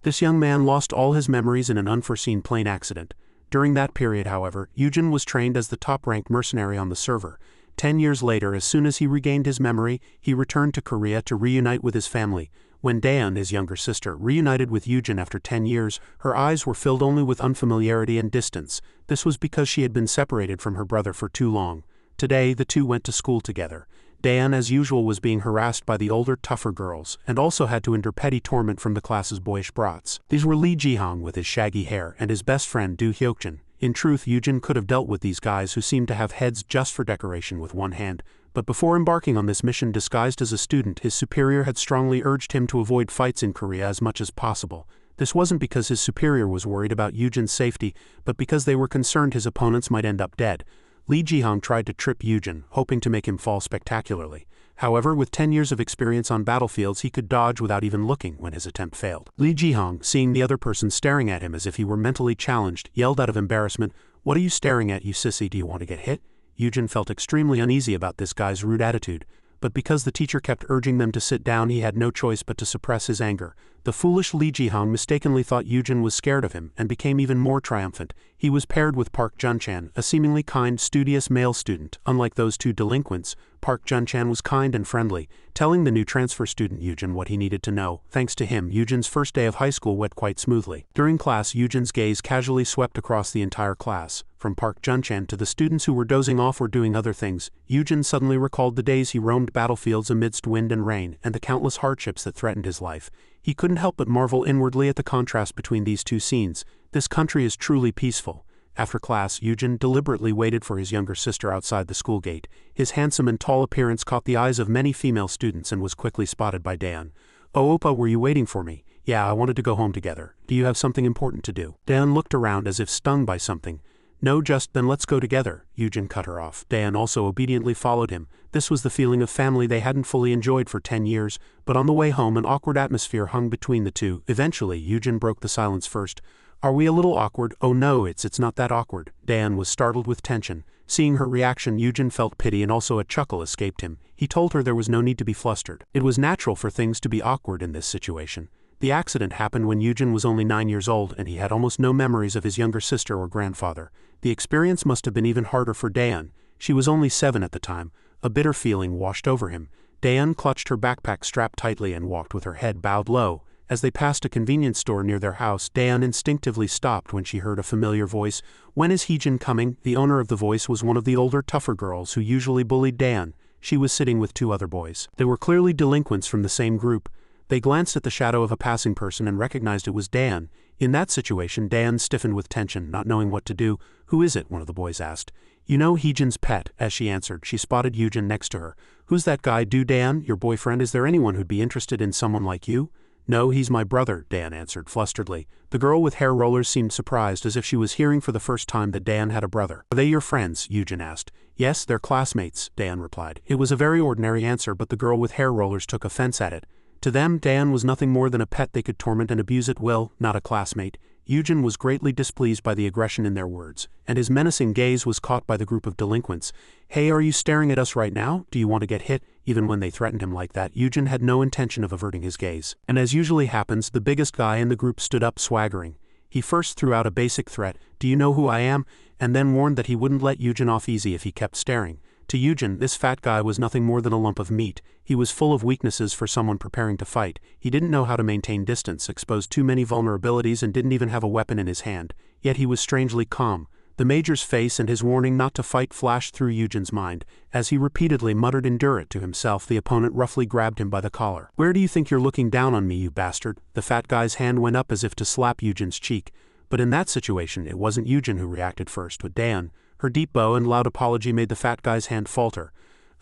This young man lost all his memories in an unforeseen plane accident. During that period, however, Eugen was trained as the top-ranked mercenary on the server. 10 years later, as soon as he regained his memory, he returned to Korea to reunite with his family. When Daeun, his younger sister, reunited with Eugen after 10 years, her eyes were filled only with unfamiliarity and distance. This was because she had been separated from her brother for too long. Today, the two went to school together. Daeun, as usual, was being harassed by the older, tougher girls, and also had to endure petty torment from the class's boyish brats. These were Lee Ji-hong with his shaggy hair and his best friend Do Hyokjin. In truth, Eugen could have dealt with these guys who seemed to have heads just for decoration with one hand, but before embarking on this mission disguised as a student, his superior had strongly urged him to avoid fights in Korea as much as possible. This wasn't because his superior was worried about Eugen's safety, but because they were concerned his opponents might end up dead. Lee Ji-hong tried to trip Eugen, hoping to make him fall spectacularly. However, with 10 years of experience on battlefields, he could dodge without even looking when his attempt failed. Lee Ji-hong, seeing the other person staring at him as if he were mentally challenged, yelled out of embarrassment, "What are you staring at, you sissy? Do you want to get hit?" Eugen felt extremely uneasy about this guy's rude attitude, but because the teacher kept urging them to sit down, he had no choice but to suppress his anger. The foolish Lee Ji-hong mistakenly thought Eugen was scared of him and became even more triumphant. He was paired with Park Jun-chan, a seemingly kind, studious male student. Unlike those two delinquents, Park Jun-chan was kind and friendly, telling the new transfer student Eugen what he needed to know. Thanks to him, Eugen's first day of high school went quite smoothly. During class, Eugen's gaze casually swept across the entire class. From Park Jun-chan to the students who were dozing off or doing other things, Eugen suddenly recalled the days he roamed battlefields amidst wind and rain, and the countless hardships that threatened his life. He couldn't help but marvel inwardly at the contrast between these two scenes. This country is truly peaceful. After class, Eugen deliberately waited for his younger sister outside the school gate. His handsome and tall appearance caught the eyes of many female students and was quickly spotted by Daeun. "Oh, Oppa, were you waiting for me?" "Yeah, I wanted to go home together. Do you have something important to do?" Daeun looked around as if stung by something. "No, just then let's go together," Eugen cut her off. Daeun also obediently followed him. This was the feeling of family they hadn't fully enjoyed for 10 years, but on the way home an awkward atmosphere hung between the two. Eventually, Eugen broke the silence first. "Are we a little awkward?" "Oh no, it's not that awkward." Daeun was startled with tension. Seeing her reaction, Eugen felt pity and also a chuckle escaped him. He told her there was no need to be flustered. It was natural for things to be awkward in this situation. The accident happened when Eugen was only 9 years old and he had almost no memories of his younger sister or grandfather. The experience must have been even harder for Daeun. She was only 7 at the time. A bitter feeling washed over him. Daeun clutched her backpack strapped tightly and walked with her head bowed low. As they passed a convenience store near their house, Daeun instinctively stopped when she heard a familiar voice. "When is Heejin coming?" The owner of the voice was one of the older, tougher girls who usually bullied Daeun. She was sitting with 2 other boys. They were clearly delinquents from the same group. They glanced at the shadow of a passing person and recognized it was Daeun. In that situation, Daeun stiffened with tension, not knowing what to do. "Who is it?" one of the boys asked. "You know, Heejin's pet." As she answered, she spotted Eugen next to her. "Who's that guy? Do Daeun, your boyfriend? Is there anyone who'd be interested in someone like you?" "No, he's my brother," Daeun answered flusteredly. The girl with hair rollers seemed surprised, as if she was hearing for the first time that Daeun had a brother. "Are they your friends?" Eugen asked. "Yes, they're classmates," Daeun replied. It was a very ordinary answer, but the girl with hair rollers took offense at it. To them, Daeun was nothing more than a pet they could torment and abuse at will, not a classmate. Eugen was greatly displeased by the aggression in their words, and his menacing gaze was caught by the group of delinquents. "Hey, are you staring at us right now? Do you want to get hit?" Even when they threatened him like that, Eugen had no intention of averting his gaze. And as usually happens, the biggest guy in the group stood up swaggering. He first threw out a basic threat, "Do you know who I am?" and then warned that he wouldn't let Eugen off easy if he kept staring. To Eugen, this fat guy was nothing more than a lump of meat. He was full of weaknesses for someone preparing to fight. He didn't know how to maintain distance, exposed too many vulnerabilities, and didn't even have a weapon in his hand. Yet he was strangely calm. The Major's face and his warning not to fight flashed through Eugen's mind. As he repeatedly muttered "endure it" to himself, the opponent roughly grabbed him by the collar. "Where do you think you're looking down on me, you bastard?" The fat guy's hand went up as if to slap Eugen's cheek. But in that situation, it wasn't Eugen who reacted first, but Daeun. Her deep bow and loud apology made the fat guy's hand falter.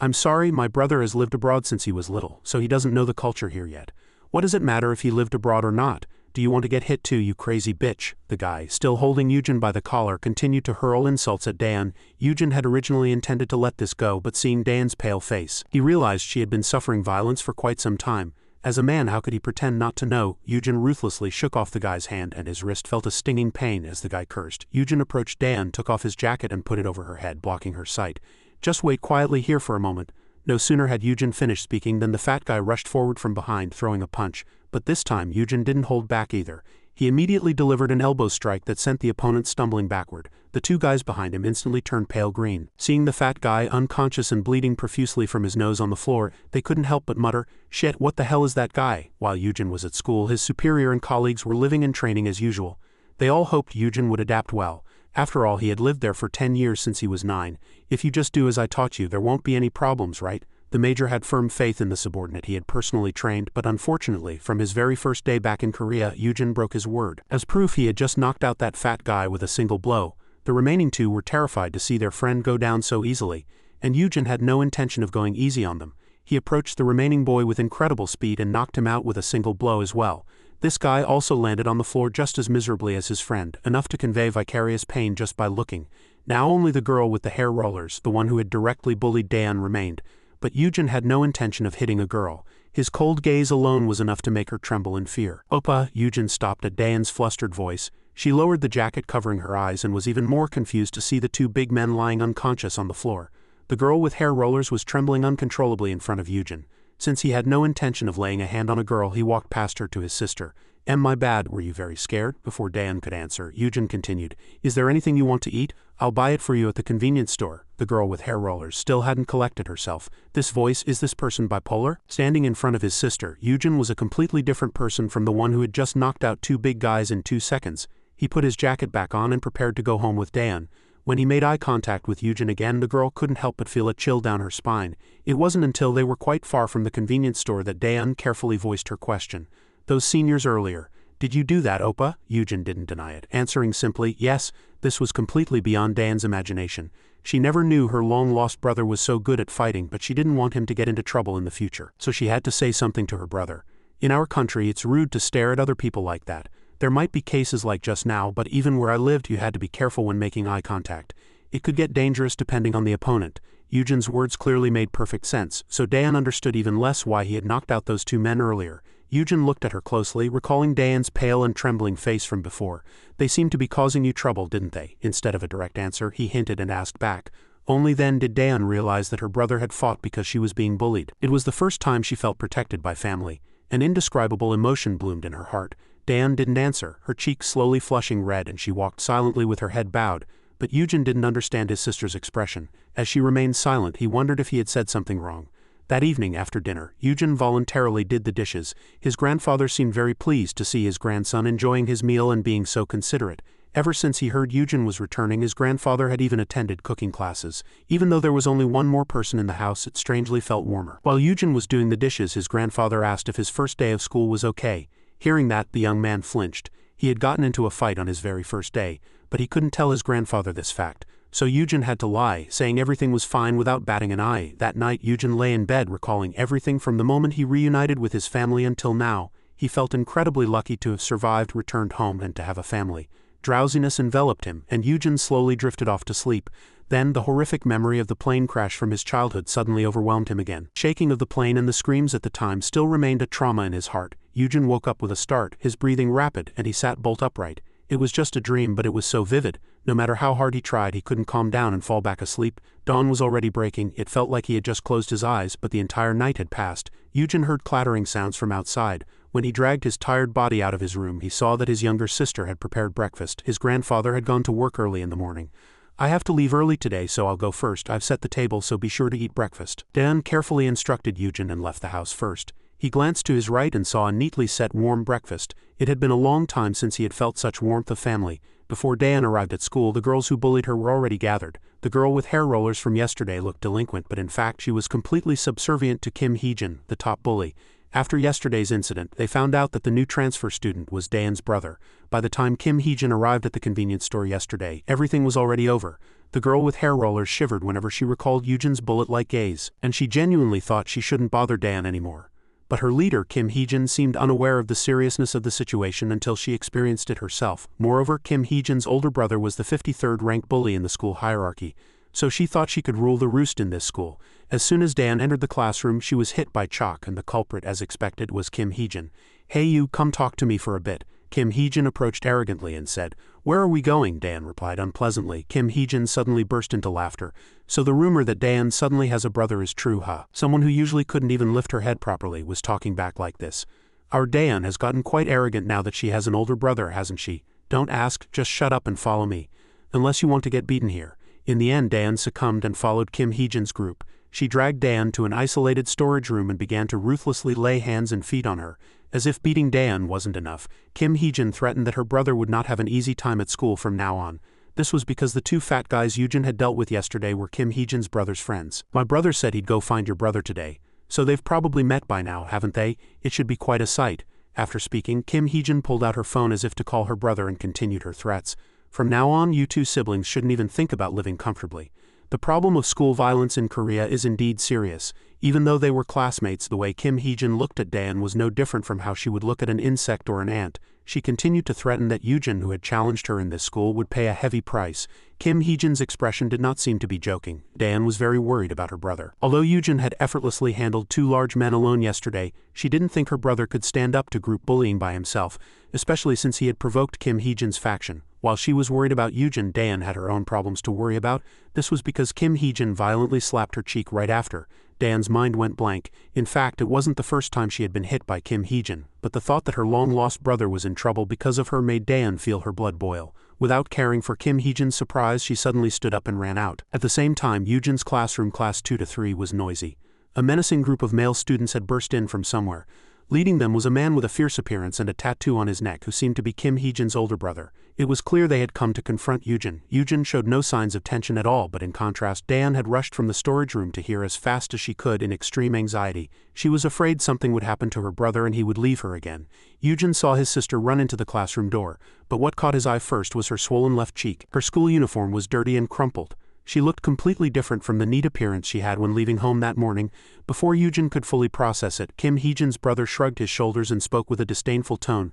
"I'm sorry, my brother has lived abroad since he was little, so he doesn't know the culture here yet. What does it matter if he lived abroad or not? Do you want to get hit too, you crazy bitch?" The guy, still holding Eugen by the collar, continued to hurl insults at Daeun. Eugen had originally intended to let this go, but seeing Daeun's pale face, he realized she had been suffering violence for quite some time. As a man, how could he pretend not to know? Eugen ruthlessly shook off the guy's hand, and his wrist felt a stinging pain as the guy cursed. Eugen approached Daeun, took off his jacket and put it over her head, blocking her sight. "Just wait quietly here for a moment." No sooner had Eugen finished speaking than the fat guy rushed forward from behind, throwing a punch. but this time Yujin didn't hold back either. He immediately delivered an elbow strike that sent the opponent stumbling backward. The two guys behind him instantly turned pale green. Seeing the fat guy unconscious and bleeding profusely from his nose on the floor, they couldn't help but mutter, "Shit, what the hell is that guy?" While Yujin was at school, his superior and colleagues were living and training as usual. They all hoped Yujin would adapt well. After all, he had lived there for 10 years since he was 9. "If you just do as I taught you, there won't be any problems, right?" The major had firm faith in the subordinate he had personally trained, but unfortunately, from his very first day back in Korea, Yujin broke his word. As proof, he had just knocked out that fat guy with a single blow. The remaining two were terrified to see their friend go down so easily, and Yujin had no intention of going easy on them. He approached the remaining boy with incredible speed and knocked him out with a single blow as well. This guy also landed on the floor just as miserably as his friend, enough to convey vicarious pain just by looking. Now only the girl with the hair rollers, the one who had directly bullied Daeun, remained. But Yujin had no intention of hitting a girl. His cold gaze alone was enough to make her tremble in fear. "Oppa," Yujin stopped at Daeun's flustered voice. She lowered the jacket covering her eyes and was even more confused to see the two big men lying unconscious on the floor. The girl with hair rollers was trembling uncontrollably in front of Yujin. Since he had no intention of laying a hand on a girl, he walked past her to his sister. "My bad, were you very scared?" Before Daeun could answer, Yujin continued, "Is there anything you want to eat? I'll buy it for you at the convenience store." The girl with hair rollers still hadn't collected herself. This voice, is this person bipolar? Standing in front of his sister, Yujin was a completely different person from the one who had just knocked out two big guys in 2 seconds. He put his jacket back on and prepared to go home with Daeun. When he made eye contact with Yujin again, the girl couldn't help but feel a chill down her spine. It wasn't until they were quite far from the convenience store that Daeun carefully voiced her question. "Those seniors earlier. Did you do that, Oppa?" Yujin didn't deny it, answering simply, "Yes." This was completely beyond Daeun's imagination. She never knew her long-lost brother was so good at fighting, but she didn't want him to get into trouble in the future. So she had to say something to her brother. "In our country, it's rude to stare at other people like that. There might be cases like just now, but even where I lived, you had to be careful when making eye contact. It could get dangerous depending on the opponent." Yujin's words clearly made perfect sense, so Daeun understood even less why he had knocked out those two men earlier. Yujin looked at her closely, recalling Daeun's pale and trembling face from before. "They seemed to be causing you trouble, didn't they?" Instead of a direct answer, he hinted and asked back. Only then did Daeun realize that her brother had fought because she was being bullied. It was the first time she felt protected by family. An indescribable emotion bloomed in her heart. Daeun didn't answer, her cheeks slowly flushing red, and she walked silently with her head bowed. But Yujin didn't understand his sister's expression. As she remained silent, he wondered if he had said something wrong. That evening after dinner, Yujin voluntarily did the dishes. His grandfather seemed very pleased to see his grandson enjoying his meal and being so considerate. Ever since he heard Yujin was returning, his grandfather had even attended cooking classes. Even though there was only one more person in the house, it strangely felt warmer. While Yujin was doing the dishes, his grandfather asked if his first day of school was okay. Hearing that, the young man flinched. He had gotten into a fight on his very first day, but he couldn't tell his grandfather this fact. So Yujin had to lie, saying everything was fine without batting an eye. That night, Yujin lay in bed recalling everything from the moment he reunited with his family until now. He felt incredibly lucky to have survived, returned home, and to have a family. Drowsiness enveloped him, and Yujin slowly drifted off to sleep. Then the horrific memory of the plane crash from his childhood suddenly overwhelmed him again. Shaking of the plane and the screams at the time still remained a trauma in his heart. Yujin woke up with a start, his breathing rapid, and he sat bolt upright. It was just a dream, but it was so vivid. No matter how hard he tried, he couldn't calm down and fall back asleep. Dawn was already breaking. It felt like he had just closed his eyes, but the entire night had passed. Yujin heard clattering sounds from outside. When he dragged his tired body out of his room, he saw that his younger sister had prepared breakfast. His grandfather had gone to work early in the morning. "I have to leave early today, so I'll go first. I've set the table, so be sure to eat breakfast." Daeun carefully instructed Yujin and left the house first. He glanced to his right and saw a neatly set warm breakfast. It had been a long time since he had felt such warmth of family. Before Daeun arrived at school, the girls who bullied her were already gathered. The girl with hair rollers from yesterday looked delinquent, but in fact she was completely subservient to Kim Heejin, the top bully. After yesterday's incident, they found out that the new transfer student was Daeun's brother. By the time Kim Heejin arrived at the convenience store yesterday, everything was already over. The girl with hair rollers shivered whenever she recalled Yujin's bullet-like gaze, and she genuinely thought she shouldn't bother Daeun anymore. But her leader, Kim Heejin, seemed unaware of the seriousness of the situation until she experienced it herself. Moreover, Kim Heejin's older brother was the 53rd ranked bully in the school hierarchy, so she thought she could rule the roost in this school. As soon as Daeun entered the classroom, she was hit by chalk, and the culprit, as expected, was Kim Heejin. "Hey you, come talk to me for a bit." Kim Heejin approached arrogantly and said. "Where are we going?" Daeun replied unpleasantly. Kim Heejin suddenly burst into laughter. "So the rumor that Daeun suddenly has a brother is true, huh?" Someone who usually couldn't even lift her head properly was talking back like this. Our Daeun has gotten quite arrogant now that she has an older brother, hasn't she? Don't ask, just shut up and follow me. Unless you want to get beaten here. In the end, Daeun succumbed and followed Kim Hee-jin's group. She dragged Daeun to an isolated storage room and began to ruthlessly lay hands and feet on her. As if beating Daeun wasn't enough, Kim Hee-jin threatened that her brother would not have an easy time at school from now on. This was because the two fat guys Yujin had dealt with yesterday were Kim Hee-jin's brother's friends. My brother said he'd go find your brother today. So they've probably met by now, haven't they? It should be quite a sight. After speaking, Kim Hee-jin pulled out her phone as if to call her brother and continued her threats. From now on, you two siblings shouldn't even think about living comfortably. The problem of school violence in Korea is indeed serious. Even though they were classmates, the way Kim Hee-jin looked at Daeun was no different from how she would look at an insect or an ant. She continued to threaten that Yujin, who had challenged her in this school, would pay a heavy price. Kim Hee-jin's expression did not seem to be joking. Daeun was very worried about her brother. Although Yujin had effortlessly handled two large men alone yesterday, she didn't think her brother could stand up to group bullying by himself, especially since he had provoked Kim Hee-jin's faction. While she was worried about Yujin, Daeun had her own problems to worry about. This was because Kim Hee-jin violently slapped her cheek right after. Daeun's mind went blank. In fact, it wasn't the first time she had been hit by Kim Hee-jin, but the thought that her long-lost brother was in trouble because of her made Daeun feel her blood boil. Without caring for Kim Hee-jin's surprise, she suddenly stood up and ran out. At the same time, Yujin's classroom, class 2-3, was noisy. A menacing group of male students had burst in from somewhere. Leading them was a man with a fierce appearance and a tattoo on his neck who seemed to be Kim Hee-jin's older brother. It was clear they had come to confront Yujin. Yujin showed no signs of tension at all, but in contrast, Daeun had rushed from the storage room to here as fast as she could in extreme anxiety. She was afraid something would happen to her brother and he would leave her again. Yujin saw his sister run into the classroom door, but what caught his eye first was her swollen left cheek. Her school uniform was dirty and crumpled. She looked completely different from the neat appearance she had when leaving home that morning. Before Yujin could fully process it, Kim Hee-jin's brother shrugged his shoulders and spoke with a disdainful tone.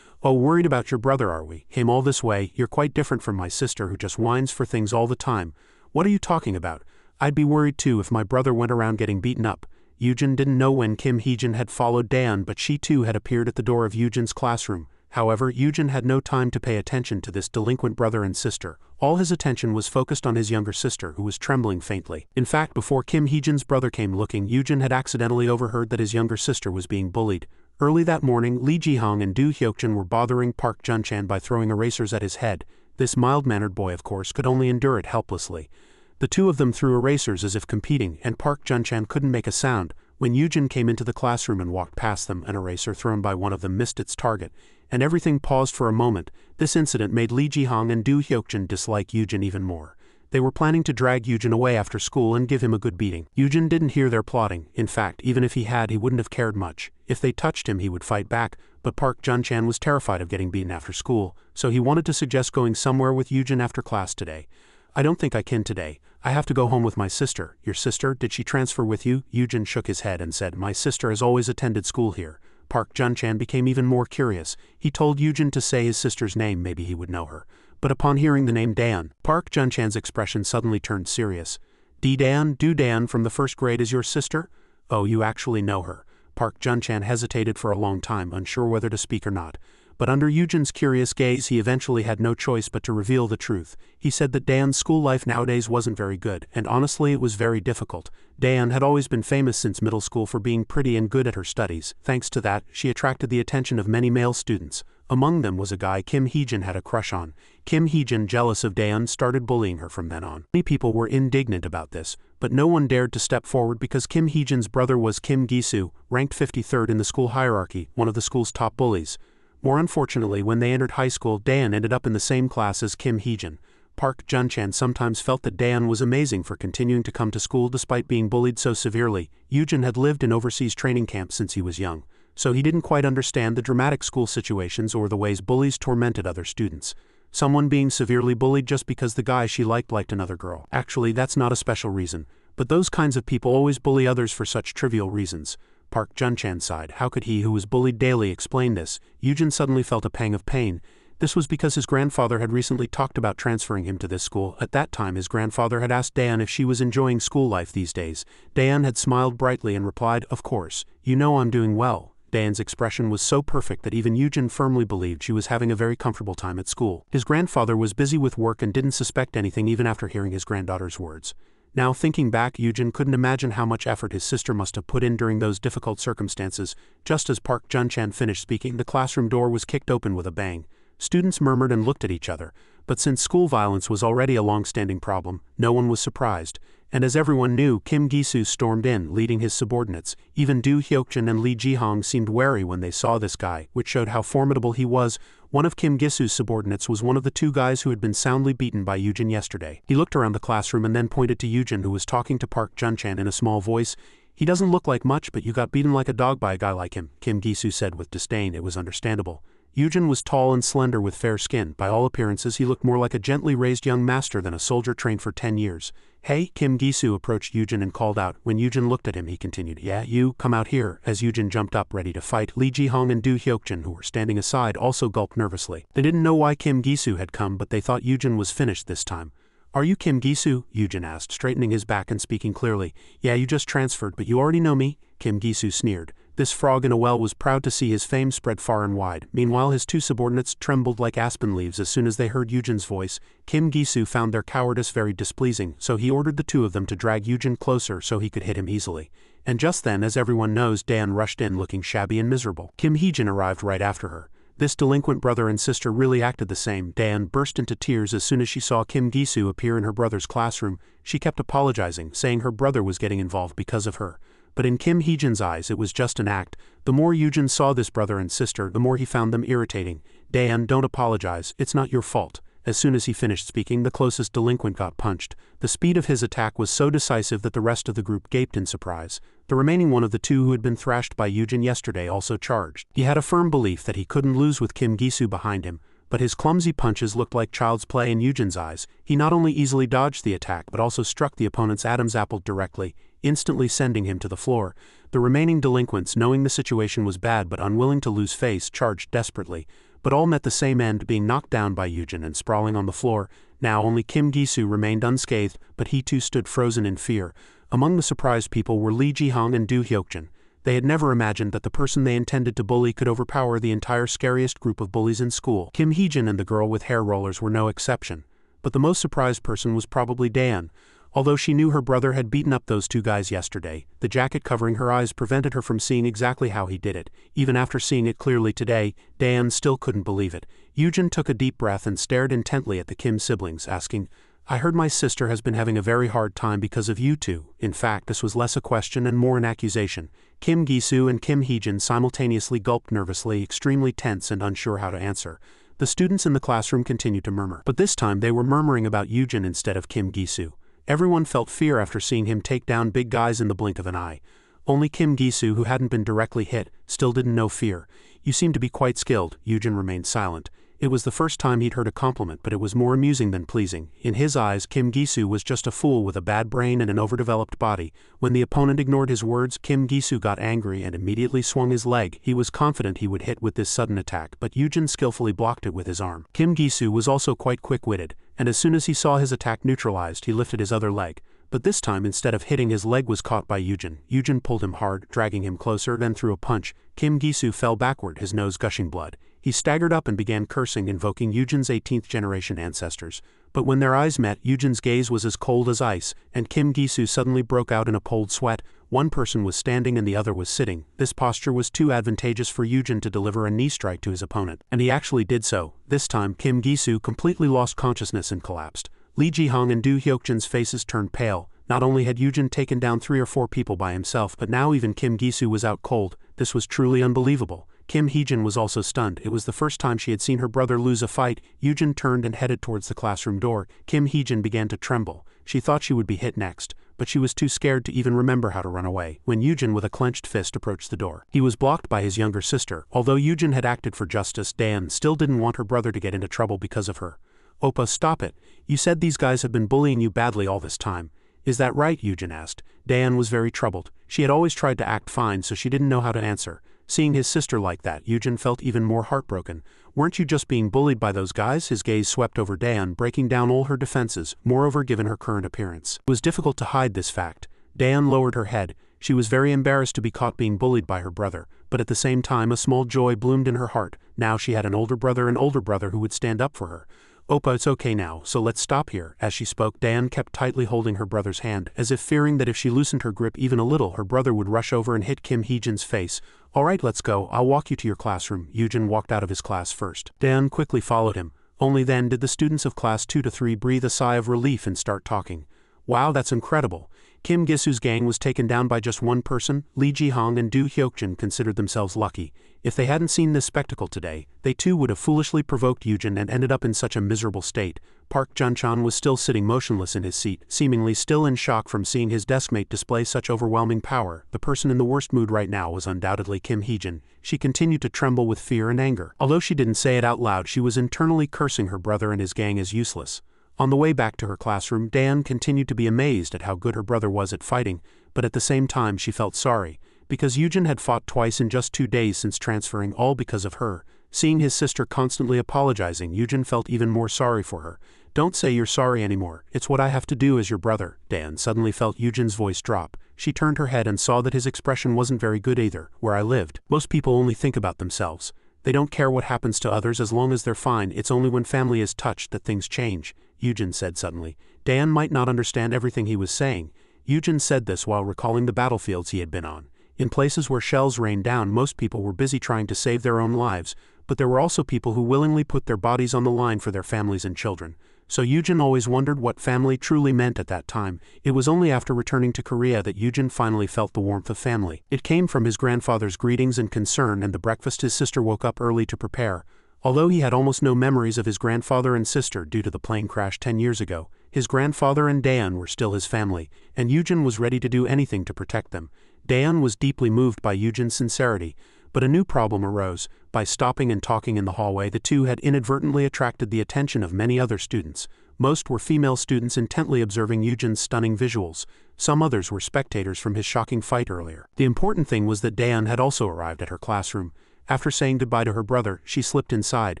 "Oh, worried about your brother, are we? Came all this way. You're quite different from my sister who just whines for things all the time. What are you talking about? I'd be worried too if my brother went around getting beaten up." Yujin didn't know when Kim Hee-jin had followed Daeun, but she too had appeared at the door of Yujin's classroom. However, Yujin had no time to pay attention to this delinquent brother and sister. All his attention was focused on his younger sister, who was trembling faintly. In fact, before Kim Hee-jin's brother came looking, Yujin had accidentally overheard that his younger sister was being bullied. Early that morning, Lee Ji-hong and Do Hyuk-jin were bothering Park Jun-chan by throwing erasers at his head. This mild-mannered boy, of course, could only endure it helplessly. The two of them threw erasers as if competing, and Park Jun-chan couldn't make a sound. When Yujin came into the classroom and walked past them, an eraser thrown by one of them missed its target, and everything paused for a moment. This incident made Lee Ji-hong and Do Hyuk-jin dislike Yujin even more. They were planning to drag Yujin away after school and give him a good beating. Yujin didn't hear their plotting. In fact, even if he had, he wouldn't have cared much. If they touched him, he would fight back, but Park Jun-chan was terrified of getting beaten after school, so he wanted to suggest going somewhere with Yujin after class today. "I don't think I can today. I have to go home with my sister." "Your sister? Did she transfer with you?" Yujin shook his head and said, "My sister has always attended school here." Park Jun-chan became even more curious. He told Yujin to say his sister's name, maybe he would know her. But upon hearing the name Daeun, Park Jun-chan's expression suddenly turned serious. "Daeun, Do Daeun from the first grade is your sister? Oh, you actually know her." Park Jun-chan hesitated for a long time, unsure whether to speak or not. But under Yujin's curious gaze, he eventually had no choice but to reveal the truth. He said that Daeun's school life nowadays wasn't very good, and honestly it was very difficult. Daeun had always been famous since middle school for being pretty and good at her studies. Thanks to that, she attracted the attention of many male students. Among them was a guy Kim Hee-jin had a crush on. Kim Hee-jin, jealous of Daeun, started bullying her from then on. Many people were indignant about this, but no one dared to step forward because Kim Hee-jin's brother was Kim Gi-soo, ranked 53rd in the school hierarchy, one of the school's top bullies. More unfortunately, when they entered high school, Daeun ended up in the same class as Kim Hee-jin. Park Jun-chan sometimes felt that Daeun was amazing for continuing to come to school despite being bullied so severely. Yujin had lived in overseas training camps since he was young, so he didn't quite understand the dramatic school situations or the ways bullies tormented other students. Someone being severely bullied just because the guy she liked another girl. Actually, that's not a special reason, but those kinds of people always bully others for such trivial reasons. Park Jun-chan sighed. How could he, who was bullied daily, explain this? Yujin suddenly felt a pang of pain. This was because his grandfather had recently talked about transferring him to this school. At that time, his grandfather had asked Daeun if she was enjoying school life these days. Daeun had smiled brightly and replied, "Of course. You know I'm doing well." Daeun's expression was so perfect that even Yujin firmly believed she was having a very comfortable time at school. His grandfather was busy with work and didn't suspect anything even after hearing his granddaughter's words. Now thinking back, Yujin couldn't imagine how much effort his sister must have put in during those difficult circumstances. Just as Park Junchan finished speaking, the classroom door was kicked open with a bang. Students murmured and looked at each other, but since school violence was already a long-standing problem, no one was surprised. And as everyone knew, Kim Gi-soo stormed in, leading his subordinates. Even Do Hyokjin and Lee Ji-hong seemed wary when they saw this guy, which showed how formidable he was. One of Kim Gi-soo's subordinates was one of the two guys who had been soundly beaten by Yujin yesterday. He looked around the classroom and then pointed to Yujin, who was talking to Park Junchan in a small voice. "He doesn't look like much, but you got beaten like a dog by a guy like him," Kim Gi-soo said with disdain. It was understandable. Yujin was tall and slender with fair skin. By all appearances, he looked more like a gently raised young master than a soldier trained for 10 years. "Hey," Kim Gi-soo approached Yujin and called out. When Yujin looked at him, he continued, "Yeah, you, come out here." As Yujin jumped up ready to fight, Lee Ji-hong and Do Hyokjin, who were standing aside, also gulped nervously. They didn't know why Kim Gi-soo had come, but they thought Yujin was finished this time. "Are you Kim Gi-soo?" Yujin asked, straightening his back and speaking clearly. "Yeah, you just transferred, but you already know me," Kim Gi-soo sneered. This frog in a well was proud to see his fame spread far and wide. Meanwhile, his two subordinates trembled like aspen leaves as soon as they heard Yujin's voice. Kim Gi-soo found their cowardice very displeasing, so he ordered the two of them to drag Yujin closer so he could hit him easily. And just then, as everyone knows, Dan rushed in looking shabby and miserable. Kim Hee-jin arrived right after her. This delinquent brother and sister really acted the same. Dan burst into tears as soon as she saw Kim Gi-soo appear in her brother's classroom. She kept apologizing, saying her brother was getting involved because of her. But in Kim Hee-jin's eyes, it was just an act. The more Yujin saw this brother and sister, the more he found them irritating. "Dan, don't apologize, it's not your fault." As soon as he finished speaking, the closest delinquent got punched. The speed of his attack was so decisive that the rest of the group gaped in surprise. The remaining one of the two who had been thrashed by Yujin yesterday also charged. He had a firm belief that he couldn't lose with Kim Gi-soo behind him, but his clumsy punches looked like child's play in Yujin's eyes. He not only easily dodged the attack but also struck the opponent's Adam's apple directly, instantly sending him to the floor. The remaining delinquents, knowing the situation was bad but unwilling to lose face, charged desperately, but all met the same end, being knocked down by Yujin and sprawling on the floor. Now only Kim Gi-soo remained unscathed, but he too stood frozen in fear. Among the surprised people were Lee Ji-hong and Do Hyokjin. They had never imagined that the person they intended to bully could overpower the entire scariest group of bullies in school. Kim Hee-jin and the girl with hair rollers were no exception. But the most surprised person was probably Dan. Although she knew her brother had beaten up those two guys yesterday, the jacket covering her eyes prevented her from seeing exactly how he did it. Even after seeing it clearly today, Dan still couldn't believe it. Yujin took a deep breath and stared intently at the Kim siblings, asking, "I heard my sister has been having a very hard time because of you two." In fact, this was less a question and more an accusation. Kim Gi-soo and Kim Hee-jin simultaneously gulped nervously, extremely tense and unsure how to answer. The students in the classroom continued to murmur, but this time they were murmuring about Yujin instead of Kim Gi-soo. Everyone felt fear after seeing him take down big guys in the blink of an eye. Only Kim Gi-soo, who hadn't been directly hit, still didn't know fear. "You seem to be quite skilled." Yujin remained silent. It was the first time he'd heard a compliment, but it was more amusing than pleasing. In his eyes, Kim Gi-soo was just a fool with a bad brain and an overdeveloped body. When the opponent ignored his words, Kim Gi-soo got angry and immediately swung his leg. He was confident he would hit with this sudden attack, but Yujin skillfully blocked it with his arm. Kim Gi-soo was also quite quick-witted, and as soon as he saw his attack neutralized, he lifted his other leg. But this time, instead of hitting, his leg was caught by Yujin. Yujin pulled him hard, dragging him closer, then threw a punch. Kim Gi-soo fell backward, his nose gushing blood. He staggered up and began cursing, invoking Yujin's 18th-generation ancestors. But when their eyes met, Yujin's gaze was as cold as ice, and Kim Gi-soo suddenly broke out in a cold sweat. One person was standing and the other was sitting. This posture was too advantageous for Yujin to deliver a knee strike to his opponent, and he actually did so. This time, Kim Gi-soo completely lost consciousness and collapsed. Lee Ji-hong and Do Hyokjin's faces turned pale. Not only had Yujin taken down 3 or 4 people by himself, but now even Kim Gi-soo was out cold. This was truly unbelievable. Kim Hee-jin was also stunned. It was the first time she had seen her brother lose a fight. Yujin turned and headed towards the classroom door. Kim Hee-jin began to tremble. She thought she would be hit next, but she was too scared to even remember how to run away when Yujin with a clenched fist approached the door. He was blocked by his younger sister. Although Yujin had acted for justice, Dan still didn't want her brother to get into trouble because of her. "Oppa, stop it. You said these guys have been bullying you badly all this time. Is that right?" Yujin asked. Dan was very troubled. She had always tried to act fine, so she didn't know how to answer. Seeing his sister like that, Yujin felt even more heartbroken. "Weren't you just being bullied by those guys?" His gaze swept over Dan, breaking down all her defenses, moreover given her current appearance. It was difficult to hide this fact. Dan lowered her head. She was very embarrassed to be caught being bullied by her brother, but at the same time a small joy bloomed in her heart. Now she had an older brother who would stand up for her. Oppa, it's okay now, so let's stop here. As she spoke, Dayan kept tightly holding her brother's hand, as if fearing that if she loosened her grip even a little, her brother would rush over and hit Kim Hee-jin's face. Alright, let's go, I'll walk you to your classroom. Yujin walked out of his class first. Dayan quickly followed him. Only then did the students of class 2 to 3 breathe a sigh of relief and start talking. Wow, that's incredible. Kim Gisu's gang was taken down by just one person. Lee Ji-hong and Do Hyokjin considered themselves lucky. If they hadn't seen this spectacle today, they too would have foolishly provoked Yujin and ended up in such a miserable state. Park Jun-chan was still sitting motionless in his seat, seemingly still in shock from seeing his deskmate display such overwhelming power. The person in the worst mood right now was undoubtedly Kim Hee-jin. She continued to tremble with fear and anger. Although she didn't say it out loud, she was internally cursing her brother and his gang as useless. On the way back to her classroom, Dayan continued to be amazed at how good her brother was at fighting, but at the same time she felt sorry, because Yujin had fought twice in just 2 days since transferring, all because of her. Seeing his sister constantly apologizing, Yujin felt even more sorry for her. Don't say you're sorry anymore, it's what I have to do as your brother. Dayan suddenly felt Yujin's voice drop. She turned her head and saw that his expression wasn't very good either. Where I lived, most people only think about themselves. They don't care what happens to others as long as they're fine. It's only when family is touched that things change, Yujin said suddenly. Dayan might not understand everything he was saying. Yujin said this while recalling the battlefields he had been on. In places where shells rained down, most people were busy trying to save their own lives, but there were also people who willingly put their bodies on the line for their families and children. So Yujin always wondered what family truly meant at that time. It was only after returning to Korea that Yujin finally felt the warmth of family. It came from his grandfather's greetings and concern and the breakfast his sister woke up early to prepare. Although he had almost no memories of his grandfather and sister due to the plane crash 10 years ago, his grandfather and Dayan were still his family, and Yujin was ready to do anything to protect them. Dayan was deeply moved by Yujin's sincerity, but a new problem arose. By stopping and talking in the hallway, the two had inadvertently attracted the attention of many other students. Most were female students intently observing Yujin's stunning visuals. Some others were spectators from his shocking fight earlier. The important thing was that Dayan had also arrived at her classroom. After saying goodbye to her brother, she slipped inside.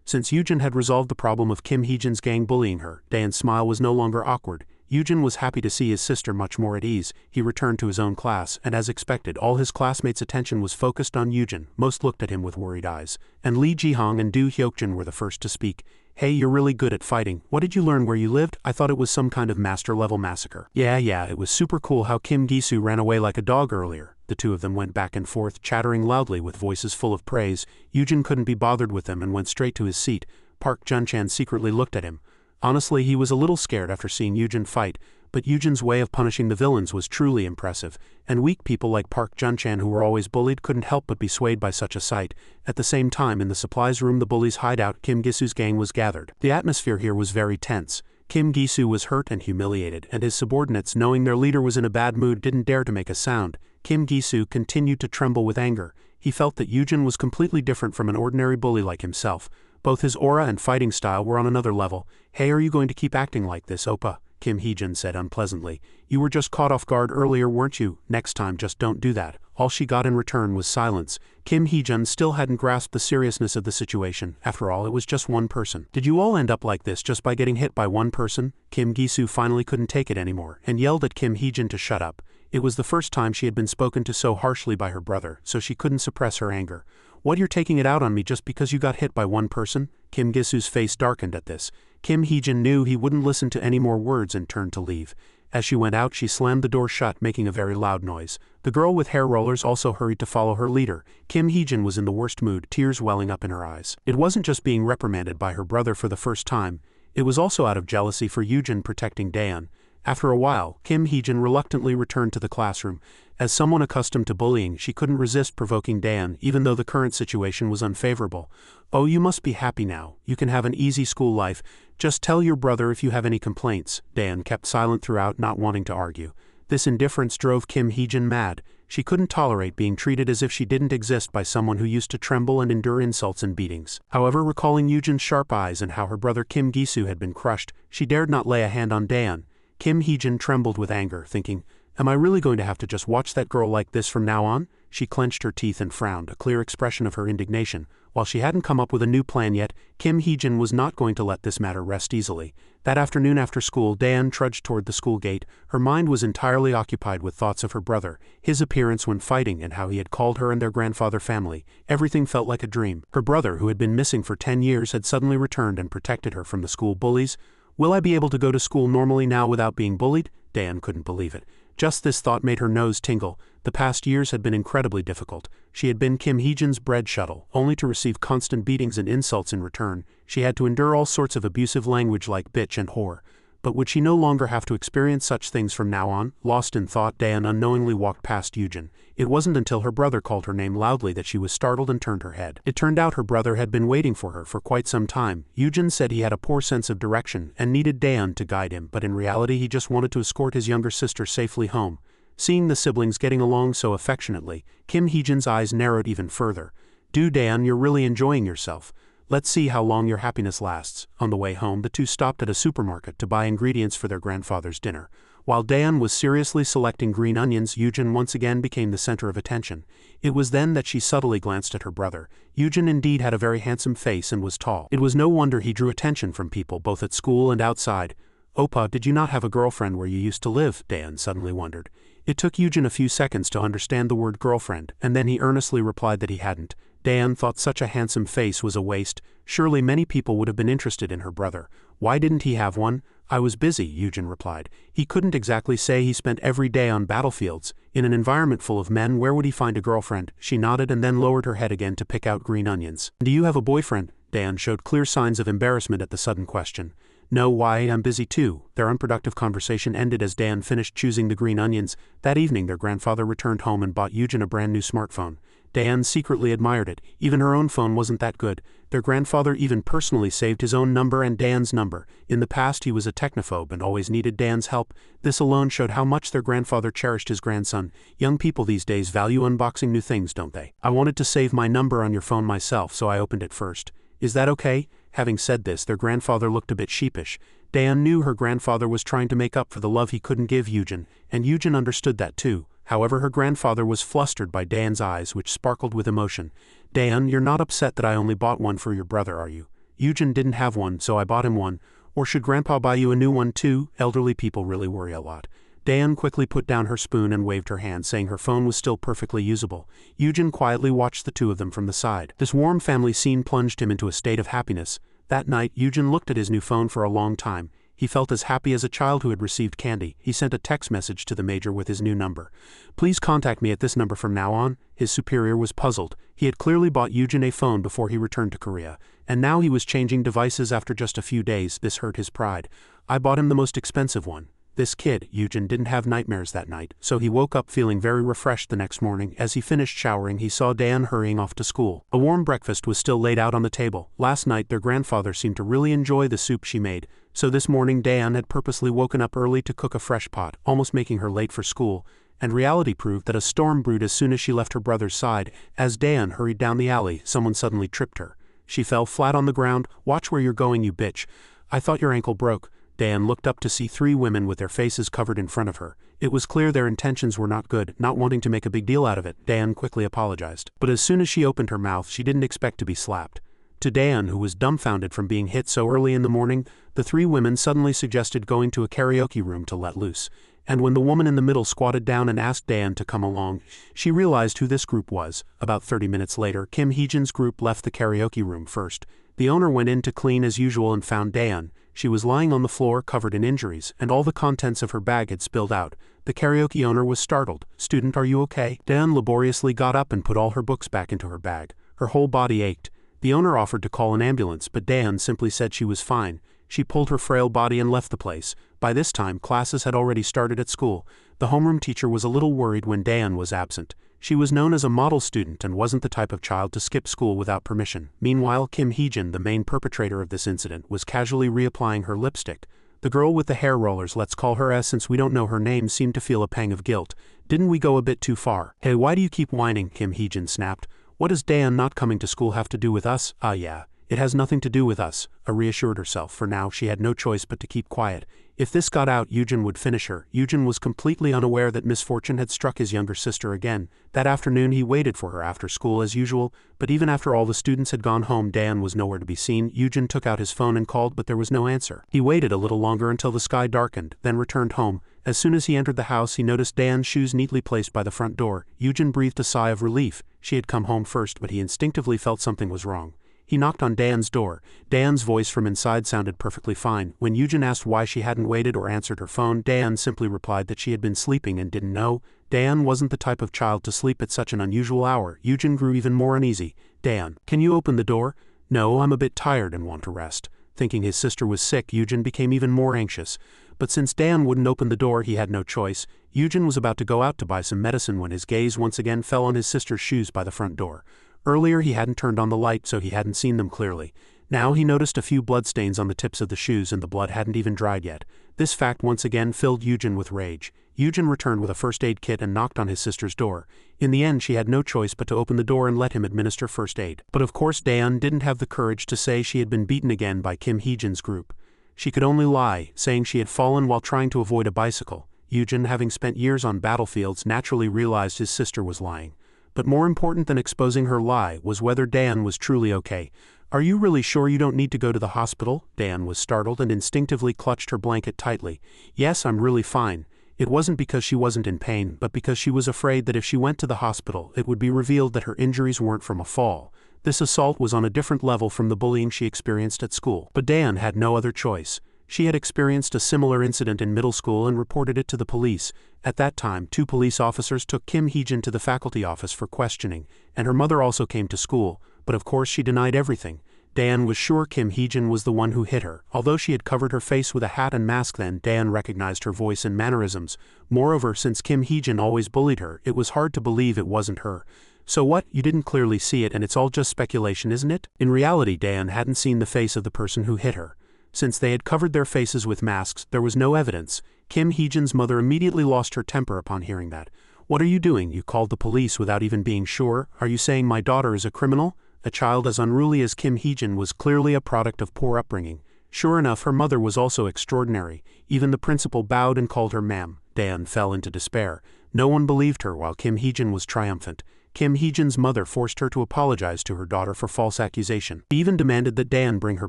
Since Yujin had resolved the problem of Kim Hee-jin's gang bullying her, Dayan's smile was no longer awkward. Yujin was happy to see his sister much more at ease. He returned to his own class, and as expected, all his classmates' attention was focused on Yujin. Most looked at him with worried eyes. And Lee Ji-hong and Do Hyokjin were the first to speak. Hey, you're really good at fighting. What did you learn where you lived? I thought it was some kind of master-level massacre. Yeah, it was super cool how Kim Gisu ran away like a dog earlier. The two of them went back and forth, chattering loudly with voices full of praise. Yujin couldn't be bothered with them and went straight to his seat. Park Jun-chan secretly looked at him. Honestly, he was a little scared after seeing Yujin fight, but Yujin's way of punishing the villains was truly impressive, and weak people like Park Jun-chan who were always bullied couldn't help but be swayed by such a sight. At the same time, in the supplies room, the bullies' hideout, Kim Gisu's gang was gathered. The atmosphere here was very tense. Kim Gisu was hurt and humiliated, and his subordinates, knowing their leader was in a bad mood, didn't dare to make a sound. Kim Gisu continued to tremble with anger. He felt that Yujin was completely different from an ordinary bully like himself. Both his aura and fighting style were on another level. Hey, are you going to keep acting like this, Oppa? Kim Hee-jin said unpleasantly. You were just caught off guard earlier, weren't you? Next time just don't do that. All she got in return was silence. Kim Hee-jin still hadn't grasped the seriousness of the situation. After all, it was just one person. Did you all end up like this just by getting hit by one person? Kim Gisu finally couldn't take it anymore, and yelled at Kim Hee-jin to shut up. It was the first time she had been spoken to so harshly by her brother, so she couldn't suppress her anger. What, you're taking it out on me just because you got hit by one person? Kim Gisu's face darkened at this. Kim Hee-jin knew he wouldn't listen to any more words and turned to leave. As she went out, she slammed the door shut, making a very loud noise. The girl with hair rollers also hurried to follow her leader. Kim Hee-jin was in the worst mood, tears welling up in her eyes. It wasn't just being reprimanded by her brother for the first time. It was also out of jealousy for Yujin protecting Dayan. After a while, Kim Hee-jin reluctantly returned to the classroom. As someone accustomed to bullying, she couldn't resist provoking Dayan, even though the current situation was unfavorable. Oh, you must be happy now. You can have an easy school life. Just tell your brother if you have any complaints. Dayan kept silent throughout, not wanting to argue. This indifference drove Kim Hee-jin mad. She couldn't tolerate being treated as if she didn't exist by someone who used to tremble and endure insults and beatings. However, recalling Yujin's sharp eyes and how her brother Kim Gisu had been crushed, she dared not lay a hand on Dayan. Kim Hee-jin trembled with anger, thinking, am I really going to have to just watch that girl like this from now on? She clenched her teeth and frowned, a clear expression of her indignation. While she hadn't come up with a new plan yet, Kim Hee-jin was not going to let this matter rest easily. That afternoon after school, Daeun trudged toward the school gate. Her mind was entirely occupied with thoughts of her brother, his appearance when fighting, and how he had called her and their grandfather family. Everything felt like a dream. Her brother, who had been missing for 10 years, had suddenly returned and protected her from the school bullies. Will I be able to go to school normally now without being bullied? Daeun couldn't believe it. Just this thought made her nose tingle. The past years had been incredibly difficult. She had been Kim Hee-jin's bread shuttle, only to receive constant beatings and insults in return. She had to endure all sorts of abusive language like bitch and whore. But would she no longer have to experience such things from now on? Lost in thought, Daeun unknowingly walked past Yujin. It wasn't until her brother called her name loudly that she was startled and turned her head. It turned out her brother had been waiting for her for quite some time. Yujin said he had a poor sense of direction and needed Daeun to guide him, but in reality he just wanted to escort his younger sister safely home. Seeing the siblings getting along so affectionately, Kim Hee-jin's eyes narrowed even further. Daeun, you're really enjoying yourself. Let's see how long your happiness lasts. On the way home, the two stopped at a supermarket to buy ingredients for their grandfather's dinner. While Daeun was seriously selecting green onions, Yujin once again became the center of attention. It was then that she subtly glanced at her brother. Yujin indeed had a very handsome face and was tall. It was no wonder he drew attention from people both at school and outside. Oppa, did you not have a girlfriend where you used to live? Daeun suddenly wondered. It took Yujin a few seconds to understand the word girlfriend, and then he earnestly replied that he hadn't. Daeun thought such a handsome face was a waste. Surely many people would have been interested in her brother. Why didn't he have one? I was busy, Yujin replied. He couldn't exactly say he spent every day on battlefields. In an environment full of men, where would he find a girlfriend? She nodded and then lowered her head again to pick out green onions. Do you have a boyfriend? Daeun showed clear signs of embarrassment at the sudden question. No, why, I'm busy too. Their unproductive conversation ended as Daeun finished choosing the green onions. That evening their grandfather returned home and bought Yujin a brand new smartphone. Daeun secretly admired it. Even her own phone wasn't that good. Their grandfather even personally saved his own number and Daeun's number. In the past he was a technophobe and always needed Daeun's help. This alone showed how much their grandfather cherished his grandson. Young people these days value unboxing new things, don't they? I wanted to save my number on your phone myself, so I opened it first. Is that okay? Having said this, their grandfather looked a bit sheepish. Daeun knew her grandfather was trying to make up for the love he couldn't give Yujin, and Yujin understood that too. However, her grandfather was flustered by Daeun's eyes, which sparkled with emotion. Daeun, you're not upset that I only bought one for your brother, are you? Yujin didn't have one, so I bought him one. Or should Grandpa buy you a new one too? Elderly people really worry a lot. Daeun quickly put down her spoon and waved her hand, saying her phone was still perfectly usable. Yujin quietly watched the two of them from the side. This warm family scene plunged him into a state of happiness. That night, Yujin looked at his new phone for a long time. He felt as happy as a child who had received candy. He sent a text message to the major with his new number. Please contact me at this number from now on. His superior was puzzled. He had clearly bought Yujin a phone before he returned to Korea, and now he was changing devices after just a few days. This hurt his pride. I bought him the most expensive one. This kid, Yujin, didn't have nightmares that night, so he woke up feeling very refreshed the next morning. As he finished showering, he saw Daeun hurrying off to school. A warm breakfast was still laid out on the table. Last night, their grandfather seemed to really enjoy the soup she made, so this morning Daeun had purposely woken up early to cook a fresh pot, almost making her late for school. And reality proved that a storm brewed as soon as she left her brother's side. As Daeun hurried down the alley, someone suddenly tripped her. She fell flat on the ground. Watch where you're going, you bitch. I thought your ankle broke. Daeun looked up to see three women with their faces covered in front of her. It was clear their intentions were not good. Not wanting to make a big deal out of it, Daeun quickly apologized. But as soon as she opened her mouth, she didn't expect to be slapped. To Daeun, who was dumbfounded from being hit so early in the morning, the three women suddenly suggested going to a karaoke room to let loose. And when the woman in the middle squatted down and asked Daeun to come along, she realized who this group was. About 30 minutes later, Kim Hee-jin's group left the karaoke room first. The owner went in to clean as usual and found Daeun. She was lying on the floor covered in injuries, and all the contents of her bag had spilled out. The karaoke owner was startled. Student, are you okay? Daeun laboriously got up and put all her books back into her bag. Her whole body ached. The owner offered to call an ambulance, but Daeun simply said she was fine. She pulled her frail body and left the place. By this time, classes had already started at school. The homeroom teacher was a little worried when Daeun was absent. She was known as a model student and wasn't the type of child to skip school without permission. Meanwhile, Kim Hee-jin, the main perpetrator of this incident, was casually reapplying her lipstick. The girl with the hair rollers, let's call her S since we don't know her name, seemed to feel a pang of guilt. Didn't we go a bit too far? Hey, why do you keep whining? Kim Hee-jin snapped. What does Daeun not coming to school have to do with us? Ah yeah, it has nothing to do with us. A reassured herself. For now, she had no choice but to keep quiet. If this got out, Yujin would finish her. Yujin was completely unaware that misfortune had struck his younger sister again. That afternoon he waited for her after school as usual, but even after all the students had gone home, Dan was nowhere to be seen. Yujin took out his phone and called, but there was no answer. He waited a little longer until the sky darkened, then returned home. As soon as he entered the house, he noticed Dan's shoes neatly placed by the front door. Yujin breathed a sigh of relief. She had come home first, but he instinctively felt something was wrong. He knocked on Dan's door. Dan's voice from inside sounded perfectly fine. When Yujin asked why she hadn't waited or answered her phone, Dan simply replied that she had been sleeping and didn't know. Dan wasn't the type of child to sleep at such an unusual hour. Yujin grew even more uneasy. Dan, can you open the door? No, I'm a bit tired and want to rest. Thinking his sister was sick, Yujin became even more anxious. But since Dan wouldn't open the door, he had no choice. Yujin was about to go out to buy some medicine when his gaze once again fell on his sister's shoes by the front door. Earlier he hadn't turned on the light, so he hadn't seen them clearly. Now he noticed a few bloodstains on the tips of the shoes, and the blood hadn't even dried yet. This fact once again filled Yujin with rage. Yujin returned with a first aid kit and knocked on his sister's door. In the end, she had no choice but to open the door and let him administer first aid. But of course Dan didn't have the courage to say she had been beaten again by Kim Hee-jin's group. She could only lie, saying she had fallen while trying to avoid a bicycle. Yujin, having spent years on battlefields, naturally realized his sister was lying. But more important than exposing her lie was whether Dan was truly okay. Are you really sure you don't need to go to the hospital? Dan was startled and instinctively clutched her blanket tightly. Yes, I'm really fine. It wasn't because she wasn't in pain, but because she was afraid that if she went to the hospital, it would be revealed that her injuries weren't from a fall. This assault was on a different level from the bullying she experienced at school. But Dan had no other choice. She had experienced a similar incident in middle school and reported it to the police. At that time, 2 police officers took Kim Hee-jin to the faculty office for questioning, and her mother also came to school, but of course she denied everything. Dan was sure Kim Hee-jin was the one who hit her. Although she had covered her face with a hat and mask then, Dan recognized her voice and mannerisms. Moreover, since Kim Hee-jin always bullied her, it was hard to believe it wasn't her. So what? You didn't clearly see it and it's all just speculation, isn't it? In reality, Dan hadn't seen the face of the person who hit her. Since they had covered their faces with masks, there was no evidence. Kim Hee-jin's mother immediately lost her temper upon hearing that. What are you doing? You called the police without even being sure? Are you saying my daughter is a criminal? A child as unruly as Kim Hee-jin was clearly a product of poor upbringing. Sure enough, her mother was also extraordinary. Even the principal bowed and called her ma'am. Dan fell into despair. No one believed her while Kim Hee-jin was triumphant. Kim Hee-jin's mother forced her to apologize to her daughter for false accusation. She even demanded that Dan bring her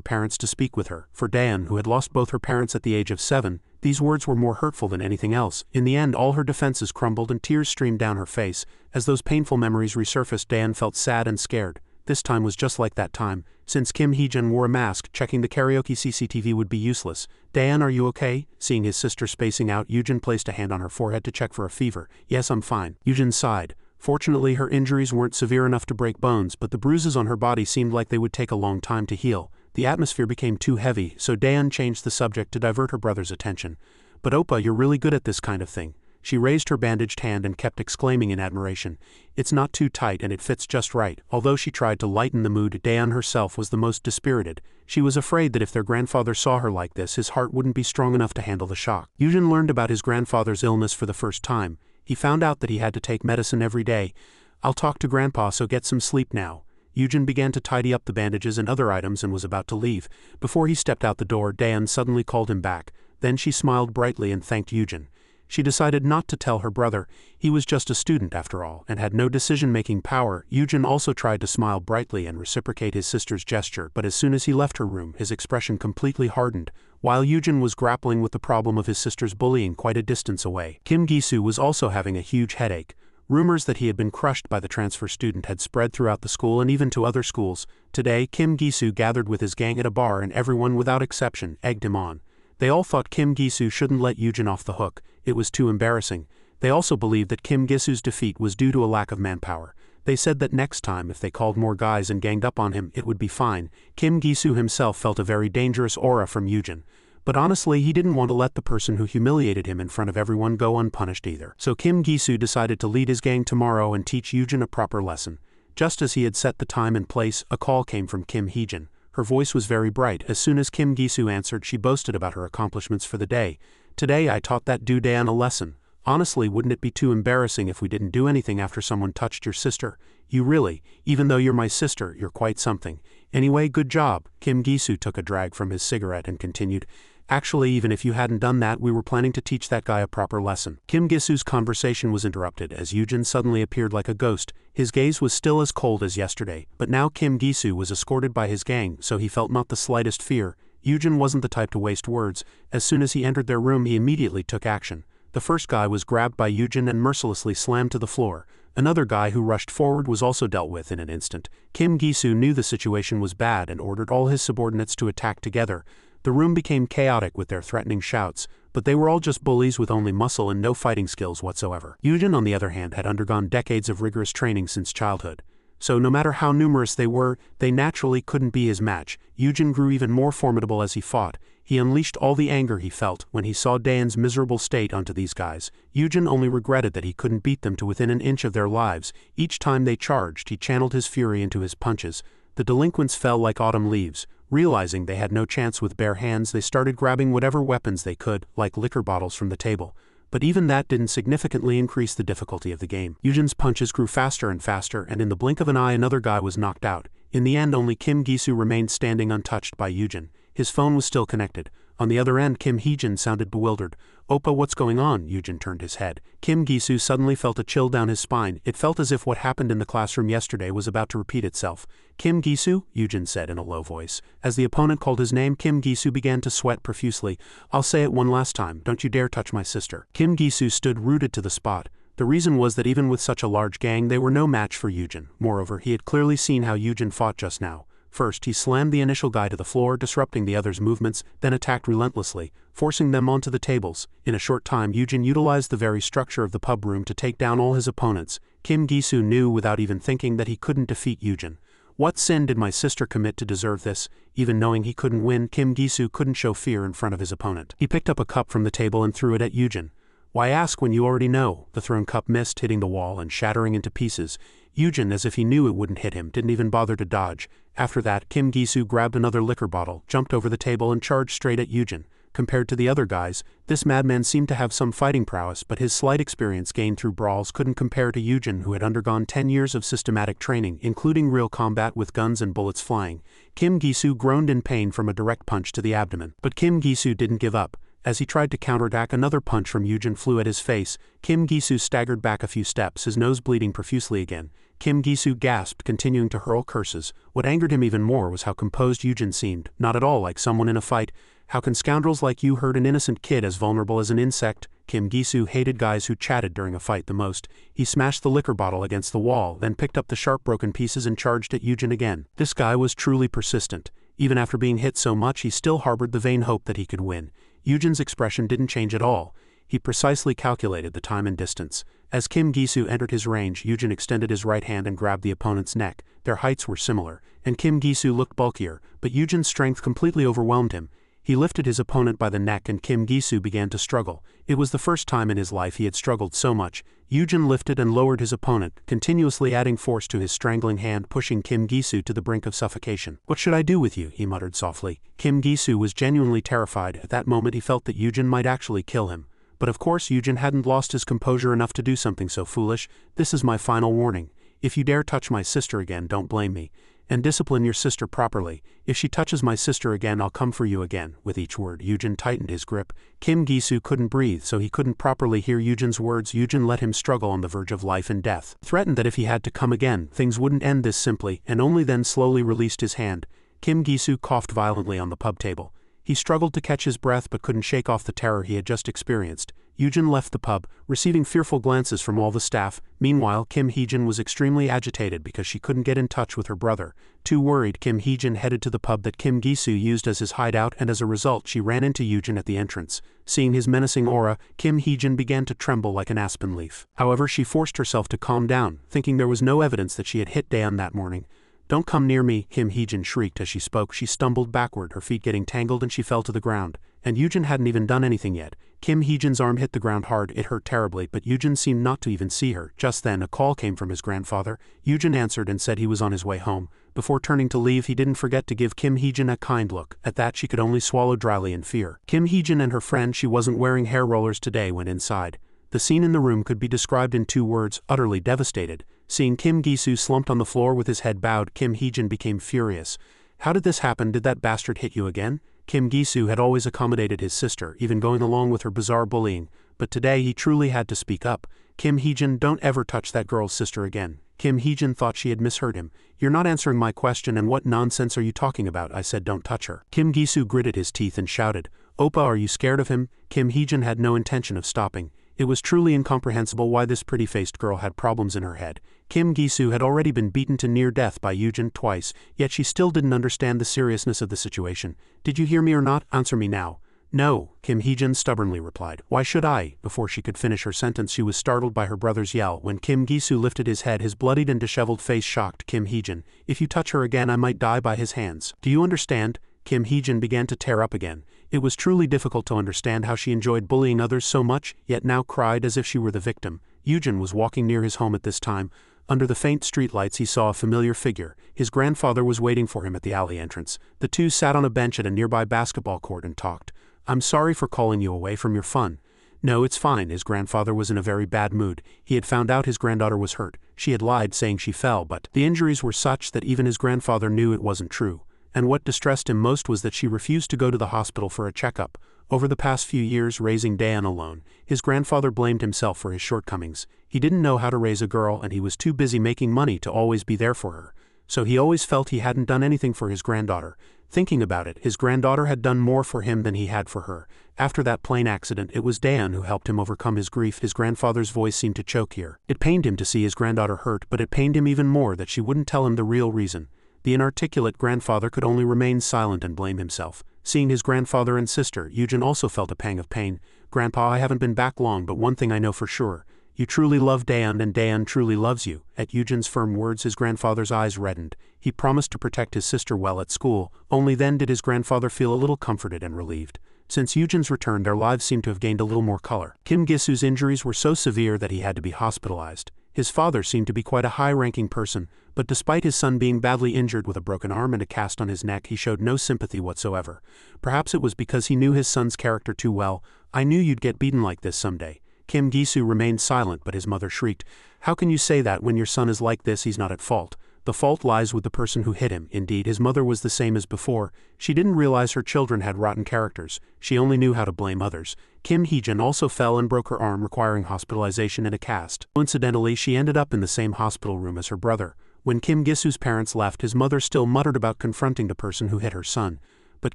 parents to speak with her. For Dan, who had lost both her parents at the age of 7, these words were more hurtful than anything else. In the end, all her defenses crumbled and tears streamed down her face. As those painful memories resurfaced, Dan felt sad and scared. This time was just like that time. Since Kim Hee-jin wore a mask, checking the karaoke CCTV would be useless. Dan, are you okay? Seeing his sister spacing out, Yujin placed a hand on her forehead to check for a fever. Yes, I'm fine. Yujin sighed. Fortunately, her injuries weren't severe enough to break bones, but the bruises on her body seemed like they would take a long time to heal. The atmosphere became too heavy, so Dan changed the subject to divert her brother's attention. But Oppa, you're really good at this kind of thing. She raised her bandaged hand and kept exclaiming in admiration. It's not too tight and it fits just right. Although she tried to lighten the mood, Dan herself was the most dispirited. She was afraid that if their grandfather saw her like this, his heart wouldn't be strong enough to handle the shock. Yujin learned about his grandfather's illness for the first time. He found out that he had to take medicine every day. I'll talk to Grandpa, so get some sleep now. Yujin began to tidy up the bandages and other items and was about to leave. Before he stepped out the door, Dan suddenly called him back. Then she smiled brightly and thanked Yujin. She decided not to tell her brother. He was just a student after all, and had no decision-making power. Yujin also tried to smile brightly and reciprocate his sister's gesture, but as soon as he left her room, his expression completely hardened. While Yujin was grappling with the problem of his sister's bullying quite a distance away, Kim Gi-soo was also having a huge headache. Rumors that he had been crushed by the transfer student had spread throughout the school and even to other schools. Today, Kim Gi-soo gathered with his gang at a bar and everyone, without exception, egged him on. They all thought Kim Gi-soo shouldn't let Yujin off the hook. It was too embarrassing. They also believed that Kim Gi-soo's defeat was due to a lack of manpower. They said that next time, if they called more guys and ganged up on him, it would be fine. Kim Gi-soo himself felt a very dangerous aura from Yujin. But honestly, he didn't want to let the person who humiliated him in front of everyone go unpunished either. So Kim Gi-soo decided to lead his gang tomorrow and teach Yujin a proper lesson. Just as he had set the time and place, a call came from Kim Hee-jin. Her voice was very bright. As soon as Kim Gi-soo answered, she boasted about her accomplishments for the day. Today I taught that dude Dan a lesson. Honestly, wouldn't it be too embarrassing if we didn't do anything after someone touched your sister? You really, even though you're my sister, you're quite something. Anyway, good job. Kim Gi-soo took a drag from his cigarette and continued. Actually, even if you hadn't done that, we were planning to teach that guy a proper lesson. Kim Gisu's conversation was interrupted as Yujin suddenly appeared like a ghost. His gaze was still as cold as yesterday, but now Kim Gisu was escorted by his gang, so he felt not the slightest fear. Yujin wasn't the type to waste words. As soon as he entered their room, he immediately took action. The first guy was grabbed by Yujin and mercilessly slammed to the floor. Another guy who rushed forward was also dealt with in an instant. Kim Gisu knew the situation was bad and ordered all his subordinates to attack together. The room became chaotic with their threatening shouts, but they were all just bullies with only muscle and no fighting skills whatsoever. Yujin, on the other hand, had undergone decades of rigorous training since childhood. So no matter how numerous they were, they naturally couldn't be his match. Yujin grew even more formidable as he fought. He unleashed all the anger he felt when he saw Dayan's miserable state onto these guys. Yujin only regretted that he couldn't beat them to within an inch of their lives. Each time they charged, he channeled his fury into his punches. The delinquents fell like autumn leaves. Realizing they had no chance with bare hands, they started grabbing whatever weapons they could, like liquor bottles from the table. But even that didn't significantly increase the difficulty of the game. Yujin's punches grew faster and faster, and in the blink of an eye another guy was knocked out. In the end, only Kim Gisu remained standing untouched by Yujin. His phone was still connected. On the other end, Kim Heejin sounded bewildered. "Oppa, what's going on?" Yujin turned his head. Kim Gisu suddenly felt a chill down his spine. It felt as if what happened in the classroom yesterday was about to repeat itself. "Kim Gisu?" Yujin said in a low voice. As the opponent called his name, Kim Gisu began to sweat profusely. "I'll say it one last time, don't you dare touch my sister." Kim Gisu stood rooted to the spot. The reason was that even with such a large gang, they were no match for Yujin. Moreover, he had clearly seen how Yujin fought just now. First, he slammed the initial guy to the floor, disrupting the others' movements, then attacked relentlessly, forcing them onto the tables. In a short time, Yujin utilized the very structure of the pub room to take down all his opponents. Kim Gisu knew without even thinking that he couldn't defeat Yujin. "What sin did my sister commit to deserve this?" Even knowing he couldn't win, Kim Gisu couldn't show fear in front of his opponent. He picked up a cup from the table and threw it at Yujin. "Why ask when you already know?" The thrown cup missed, hitting the wall and shattering into pieces. Yujin, as if he knew it wouldn't hit him, didn't even bother to dodge. After that, Kim Gisu grabbed another liquor bottle, jumped over the table and charged straight at Yujin. Compared to the other guys, this madman seemed to have some fighting prowess, but his slight experience gained through brawls couldn't compare to Yujin, who had undergone 10 years of systematic training, including real combat with guns and bullets flying. Kim Gisu groaned in pain from a direct punch to the abdomen. But Kim Gisu didn't give up. As he tried to counterattack, another punch from Yujin flew at his face. Kim Gisu staggered back a few steps, his nose bleeding profusely again. Kim Gisu gasped, continuing to hurl curses. What angered him even more was how composed Yujin seemed, not at all like someone in a fight. "How can scoundrels like you hurt an innocent kid as vulnerable as an insect?" Kim Gisu hated guys who chatted during a fight the most. He smashed the liquor bottle against the wall, then picked up the sharp broken pieces and charged at Yujin again. This guy was truly persistent. Even after being hit so much, he still harbored the vain hope that he could win. Yujin's expression didn't change at all. He precisely calculated the time and distance. As Kim Gisu entered his range, Yujin extended his right hand and grabbed the opponent's neck. Their heights were similar, and Kim Gisu looked bulkier, but Yujin's strength completely overwhelmed him. He lifted his opponent by the neck and Kim Gisu began to struggle. It was the first time in his life he had struggled so much. Yujin lifted and lowered his opponent, continuously adding force to his strangling hand, pushing Kim Gisu to the brink of suffocation. "What should I do with you?" he muttered softly. Kim Gisu was genuinely terrified. At that moment he felt that Yujin might actually kill him. But of course Yujin hadn't lost his composure enough to do something so foolish. "This is my final warning. If you dare touch my sister again, don't blame me. And discipline your sister properly. If she touches my sister again, I'll come for you again." With each word, Yujin tightened his grip. Kim Gisu couldn't breathe, so he couldn't properly hear Yujin's words. Yujin let him struggle on the verge of life and death. Threatened that if he had to come again, things wouldn't end this simply, and only then slowly released his hand. Kim Gisu coughed violently on the pub table. He struggled to catch his breath but couldn't shake off the terror he had just experienced. Yujin left the pub, receiving fearful glances from all the staff. Meanwhile, Kim Heejin was extremely agitated because she couldn't get in touch with her brother. Too worried, Kim Heejin headed to the pub that Kim Gisu used as his hideout, and as a result she ran into Yujin at the entrance. Seeing his menacing aura, Kim Heejin began to tremble like an aspen leaf. However, she forced herself to calm down, thinking there was no evidence that she had hit Daeun that morning. "Don't come near me," Kim Heejin shrieked as she spoke. She stumbled backward, her feet getting tangled, and she fell to the ground. And Yujin hadn't even done anything yet. Kim Heejin's arm hit the ground hard. It hurt terribly, but Yujin seemed not to even see her. Just then, a call came from his grandfather. Yujin answered and said he was on his way home. Before turning to leave, he didn't forget to give Kim Heejin a kind look. At that, she could only swallow dryly in fear. Kim Heejin and her friend, she wasn't wearing hair rollers today, went inside. The scene in the room could be described in 2 words: utterly devastated. Seeing Kim Gisu slumped on the floor with his head bowed, Kim Heejin became furious. "How did this happen? Did that bastard hit you again?" Kim Gi-soo had always accommodated his sister, even going along with her bizarre bullying, but today he truly had to speak up. Kim Hee-jin, don't ever touch that girl's sister again. Kim Hee-jin thought she had misheard him. You're not answering my question, and what nonsense are you talking about? I said don't touch her. Kim Gi-soo gritted his teeth and shouted, Oppa, are you scared of him? Kim Hee-jin had no intention of stopping. It was truly incomprehensible why this pretty-faced girl had problems in her head. Kim Gi-soo had already been beaten to near death by Yujin twice, yet she still didn't understand the seriousness of the situation. Did you hear me or not? Answer me now. No, Kim Hee-jin stubbornly replied. Why should I? Before she could finish her sentence, she was startled by her brother's yell. When Kim Gi-soo lifted his head, his bloodied and disheveled face shocked Kim Hee-jin. If you touch her again, I might die by his hands. Do you understand? Kim Hee-jin began to tear up again. It was truly difficult to understand how she enjoyed bullying others so much, yet now cried as if she were the victim. Yujin was walking near his home at this time. Under the faint streetlights he saw a familiar figure. His grandfather was waiting for him at the alley entrance. The two sat on a bench at a nearby basketball court and talked. I'm sorry for calling you away from your fun. No, it's fine. His grandfather was in a very bad mood. He had found out his granddaughter was hurt. She had lied, saying she fell, but the injuries were such that even his grandfather knew it wasn't true. And what distressed him most was that she refused to go to the hospital for a checkup. Over the past few years raising Daeun alone, his grandfather blamed himself for his shortcomings. He didn't know how to raise a girl, and he was too busy making money to always be there for her. So he always felt he hadn't done anything for his granddaughter. Thinking about it, his granddaughter had done more for him than he had for her. After that plane accident, it was Daeun who helped him overcome his grief. His grandfather's voice seemed to choke here. It pained him to see his granddaughter hurt, but it pained him even more that she wouldn't tell him the real reason. The inarticulate grandfather could only remain silent and blame himself. Seeing his grandfather and sister, Yujin also felt a pang of pain. Grandpa, I haven't been back long, but one thing I know for sure. You truly love Daeun, and Daeun truly loves you. At Yujin's firm words, his grandfather's eyes reddened. He promised to protect his sister well at school. Only then did his grandfather feel a little comforted and relieved. Since Yujin's return, their lives seemed to have gained a little more color. Kim Gi-soo's injuries were so severe that he had to be hospitalized. His father seemed to be quite a high-ranking person, but despite his son being badly injured with a broken arm and a cast on his neck, he showed no sympathy whatsoever. Perhaps it was because he knew his son's character too well. I knew you'd get beaten like this someday. Kim Gi-soo remained silent, but his mother shrieked, How can you say that? When your son is like this, he's not at fault. The fault lies with the person who hit him. Indeed, his mother was the same as before. She didn't realize her children had rotten characters. She only knew how to blame others. Kim Hee-jin also fell and broke her arm, requiring hospitalization and a cast. Coincidentally, she ended up in the same hospital room as her brother. When Kim Gi-soo's parents left, his mother still muttered about confronting the person who hit her son. But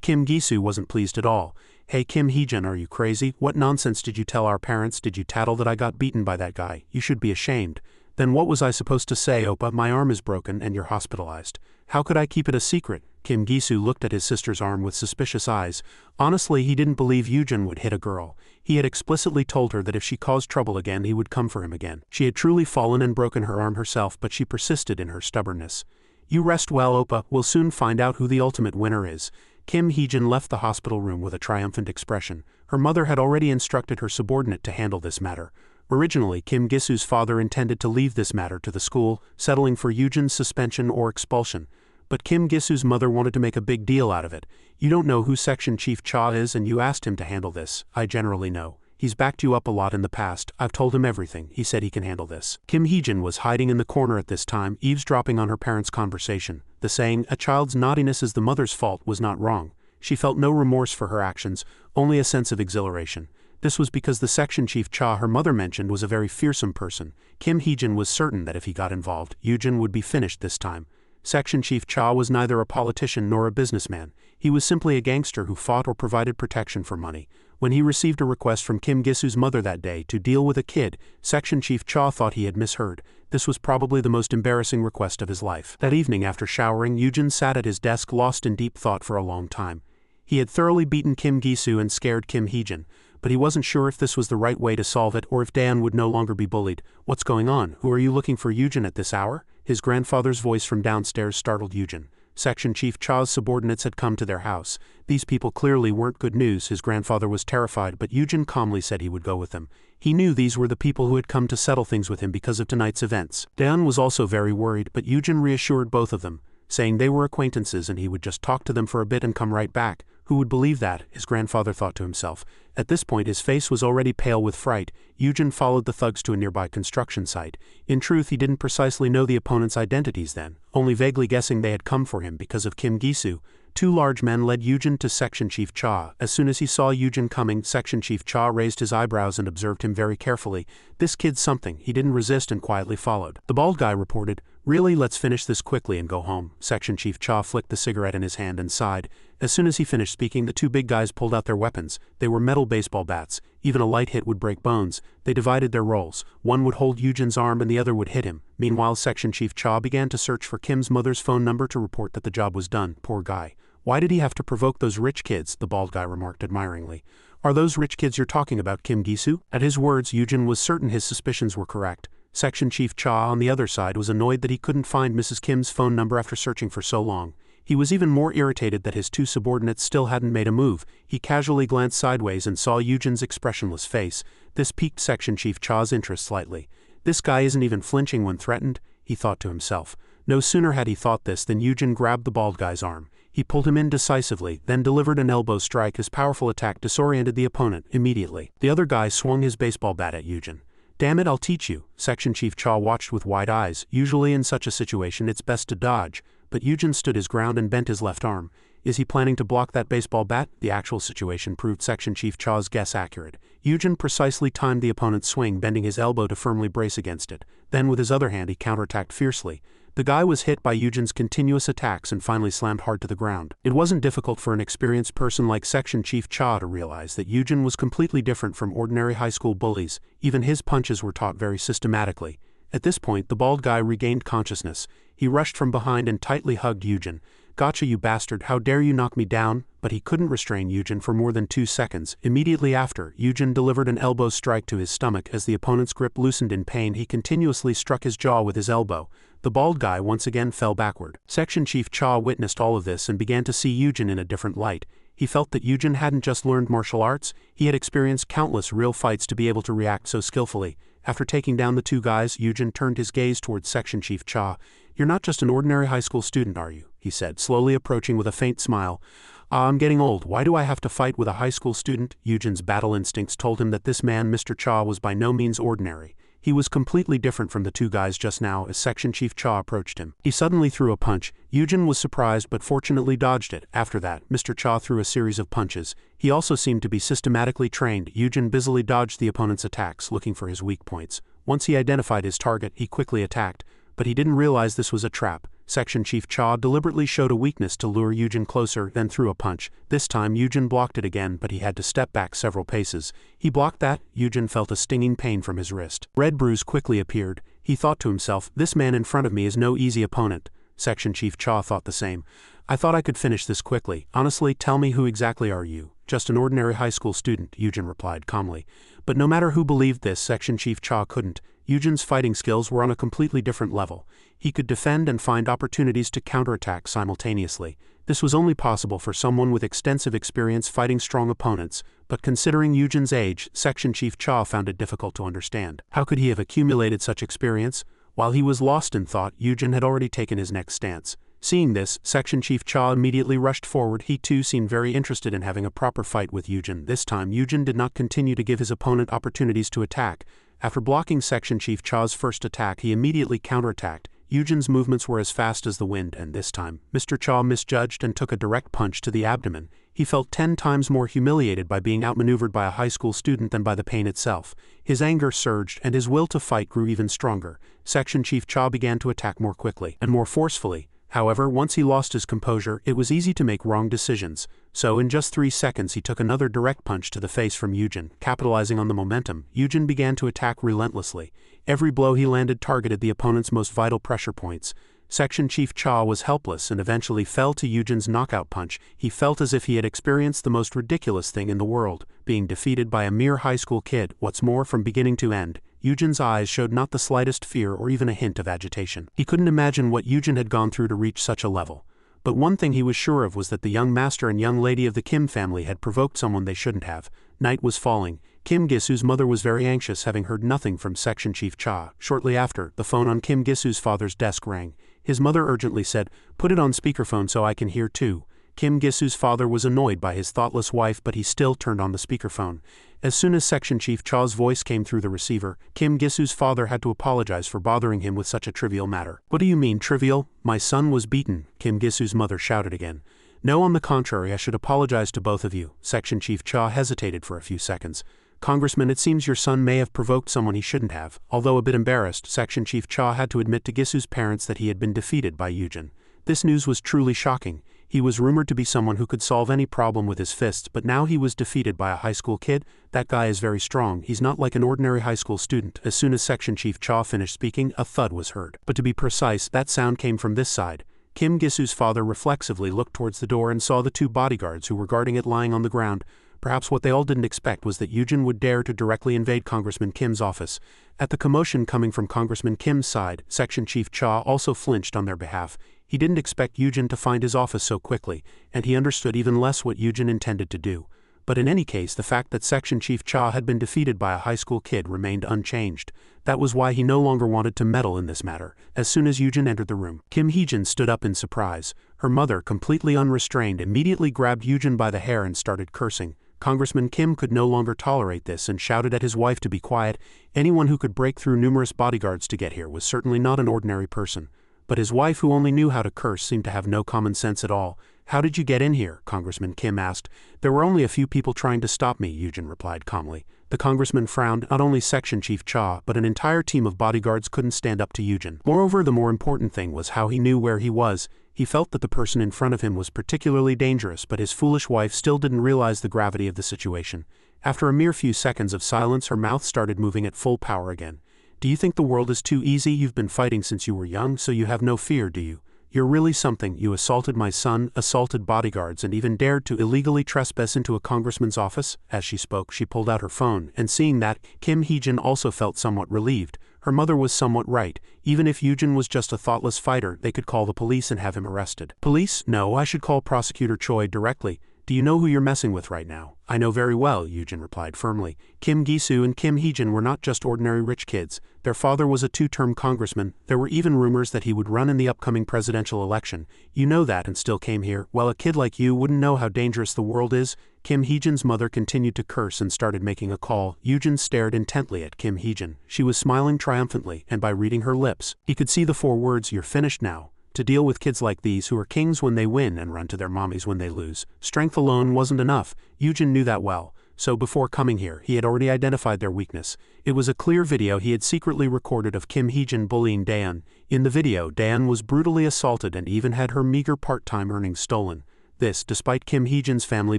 Kim Gi-soo wasn't pleased at all. Hey Kim Hee-jin, are you crazy? What nonsense did you tell our parents? Did you tattle that I got beaten by that guy? You should be ashamed. Then what was I supposed to say? Oppa, my arm is broken and you're hospitalized. How could I keep it a secret? Kim Gi-soo looked at his sister's arm with suspicious eyes. Honestly, he didn't believe Yujin would hit a girl. He had explicitly told her that if she caused trouble again, he would come for him again. She had truly fallen and broken her arm herself, but she persisted in her stubbornness. You rest well, Oppa. We'll soon find out who the ultimate winner is. Kim Hee-jin left the hospital room with a triumphant expression. Her mother had already instructed her subordinate to handle this matter. Originally, Kim Gi-soo's father intended to leave this matter to the school, settling for Yujin's suspension or expulsion. But Kim Gi-soo's mother wanted to make a big deal out of it. You don't know who Section Chief Cha is and you asked him to handle this. I generally know. He's backed you up a lot in the past. I've told him everything. He said he can handle this. Kim Hee-jin was hiding in the corner at this time, eavesdropping on her parents' conversation. The saying, a child's naughtiness is the mother's fault, was not wrong. She felt no remorse for her actions, only a sense of exhilaration. This was because the Section Chief Cha her mother mentioned was a very fearsome person. Kim Hee-jin was certain that if he got involved, Yujin would be finished this time. Section Chief Cha was neither a politician nor a businessman. He was simply a gangster who fought or provided protection for money. When he received a request from Kim Gi-soo's mother that day to deal with a kid, Section Chief Cha thought he had misheard. This was probably the most embarrassing request of his life. That evening after showering, Yujin sat at his desk lost in deep thought for a long time. He had thoroughly beaten Kim Gi-soo and scared Kim Hee-jin, but he wasn't sure if this was the right way to solve it or if Daeun would no longer be bullied. What's going on? Who are you looking for, Yujin, at this hour? His grandfather's voice from downstairs startled Yujin. Section Chief Cha's subordinates had come to their house. These people clearly weren't good news. His grandfather was terrified, but Yujin calmly said he would go with them. He knew these were the people who had come to settle things with him because of tonight's events. Daeun was also very worried, but Yujin reassured both of them, saying they were acquaintances and he would just talk to them for a bit and come right back. Who would believe that? His grandfather thought to himself. At this point his face was already pale with fright. Yujin followed the thugs to a nearby construction site. In truth, he didn't precisely know the opponent's identities then, only vaguely guessing they had come for him because of Kim Gi-soo. Two large men led Yujin to Section Chief Cha. As soon as he saw Yujin coming, Section Chief Cha raised his eyebrows and observed him very carefully. "This kid's something." He didn't resist and quietly followed. The bald guy reported, "Really, let's finish this quickly and go home." Section Chief Cha flicked the cigarette in his hand and sighed. As soon as he finished speaking, the two big guys pulled out their weapons. They were metal baseball bats. Even a light hit would break bones. They divided their roles. One would hold Yujin's arm and the other would hit him. Meanwhile, Section Chief Cha began to search for Kim's mother's phone number to report that the job was done. Poor guy. "Why did he have to provoke those rich kids?" the bald guy remarked admiringly. "Are those rich kids you're talking about, Kim Gisu?" At his words, Yujin was certain his suspicions were correct. Section Chief Cha on the other side was annoyed that he couldn't find Mrs. Kim's phone number after searching for so long. He was even more irritated that his two subordinates still hadn't made a move. He casually glanced sideways and saw Yujin's expressionless face. This piqued Section Chief Cha's interest slightly. "This guy isn't even flinching when threatened," he thought to himself. No sooner had he thought this than Yujin grabbed the bald guy's arm. He pulled him in decisively, then delivered an elbow strike. His powerful attack disoriented the opponent immediately. The other guy swung his baseball bat at Yujin. "Damn it, I'll teach you." Section Chief Cha watched with wide eyes. Usually in such a situation it's best to dodge, but Yujin stood his ground and bent his left arm. Is he planning to block that baseball bat? The actual situation proved Section Chief Cha's guess accurate. Yujin precisely timed the opponent's swing, bending his elbow to firmly brace against it. Then with his other hand he counterattacked fiercely. The guy was hit by Yujin's continuous attacks and finally slammed hard to the ground. It wasn't difficult for an experienced person like Section Chief Cha to realize that Yujin was completely different from ordinary high school bullies. Even his punches were taught very systematically. At this point, the bald guy regained consciousness. He rushed from behind and tightly hugged Yujin. "Gotcha, you bastard, how dare you knock me down?" But he couldn't restrain Yujin for more than 2 seconds. Immediately after, Yujin delivered an elbow strike to his stomach. As the opponent's grip loosened in pain, he continuously struck his jaw with his elbow. The bald guy once again fell backward. Section Chief Cha witnessed all of this and began to see Yujin in a different light. He felt that Yujin hadn't just learned martial arts, he had experienced countless real fights to be able to react so skillfully. After taking down the two guys, Yujin turned his gaze towards Section Chief Cha. "You're not just an ordinary high school student, are you?" he said, slowly approaching with a faint smile. "I'm getting old. Why do I have to fight with a high school student?" Yujin's battle instincts told him that this man, Mr. Cha, was by no means ordinary. He was completely different from the two guys just now. As Section Chief Cha approached him, he suddenly threw a punch. Yujin was surprised but fortunately dodged it. After that, Mr. Cha threw a series of punches. He also seemed to be systematically trained. Yujin busily dodged the opponent's attacks, looking for his weak points. Once he identified his target, he quickly attacked. But he didn't realize this was a trap. Section Chief Cha deliberately showed a weakness to lure Yujin closer, then threw a punch. This time Yujin blocked it again, but he had to step back several paces. He blocked that. Yujin felt a stinging pain from his wrist. Red bruise quickly appeared. He thought to himself, "This man in front of me is no easy opponent." Section Chief Cha thought the same. "I thought I could finish this quickly. Honestly, tell me, who exactly are you?" "Just an ordinary high school student," Yujin replied calmly. But no matter who believed this, Section Chief Cha couldn't. Yujin's fighting skills were on a completely different level. He could defend and find opportunities to counterattack simultaneously. This was only possible for someone with extensive experience fighting strong opponents, but considering Yujin's age, Section Chief Cha found it difficult to understand. How could he have accumulated such experience? While he was lost in thought, Yujin had already taken his next stance. Seeing this, Section Chief Cha immediately rushed forward. He too seemed very interested in having a proper fight with Yujin. This time, Yujin did not continue to give his opponent opportunities to attack. After blocking Section Chief Cha's first attack, he immediately counterattacked. Yujin's movements were as fast as the wind, and this time, Mr. Cha misjudged and took a direct punch to the abdomen. He felt 10 times more humiliated by being outmaneuvered by a high school student than by the pain itself. His anger surged, and his will to fight grew even stronger. Section Chief Cha began to attack more quickly and more forcefully. However, once he lost his composure, it was easy to make wrong decisions. So in just 3 seconds he took another direct punch to the face from Yujin. Capitalizing on the momentum, Yujin began to attack relentlessly. Every blow he landed targeted the opponent's most vital pressure points. Section Chief Cha was helpless and eventually fell to Yujin's knockout punch. He felt as if he had experienced the most ridiculous thing in the world, being defeated by a mere high school kid. What's more, from beginning to end, Yujin's eyes showed not the slightest fear or even a hint of agitation. He couldn't imagine what Yujin had gone through to reach such a level. But one thing he was sure of was that the young master and young lady of the Kim family had provoked someone they shouldn't have. Night was falling. Kim Gisu's mother was very anxious, having heard nothing from Section Chief Cha. Shortly after, the phone on Kim Gisu's father's desk rang. His mother urgently said, "Put it on speakerphone so I can hear too." Kim Gisu's father was annoyed by his thoughtless wife, but he still turned on the speakerphone. As soon as Section Chief Cha's voice came through the receiver, Kim Gisu's father had to apologize for bothering him with such a trivial matter. "What do you mean, trivial? My son was beaten," Kim Gisu's mother shouted again. No, on the contrary, I should apologize to both of you. Section Chief Cha hesitated for a few seconds. Congressman, it seems your son may have provoked someone he shouldn't have. Although a bit embarrassed, Section Chief Cha had to admit to Gisu's parents that he had been defeated by Yujin. This news was truly shocking. He was rumored to be someone who could solve any problem with his fists, but now he was defeated by a high school kid? That guy is very strong. He's not like an ordinary high school student. As soon as Section Chief Cha finished speaking, a thud was heard. But to be precise, that sound came from this side. Kim Gisu's father reflexively looked towards the door and saw the two bodyguards who were guarding it lying on the ground. Perhaps what they all didn't expect was that Yujin would dare to directly invade Congressman Kim's office. At the commotion coming from Congressman Kim's side, Section Chief Cha also flinched on their behalf. He didn't expect Yujin to find his office so quickly, and he understood even less what Yujin intended to do. But in any case, the fact that Section Chief Cha had been defeated by a high school kid remained unchanged. That was why he no longer wanted to meddle in this matter. As soon as Yujin entered the room, Kim Heejin stood up in surprise. Her mother, completely unrestrained, immediately grabbed Yujin by the hair and started cursing. Congressman Kim could no longer tolerate this and shouted at his wife to be quiet. Anyone who could break through numerous bodyguards to get here was certainly not an ordinary person. But his wife, who only knew how to curse, seemed to have no common sense at all. "How did you get in here?" Congressman Kim asked. "There were only a few people trying to stop me," Yujin replied calmly. The congressman frowned. Not only Section Chief Cha, but an entire team of bodyguards couldn't stand up to Yujin. Moreover, the more important thing was how he knew where he was. He felt that the person in front of him was particularly dangerous, but his foolish wife still didn't realize the gravity of the situation. After a mere few seconds of silence, her mouth started moving at full power again. "Do you think the world is too easy? You've been fighting since you were young, so you have no fear, do you? You're really something. You assaulted my son, assaulted bodyguards, and even dared to illegally trespass into a congressman's office." As she spoke, she pulled out her phone, and seeing that, Kim Heejin also felt somewhat relieved. Her mother was somewhat right. Even if Yujin was just a thoughtless fighter, they could call the police and have him arrested. "Police? No, I should call Prosecutor Choi directly. Do you know who you're messing with right now?" "I know very well," Yujin replied firmly. Kim Gisu and Kim Heejin were not just ordinary rich kids. Their father was a two-term congressman. There were even rumors that he would run in the upcoming presidential election. "You know that and still came here? Well, a kid like you wouldn't know how dangerous the world is." Kim Heejin's mother continued to curse and started making a call. Yujin stared intently at Kim Heejin. She was smiling triumphantly, and by reading her lips, he could see the 4 words, "You're finished now." To deal with kids like these who are kings when they win and run to their mommies when they lose, strength alone wasn't enough. Yujin knew that well. So before coming here, he had already identified their weakness. It was a clear video he had secretly recorded of Kim Heejin bullying Daeun. In the video, Daeun was brutally assaulted and even had her meager part-time earnings stolen. This, despite Kim Heejin's family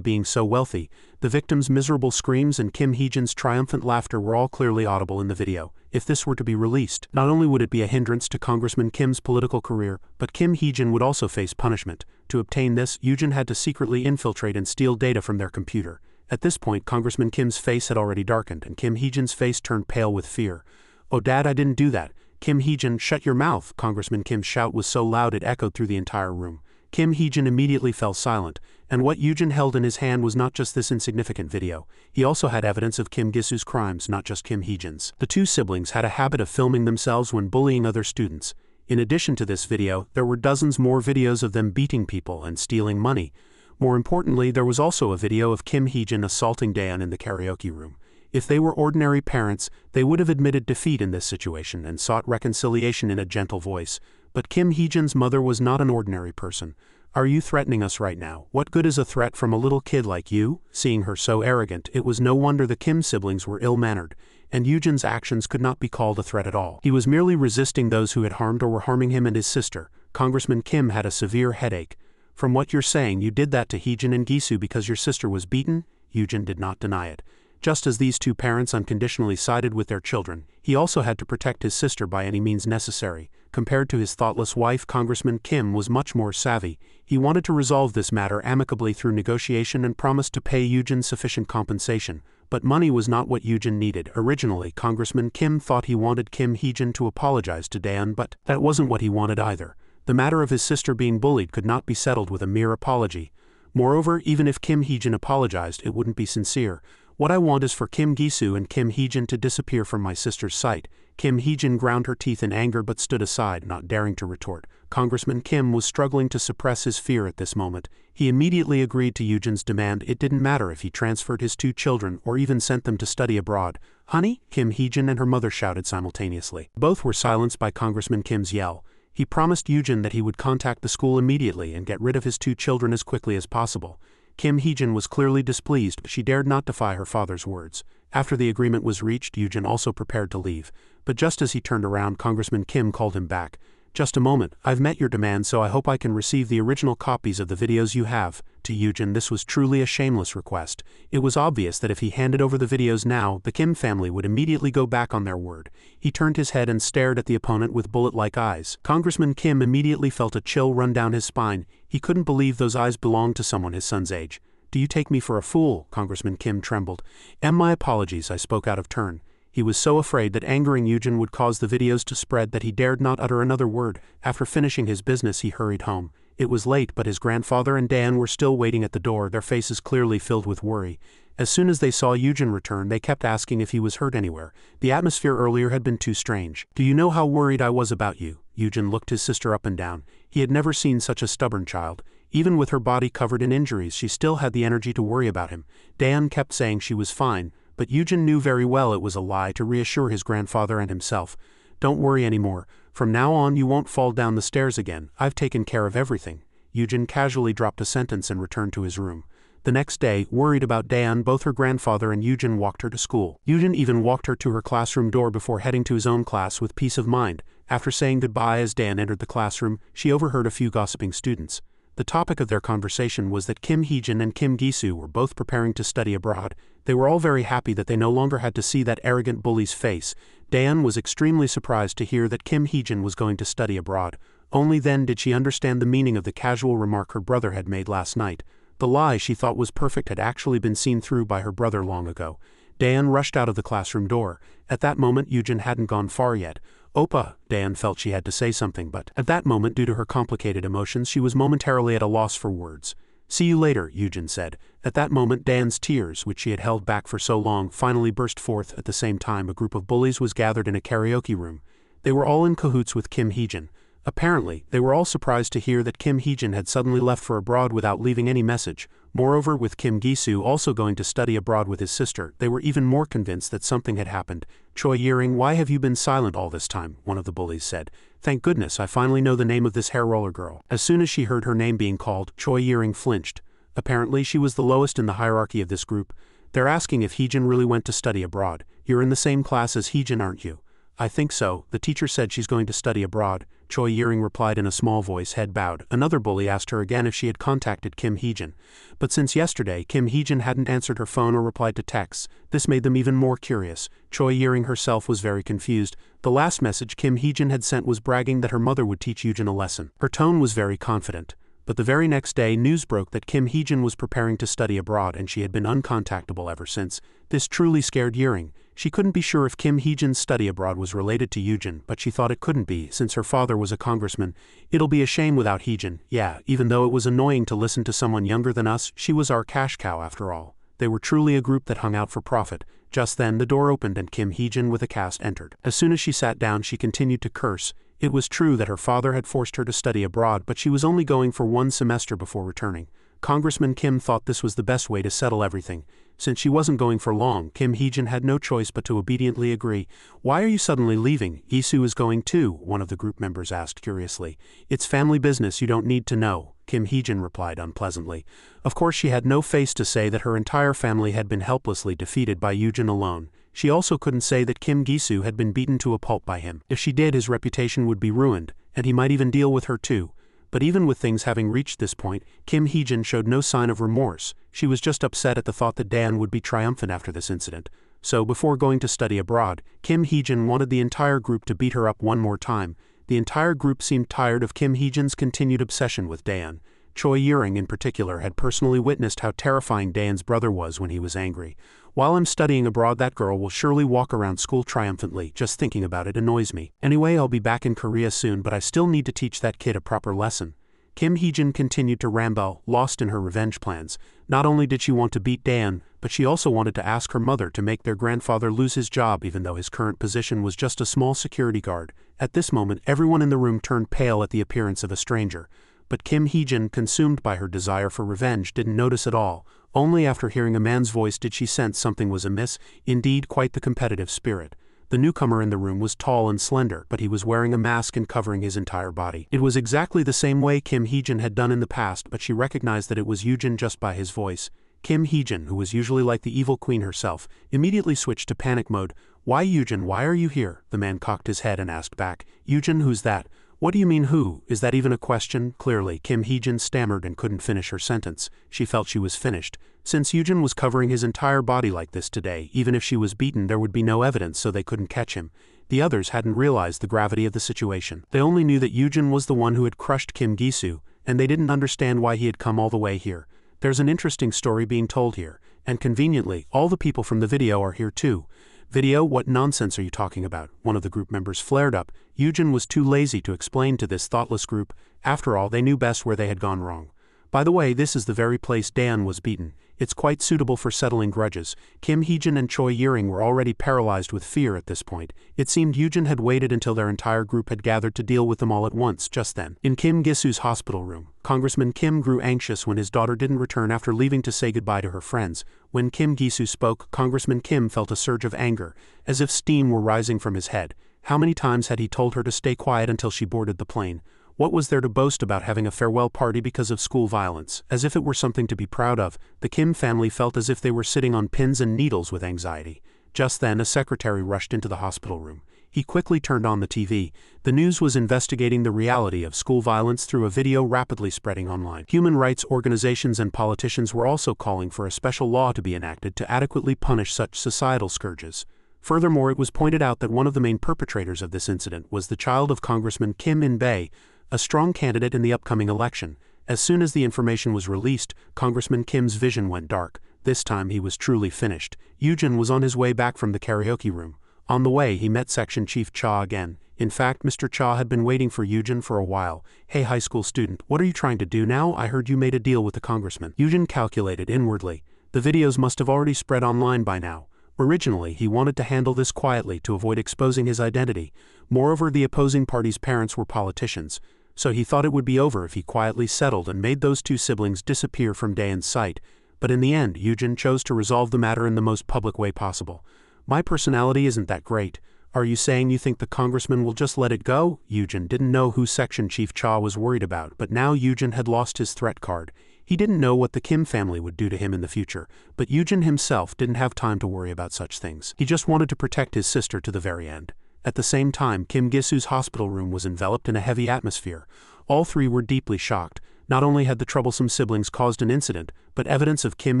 being so wealthy. The victim's miserable screams and Kim Heejin's triumphant laughter were all clearly audible in the video. If this were to be released, not only would it be a hindrance to Congressman Kim's political career, but Kim Heejin would also face punishment. To obtain this, Yujin had to secretly infiltrate and steal data from their computer. At this point, Congressman Kim's face had already darkened, and Kim Heejin's face turned pale with fear. "Oh, Dad, I didn't do that." Kim Heejin, "Shut your mouth." Congressman Kim's shout was so loud it echoed through the entire room. Kim Heejin immediately fell silent, and what Yujin held in his hand was not just this insignificant video. He also had evidence of Kim Gisu's crimes, not just Kim Heejin's. The two siblings had a habit of filming themselves when bullying other students. In addition to this video, there were dozens more videos of them beating people and stealing money. More importantly, there was also a video of Kim Heejin assaulting Daeun in the karaoke room. If they were ordinary parents, they would have admitted defeat in this situation and sought reconciliation in a gentle voice. But Kim Heejin's mother was not an ordinary person. "Are you threatening us right now? What good is a threat from a little kid like you?" Seeing her so arrogant, it was no wonder the Kim siblings were ill-mannered, and Yujin's actions could not be called a threat at all. He was merely resisting those who had harmed or were harming him and his sister. Congressman Kim had a severe headache. "From what you're saying, you did that to Heejin and Gisu because your sister was beaten?" Yujin did not deny it. Just as these two parents unconditionally sided with their children, he also had to protect his sister by any means necessary. Compared to his thoughtless wife, Congressman Kim was much more savvy. He wanted to resolve this matter amicably through negotiation and promised to pay Yujin sufficient compensation. But money was not what Yujin needed. Originally, Congressman Kim thought he wanted Kim Heejin to apologize to Daeun, but that wasn't what he wanted either. The matter of his sister being bullied could not be settled with a mere apology. Moreover, even if Kim Heejin apologized, it wouldn't be sincere. "What I want is for Kim Gisu and Kim Heejin to disappear from my sister's sight." Kim Heejin ground her teeth in anger but stood aside, not daring to retort. Congressman Kim was struggling to suppress his fear at this moment. He immediately agreed to Yujin's demand. It didn't matter if he transferred his 2 children or even sent them to study abroad. "Honey?" Kim Heejin and her mother shouted simultaneously. Both were silenced by Congressman Kim's yell. He promised Yujin that he would contact the school immediately and get rid of his 2 children as quickly as possible. Kim Heejin was clearly displeased, but she dared not defy her father's words. After the agreement was reached, Yujin also prepared to leave. But just as he turned around, Congressman Kim called him back. "Just a moment, I've met your demand, so I hope I can receive the original copies of the videos you have." To Yujin, this was truly a shameless request. It was obvious that if he handed over the videos now, the Kim family would immediately go back on their word. He turned his head and stared at the opponent with bullet-like eyes. Congressman Kim immediately felt a chill run down his spine. He couldn't believe those eyes belonged to someone his son's age. "Do you take me for a fool?" Congressman Kim trembled. "My apologies, I spoke out of turn." He was so afraid that angering Yujin would cause the videos to spread that he dared not utter another word. After finishing his business, he hurried home. It was late, but his grandfather and Dan were still waiting at the door, their faces clearly filled with worry. As soon as they saw Yujin return, they kept asking if he was hurt anywhere. The atmosphere earlier had been too strange. "Do you know how worried I was about you?" Yujin looked his sister up and down. He had never seen such a stubborn child. Even with her body covered in injuries, she still had the energy to worry about him. Dan kept saying she was fine, but Yujin knew very well it was a lie to reassure his grandfather and himself. "Don't worry anymore. From now on you won't fall down the stairs again. I've taken care of everything." Yujin casually dropped a sentence and returned to his room. The next day, worried about Dan, both her grandfather and Yujin walked her to school. Yujin even walked her to her classroom door before heading to his own class with peace of mind. After saying goodbye as Dan entered the classroom, she overheard a few gossiping students. The topic of their conversation was that Kim Heejin and Kim Gisu were both preparing to study abroad. They were all very happy that they no longer had to see that arrogant bully's face. Dan was extremely surprised to hear that Kim Heejin was going to study abroad. Only then did she understand the meaning of the casual remark her brother had made last night. The lie she thought was perfect had actually been seen through by her brother long ago. Dan rushed out of the classroom door. At that moment, Yujin hadn't gone far yet. "Oppa," Dan felt she had to say something, but at that moment, due to her complicated emotions, she was momentarily at a loss for words. "See you later," Yujin said. At that moment, Dan's tears, which she had held back for so long, finally burst forth. At the same time, a group of bullies was gathered in a karaoke room. They were all in cahoots with Kim Heejin. Apparently, they were all surprised to hear that Kim Heejin had suddenly left for abroad without leaving any message. Moreover, with Kim Gisu also going to study abroad with his sister, they were even more convinced that something had happened. "Choi Yearing, why have you been silent all this time?" one of the bullies said. "Thank goodness I finally know the name of this hair roller girl." As soon as she heard her name being called, Choi Yearing flinched. Apparently, she was the lowest in the hierarchy of this group. "They're asking if Heejin really went to study abroad. You're in the same class as Heejin, aren't you?" "I think so. The teacher said she's going to study abroad," Choi Yearing replied in a small voice, head bowed. Another bully asked her again if she had contacted Kim Heejin. But since yesterday, Kim Heejin hadn't answered her phone or replied to texts. This made them even more curious. Choi Yearing herself was very confused. The last message Kim Heejin had sent was bragging that her mother would teach Yujin a lesson. Her tone was very confident. But the very next day, news broke that Kim Heejin was preparing to study abroad and she had been uncontactable ever since. This truly scared Yearing. She couldn't be sure if Kim Heejin's study abroad was related to Yujin, but she thought it couldn't be, since her father was a congressman. "It'll be a shame without Heejin. Yeah, even though it was annoying to listen to someone younger than us, she was our cash cow after all." They were truly a group that hung out for profit. Just then, the door opened and Kim Heejin with a cast entered. As soon as she sat down, she continued to curse. It was true that her father had forced her to study abroad, but she was only going for 1 semester before returning. Congressman Kim thought this was the best way to settle everything. Since she wasn't going for long, Kim Heejin had no choice but to obediently agree. "Why are you suddenly leaving? Gisu is going too," one of the group members asked curiously. "It's family business, you don't need to know," Kim Heejin replied unpleasantly. Of course, she had no face to say that her entire family had been helplessly defeated by Yujin alone. She also couldn't say that Kim Gisu had been beaten to a pulp by him. If she did, his reputation would be ruined, and he might even deal with her too. But even with things having reached this point, Kim Heejin showed no sign of remorse. She was just upset at the thought that Dan would be triumphant after this incident. So before going to study abroad, Kim Heejin wanted the entire group to beat her up one more time. The entire group seemed tired of Kim Heejin's continued obsession with Dan. Choi Yearing in particular had personally witnessed how terrifying Dan's brother was when he was angry. "While I'm studying abroad, that girl will surely walk around school triumphantly. Just thinking about it annoys me. Anyway, I'll be back in Korea soon, but I still need to teach that kid a proper lesson." Kim Heejin continued to ramble, lost in her revenge plans. Not only did she want to beat Dan, but she also wanted to ask her mother to make their grandfather lose his job even though his current position was just a small security guard. At this moment, everyone in the room turned pale at the appearance of a stranger. But Kim Heejin, consumed by her desire for revenge, didn't notice at all. Only after hearing a man's voice did she sense something was amiss, indeed quite the competitive spirit. The newcomer in the room was tall and slender, but he was wearing a mask and covering his entire body. It was exactly the same way Kim Heejin had done in the past, but she recognized that it was Yujin just by his voice. Kim Heejin, who was usually like the evil queen herself, immediately switched to panic mode. "Why, Yujin, why are you here?" The man cocked his head and asked back. "Yujin, who's that?" "What do you mean who? Is that even a question?" Clearly, Kim Heejin stammered and couldn't finish her sentence. She felt she was finished. Since Yujin was covering his entire body like this today, even if she was beaten there would be no evidence, so they couldn't catch him. The others hadn't realized the gravity of the situation. They only knew that Yujin was the one who had crushed Kim Gisu, and they didn't understand why he had come all the way here. There's an interesting story being told here, and conveniently, all the people from the video are here too. "Video? What nonsense are you talking about?" One of the group members flared up. Yujin was too lazy to explain to this thoughtless group. After all, they knew best where they had gone wrong. "By the way, this is the very place Daeun was beaten. It's quite suitable for settling grudges." Kim Heejin and Choi Yiring were already paralyzed with fear at this point. It seemed Yujin had waited until their entire group had gathered to deal with them all at once just then. In Kim Gisu's hospital room, Congressman Kim grew anxious when his daughter didn't return after leaving to say goodbye to her friends. When Kim Gisu spoke, Congressman Kim felt a surge of anger, as if steam were rising from his head. How many times had he told her to stay quiet until she boarded the plane? What was there to boast about having a farewell party because of school violence? As if it were something to be proud of, the Kim family felt as if they were sitting on pins and needles with anxiety. Just then, a secretary rushed into the hospital room. He quickly turned on the TV. The news was investigating the reality of school violence through a video rapidly spreading online. Human rights organizations and politicians were also calling for a special law to be enacted to adequately punish such societal scourges. Furthermore, it was pointed out that one of the main perpetrators of this incident was the child of Congressman Kim In-bae, a strong candidate in the upcoming election. As soon as the information was released, Congressman Kim's vision went dark. This time he was truly finished. Yujin was on his way back from the karaoke room. On the way, he met Section Chief Cha again. In fact, Mr. Cha had been waiting for Yujin for a while. "Hey, high school student, what are you trying to do now? I heard you made a deal with the congressman." Yujin calculated inwardly. The videos must have already spread online by now. Originally, he wanted to handle this quietly to avoid exposing his identity. Moreover, the opposing party's parents were politicians, so he thought it would be over if he quietly settled and made those two siblings disappear from Daeun's sight. But in the end, Yujin chose to resolve the matter in the most public way possible. "My personality isn't that great. Are you saying you think the congressman will just let it go?" Yujin didn't know who Section Chief Cha was worried about, but now Yujin had lost his threat card. He didn't know what the Kim family would do to him in the future, but Yujin himself didn't have time to worry about such things. He just wanted to protect his sister to the very end. At the same time, Kim Gisu's hospital room was enveloped in a heavy atmosphere. All three were deeply shocked. Not only had the troublesome siblings caused an incident, but evidence of Kim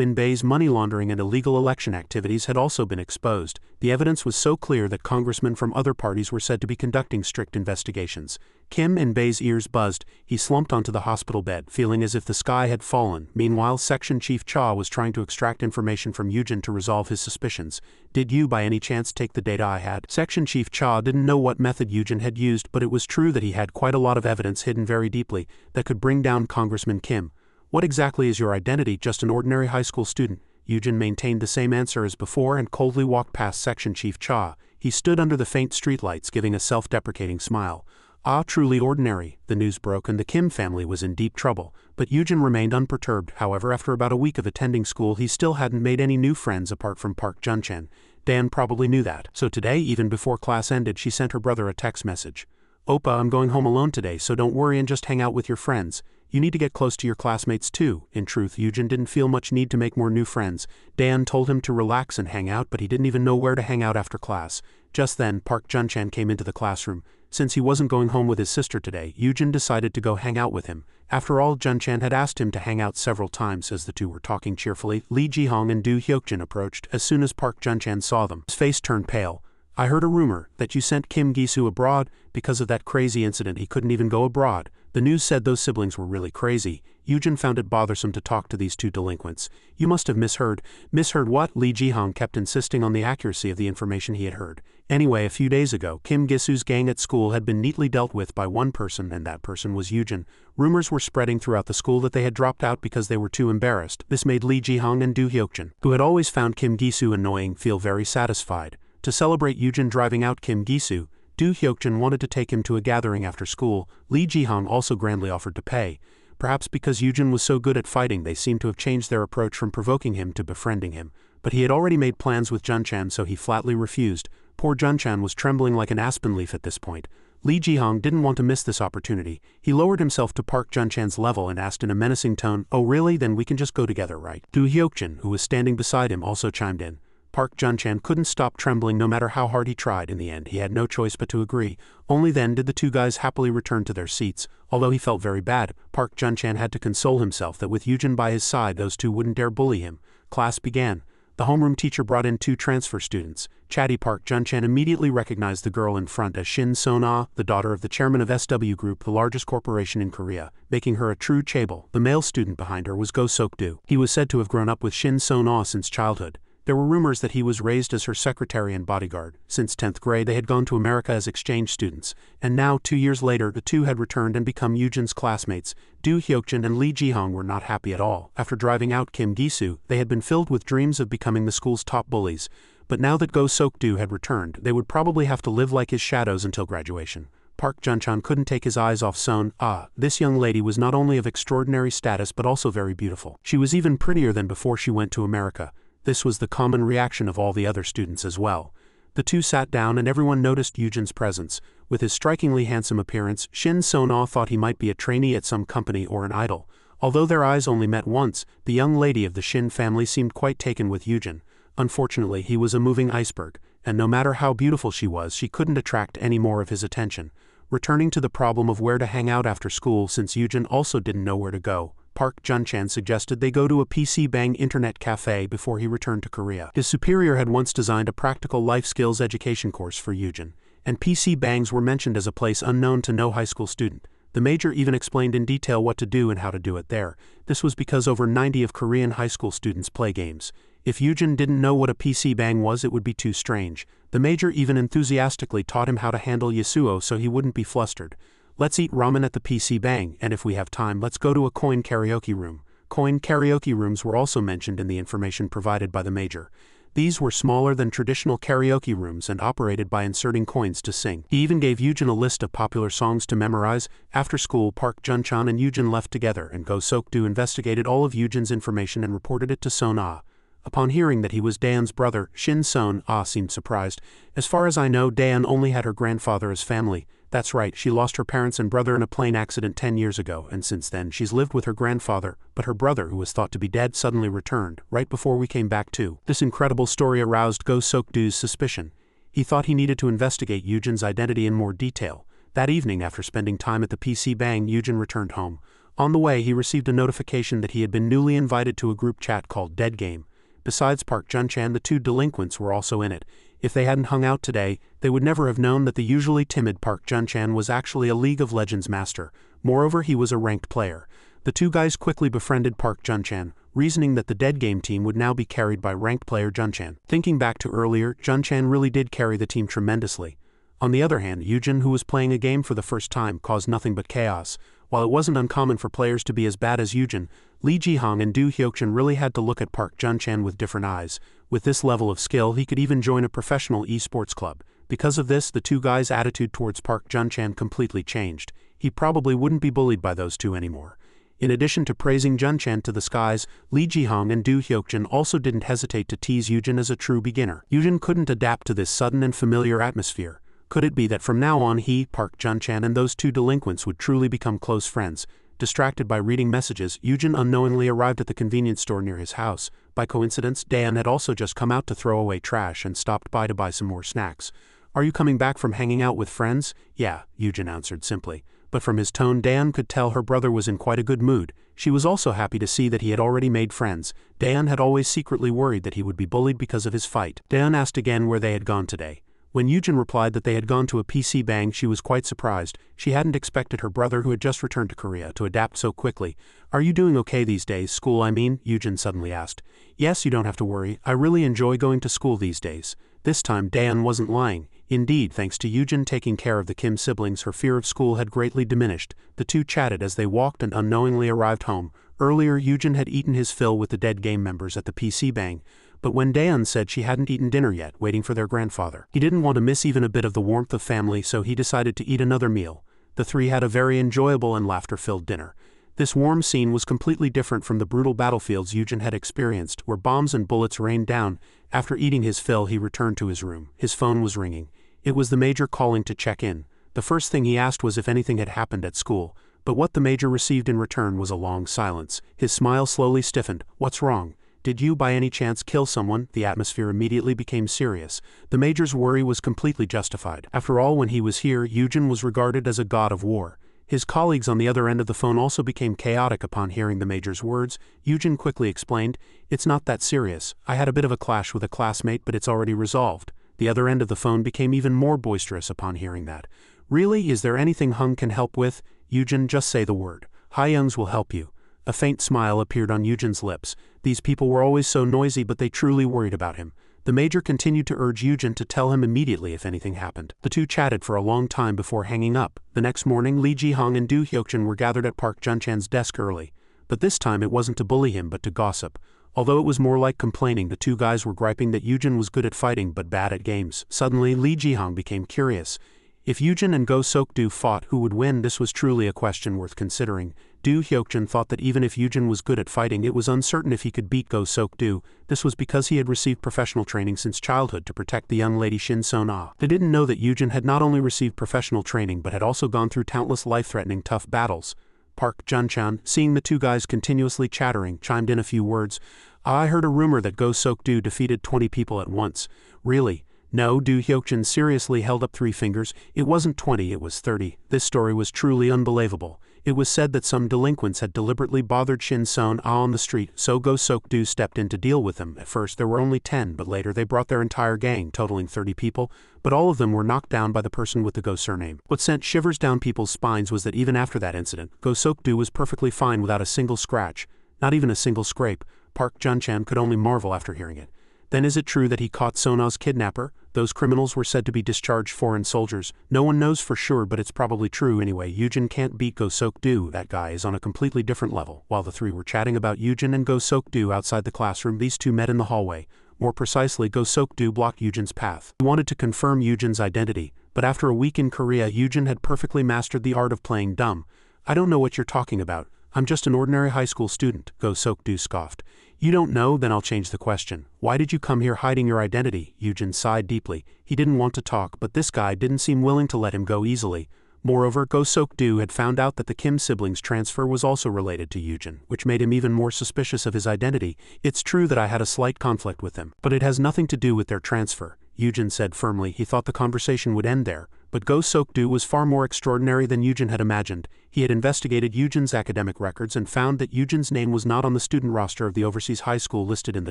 In-bae's money laundering and illegal election activities had also been exposed. The evidence was so clear that congressmen from other parties were said to be conducting strict investigations. Kim In-bae's ears buzzed. He slumped onto the hospital bed, feeling as if the sky had fallen. Meanwhile, Section Chief Cha was trying to extract information from Yujin to resolve his suspicions. "Did you by any chance take the data I had?" Section Chief Cha didn't know what method Yujin had used, but it was true that he had quite a lot of evidence hidden very deeply that could bring down Congressman Kim. "What exactly is your identity? Just an ordinary high school student?" Yujin maintained the same answer as before and coldly walked past Section Chief Cha. He stood under the faint streetlights, giving a self-deprecating smile. "Ah, truly ordinary." The news broke and the Kim family was in deep trouble, but Yujin remained unperturbed. However, after about a week of attending school, he still hadn't made any new friends apart from Park Junchan. Dan probably knew that, so today, even before class ended, she sent her brother a text message. "Oppa, I'm going home alone today, so don't worry and just hang out with your friends. You need to get close to your classmates too." In truth, Yujin didn't feel much need to make more new friends. Dan told him to relax and hang out, but he didn't even know where to hang out after class. Just then, Park Junchan came into the classroom. Since he wasn't going home with his sister today, Yujin decided to go hang out with him. After all, Junchan had asked him to hang out several times. As the two were talking cheerfully, Lee Ji-hong and Do Hyokjin approached. As soon as Park Junchan saw them, his face turned pale. "I heard a rumor that you sent Kim Gisu abroad. Because of that crazy incident, he couldn't even go abroad." The news said those siblings were really crazy. Yujin found it bothersome to talk to these two delinquents. "You must have misheard." "Misheard what?" Lee Ji-hong kept insisting on the accuracy of the information he had heard. Anyway, a few days ago, Kim Gisu's gang at school had been neatly dealt with by one person, and that person was Yujin. Rumors were spreading throughout the school that they had dropped out because they were too embarrassed. This made Lee Ji-hong and Do Hyokjin, who had always found Kim Gisu annoying, feel very satisfied. To celebrate Yujin driving out Kim Gisu, Do Hyokjin wanted to take him to a gathering after school. Lee Ji-hong also grandly offered to pay. Perhaps because Yujin was so good at fighting, they seemed to have changed their approach from provoking him to befriending him. But he had already made plans with Junchan, so he flatly refused. Poor Junchan was trembling like an aspen leaf at this point. Lee Jihong didn't want to miss this opportunity. He lowered himself to Park Junchan's level and asked in a menacing tone, "Oh really? Then we can just go together, right?" Do Hyokjin, who was standing beside him, also chimed in. Park Junchan couldn't stop trembling no matter how hard he tried. In the end, he had no choice but to agree. Only then did the two guys happily return to their seats. Although he felt very bad, Park Junchan had to console himself that with Hyojin by his side, those two wouldn't dare bully him. Class began. The homeroom teacher brought in 2 transfer students. Chatty Park Junchan immediately recognized the girl in front as Shin So-na, the daughter of the chairman of SW Group, the largest corporation in Korea, making her a true chaebol. The male student behind her was Go Sok-do. He was said to have grown up with Shin So-na since childhood. There were rumors that he was raised as her secretary and bodyguard. Since 10th grade they had gone to America as exchange students, and now 2 years later the two had returned and become Hyojin's classmates. Do Hyokjin and Lee Jihong were not happy at all. After driving out Kim Gisu, they had been filled with dreams of becoming the school's top bullies. But now that Go Sok-do had returned, they would probably have to live like his shadows until graduation. Park Junchan couldn't take his eyes off Son. This young lady was not only of extraordinary status but also very beautiful. She was even prettier than before she went to America. This was the common reaction of all the other students as well. The two sat down and everyone noticed Hyojin's presence. With his strikingly handsome appearance, Shin So-na thought he might be a trainee at some company or an idol. Although their eyes only met once, the young lady of the Shin family seemed quite taken with Hyojin. Unfortunately, he was a moving iceberg, and no matter how beautiful she was, she couldn't attract any more of his attention. Returning to the problem of where to hang out after school, since Hyojin also didn't know where to go, Park Junchan suggested they go to a PC Bang internet cafe before he returned to Korea. His superior had once designed a practical life skills education course for Hyojin, and PC Bangs were mentioned as a place unknown to no high school student. The major even explained in detail what to do and how to do it there. This was because over 90 of Korean high school students play games. If Hyojin didn't know what a PC Bang was, it would be too strange. The major even enthusiastically taught him how to handle Yasuo so he wouldn't be flustered. Let's eat ramen at the PC Bang, and if we have time, let's go to a coin karaoke room. Coin karaoke rooms were also mentioned in the information provided by the major. These were smaller than traditional karaoke rooms and operated by inserting coins to sing. He even gave Hyojin a list of popular songs to memorize. After school, Park Junchan and Hyojin left together, and Go Sok-do investigated all of Hyojin's information and reported it to Son-ah. Upon hearing that he was Daeun's brother, Shin Son-ah seemed surprised. As far as I know, Daeun only had her grandfather as family. That's right, she lost her parents and brother in a plane accident 10 years ago, and since then she's lived with her grandfather, but her brother, who was thought to be dead, suddenly returned, right before we came back too. This incredible story aroused Go Sok-do's suspicion. He thought he needed to investigate Hyojin's identity in more detail. That evening, after spending time at the PC Bang, Hyojin returned home. On the way, he received a notification that he had been newly invited to a group chat called Dead Game. Besides Park Junchan, the 2 delinquents were also in it. If they hadn't hung out today, they would never have known that the usually timid Park Junchan was actually a League of Legends master. Moreover, he was a ranked player. The 2 guys quickly befriended Park Junchan, reasoning that the Dead Game team would now be carried by ranked player Junchan. Thinking back to earlier, Junchan really did carry the team tremendously. On the other hand, Hyojin, who was playing a game for the first time, caused nothing but chaos. While it wasn't uncommon for players to be as bad as Hyojin, Lee Jihong and Do Hyokjin really had to look at Park Junchan with different eyes. With this level of skill, he could even join a professional esports club. Because of this, the 2 guys' attitude towards Park Junchan completely changed. He probably wouldn't be bullied by those 2 anymore. In addition to praising Junchan to the skies, Lee Jihong and Do Hyokjin also didn't hesitate to tease Hyojin as a true beginner. Hyojin couldn't adapt to this sudden and familiar atmosphere. Could it be that from now on he, Park Junchan, and those 2 delinquents would truly become close friends? Distracted by reading messages, Hyojin unknowingly arrived at the convenience store near his house. By coincidence, Daeun had also just come out to throw away trash and stopped by to buy some more snacks. "Are you coming back from hanging out with friends?" "Yeah," Hyojin answered simply. But from his tone, Daeun could tell her brother was in quite a good mood. She was also happy to see that he had already made friends. Daeun had always secretly worried that he would be bullied because of his fight. Daeun asked again where they had gone today. When Hyojin replied that they had gone to a PC Bang, she was quite surprised. She hadn't expected her brother, who had just returned to Korea, to adapt so quickly. "Are you doing okay these days, school I mean?" Hyojin suddenly asked. "Yes, you don't have to worry. I really enjoy going to school these days." This time Daeun wasn't lying. Indeed, thanks to Hyojin taking care of the Kim siblings, her fear of school had greatly diminished. The 2 chatted as they walked and unknowingly arrived home. Earlier, Hyojin had eaten his fill with the Dead Game members at the PC Bang. But when Daeun said she hadn't eaten dinner yet, waiting for their grandfather, he didn't want to miss even a bit of the warmth of family, so he decided to eat another meal. The 3 had a very enjoyable and laughter-filled dinner. This warm scene was completely different from the brutal battlefields Eugen had experienced, where bombs and bullets rained down. After eating his fill, he returned to his room. His phone was ringing. It was the major calling to check in. The first thing he asked was if anything had happened at school, but what the major received in return was a long silence. His smile slowly stiffened. "What's wrong? Did you by any chance kill someone?" The atmosphere immediately became serious. The major's worry was completely justified. After all, when he was here, Eugen was regarded as a god of war. His colleagues on the other end of the phone also became chaotic upon hearing the major's words. Eugen quickly explained, "It's not that serious. I had a bit of a clash with a classmate, but it's already resolved." The other end of the phone became even more boisterous upon hearing that. "Really? Is there anything Hung can help with?" "Eugen, just say the word. Youngs will help you." A faint smile appeared on Eugen's lips. These people were always so noisy, but they truly worried about him. The major continued to urge Eugen to tell him immediately if anything happened. The two chatted for a long time before hanging up. The next morning, Lee Ji-hong and Do Hyokjin were gathered at Park Jun-chan's desk early. But this time it wasn't to bully him but to gossip. Although it was more like complaining, the two guys were griping that Eugen was good at fighting but bad at games. Suddenly, Lee Ji-hong became curious. If Eugen and Go Sok-do fought, who would win? This was truly a question worth considering. Do Hyokjin thought that even if Eugen was good at fighting, it was uncertain if he could beat Go Sok-do. This was because he had received professional training since childhood to protect the young lady Shin Son-ah. They didn't know that Eugen had not only received professional training but had also gone through countless life-threatening tough battles. Park Jun-chan, seeing the two guys continuously chattering, chimed in a few words. "I heard a rumor that Go Sok-do defeated 20 people at once." "Really?" "No." Do Hyokjin seriously held up 3 fingers. "It wasn't 20, it was 30. This story was truly unbelievable. It was said that some delinquents had deliberately bothered Shin Son-ah on the street, so Go Sok-do stepped in to deal with them. At first there were only 10, but later they brought their entire gang, totaling 30 people, but all of them were knocked down by the person with the Go surname. What sent shivers down people's spines was that even after that incident, Go Sok-do was perfectly fine without a single scratch, not even a single scrape." Park Jun-chan could only marvel after hearing it. "Then is it true that he caught Son-ah's kidnapper? Those criminals were said to be discharged foreign soldiers. No one knows for sure, but it's probably true anyway. Eugen can't beat Go Sok-do. That guy is on a completely different level." While the three were chatting about Eugen and Go Sok-do outside the classroom, these two met in the hallway. More precisely, Go Sok-do blocked Eugen's path. He wanted to confirm Eugen's identity, but after a week in Korea, Eugen had perfectly mastered the art of playing dumb. "I don't know what you're talking about. I'm just an ordinary high school student," Go Sok-do scoffed. "You don't know? Then I'll change the question. Why did you come here hiding your identity?" Eugen sighed deeply. He didn't want to talk, but this guy didn't seem willing to let him go easily. Moreover, Go Sok-do had found out that the Kim siblings' transfer was also related to Eugen, which made him even more suspicious of his identity. "It's true that I had a slight conflict with them, but it has nothing to do with their transfer," Eugen said firmly. He thought the conversation would end there, but Go Sok-do was far more extraordinary than Eugen had imagined. He had investigated Eugen's academic records and found that Eugen's name was not on the student roster of the overseas high school listed in the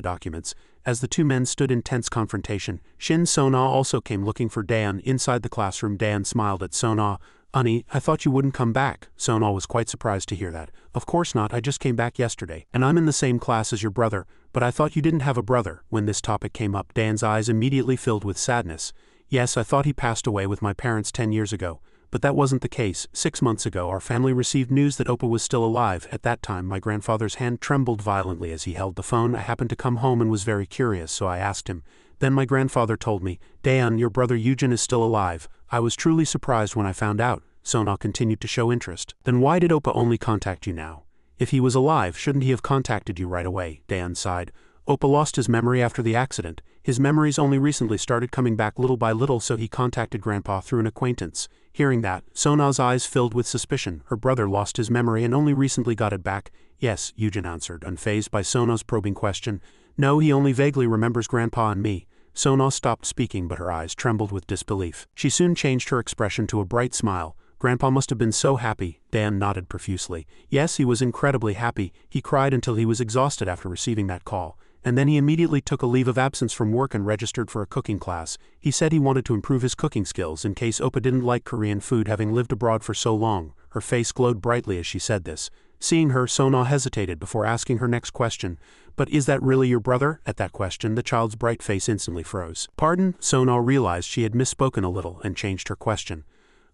documents. As the two men stood in tense confrontation, Shin Son-ah also came looking for Daeun. Inside the classroom, Daeun smiled at Son-ah. "Honey, I thought you wouldn't come back." Son-ah was quite surprised to hear that. "Of course not, I just came back yesterday, and I'm in the same class as your brother, but I thought you didn't have a brother." When this topic came up, Daeun's eyes immediately filled with sadness. "Yes, I thought he passed away with my parents 10 years ago. But that wasn't the case. 6 months ago, our family received news that Oppa was still alive. At that time, my grandfather's hand trembled violently as he held the phone. I happened to come home and was very curious, so I asked him. Then my grandfather told me, 'Daeun, your brother Eugen is still alive.' I was truly surprised when I found out." Son-ah continued to show interest. "Then why did Oppa only contact you now? If he was alive, shouldn't he have contacted you right away?" Daeun sighed. "Oppa lost his memory after the accident. His memories only recently started coming back little by little, so he contacted Grandpa through an acquaintance." Hearing that, Son-ah's eyes filled with suspicion. Her brother lost his memory and only recently got it back. "Yes," Eugen answered, unfazed by Son-ah's probing question. "No, he only vaguely remembers Grandpa and me." Son-ah stopped speaking, but her eyes trembled with disbelief. She soon changed her expression to a bright smile. "Grandpa must have been so happy." Daeun nodded profusely. "Yes, he was incredibly happy. He cried until he was exhausted after receiving that call. And then he immediately took a leave of absence from work and registered for a cooking class. He said he wanted to improve his cooking skills in case Oppa didn't like Korean food, having lived abroad for so long." Her face glowed brightly as she said this. Seeing her, Son-ah hesitated before asking her next question. "But is that really your brother?" At that question, the child's bright face instantly froze. "Pardon?" Son-ah realized she had misspoken a little and changed her question.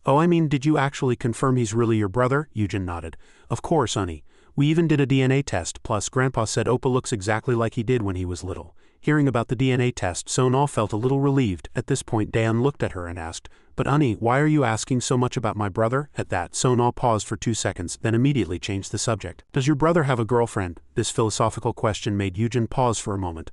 "Oh, I mean, did you actually confirm he's really your brother?" Eugen nodded. "Of course, honey. We even did a DNA test, plus Grandpa said Oppa looks exactly like he did when he was little. Hearing about the DNA test, Sona felt a little relieved. At this point Daeun looked at her and asked, "But Ani, why are you asking so much about my brother?" At that, Sona paused for 2 seconds, then immediately changed the subject. "Does your brother have a girlfriend?" This philosophical question made Yujin pause for a moment.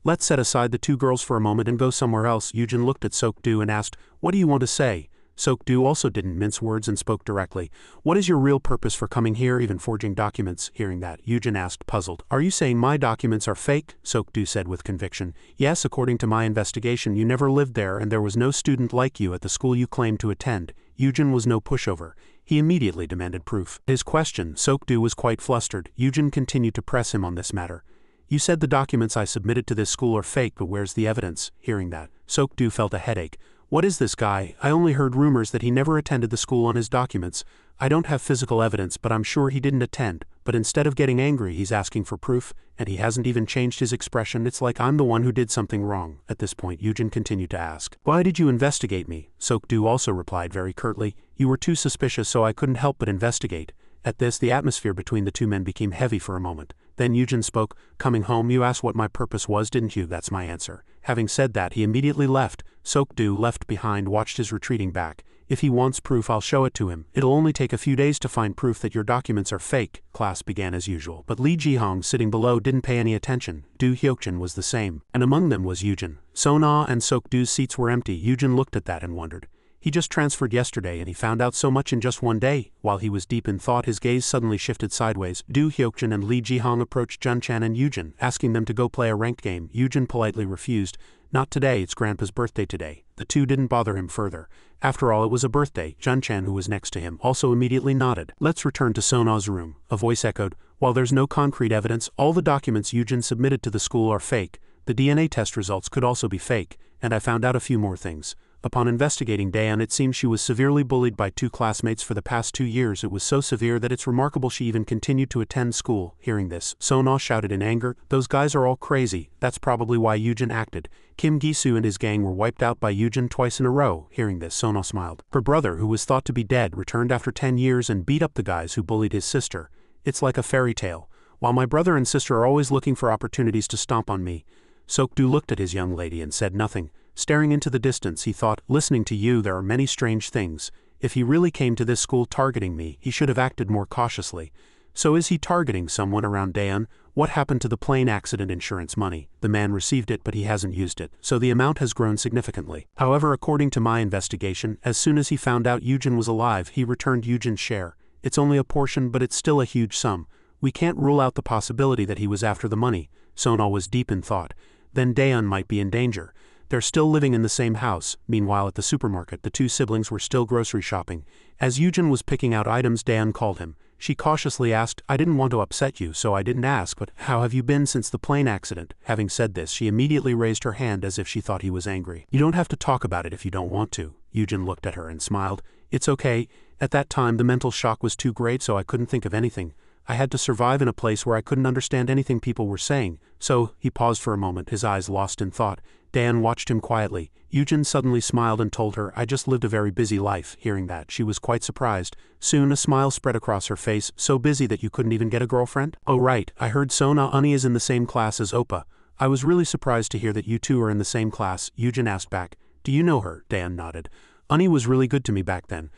"Let's set aside the 2 girls for a moment and go somewhere else." Yujin looked at Sok-do and asked, "What do you want to say?" Sok-do also didn't mince words and spoke directly. "What is your real purpose for coming here, even forging documents?" Hearing that, Yujin asked, puzzled. "Are you saying my documents are fake?" Sok-do said with conviction. "Yes, according to my investigation you never lived there and there was no student like you at the school you claimed to attend." Yujin was no pushover. He immediately demanded proof. His question, Sok-do was quite flustered. Yujin continued to press him on this matter. "You said the documents I submitted to this school are fake, but where's the evidence?" Hearing that, Sok-do felt a headache. "What is this guy? I only heard rumors that he never attended the school on his documents. I don't have physical evidence, but I'm sure he didn't attend. But instead of getting angry, he's asking for proof, and he hasn't even changed his expression. It's like I'm the one who did something wrong." At this point, Yujin continued to ask, "Why did you investigate me?" Sok-do also replied very curtly, "You were too suspicious, so I couldn't help but investigate." At this, the atmosphere between the 2 men became heavy for a moment. Then Yujin spoke, "Coming home, you asked what my purpose was, didn't you? That's my answer." Having said that, he immediately left. Sok-do, left behind, watched his retreating back. "If he wants proof, I'll show it to him. It'll only take a few days to find proof that your documents are fake." Class began as usual, but Lee Ji-hong, sitting below, didn't pay any attention. Do Hyokjin was the same, and among them was Yujin. Sona and Sok-do's seats were empty. Yujin looked at that and wondered. He just transferred yesterday and he found out so much in just one day. While he was deep in thought, his gaze suddenly shifted sideways. Do Hyokjin and Lee Ji-hong approached Jun-chan and Yujin, asking them to go play a ranked game. Yujin politely refused. "Not today, it's Grandpa's birthday today." The 2 didn't bother him further. After all, it was a birthday. Jun-chan, who was next to him, also immediately nodded. "Let's return to Sona's room," a voice echoed. "While there's no concrete evidence, all the documents Yujin submitted to the school are fake. The DNA test results could also be fake, and I found out a few more things. Upon investigating Daeun, it seems she was severely bullied by 2 classmates for the past 2 years. It was so severe that it's remarkable she even continued to attend school." Hearing this, Sona shouted in anger, "Those guys are all crazy. That's probably why Yujin acted. Kim Gi-soo and his gang were wiped out by Yujin twice in a row." Hearing this, Sona smiled. Her brother, who was thought to be dead, returned after 10 years and beat up the guys who bullied his sister. "It's like a fairy tale. While my brother and sister are always looking for opportunities to stomp on me." Sok-do looked at his young lady and said nothing. Staring into the distance, he thought, "Listening to you, there are many strange things. If he really came to this school targeting me, he should have acted more cautiously. So is he targeting someone around Daeun? What happened to the plane accident insurance money? The man received it, but he hasn't used it, so the amount has grown significantly. However, according to my investigation, as soon as he found out Yujin was alive, he returned Yujin's share. It's only a portion, but it's still a huge sum. We can't rule out the possibility that he was after the money." Sona was deep in thought. "Then Daeun might be in danger. They're still living in the same house." Meanwhile, at the supermarket, the 2 siblings were still grocery shopping. As Yujin was picking out items, Daeun called him. She cautiously asked, "I didn't want to upset you, so I didn't ask, but how have you been since the plane accident?" Having said this, she immediately raised her hand as if she thought he was angry. "You don't have to talk about it if you don't want to." Yujin looked at her and smiled. "It's okay. At that time, the mental shock was too great, so I couldn't think of anything. I had to survive in a place where I couldn't understand anything people were saying. So," he paused for a moment, his eyes lost in thought. Daeun watched him quietly. Yujin suddenly smiled and told her, "I just lived a very busy life." Hearing that, she was quite surprised. Soon a smile spread across her face. "So busy that you couldn't even get a girlfriend?" "Oh right, I heard Sona Uni is in the same class as Oppa. I was really surprised to hear that you 2 are in the same class." Yujin asked back, "Do you know her?" Daeun nodded. "Uni was really good to me back then.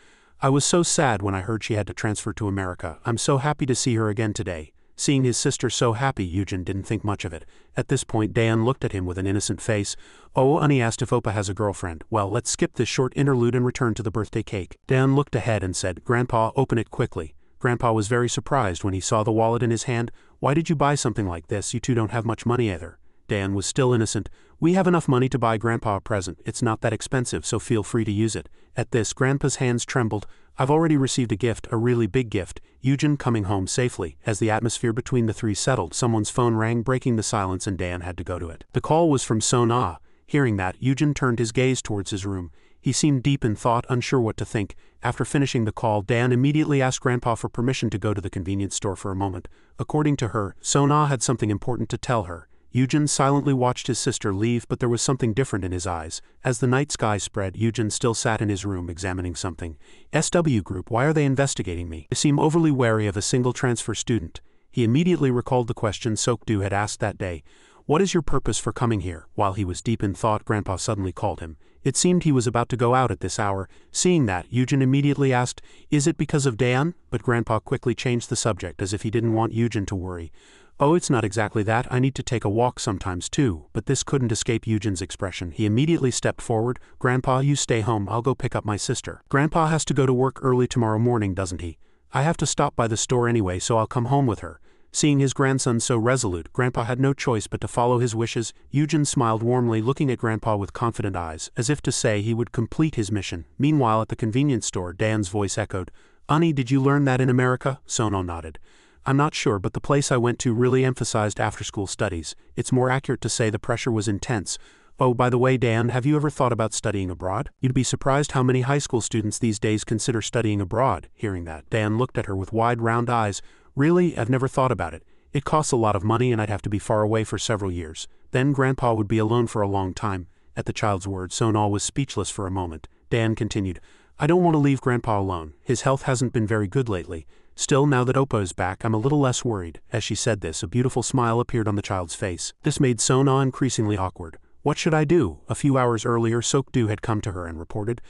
I was so sad when I heard she had to transfer to America. I'm so happy to see her again today." Seeing his sister so happy, Yujin didn't think much of it. At this point, Daeun looked at him with an innocent face. "Oh," Uni asked if Oppa has a girlfriend. "Well, let's skip this short interlude and return to the birthday cake." Daeun looked ahead and said, "Grandpa, open it quickly." Grandpa was very surprised when he saw the wallet in his hand. "Why did you buy something like this? You 2 don't have much money either." Daeun was still innocent. "We have enough money to buy Grandpa a present. It's not that expensive, so feel free to use it." At this, Grandpa's hands trembled. "I've already received a gift, a really big gift." Yujin coming home safely. As the atmosphere between the 3 settled, someone's phone rang, breaking the silence, and Daeun had to go to it. The call was from Sona. Hearing that, Yujin turned his gaze towards his room. He seemed deep in thought, unsure what to think. After finishing the call, Daeun immediately asked Grandpa for permission to go to the convenience store for a moment. According to her, Sona had something important to tell her. Yujin silently watched his sister leave, but there was something different in his eyes. As the night sky spread, Yujin still sat in his room examining something. "SW Group, why are they investigating me? They seem overly wary of a single transfer student." He immediately recalled the question Sok-do had asked that day. "What is your purpose for coming here?" While he was deep in thought, Grandpa suddenly called him. It seemed he was about to go out at this hour. Seeing that, Eugen immediately asked, "Is it because of Dan?" But Grandpa quickly changed the subject as if he didn't want Eugen to worry. "Oh, it's not exactly that. I need to take a walk sometimes too." But this couldn't escape Eugen's expression. He immediately stepped forward. "Grandpa, you stay home. I'll go pick up my sister." "Grandpa has to go to work early tomorrow morning, doesn't he?" "I have to stop by the store anyway, so I'll come home with her." Seeing his grandson so resolute, Grandpa had no choice but to follow his wishes. Eugen smiled warmly, looking at Grandpa with confident eyes, as if to say he would complete his mission. Meanwhile, at the convenience store, Dan's voice echoed. "Honey, did you learn that in America?" Sono nodded. "I'm not sure, but the place I went to really emphasized after-school studies. It's more accurate to say the pressure was intense. Oh, by the way, Dan, have you ever thought about studying abroad? You'd be surprised how many high school students these days consider studying abroad." Hearing that, Dan looked at her with wide, round eyes. "Really? I've never thought about it. It costs a lot of money and I'd have to be far away for several years. Then Grandpa would be alone for a long time." At the child's words, Sonal was speechless for a moment. Dan continued, "I don't want to leave Grandpa alone. His health hasn't been very good lately. Still, now that Oppo is back, I'm a little less worried." As she said this, a beautiful smile appeared on the child's face. This made Sona increasingly awkward. "What should I do?" A few hours earlier, Sokdu had come to her and reported,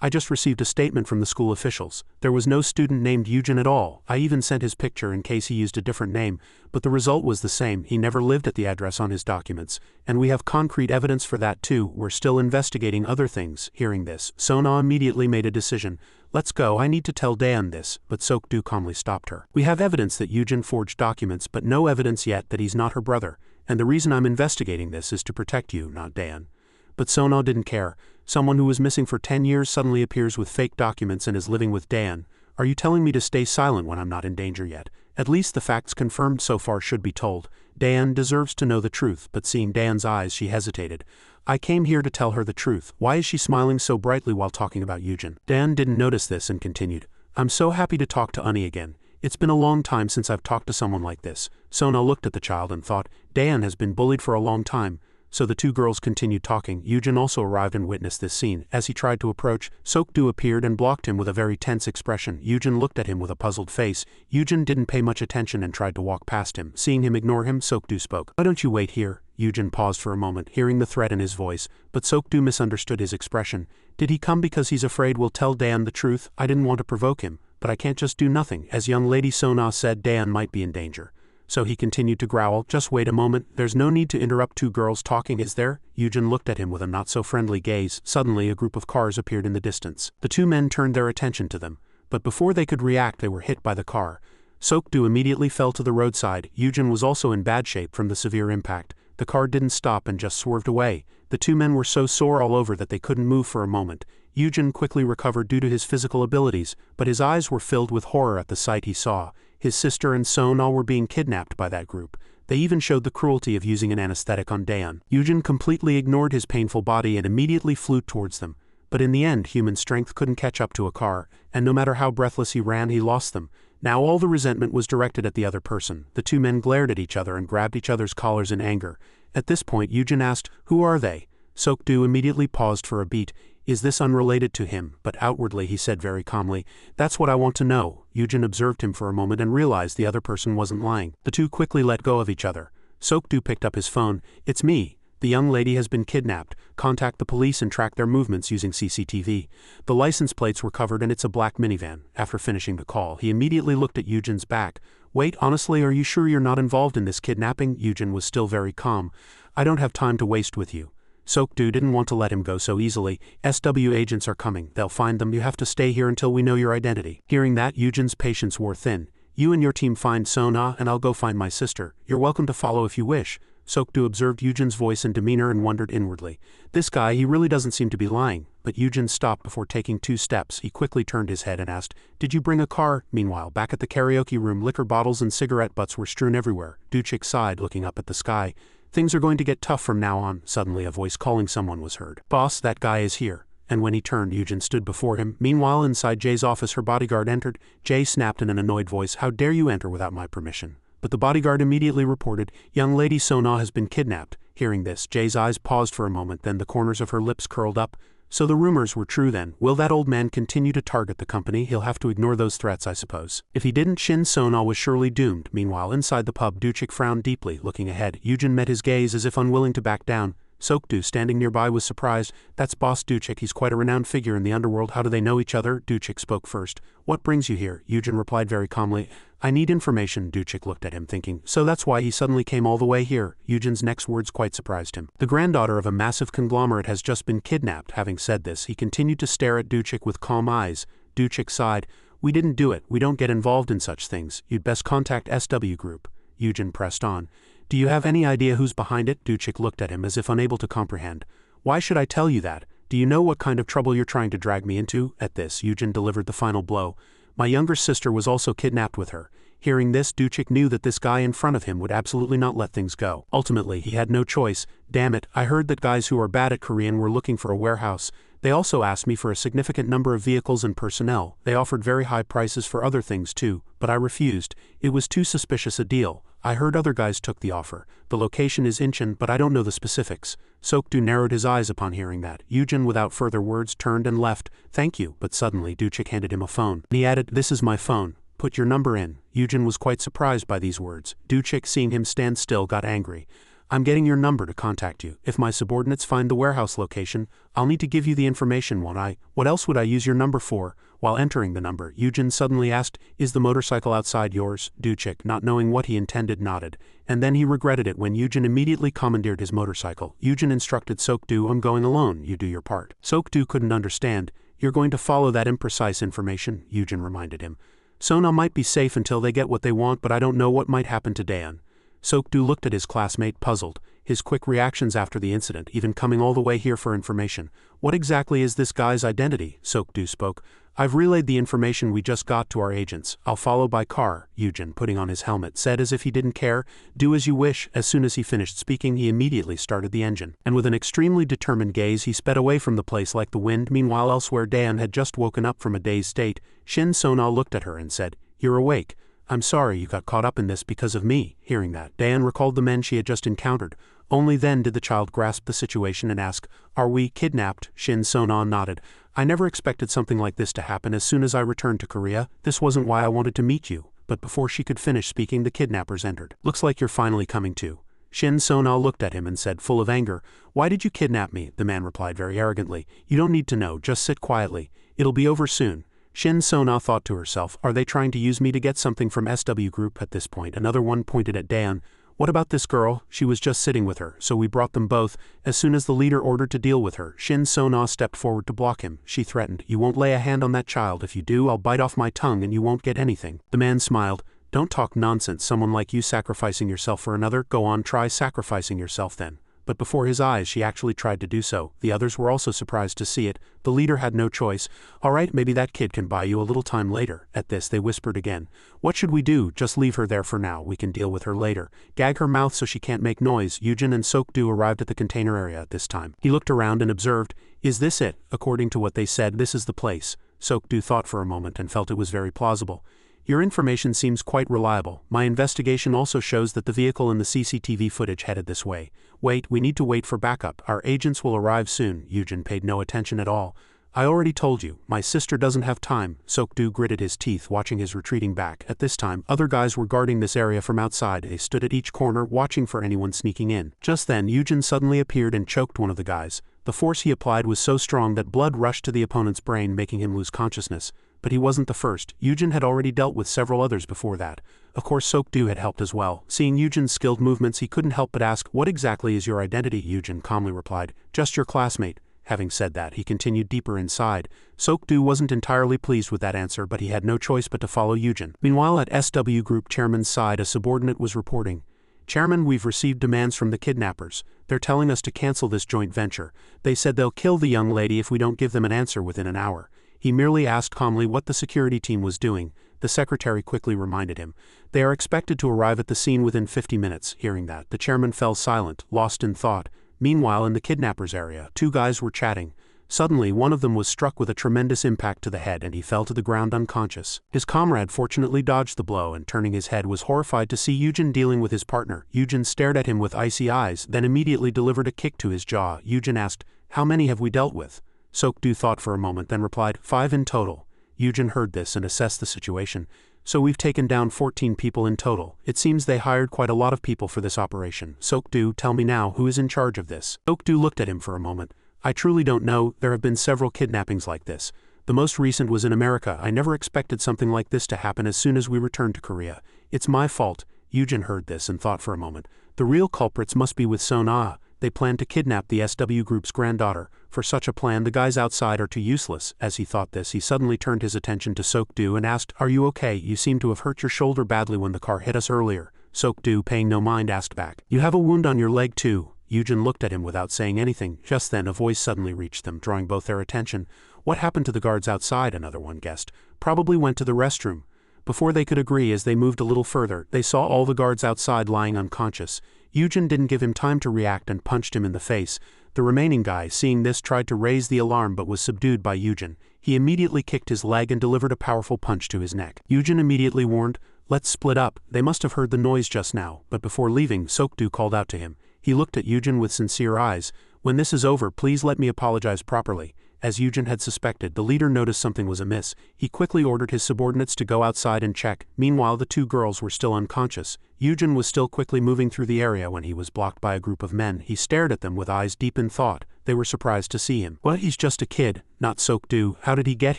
"I just received a statement from the school officials. There was no student named Eugen at all. I even sent his picture in case he used a different name, but the result was the same. He never lived at the address on his documents. And we have concrete evidence for that too. We're still investigating other things." Hearing this, Sona immediately made a decision. "Let's go, I need to tell Dan this," but Sokdu calmly stopped her. "We have evidence that Eugen forged documents, but no evidence yet that he's not her brother. And the reason I'm investigating this is to protect you, not Dan." But Sona didn't care. Someone who was missing for 10 years suddenly appears with fake documents and is living with Dan. "Are you telling me to stay silent when I'm not in danger yet? At least the facts confirmed so far should be told. Dan deserves to know the truth." But seeing Dan's eyes, she hesitated. "I came here to tell her the truth." Why is she smiling so brightly while talking about Eugen? Dan didn't notice this and continued, "I'm so happy to talk to Unnie again. It's been a long time since I've talked to someone like this." Sona looked at the child and thought, Dan has been bullied for a long time. So the two girls continued talking. Eugen also arrived and witnessed this scene. As he tried to approach, Sokdu appeared and blocked him with a very tense expression. Eugen looked at him with a puzzled face. Eugen didn't pay much attention and tried to walk past him. Seeing him ignore him, Sokdu spoke. "Why don't you wait here?" Eugen paused for a moment, hearing the threat in his voice, but Sokdu misunderstood his expression. "Did he come because he's afraid we'll tell Dan the truth? I didn't want to provoke him, but I can't just do nothing." As young lady Sona said, Dan might be in danger. So he continued to growl. "Just wait a moment. There's no need to interrupt two girls talking, is there?" Eugen looked at him with a not-so-friendly gaze. Suddenly, a group of cars appeared in the distance. The two men turned their attention to them, but before they could react, they were hit by the car. Sokdu immediately fell to the roadside. Eugen was also in bad shape from the severe impact. The car didn't stop and just swerved away. The two men were so sore all over that they couldn't move for a moment. Eugen quickly recovered due to his physical abilities, but his eyes were filled with horror at the sight he saw. His sister and Sona were being kidnapped by that group. They even showed the cruelty of using an anesthetic on Dan. Eugen completely ignored his painful body and immediately flew towards them. But in the end, human strength couldn't catch up to a car, and no matter how breathless he ran, he lost them. Now all the resentment was directed at the other person. The two men glared at each other and grabbed each other's collars in anger. At this point, Eugen asked, "Who are they?" Sokdu immediately paused for a beat. Is this unrelated to him? But outwardly he said very calmly, "That's what I want to know." Eugen observed him for a moment and realized the other person wasn't lying. The two quickly let go of each other. Sokdu picked up his phone. "It's me. The young lady has been kidnapped. Contact the police and track their movements using CCTV. The license plates were covered and it's a black minivan." After finishing the call, he immediately looked at Eugen's back. "Wait, honestly, are you sure you're not involved in this kidnapping?" Eugen was still very calm. "I don't have time to waste with you." Sokdu didn't want to let him go so easily. "SW agents are coming. They'll find them. You have to stay here until we know your identity." Hearing that, Eugen's patience wore thin. "You and your team find Sona and I'll go find my sister. You're welcome to follow if you wish." Sokdu observed Eugen's voice and demeanor and wondered inwardly. This guy, he really doesn't seem to be lying. But Eugen stopped before taking 2 steps. He quickly turned his head and asked, "Did you bring a car?" Meanwhile, back at the karaoke room, liquor bottles and cigarette butts were strewn everywhere. Duchik sighed, looking up at the sky. "Things are going to get tough from now on." Suddenly a voice calling someone was heard. "Boss, that guy is here." And when he turned, Eugen stood before him. Meanwhile, inside Jay's office, her bodyguard entered. Jay snapped in an annoyed voice, "How dare you enter without my permission?" But the bodyguard immediately reported, "Young lady Sona has been kidnapped." Hearing this, Jay's eyes paused for a moment, then the corners of her lips curled up. So the rumors were true then. Will that old man continue to target the company? He'll have to ignore those threats, I suppose. If he didn't, Shin Sona was surely doomed. Meanwhile, inside the pub, Duchik frowned deeply, looking ahead. Eugen met his gaze as if unwilling to back down. Sokdu, standing nearby, was surprised. That's Boss Duchik. He's quite a renowned figure in the underworld. How do they know each other? Duchik spoke first. What brings you here? Eugen replied very calmly. I need information. Duchik looked at him, thinking, so that's why he suddenly came all the way here. Eugen's next words quite surprised him. The granddaughter of a massive conglomerate has just been kidnapped. Having said this, he continued to stare at Duchik with calm eyes. Duchik sighed. We didn't do it. We don't get involved in such things. You'd best contact SW Group. Eugen pressed on. Do you have any idea who's behind it? Duchik looked at him as if unable to comprehend. Why should I tell you that? Do you know what kind of trouble you're trying to drag me into? At this, Eugen delivered the final blow. My younger sister was also kidnapped with her. Hearing this, Duchik knew that this guy in front of him would absolutely not let things go. Ultimately, he had no choice. Damn it, I heard that guys who are bad at Korean were looking for a warehouse. They also asked me for a significant number of vehicles and personnel. They offered very high prices for other things too, but I refused. It was too suspicious a deal. I heard other guys took the offer. The location is Incheon, but I don't know the specifics. Sokdu narrowed his eyes upon hearing that. Eugen, without further words, turned and left. Thank you, but suddenly Duchik handed him a phone. He added, this is my phone. Put your number in. Eugen was quite surprised by these words. Duchik, seeing him stand still, got angry. I'm getting your number to contact you. If my subordinates find the warehouse location, I'll need to give you the information, won't I? What else would I use your number for? While entering the number, Eugen suddenly asked, is the motorcycle outside yours? Duchik, not knowing what he intended, nodded. And then he regretted it when Eugen immediately commandeered his motorcycle. Eugen instructed Sokdu, I'm going alone, you do your part. Sokdu couldn't understand. You're going to follow that imprecise information, Eugen reminded him. Sona might be safe until they get what they want, but I don't know what might happen to Daeun. Sokdu looked at his classmate, puzzled. His quick reactions after the incident, even coming all the way here for information. What exactly is this guy's identity? Sokdu spoke. I've relayed the information we just got to our agents. I'll follow by car, Eugen, putting on his helmet, said as if he didn't care. Do as you wish. As soon as he finished speaking, he immediately started the engine. And with an extremely determined gaze, he sped away from the place like the wind. Meanwhile, elsewhere, Daeun had just woken up from a dazed state. Shin Sona looked at her and said, You're awake. I'm sorry you got caught up in this because of me. Hearing that, Daeun recalled the men she had just encountered. Only then did the child grasp the situation and ask, Are we kidnapped? Shin Sona nodded. I never expected something like this to happen as soon as I returned to Korea. This wasn't why I wanted to meet you. But before she could finish speaking, the kidnappers entered. Looks like you're finally coming to. Shin Sona looked at him and said, full of anger, Why did you kidnap me? The man replied very arrogantly. You don't need to know, just sit quietly. It'll be over soon. Shin Sona thought to herself, are they trying to use me to get something from SW Group? At this point, another one pointed at Daeun. What about this girl? She was just sitting with her, so we brought them both. As soon as the leader ordered to deal with her, Shin Sona stepped forward to block him. She threatened, You won't lay a hand on that child. If you do, I'll bite off my tongue and you won't get anything. The man smiled. Don't talk nonsense. Someone like you sacrificing yourself for another? Go on, try sacrificing yourself then. But before his eyes, she actually tried to do so. The others were also surprised to see it. The leader had no choice. All right, maybe that kid can buy you a little time later. At this, they whispered again. What should we do? Just leave her there for now. We can deal with her later. Gag her mouth so she can't make noise. Eugen and Sokdu arrived at the container area at this time. He looked around and observed, Is this it? According to what they said, this is the place. Sokdu thought for a moment and felt it was very plausible. Your information seems quite reliable. My investigation also shows that the vehicle in the CCTV footage headed this way. Wait, we need to wait for backup. Our agents will arrive soon. Eugen paid no attention at all. I already told you, my sister doesn't have time. Sokdu gritted his teeth, watching his retreating back. At this time, other guys were guarding this area from outside. They stood at each corner, watching for anyone sneaking in. Just then, Eugen suddenly appeared and choked one of the guys. The force he applied was so strong that blood rushed to the opponent's brain, making him lose consciousness. But he wasn't the first. Eugen had already dealt with several others before that. Of course, Sokdu had helped as well. Seeing Eugen's skilled movements, he couldn't help but ask, What exactly is your identity? Eugen calmly replied, Just your classmate. Having said that, he continued deeper inside. Sokdu wasn't entirely pleased with that answer, but he had no choice but to follow Eugen. Meanwhile, at SW Group Chairman's side, a subordinate was reporting, Chairman, we've received demands from the kidnappers. They're telling us to cancel this joint venture. They said they'll kill the young lady if we don't give them an answer within an hour. He merely asked calmly what the security team was doing. The secretary quickly reminded him. They are expected to arrive at the scene within 50 minutes. Hearing that, the chairman fell silent, lost in thought. Meanwhile, in the kidnappers' area, two guys were chatting. Suddenly, one of them was struck with a tremendous impact to the head and he fell to the ground unconscious. His comrade fortunately dodged the blow and turning his head was horrified to see Eugen dealing with his partner. Eugen stared at him with icy eyes, then immediately delivered a kick to his jaw. Eugen asked, How many have we dealt with? Sok-do thought for a moment, then replied, 5 in total. Yujin heard this and assessed the situation. So we've taken down 14 people in total. It seems they hired quite a lot of people for this operation. Sok-do, tell me now, who is in charge of this? Sok-do looked at him for a moment. I truly don't know, there have been several kidnappings like this. The most recent was in America. I never expected something like this to happen as soon as we returned to Korea. It's my fault. Yujin heard this and thought for a moment. The real culprits must be with Sona. They plan to kidnap the SW group's granddaughter. For such a plan, the guys outside are too useless. As he thought this, he suddenly turned his attention to Sok-do and asked, are you okay? You seem to have hurt your shoulder badly when the car hit us earlier. Sok-do, paying no mind, asked back, you have a wound on your leg too. Yujin looked at him without saying anything. Just then a voice suddenly reached them, drawing both their attention. What happened to the guards outside? Another one guessed. Probably went to the restroom. Before they could agree, as they moved a little further, they saw all the guards outside lying unconscious. Yujin didn't give him time to react and punched him in the face. The remaining guy, seeing this, tried to raise the alarm but was subdued by Yujin. He immediately kicked his leg and delivered a powerful punch to his neck. Yujin immediately warned, let's split up. They must have heard the noise just now. But before leaving, Sok-do called out to him. He looked at Yujin with sincere eyes. When this is over, please let me apologize properly. As Yujin had suspected, the leader noticed something was amiss. He quickly ordered his subordinates to go outside and check. Meanwhile, the 2 girls were still unconscious. Yujin was still quickly moving through the area when he was blocked by a group of men. He stared at them with eyes deep in thought. They were surprised to see him. Well, he's just a kid, not Sok-do. How did he get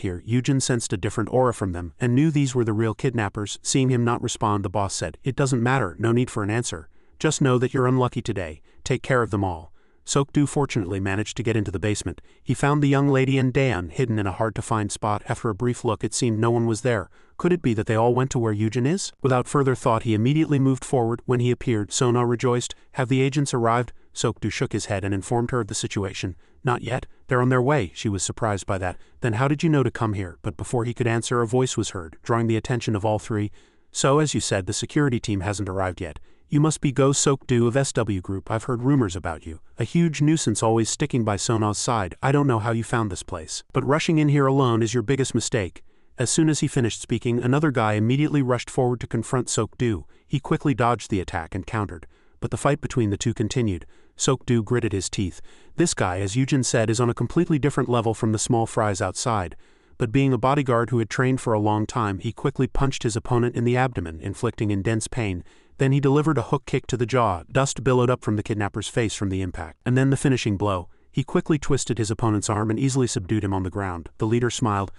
here? Yujin sensed a different aura from them and knew these were the real kidnappers. Seeing him not respond, the boss said, it doesn't matter, no need for an answer. Just know that you're unlucky today. Take care of them all. Sok-do fortunately managed to get into the basement. He found the young lady and Daeun hidden in a hard-to-find spot. After a brief look, it seemed no one was there. Could it be that they all went to where Yujin is? Without further thought, he immediately moved forward. When he appeared, Sona rejoiced. Have the agents arrived? Sok-do shook his head and informed her of the situation. Not yet. They're on their way. She was surprised by that. Then how did you know to come here? But before he could answer, a voice was heard, drawing the attention of all 3. So, as you said, the security team hasn't arrived yet. You must be Go Sok-do of SW Group. I've heard rumors about you. A huge nuisance always sticking by Sona's side. I don't know how you found this place. But rushing in here alone is your biggest mistake. As soon as he finished speaking, another guy immediately rushed forward to confront Sok-do. He quickly dodged the attack and countered. But the fight between the 2 continued. Sok-do gritted his teeth. This guy, as Yujin said, is on a completely different level from the small fries outside. But being a bodyguard who had trained for a long time, he quickly punched his opponent in the abdomen, inflicting intense pain. Then he delivered a hook kick to the jaw. Dust billowed up from the kidnapper's face from the impact. And then the finishing blow. He quickly twisted his opponent's arm and easily subdued him on the ground. The leader smiled.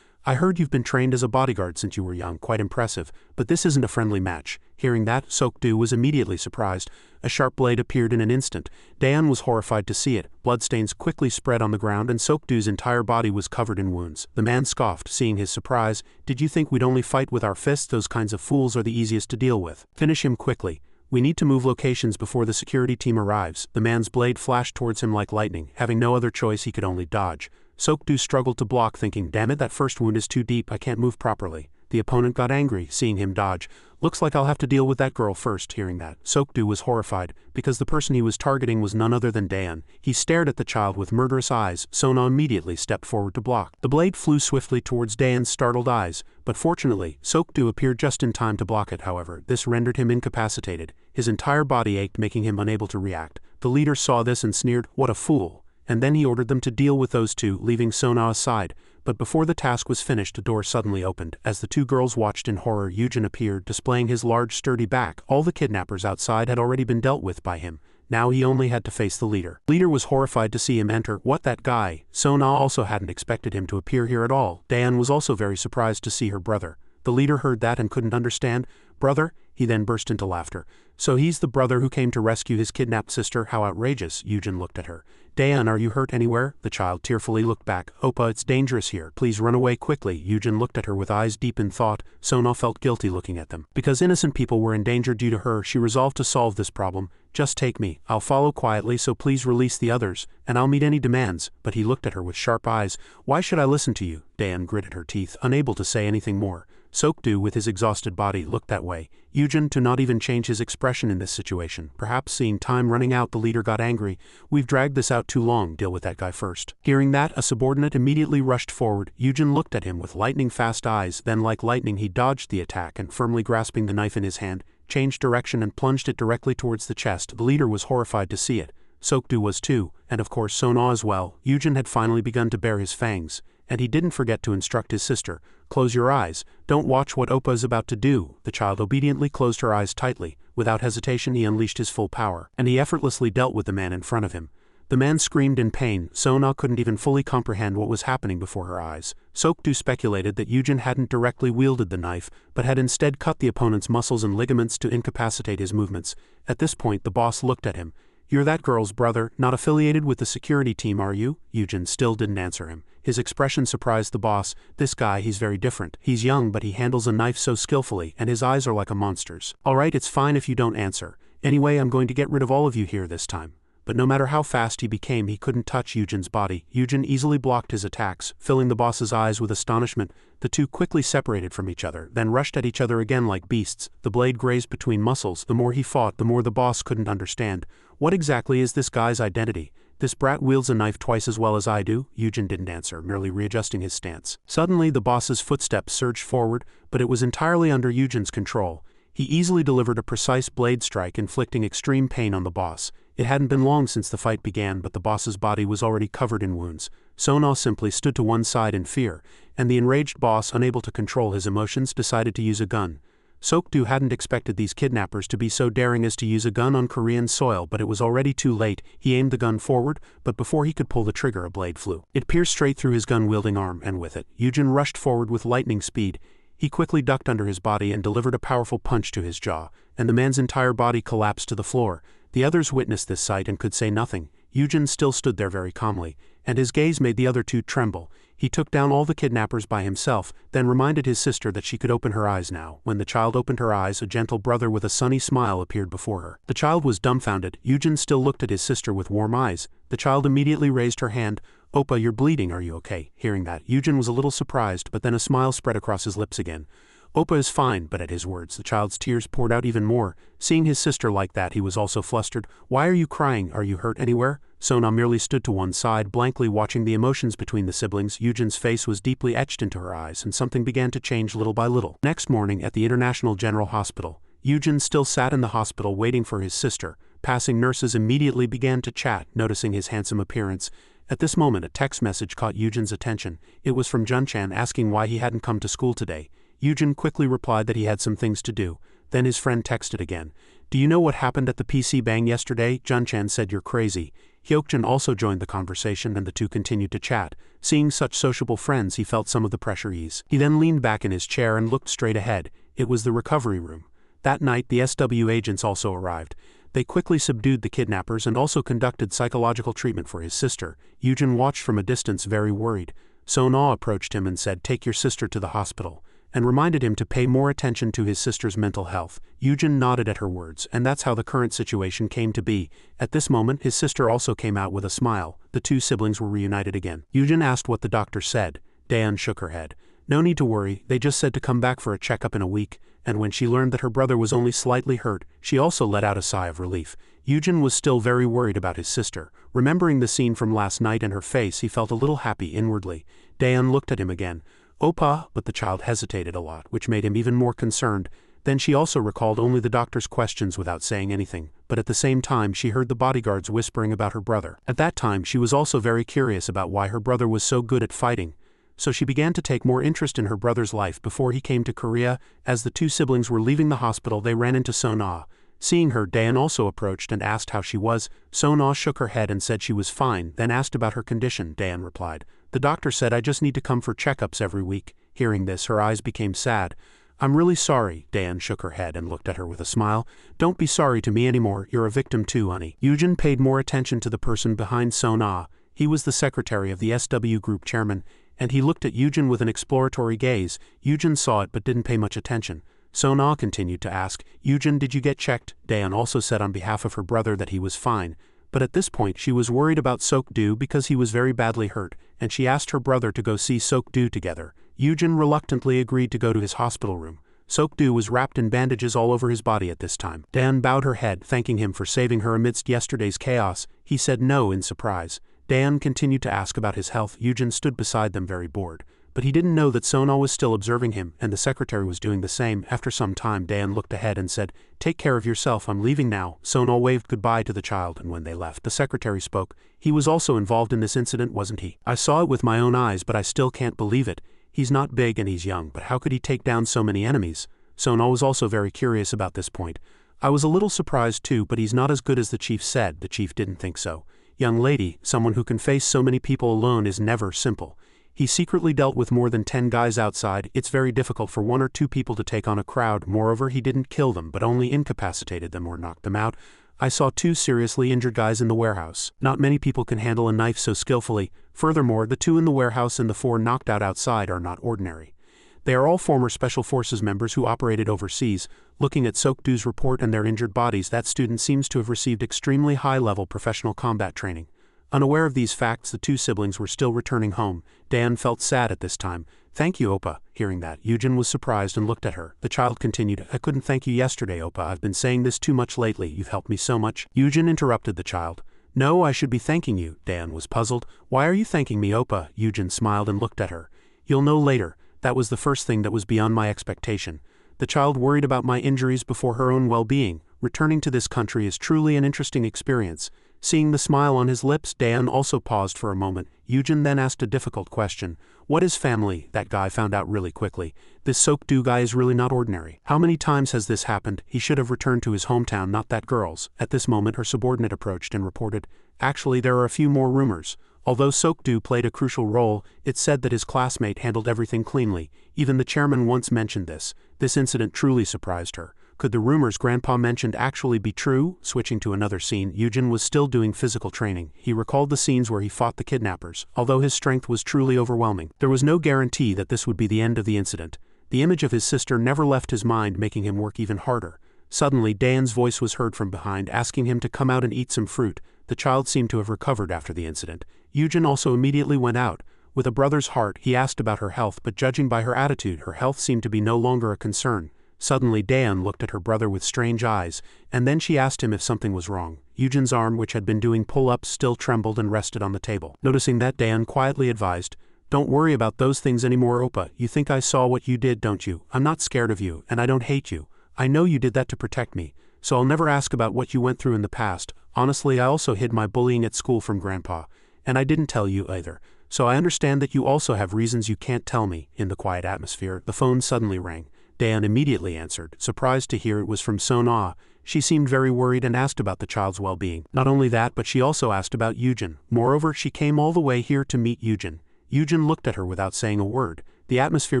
I heard you've been trained as a bodyguard since you were young. Quite impressive. But this isn't a friendly match. Hearing that, Sok-do was immediately surprised. A sharp blade appeared in an instant. Daeun was horrified to see it. Bloodstains quickly spread on the ground and Sok-do's entire body was covered in wounds. The man scoffed, seeing his surprise. Did you think we'd only fight with our fists? Those kinds of fools are the easiest to deal with. Finish him quickly. We need to move locations before the security team arrives. The man's blade flashed towards him like lightning. Having no other choice, he could only dodge. Sok-do struggled to block, thinking, damn it, that first wound is too deep, I can't move properly. The opponent got angry, seeing him dodge. Looks like I'll have to deal with that girl first. Hearing that, Sok-do was horrified, because the person he was targeting was none other than Daeun. He stared at the child with murderous eyes. Sona immediately stepped forward to block. The blade flew swiftly towards Daeun's startled eyes, but fortunately, Sok-do appeared just in time to block it. However, this rendered him incapacitated. His entire body ached, making him unable to react. The leader saw this and sneered, what a fool. And then he ordered them to deal with those 2, leaving Sona aside. But before the task was finished, a door suddenly opened. As the 2 girls watched in horror, Yujin appeared, displaying his large sturdy back. All the kidnappers outside had already been dealt with by him. Now he only had to face the leader. The leader was horrified to see him enter. What, that guy? Sona also hadn't expected him to appear here at all. Daeun was also very surprised to see her brother. The leader heard that and couldn't understand. Brother? He then burst into laughter. So he's the brother who came to rescue his kidnapped sister? How outrageous. Yujin looked at her. Daeun, are you hurt anywhere? The child tearfully looked back. Oppa, it's dangerous here. Please run away quickly. Yujin looked at her with eyes deep in thought. Sona felt guilty looking at them. Because innocent people were in danger due to her, she resolved to solve this problem. Just take me. I'll follow quietly, so please release the others, and I'll meet any demands. But he looked at her with sharp eyes. Why should I listen to you? Daeun gritted her teeth, unable to say anything more. Sok-do, with his exhausted body, looked that way. Yujin to not even change his expression in this situation. Perhaps seeing time running out, the leader got angry. We've dragged this out too long. Deal with that guy first. Hearing that, a subordinate immediately rushed forward. Yujin looked at him with lightning-fast eyes. Then, like lightning, he dodged the attack and, firmly grasping the knife in his hand, changed direction and plunged it directly towards the chest. The leader was horrified to see it. Sok-do was too, and of course So-na as well. Yujin had finally begun to bare his fangs, and he didn't forget to instruct his sister, "Close your eyes, don't watch what Oppa is about to do." The child obediently closed her eyes tightly. Without hesitation he unleashed his full power, and he effortlessly dealt with the man in front of him. The man screamed in pain. So-na couldn't even fully comprehend what was happening before her eyes. Sok-do speculated that Yujin hadn't directly wielded the knife, but had instead cut the opponent's muscles and ligaments to incapacitate his movements. At this point the boss looked at him. "You're that girl's brother, not affiliated with the security team, are you?" Yujin still didn't answer him. His expression surprised the boss. "This guy, he's very different. He's young but he handles a knife so skillfully, and his eyes are like a monster's." "Alright, it's fine if you don't answer. Anyway, I'm going to get rid of all of you here this time." But no matter how fast he became, he couldn't touch Yujin's body. Yujin easily blocked his attacks, filling the boss's eyes with astonishment. The two quickly separated from each other, then rushed at each other again like beasts. The blade grazed between muscles. The more he fought, the more the boss couldn't understand. What exactly is this guy's identity? "This brat wields a knife twice as well as I do." Yujin didn't answer, merely readjusting his stance. Suddenly the boss's footsteps surged forward, but it was entirely under Yujin's control. He easily delivered a precise blade strike, inflicting extreme pain on the boss. It hadn't been long since the fight began, but the boss's body was already covered in wounds. So-na simply stood to one side in fear, and the enraged boss, unable to control his emotions, decided to use a gun. Sok-do hadn't expected these kidnappers to be so daring as to use a gun on Korean soil, but it was already too late. He aimed the gun forward, but before he could pull the trigger a blade flew. It pierced straight through his gun-wielding arm, and with it, Yujin rushed forward with lightning speed. He quickly ducked under his body and delivered a powerful punch to his jaw, and the man's entire body collapsed to the floor. The others witnessed this sight and could say nothing. Yujin still stood there very calmly, and his gaze made the other two tremble. He took down all the kidnappers by himself, then reminded his sister that she could open her eyes now. When the child opened her eyes, a gentle brother with a sunny smile appeared before her. The child was dumbfounded. Yujin still looked at his sister with warm eyes. The child immediately raised her hand. "Oppa, you're bleeding, are you okay?" Hearing that, Yujin was a little surprised, but then a smile spread across his lips again. "Oppa is fine," but at his words the child's tears poured out even more. Seeing his sister like that, he was also flustered. "Why are you crying? Are you hurt anywhere?" So-na merely stood to one side, blankly watching the emotions between the siblings. Yujin's face was deeply etched into her eyes, and something began to change little by little. Next morning at the International General Hospital, Yujin still sat in the hospital waiting for his sister. Passing nurses immediately began to chat, noticing his handsome appearance. At this moment a text message caught Yujin's attention. It was from Jun-chan asking why he hadn't come to school today. Yujin quickly replied that he had some things to do. Then his friend texted again. "Do you know what happened at the PC Bang yesterday?" Jun-chan said, "You're crazy." Hyokjin also joined the conversation and the two continued to chat. Seeing such sociable friends, he felt some of the pressure ease. He then leaned back in his chair and looked straight ahead. It was the recovery room. That night the SW agents also arrived. They quickly subdued the kidnappers and also conducted psychological treatment for his sister. Yujin watched from a distance, very worried. So-na approached him and said, "Take your sister to the hospital," and reminded him to pay more attention to his sister's mental health. Yujin nodded at her words, and that's how the current situation came to be. At this moment his sister also came out with a smile. The two siblings were reunited again. Yujin asked what the doctor said. Daeun shook her head. "No need to worry, they just said to come back for a checkup in a week." And when she learned that her brother was only slightly hurt, she also let out a sigh of relief. Yujin was still very worried about his sister. Remembering the scene from last night and her face, he felt a little happy inwardly. Daeun looked at him again. "Oppa," but the child hesitated a lot, which made him even more concerned. Then she also recalled only the doctor's questions without saying anything, but at the same time she heard the bodyguards whispering about her brother. At that time she was also very curious about why her brother was so good at fighting. So she began to take more interest in her brother's life before he came to Korea. As the two siblings were leaving the hospital, they ran into So-na. Seeing her, Daeun also approached and asked how she was. So-na shook her head and said she was fine, then asked about her condition. Daeun replied, "The doctor said I just need to come for checkups every week." Hearing this, her eyes became sad. "I'm really sorry." Daeun shook her head and looked at her with a smile. "Don't be sorry to me anymore, you're a victim too, honey." Yujin paid more attention to the person behind So-na. He was the secretary of the SW group chairman, and he looked at Yujin with an exploratory gaze. Yujin saw it but didn't pay much attention. So-na continued to ask, "Yujin, did you get checked?" Daeun also said on behalf of her brother that he was fine. But at this point she was worried about Sok-do because he was very badly hurt, and she asked her brother to go see Sok-do together. Yujin reluctantly agreed to go to his hospital room. Sok-do was wrapped in bandages all over his body at this time. Daeun bowed her head, thanking him for saving her amidst yesterday's chaos. He said no in surprise. Daeun continued to ask about his health. Yujin stood beside them very bored. but he didn't know that Sona was still observing him, and the secretary was doing the same. After some time, Dan looked ahead and said, "Take care of yourself, I'm leaving now." Sona waved goodbye to the child, and when they left, the secretary spoke. "He was also involved in this incident, wasn't he? I saw it with my own eyes, but I still can't believe it. He's not big and he's young, but how could he take down so many enemies?" Sona was also very curious about this point. "I was a little surprised too, but he's not as good as the chief said." The chief didn't think so. "Young lady, someone who can face so many people alone is never simple. He secretly dealt with more than 10 guys outside. It's very difficult for 1 or 2 people to take on a crowd. Moreover, he didn't kill them, but only incapacitated them or knocked them out. I saw 2 seriously injured guys in the warehouse. Not many people can handle a knife so skillfully. Furthermore, the 2 in the warehouse and the 4 knocked out outside are not ordinary. They are all former Special Forces members who operated overseas. Looking at Sok-Doo's report and their injured bodies, that student seems to have received extremely high-level professional combat training." Unaware of these facts, the 2 siblings were still returning home. Dan felt sad at this time. "Thank you, Oppa." Hearing that, Eugen was surprised and looked at her. The child continued, "I couldn't thank you yesterday, Oppa. I've been saying this too much lately. You've helped me so much." Eugen interrupted the child. "No, I should be thanking you." Dan was puzzled. "Why are you thanking me, Oppa?" Eugen smiled and looked at her. "You'll know later. That was the first thing that was beyond my expectation." The child worried about my injuries before her own well-being. Returning to this country is truly an interesting experience. Seeing the smile on his lips, Dan also paused for a moment. Eugen then asked a difficult question. "What is family?" That guy found out really quickly. "This Sok-Doo guy is really not ordinary. How many times has this happened? He should have returned to his hometown, not that girl's." At this moment, her subordinate approached and reported, "Actually, there are a few more rumors. Although Sok-Doo played a crucial role, it's said that his classmate handled everything cleanly. Even the chairman once mentioned this. This incident truly surprised her. Could the rumors Grandpa mentioned actually be true?" Switching to another scene, Eugen was still doing physical training. He recalled the scenes where he fought the kidnappers. Although his strength was truly overwhelming, there was no guarantee that this would be the end of the incident. The image of his sister never left his mind, making him work even harder. Suddenly, Dan's voice was heard from behind, asking him to come out and eat some fruit. The child seemed to have recovered after the incident. Eugen also immediately went out. With a brother's heart, he asked about her health, but judging by her attitude, her health seemed to be no longer a concern. Suddenly, Dan looked at her brother with strange eyes, and then she asked him if something was wrong. Eugen's arm, which had been doing pull-ups, still trembled and rested on the table. Noticing that, Dan quietly advised, "Don't worry about those things anymore, Oppa. You think I saw what you did, don't you? I'm not scared of you, and I don't hate you. I know you did that to protect me, so I'll never ask about what you went through in the past. Honestly, I also hid my bullying at school from Grandpa, and I didn't tell you either. So I understand that you also have reasons you can't tell me." In the quiet atmosphere, the phone suddenly rang. Dan immediately answered, surprised to hear it was from Sona. She seemed very worried and asked about the child's well-being. Not only that, but she also asked about Eugen. Moreover, she came all the way here to meet Eugen. Eugen looked at her without saying a word. The atmosphere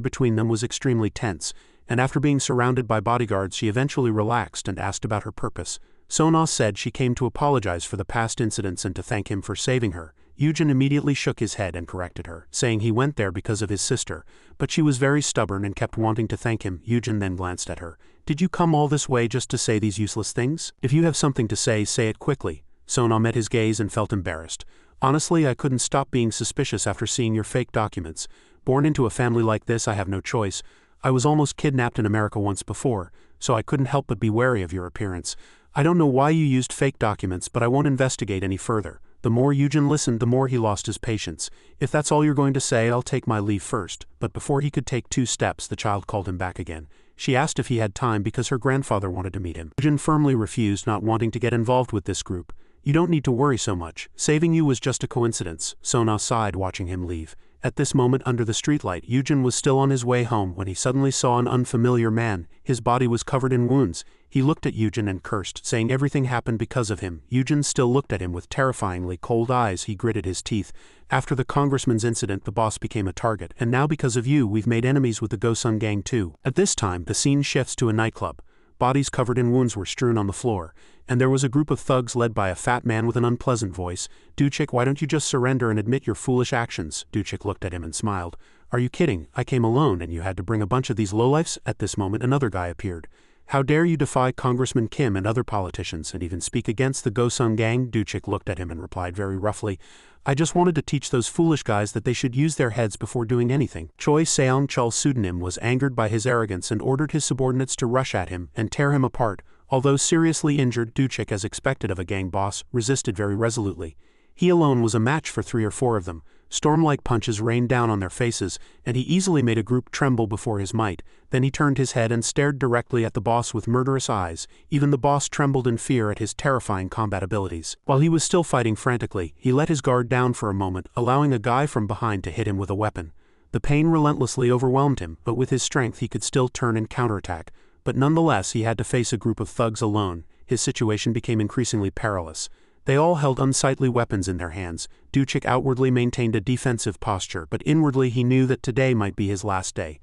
between them was extremely tense, and after being surrounded by bodyguards, she eventually relaxed and asked about her purpose. Sona said she came to apologize for the past incidents and to thank him for saving her. Eugen immediately shook his head and corrected her, saying he went there because of his sister, but she was very stubborn and kept wanting to thank him. Eugen then glanced at her. "Did you come all this way just to say these useless things? If you have something to say it quickly." Sona met his gaze and felt embarrassed. "Honestly, I couldn't stop being suspicious after seeing your fake documents. Born into a family like this, I have no choice. I was almost kidnapped in America once before, so I couldn't help but be wary of your appearance. I don't know why you used fake documents, but I won't investigate any further." The more Eugen listened, the more he lost his patience. "If that's all you're going to say, I'll take my leave first." But before he could take 2 steps, the child called him back again. She asked if he had time because her grandfather wanted to meet him. Eugen firmly refused, not wanting to get involved with this group. "You don't need to worry so much. Saving you was just a coincidence." Sona sighed, watching him leave. At this moment, under the streetlight, Eugen was still on his way home when he suddenly saw an unfamiliar man. His body was covered in wounds. He looked at Eugen and cursed, saying everything happened because of him. Eugen still looked at him with terrifyingly cold eyes. He gritted his teeth. "After the congressman's incident, the boss became a target, and now because of you, we've made enemies with the Gosun gang too." At this time, the scene shifts to a nightclub. Bodies covered in wounds were strewn on the floor, and there was a group of thugs led by a fat man with an unpleasant voice. "Duchik, why don't you just surrender and admit your foolish actions?" Duchik looked at him and smiled. "Are you kidding? I came alone and you had to bring a bunch of these lowlifes?" At this moment, another guy appeared. "How dare you defy Congressman Kim and other politicians and even speak against the Gosun gang?" Duchik looked at him and replied very roughly, "I just wanted to teach those foolish guys that they should use their heads before doing anything." Choi Seong-chul's pseudonym was angered by his arrogance and ordered his subordinates to rush at him and tear him apart. Although seriously injured, Duchik, as expected of a gang boss, resisted very resolutely. He alone was a match for 3 or 4 of them. Storm-like punches rained down on their faces, and he easily made a group tremble before his might. Then he turned his head and stared directly at the boss with murderous eyes. Even the boss trembled in fear at his terrifying combat abilities. While he was still fighting frantically, he let his guard down for a moment, allowing a guy from behind to hit him with a weapon. The pain relentlessly overwhelmed him, but with his strength he could still turn and counterattack. But nonetheless he had to face a group of thugs alone. His situation became increasingly perilous. They all held unsightly weapons in their hands. Duchik outwardly maintained a defensive posture, but inwardly he knew that today might be his last day.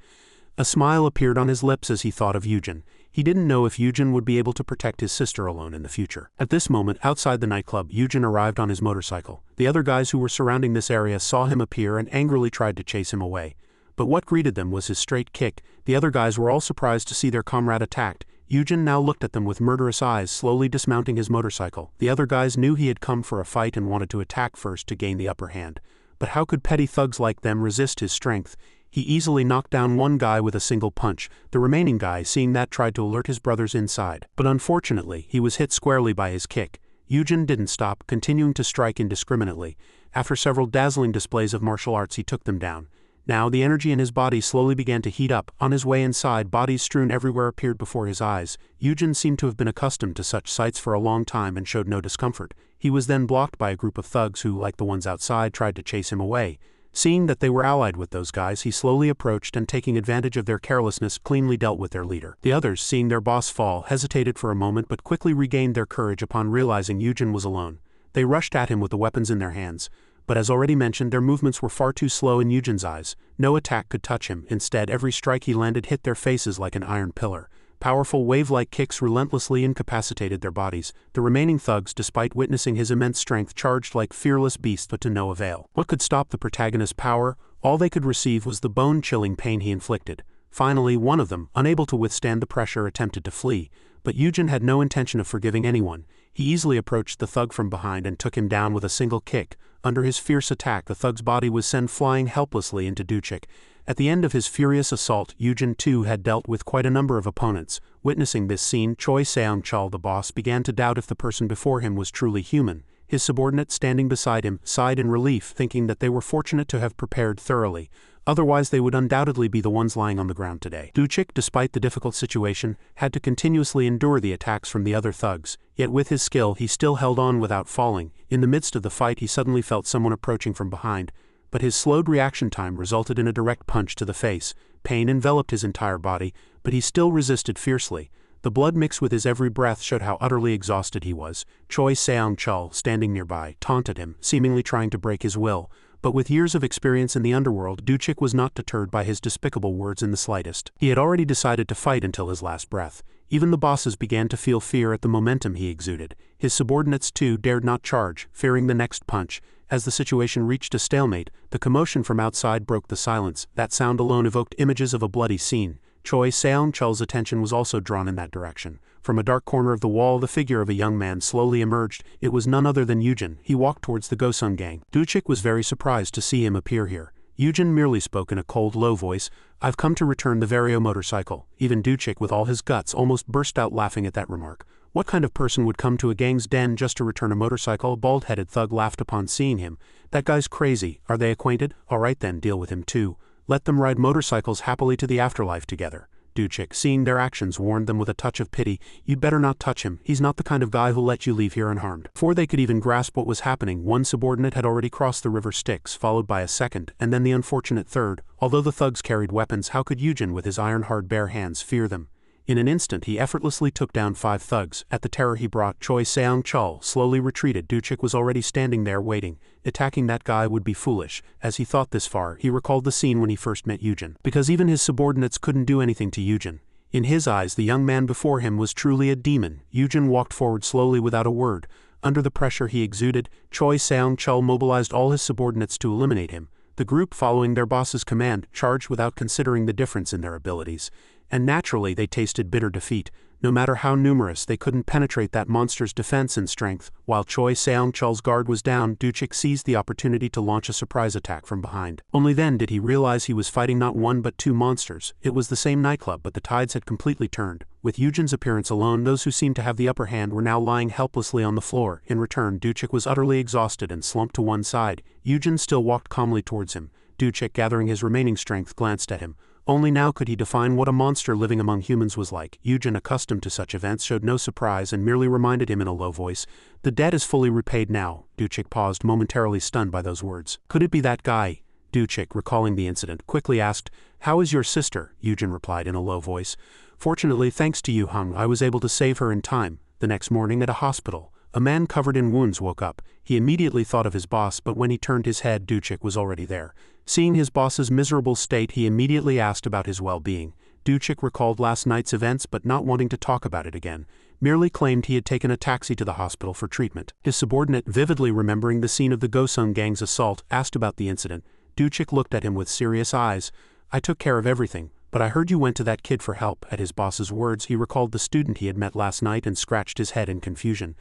A smile appeared on his lips as he thought of Eugen. He didn't know if Eugen would be able to protect his sister alone in the future. At this moment, outside the nightclub, Eugen arrived on his motorcycle. The other guys who were surrounding this area saw him appear and angrily tried to chase him away. But what greeted them was his straight kick. The other guys were all surprised to see their comrade attacked. Eugen now looked at them with murderous eyes, slowly dismounting his motorcycle. The other guys knew he had come for a fight and wanted to attack first to gain the upper hand. But how could petty thugs like them resist his strength? He easily knocked down one guy with a single punch. The remaining guy, seeing that, tried to alert his brothers inside. But unfortunately, he was hit squarely by his kick. Eugen didn't stop, continuing to strike indiscriminately. After several dazzling displays of martial arts, he took them down. Now the energy in his body slowly began to heat up. On his way inside, bodies strewn everywhere appeared before his eyes. Eugen seemed to have been accustomed to such sights for a long time and showed no discomfort. He was then blocked by a group of thugs who, like the ones outside, tried to chase him away. Seeing that they were allied with those guys, he slowly approached and, taking advantage of their carelessness, cleanly dealt with their leader. The others, seeing their boss fall, hesitated for a moment but quickly regained their courage upon realizing Eugen was alone. They rushed at him with the weapons in their hands. But as already mentioned, their movements were far too slow in Eugen's eyes. No attack could touch him. Instead, every strike he landed hit their faces like an iron pillar. Powerful wave-like kicks relentlessly incapacitated their bodies. The remaining thugs, despite witnessing his immense strength, charged like fearless beasts, but to no avail. What could stop the protagonist's power? All they could receive was the bone-chilling pain he inflicted. Finally, one of them, unable to withstand the pressure, attempted to flee. But Eugen had no intention of forgiving anyone. He easily approached the thug from behind and took him down with a single kick. Under his fierce attack, the thug's body was sent flying helplessly into Duchik. At the end of his furious assault, Eugen too had dealt with quite a number of opponents. Witnessing this scene, Choi Seong-chul, the boss, began to doubt if the person before him was truly human. His subordinate, standing beside him, sighed in relief, thinking that they were fortunate to have prepared thoroughly. Otherwise they would undoubtedly be the ones lying on the ground today. Duchik, despite the difficult situation, had to continuously endure the attacks from the other thugs. Yet with his skill he still held on without falling. In the midst of the fight he suddenly felt someone approaching from behind. But his slowed reaction time resulted in a direct punch to the face. Pain enveloped his entire body, but he still resisted fiercely. The blood mixed with his every breath showed how utterly exhausted he was. Choi Seong-chul, standing nearby, taunted him, seemingly trying to break his will. But with years of experience in the underworld, Duchik was not deterred by his despicable words in the slightest. He had already decided to fight until his last breath. Even the bosses began to feel fear at the momentum he exuded. His subordinates too dared not charge, fearing the next punch. As the situation reached a stalemate, the commotion from outside broke the silence. That sound alone evoked images of a bloody scene. Choi Seong-chul's attention was also drawn in that direction. From a dark corner of the wall, the figure of a young man slowly emerged. It was none other than Eugen. He walked towards the Gosung gang. Duchik was very surprised to see him appear here. Eugen merely spoke in a cold, low voice. "I've come to return the Vario motorcycle." Even Duchik, with all his guts, almost burst out laughing at that remark. What kind of person would come to a gang's den just to return a motorcycle? A bald-headed thug laughed upon seeing him. "That guy's crazy. Are they acquainted? All right then, deal with him too. Let them ride motorcycles happily to the afterlife together." Duchik, seeing their actions, warned them with a touch of pity. "You'd better not touch him. He's not the kind of guy who'll let you leave here unharmed." Before they could even grasp what was happening, one subordinate had already crossed the river Styx, followed by a second, and then the unfortunate third. Although the thugs carried weapons, how could Eugen, with his iron-hard bare hands, fear them? In an instant he effortlessly took down 5 thugs. At the terror he brought, Choi Seong-chul slowly retreated. Duchik was already standing there waiting. Attacking that guy would be foolish. As he thought this far, he recalled the scene when he first met Eugen. Because even his subordinates couldn't do anything to Eugen. In his eyes, the young man before him was truly a demon. Eugen walked forward slowly without a word. Under the pressure he exuded, Choi Seong-chul mobilized all his subordinates to eliminate him. The group, following their boss's command, charged without considering the difference in their abilities. And naturally they tasted bitter defeat. No matter how numerous, they couldn't penetrate that monster's defense and strength. While Choi Seong-chul's guard was down, Duchik seized the opportunity to launch a surprise attack from behind. Only then did he realize he was fighting not one but two monsters. It was the same nightclub, but the tides had completely turned. With Eugen's appearance alone, those who seemed to have the upper hand were now lying helplessly on the floor. In return, Duchik was utterly exhausted and slumped to one side. Eugen still walked calmly towards him. Duchik, gathering his remaining strength, glanced at him. Only now could he define what a monster living among humans was like. Eugen, accustomed to such events, showed no surprise and merely reminded him in a low voice, "The debt is fully repaid now." Duchik paused, momentarily stunned by those words. Could it be that guy? Duchik, recalling the incident, quickly asked, "How is your sister?" Eugen replied in a low voice. "Fortunately, thanks to you, Hung, I was able to save her in time." The next morning at a hospital, a man covered in wounds woke up. He immediately thought of his boss, but when he turned his head, Duchik was already there. Seeing his boss's miserable state, he immediately asked about his well-being. Duchik recalled last night's events, but not wanting to talk about it again, merely claimed he had taken a taxi to the hospital for treatment. His subordinate, vividly remembering the scene of the Gosung gang's assault, asked about the incident. Duchik looked at him with serious eyes. "I took care of everything, but I heard you went to that kid for help." At his boss's words, he recalled the student he had met last night and scratched his head in confusion.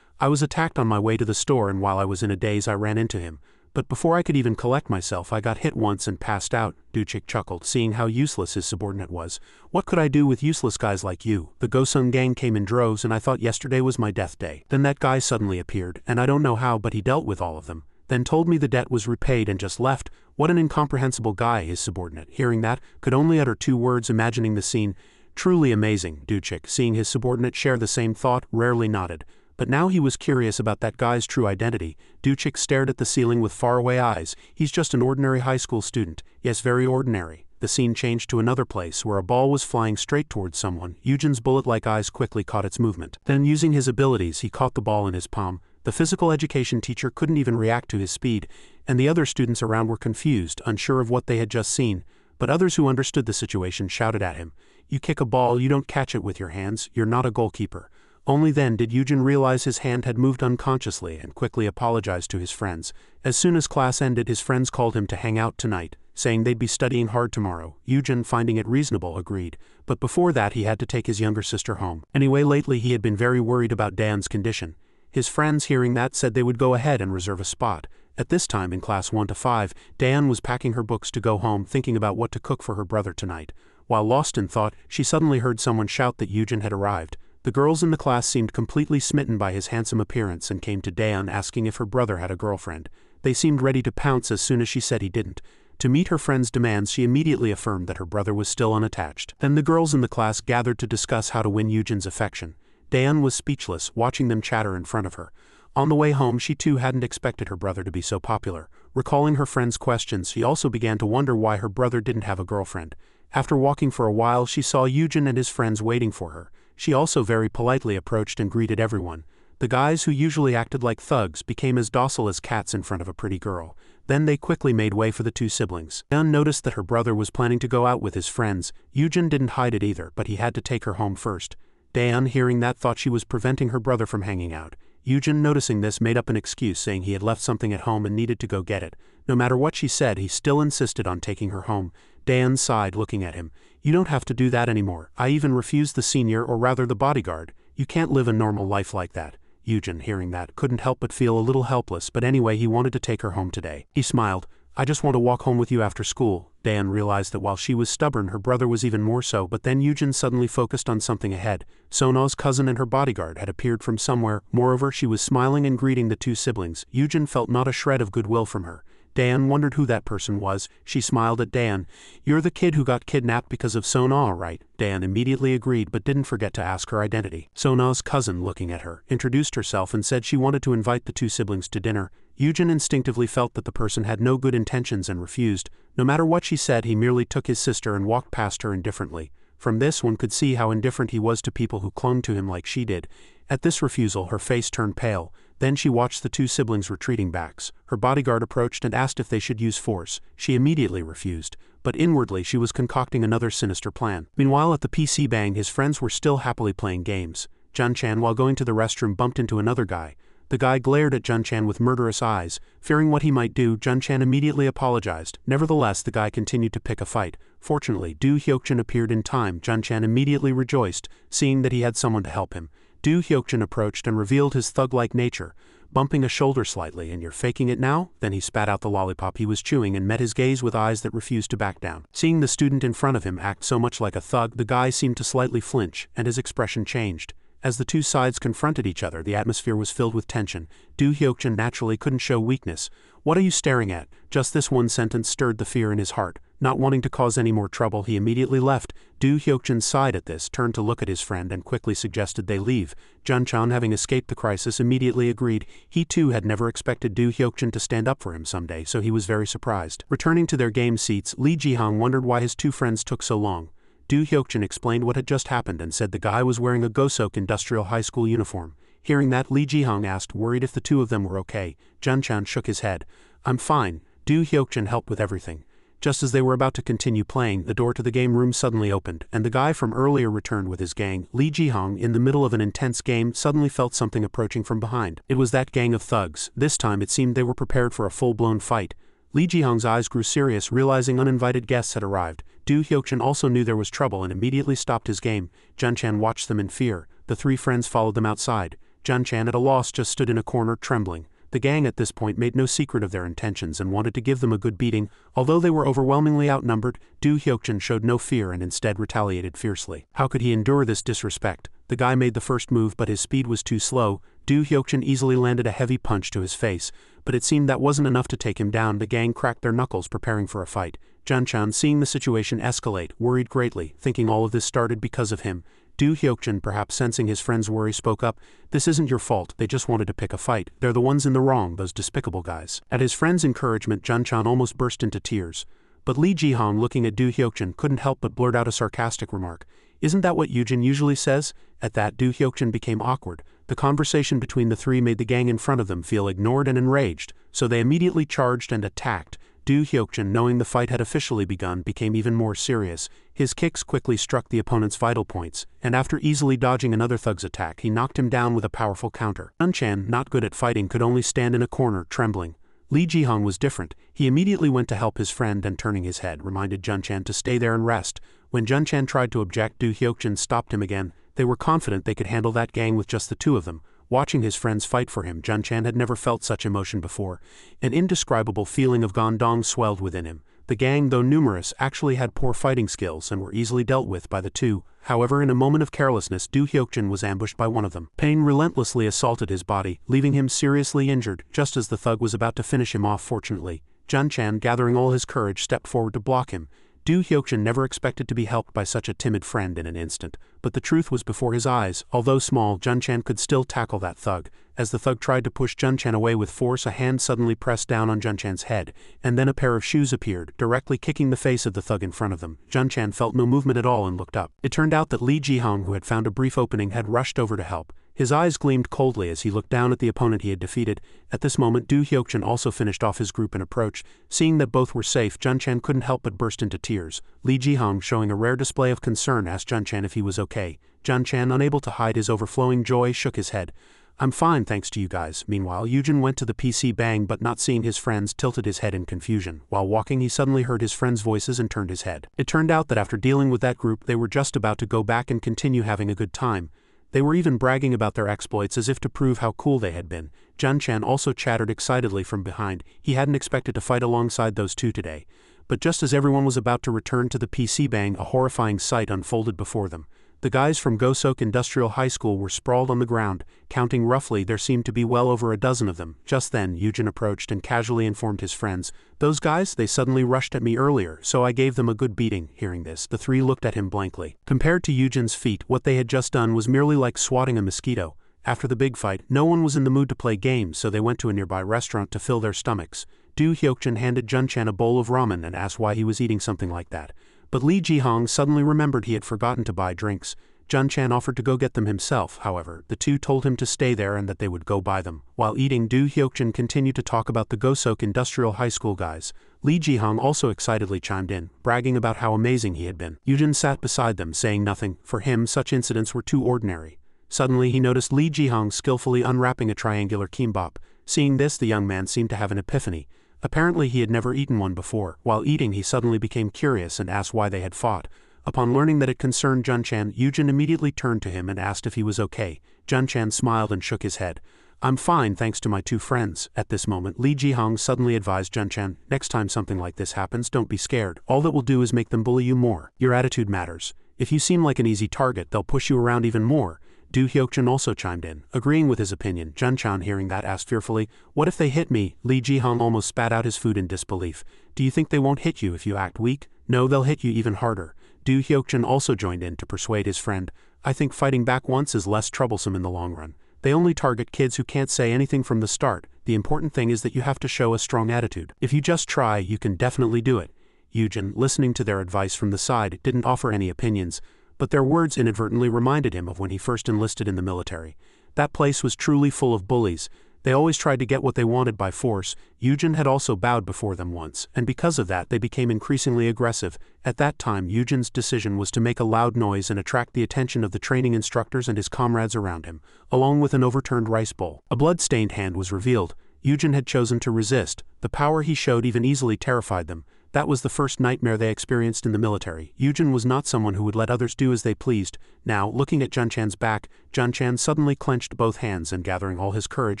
"I was attacked on my way to the store, and while I was in a daze I ran into him. But before I could even collect myself, I got hit once and passed out." Duchik chuckled, seeing how useless his subordinate was. "What could I do with useless guys like you? The Gosung gang came in droves and I thought yesterday was my death day. Then that guy suddenly appeared, and I don't know how, but he dealt with all of them. Then told me the debt was repaid and just left." What an incomprehensible guy, his subordinate, hearing that, could only utter two words, imagining the scene. "Truly amazing." Duchik, seeing his subordinate share the same thought, rarely nodded. But now he was curious about that guy's true identity. Duchik stared at the ceiling with faraway eyes. "He's just an ordinary high school student." "Yes, very ordinary." The scene changed to another place, where a ball was flying straight towards someone. Eugen's bullet-like eyes quickly caught its movement. Then, using his abilities, he caught the ball in his palm. The physical education teacher couldn't even react to his speed, and the other students around were confused, unsure of what they had just seen. But others who understood the situation shouted at him, "You kick a ball, you don't catch it with your hands. You're not a goalkeeper." Only then did Eugen realize his hand had moved unconsciously and quickly apologized to his friends. As soon as class ended, his friends called him to hang out tonight, saying they'd be studying hard tomorrow. Eugen, finding it reasonable, agreed. But before that, he had to take his younger sister home. Anyway, lately he had been very worried about Dan's condition. His friends, hearing that, said they would go ahead and reserve a spot. At this time, in class 1 to 5, Dan was packing her books to go home, thinking about what to cook for her brother tonight. While lost in thought, she suddenly heard someone shout that Eugen had arrived. The girls in the class seemed completely smitten by his handsome appearance and came to Dan asking if her brother had a girlfriend. They seemed ready to pounce as soon as she said he didn't. To meet her friends' demands, she immediately affirmed that her brother was still unattached. Then the girls in the class gathered to discuss how to win Eugen's affection. Dan was speechless, watching them chatter in front of her. On the way home, she too hadn't expected her brother to be so popular. Recalling her friends' questions, she also began to wonder why her brother didn't have a girlfriend. After walking for a while, she saw Eugen and his friends waiting for her. She also very politely approached and greeted everyone. The guys, who usually acted like thugs, became as docile as cats in front of a pretty girl. Then they quickly made way for the two siblings. Dan noticed that her brother was planning to go out with his friends. Eugen didn't hide it either, but he had to take her home first. Dan, hearing that, thought she was preventing her brother from hanging out. Eugen, noticing this, made up an excuse, saying he had left something at home and needed to go get it. No matter what she said, he still insisted on taking her home. Dan sighed, looking at him. "You don't have to do that anymore. I even refused the senior, or rather the bodyguard. You can't live a normal life like that." Eugen, hearing that, couldn't help but feel a little helpless, but anyway he wanted to take her home today. He smiled. "I just want to walk home with you after school." Dan realized that while she was stubborn, her brother was even more so, but then Eugen suddenly focused on something ahead. Sona's cousin and her bodyguard had appeared from somewhere. Moreover, she was smiling and greeting the two siblings. Eugen felt not a shred of goodwill from her. Dan wondered who that person was. She smiled at Dan. "You're the kid who got kidnapped because of Sona, right?" Dan immediately agreed, but didn't forget to ask her identity. Sona's cousin, looking at her, introduced herself and said she wanted to invite the two siblings to dinner. Eugen instinctively felt that the person had no good intentions and refused. No matter what she said, he merely took his sister and walked past her indifferently. From this, one could see how indifferent he was to people who clung to him like she did. At this refusal, her face turned pale. Then she watched the two siblings retreating backs. Her bodyguard approached and asked if they should use force. She immediately refused, but inwardly she was concocting another sinister plan. Meanwhile, at the PC Bang, his friends were still happily playing games. Jun-chan, while going to the restroom, bumped into another guy. The guy glared at Jun-chan with murderous eyes. Fearing what he might do, Jun-chan immediately apologized. Nevertheless, the guy continued to pick a fight. Fortunately, Do Hyokjin appeared in time. Junchan immediately rejoiced, seeing that he had someone to help him. Do Hyokjin approached and revealed his thug-like nature, bumping a shoulder slightly. "And you're faking it now?" Then he spat out the lollipop he was chewing and met his gaze with eyes that refused to back down. Seeing the student in front of him act so much like a thug, the guy seemed to slightly flinch, and his expression changed. As the two sides confronted each other, the atmosphere was filled with tension. Do Hyokjin naturally couldn't show weakness. "What are you staring at?" Just this one sentence stirred the fear in his heart. Not wanting to cause any more trouble, he immediately left. Do Hyokjin sighed at this, turned to look at his friend and quickly suggested they leave. Junchan, having escaped the crisis, immediately agreed. He too had never expected Do Hyokjin to stand up for him someday, so he was very surprised. Returning to their game seats, Lee Jihang wondered why his two friends took so long. Do Hyokjin explained what had just happened and said the guy was wearing a Gosok Industrial High School uniform. Hearing that, Lee Jihang asked, worried if the two of them were okay. Junchan shook his head. "I'm fine." Do Hyokjin helped with everything. Just as they were about to continue playing, the door to the game room suddenly opened, and the guy from earlier returned with his gang. Lee Jihang, in the middle of an intense game, suddenly felt something approaching from behind. It was that gang of thugs. This time it seemed they were prepared for a full-blown fight. Lee Jihang's eyes grew serious, realizing uninvited guests had arrived. Do Hyokjin also knew there was trouble and immediately stopped his game. Junchan watched them in fear. The three friends followed them outside. Junchan, at a loss, just stood in a corner, trembling. The gang at this point made no secret of their intentions and wanted to give them a good beating. Although they were overwhelmingly outnumbered, Do Hyokjin showed no fear and instead retaliated fiercely. How could he endure this disrespect? The guy made the first move, but his speed was too slow. Do Hyokjin easily landed a heavy punch to his face, but it seemed that wasn't enough to take him down. The gang cracked their knuckles, preparing for a fight. Junchan, seeing the situation escalate, worried greatly, thinking all of this started because of him. Do Hyokjin, perhaps sensing his friend's worry, spoke up. "This isn't your fault, they just wanted to pick a fight. They're the ones in the wrong, those despicable guys." At his friend's encouragement, Junchan almost burst into tears. But Lee Jihang, looking at Do Hyokjin, couldn't help but blurt out a sarcastic remark. "Isn't that what Yujin usually says?" At that, Do Hyokjin became awkward. The conversation between the three made the gang in front of them feel ignored and enraged, so they immediately charged and attacked. Do Hyokjin, knowing the fight had officially begun, became even more serious. His kicks quickly struck the opponent's vital points, and after easily dodging another thug's attack, he knocked him down with a powerful counter. Junchan, not good at fighting, could only stand in a corner, trembling. Lee Jihang was different. He immediately went to help his friend and, turning his head, reminded Junchan to stay there and rest. When Junchan tried to object, Do Hyokjin stopped him again. They were confident they could handle that gang with just the two of them. Watching his friends fight for him, Junchan had never felt such emotion before. An indescribable feeling of gondong swelled within him. The gang, though numerous, actually had poor fighting skills and were easily dealt with by the two. However, in a moment of carelessness, Do Hyokjin was ambushed by one of them. Pain relentlessly assaulted his body, leaving him seriously injured, just as the thug was about to finish him off. Fortunately, Junchan, gathering all his courage, stepped forward to block him. Do Hyokjin never expected to be helped by such a timid friend in an instant, but the truth was before his eyes. Although small, Junchan could still tackle that thug. As the thug tried to push Junchan away with force, a hand suddenly pressed down on Junchan's head, and then a pair of shoes appeared, directly kicking the face of the thug in front of them. Junchan felt no movement at all and looked up. It turned out that Lee Jihang, who had found a brief opening, had rushed over to help. His eyes gleamed coldly as he looked down at the opponent he had defeated. At this moment, Do Hyokjin also finished off his group and approached. Seeing that both were safe, Junchan couldn't help but burst into tears. Lee Jihang, showing a rare display of concern, asked Junchan if he was okay. Junchan, unable to hide his overflowing joy, shook his head. "I'm fine, thanks to you guys." Meanwhile, Yujin went to the PC bang, but not seeing his friends, tilted his head in confusion. While walking, he suddenly heard his friends' voices and turned his head. It turned out that after dealing with that group, they were just about to go back and continue having a good time. They were even bragging about their exploits as if to prove how cool they had been. Junchan also chattered excitedly from behind. He hadn't expected to fight alongside those two today. But just as everyone was about to return to the PC bang, a horrifying sight unfolded before them. The guys from Gosok Industrial High School were sprawled on the ground. Counting roughly, there seemed to be well over a dozen of them. Just then, Yujin approached and casually informed his friends, "Those guys, they suddenly rushed at me earlier, so I gave them a good beating." Hearing this, the three looked at him blankly. Compared to Yujin's feat, what they had just done was merely like swatting a mosquito. After the big fight, no one was in the mood to play games, so they went to a nearby restaurant to fill their stomachs. Do Hyokjin handed Junchan a bowl of ramen and asked why he was eating something like that. But Lee Jihang suddenly remembered he had forgotten to buy drinks. Junchan offered to go get them himself. However, the two told him to stay there and that they would go buy them. While eating, Do Hyokjin continued to talk about the Gosok Industrial High School guys. Lee Jihang also excitedly chimed in, bragging about how amazing he had been. Yujin sat beside them, saying nothing. For him, such incidents were too ordinary. Suddenly, he noticed Lee Jihang skillfully unwrapping a triangular kimbap. Seeing this, the young man seemed to have an epiphany. Apparently he had never eaten one before. While eating, he suddenly became curious and asked why they had fought. Upon learning that it concerned Junchan, Yujin immediately turned to him and asked if he was okay. Junchan smiled and shook his head. I'm fine thanks to my two friends. At this moment, Li Jihong suddenly advised Junchan, next time something like this happens, don't be scared. All that will do is make them bully you more. Your attitude matters. If you seem like an easy target, they'll push you around even more. Du Hyokjin also chimed in, agreeing with his opinion. Junchan, hearing that, asked fearfully, what if they hit me? Li Jihong almost spat out his food in disbelief. Do you think they won't hit you if you act weak? No, they'll hit you even harder. Du Hyokjin also joined in to persuade his friend. I think fighting back once is less troublesome in the long run. They only target kids who can't say anything from the start. The important thing is that you have to show a strong attitude. If you just try, you can definitely do it. Yujin, listening to their advice from the side, didn't offer any opinions, but their words inadvertently reminded him of when he first enlisted in the military. That place was truly full of bullies. They always tried to get what they wanted by force. Yujin had also bowed before them once, and because of that they became increasingly aggressive. At that time, Yujin's decision was to make a loud noise and attract the attention of the training instructors and his comrades around him, along with an overturned rice bowl. A blood-stained hand was revealed. Yujin had chosen to resist. The power he showed even easily terrified them. That was the first nightmare they experienced in the military. Yujin was not someone who would let others do as they pleased. Now, looking at Junchan's back, Junchan suddenly clenched both hands and, gathering all his courage,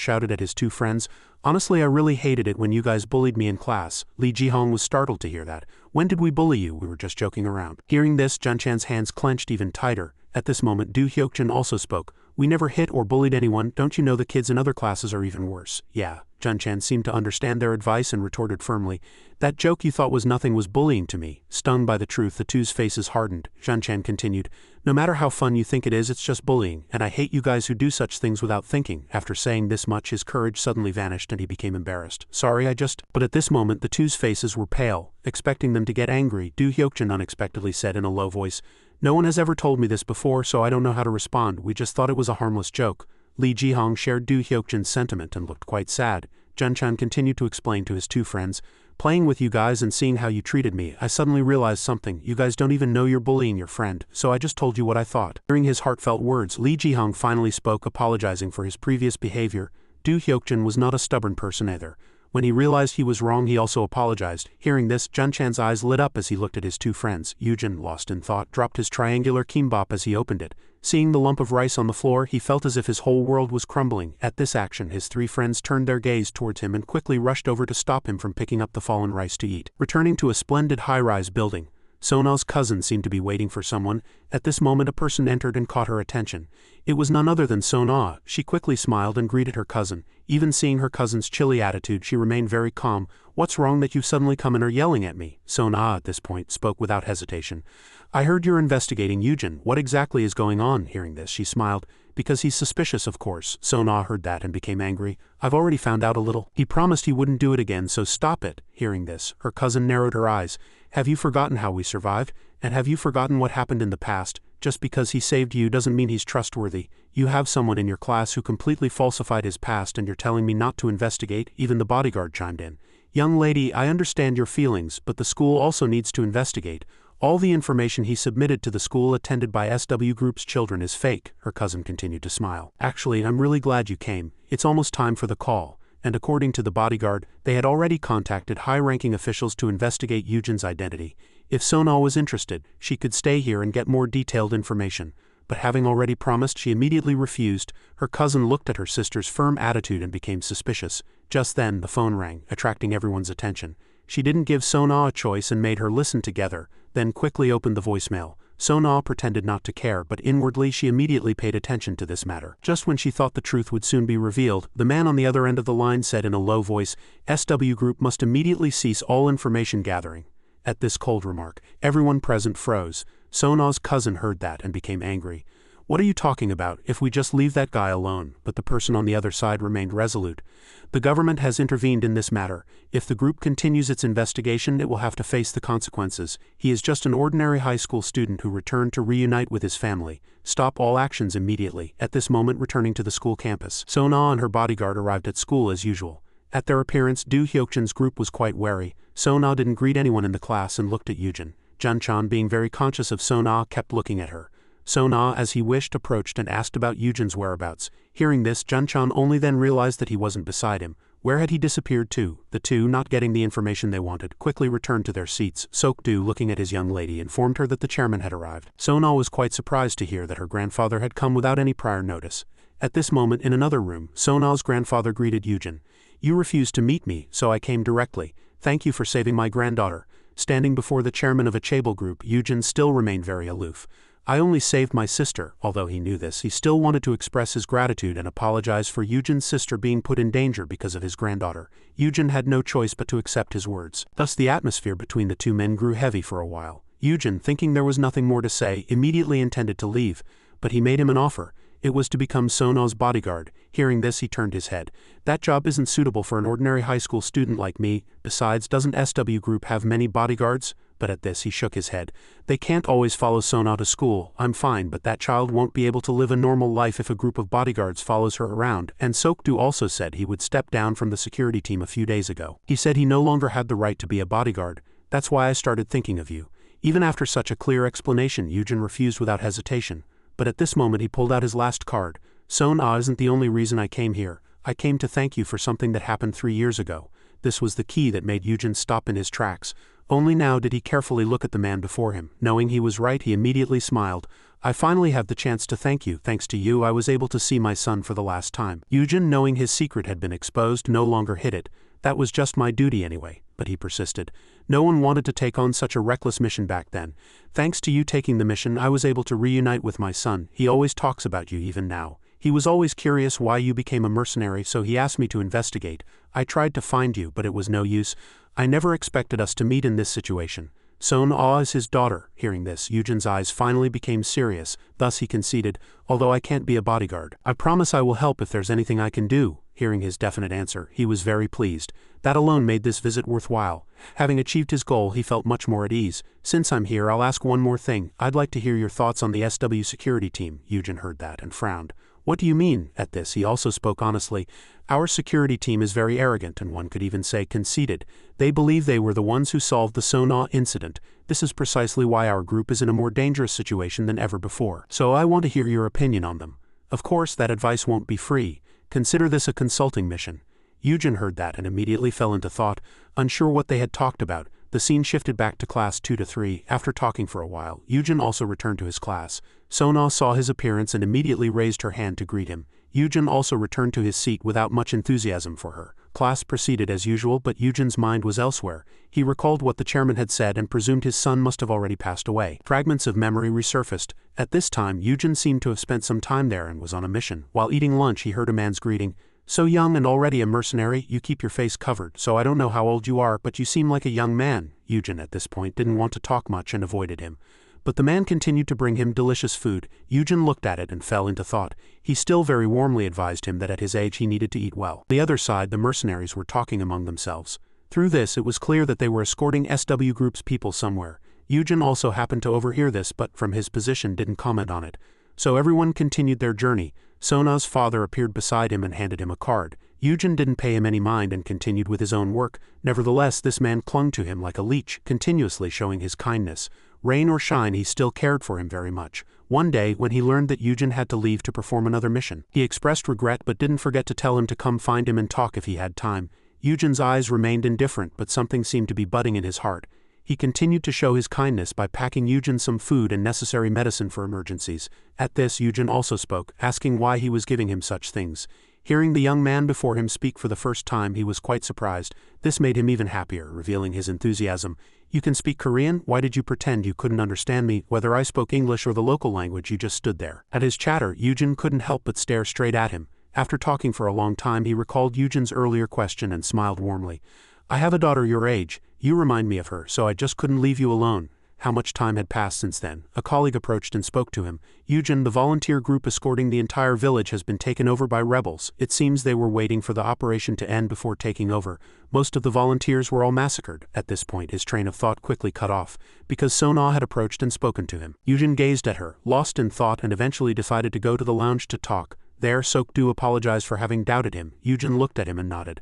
shouted at his two friends, honestly, I really hated it when you guys bullied me in class. Li Jihong was startled to hear that. When did we bully you? We were just joking around. Hearing this, Junchan's hands clenched even tighter. At this moment, Du Hyokjin also spoke. We never hit or bullied anyone. Don't you know the kids in other classes are even worse? Yeah. Junchan seemed to understand their advice and retorted firmly, that joke you thought was nothing was bullying to me. Stung by the truth, the two's faces hardened. Junchan continued, no matter how fun you think it is, it's just bullying, and I hate you guys who do such things without thinking. After saying this much, his courage suddenly vanished and he became embarrassed. Sorry, But at this moment, the two's faces were pale. Expecting them to get angry, Du Hyokjin unexpectedly said in a low voice, no one has ever told me this before, so I don't know how to respond. We just thought it was a harmless joke. Li Jihong shared Du Hyokjin's sentiment and looked quite sad. Junchan continued to explain to his two friends, playing with you guys and seeing how you treated me, I suddenly realized something. You guys don't even know you're bullying your friend, so I just told you what I thought. Hearing his heartfelt words, Li Jihong finally spoke, apologizing for his previous behavior. Du Hyokjin was not a stubborn person either. When he realized he was wrong, he also apologized. Hearing this, Junchan's eyes lit up as he looked at his two friends. Yujin, lost in thought, dropped his triangular kimbap as he opened it. Seeing the lump of rice on the floor, he felt as if his whole world was crumbling. At this action, his three friends turned their gaze towards him and quickly rushed over to stop him from picking up the fallen rice to eat. Returning to a splendid high-rise building, Sona's cousin seemed to be waiting for someone. At this moment, a person entered and caught her attention. It was none other than Sona. She quickly smiled and greeted her cousin. Even seeing her cousin's chilly attitude, she remained very calm. What's wrong that you've suddenly come and are yelling at me? Sona, at this point, spoke without hesitation. I heard you're investigating Yujin. What exactly is going on? Hearing this, she smiled. Because he's suspicious, of course. Sona heard that and became angry. I've already found out a little. He promised he wouldn't do it again, so stop it. Hearing this, her cousin narrowed her eyes. Have you forgotten how we survived? And have you forgotten what happened in the past? Just because he saved you doesn't mean he's trustworthy. You have someone in your class who completely falsified his past and you're telling me not to investigate? Even the bodyguard chimed in. Young lady, I understand your feelings, but the school also needs to investigate. All the information he submitted to the school attended by SW Group's children is fake, her cousin continued to smile. Actually, I'm really glad you came. It's almost time for the call. And according to the bodyguard, they had already contacted high-ranking officials to investigate Yujin's identity. If Sona was interested, she could stay here and get more detailed information. But having already promised, she immediately refused. Her cousin looked at her sister's firm attitude and became suspicious. Just then, the phone rang, attracting everyone's attention. She didn't give Sona a choice and made her listen together, then quickly opened the voicemail. Sona pretended not to care, but inwardly she immediately paid attention to this matter. Just when she thought the truth would soon be revealed, the man on the other end of the line said in a low voice, SW Group must immediately cease all information gathering. At this cold remark, everyone present froze. Sona's cousin heard that and became angry. What are you talking about? If we just leave that guy alone. But the person on the other side remained resolute. The government has intervened in this matter. If the group continues its investigation, it will have to face the consequences. He is just an ordinary high school student who returned to reunite with his family. Stop all actions immediately. At this moment, returning to the school campus, Sona and her bodyguard arrived at school as usual. At their appearance, Du Hyokjin's group was quite wary. Sona didn't greet anyone in the class and looked at Yujin. Junchan, being very conscious of Sona, kept looking at her. Sona, as he wished, approached and asked about Yujin's whereabouts. Hearing this, Junchan only then realized that he wasn't beside him. Where had he disappeared to? The two, not getting the information they wanted, quickly returned to their seats. Sok-do, looking at his young lady, informed her that the chairman had arrived. Sona was quite surprised to hear that her grandfather had come without any prior notice. At this moment, in another room, Sona's grandfather greeted Yujin. "You refused to meet me, so I came directly. Thank you for saving my granddaughter." Standing before the chairman of a chaebol group, Yujin still remained very aloof. "I only saved my sister." Although he knew this, he still wanted to express his gratitude and apologize for Yujin's sister being put in danger because of his granddaughter. Yujin had no choice but to accept his words. Thus the atmosphere between the two men grew heavy for a while. Yujin, thinking there was nothing more to say, immediately intended to leave, but he made him an offer. It was to become Sona's bodyguard. Hearing this, he turned his head. "That job isn't suitable for an ordinary high school student like me. Besides, doesn't SW Group have many bodyguards?" But at this he shook his head. "They can't always follow Sona to school. I'm fine, but that child won't be able to live a normal life if a group of bodyguards follows her around." And Sok-do also said he would step down from the security team a few days ago. He said he no longer had the right to be a bodyguard. "That's why I started thinking of you." Even after such a clear explanation, Yujin refused without hesitation. But at this moment he pulled out his last card. "Sona isn't the only reason I came here. I came to thank you for something that happened 3 years ago." This was the key that made Yujin stop in his tracks. Only now did he carefully look at the man before him. Knowing he was right, he immediately smiled. "I finally have the chance to thank you. Thanks to you, I was able to see my son for the last time." Yujin, knowing his secret had been exposed, no longer hid it. "That was just my duty anyway." But he persisted. "No one wanted to take on such a reckless mission back then. Thanks to you taking the mission, I was able to reunite with my son. He always talks about you even now. He was always curious why you became a mercenary, so he asked me to investigate. I tried to find you, but it was no use. I never expected us to meet in this situation." Sona is his daughter. Hearing this, Yujin's eyes finally became serious. Thus he conceded, "Although I can't be a bodyguard, I promise I will help if there's anything I can do." Hearing his definite answer, he was very pleased. That alone made this visit worthwhile. Having achieved his goal, he felt much more at ease. "Since I'm here, I'll ask one more thing. I'd like to hear your thoughts on the SW security team." Yujin heard that and frowned. "What do you mean?" At this, he also spoke honestly. "Our security team is very arrogant, and one could even say conceited. They believe they were the ones who solved the Sona incident. This is precisely why our group is in a more dangerous situation than ever before. So I want to hear your opinion on them. Of course, that advice won't be free. Consider this a consulting mission." Yujin heard that and immediately fell into thought, unsure what they had talked about. The scene shifted back to class 2 to 3. After talking for a while, Yujin also returned to his class. Sona saw his appearance and immediately raised her hand to greet him. Yujin also returned to his seat without much enthusiasm for her. Class proceeded as usual, but Yujin's mind was elsewhere. He recalled what the chairman had said and presumed his son must have already passed away. Fragments of memory resurfaced. At this time, Yujin seemed to have spent some time there and was on a mission. While eating lunch, he heard a man's greeting. "So young and already a mercenary, you keep your face covered, so I don't know how old you are, but you seem like a young man." Yujin at this point didn't want to talk much and avoided him. But the man continued to bring him delicious food. Yujin looked at it and fell into thought. He still very warmly advised him that at his age he needed to eat well. The other side, the mercenaries were talking among themselves. Through this, it was clear that they were escorting SW Group's people somewhere. Yujin also happened to overhear this, but from his position didn't comment on it. So everyone continued their journey. Sona's father appeared beside him and handed him a card. Yujin didn't pay him any mind and continued with his own work. Nevertheless, this man clung to him like a leech, continuously showing his kindness. Rain or shine, he still cared for him very much. One day, when he learned that Yujin had to leave to perform another mission, he expressed regret but didn't forget to tell him to come find him and talk if he had time. Yujin's eyes remained indifferent, but something seemed to be budding in his heart. He continued to show his kindness by packing Yujin some food and necessary medicine for emergencies. At this, Yujin also spoke, asking why he was giving him such things. Hearing the young man before him speak for the first time, he was quite surprised. This made him even happier, revealing his enthusiasm. "You can speak Korean? Why did you pretend you couldn't understand me? Whether I spoke English or the local language, you just stood there." At his chatter, Yujin couldn't help but stare straight at him. After talking for a long time, he recalled Yujin's earlier question and smiled warmly. "I have a daughter your age. You remind me of her, so I just couldn't leave you alone." How much time had passed since then? A colleague approached and spoke to him. "Yujin, the volunteer group escorting the entire village has been taken over by rebels. It seems they were waiting for the operation to end before taking over. Most of the volunteers were all massacred." At this point, his train of thought quickly cut off, because Sona had approached and spoken to him. Yujin gazed at her, lost in thought, and eventually decided to go to the lounge to talk. There, Sok-do apologized for having doubted him. Yujin looked at him and nodded.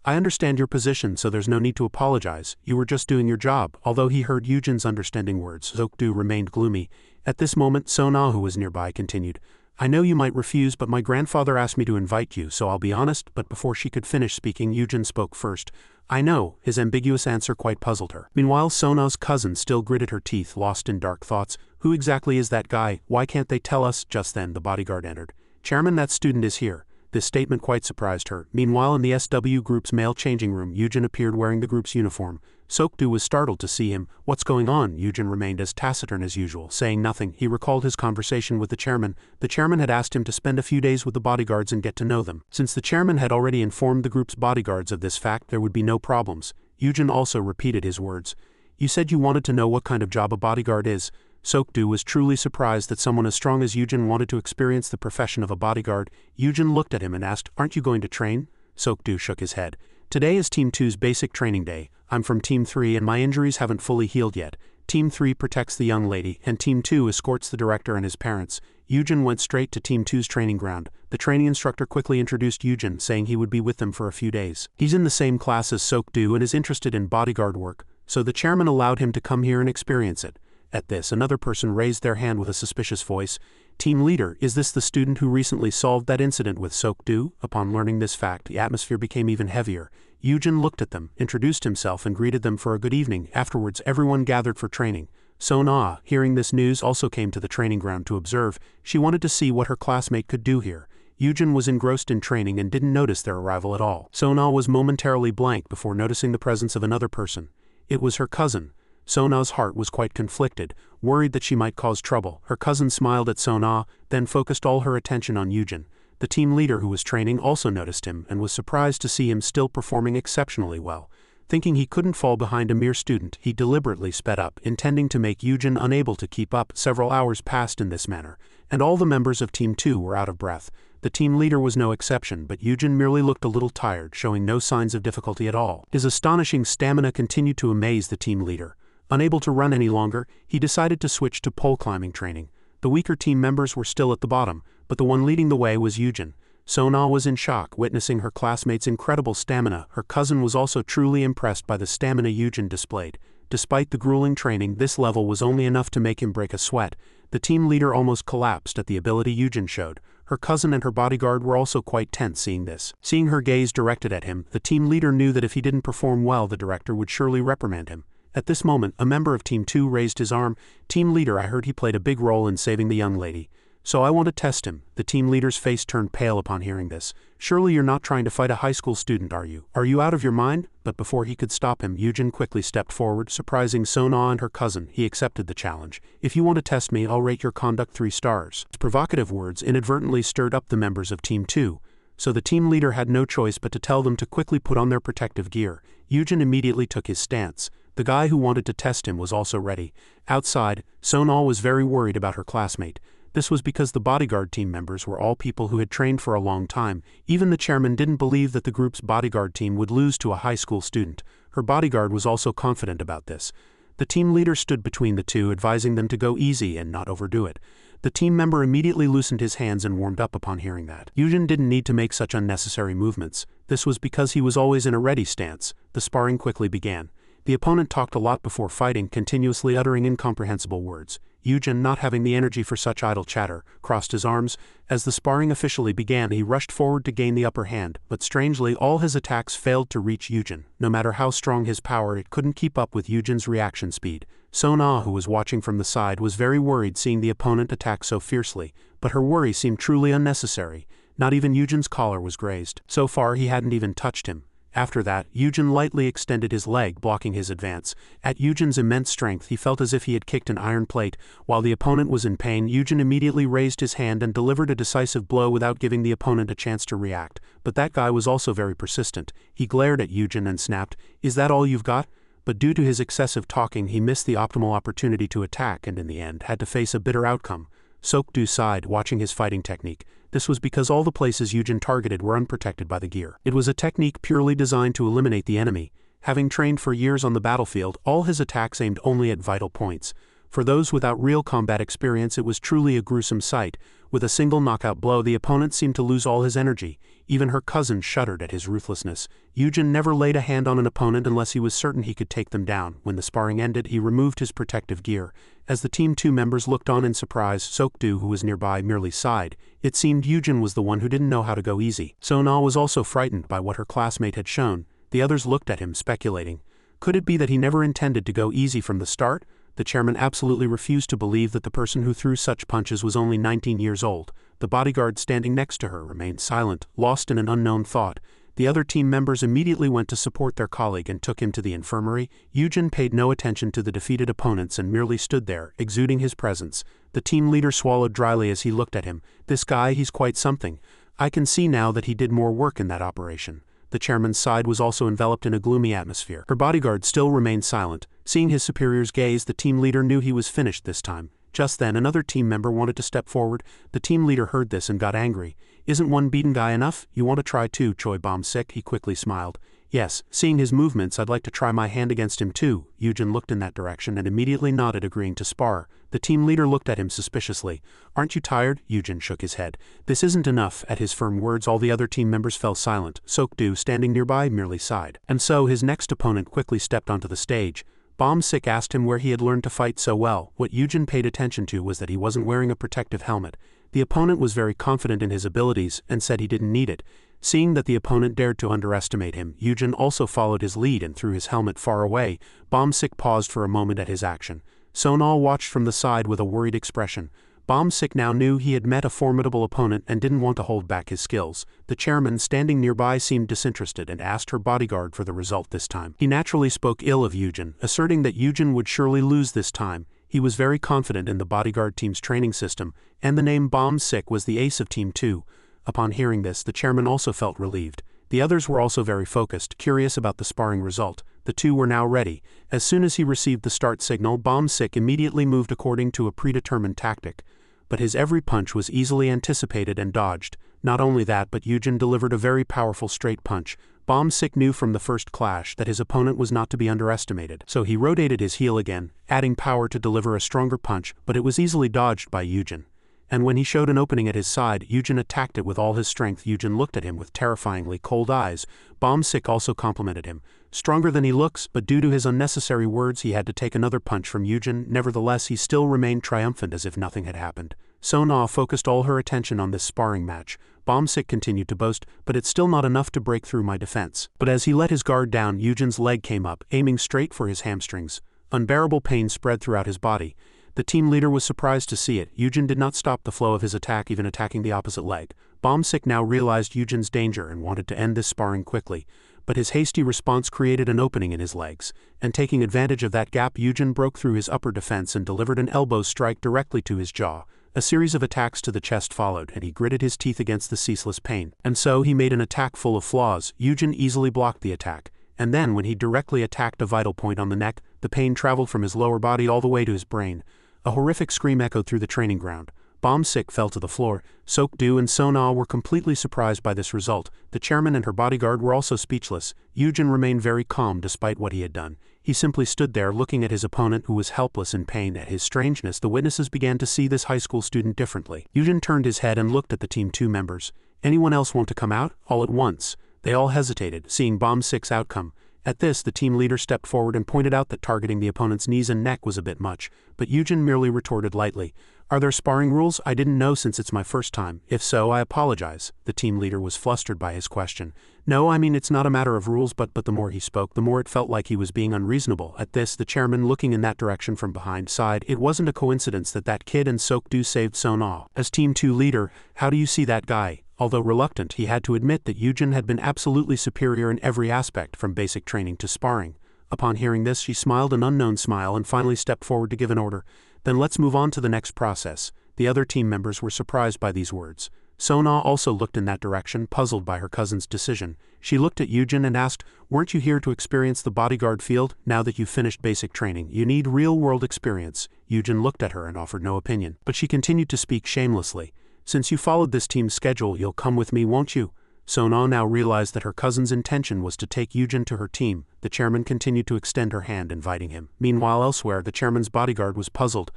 "I understand your position, so there's no need to apologize. You were just doing your job." Although he heard Yujin's understanding words, Sok-do remained gloomy. At this moment, Sona, who was nearby, continued. I know you might refuse, but my grandfather asked me to invite you, so I'll be honest. But before she could finish speaking, Yujin spoke first. I know. His ambiguous answer quite puzzled her. Meanwhile, Sona's cousin still gritted her teeth, lost in dark thoughts. Who exactly is that guy? Why can't they tell us? Just then the bodyguard entered. Chairman, that student is here. This statement quite surprised her. Meanwhile, in the SW group's male changing room, Yujin appeared wearing the group's uniform. Sokdu was startled to see him. What's going on? Yujin remained as taciturn as usual, saying nothing. He recalled his conversation with the chairman. The chairman had asked him to spend a few days with the bodyguards and get to know them. Since the chairman had already informed the group's bodyguards of this fact, there would be no problems. Yujin also repeated his words. You said you wanted to know what kind of job a bodyguard is. Sokdu was truly surprised that someone as strong as Yujin wanted to experience the profession of a bodyguard. Yujin looked at him and asked, Aren't you going to train? Sokdu shook his head. Today is Team 2's basic training day. I'm from Team 3 and my injuries haven't fully healed yet. Team 3 protects the young lady, and Team 2 escorts the director and his parents. Yujin went straight to Team 2's training ground. The training instructor quickly introduced Yujin, saying he would be with them for a few days. He's in the same class as Sokdu and is interested in bodyguard work, so the chairman allowed him to come here and experience it. At this, another person raised their hand with a suspicious voice. Team leader, is this the student who recently solved that incident with Sokdu? Upon learning this fact, the atmosphere became even heavier. Yujin looked at them, introduced himself and greeted them for a good evening. Afterwards, everyone gathered for training. Sona, hearing this news, also came to the training ground to observe. She wanted to see what her classmate could do here. Yujin was engrossed in training and didn't notice their arrival at all. Sona was momentarily blank before noticing the presence of another person. It was her cousin. Sona's heart was quite conflicted, worried that she might cause trouble. Her cousin smiled at Sona, then focused all her attention on Yujin. The team leader who was training also noticed him and was surprised to see him still performing exceptionally well. Thinking he couldn't fall behind a mere student, he deliberately sped up, intending to make Yujin unable to keep up. Several hours passed in this manner, and all the members of Team 2 were out of breath. The team leader was no exception, but Yujin merely looked a little tired, showing no signs of difficulty at all. His astonishing stamina continued to amaze the team leader. Unable to run any longer, he decided to switch to pole climbing training. The weaker team members were still at the bottom, but the one leading the way was Yujin. Sona was in shock, witnessing her classmate's incredible stamina. Her cousin was also truly impressed by the stamina Yujin displayed. Despite the grueling training, this level was only enough to make him break a sweat. The team leader almost collapsed at the ability Yujin showed. Her cousin and her bodyguard were also quite tense seeing this. Seeing her gaze directed at him, the team leader knew that if he didn't perform well, the director would surely reprimand him. At this moment, a member of Team 2 raised his arm. Team leader, I heard he played a big role in saving the young lady. So I want to test him. The team leader's face turned pale upon hearing this. Surely you're not trying to fight a high school student, are you? Are you out of your mind? But before he could stop him, Yujin quickly stepped forward, surprising Sona and her cousin. He accepted the challenge. If you want to test me, I'll rate your conduct 3 stars. His provocative words inadvertently stirred up the members of Team 2. So the team leader had no choice but to tell them to quickly put on their protective gear. Yujin immediately took his stance. The guy who wanted to test him was also ready. Outside, Sona was very worried about her classmate. This was because the bodyguard team members were all people who had trained for a long time. Even the chairman didn't believe that the group's bodyguard team would lose to a high school student. Her bodyguard was also confident about this. The team leader stood between the two, advising them to go easy and not overdo it. The team member immediately loosened his hands and warmed up upon hearing that. Yujin didn't need to make such unnecessary movements. This was because he was always in a ready stance. The sparring quickly began. The opponent talked a lot before fighting, continuously uttering incomprehensible words. Yujin, not having the energy for such idle chatter, crossed his arms. As the sparring officially began, he rushed forward to gain the upper hand, but strangely all his attacks failed to reach Yujin. No matter how strong his power, it couldn't keep up with Yujin's reaction speed. Sona, who was watching from the side, was very worried seeing the opponent attack so fiercely, but her worry seemed truly unnecessary. Not even Yujin's collar was grazed. So far he hadn't even touched him. After that, Yujin lightly extended his leg, blocking his advance. At Yujin's immense strength, he felt as if he had kicked an iron plate. While the opponent was in pain, Yujin immediately raised his hand and delivered a decisive blow without giving the opponent a chance to react. But that guy was also very persistent. He glared at Yujin and snapped, "Is that all you've got?" But due to his excessive talking, he missed the optimal opportunity to attack and in the end had to face a bitter outcome. Sokdu sighed, watching his fighting technique. This was because all the places Yujin targeted were unprotected by the gear. It was a technique purely designed to eliminate the enemy. Having trained for years on the battlefield, all his attacks aimed only at vital points. For those without real combat experience, it was truly a gruesome sight. With a single knockout blow, the opponent seemed to lose all his energy. Even her cousin shuddered at his ruthlessness. Yujin never laid a hand on an opponent unless he was certain he could take them down. When the sparring ended, he removed his protective gear. As the Team 2 members looked on in surprise, Sok-do, who was nearby, merely sighed. It seemed Yujin was the one who didn't know how to go easy. So-na was also frightened by what her classmate had shown. The others looked at him, speculating. Could it be that he never intended to go easy from the start? The chairman absolutely refused to believe that the person who threw such punches was only 19 years old. The bodyguard standing next to her remained silent, lost in an unknown thought. The other team members immediately went to support their colleague and took him to the infirmary. Yujin paid no attention to the defeated opponents and merely stood there, exuding his presence. The team leader swallowed dryly as he looked at him. This guy, he's quite something. I can see now that he did more work in that operation. The chairman's side was also enveloped in a gloomy atmosphere. Her bodyguard still remained silent. Seeing his superior's gaze, the team leader knew he was finished this time. Just then, another team member wanted to step forward. The team leader heard this and got angry. Isn't one beaten guy enough? You want to try too, Choi Bom-sik? He quickly smiled. Yes, seeing his movements, I'd like to try my hand against him too. Yujin looked in that direction and immediately nodded, agreeing to spar. The team leader looked at him suspiciously. Aren't you tired? Yujin shook his head. This isn't enough. At his firm words, all the other team members fell silent. Sok-do, standing nearby, merely sighed. And so his next opponent quickly stepped onto the stage. Bom-sik asked him where he had learned to fight so well. What Yujin paid attention to was that he wasn't wearing a protective helmet. The opponent was very confident in his abilities and said he didn't need it. Seeing that the opponent dared to underestimate him, Yujin also followed his lead and threw his helmet far away. Bom-sik paused for a moment at his action. Sonal watched from the side with a worried expression. Bom-sik now knew he had met a formidable opponent and didn't want to hold back his skills. The chairman, standing nearby, seemed disinterested and asked her bodyguard for the result this time. He naturally spoke ill of Yujin, asserting that Yujin would surely lose this time. He was very confident in the bodyguard team's training system, and the name Bom-sik was the ace of Team 2. Upon hearing this, the chairman also felt relieved. The others were also very focused, curious about the sparring result. The two were now ready. As soon as he received the start signal, Bom-sik immediately moved according to a predetermined tactic. But his every punch was easily anticipated and dodged. Not only that, but Yujin delivered a very powerful straight punch. Bom-sik knew from the first clash that his opponent was not to be underestimated, so he rotated his heel again, adding power to deliver a stronger punch, but it was easily dodged by Yujin. And when he showed an opening at his side, Yujin attacked it with all his strength. Yujin looked at him with terrifyingly cold eyes. Bom-sik also complimented him. Stronger than he looks, but due to his unnecessary words he had to take another punch from Yujin. Nevertheless, he still remained triumphant as if nothing had happened. So-na focused all her attention on this sparring match. Bom-sik continued to boast, but it's still not enough to break through my defense. But as he let his guard down, Yujin's leg came up, aiming straight for his hamstrings. Unbearable pain spread throughout his body. The team leader was surprised to see it. Yujin did not stop the flow of his attack, even attacking the opposite leg. Bom-sik now realized Yujin's danger and wanted to end this sparring quickly. But his hasty response created an opening in his legs, and taking advantage of that gap, Yujin broke through his upper defense and delivered an elbow strike directly to his jaw. A series of attacks to the chest followed, and he gritted his teeth against the ceaseless pain. And so he made an attack full of flaws. Yujin easily blocked the attack. And then when he directly attacked a vital point on the neck, the pain traveled from his lower body all the way to his brain. A horrific scream echoed through the training ground. Bom-sik fell to the floor. Sok-do and So-na were completely surprised by this result. The chairman and her bodyguard were also speechless. Yujin remained very calm despite what he had done. He simply stood there looking at his opponent, who was helpless in pain. At his strangeness, the witnesses began to see this high school student differently. Yujin turned his head and looked at the Team 2 members. Anyone else want to come out? All at once. They all hesitated, seeing Bom-sik's outcome. At this, the team leader stepped forward and pointed out that targeting the opponent's knees and neck was a bit much, but Yujin merely retorted lightly, "Are there sparring rules? I didn't know since it's my first time. If so, I apologize." The team leader was flustered by his question. "No, I mean it's not a matter of rules, but the more he spoke, the more it felt like he was being unreasonable." At this, the chairman, looking in that direction from behind, sighed. It wasn't a coincidence that that kid and Sok-do saved So-na. As Team 2 leader, how do you see that guy? Although reluctant, he had to admit that Yujin had been absolutely superior in every aspect, from basic training to sparring. Upon hearing this, she smiled an unknown smile and finally stepped forward to give an order. "Then let's move on to the next process." The other team members were surprised by these words. So-na also looked in that direction, puzzled by her cousin's decision. She looked at Yujin and asked, "Weren't you here to experience the bodyguard field? Now that you've finished basic training, you need real-world experience." Yujin looked at her and offered no opinion, but she continued to speak shamelessly. "Since you followed this team's schedule, you'll come with me, won't you?" Sona now realized that her cousin's intention was to take Yujin to her team. The chairman continued to extend her hand, inviting him. Meanwhile, elsewhere, the chairman's bodyguard was puzzled.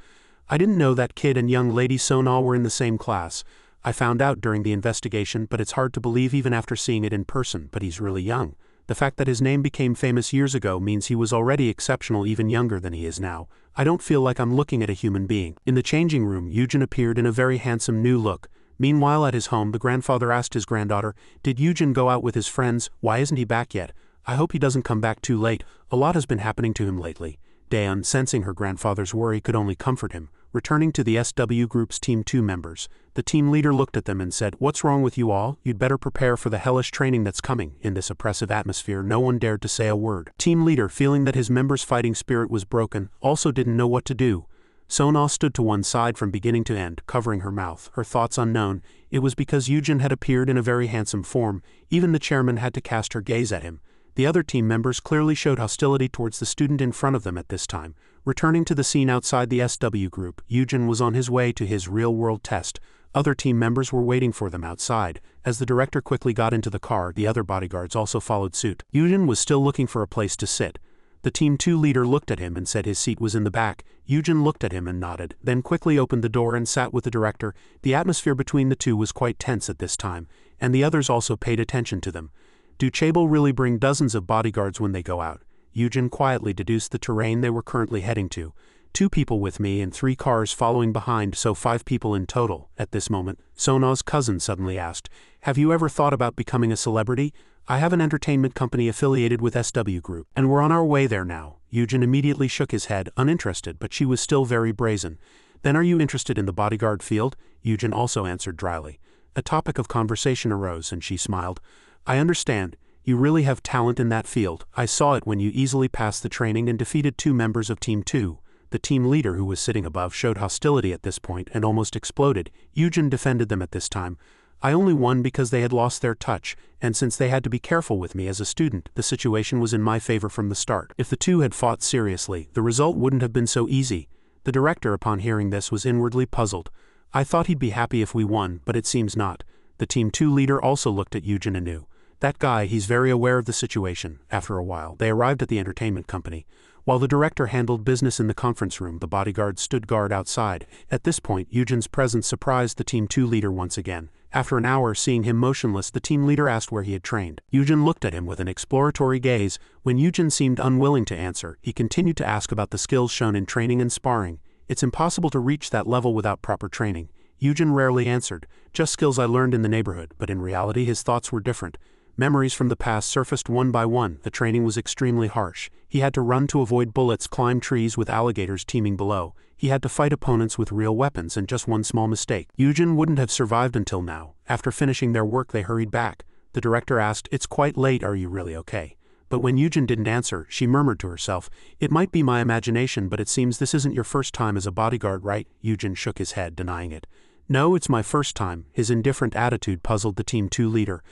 I didn't know that kid and young lady Sona were in the same class. I found out during the investigation, but it's hard to believe even after seeing it in person, but he's really young. The fact that his name became famous years ago means he was already exceptional, even younger than he is now. I don't feel like I'm looking at a human being. In the changing room, Yujin appeared in a very handsome new look. Meanwhile, at his home, the grandfather asked his granddaughter, "Did Yujin go out with his friends? Why isn't he back yet? I hope he doesn't come back too late. A lot has been happening to him lately." Daeun, sensing her grandfather's worry, could only comfort him. Returning to the SW Group's Team 2 members, the team leader looked at them and said, "What's wrong with you all? You'd better prepare for the hellish training that's coming." In this oppressive atmosphere, no one dared to say a word. Team leader, feeling that his members' fighting spirit was broken, also didn't know what to do. Sona stood to one side from beginning to end, covering her mouth, her thoughts unknown. It was because Yujin had appeared in a very handsome form. Even the chairman had to cast her gaze at him. The other team members clearly showed hostility towards the student in front of them at this time. Returning to the scene outside the SW Group, Yujin was on his way to his real-world test. Other team members were waiting for them outside. As the director quickly got into the car, the other bodyguards also followed suit. Yujin was still looking for a place to sit. The Team 2 leader looked at him and said his seat was in the back. Yujin looked at him and nodded, then quickly opened the door and sat with the director. The atmosphere between the two was quite tense at this time, and the others also paid attention to them. Do Chaebol really bring dozens of bodyguards when they go out? Yujin quietly deduced the terrain they were currently heading to. 2 people with me and 3 cars following behind, so 5 people in total. At this moment, Sona's cousin suddenly asked, "Have you ever thought about becoming a celebrity? I have an entertainment company affiliated with SW Group, and we're on our way there now." Yujin immediately shook his head, uninterested, but she was still very brazen. "Then are you interested in the bodyguard field?" Yujin also answered dryly. A topic of conversation arose and she smiled. "I understand. You really have talent in that field. I saw it when you easily passed the training and defeated 2 members of Team 2. The team leader, who was sitting above, showed hostility at this point and almost exploded. Yujin defended them at this time. "I only won because they had lost their touch, and since they had to be careful with me as a student, the situation was in my favor from the start. If the 2 had fought seriously, the result wouldn't have been so easy." The director, upon hearing this, was inwardly puzzled. "I thought he'd be happy if we won, but it seems not." The Team 2 leader also looked at Yujin anew. "That guy, he's very aware of the situation." After a while, they arrived at the entertainment company. While the director handled business in the conference room, the bodyguards stood guard outside. At this point, Yujin's presence surprised the Team 2 leader once again. After an hour seeing him motionless, the team leader asked where he had trained. Yujin looked at him with an exploratory gaze. When Yujin seemed unwilling to answer, he continued to ask about the skills shown in training and sparring. "It's impossible to reach that level without proper training." Yujin rarely answered, "Just skills I learned in the neighborhood," but in reality his thoughts were different. Memories from the past surfaced one by one. The training was extremely harsh. He had to run to avoid bullets, climb trees with alligators teeming below. He had to fight opponents with real weapons, and just one small mistake. Yujin wouldn't have survived until now. After finishing their work, they hurried back. The director asked, "It's quite late, are you really okay?" But when Yujin didn't answer, she murmured to herself, "It might be my imagination, but it seems this isn't your first time as a bodyguard, right?" Yujin shook his head, denying it. "No, it's my first time." His indifferent attitude puzzled the Team 2 leader.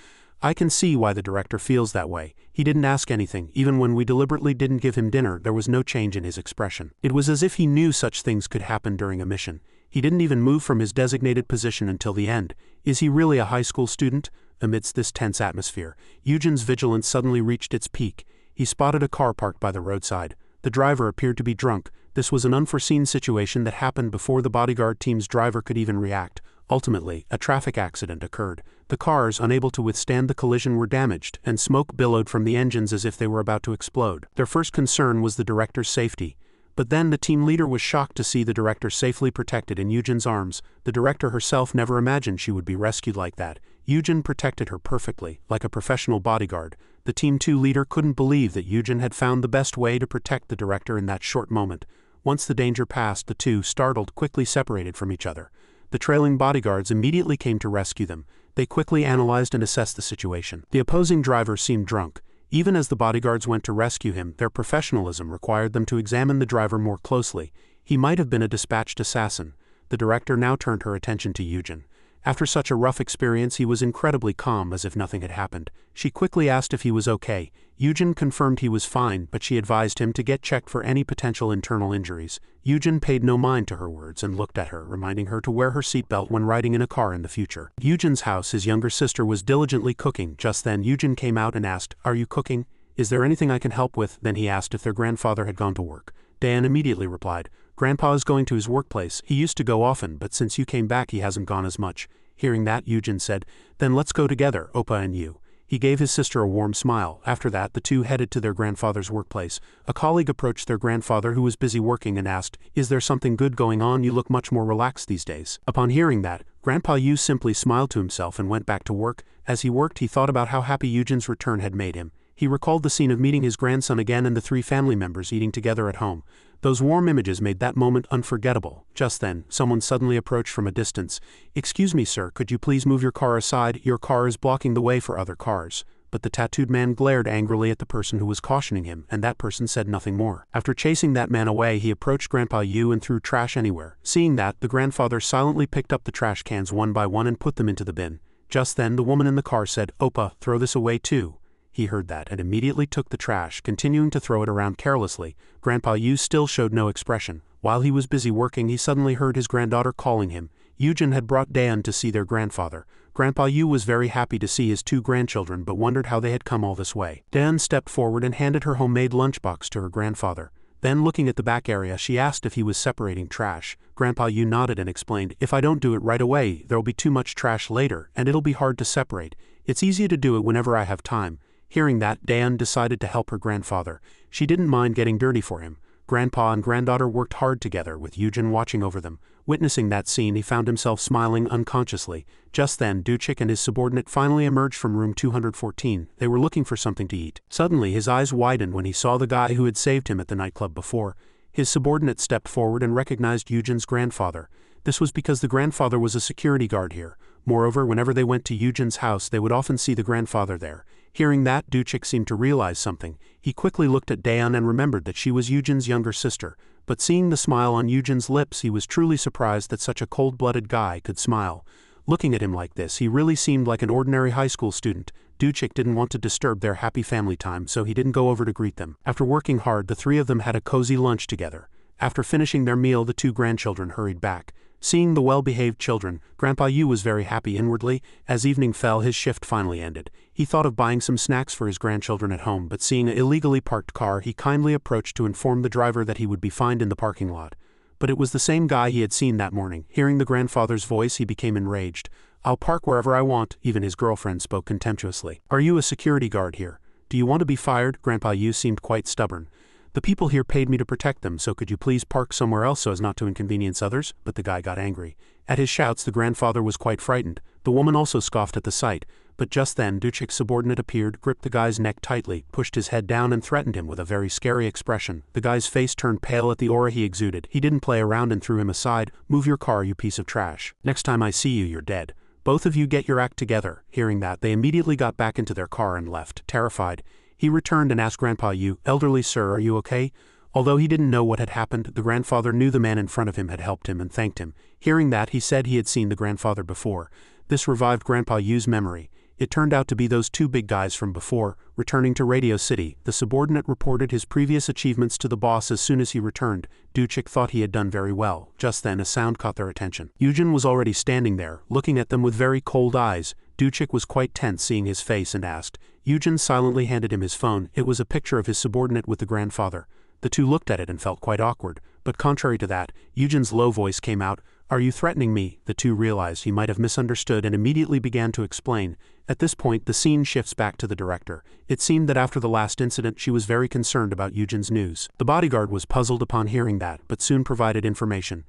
"I can see why the director feels that way. He didn't ask anything. Even when we deliberately didn't give him dinner, there was no change in his expression. It was as if he knew such things could happen during a mission. He didn't even move from his designated position until the end. Is he really a high school student?" Amidst this tense atmosphere, Yujin's vigilance suddenly reached its peak. He spotted a car parked by the roadside. The driver appeared to be drunk. This was an unforeseen situation that happened before the bodyguard team's driver could even react. Ultimately, a traffic accident occurred. The cars, unable to withstand the collision, were damaged, and smoke billowed from the engines as if they were about to explode. Their first concern was the director's safety. But then the team leader was shocked to see the director safely protected in Yujin's arms. The director herself never imagined she would be rescued like that. Yujin protected her perfectly, like a professional bodyguard. The Team 2 leader couldn't believe that Yujin had found the best way to protect the director in that short moment. Once the danger passed, the two, startled, quickly separated from each other. The trailing bodyguards immediately came to rescue them. They quickly analyzed and assessed the situation. The opposing driver seemed drunk. Even as the bodyguards went to rescue him, their professionalism required them to examine the driver more closely. He might have been a dispatched assassin. The director now turned her attention to Yujin. After such a rough experience, he was incredibly calm, as if nothing had happened. She quickly asked if he was okay. Yujin confirmed he was fine, but she advised him to get checked for any potential internal injuries. Yujin paid no mind to her words and looked at her, reminding her to wear her seatbelt when riding in a car in the future. Yujin's house, his younger sister was diligently cooking. Just then Yujin came out and asked, "Are you cooking? Is there anything I can help with?" Then he asked if their grandfather had gone to work. Dan immediately replied, "Grandpa is going to his workplace. He used to go often, but since you came back he hasn't gone as much." Hearing that, Yujin said, "Then let's go together, Oppa and you." He gave his sister a warm smile. After that, the two headed to their grandfather's workplace. A colleague approached their grandfather, who was busy working, and asked, "Is there something good going on? You look much more relaxed these days." Upon hearing that, Grandpa Yu simply smiled to himself and went back to work. As he worked, he thought about how happy Yujin's return had made him. He recalled the scene of meeting his grandson again and the three family members eating together at home. Those warm images made that moment unforgettable. Just then, someone suddenly approached from a distance. "Excuse me, sir, could you please move your car aside? Your car is blocking the way for other cars." But the tattooed man glared angrily at the person who was cautioning him, and that person said nothing more. After chasing that man away, he approached Grandpa Yu and threw trash anywhere. Seeing that, the grandfather silently picked up the trash cans one by one and put them into the bin. Just then, the woman in the car said, "Oppa, throw this away too." He heard that and immediately took the trash, continuing to throw it around carelessly. Grandpa Yu still showed no expression. While he was busy working, he suddenly heard his granddaughter calling him. Yujin had brought Dan to see their grandfather. Grandpa Yu was very happy to see his two grandchildren, but wondered how they had come all this way. Dan stepped forward and handed her homemade lunchbox to her grandfather. Then, looking at the back area, she asked if he was separating trash. Grandpa Yu nodded and explained, "If I don't do it right away, there'll be too much trash later, and it'll be hard to separate. It's easier to do it whenever I have time." Hearing that, Dan decided to help her grandfather. She didn't mind getting dirty for him. Grandpa and granddaughter worked hard together, with Yujin watching over them. Witnessing that scene, he found himself smiling unconsciously. Just then, Duchik and his subordinate finally emerged from room 214. They were looking for something to eat. Suddenly, his eyes widened when he saw the guy who had saved him at the nightclub before. His subordinate stepped forward and recognized Yujin's grandfather. This was because the grandfather was a security guard here. Moreover, whenever they went to Yujin's house, they would often see the grandfather there. Hearing that, Duchik seemed to realize something. He quickly looked at Daeun and remembered that she was Yujin's younger sister. But seeing the smile on Yujin's lips, he was truly surprised that such a cold-blooded guy could smile. Looking at him like this, he really seemed like an ordinary high school student. Duchik didn't want to disturb their happy family time, so he didn't go over to greet them. After working hard, the three of them had a cozy lunch together. After finishing their meal, the two grandchildren hurried back. Seeing the well-behaved children, Grandpa Yu was very happy inwardly. As evening fell, his shift finally ended. He thought of buying some snacks for his grandchildren at home, but seeing an illegally parked car, he kindly approached to inform the driver that he would be fined in the parking lot. But it was the same guy he had seen that morning. Hearing the grandfather's voice, he became enraged. "I'll park wherever I want," even his girlfriend spoke contemptuously. "Are you a security guard here? Do you want to be fired?" Grandpa Yu seemed quite stubborn. "The people here paid me to protect them, so could you please park somewhere else so as not to inconvenience others?" But the guy got angry. At his shouts, the grandfather was quite frightened. The woman also scoffed at the sight. But just then, Duchik's subordinate appeared, gripped the guy's neck tightly, pushed his head down and threatened him with a very scary expression. The guy's face turned pale at the aura he exuded. He didn't play around and threw him aside. "Move your car, you piece of trash. Next time I see you, you're dead. Both of you get your act together." Hearing that, they immediately got back into their car and left, terrified. He returned and asked Grandpa Yu, "Elderly sir, are you okay?" Although he didn't know what had happened, the grandfather knew the man in front of him had helped him and thanked him. Hearing that, he said he had seen the grandfather before. This revived Grandpa Yu's memory. It turned out to be those two big guys from before. Returning to Radio City, the subordinate reported his previous achievements to the boss as soon as he returned. Duchik thought he had done very well. Just then, a sound caught their attention. Yujin was already standing there, looking at them with very cold eyes. Duchik was quite tense seeing his face and asked. Yujin silently handed him his phone. It was a picture of his subordinate with the grandfather. The two looked at it and felt quite awkward. But contrary to that, Yujin's low voice came out. "Are you threatening me?" The two realized he might have misunderstood and immediately began to explain. At this point, the scene shifts back to the director. It seemed that after the last incident, she was very concerned about Yujin's news. The bodyguard was puzzled upon hearing that, but soon provided information.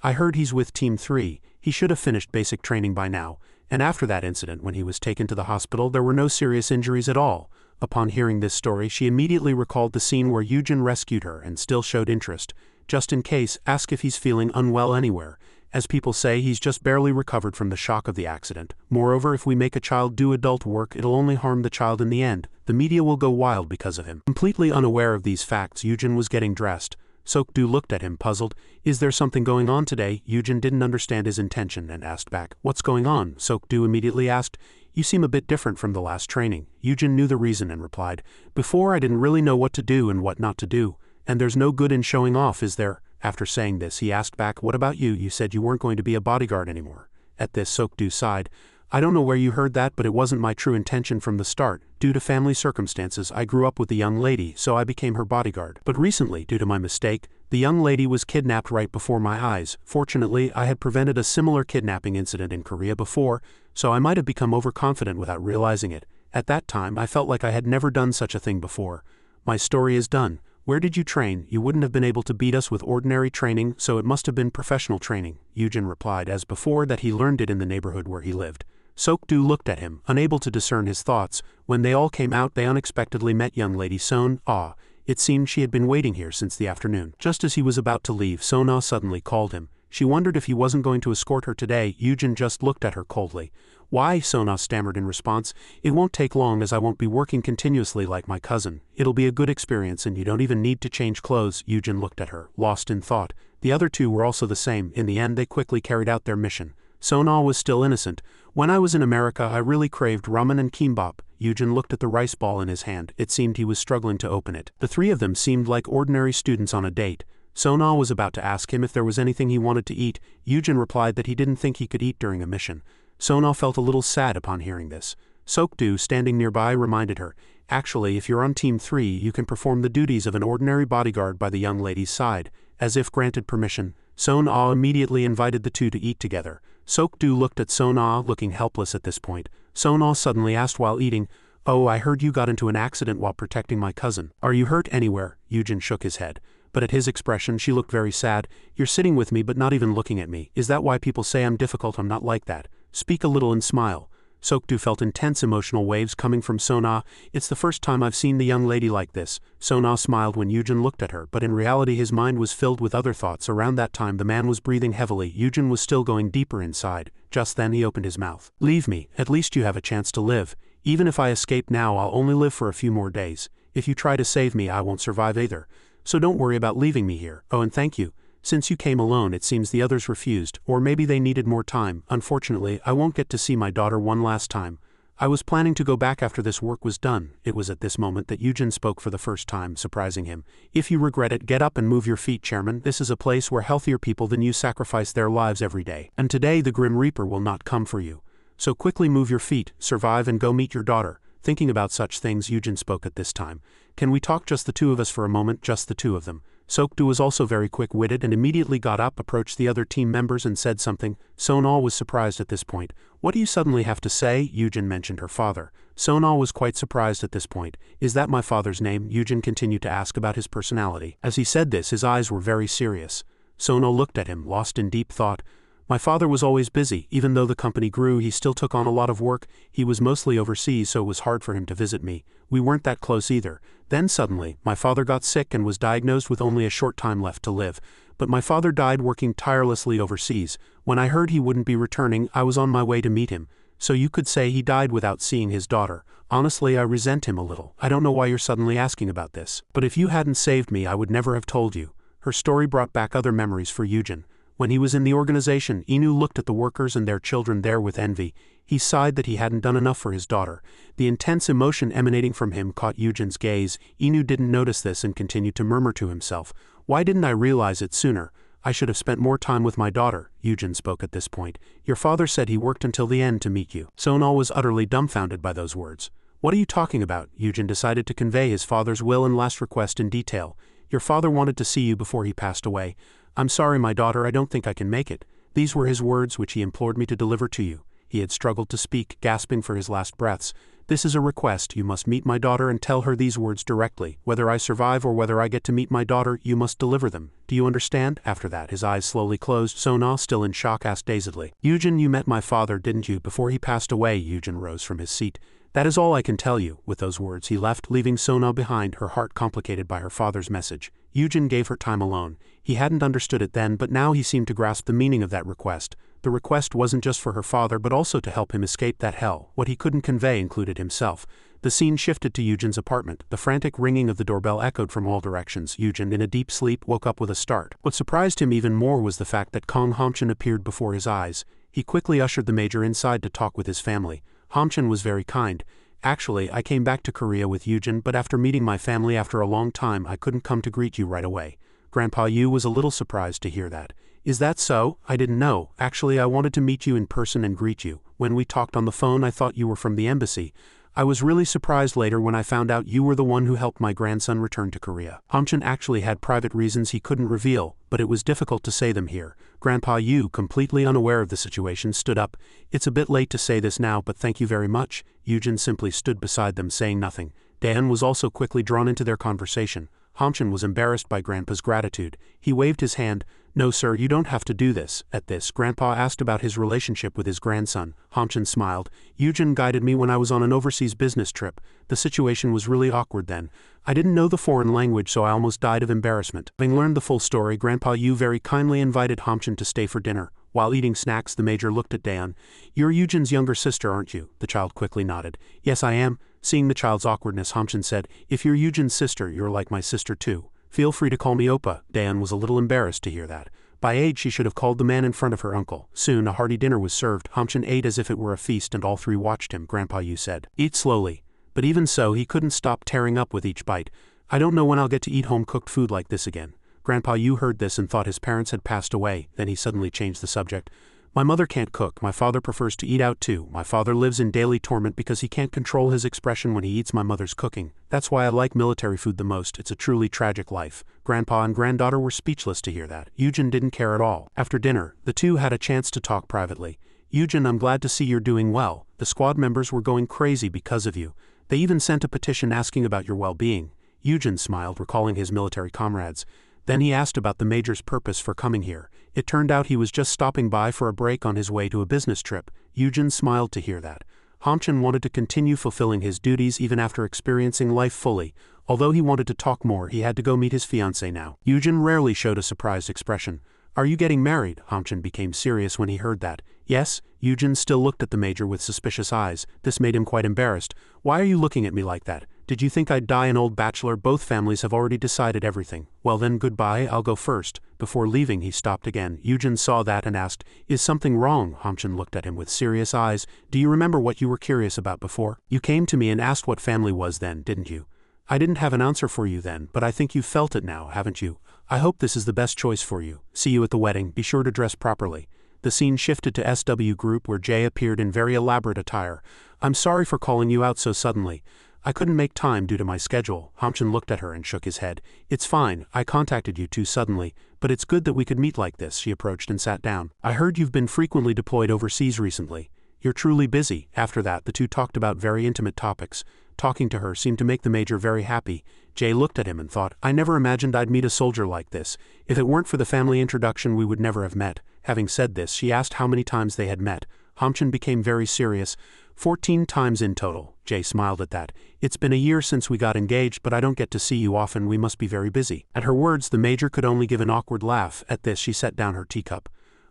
"I heard he's with Team 3. He should have finished basic training by now. And after that incident, when he was taken to the hospital, there were no serious injuries at all." Upon hearing this story, she immediately recalled the scene where Yujin rescued her and still showed interest. "Just in case, ask if he's feeling unwell anywhere. As people say, he's just barely recovered from the shock of the accident. Moreover, if we make a child do adult work, it'll only harm the child in the end. The media will go wild because of him." Completely unaware of these facts, Yujin was getting dressed. Sok-do looked at him, puzzled. Is there something going on today? Yujin didn't understand his intention and asked back. What's going on? Sok-do immediately asked. You seem a bit different from the last training. Yujin knew the reason and replied. Before I didn't really know what to do and what not to do. And there's no good in showing off, is there? After saying this, he asked back, what about you? You said you weren't going to be a bodyguard anymore. At this, Sok-do sighed. I don't know where you heard that, but it wasn't my true intention from the start. Due to family circumstances, I grew up with the young lady, so I became her bodyguard. But recently, due to my mistake, the young lady was kidnapped right before my eyes. Fortunately, I had prevented a similar kidnapping incident in Korea before, so I might have become overconfident without realizing it. At that time, I felt like I had never done such a thing before. My story is done. Where did you train? You wouldn't have been able to beat us with ordinary training, so it must have been professional training. Yujin replied as before that he learned it in the neighborhood where he lived. Sok-do looked at him, unable to discern his thoughts. When they all came out, they unexpectedly met young lady Son-ah. It seemed she had been waiting here since the afternoon. Just as he was about to leave, Son-ah suddenly called him. She wondered if he wasn't going to escort her today. Yujin just looked at her coldly. Why? Son-ah stammered in response. It won't take long, as I won't be working continuously like my cousin. It'll be a good experience and you don't even need to change clothes. Yujin looked at her, lost in thought. The other two were also the same. In the end, they quickly carried out their mission. Son-ah was still innocent. When I was in America, I really craved ramen and kimbap. Yujin looked at the rice ball in his hand. It seemed he was struggling to open it. The three of them seemed like ordinary students on a date. Son-ah was about to ask him if there was anything he wanted to eat. Yujin replied that he didn't think he could eat during a mission. Son-ah felt a little sad upon hearing this. Sok-do, standing nearby, reminded her, actually, if you're on Team 3, you can perform the duties of an ordinary bodyguard by the young lady's side. As if granted permission, Son-ah immediately invited the two to eat together. Sok-do looked at Son-ah, looking helpless at this point. Son-ah suddenly asked while eating, Oh, I heard you got into an accident while protecting my cousin. Are you hurt anywhere? Yujin shook his head. But at his expression, she looked very sad. You're sitting with me but not even looking at me. Is that why people say I'm difficult? I'm not like that. Speak a little and smile. Sok-do felt intense emotional waves coming from Son-ah. It's the first time I've seen the young lady like this. Son-ah smiled when Yujin looked at her, but in reality his mind was filled with other thoughts. Around that time the man was breathing heavily. Yujin was still going deeper inside. Just then he opened his mouth. Leave me, at least you have a chance to live. Even if I escape now, I'll only live for a few more days. If you try to save me, I won't survive either. So don't worry about leaving me here. Oh, and thank you. Since you came alone, it seems the others refused, or maybe they needed more time. Unfortunately, I won't get to see my daughter one last time. I was planning to go back after this work was done. It was at this moment that Yujin spoke for the first time, surprising him. If you regret it, get up and move your feet, Chairman. This is a place where healthier people than you sacrifice their lives every day. And today the Grim Reaper will not come for you. So quickly move your feet, survive and go meet your daughter. Thinking about such things, Yujin spoke at this time. Can we talk just the two of us for a moment? Just the two of them. Sok-do was also very quick-witted and immediately got up, approached the other team members and said something. Son-ah was surprised at this point. What do you suddenly have to say? Yujin mentioned her father. Son-ah was quite surprised at this point. Is that my father's name? Yujin continued to ask about his personality. As he said this, his eyes were very serious. Son-ah looked at him, lost in deep thought. My father was always busy. Even though the company grew, he still took on a lot of work. He was mostly overseas, so it was hard for him to visit me. We weren't that close either. Then suddenly, my father got sick and was diagnosed with only a short time left to live. But my father died working tirelessly overseas. When I heard he wouldn't be returning, I was on my way to meet him. So you could say he died without seeing his daughter. Honestly, I resent him a little. I don't know why you're suddenly asking about this. But if you hadn't saved me, I would never have told you. Her story brought back other memories for Yujin. When he was in the organization, Inu looked at the workers and their children there with envy. He sighed that he hadn't done enough for his daughter. The intense emotion emanating from him caught Yujin's gaze. Inu didn't notice this and continued to murmur to himself. Why didn't I realize it sooner? I should have spent more time with my daughter. Yujin spoke at this point. Your father said he worked until the end to meet you. Son-ah was utterly dumbfounded by those words. What are you talking about? Yujin decided to convey his father's will and last request in detail. Your father wanted to see you before he passed away. I'm sorry, my daughter, I don't think I can make it. These were his words which he implored me to deliver to you. He had struggled to speak, gasping for his last breaths. This is a request. You must meet my daughter and tell her these words directly. Whether I survive or whether I get to meet my daughter, you must deliver them. Do you understand? After that, his eyes slowly closed. Son-ah, still in shock, asked dazedly. Yujin, you met my father, didn't you, before he passed away? Yujin rose from his seat. That is all I can tell you. With those words, he left, leaving Son-ah behind, her heart complicated by her father's message. Yujin gave her time alone. He hadn't understood it then, but now he seemed to grasp the meaning of that request. The request wasn't just for her father but also to help him escape that hell. What he couldn't convey included himself. The scene shifted to Eugen's apartment. The frantic ringing of the doorbell echoed from all directions. Eugen, in a deep sleep, woke up with a start. What surprised him even more was the fact that Kong Hamchan appeared before his eyes. He quickly ushered the major inside to talk with his family. Hamchan was very kind. Actually, I came back to Korea with Eugen, but after meeting my family after a long time I couldn't come to greet you right away. Grandpa Yu was a little surprised to hear that. Is that so? I didn't know. Actually, I wanted to meet you in person and greet you. When we talked on the phone I thought you were from the embassy. I was really surprised later when I found out you were the one who helped my grandson return to Korea. Hamchan actually had private reasons he couldn't reveal, but it was difficult to say them here. Grandpa Yu, completely unaware of the situation, stood up. It's a bit late to say this now, but thank you very much. Eugen simply stood beside them, saying nothing. Dan was also quickly drawn into their conversation. Hamchan was embarrassed by Grandpa's gratitude. He waved his hand. No sir, you don't have to do this. At this, Grandpa asked about his relationship with his grandson. Hamchan smiled. Eugen guided me when I was on an overseas business trip. The situation was really awkward then. I didn't know the foreign language, so I almost died of embarrassment. Having learned the full story, Grandpa Yu very kindly invited Hamchan to stay for dinner. While eating snacks, the major looked at Daeun. You're Eugen's younger sister, aren't you? The child quickly nodded. Yes, I am. Seeing the child's awkwardness, Hamchan said, if you're Eugen's sister, you're like my sister too. Feel free to call me Oppa. Daeun was a little embarrassed to hear that. By age she should have called the man in front of her uncle. Soon a hearty dinner was served. Hamchan ate as if it were a feast and all three watched him. Grandpa Yu said, eat slowly. But even so, he couldn't stop tearing up with each bite. I don't know when I'll get to eat home-cooked food like this again. Grandpa Yu heard this and thought his parents had passed away. Then he suddenly changed the subject. My mother can't cook. My father prefers to eat out too. My father lives in daily torment because he can't control his expression when he eats my mother's cooking. That's why I like military food the most. It's a truly tragic life. Grandpa and granddaughter were speechless to hear that. Eugen didn't care at all. After dinner, the two had a chance to talk privately. Eugen, I'm glad to see you're doing well. The squad members were going crazy because of you. They even sent a petition asking about your well-being. Eugen smiled, recalling his military comrades. Then he asked about the major's purpose for coming here. It turned out he was just stopping by for a break on his way to a business trip. Eugen smiled to hear that. Hamchan wanted to continue fulfilling his duties even after experiencing life fully. Although he wanted to talk more, he had to go meet his fiancée now. Eugen rarely showed a surprised expression. Are you getting married? Hamchan became serious when he heard that. Yes. Eugen still looked at the major with suspicious eyes. This made him quite embarrassed. Why are you looking at me like that? Did you think I'd die an old bachelor? Both families have already decided everything. Well then, goodbye, I'll go first. Before leaving, he stopped again. Eugen saw that and asked, is something wrong? Hamchan looked at him with serious eyes. Do you remember what you were curious about before? You came to me and asked what family was then, didn't you? I didn't have an answer for you then, but I think you've felt it now, haven't you? I hope this is the best choice for you. See you at the wedding. Be sure to dress properly. The scene shifted to SW Group where Jay appeared in very elaborate attire. I'm sorry for calling you out so suddenly. I couldn't make time due to my schedule. Hamchan looked at her and shook his head. It's fine, I contacted you too suddenly, but it's good that we could meet like this. She approached and sat down. I heard you've been frequently deployed overseas recently. You're truly busy. After that, the two talked about very intimate topics. Talking to her seemed to make the major very happy. Jay looked at him and thought, I never imagined I'd meet a soldier like this. If it weren't for the family introduction we would never have met. Having said this, she asked how many times they had met. Hamchan became very serious. 14 times in total. Jay smiled at that. It's been a year since we got engaged, but I don't get to see you often. We must be very busy. At her words, the major could only give an awkward laugh. At this, she set down her teacup.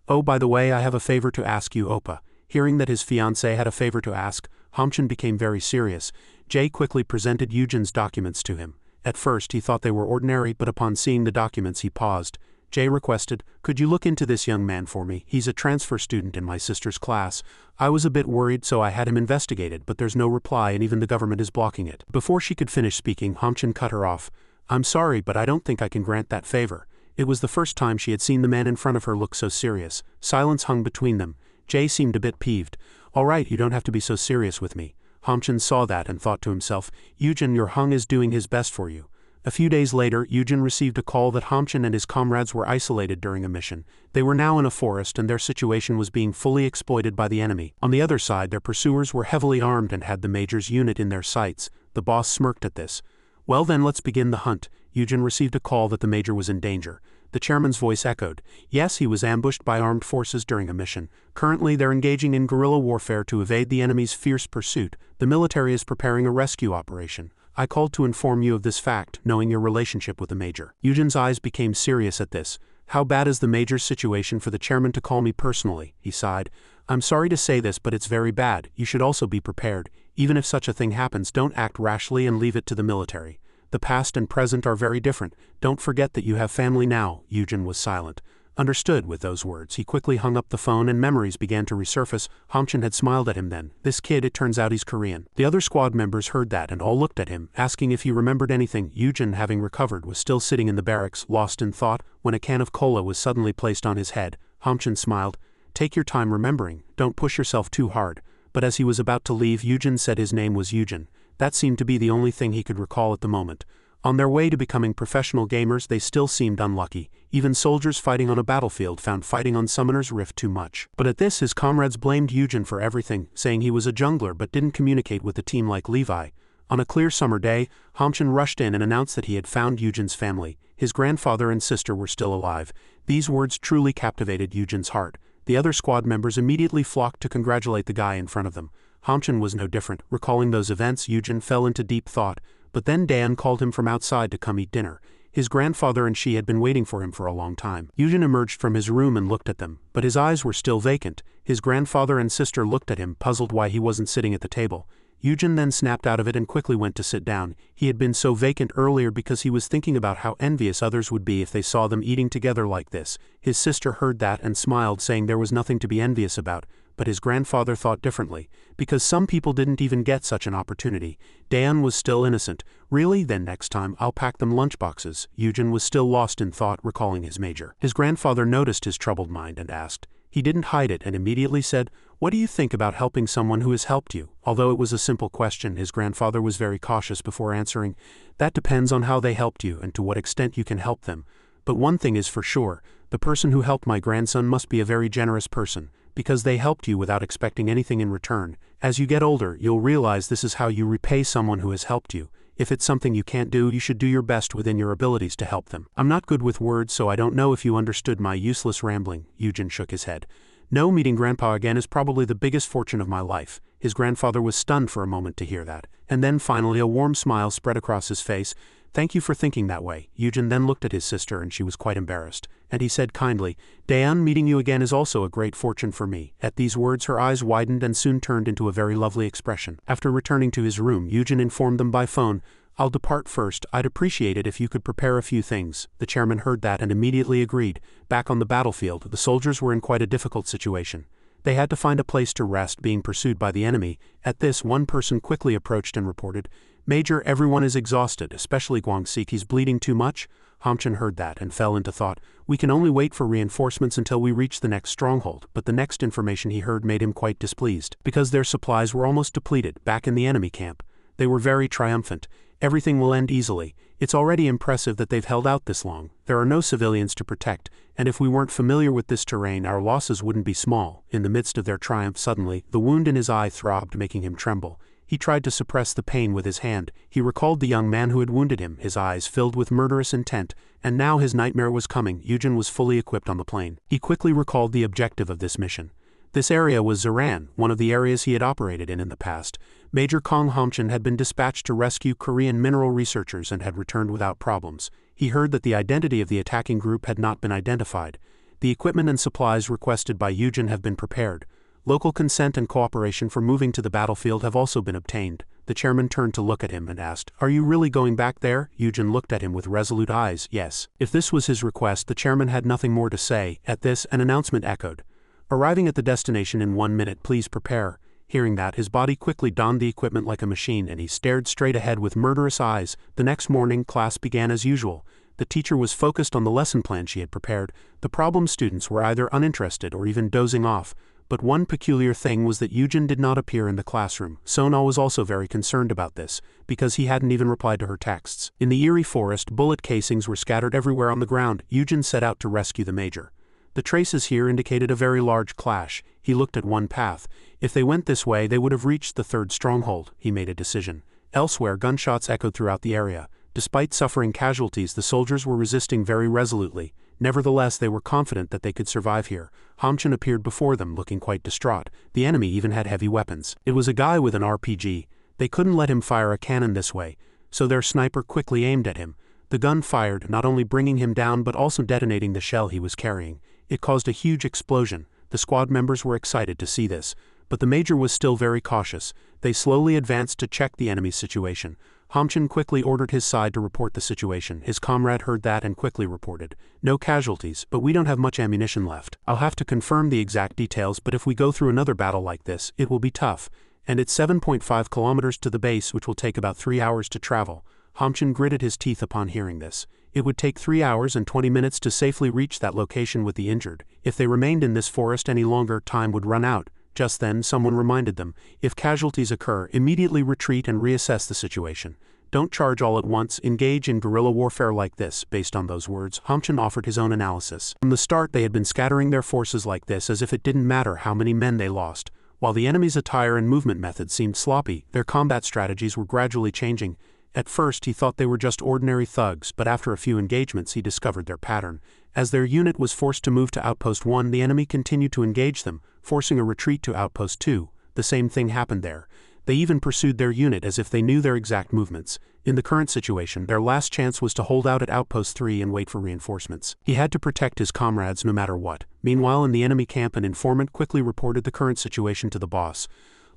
Oh, by the way, I have a favor to ask you, Oppa. Hearing that his fiancée had a favor to ask, Hamchan became very serious. Jay quickly presented Eugen's documents to him. At first, he thought they were ordinary, but upon seeing the documents, he paused. Jay requested, could you look into this young man for me? He's a transfer student in my sister's class. I was a bit worried, so I had him investigated, but there's no reply and even the government is blocking it. Before she could finish speaking, Hamchan cut her off. I'm sorry, but I don't think I can grant that favor. It was the first time she had seen the man in front of her look so serious. Silence hung between them. Jay seemed a bit peeved. All right, you don't have to be so serious with me. Hamchan saw that and thought to himself, Eugen, your hung is doing his best for you. A few days later, Eugen received a call that Hamchan and his comrades were isolated during a mission. They were now in a forest and their situation was being fully exploited by the enemy. On the other side, their pursuers were heavily armed and had the major's unit in their sights. The boss smirked at this. Well then, let's begin the hunt. Eugen received a call that the major was in danger. The chairman's voice echoed. Yes, he was ambushed by armed forces during a mission. Currently, they're engaging in guerrilla warfare to evade the enemy's fierce pursuit. The military is preparing a rescue operation. I called to inform you of this fact, knowing your relationship with the major. Eugen's eyes became serious at this. How bad is the major's situation for the chairman to call me personally? He sighed. I'm sorry to say this, but it's very bad. You should also be prepared. Even if such a thing happens, don't act rashly and leave it to the military. The past and present are very different. Don't forget that you have family now. Yujin was silent. Understood. With those words, he quickly hung up the phone and memories began to resurface. Hamchin had smiled at him then. This kid, it turns out he's Korean. The other squad members heard that and all looked at him, asking if he remembered anything. Yujin, having recovered, was still sitting in the barracks, lost in thought, when a can of cola was suddenly placed on his head. Hamchin smiled. Take your time remembering. Don't push yourself too hard. But as he was about to leave, Yujin said his name was Yujin. That seemed to be the only thing he could recall at the moment. On their way to becoming professional gamers, they still seemed unlucky. Even soldiers fighting on a battlefield found fighting on Summoner's Rift too much. But at this, his comrades blamed Yujin for everything, saying he was a jungler but didn't communicate with the team like Levi. On a clear summer day, Hamchin rushed in and announced that he had found Yujin's family. His grandfather and sister were still alive. These words truly captivated Yujin's heart. The other squad members immediately flocked to congratulate the guy in front of them. Hamchin was no different. Recalling those events, Yujin fell into deep thought. But then Dan called him from outside to come eat dinner. His grandfather and she had been waiting for him for a long time. Yujin emerged from his room and looked at them, but his eyes were still vacant. His grandfather and sister looked at him, puzzled why he wasn't sitting at the table. Yujin then snapped out of it and quickly went to sit down. He had been so vacant earlier because he was thinking about how envious others would be if they saw them eating together like this. His sister heard that and smiled, saying there was nothing to be envious about. But his grandfather thought differently, because some people didn't even get such an opportunity. Dan was still innocent. Really? Then next time I'll pack them lunchboxes. Yujin was still lost in thought, recalling his major. His grandfather noticed his troubled mind and asked. He didn't hide it and immediately said, "What do you think about helping someone who has helped you?" Although it was a simple question, his grandfather was very cautious before answering. That depends on how they helped you and to what extent you can help them. But one thing is for sure, the person who helped my grandson must be a very generous person, because they helped you without expecting anything in return. As you get older, you'll realize this is how you repay someone who has helped you. If it's something you can't do, you should do your best within your abilities to help them. I'm not good with words, so I don't know if you understood my useless rambling. Yujin shook his head. No, meeting Grandpa again is probably the biggest fortune of my life. His grandfather was stunned for a moment to hear that, and then finally a warm smile spread across his face. Thank you for thinking that way. Yujin then looked at his sister and she was quite embarrassed, and he said kindly, Daeun, meeting you again is also a great fortune for me. At these words her eyes widened and soon turned into a very lovely expression. After returning to his room, Yujin informed them by phone, I'll depart first. I'd appreciate it if you could prepare a few things. The chairman heard that and immediately agreed. Back on the battlefield, the soldiers were in quite a difficult situation. They had to find a place to rest, being pursued by the enemy. At this, one person quickly approached and reported, Major, everyone is exhausted, especially Guangsik. He's bleeding too much. Hamchin heard that and fell into thought. We can only wait for reinforcements until we reach the next stronghold, but the next information he heard made him quite displeased, because their supplies were almost depleted, back in the enemy camp. They were very triumphant. Everything will end easily. It's already impressive that they've held out this long. There are no civilians to protect, and if we weren't familiar with this terrain, our losses wouldn't be small. In the midst of their triumph, suddenly, the wound in his eye throbbed, making him tremble. He tried to suppress the pain with his hand. He recalled the young man who had wounded him, his eyes filled with murderous intent, and now his nightmare was coming. Yujin was fully equipped on the plane. He quickly recalled the objective of this mission. This area was Zeran, one of the areas he had operated in the past. Major Kong Hamchin had been dispatched to rescue Korean mineral researchers and had returned without problems. He heard that the identity of the attacking group had not been identified. The equipment and supplies requested by Yujin have been prepared. Local consent and cooperation for moving to the battlefield have also been obtained. The chairman turned to look at him and asked, Are you really going back there? Yujin looked at him with resolute eyes. Yes. If this was his request, the chairman had nothing more to say. At this, an announcement echoed. Arriving at the destination in 1 minute, please prepare. Hearing that, his body quickly donned the equipment like a machine and he stared straight ahead with murderous eyes. The next morning, class began as usual. The teacher was focused on the lesson plan she had prepared. The problem students were either uninterested or even dozing off. But one peculiar thing was that Yujin did not appear in the classroom. Sona was also very concerned about this, because he hadn't even replied to her texts. In the eerie forest, bullet casings were scattered everywhere on the ground. Yujin set out to rescue the major. The traces here indicated a very large clash. He looked at one path. If they went this way, they would have reached the third stronghold. He made a decision. Elsewhere, gunshots echoed throughout the area. Despite suffering casualties, the soldiers were resisting very resolutely. Nevertheless, they were confident that they could survive here. Hamchin appeared before them, looking quite distraught. The enemy even had heavy weapons. It was a guy with an RPG. They couldn't let him fire a cannon this way, so their sniper quickly aimed at him. The gun fired, not only bringing him down but also detonating the shell he was carrying. It caused a huge explosion. The squad members were excited to see this, but the major was still very cautious. They slowly advanced to check the enemy's situation. Hamchun quickly ordered his side to report the situation. His comrade heard that and quickly reported, "No casualties, but we don't have much ammunition left. I'll have to confirm the exact details, but if we go through another battle like this, it will be tough. And it's 7.5 kilometers to the base, which will take about 3 hours to travel." Hamchun gritted his teeth upon hearing this. It would take 3 hours and 20 minutes to safely reach that location with the injured. If they remained in this forest any longer, time would run out. Just then, someone reminded them, if casualties occur, immediately retreat and reassess the situation. Don't charge all at once, engage in guerrilla warfare like this. Based on those words, Hamchun offered his own analysis. From the start, they had been scattering their forces like this as if it didn't matter how many men they lost. While the enemy's attire and movement methods seemed sloppy, their combat strategies were gradually changing. At first, he thought they were just ordinary thugs, but after a few engagements, he discovered their pattern. As their unit was forced to move to Outpost 1, the enemy continued to engage them, forcing a retreat to Outpost 2. The same thing happened there. They even pursued their unit as if they knew their exact movements. In the current situation, their last chance was to hold out at Outpost 3 and wait for reinforcements. He had to protect his comrades no matter what. Meanwhile, in the enemy camp, an informant quickly reported the current situation to the boss.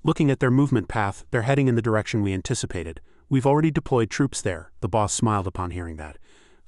Looking at their movement path, they're heading in the direction we anticipated. We've already deployed troops there. The boss smiled upon hearing that.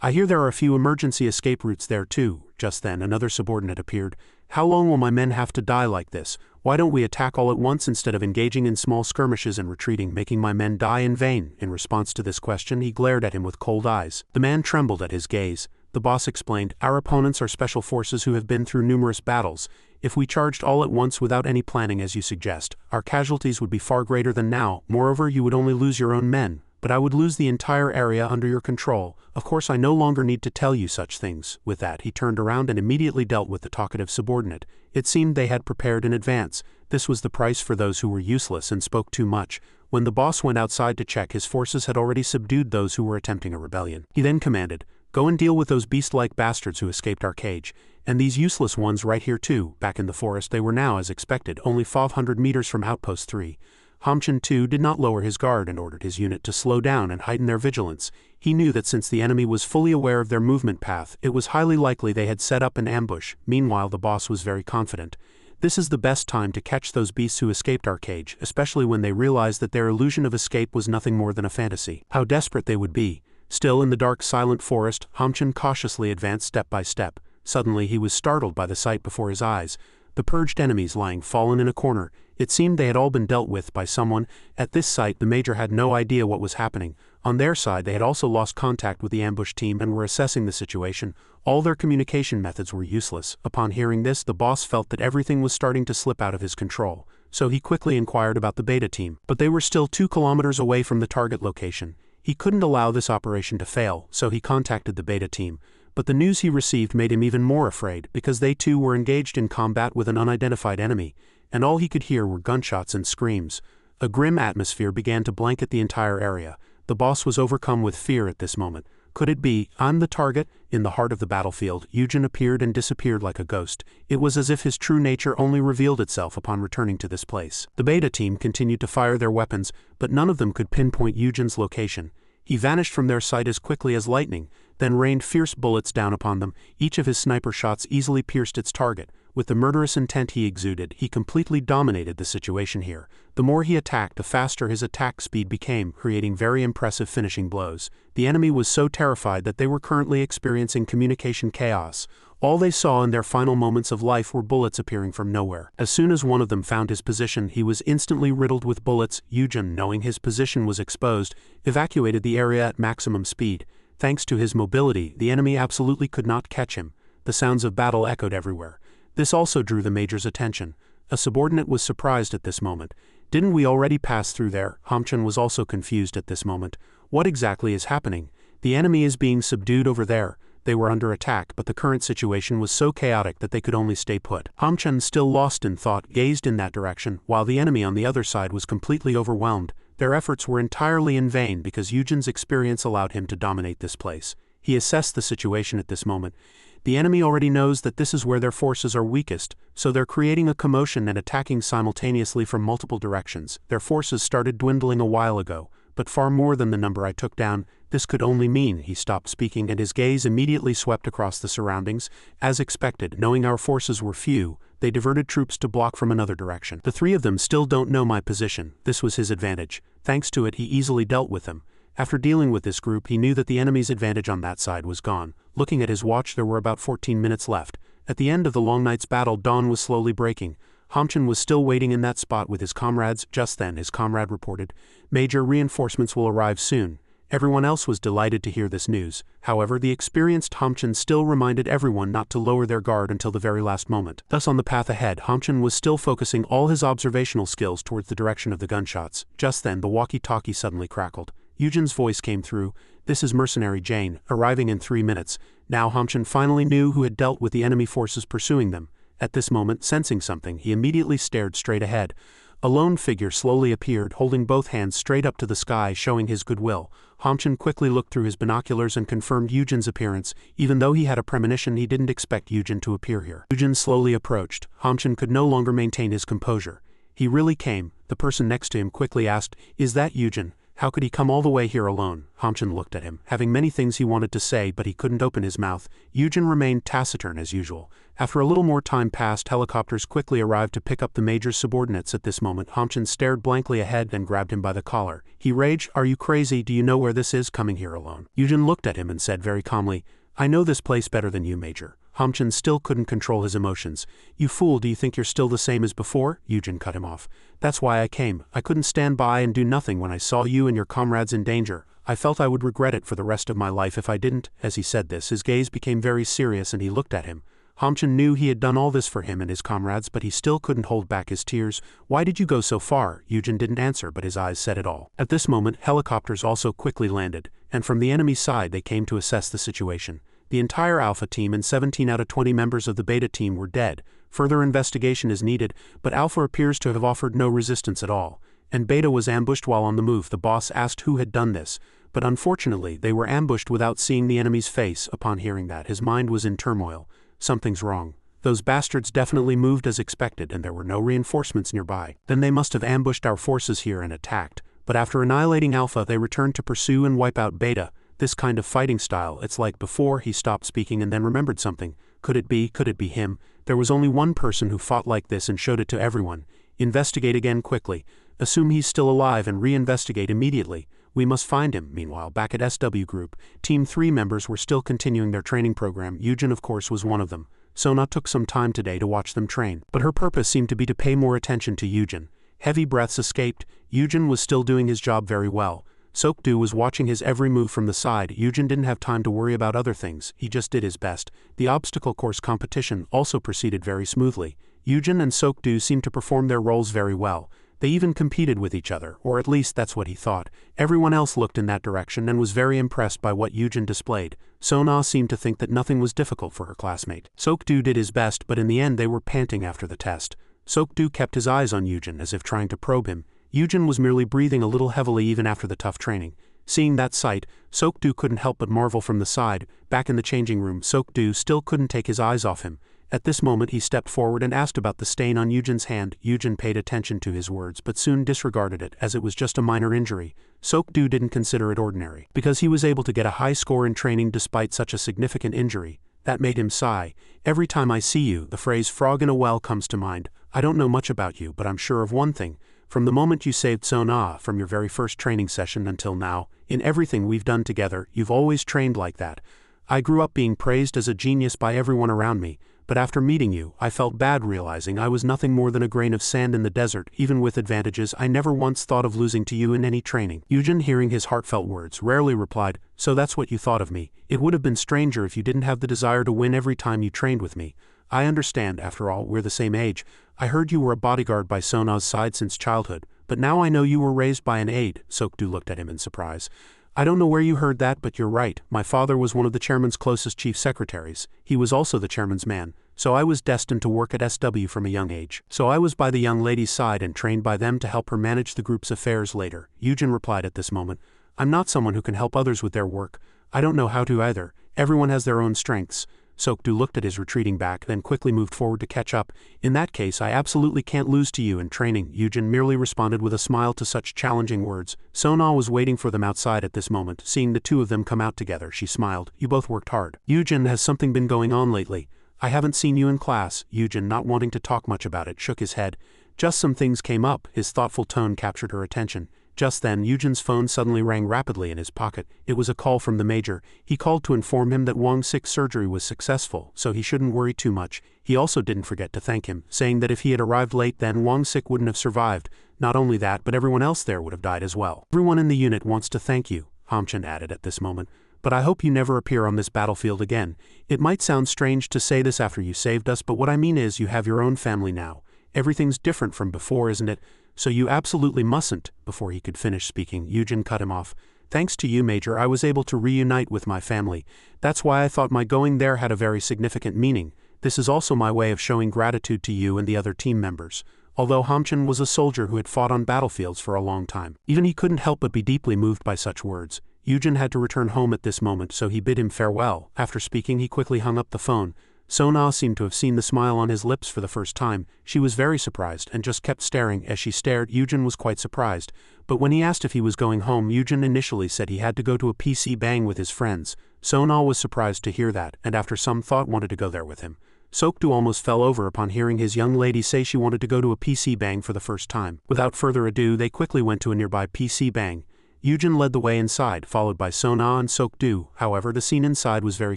I hear there are a few emergency escape routes there too. Just then, another subordinate appeared. How long will my men have to die like this? Why don't we attack all at once instead of engaging in small skirmishes and retreating, making my men die in vain? In response to this question, he glared at him with cold eyes. The man trembled at his gaze. The boss explained, our opponents are special forces who have been through numerous battles. If we charged all at once without any planning as you suggest, our casualties would be far greater than now. Moreover, you would only lose your own men, but I would lose the entire area under your control. Of course, I no longer need to tell you such things. With that, he turned around and immediately dealt with the talkative subordinate. It seemed they had prepared in advance. This was the price for those who were useless and spoke too much. When the boss went outside to check, his forces had already subdued those who were attempting a rebellion. He then commanded, go and deal with those beast-like bastards who escaped our cage. And these useless ones right here too. Back in the forest, they were now, as expected, only 500 meters from Outpost 3. Hamchun too did not lower his guard and ordered his unit to slow down and heighten their vigilance. He knew that since the enemy was fully aware of their movement path, it was highly likely they had set up an ambush. Meanwhile, the boss was very confident. This is the best time to catch those beasts who escaped our cage, especially when they realized that their illusion of escape was nothing more than a fantasy. How desperate they would be. Still in the dark, silent forest, Hamchun cautiously advanced step by step. Suddenly he was startled by the sight before his eyes. The purged enemies lying fallen in a corner. It seemed they had all been dealt with by someone. At this sight, the major had no idea what was happening. On their side, they had also lost contact with the ambush team and were assessing the situation. All their communication methods were useless. Upon hearing this, the boss felt that everything was starting to slip out of his control. So he quickly inquired about the beta team. But they were still 2 kilometers away from the target location. He couldn't allow this operation to fail, so he contacted the beta team. But the news he received made him even more afraid, because they too were engaged in combat with an unidentified enemy, and all he could hear were gunshots and screams. A grim atmosphere began to blanket the entire area. The boss was overcome with fear at this moment. Could it be, I'm the target? In the heart of the battlefield, Eugen appeared and disappeared like a ghost. It was as if his true nature only revealed itself upon returning to this place. The beta team continued to fire their weapons, but none of them could pinpoint Eugen's location. He vanished from their sight as quickly as lightning, then rained fierce bullets down upon them. Each of his sniper shots easily pierced its target. With the murderous intent he exuded, he completely dominated the situation here. The more he attacked, the faster his attack speed became, creating very impressive finishing blows. The enemy was so terrified that they were currently experiencing communication chaos. All they saw in their final moments of life were bullets appearing from nowhere. As soon as one of them found his position, he was instantly riddled with bullets. Eugen, knowing his position was exposed, evacuated the area at maximum speed. Thanks to his mobility, the enemy absolutely could not catch him. The sounds of battle echoed everywhere. This also drew the major's attention. A subordinate was surprised at this moment. Didn't we already pass through there? Hamchun was also confused at this moment. What exactly is happening? The enemy is being subdued over there. They were under attack, but the current situation was so chaotic that they could only stay put. Hamchun, still lost in thought, gazed in that direction, while the enemy on the other side was completely overwhelmed. Their efforts were entirely in vain because Eugen's experience allowed him to dominate this place. He assessed the situation at this moment. The enemy already knows that this is where their forces are weakest, so they're creating a commotion and attacking simultaneously from multiple directions. Their forces started dwindling a while ago, but far more than the number I took down. This could only mean he stopped speaking and his gaze immediately swept across the surroundings. As expected, knowing our forces were few, they diverted troops to block from another direction. The three of them still don't know my position. This was his advantage. Thanks to it, he easily dealt with them. After dealing with this group, he knew that the enemy's advantage on that side was gone. Looking at his watch, there were about 14 minutes left. At the end of the long night's battle, dawn was slowly breaking. Hamchan was still waiting in that spot with his comrades. Just then, his comrade reported, "Major, reinforcements will arrive soon." Everyone else was delighted to hear this news. However, the experienced Hamchan still reminded everyone not to lower their guard until the very last moment. Thus, on the path ahead, Hamchan was still focusing all his observational skills towards the direction of the gunshots. Just then, the walkie-talkie suddenly crackled. Eugen's voice came through. "This is Mercenary Jane, arriving in 3 minutes." Now Hamchan finally knew who had dealt with the enemy forces pursuing them. At this moment, sensing something, he immediately stared straight ahead. A lone figure slowly appeared, holding both hands straight up to the sky, showing his goodwill. Hamchan quickly looked through his binoculars and confirmed Eugen's appearance. Even though he had a premonition, he didn't expect Eugen to appear here. Eugen slowly approached. Hamchan could no longer maintain his composure. "He really came?" The person next to him quickly asked. "Is that Eugen? How could he come all the way here alone?" Hamchan looked at him, having many things he wanted to say, but he couldn't open his mouth. Eugen remained taciturn as usual. After a little more time passed, helicopters quickly arrived to pick up the major's subordinates. At this moment, Hamchan stared blankly ahead and grabbed him by the collar. He raged, "Are you crazy? Do you know where this is, coming here alone?" Eugen looked at him and said very calmly, "I know this place better than you, Major." Hamchan still couldn't control his emotions. "You fool, do you think you're still the same as before?" Eugen cut him off. "That's why I came. I couldn't stand by and do nothing when I saw you and your comrades in danger. I felt I would regret it for the rest of my life if I didn't." As he said this, his gaze became very serious and he looked at him. Hamchan knew he had done all this for him and his comrades, but he still couldn't hold back his tears. "Why did you go so far?" Eugen didn't answer, but his eyes said it all. At this moment, helicopters also quickly landed, and from the enemy side they came to assess the situation. The entire Alpha team and 17 out of 20 members of the Beta team were dead. Further investigation is needed, but Alpha appears to have offered no resistance at all. And Beta was ambushed while on the move. The boss asked who had done this, but unfortunately they were ambushed without seeing the enemy's face. Upon hearing that, his mind was in turmoil. Something's wrong. Those bastards definitely moved as expected and there were no reinforcements nearby. Then they must have ambushed our forces here and attacked. But after annihilating Alpha, they returned to pursue and wipe out Beta. This kind of fighting style, it's like before. He stopped speaking and then remembered something. Could it be him? There was only one person who fought like this and showed it to everyone. Investigate again quickly. Assume he's still alive and reinvestigate immediately. We must find him. Meanwhile, back at SW Group, Team 3 members were still continuing their training program. Eugen, of course, was one of them. Sona took some time today to watch them train, but her purpose seemed to be to pay more attention to Eugen. Heavy breaths escaped. Eugen was still doing his job very well. Sokdu was watching his every move from the side. Eugen didn't have time to worry about other things, he just did his best. The obstacle course competition also proceeded very smoothly. Eugen and Sokdu seemed to perform their roles very well. They even competed with each other, or at least that's what he thought. Everyone else looked in that direction and was very impressed by what Eugen displayed. Sona seemed to think that nothing was difficult for her classmate. Sokdu did his best, but in the end they were panting after the test. Sokdu kept his eyes on Eugen as if trying to probe him. Eugen was merely breathing a little heavily even after the tough training. Seeing that sight, Sokdu couldn't help but marvel from the side. Back in the changing room, Sokdu still couldn't take his eyes off him. At this moment he stepped forward and asked about the stain on Eugen's hand. Eugen paid attention to his words but soon disregarded it as it was just a minor injury. Sokdu didn't consider it ordinary, because he was able to get a high score in training despite such a significant injury. That made him sigh. "Every time I see you, the phrase frog in a well comes to mind. I don't know much about you, but I'm sure of one thing. From the moment you saved Sona, from your very first training session until now, in everything we've done together, you've always trained like that. I grew up being praised as a genius by everyone around me, but after meeting you, I felt bad realizing I was nothing more than a grain of sand in the desert. Even with advantages, I never once thought of losing to you in any training." Eugen, hearing his heartfelt words, rarely replied, "So that's what you thought of me. It would have been stranger if you didn't have the desire to win every time you trained with me. I understand, after all, we're the same age. I heard you were a bodyguard by Sona's side since childhood, but now I know you were raised by an aide." Sokdu looked at him in surprise. "I don't know where you heard that, but you're right. My father was one of the chairman's closest chief secretaries. He was also the chairman's man, so I was destined to work at SW from a young age. So I was by the young lady's side and trained by them to help her manage the group's affairs later." Eugen replied at this moment, "I'm not someone who can help others with their work. I don't know how to either. Everyone has their own strengths." Sok-do looked at his retreating back, then quickly moved forward to catch up. In that case, I absolutely can't lose to you in training. Yujin merely responded with a smile to such challenging words. Sona was waiting for them outside at this moment. Seeing the two of them come out together, she smiled. You both worked hard. Yujin, has something been going on lately? I haven't seen you in class. Yujin, not wanting to talk much about it, shook his head. Just some things came up. His thoughtful tone captured her attention. Just then, Yujin's phone suddenly rang rapidly in his pocket. It was a call from the major. He called to inform him that Wang Sik's surgery was successful, so he shouldn't worry too much. He also didn't forget to thank him, saying that if he had arrived late then Wang Sik wouldn't have survived. Not only that, but everyone else there would have died as well. Everyone in the unit wants to thank you, Hamchen added at this moment. But I hope you never appear on this battlefield again. It might sound strange to say this after you saved us, but what I mean is you have your own family now. Everything's different from before, isn't it? So you absolutely mustn't. Before he could finish speaking, Yujin cut him off. Thanks to you, Major, I was able to reunite with my family. That's why I thought my going there had a very significant meaning. This is also my way of showing gratitude to you and the other team members. Although Hamchen was a soldier who had fought on battlefields for a long time, even he couldn't help but be deeply moved by such words. Yujin had to return home at this moment, so he bid him farewell. After speaking, he quickly hung up the phone. Sona seemed to have seen the smile on his lips for the first time. She was very surprised and just kept staring. As she stared, Yujin was quite surprised. But when he asked if he was going home, Yujin initially said he had to go to a PC bang with his friends. Sona was surprised to hear that, and after some thought wanted to go there with him. Sok-do almost fell over upon hearing his young lady say she wanted to go to a PC bang for the first time. Without further ado, they quickly went to a nearby PC bang. Yujin led the way inside, followed by Sona and Sok-do. However, the scene inside was very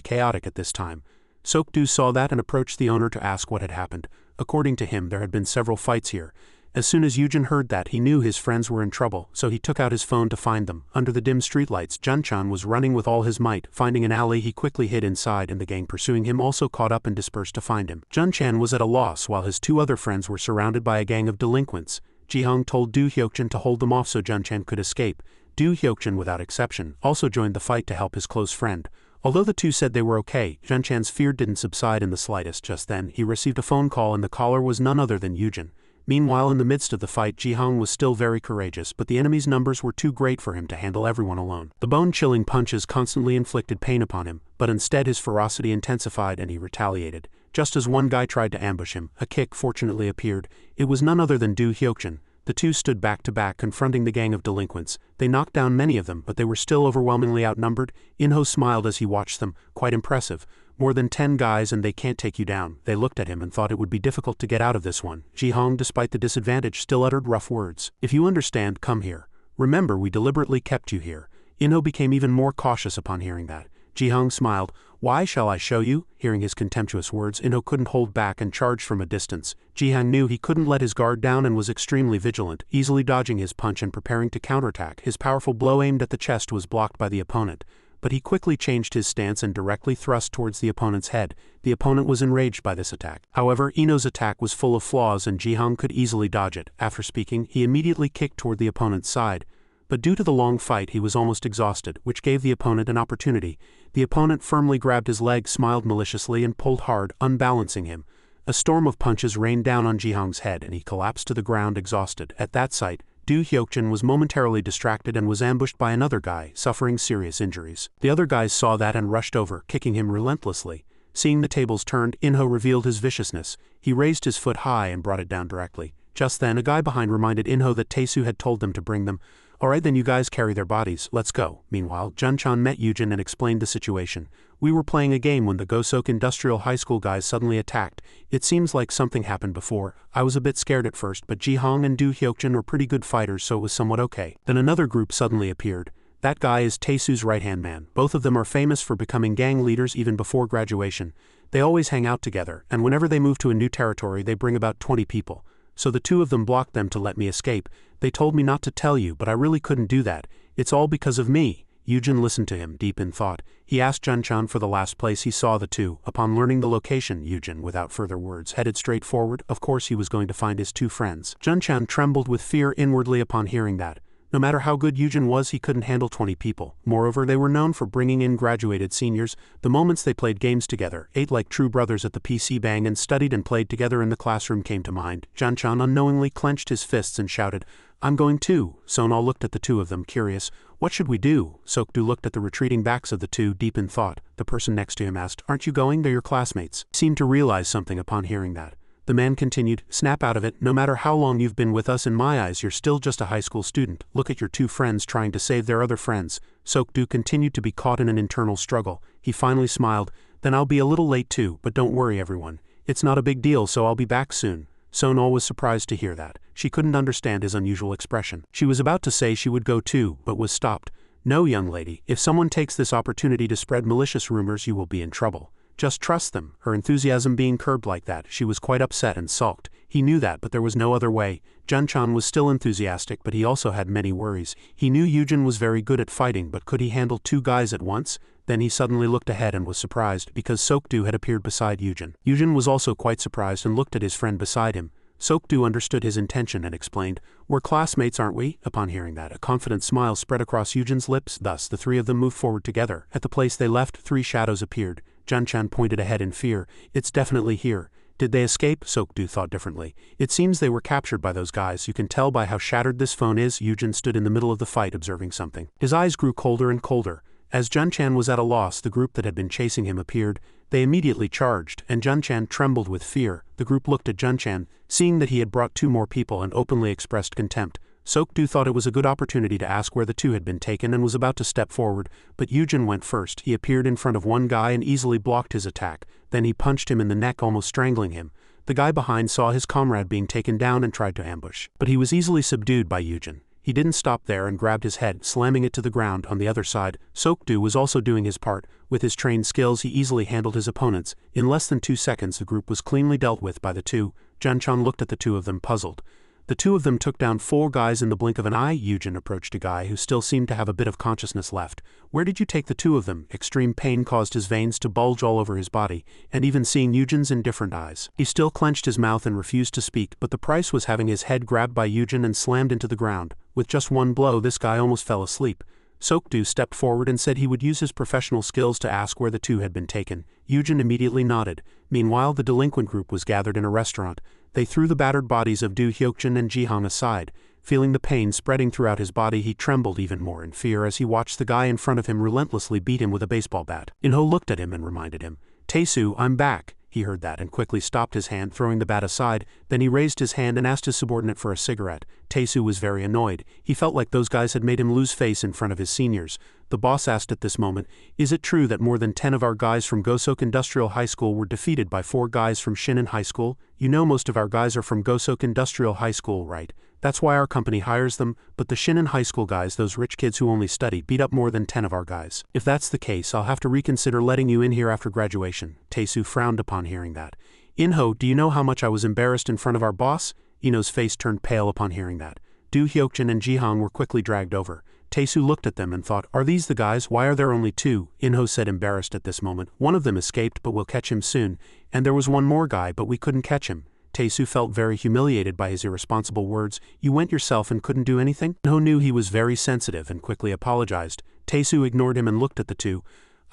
chaotic at this time. Sok-do saw that and approached the owner to ask what had happened. According to him, there had been several fights here. As soon as Yujin heard that, he knew his friends were in trouble, so he took out his phone to find them. Under the dim streetlights, Junchan was running with all his might. Finding an alley, he quickly hid inside, and the gang pursuing him also caught up and dispersed to find him. Junchan was at a loss, while his two other friends were surrounded by a gang of delinquents. Jihong told Du Hyokjin to hold them off so Junchan could escape. Du Hyokjin, without exception, also joined the fight to help his close friend. Although the two said they were okay, Junchan's fear didn't subside in the slightest. Just then, he received a phone call and the caller was none other than Yujin. Meanwhile, in the midst of the fight, Jihong was still very courageous, but the enemy's numbers were too great for him to handle everyone alone. The bone-chilling punches constantly inflicted pain upon him, but instead his ferocity intensified and he retaliated. Just as one guy tried to ambush him, a kick fortunately appeared. It was none other than Du Hyokjin. The two stood back to back confronting the gang of delinquents. They knocked down many of them, but they were still overwhelmingly outnumbered. Inho smiled as he watched them. Quite impressive. More than 10 guys and they can't take you down. They looked at him and thought it would be difficult to get out of this one. Jihong, despite the disadvantage, still uttered rough words. If you understand, come here. Remember, we deliberately kept you here. Inho became even more cautious upon hearing that. Jihong smiled. Why shall I show you? Hearing his contemptuous words, Inho couldn't hold back and charged from a distance. Jihong knew he couldn't let his guard down and was extremely vigilant, easily dodging his punch and preparing to counterattack. His powerful blow aimed at the chest was blocked by the opponent. But he quickly changed his stance and directly thrust towards the opponent's head. The opponent was enraged by this attack. However, Ino's attack was full of flaws and Jihong could easily dodge it. After speaking, he immediately kicked toward the opponent's side. But due to the long fight, he was almost exhausted, which gave the opponent an opportunity. The opponent firmly grabbed his leg, smiled maliciously, and pulled hard, unbalancing him. A storm of punches rained down on Jihong's head, and he collapsed to the ground exhausted. At that sight, Du Hyokjin was momentarily distracted and was ambushed by another guy, suffering serious injuries. The other guys saw that and rushed over, kicking him relentlessly. Seeing the tables turned, Inho revealed his viciousness. He raised his foot high and brought it down directly. Just then, a guy behind reminded Inho that Taesu had told them to bring them. Alright then, you guys carry their bodies, let's go. Meanwhile, Junchan met Yujin and explained the situation. We were playing a game when the Gosok Industrial High School guys suddenly attacked. It seems like something happened before. I was a bit scared at first, but Jihong and Du Hyokjin were pretty good fighters, so it was somewhat okay. Then another group suddenly appeared. That guy is Taesu's right-hand man. Both of them are famous for becoming gang leaders even before graduation. They always hang out together, and whenever they move to a new territory they bring about 20 people. So the two of them blocked them to let me escape. They told me not to tell you, but I really couldn't do that. It's all because of me. Yujin listened to him, deep in thought. He asked Junchan for the last place he saw the two. Upon learning the location, Yujin, without further words, headed straight forward. Of course he was going to find his two friends. Junchan trembled with fear inwardly upon hearing that. No matter how good Yujin was, he couldn't handle 20 people. Moreover, they were known for bringing in graduated seniors. The moments they played games together, ate like true brothers at the PC Bang, and studied and played together in the classroom came to mind. Janchan unknowingly clenched his fists and shouted, "I'm going too." Sonal looked at the two of them, curious. "What should we do?" Sokdu looked at the retreating backs of the two, deep in thought. The person next to him asked, "Aren't you going? They're your classmates." He seemed to realize something upon hearing that. The man continued, "Snap out of it. No matter how long you've been with us, in my eyes you're still just a high school student. Look at your two friends trying to save their other friends." Sokdu continued to be caught in an internal struggle. He finally smiled. "Then I'll be a little late too, but don't worry everyone. It's not a big deal, so I'll be back soon." Sonal was surprised to hear that. She couldn't understand his unusual expression. She was about to say she would go too, but was stopped. "No, young lady, if someone takes this opportunity to spread malicious rumors, you will be in trouble. Just trust them." Her enthusiasm being curbed like that, she was quite upset and sulked. He knew that, but there was no other way. Janchan was still enthusiastic, but he also had many worries. He knew Yujin was very good at fighting, but could he handle two guys at once? Then he suddenly looked ahead and was surprised, because Sokdu had appeared beside Yujin. Yujin was also quite surprised and looked at his friend beside him. Sokdu understood his intention and explained, "We're classmates, aren't we?" Upon hearing that, a confident smile spread across Yujin's lips. Thus, the three of them moved forward together. At the place they left, three shadows appeared. Janchan pointed ahead in fear. "It's definitely here." Did they escape? Sokdu thought differently. "It seems they were captured by those guys. You can tell by how shattered this phone is." Yujin stood in the middle of the fight observing something. His eyes grew colder and colder. As Janchan was at a loss, the group that had been chasing him appeared. They immediately charged, and Janchan trembled with fear. The group looked at Janchan, seeing that he had brought two more people, and openly expressed contempt. Sokdu thought it was a good opportunity to ask where the two had been taken and was about to step forward, but Yujin went first. He appeared in front of one guy and easily blocked his attack. Then he punched him in the neck, almost strangling him. The guy behind saw his comrade being taken down and tried to ambush, but he was easily subdued by Yujin. He didn't stop there and grabbed his head, slamming it to the ground. On the other side, Sokdu was also doing his part. With his trained skills, he easily handled his opponents. In less than 2 seconds, the group was cleanly dealt with by the two. Janchan looked at the two of them, puzzled. The two of them took down 4 guys in the blink of an eye. Yujin approached a guy who still seemed to have a bit of consciousness left. "Where did you take the two of them?" Extreme pain caused his veins to bulge all over his body, and even seeing Yujin's indifferent eyes, he still clenched his mouth and refused to speak, but the price was having his head grabbed by Yujin and slammed into the ground. With just one blow, this guy almost fell asleep. Sokdu stepped forward and said he would use his professional skills to ask where the two had been taken. Yujin immediately nodded. Meanwhile, the delinquent group was gathered in a restaurant. They threw the battered bodies of Du Hyokjin and Jihang aside. Feeling the pain spreading throughout his body, he trembled even more in fear as he watched the guy in front of him relentlessly beat him with a baseball bat. Inho looked at him and reminded him, "Taesu, I'm back." He heard that and quickly stopped his hand, throwing the bat aside. Then he raised his hand and asked his subordinate for a cigarette. Taesu was very annoyed. He felt like those guys had made him lose face in front of his seniors. The boss asked at this moment, "Is it true that more than 10 of our guys from Gosok Industrial High School were defeated by 4 guys from Shinin High School? You know most of our guys are from Gosok Industrial High School, right? That's why our company hires them, but the Shinin High School guys, those rich kids who only study, beat up more than 10 of our guys. If that's the case, I'll have to reconsider letting you in here after graduation." Taesu frowned upon hearing that. "Inho, do you know how much I was embarrassed in front of our boss?" Inho's face turned pale upon hearing that. Du Hyokjin and Jihang were quickly dragged over. Taesu looked at them and thought, "Are these the guys? Why are there only 2? Inho said, embarrassed at this moment. "One of them escaped, but we'll catch him soon. And there was one more guy, but we couldn't catch him." Taesu felt very humiliated by his irresponsible words. "You went yourself and couldn't do anything?" Inho knew he was very sensitive and quickly apologized. Taesu ignored him and looked at the two.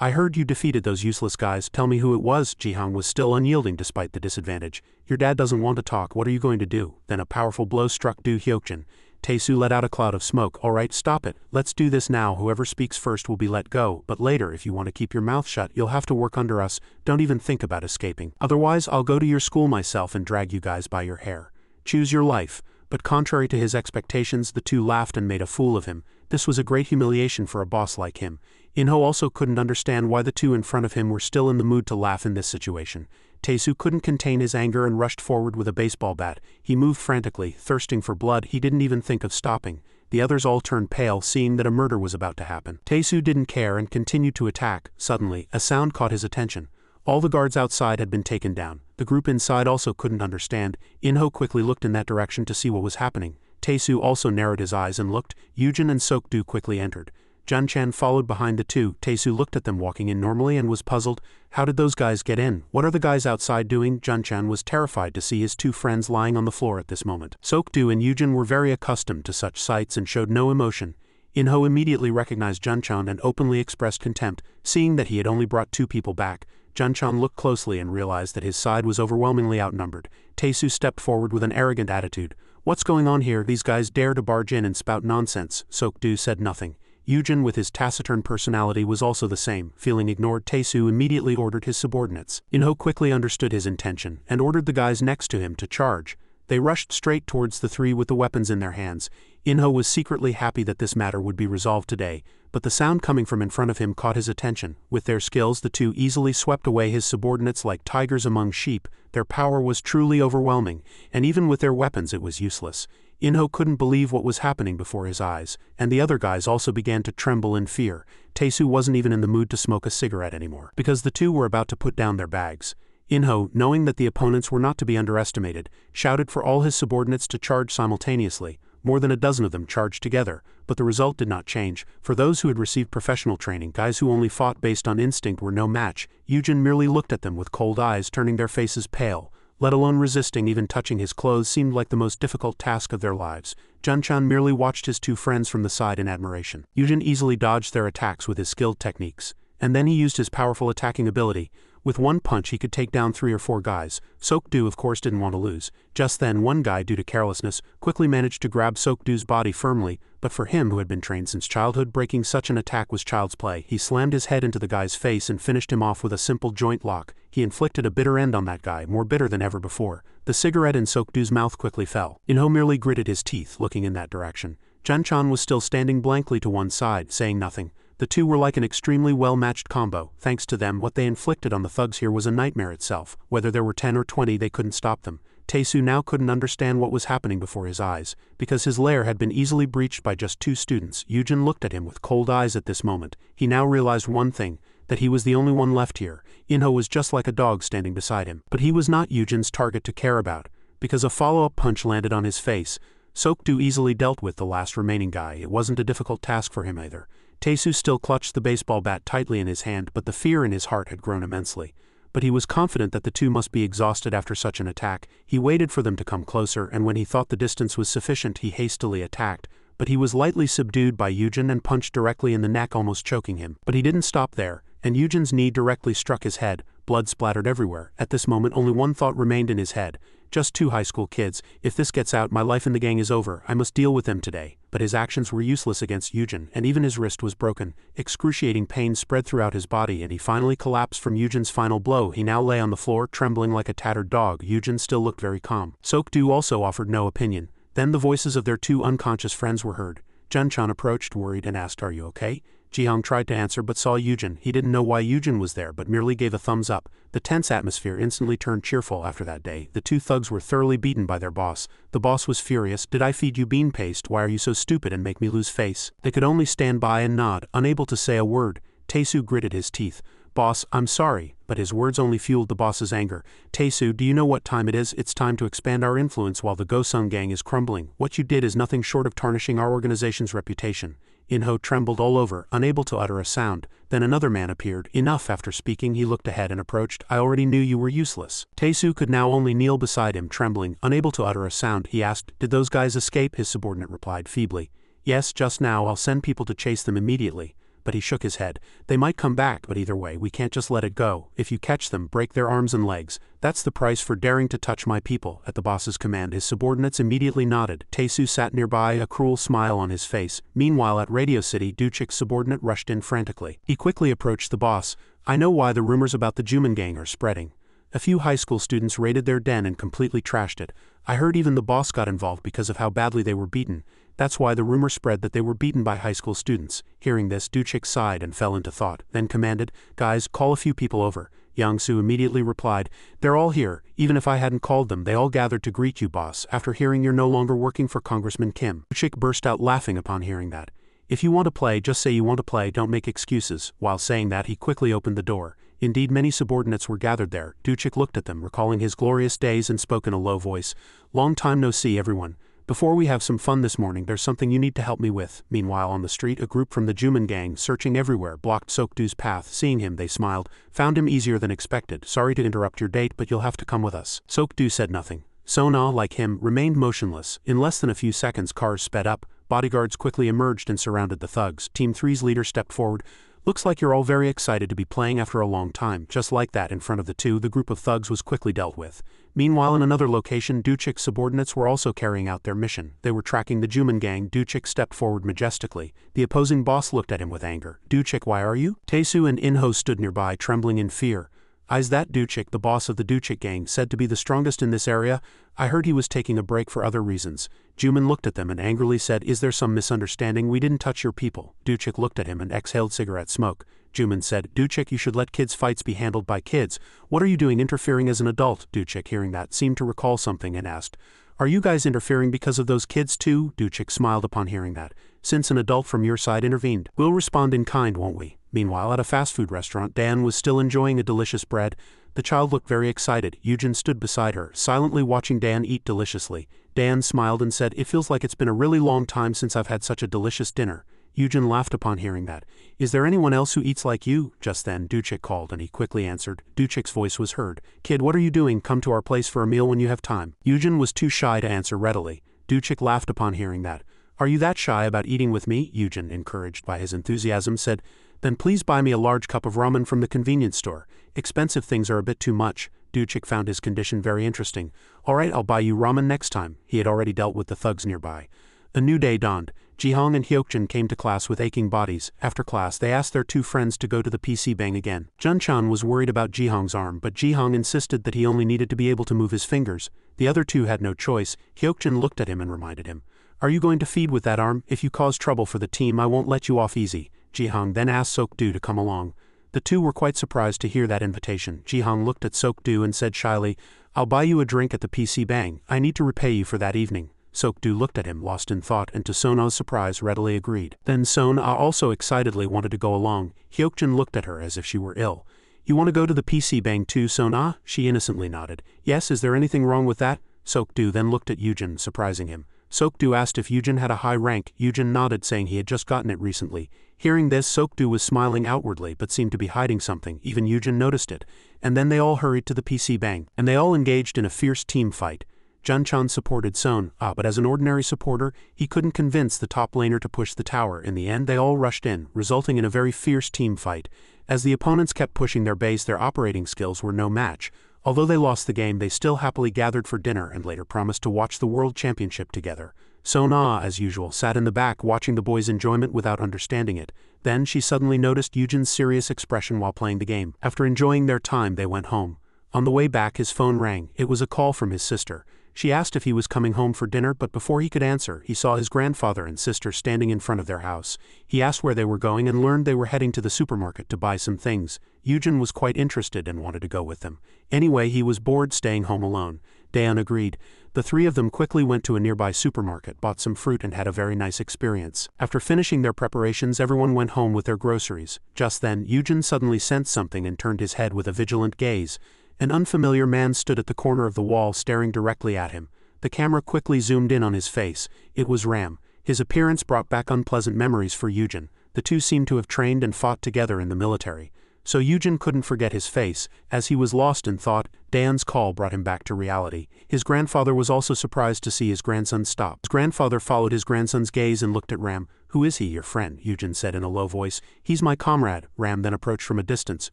"I heard you defeated those useless guys. Tell me who it was." Jihang was still unyielding despite the disadvantage. "Your dad doesn't want to talk. What are you going to do?" Then a powerful blow struck Du Hyokjin. Taesu let out a cloud of smoke. "All right, stop it. Let's do this now. Whoever speaks first will be let go, but later, if you want to keep your mouth shut, you'll have to work under us. Don't even think about escaping. Otherwise, I'll go to your school myself and drag you guys by your hair. Choose your life." But contrary to his expectations, the two laughed and made a fool of him. This was a great humiliation for a boss like him. Inho also couldn't understand why the two in front of him were still in the mood to laugh in this situation. Taesu couldn't contain his anger and rushed forward with a baseball bat. He moved frantically, thirsting for blood. He didn't even think of stopping. The others all turned pale, seeing that a murder was about to happen. Taesu didn't care and continued to attack. Suddenly, a sound caught his attention. All the guards outside had been taken down. The group inside also couldn't understand. Inho quickly looked in that direction to see what was happening. Taesu also narrowed his eyes and looked. Yujin and Sokdu quickly entered. Jun-chan followed behind the two. Tae-soo looked at them walking in normally and was puzzled. How did those guys get in? What are the guys outside doing? Jun-chan was terrified to see his two friends lying on the floor at this moment. Sok-do and Yujin were very accustomed to such sights and showed no emotion. In-ho immediately recognized Jun-chan and openly expressed contempt, seeing that he had only brought two people back. Jun-chan looked closely and realized that his side was overwhelmingly outnumbered. Tae-soo stepped forward with an arrogant attitude. What's going on here? These guys dare to barge in and spout nonsense. Sok-do said nothing. Yujin, with his taciturn personality, was also the same. Feeling ignored, Tae-soo immediately ordered his subordinates. In-ho quickly understood his intention and ordered the guys next to him to charge. They rushed straight towards the three with the weapons in their hands. In-ho was secretly happy that this matter would be resolved today, but the sound coming from in front of him caught his attention. With their skills, the two easily swept away his subordinates like tigers among sheep. Their power was truly overwhelming, and even with their weapons it was useless. In-ho couldn't believe what was happening before his eyes, and the other guys also began to tremble in fear. Tae-soo wasn't even in the mood to smoke a cigarette anymore, because the two were about to put down their bags. In-ho, knowing that the opponents were not to be underestimated, shouted for all his subordinates to charge simultaneously. More than a dozen of them charged together, but the result did not change. For those who had received professional training, guys who only fought based on instinct were no match. Yujin merely looked at them with cold eyes, turning their faces pale. Let alone resisting, even touching his clothes seemed like the most difficult task of their lives. Jun-chan merely watched his two friends from the side in admiration. Yujin easily dodged their attacks with his skilled techniques, and then he used his powerful attacking ability. With one punch he could take down 3 or 4 guys. Sok-do of course didn't want to lose. Just then one guy, due to carelessness, quickly managed to grab Sok-do's body firmly, but for him who had been trained since childhood, breaking such an attack was child's play. He slammed his head into the guy's face and finished him off with a simple joint lock. He inflicted a bitter end on that guy, more bitter than ever before. The cigarette in Sok-do's mouth quickly fell. In-ho merely gritted his teeth, looking in that direction. Jun-chan was still standing blankly to one side, saying nothing. The two were like an extremely well-matched combo. Thanks to them, what they inflicted on the thugs here was a nightmare itself. Whether there were 10 or 20, they couldn't stop them. Tae-soo now couldn't understand what was happening before his eyes, because his lair had been easily breached by just 2 students. Yujin looked at him with cold eyes at this moment. He now realized one thing, that he was the only one left here. In-ho was just like a dog standing beside him. But he was not Yujin's target to care about, because a follow-up punch landed on his face. Sok-do easily dealt with the last remaining guy. It wasn't a difficult task for him either. Tae-soo still clutched the baseball bat tightly in his hand, but the fear in his heart had grown immensely. But he was confident that the two must be exhausted after such an attack. He waited for them to come closer, and when he thought the distance was sufficient, he hastily attacked. But he was lightly subdued by Yujin and punched directly in the neck, almost choking him. But he didn't stop there, and Yujin's knee directly struck his head. Blood splattered everywhere. At this moment only one thought remained in his head. Just 2 high school kids. If this gets out, my life in the gang is over. I must deal with them today. But his actions were useless against Yujin, and even his wrist was broken. Excruciating pain spread throughout his body, and he finally collapsed from Yujin's final blow. He now lay on the floor, trembling like a tattered dog. Yujin still looked very calm. Sok-do also offered no opinion. Then the voices of their 2 unconscious friends were heard. Jun-chan approached, worried, and asked, "Are you okay?" Ji-hong tried to answer but saw Yujin. He didn't know why Yujin was there, but merely gave a thumbs up. The tense atmosphere instantly turned cheerful after that day. The 2 thugs were thoroughly beaten by their boss. The boss was furious. "Did I feed you bean paste? Why are you so stupid and make me lose face?" They could only stand by and nod, unable to say a word. Tae-soo gritted his teeth. "Boss, I'm sorry," but his words only fueled the boss's anger. "Tae-soo, do you know what time it is? It's time to expand our influence while the Go-sung gang is crumbling. What you did is nothing short of tarnishing our organization's reputation." In-ho trembled all over, unable to utter a sound. Then another man appeared. Enough. After speaking, he looked ahead and approached. "I already knew you were useless." Tae-soo could now only kneel beside him, trembling, unable to utter a sound. He asked, "Did those guys escape?" His subordinate replied feebly, "Yes, just now. I'll send people to chase them immediately." But he shook his head. "They might come back, but either way, we can't just let it go. If you catch them, break their arms and legs. That's the price for daring to touch my people." At the boss's command, his subordinates immediately nodded. Tae-soo sat nearby, a cruel smile on his face. Meanwhile, at Radio City, Duchik's subordinate rushed in frantically. He quickly approached the boss. "I know why the rumors about the Juman gang are spreading. A few high school students raided their den and completely trashed it. I heard even the boss got involved because of how badly they were beaten. That's why the rumor spread that they were beaten by high school students." Hearing this, Duchik sighed and fell into thought, then commanded, "Guys, call a few people over." Yang-soo immediately replied, "They're all here. Even if I hadn't called them, they all gathered to greet you, boss, after hearing you're no longer working for Congressman Kim." Duchik burst out laughing upon hearing that. "If you want to play, just say you want to play, don't make excuses." While saying that, he quickly opened the door. Indeed, many subordinates were gathered there. Duchik looked at them, recalling his glorious days, and spoke in a low voice. "Long time no see, everyone. Before we have some fun this morning, there's something you need to help me with. Meanwhile, on the street, a group from the Juman gang, searching everywhere, blocked Sokdu's path. Seeing him, they smiled. Found him easier than expected. Sorry to interrupt your date, but you'll have to come with us. Sokdu said nothing. Sona, like him, remained motionless. In less than a few seconds, cars sped up. Bodyguards quickly emerged and surrounded the thugs. Team 3's leader stepped forward. Looks like you're all very excited to be playing after a long time. Just like that, in front of the two, the group of thugs was quickly dealt with. Meanwhile, in another location, Duchik's subordinates were also carrying out their mission. They were tracking the Juman gang. Duchik stepped forward majestically. The opposing boss looked at him with anger. Duchik, why are you? Taesu and Inho stood nearby, trembling in fear. Is that Duchik, the boss of the Duchik gang, said to be the strongest in this area? I heard he was taking a break for other reasons. Juman looked at them and angrily said, is there some misunderstanding? We didn't touch your people. Duchik looked at him and exhaled cigarette smoke. Juman said, Duchik, you should let kids' fights be handled by kids. What are you doing interfering as an adult? Duchik, hearing that, seemed to recall something and asked, are you guys interfering because of those kids too? Duchik smiled upon hearing that. Since an adult from your side intervened, we'll respond in kind, won't we? Meanwhile, at a fast food restaurant, Dan was still enjoying a delicious bread. The child looked very excited. Eugen stood beside her, silently watching Dan eat deliciously. Dan smiled and said, it feels like it's been a really long time since I've had such a delicious dinner. Eugen laughed upon hearing that. Is there anyone else who eats like you? Just then, Duchik called and he quickly answered. Duchik's voice was heard. Kid, what are you doing? Come to our place for a meal when you have time. Eugen was too shy to answer readily. Duchik laughed upon hearing that. Are you that shy about eating with me? Eugen, encouraged by his enthusiasm, said, then please buy me a large cup of ramen from the convenience store. Expensive things are a bit too much. Duchik found his condition very interesting. All right, I'll buy you ramen next time. He had already dealt with the thugs nearby. A new day dawned. Jihong and Hyokjin came to class with aching bodies. After class, they asked their two friends to go to the PC bang again. Junchan was worried about Jihong's arm, but Jihong insisted that he only needed to be able to move his fingers. The other two had no choice. Hyokjin looked at him and reminded him, are you going to feed with that arm? If you cause trouble for the team, I won't let you off easy. Jihong then asked Sokdu to come along. The two were quite surprised to hear that invitation. Jihong looked at Sokdu and said shyly, I'll buy you a drink at the PC bang. I need to repay you for that evening. Sokdu looked at him, lost in thought, and to Sona's surprise readily agreed. Then Sona also excitedly wanted to go along. Hyokjin looked at her as if she were ill. You want to go to the PC bang too, Sona? She innocently nodded. Yes, is there anything wrong with that? Sokdu then looked at Eugen, surprising him. Sokdu asked if Eugen had a high rank. Eugen nodded, saying he had just gotten it recently. Hearing this, Sokdu was smiling outwardly but seemed to be hiding something. Even Eugen noticed it. And then they all hurried to the PC bang, and they all engaged in a fierce team fight. Junchan supported Son, but as an ordinary supporter, he couldn't convince the top laner to push the tower. In the end, they all rushed in, resulting in a very fierce team fight. As the opponents kept pushing their base, their operating skills were no match. Although they lost the game, they still happily gathered for dinner and later promised to watch the World Championship together. Sona, as usual, sat in the back watching the boys' enjoyment without understanding it. Then she suddenly noticed Eugen's serious expression while playing the game. After enjoying their time, they went home. On the way back, his phone rang. It was a call from his sister. She asked if he was coming home for dinner, but before he could answer, he saw his grandfather and sister standing in front of their house. He asked where they were going and learned they were heading to the supermarket to buy some things. Eugen was quite interested and wanted to go with them. Anyway, he was bored staying home alone. Daeun agreed. The three of them quickly went to a nearby supermarket, bought some fruit and had a very nice experience. After finishing their preparations, everyone went home with their groceries. Just then, Eugen suddenly sensed something and turned his head with a vigilant gaze. An unfamiliar man stood at the corner of the wall staring directly at him. The camera quickly zoomed in on his face. It was Ram. His appearance brought back unpleasant memories for Eugen. The two seemed to have trained and fought together in the military. So Eugen couldn't forget his face. As he was lost in thought, Daeun's call brought him back to reality. His grandfather was also surprised to see his grandson stop. His grandfather followed his grandson's gaze and looked at Ram. Who is he, your friend? Eugen said in a low voice. He's my comrade. Ram then approached from a distance.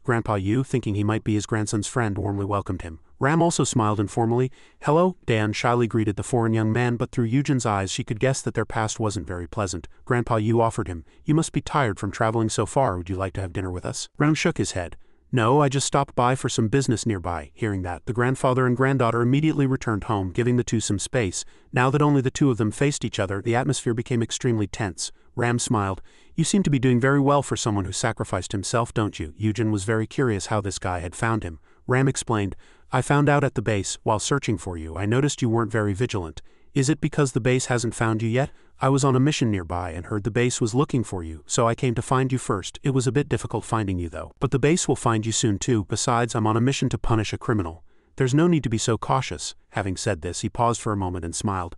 Grandpa Yu, thinking he might be his grandson's friend, warmly welcomed him. Ram also smiled informally. Hello? Daeun shyly greeted the foreign young man, but through Eugen's eyes she could guess that their past wasn't very pleasant. Grandpa Yu offered him. You must be tired from traveling so far. Would you like to have dinner with us? Ram shook his head. No, I just stopped by for some business nearby. Hearing that, the grandfather and granddaughter immediately returned home, giving the two some space. Now that only the two of them faced each other, the atmosphere became extremely tense. Ram smiled. You seem to be doing very well for someone who sacrificed himself, don't you? Eugen was very curious how this guy had found him. Ram explained. I found out at the base, while searching for you, I noticed you weren't very vigilant. Is it because the base hasn't found you yet? I was on a mission nearby and heard the base was looking for you, so I came to find you first. It was a bit difficult finding you though. But the base will find you soon too. Besides, I'm on a mission to punish a criminal. There's no need to be so cautious. Having said this, he paused for a moment and smiled.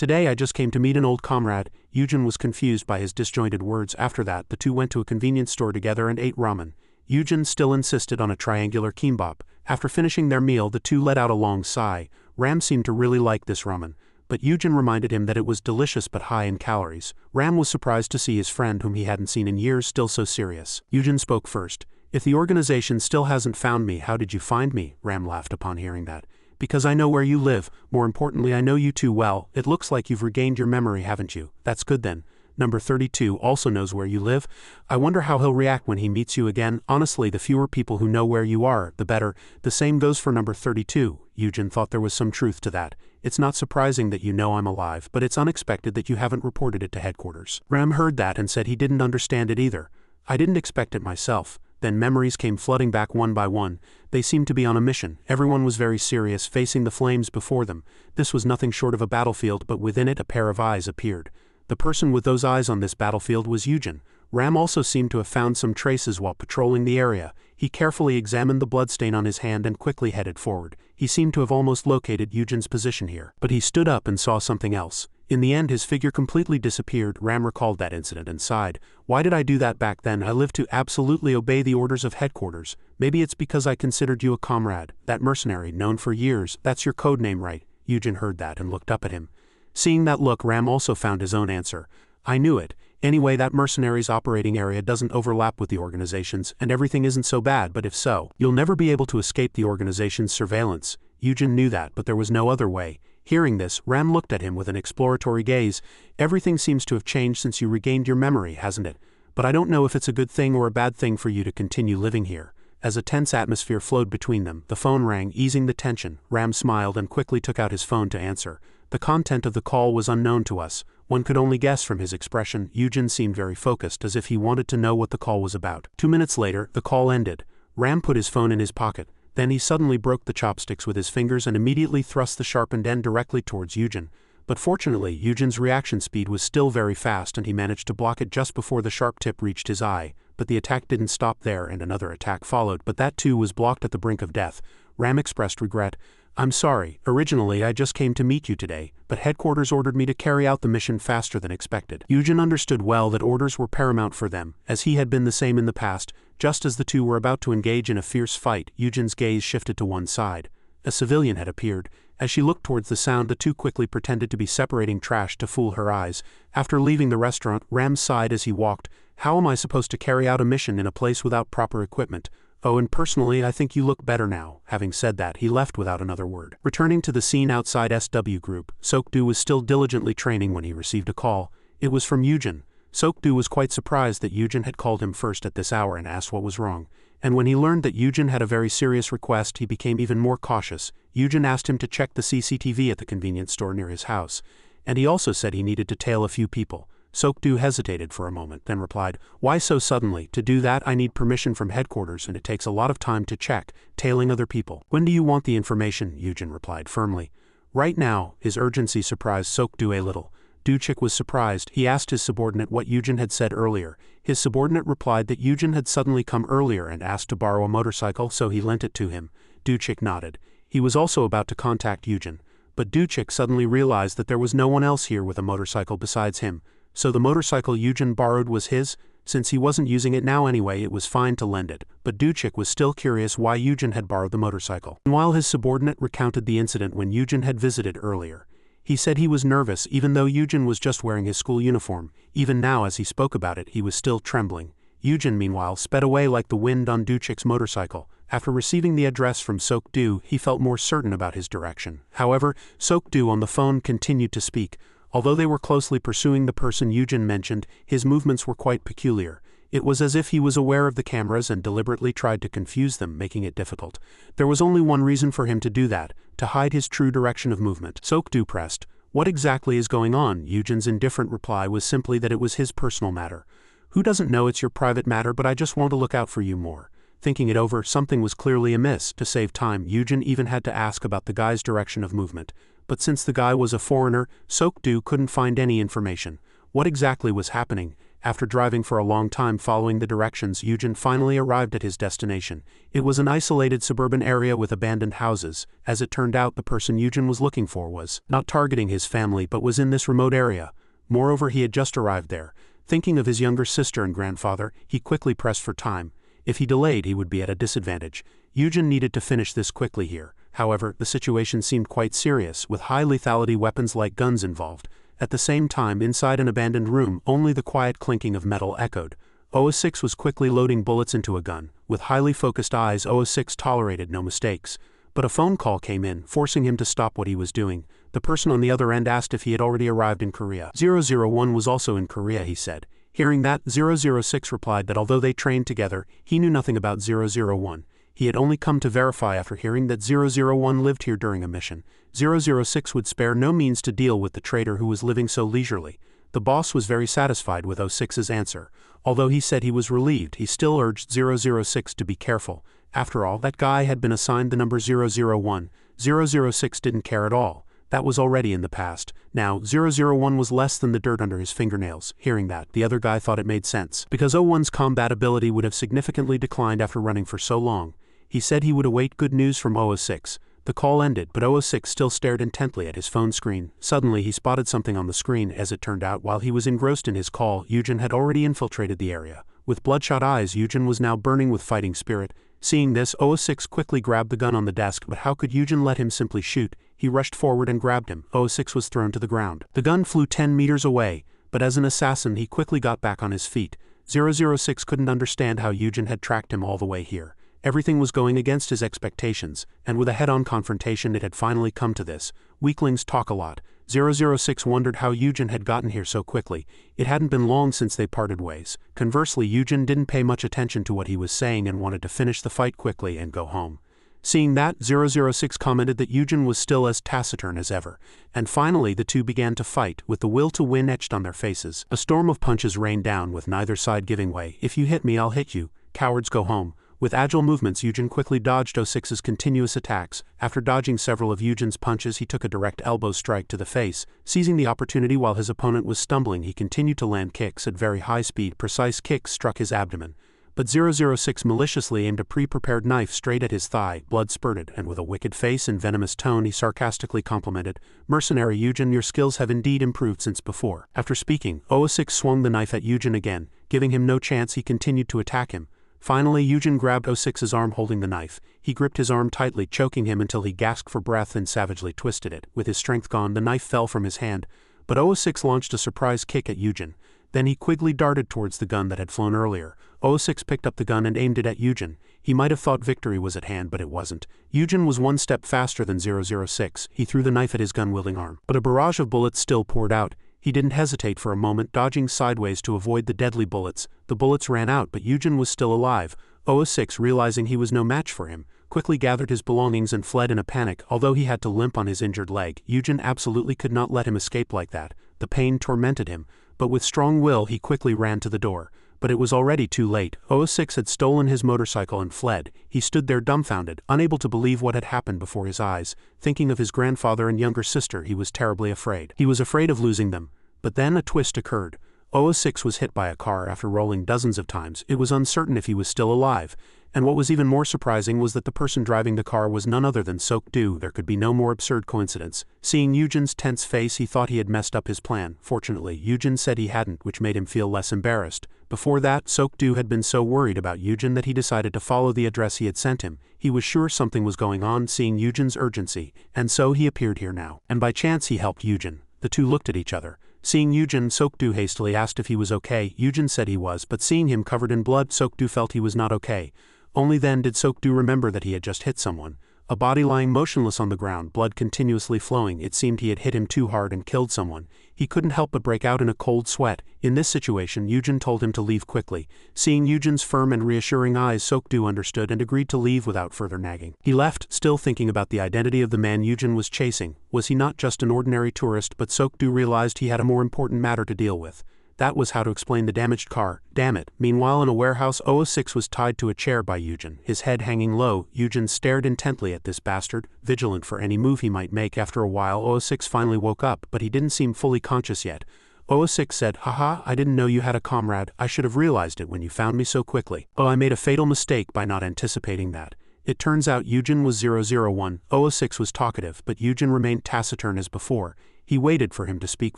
Today I just came to meet an old comrade. Yujin was confused by his disjointed words. After that, the two went to a convenience store together and ate ramen. Yujin still insisted on a triangular kimbap. After finishing their meal, the two let out a long sigh. Ram seemed to really like this ramen, but Yujin reminded him that it was delicious but high in calories. Ram was surprised to see his friend, whom he hadn't seen in years, still so serious. Yujin spoke first. "If the organization still hasn't found me, how did you find me?" Ram laughed upon hearing that. "Because I know where you live. More importantly, I know you too well. It looks like you've regained your memory, haven't you? That's good then. Number 32 also knows where you live. I wonder how he'll react when he meets you again. Honestly, the fewer people who know where you are, the better. The same goes for number 32. Yujin thought there was some truth to that. It's not surprising that you know I'm alive, but it's unexpected that you haven't reported it to headquarters. Ram heard that and said he didn't understand it either. I didn't expect it myself. Then memories came flooding back one by one. They seemed to be on a mission. Everyone was very serious, facing the flames before them. This was nothing short of a battlefield, but within it a pair of eyes appeared. The person with those eyes on this battlefield was Yujin. Ram also seemed to have found some traces while patrolling the area. He carefully examined the bloodstain on his hand and quickly headed forward. He seemed to have almost located Yujin's position here. But he stood up and saw something else. In the end, his figure completely disappeared. Ram recalled that incident and sighed. Why did I do that back then? I lived to absolutely obey the orders of headquarters. Maybe it's because I considered you a comrade. That mercenary, known for years. That's your code name, right? Yujin heard that and looked up at him. Seeing that look, Ram also found his own answer. I knew it. Anyway, that mercenary's operating area doesn't overlap with the organization's, and everything isn't so bad, but if so, you'll never be able to escape the organization's surveillance. Yujin knew that, but there was no other way. Hearing this, Ram looked at him with an exploratory gaze. Everything seems to have changed since you regained your memory, hasn't it? But I don't know if it's a good thing or a bad thing for you to continue living here. As a tense atmosphere flowed between them, the phone rang, easing the tension. Ram smiled and quickly took out his phone to answer. The content of the call was unknown to us. One could only guess from his expression. Yujin seemed very focused, as if he wanted to know what the call was about. 2 minutes later, the call ended. Ram put his phone in his pocket. Then he suddenly broke the chopsticks with his fingers and immediately thrust the sharpened end directly towards Yujin. But fortunately, Yujin's reaction speed was still very fast and he managed to block it just before the sharp tip reached his eye. But the attack didn't stop there and another attack followed, but that too was blocked at the brink of death. Ram expressed regret. I'm sorry, originally I just came to meet you today, but headquarters ordered me to carry out the mission faster than expected. Yujin understood well that orders were paramount for them, as he had been the same in the past. Just as the two were about to engage in a fierce fight, Yujin's gaze shifted to one side. A civilian had appeared. As she looked towards the sound, the two quickly pretended to be separating trash to fool her eyes. After leaving the restaurant, Ram sighed as he walked. How am I supposed to carry out a mission in a place without proper equipment? Oh, and personally, I think you look better now. Having said that, he left without another word. Returning to the scene outside SW Group, Sok-do was still diligently training when he received a call. It was from Yujin. Sok-do was quite surprised that Yujin had called him first at this hour and asked what was wrong. And when he learned that Yujin had a very serious request, he became even more cautious. Yujin asked him to check the CCTV at the convenience store near his house. And he also said he needed to tail a few people. Sok-do hesitated for a moment, then replied, Why so suddenly? To do that I need permission from headquarters and it takes a lot of time to check, tailing other people. When do you want the information? Yujin replied firmly. Right now. His urgency surprised Sok-do a little. Duchik was surprised. He asked his subordinate what Yujin had said earlier. His subordinate replied that Yujin had suddenly come earlier and asked to borrow a motorcycle, so he lent it to him. Duchik nodded. He was also about to contact Yujin. But Duchik suddenly realized that there was no one else here with a motorcycle besides him. So the motorcycle Yujin borrowed was his? Since he wasn't using it now anyway, it was fine to lend it. But Duchik was still curious why Yujin had borrowed the motorcycle. And while his subordinate recounted the incident when Yujin had visited earlier, he said he was nervous even though Yujin was just wearing his school uniform. Even now as he spoke about it, he was still trembling. Yujin meanwhile sped away like the wind on Duchik's motorcycle. After receiving the address from Sok-do, he felt more certain about his direction. However, Sok-do on the phone continued to speak. Although they were closely pursuing the person Yujin mentioned, his movements were quite peculiar. It was as if he was aware of the cameras and deliberately tried to confuse them, making it difficult. There was only one reason for him to do that, to hide his true direction of movement. Sok-do pressed. What exactly is going on? Yujin's indifferent reply was simply that it was his personal matter. Who doesn't know it's your private matter, but I just want to look out for you more. Thinking it over, something was clearly amiss. To save time, Yujin even had to ask about the guy's direction of movement. But since the guy was a foreigner, Sok-do couldn't find any information. What exactly was happening? After driving for a long time following the directions, Eugen finally arrived at his destination. It was an isolated suburban area with abandoned houses. As it turned out, the person Eugen was looking for was not targeting his family but was in this remote area. Moreover, he had just arrived there. Thinking of his younger sister and grandfather, he quickly pressed for time. If he delayed, he would be at a disadvantage. Eugen needed to finish this quickly here. However, the situation seemed quite serious, with high lethality weapons like guns involved. At the same time, inside an abandoned room, only the quiet clinking of metal echoed. 006 was quickly loading bullets into a gun. With highly focused eyes, 006 tolerated no mistakes. But a phone call came in, forcing him to stop what he was doing. The person on the other end asked if he had already arrived in Korea. 001 was also in Korea, he said. Hearing that, 006 replied that although they trained together, he knew nothing about 001. He had only come to verify after hearing that 001 lived here during a mission. 006 would spare no means to deal with the traitor who was living so leisurely. The boss was very satisfied with 06's answer. Although he said he was relieved, he still urged 006 to be careful. After all, that guy had been assigned the number 001. 006 didn't care at all. That was already in the past. Now, 001 was less than the dirt under his fingernails. Hearing that, the other guy thought it made sense, because 01's combat ability would have significantly declined after running for so long. He said he would await good news from 006. The call ended, but 006 still stared intently at his phone screen. Suddenly, he spotted something on the screen. As it turned out, while he was engrossed in his call, Eugen had already infiltrated the area. With bloodshot eyes, Eugen was now burning with fighting spirit. Seeing this, 006 quickly grabbed the gun on the desk, but how could Eugen let him simply shoot? He rushed forward and grabbed him. 006 was thrown to the ground. The gun flew 10 meters away, but as an assassin, he quickly got back on his feet. 006 couldn't understand how Eugen had tracked him all the way here. Everything was going against his expectations, and with a head-on confrontation it had finally come to this. Weaklings talk a lot. 006 wondered how Eugen had gotten here so quickly. It hadn't been long since they parted ways. Conversely, Eugen didn't pay much attention to what he was saying and wanted to finish the fight quickly and go home. Seeing that, 006 commented that Eugen was still as taciturn as ever. And finally the two began to fight, with the will to win etched on their faces. A storm of punches rained down, with neither side giving way. If you hit me, I'll hit you. Cowards go home. With agile movements, Eugen quickly dodged 06's continuous attacks. After dodging several of Eugen's punches, he took a direct elbow strike to the face. Seizing the opportunity while his opponent was stumbling, he continued to land kicks at very high speed. Precise kicks struck his abdomen. But 006 maliciously aimed a pre-prepared knife straight at his thigh. Blood spurted, and with a wicked face and venomous tone he sarcastically complimented, "Mercenary Eugen, your skills have indeed improved since before." After speaking, 006 swung the knife at Eugen again. Giving him no chance, he continued to attack him. Finally, Eugen grabbed 06's arm holding the knife. He gripped his arm tightly, choking him until he gasped for breath and savagely twisted it. With his strength gone, the knife fell from his hand, but 006 launched a surprise kick at Eugen. Then he quickly darted towards the gun that had flown earlier. 006 picked up the gun and aimed it at Eugen. He might have thought victory was at hand, but it wasn't. Eugen was one step faster than 006. He threw the knife at his gun-wielding arm, but a barrage of bullets still poured out. He didn't hesitate for a moment, dodging sideways to avoid the deadly bullets. The bullets ran out, but Eugen was still alive. 006, realizing he was no match for him, quickly gathered his belongings and fled in a panic. Although he had to limp on his injured leg, Eugen absolutely could not let him escape like that. The pain tormented him, but with strong will he quickly ran to the door. But it was already too late. 006 had stolen his motorcycle and fled. He stood there dumbfounded, unable to believe what had happened before his eyes. Thinking of his grandfather and younger sister, he was terribly afraid. He was afraid of losing them. But then a twist occurred. 006 was hit by a car after rolling dozens of times. It was uncertain if he was still alive. And what was even more surprising was that the person driving the car was none other than Sok-do. There could be no more absurd coincidence. Seeing Eugen's tense face, he thought he had messed up his plan. Fortunately, Eugen said he hadn't, which made him feel less embarrassed. Before that, Sok-do had been so worried about Eugen that he decided to follow the address he had sent him. He was sure something was going on, seeing Eugen's urgency, and so he appeared here now. And by chance he helped Eugen. The two looked at each other. Seeing Eugen, Sok-do hastily asked if he was okay. Eugen said he was, but seeing him covered in blood, Sok-do felt he was not okay. Only then did Sok-do remember that he had just hit someone. A body lying motionless on the ground, blood continuously flowing. It seemed he had hit him too hard and killed someone. He couldn't help but break out in a cold sweat. In this situation, Eugen told him to leave quickly. Seeing Eugen's firm and reassuring eyes, Sok-do understood and agreed to leave without further nagging. He left, still thinking about the identity of the man Eugen was chasing. Was he not just an ordinary tourist? But Sok-do realized he had a more important matter to deal with. That was how to explain the damaged car. Damn it. Meanwhile, in a warehouse, 006 was tied to a chair by Eugen, his head hanging low. Eugen stared intently at this bastard, vigilant for any move he might make. After a while, 006 finally woke up, but he didn't seem fully conscious yet. 006 said, haha, I didn't know you had a comrade, I should have realized it when you found me so quickly. Oh, I made a fatal mistake by not anticipating that. It turns out Eugen was 001, 006 was talkative, but Eugen remained taciturn as before. He waited for him to speak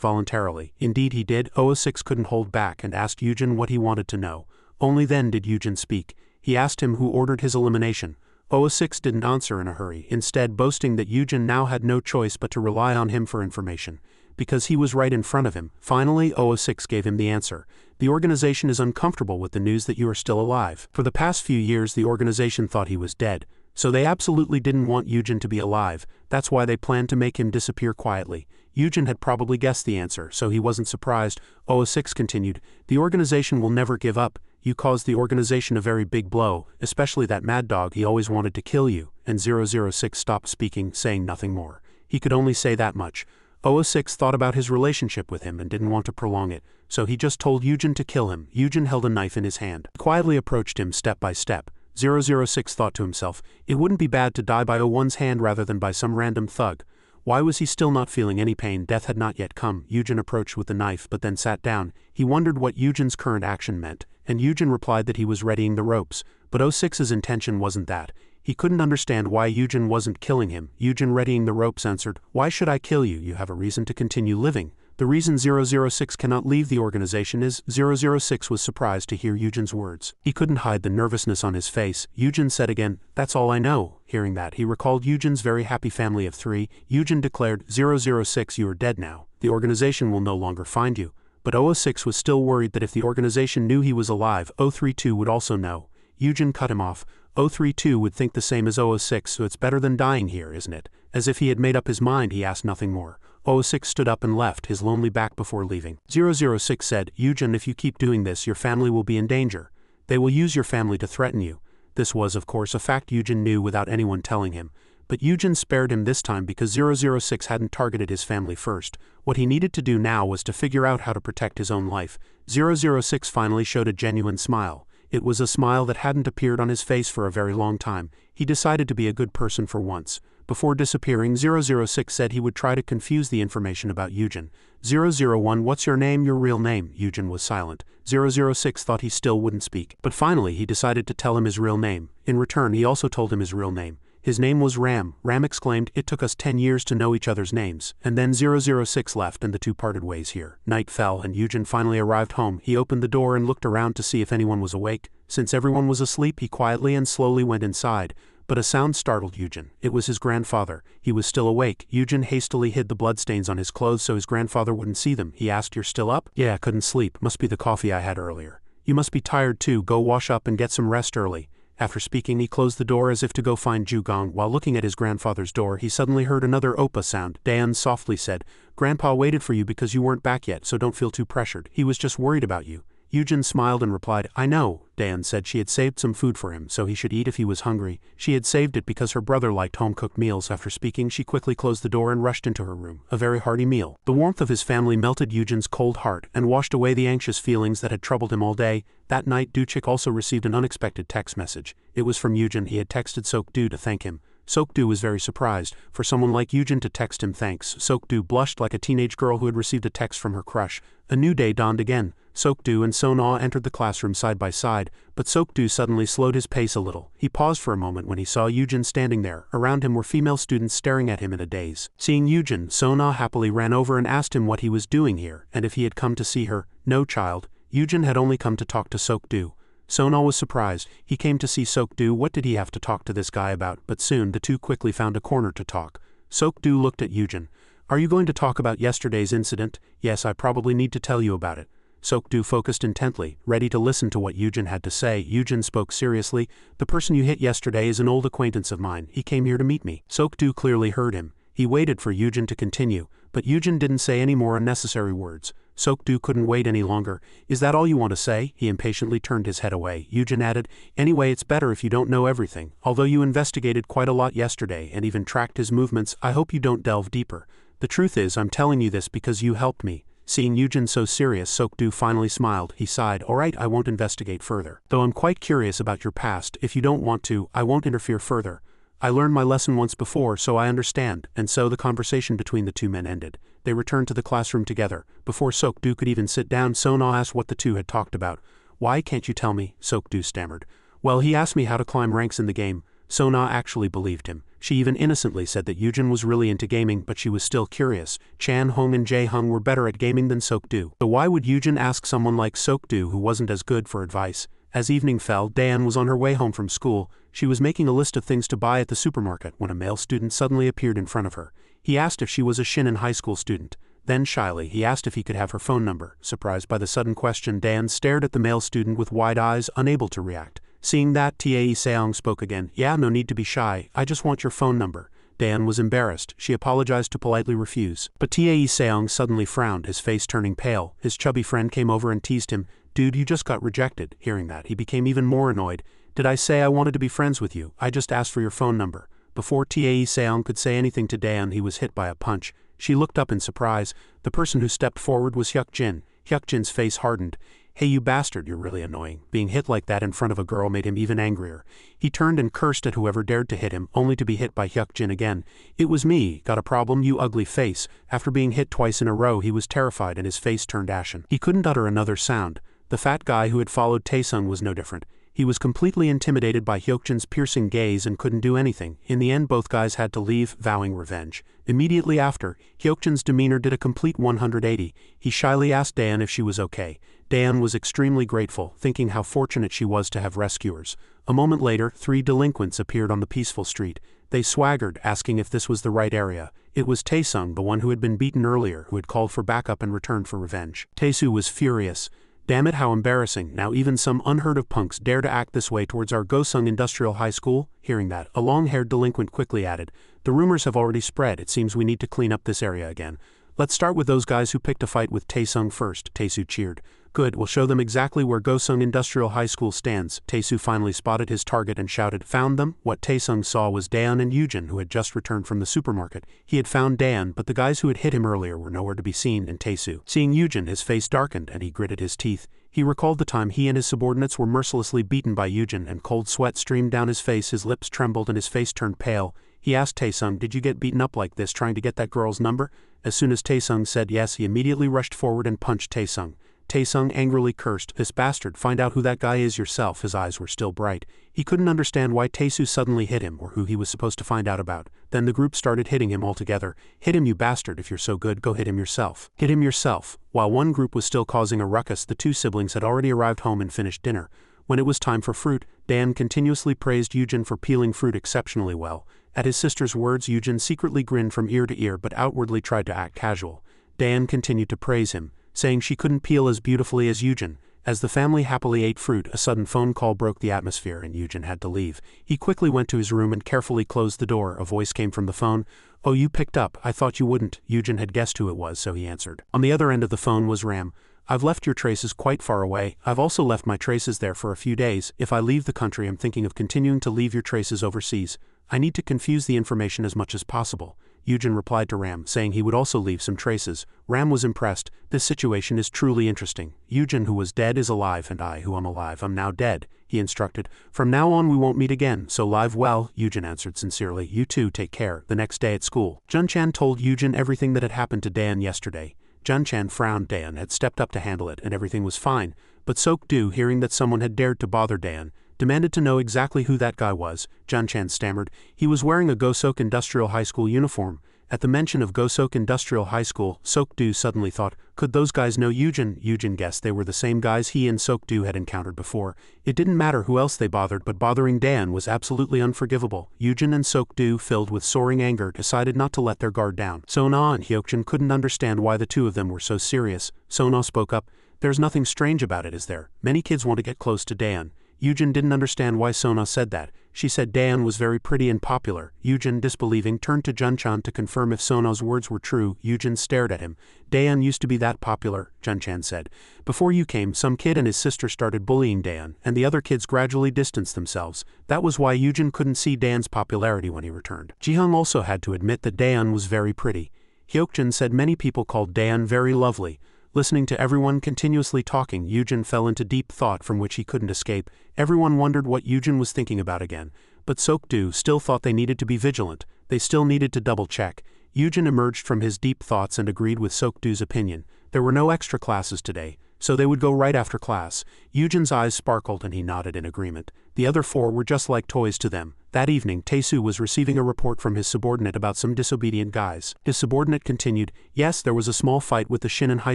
voluntarily. Indeed he did. 006 couldn't hold back and asked Eugen what he wanted to know. Only then did Eugen speak. He asked him who ordered his elimination. 006 didn't answer in a hurry, instead boasting that Eugen now had no choice but to rely on him for information. Because he was right in front of him. Finally, 006 gave him the answer. The organization is uncomfortable with the news that you are still alive. For the past few years the organization thought he was dead. So they absolutely didn't want Eugen to be alive. That's why they planned to make him disappear quietly. Eugen had probably guessed the answer, so he wasn't surprised. 006 continued, the organization will never give up. You caused the organization a very big blow, especially that mad dog, he always wanted to kill you. And 006 stopped speaking, saying nothing more. He could only say that much. 006 thought about his relationship with him and didn't want to prolong it, so he just told Eugen to kill him. Eugen held a knife in his hand. He quietly approached him step by step. 006 thought to himself, it wouldn't be bad to die by one's hand rather than by some random thug. Why was he still not feeling any pain? Death had not yet come. Eugen approached with the knife but then sat down. He wondered what Eugen's current action meant, and Eugen replied that he was readying the ropes, but 006's intention wasn't that. He couldn't understand why Eugen wasn't killing him. Eugen, readying the ropes, answered, why should I kill you? You have a reason to continue living. The reason 006 cannot leave the organization is 006 was surprised to hear Eugen's words. He couldn't hide the nervousness on his face. Eugen said again, that's all I know. Hearing that, he recalled Eugen's very happy family of 3. Eugen declared, 006, you are dead now. The organization will no longer find you. But 006 was still worried that if the organization knew he was alive, 032 would also know. Eugen cut him off. 032 would think the same as 006, so it's better than dying here, isn't it? As if he had made up his mind, he asked nothing more. 006 stood up and left, his lonely back before leaving. 006 said, Eugen, if you keep doing this, your family will be in danger. They will use your family to threaten you. This was, of course, a fact Eugen knew without anyone telling him. But Eugen spared him this time because 006 hadn't targeted his family first. What he needed to do now was to figure out how to protect his own life. 006 finally showed a genuine smile. It was a smile that hadn't appeared on his face for a very long time. He decided to be a good person for once. Before disappearing, 006 said he would try to confuse the information about Eugen. 001, what's your name? Your real name? Eugen was silent. 006 thought he still wouldn't speak. But finally he decided to tell him his real name. In return, he also told him his real name. His name was Ram. Ram exclaimed, it took us 10 years to know each other's names. And then 006 left and the two parted ways here. Night fell and Eugen finally arrived home. He opened the door and looked around to see if anyone was awake. Since everyone was asleep, he quietly and slowly went inside. But a sound startled Eugen. It was his grandfather. He was still awake. Eugen hastily hid the bloodstains on his clothes so his grandfather wouldn't see them. He asked, you're still up? Yeah, couldn't sleep. Must be the coffee I had earlier. You must be tired too. Go wash up and get some rest early. After speaking, he closed the door as if to go find Jugong. While looking at his grandfather's door, he suddenly heard another Oppa sound. Dayan softly said, Grandpa waited for you because you weren't back yet, so don't feel too pressured. He was just worried about you. Eugen smiled and replied, I know. Dayan said she had saved some food for him, so he should eat if he was hungry. She had saved it because her brother liked home-cooked meals. After speaking, she quickly closed the door and rushed into her room. A very hearty meal. The warmth of his family melted Eugen's cold heart and washed away the anxious feelings that had troubled him all day. That night, Duchik also received an unexpected text message. It was from Eugen. He had texted Sok-du to thank him. Sok-du was very surprised. For someone like Eugen to text him thanks, Sok-du blushed like a teenage girl who had received a text from her crush. A new day dawned again. Sok-du and So-na entered the classroom side by side, but Sok-du suddenly slowed his pace a little. He paused for a moment when he saw Eugen standing there. Around him were female students staring at him in a daze. Seeing Eugen, So-na happily ran over and asked him what he was doing here, and if he had come to see her. No, child. Eugen had only come to talk to Sok-du. So-na was surprised. He came to see Sok-du. What did he have to talk to this guy about? But soon the two quickly found a corner to talk. Sok-du looked at Eugen. Are you going to talk about yesterday's incident? Yes, I probably need to tell you about it. Sok-du focused intently, ready to listen to what Eugen had to say. Eugen spoke seriously. The person you hit yesterday is an old acquaintance of mine. He came here to meet me. Sok-du clearly heard him. He waited for Eugen to continue, but Eugen didn't say any more unnecessary words. Sok-du couldn't wait any longer. Is that all you want to say? He impatiently turned his head away. Eugen added, anyway, it's better if you don't know everything. Although you investigated quite a lot yesterday and even tracked his movements, I hope you don't delve deeper. The truth is, I'm telling you this because you helped me. Seeing Eugen so serious, Sok-du finally smiled. He sighed, alright, I won't investigate further. Though I'm quite curious about your past, if you don't want to, I won't interfere further. I learned my lesson once before, so I understand, and so the conversation between the two men ended. They returned to the classroom together. Before Sok-do could even sit down, Sona asked what the two had talked about. Why can't you tell me? Sok-do stammered. Well, he asked me how to climb ranks in the game. Sona actually believed him. She even innocently said that Yujin was really into gaming, but she was still curious. Chan Hong and Jae Hong were better at gaming than Sok-do. So why would Yujin ask someone like Sok-do who wasn't as good for advice? As evening fell, Daeun was on her way home from school. She was making a list of things to buy at the supermarket when a male student suddenly appeared in front of her. He asked if she was a Shinin high school student. Then shyly, he asked if he could have her phone number. Surprised by the sudden question, Daeun stared at the male student with wide eyes, unable to react. Seeing that, Tae Seong spoke again. Yeah, no need to be shy, I just want your phone number. Daeun was embarrassed. She apologized to politely refuse. But Tae Seong suddenly frowned, his face turning pale. His chubby friend came over and teased him. Dude, you just got rejected. Hearing that, he became even more annoyed. Did I say I wanted to be friends with you? I just asked for your phone number. Before Tae Seong could say anything to Daeun, he was hit by a punch. She looked up in surprise. The person who stepped forward was Hyuk-jin. Hyuk-jin's face hardened. Hey you bastard, you're really annoying. Being hit like that in front of a girl made him even angrier. He turned and cursed at whoever dared to hit him, only to be hit by Hyuk-jin again. It was me. Got a problem, you ugly face? After being hit twice in a row, he was terrified and his face turned ashen. He couldn't utter another sound. The fat guy who had followed Taesung was no different. He was completely intimidated by Hyuk-jin's piercing gaze and couldn't do anything. In the end, both guys had to leave, vowing revenge. Immediately after, Hyuk-jin's demeanor did a complete 180. He shyly asked Daeun if she was okay. Daeun was extremely grateful, thinking how fortunate she was to have rescuers. A moment later, 3 delinquents appeared on the peaceful street. They swaggered, asking if this was the right area. It was Taesung, the one who had been beaten earlier, who had called for backup and returned for revenge. Taesu was furious. Damn it, how embarrassing. Now even some unheard of punks dare to act this way towards our Gosung Industrial High School? Hearing that, a long-haired delinquent quickly added, the rumors have already spread. It seems we need to clean up this area again. Let's start with those guys who picked a fight with Taesung first, Taesu cheered. Good, we'll show them exactly where Gosung Industrial High School stands. Taesu finally spotted his target and shouted, found them? What Taesung saw was Daeun and Yujin, who had just returned from the supermarket. He had found Daeun, but the guys who had hit him earlier were nowhere to be seen, and Taesu. Seeing Yujin, his face darkened and he gritted his teeth. He recalled the time he and his subordinates were mercilessly beaten by Yujin, and cold sweat streamed down his face, his lips trembled and his face turned pale. He asked Taesung, did you get beaten up like this trying to get that girl's number? As soon as Taesung said yes, he immediately rushed forward and punched Taesung. Taesung angrily cursed, this bastard, find out who that guy is yourself. His eyes were still bright. He couldn't understand why Taesu suddenly hit him or who he was supposed to find out about. Then the group started hitting him all together. Hit him, you bastard, if you're so good, go hit him yourself. Hit him yourself. While one group was still causing a ruckus, the 2 siblings had already arrived home and finished dinner. When it was time for fruit, Daeun continuously praised Yujin for peeling fruit exceptionally well. At his sister's words, Yujin secretly grinned from ear to ear but outwardly tried to act casual. Daeun continued to praise him, saying she couldn't peel as beautifully as Yujin. As the family happily ate fruit, a sudden phone call broke the atmosphere and Yujin had to leave. He quickly went to his room and carefully closed the door. A voice came from the phone. Oh, you picked up, I thought you wouldn't. Yujin had guessed who it was, so he answered. On the other end of the phone was Ram. I've left your traces quite far away. I've also left my traces there for a few days. If I leave the country, I'm thinking of continuing to leave your traces overseas. I need to confuse the information as much as possible. Yujin replied to Ram, saying he would also leave some traces. Ram was impressed. This situation is truly interesting. Yujin, who was dead, is alive, and I, who am alive, am now dead, he instructed. From now on we won't meet again, so live well, Yujin answered sincerely. You too, take care. The next day at school, Jun-chan told Yujin everything that had happened to Daeun yesterday. Jun-chan frowned. Daeun had stepped up to handle it, and everything was fine. But Sok-do, hearing that someone had dared to bother Daeun, demanded to know exactly who that guy was. Jun-chan stammered. He was wearing a Gosok Industrial High School uniform. At the mention of Gosok Industrial High School, Sok-do suddenly thought, could those guys know Yujin? Yujin guessed they were the same guys he and Sok-do had encountered before. It didn't matter who else they bothered, but bothering Daeun was absolutely unforgivable. Yujin and Sok-do, filled with soaring anger, decided not to let their guard down. Sona and Hyuk-jin couldn't understand why the two of them were so serious. Sona spoke up. There's nothing strange about it, is there? Many kids want to get close to Daeun. Yujin didn't understand why Sona said that. She said Daeun was very pretty and popular. Yujin, disbelieving, turned to Jun-chan to confirm if Sona's words were true. Yujin stared at him. Daeun used to be that popular, Jun-chan said. Before you came, some kid and his sister started bullying Daeun, and the other kids gradually distanced themselves. That was why Yujin couldn't see Daeun's popularity when he returned. Ji-hung also had to admit that Daeun was very pretty. Hyuk-jin said many people called Daeun very lovely. Listening to everyone continuously talking, Yujin fell into deep thought from which he couldn't escape. Everyone wondered what Yujin was thinking about again. but Sok-do still thought they needed to be vigilant. They still needed to double-check. Yujin emerged from his deep thoughts and agreed with Sok-do's opinion. There were no extra classes today, so they would go right after class. Yujin's eyes sparkled and he nodded in agreement. The other four were just like toys to them. That evening, Tae-soo was receiving a report from his subordinate about some disobedient guys. His subordinate continued, "Yes, there was a small fight with the Shinin high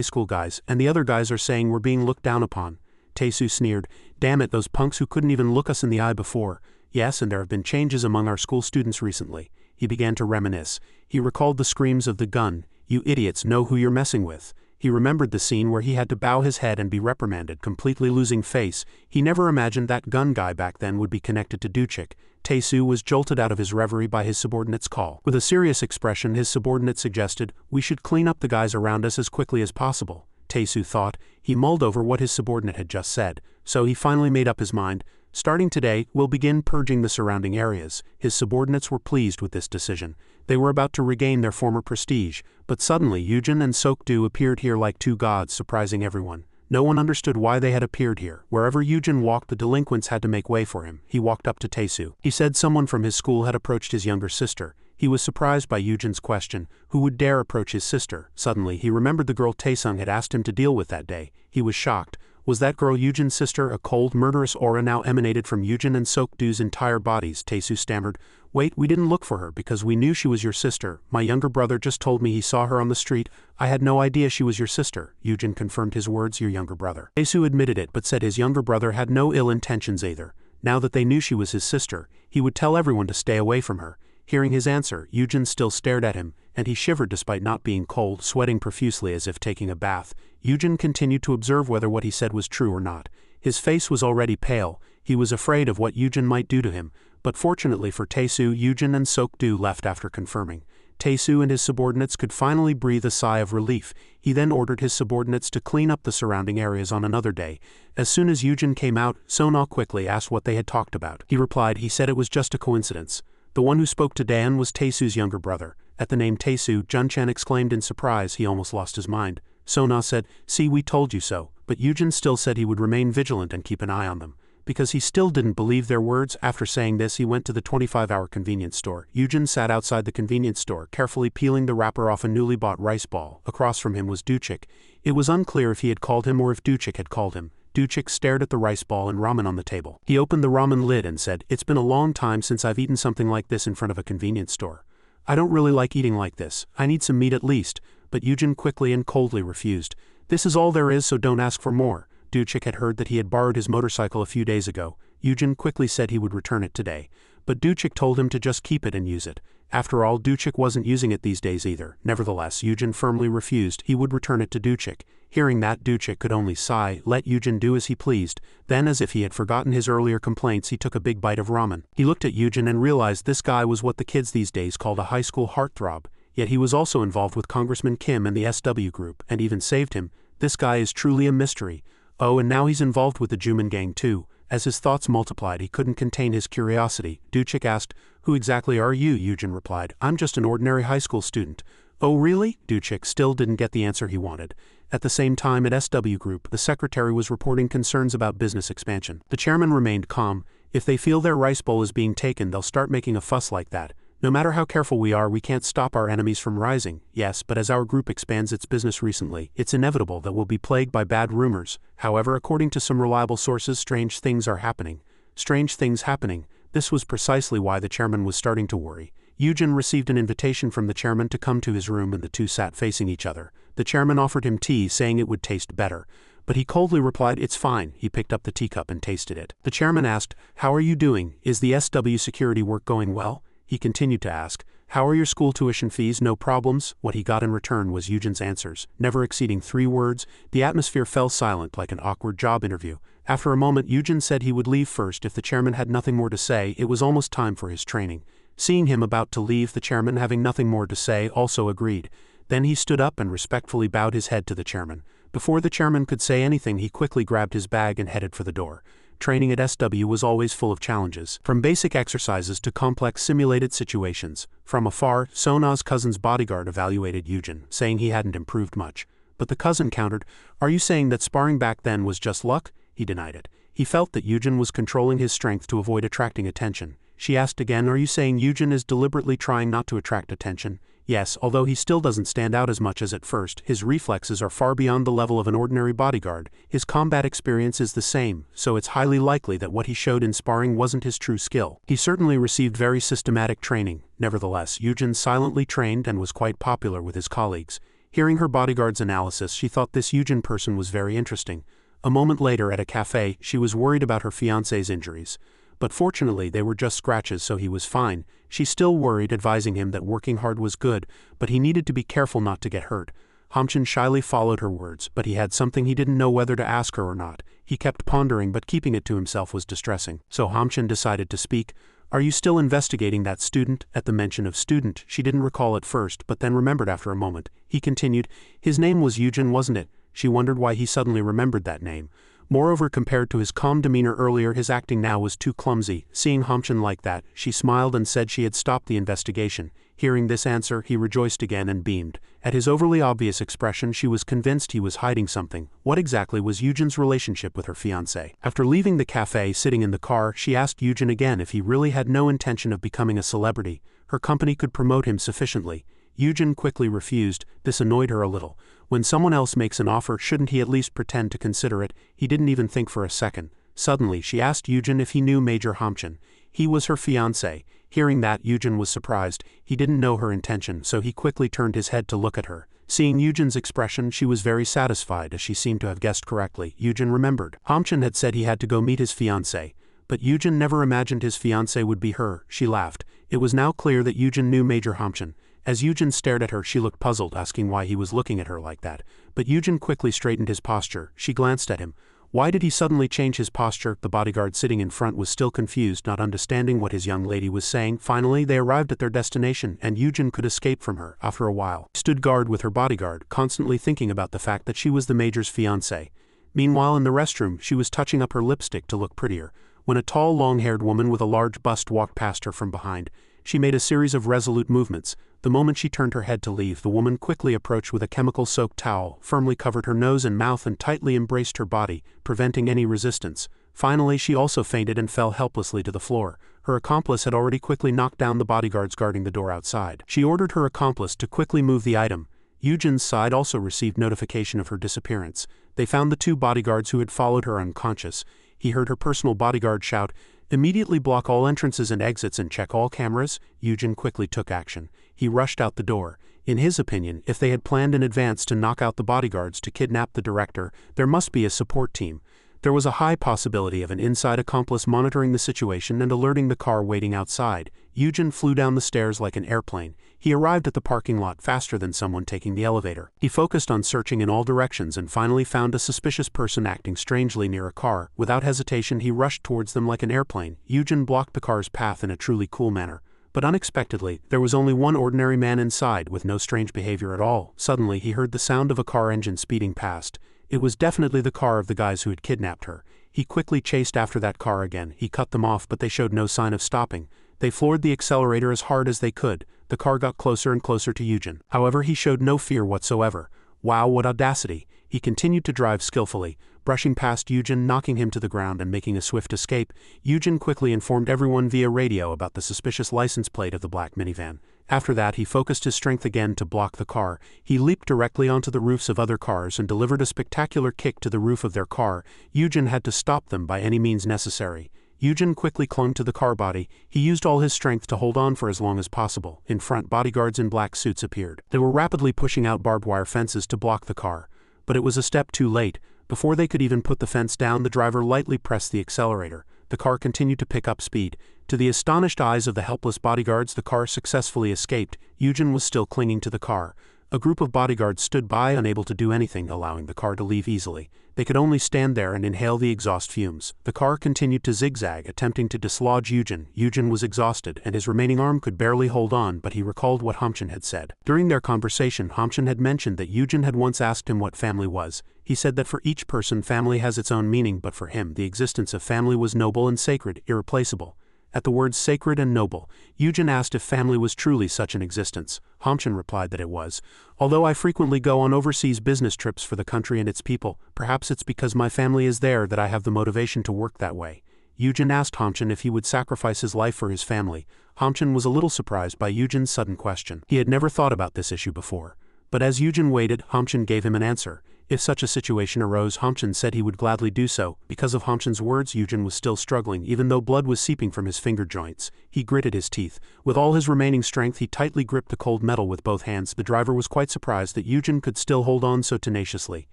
school guys, and the other guys are saying we're being looked down upon." Tae-soo sneered, "Damn it, those punks who couldn't even look us in the eye before. Yes, and there have been changes among our school students recently." He began to reminisce. He recalled the screams of the gun, "You idiots know who you're messing with." He remembered the scene where he had to bow his head and be reprimanded, completely losing face. He never imagined that gun guy back then would be connected to Duchik. Tae-soo was jolted out of his reverie by his subordinate's call. With a serious expression, his subordinate suggested, "We should clean up the guys around us as quickly as possible." Tae-soo thought. He mulled over what his subordinate had just said, so he finally made up his mind. "Starting today, we'll begin purging the surrounding areas." His subordinates were pleased with this decision. They were about to regain their former prestige, but suddenly Yujin and Sok-do appeared here like two gods, surprising everyone. No one understood why they had appeared here. Wherever Yujin walked, the delinquents had to make way for him. He walked up to Tae-soo. He said someone from his school had approached his younger sister. He was surprised by Yujin's question. Who would dare approach his sister? Suddenly, he remembered the girl Taesung had asked him to deal with that day. He was shocked. Was that girl Yujin's sister? A cold, murderous aura now emanated from Yujin and Sok-do's entire bodies. Tae-soo stammered, "Wait, we didn't look for her because we knew she was your sister. My younger brother just told me he saw her on the street. I had no idea she was your sister." Yujin confirmed his words, "Your younger brother." Tae-soo admitted it but said his younger brother had no ill intentions either. Now that they knew she was his sister, he would tell everyone to stay away from her. Hearing his answer, Yujin still stared at him, and he shivered despite not being cold, sweating profusely as if taking a bath. Yujin continued to observe whether what he said was true or not. His face was already pale. He was afraid of what Yujin might do to him, but fortunately for Tae-soo, Yujin and Sok-do left after confirming. Tae-soo and his subordinates could finally breathe a sigh of relief. He then ordered his subordinates to clean up the surrounding areas on another day. As soon as Yujin came out, Sona quickly asked what they had talked about. He replied he said it was just a coincidence. The one who spoke to Dan was Tae-soo's younger brother. At the name Tae-soo, Jun-chan exclaimed in surprise. He almost lost his mind. Sona said, "See, we told you so," but Yujin still said he would remain vigilant and keep an eye on them. Because he still didn't believe their words, after saying this he went to the 25-hour convenience store. Yujin sat outside the convenience store, carefully peeling the wrapper off a newly bought rice ball. Across from him was Duchik. It was unclear if he had called him or if Duchik had called him. Duchik stared at the rice ball and ramen on the table. He opened the ramen lid and said, "It's been a long time since I've eaten something like this in front of a convenience store. I don't really like eating like this. I need some meat at least." But Yujin quickly and coldly refused. "This is all there is, so don't ask for more." Duchik had heard that he had borrowed his motorcycle a few days ago. Yujin quickly said he would return it today. But Duchik told him to just keep it and use it. After all, Duchik wasn't using it these days either. Nevertheless, Yujin firmly refused. He would return it to Duchik. Hearing that, Duchik could only sigh, let Yujin do as he pleased. Then, as if he had forgotten his earlier complaints, he took a big bite of ramen. He looked at Yujin and realized this guy was what the kids these days called a high school heartthrob. Yet he was also involved with Congressman Kim and the SW group, and even saved him. This guy is truly a mystery. Oh, and now he's involved with the Juman gang too. As his thoughts multiplied, he couldn't contain his curiosity. Duchik asked, "Who exactly are you?" Yujin replied, "I'm just an ordinary high school student." "Oh really?" Duchik still didn't get the answer he wanted. At the same time at SW Group, the secretary was reporting concerns about business expansion. The chairman remained calm. If they feel their rice bowl is being taken, they'll start making a fuss like that. No matter how careful we are, we can't stop our enemies from rising. Yes, but as our group expands its business recently, it's inevitable that we'll be plagued by bad rumors. However, according to some reliable sources, strange things are happening. Strange things happening. This was precisely why the chairman was starting to worry. Yujin received an invitation from the chairman to come to his room and the two sat facing each other. The chairman offered him tea, saying it would taste better. But he coldly replied, "It's fine." He picked up the teacup and tasted it. The chairman asked, "How are you doing? Is the SW security work going well?" He continued to ask, "How are your school tuition fees? No problems?" What he got in return was Yujin's answers, never exceeding 3 words. The atmosphere fell silent like an awkward job interview. After a moment, Yujin said he would leave first if the chairman had nothing more to say. It was almost time for his training. Seeing him about to leave, the chairman, having nothing more to say, also agreed. Then he stood up and respectfully bowed his head to the chairman. Before the chairman could say anything, he quickly grabbed his bag and headed for the door. Training at SW was always full of challenges, from basic exercises to complex simulated situations. From afar, Sona's cousin's bodyguard evaluated Yujin, saying he hadn't improved much. But the cousin countered, "Are you saying that sparring back then was just luck?" He denied it. He felt that Yujin was controlling his strength to avoid attracting attention. She asked again, "Are you saying Eugen is deliberately trying not to attract attention?" Yes, although he still doesn't stand out as much as at first, his reflexes are far beyond the level of an ordinary bodyguard, his combat experience is the same, so it's highly likely that what he showed in sparring wasn't his true skill. He certainly received very systematic training. Nevertheless, Eugen silently trained and was quite popular with his colleagues. Hearing her bodyguard's analysis, she thought this Eugen person was very interesting. A moment later at a cafe, she was worried about her fiancé's injuries. But fortunately they were just scratches, so he was fine. She still worried, advising him that working hard was good, but he needed to be careful not to get hurt. Hamchen shyly followed her words, but he had something he didn't know whether to ask her or not. He kept pondering, but keeping it to himself was distressing. So Hamchen decided to speak. "Are you still investigating that student?" At the mention of student, she didn't recall at first, but then remembered after a moment. He continued, "His name was Eugen, wasn't it?" She wondered why he suddenly remembered that name. Moreover, compared to his calm demeanor earlier, his acting now was too clumsy. Seeing Hamchen like that, she smiled and said she had stopped the investigation. Hearing this answer, he rejoiced again and beamed. At his overly obvious expression, she was convinced he was hiding something. What exactly was Eugen's relationship with her fiancé? After leaving the cafe, sitting in the car, she asked Eugen again if he really had no intention of becoming a celebrity. Her company could promote him sufficiently. Eugen quickly refused. This annoyed her a little. When someone else makes an offer, shouldn't he at least pretend to consider it? He didn't even think for a second. Suddenly, she asked Eugen if he knew Major Hamchen. He was her fiancé. Hearing that, Eugen was surprised. He didn't know her intention, so he quickly turned his head to look at her. Seeing Eugen's expression, she was very satisfied, as she seemed to have guessed correctly. Eugen remembered. Hamchen had said he had to go meet his fiancé. But Eugen never imagined his fiancé would be her. She laughed. It was now clear that Eugen knew Major Hamchen. As Eugen stared at her, she looked puzzled, asking why he was looking at her like that. But Eugen quickly straightened his posture. She glanced at him. Why did he suddenly change his posture? The bodyguard sitting in front was still confused, not understanding what his young lady was saying. Finally, they arrived at their destination, and Eugen could escape from her. After a while, stood guard with her bodyguard, constantly thinking about the fact that she was the major's fiancé. Meanwhile, in the restroom, she was touching up her lipstick to look prettier, when a tall, long-haired woman with a large bust walked past her from behind. She made a series of resolute movements. The moment she turned her head to leave, the woman quickly approached with a chemical-soaked towel, firmly covered her nose and mouth and tightly embraced her body, preventing any resistance. Finally, she also fainted and fell helplessly to the floor. Her accomplice had already quickly knocked down the bodyguards guarding the door outside. She ordered her accomplice to quickly move the item. Eugen's side also received notification of her disappearance. They found the two bodyguards who had followed her unconscious. He heard her personal bodyguard shout, "Immediately block all entrances and exits and check all cameras." Eugen quickly took action. He rushed out the door. In his opinion, if they had planned in advance to knock out the bodyguards to kidnap the director, there must be a support team. There was a high possibility of an inside accomplice monitoring the situation and alerting the car waiting outside. Eugen flew down the stairs like an airplane. He arrived at the parking lot faster than someone taking the elevator. He focused on searching in all directions and finally found a suspicious person acting strangely near a car. Without hesitation, he rushed towards them like an airplane. Eugen blocked the car's path in a truly cool manner. But unexpectedly, there was only one ordinary man inside, with no strange behavior at all. Suddenly, he heard the sound of a car engine speeding past. It was definitely the car of the guys who had kidnapped her. He quickly chased after that car again. He cut them off, but they showed no sign of stopping. They floored the accelerator as hard as they could. The car got closer and closer to Eugen. However, he showed no fear whatsoever. Wow, what audacity! He continued to drive skillfully, brushing past Eugen, knocking him to the ground and making a swift escape. Eugen quickly informed everyone via radio about the suspicious license plate of the black minivan. After that, he focused his strength again to block the car. He leaped directly onto the roofs of other cars and delivered a spectacular kick to the roof of their car. Eugen had to stop them by any means necessary. Eugen quickly clung to the car body. He used all his strength to hold on for as long as possible. In front, bodyguards in black suits appeared. They were rapidly pushing out barbed wire fences to block the car. But it was a step too late. Before they could even put the fence down, the driver lightly pressed the accelerator. The car continued to pick up speed. To the astonished eyes of the helpless bodyguards, the car successfully escaped. Eugen was still clinging to the car. A group of bodyguards stood by, unable to do anything, allowing the car to leave easily. They could only stand there and inhale the exhaust fumes. The car continued to zigzag, attempting to dislodge Eugen. Eugen was exhausted, and his remaining arm could barely hold on, but he recalled what Hamchen had said. During their conversation, Hamchen had mentioned that Eugen had once asked him what family was. He said that for each person, family has its own meaning, but for him, the existence of family was noble and sacred, irreplaceable. At the words sacred and noble, Eugen asked if family was truly such an existence. Hamchen replied that it was. Although I frequently go on overseas business trips for the country and its people, perhaps it's because my family is there that I have the motivation to work that way. Yujin asked Hamchan if he would sacrifice his life for his family. Hamchan was a little surprised by Yujin's sudden question. He had never thought about this issue before. But as Yujin waited, Hamchan gave him an answer. If such a situation arose, Hamchan said he would gladly do so. Because of Hamchan's words, Yujin was still struggling, even though blood was seeping from his finger joints. He gritted his teeth. With all his remaining strength, he tightly gripped the cold metal with both hands. The driver was quite surprised that Yujin could still hold on so tenaciously.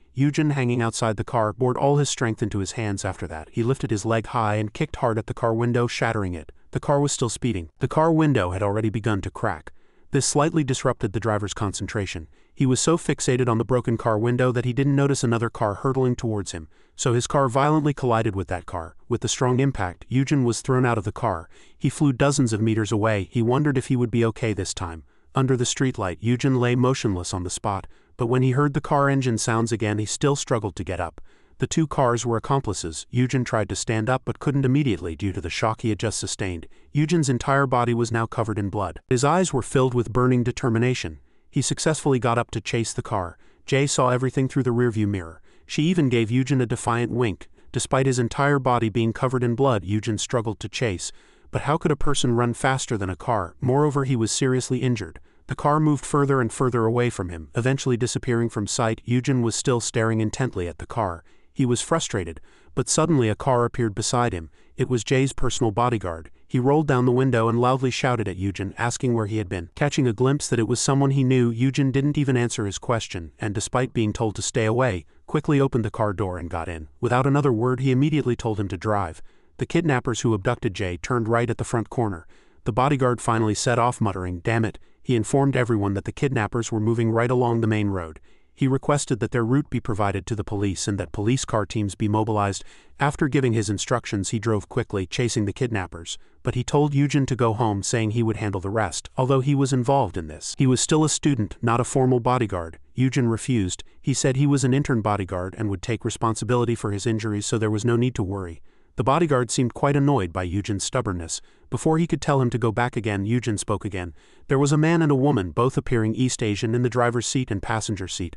Yujin, hanging outside the car, poured all his strength into his hands after that. He lifted his leg high and kicked hard at the car window, shattering it. The car was still speeding. The car window had already begun to crack. This slightly disrupted the driver's concentration. He was so fixated on the broken car window that he didn't notice another car hurtling towards him, so his car violently collided with that car. With the strong impact, Yujin was thrown out of the car. He flew dozens of meters away. He wondered if he would be okay this time. Under the streetlight, Yujin lay motionless on the spot, but when he heard the car engine sounds again, he still struggled to get up. The two cars were accomplices. Yujin tried to stand up but couldn't immediately due to the shock he had just sustained. Yujin's entire body was now covered in blood. His eyes were filled with burning determination. He successfully got up to chase the car. Jay saw everything through the rearview mirror. She even gave Yujin a defiant wink. Despite his entire body being covered in blood, Yujin struggled to chase. But how could a person run faster than a car? Moreover, he was seriously injured. The car moved further and further away from him, eventually disappearing from sight. Yujin was still staring intently at the car. He was frustrated, but suddenly a car appeared beside him. It was Jay's personal bodyguard. He rolled down the window and loudly shouted at Yujin, asking where he had been. Catching a glimpse that it was someone he knew, Yujin didn't even answer his question, and despite being told to stay away, quickly opened the car door and got in. Without another word, he immediately told him to drive. The kidnappers who abducted Jay turned right at the front corner. The bodyguard finally set off, muttering, "Damn it." He informed everyone that the kidnappers were moving right along the main road. He requested that their route be provided to the police and that police car teams be mobilized. After giving his instructions, he drove quickly, chasing the kidnappers. But he told Yujin to go home, saying he would handle the rest. Although he was involved in this, he was still a student, not a formal bodyguard. Yujin refused. He said he was an intern bodyguard and would take responsibility for his injuries, so there was no need to worry. The bodyguard seemed quite annoyed by Yujin's stubbornness. Before he could tell him to go back again, Yujin spoke again. There was a man and a woman, both appearing East Asian, in the driver's seat and passenger seat.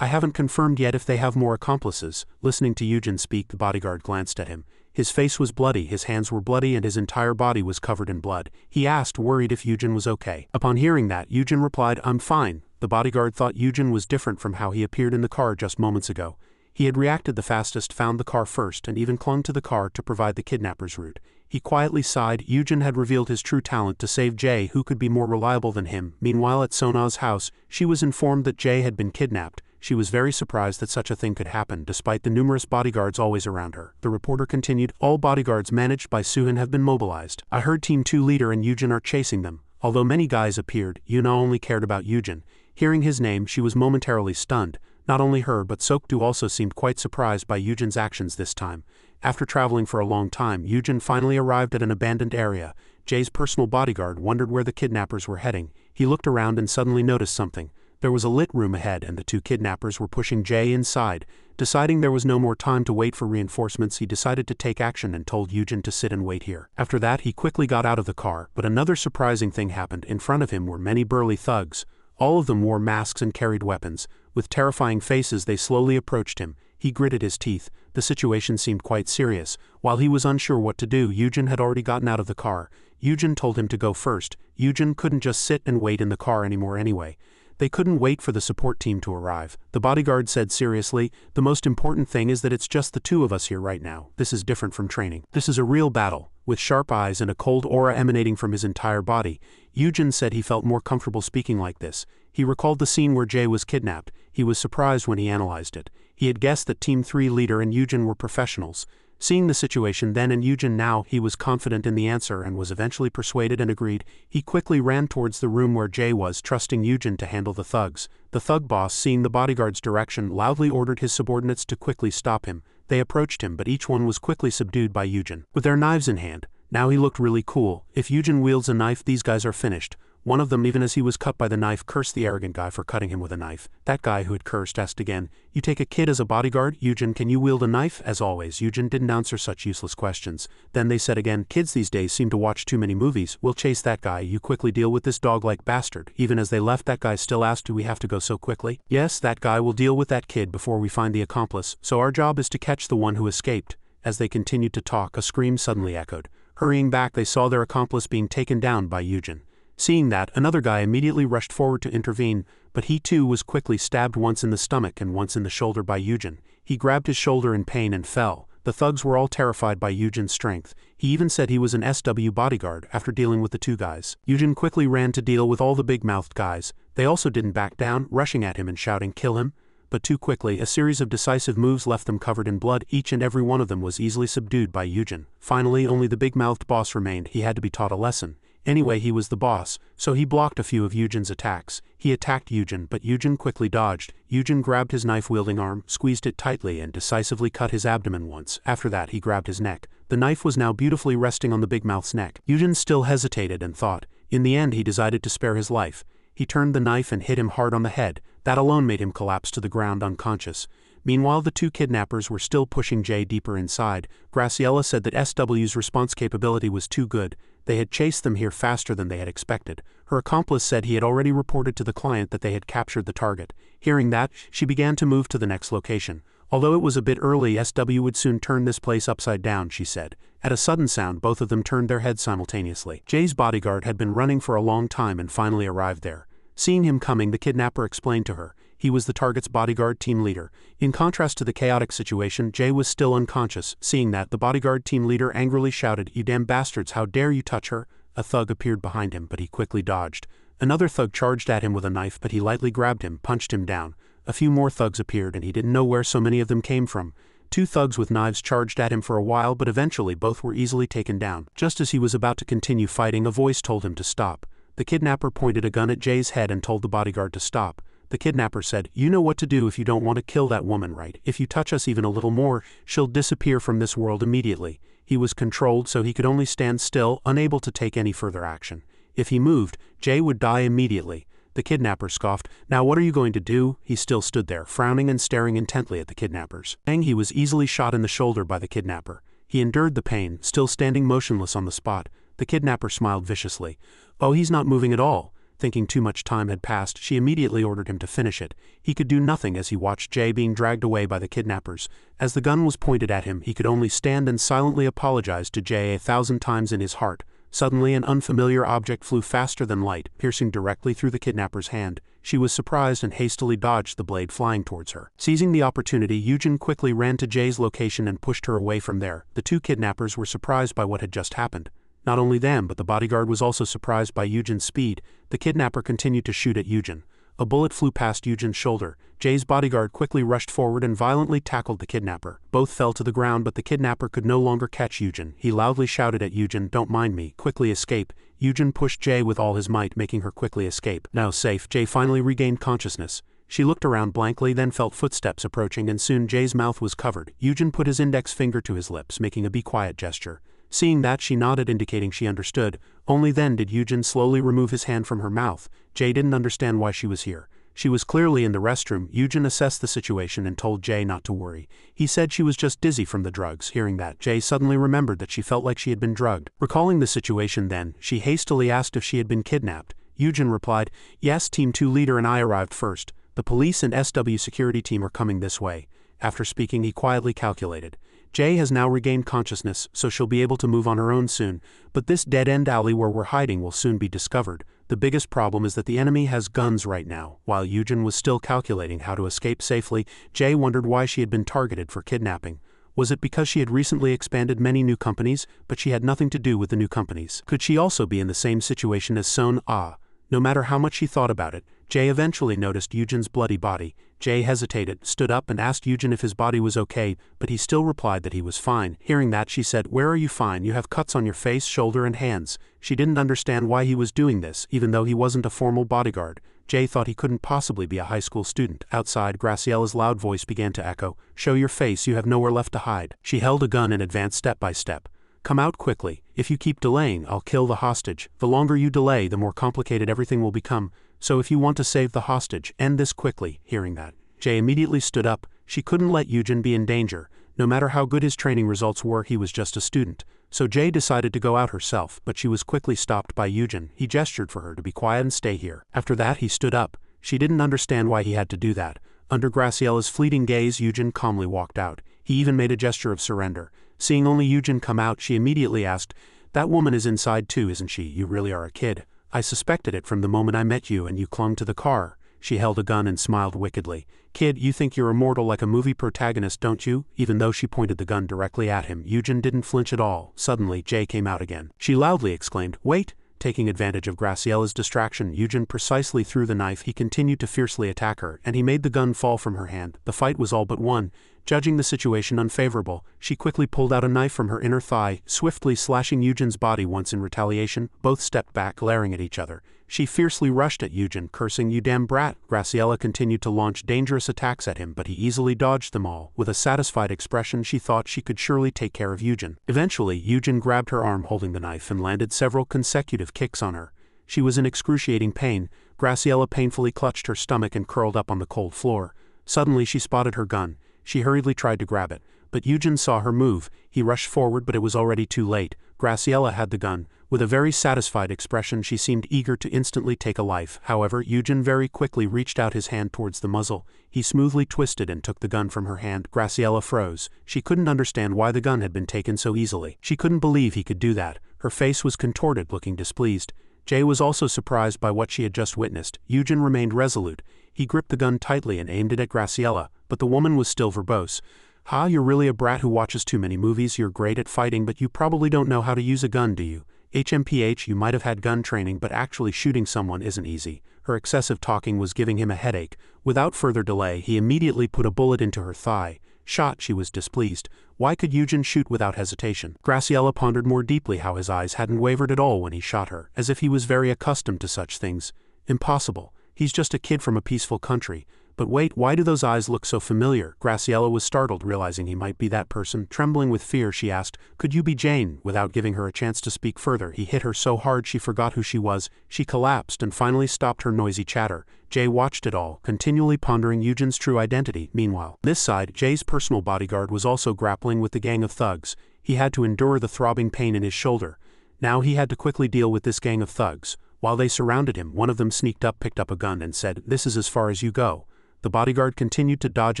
I haven't confirmed yet if they have more accomplices. Listening to Yujin speak, the bodyguard glanced at him. His face was bloody, his hands were bloody, and his entire body was covered in blood. He asked, worried, if Yujin was okay. Upon hearing that, Yujin replied, "I'm fine." The bodyguard thought Yujin was different from how he appeared in the car just moments ago. He had reacted the fastest, found the car first, and even clung to the car to provide the kidnapper's route. He quietly sighed. Yujin had revealed his true talent to save Jay, who could be more reliable than him. Meanwhile, at Sona's house, she was informed that Jay had been kidnapped. She was very surprised that such a thing could happen, despite the numerous bodyguards always around her. The reporter continued, "All bodyguards managed by Suhin have been mobilized. I heard Team 2 leader and Yujin are chasing them." Although many guys appeared, Yuna only cared about Yujin. Hearing his name, she was momentarily stunned. Not only her, but Sokdu also seemed quite surprised by Yujin's actions this time. After traveling for a long time, Yujin finally arrived at an abandoned area. Jay's personal bodyguard wondered where the kidnappers were heading. He looked around and suddenly noticed something. There was a lit room ahead, and the two kidnappers were pushing Jay inside. Deciding there was no more time to wait for reinforcements, he decided to take action and told Yujin to sit and wait here. After that, he quickly got out of the car, but another surprising thing happened. In front of him were many burly thugs. All of them wore masks and carried weapons. With terrifying faces, they slowly approached him. He gritted his teeth. The situation seemed quite serious. While he was unsure what to do, Yujin had already gotten out of the car. Yujin told him to go first. Yujin couldn't just sit and wait in the car anymore anyway. They couldn't wait for the support team to arrive. The bodyguard said seriously, "The most important thing is that it's just the two of us here right now. This is different from training. This is a real battle." With sharp eyes and a cold aura emanating from his entire body, Yujin said he felt more comfortable speaking like this. He recalled the scene where Jay was kidnapped. He was surprised when he analyzed it. He had guessed that Team 3 leader and Yujin were professionals. Seeing the situation then and Yujin now, he was confident in the answer and was eventually persuaded and agreed. He quickly ran towards the room where Jay was, trusting Yujin to handle the thugs. The thug boss, seeing the bodyguard's direction, loudly ordered his subordinates to quickly stop him. They approached him, but each one was quickly subdued by Yujin. With their knives in hand, now he looked really cool. If Yujin wields a knife, these guys are finished. One of them, even as he was cut by the knife, cursed the arrogant guy for cutting him with a knife. That guy who had cursed asked again, "You take a kid as a bodyguard? Yujin, can you wield a knife?" As always, Yujin didn't answer such useless questions. Then they said again, "Kids these days seem to watch too many movies. We'll chase that guy. You quickly deal with this dog-like bastard." Even as they left, that guy still asked, "Do we have to go so quickly?" "Yes, that guy will deal with that kid before we find the accomplice, so our job is to catch the one who escaped." As they continued to talk, a scream suddenly echoed. Hurrying back, they saw their accomplice being taken down by Eugen. Seeing that, another guy immediately rushed forward to intervene, but he too was quickly stabbed once in the stomach and once in the shoulder by Eugen. He grabbed his shoulder in pain and fell. The thugs were all terrified by Eugen's strength. He even said he was an SW bodyguard after dealing with the two guys. Eugen quickly ran to deal with all the big-mouthed guys. They also didn't back down, rushing at him and shouting, "Kill him!" But too quickly, a series of decisive moves left them covered in blood. Each and every one of them was easily subdued by Eugen. Finally, only the big-mouthed boss remained. He had to be taught a lesson. Anyway, he was the boss, so he blocked a few of Eugen's attacks. He attacked Eugen, but Eugen quickly dodged. Eugen grabbed his knife-wielding arm, squeezed it tightly, and decisively cut his abdomen once. After that, he grabbed his neck. The knife was now beautifully resting on the big mouth's neck. Eugen still hesitated and thought. In the end, he decided to spare his life. He turned the knife and hit him hard on the head. That alone made him collapse to the ground unconscious. Meanwhile, the two kidnappers were still pushing Jay deeper inside. Graciela said that SW's response capability was too good. They had chased them here faster than they had expected. Her accomplice said he had already reported to the client that they had captured the target. Hearing that, she began to move to the next location. Although it was a bit early, SW would soon turn this place upside down, she said. At a sudden sound, both of them turned their heads simultaneously. Jay's bodyguard had been running for a long time and finally arrived there. Seeing him coming, the kidnapper explained to her. He was the target's bodyguard team leader. In contrast to the chaotic situation, Jay was still unconscious. Seeing that, the bodyguard team leader angrily shouted, "You damn bastards, how dare you touch her?" A thug appeared behind him, but he quickly dodged. Another thug charged at him with a knife, but he lightly grabbed him, punched him down. A few more thugs appeared, and he didn't know where so many of them came from. Two thugs with knives charged at him for a while, but eventually both were easily taken down. Just as he was about to continue fighting, a voice told him to stop. The kidnapper pointed a gun at Jay's head and told the bodyguard to stop. The kidnapper said, "You know what to do if you don't want to kill that woman, right? If you touch us even a little more, she'll disappear from this world immediately." He was controlled, so he could only stand still, unable to take any further action. If he moved, Jay would die immediately. The kidnapper scoffed. "Now what are you going to do?" He still stood there, frowning and staring intently at the kidnappers. He was easily shot in the shoulder by the kidnapper. He endured the pain, still standing motionless on the spot. The kidnapper smiled viciously. "Oh, he's not moving at all." Thinking too much time had passed, she immediately ordered him to finish it. He could do nothing as he watched Jay being dragged away by the kidnappers. As the gun was pointed at him, he could only stand and silently apologize to Jay 1,000 times in his heart. Suddenly, an unfamiliar object flew faster than light, piercing directly through the kidnapper's hand. She was surprised and hastily dodged the blade flying towards her. Seizing the opportunity, Eugen quickly ran to Jay's location and pushed her away from there. The two kidnappers were surprised by what had just happened. Not only them, but the bodyguard was also surprised by Eugen's speed. The kidnapper continued to shoot at Eugen. A bullet flew past Eugen's shoulder. Jay's bodyguard quickly rushed forward and violently tackled the kidnapper. Both fell to the ground, but the kidnapper could no longer catch Eugen. He loudly shouted at Eugen, "Don't mind me, quickly escape." Eugen pushed Jay with all his might, making her quickly escape. Now safe, Jay finally regained consciousness. She looked around blankly, then felt footsteps approaching, and soon Jay's mouth was covered. Eugen put his index finger to his lips, making a "be quiet" gesture. Seeing that, she nodded, indicating she understood. Only then did Eugen slowly remove his hand from her mouth. Jay didn't understand why she was here. She was clearly in the restroom. Eugen assessed the situation and told Jay not to worry. He said she was just dizzy from the drugs. Hearing that, Jay suddenly remembered that she felt like she had been drugged. Recalling the situation then, she hastily asked if she had been kidnapped. Eugen replied, "Yes, Team 2 leader and I arrived first. The police and SW security team are coming this way." After speaking, he quietly calculated. Jay has now regained consciousness, so she'll be able to move on her own soon, but this dead-end alley where we're hiding will soon be discovered. The biggest problem is that the enemy has guns right now. While Eugen was still calculating how to escape safely, Jay wondered why she had been targeted for kidnapping. Was it because she had recently expanded many new companies, but she had nothing to do with the new companies? Could she also be in the same situation as Son? No matter how much she thought about it, Jay eventually noticed Eugen's bloody body. Jay hesitated, stood up and asked Eugen if his body was okay, but he still replied that he was fine. Hearing that, she said, "Where are you fine? You have cuts on your face, shoulder and hands." She didn't understand why he was doing this, even though he wasn't a formal bodyguard. Jay thought he couldn't possibly be a high school student. Outside, Graciela's loud voice began to echo, "Show your face, you have nowhere left to hide." She held a gun and advanced step by step. "Come out quickly. If you keep delaying, I'll kill the hostage. The longer you delay, the more complicated everything will become. So if you want to save the hostage, end this quickly." Hearing that, Jay immediately stood up. She couldn't let Eugen be in danger. No matter how good his training results were, he was just a student. So Jay decided to go out herself, but she was quickly stopped by Eugen. He gestured for her to be quiet and stay here. After that, he stood up. She didn't understand why he had to do that. Under Graciela's fleeting gaze, Eugen calmly walked out. He even made a gesture of surrender. Seeing only Yujin come out, she immediately asked, "That woman is inside too, isn't she? You really are a kid. I suspected it from the moment I met you and you clung to the car." She held a gun and smiled wickedly. "Kid, you think you're immortal like a movie protagonist, don't you?" Even though she pointed the gun directly at him, Yujin didn't flinch at all. Suddenly, Jay came out again. She loudly exclaimed, "Wait!" Taking advantage of Graciella's distraction, Yujin precisely threw the knife. He continued to fiercely attack her, and he made the gun fall from her hand. The fight was all but won. Judging the situation unfavorable, she quickly pulled out a knife from her inner thigh, swiftly slashing Yujin's body once in retaliation. Both stepped back, glaring at each other. She fiercely rushed at Yujin, cursing, "You damn brat." Graciella continued to launch dangerous attacks at him, but he easily dodged them all. With a satisfied expression, she thought she could surely take care of Yujin. Eventually, Yujin grabbed her arm holding the knife and landed several consecutive kicks on her. She was in excruciating pain. Graciella painfully clutched her stomach and curled up on the cold floor. Suddenly, she spotted her gun. She hurriedly tried to grab it, but Yujin saw her move. He rushed forward, but it was already too late. Graciella had the gun. With a very satisfied expression, she seemed eager to instantly take a life. However, Yujin very quickly reached out his hand towards the muzzle. He smoothly twisted and took the gun from her hand. Graciella froze. She couldn't understand why the gun had been taken so easily. She couldn't believe he could do that. Her face was contorted, looking displeased. Jay was also surprised by what she had just witnessed. Yujin remained resolute. He gripped the gun tightly and aimed it at Graciella, but the woman was still verbose. "Ha, you're really a brat who watches too many movies. You're great at fighting, but you probably don't know how to use a gun, do you? HMPH, you might have had gun training, but actually shooting someone isn't easy." Her excessive talking was giving him a headache. Without further delay, he immediately put a bullet into her thigh. Shot, she was displeased. Why could Yujin shoot without hesitation? Graciella pondered more deeply how his eyes hadn't wavered at all when he shot her, as if he was very accustomed to such things. Impossible. He's just a kid from a peaceful country. But wait, why do those eyes look so familiar? Graciella was startled, realizing he might be that person. Trembling with fear, she asked, "Could you be Jane?" Without giving her a chance to speak further, he hit her so hard she forgot who she was. She collapsed and finally stopped her noisy chatter. Jay watched it all, continually pondering Yujin's true identity. Meanwhile, this side, Jay's personal bodyguard was also grappling with the gang of thugs. He had to endure the throbbing pain in his shoulder. Now he had to quickly deal with this gang of thugs. While they surrounded him, one of them sneaked up, picked up a gun, and said, "This is as far as you go." The bodyguard continued to dodge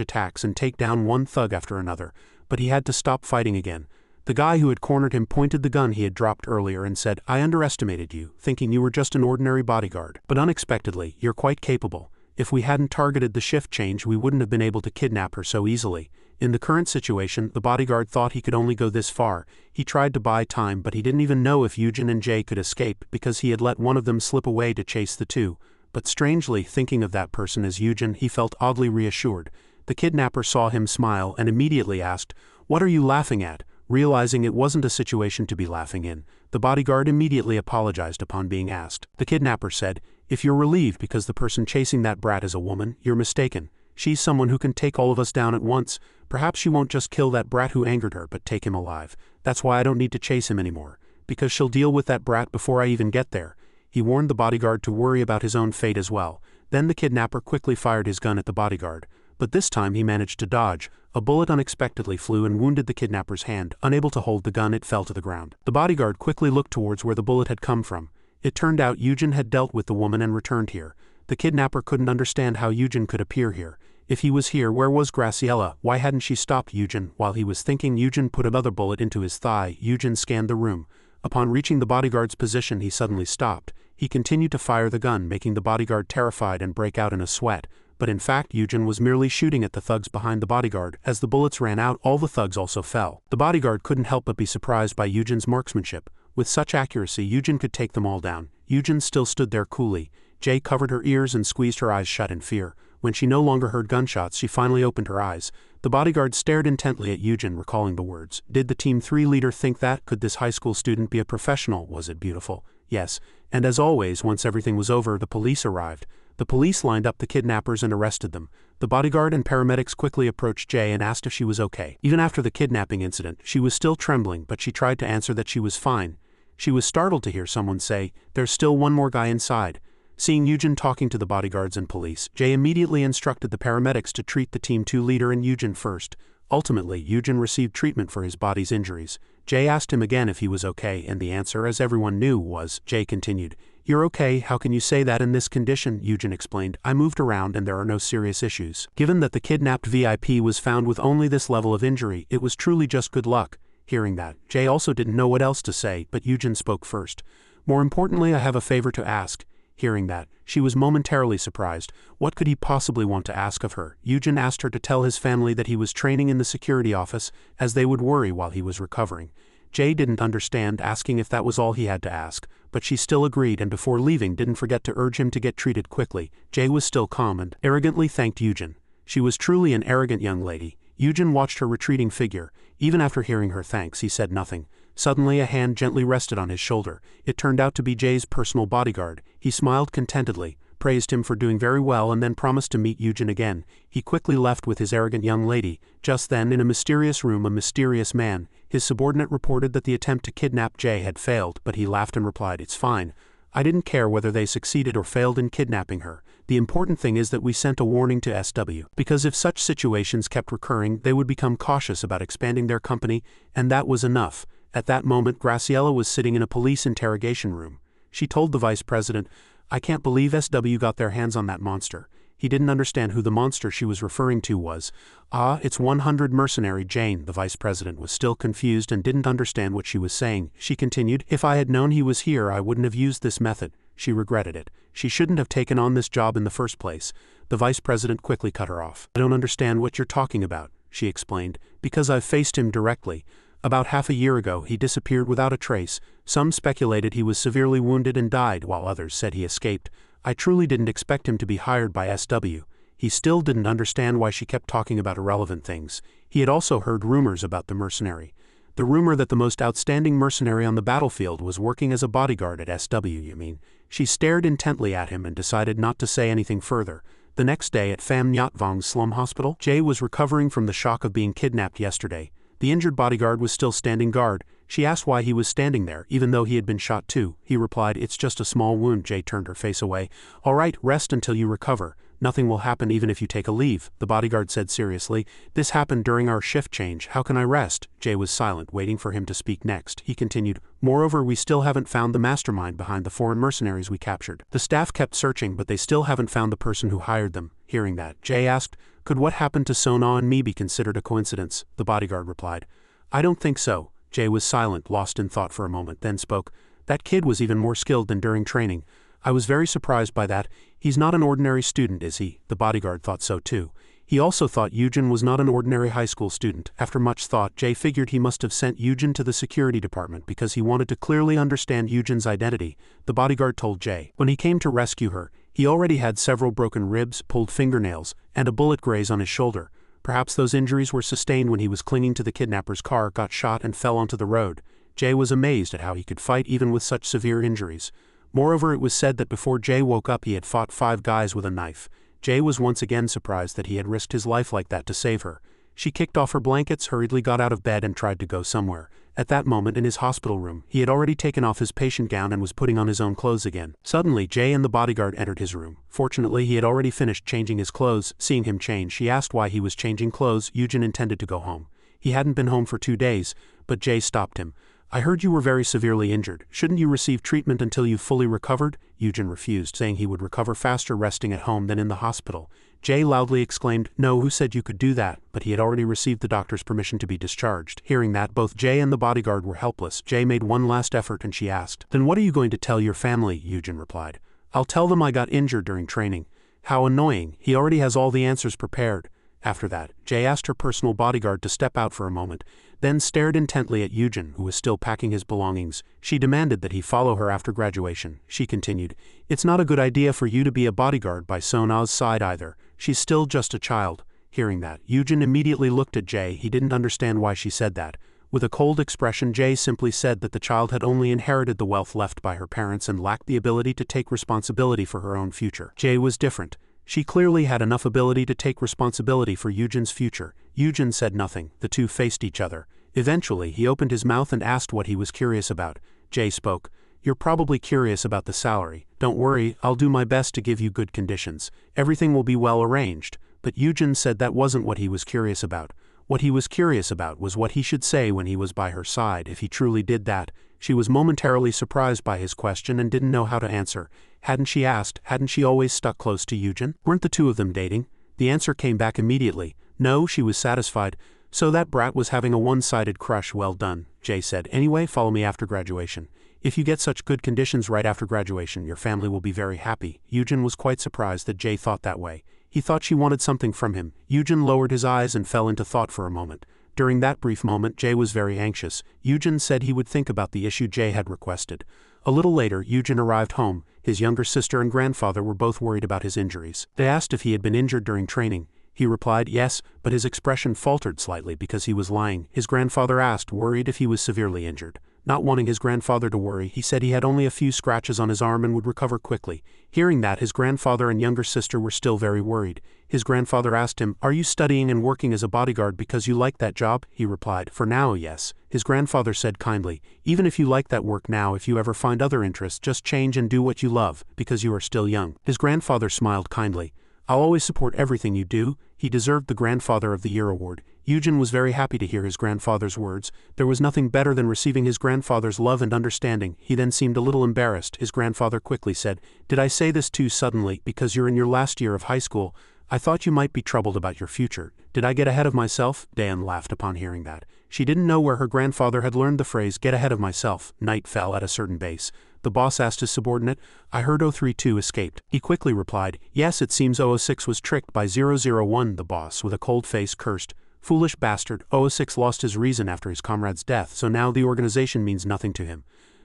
attacks and take down one thug after another, but he had to stop fighting again. The guy who had cornered him pointed the gun he had dropped earlier and said, "I underestimated you, thinking you were just an ordinary bodyguard. But unexpectedly, you're quite capable. If we hadn't targeted the shift change, we wouldn't have been able to kidnap her so easily." In the current situation, the bodyguard thought he could only go this far. He tried to buy time, but he didn't even know if Yujin and Jay could escape because he had let one of them slip away to chase the two. But strangely, thinking of that person as Yujin, he felt oddly reassured. The kidnapper saw him smile and immediately asked, "What are you laughing at?" Realizing it wasn't a situation to be laughing in, the bodyguard immediately apologized upon being asked. The kidnapper said, "If you're relieved because the person chasing that brat is a woman, you're mistaken. She's someone who can take all of us down at once. Perhaps she won't just kill that brat who angered her, but take him alive. That's why I don't need to chase him anymore. Because she'll deal with that brat before I even get there." He warned the bodyguard to worry about his own fate as well. Then the kidnapper quickly fired his gun at the bodyguard. But this time he managed to dodge. A bullet unexpectedly flew and wounded the kidnapper's hand. Unable to hold the gun, it fell to the ground. The bodyguard quickly looked towards where the bullet had come from. It turned out Yujin had dealt with the woman and returned here. The kidnapper couldn't understand how Yujin could appear here. If he was here, where was Graciella? Why hadn't she stopped Yujin? While he was thinking, Yujin put another bullet into his thigh. Yujin scanned the room. Upon reaching the bodyguard's position, he suddenly stopped. He continued to fire the gun, making the bodyguard terrified and break out in a sweat. But in fact, Yujin was merely shooting at the thugs behind the bodyguard. As the bullets ran out, all the thugs also fell. The bodyguard couldn't help but be surprised by Yujin's marksmanship. With such accuracy, Yujin could take them all down. Yujin still stood there coolly. Jay covered her ears and squeezed her eyes shut in fear. When she no longer heard gunshots, she finally opened her eyes. The bodyguard stared intently at Yujin, recalling the words. Did the Team 3 leader think that? Could this high school student be a professional? Was it beautiful? Yes. And as always, once everything was over, the police arrived. The police lined up the kidnappers and arrested them. The bodyguard and paramedics quickly approached Jay and asked if she was okay. Even after the kidnapping incident, she was still trembling, but she tried to answer that she was fine. She was startled to hear someone say, "There's still one more guy inside." Seeing Yujin talking to the bodyguards and police, Jay immediately instructed the paramedics to treat the Team 2 leader and Yujin first. Ultimately, Yujin received treatment for his body's injuries. Jay asked him again if he was okay, and the answer, as everyone knew, was. Jay continued, "You're okay, how can you say that in this condition?" Yujin explained, "I moved around and there are no serious issues." Given that the kidnapped VIP was found with only this level of injury, it was truly just good luck. Hearing that, Jay also didn't know what else to say, but Eugen spoke first. More importantly, I have a favor to ask. Hearing that, she was momentarily surprised. What could he possibly want to ask of her? Eugen asked her to tell his family that he was training in the security office, as they would worry while he was recovering. Jay didn't understand, asking if that was all he had to ask, but she still agreed, and before leaving didn't forget to urge him to get treated quickly. Jay was still calm and arrogantly thanked Eugen. She was truly an arrogant young lady. Eugen watched her retreating figure. Even after hearing her thanks, he said nothing. Suddenly a hand gently rested on his shoulder. It turned out to be Jay's personal bodyguard. He smiled contentedly, praised him for doing very well, and then promised to meet Eugen again. He quickly left with his arrogant young lady. Just then, in a mysterious room, a mysterious man, his subordinate, reported that the attempt to kidnap Jay had failed, but he laughed and replied, "It's fine. I didn't care whether they succeeded or failed in kidnapping her. The important thing is that we sent a warning to SW, because if such situations kept recurring, they would become cautious about expanding their company, and that was enough." At that moment, Graciela was sitting in a police interrogation room. She told the vice president, "I can't believe SW got their hands on that monster." He didn't understand who the monster she was referring to was. "Ah, it's 100 mercenary Jane." The vice president was still confused and didn't understand what she was saying. She continued, "If I had known he was here, I wouldn't have used this method." She regretted it. She shouldn't have taken on this job in the first place. The vice president quickly cut her off. "I don't understand what you're talking about," she explained, "because I've faced him directly. About half a year ago, he disappeared without a trace. Some speculated he was severely wounded and died, while others said he escaped. I truly didn't expect him to be hired by SW. He still didn't understand why she kept talking about irrelevant things. He had also heard rumors about the mercenary. The rumor that the most outstanding mercenary on the battlefield was working as a bodyguard at SW, you mean?" She stared intently at him and decided not to say anything further. The next day at Pham Nhot Vong's slum hospital, Jay was recovering from the shock of being kidnapped yesterday. The injured bodyguard was still standing guard. She asked why he was standing there, even though he had been shot too. He replied, "It's just a small wound." Jay turned her face away. "All right, rest until you recover. Nothing will happen even if you take a leave," the bodyguard said seriously. "This happened during our shift change. How can I rest?" Jay was silent, waiting for him to speak next. He continued, "Moreover, we still haven't found the mastermind behind the foreign mercenaries we captured. The staff kept searching, but they still haven't found the person who hired them." Hearing that, Jay asked, "Could what happened to Sona and me be considered a coincidence?" The bodyguard replied, "I don't think so." Jay was silent, lost in thought for a moment, then spoke, "That kid was even more skilled than during training. I was very surprised by that. He's not an ordinary student, is he?" The bodyguard thought so too. He also thought Eugen was not an ordinary high school student. After much thought, Jay figured he must have sent Eugen to the security department because he wanted to clearly understand Eugen's identity. The bodyguard told Jay, when he came to rescue her, he already had several broken ribs, pulled fingernails, and a bullet graze on his shoulder. Perhaps those injuries were sustained when he was clinging to the kidnapper's car, got shot, and fell onto the road. Jay was amazed at how he could fight even with such severe injuries. Moreover, it was said that before Jay woke up he had fought 5 guys with a knife. Jay was once again surprised that he had risked his life like that to save her. She kicked off her blankets, hurriedly got out of bed and tried to go somewhere. At that moment in his hospital room, he had already taken off his patient gown and was putting on his own clothes again. Suddenly, Jay and the bodyguard entered his room. Fortunately, he had already finished changing his clothes. Seeing him change, she asked why he was changing clothes. Eugen intended to go home. He hadn't been home for 2 days, but Jay stopped him. "I heard you were very severely injured. Shouldn't you receive treatment until you fully recovered?" Eugen refused, saying he would recover faster resting at home than in the hospital. Jay loudly exclaimed, "No, who said you could do that?" But he had already received the doctor's permission to be discharged. Hearing that, both Jay and the bodyguard were helpless. Jay made one last effort and she asked, "Then what are you going to tell your family?" Eugen replied, "I'll tell them I got injured during training." How annoying. He already has all the answers prepared. After that, Jay asked her personal bodyguard to step out for a moment, then stared intently at Eugen, who was still packing his belongings. She demanded that he follow her after graduation. She continued, "It's not a good idea for you to be a bodyguard by Sona's side either. She's still just a child." Hearing that, Eugen immediately looked at Jay. He didn't understand why she said that. With a cold expression, Jay simply said that the child had only inherited the wealth left by her parents and lacked the ability to take responsibility for her own future. Jay was different. She clearly had enough ability to take responsibility for Eugen's future. Eugen said nothing. The two faced each other. Eventually, he opened his mouth and asked what he was curious about. Jay spoke, "You're probably curious about the salary. Don't worry, I'll do my best to give you good conditions. Everything will be well arranged." But Eugen said that wasn't what he was curious about. What he was curious about was what he should say when he was by her side if he truly did that. She was momentarily surprised by his question and didn't know how to answer. Hadn't she asked? Hadn't she always stuck close to Eugen? Weren't the two of them dating? The answer came back immediately. No, she was satisfied. So that brat was having a one-sided crush. Well done, Jay said. Anyway, follow me after graduation. If you get such good conditions right after graduation, your family will be very happy. Yujin was quite surprised that Jay thought that way. He thought she wanted something from him. Yujin lowered his eyes and fell into thought for a moment. During that brief moment, Jay was very anxious. Yujin said he would think about the issue Jay had requested. A little later, Yujin arrived home. His younger sister and grandfather were both worried about his injuries. They asked if he had been injured during training. He replied yes, but his expression faltered slightly because he was lying. His grandfather asked, worried if he was severely injured. Not wanting his grandfather to worry, he said he had only a few scratches on his arm and would recover quickly. Hearing that, his grandfather and younger sister were still very worried. His grandfather asked him, "Are you studying and working as a bodyguard because you like that job?" He replied, "For now, yes." His grandfather said kindly, "Even if you like that work now, if you ever find other interests, just change and do what you love, because you are still young." His grandfather smiled kindly. "I'll always support everything you do." He deserved the Grandfather of the Year award. Yujin was very happy to hear his grandfather's words. There was nothing better than receiving his grandfather's love and understanding. He then seemed a little embarrassed. His grandfather quickly said, "Did I say this too suddenly, because you're in your last year of high school? I thought you might be troubled about your future. Did I get ahead of myself?" Dayan laughed upon hearing that. She didn't know where her grandfather had learned the phrase, "get ahead of myself." Night fell at a certain base. The boss asked his subordinate, "I heard 032 escaped." He quickly replied, "Yes, it seems 006 was tricked by 001. The boss, with a cold face, cursed, "Foolish bastard, 006 lost his reason after his comrade's death, so now the organization means nothing to him."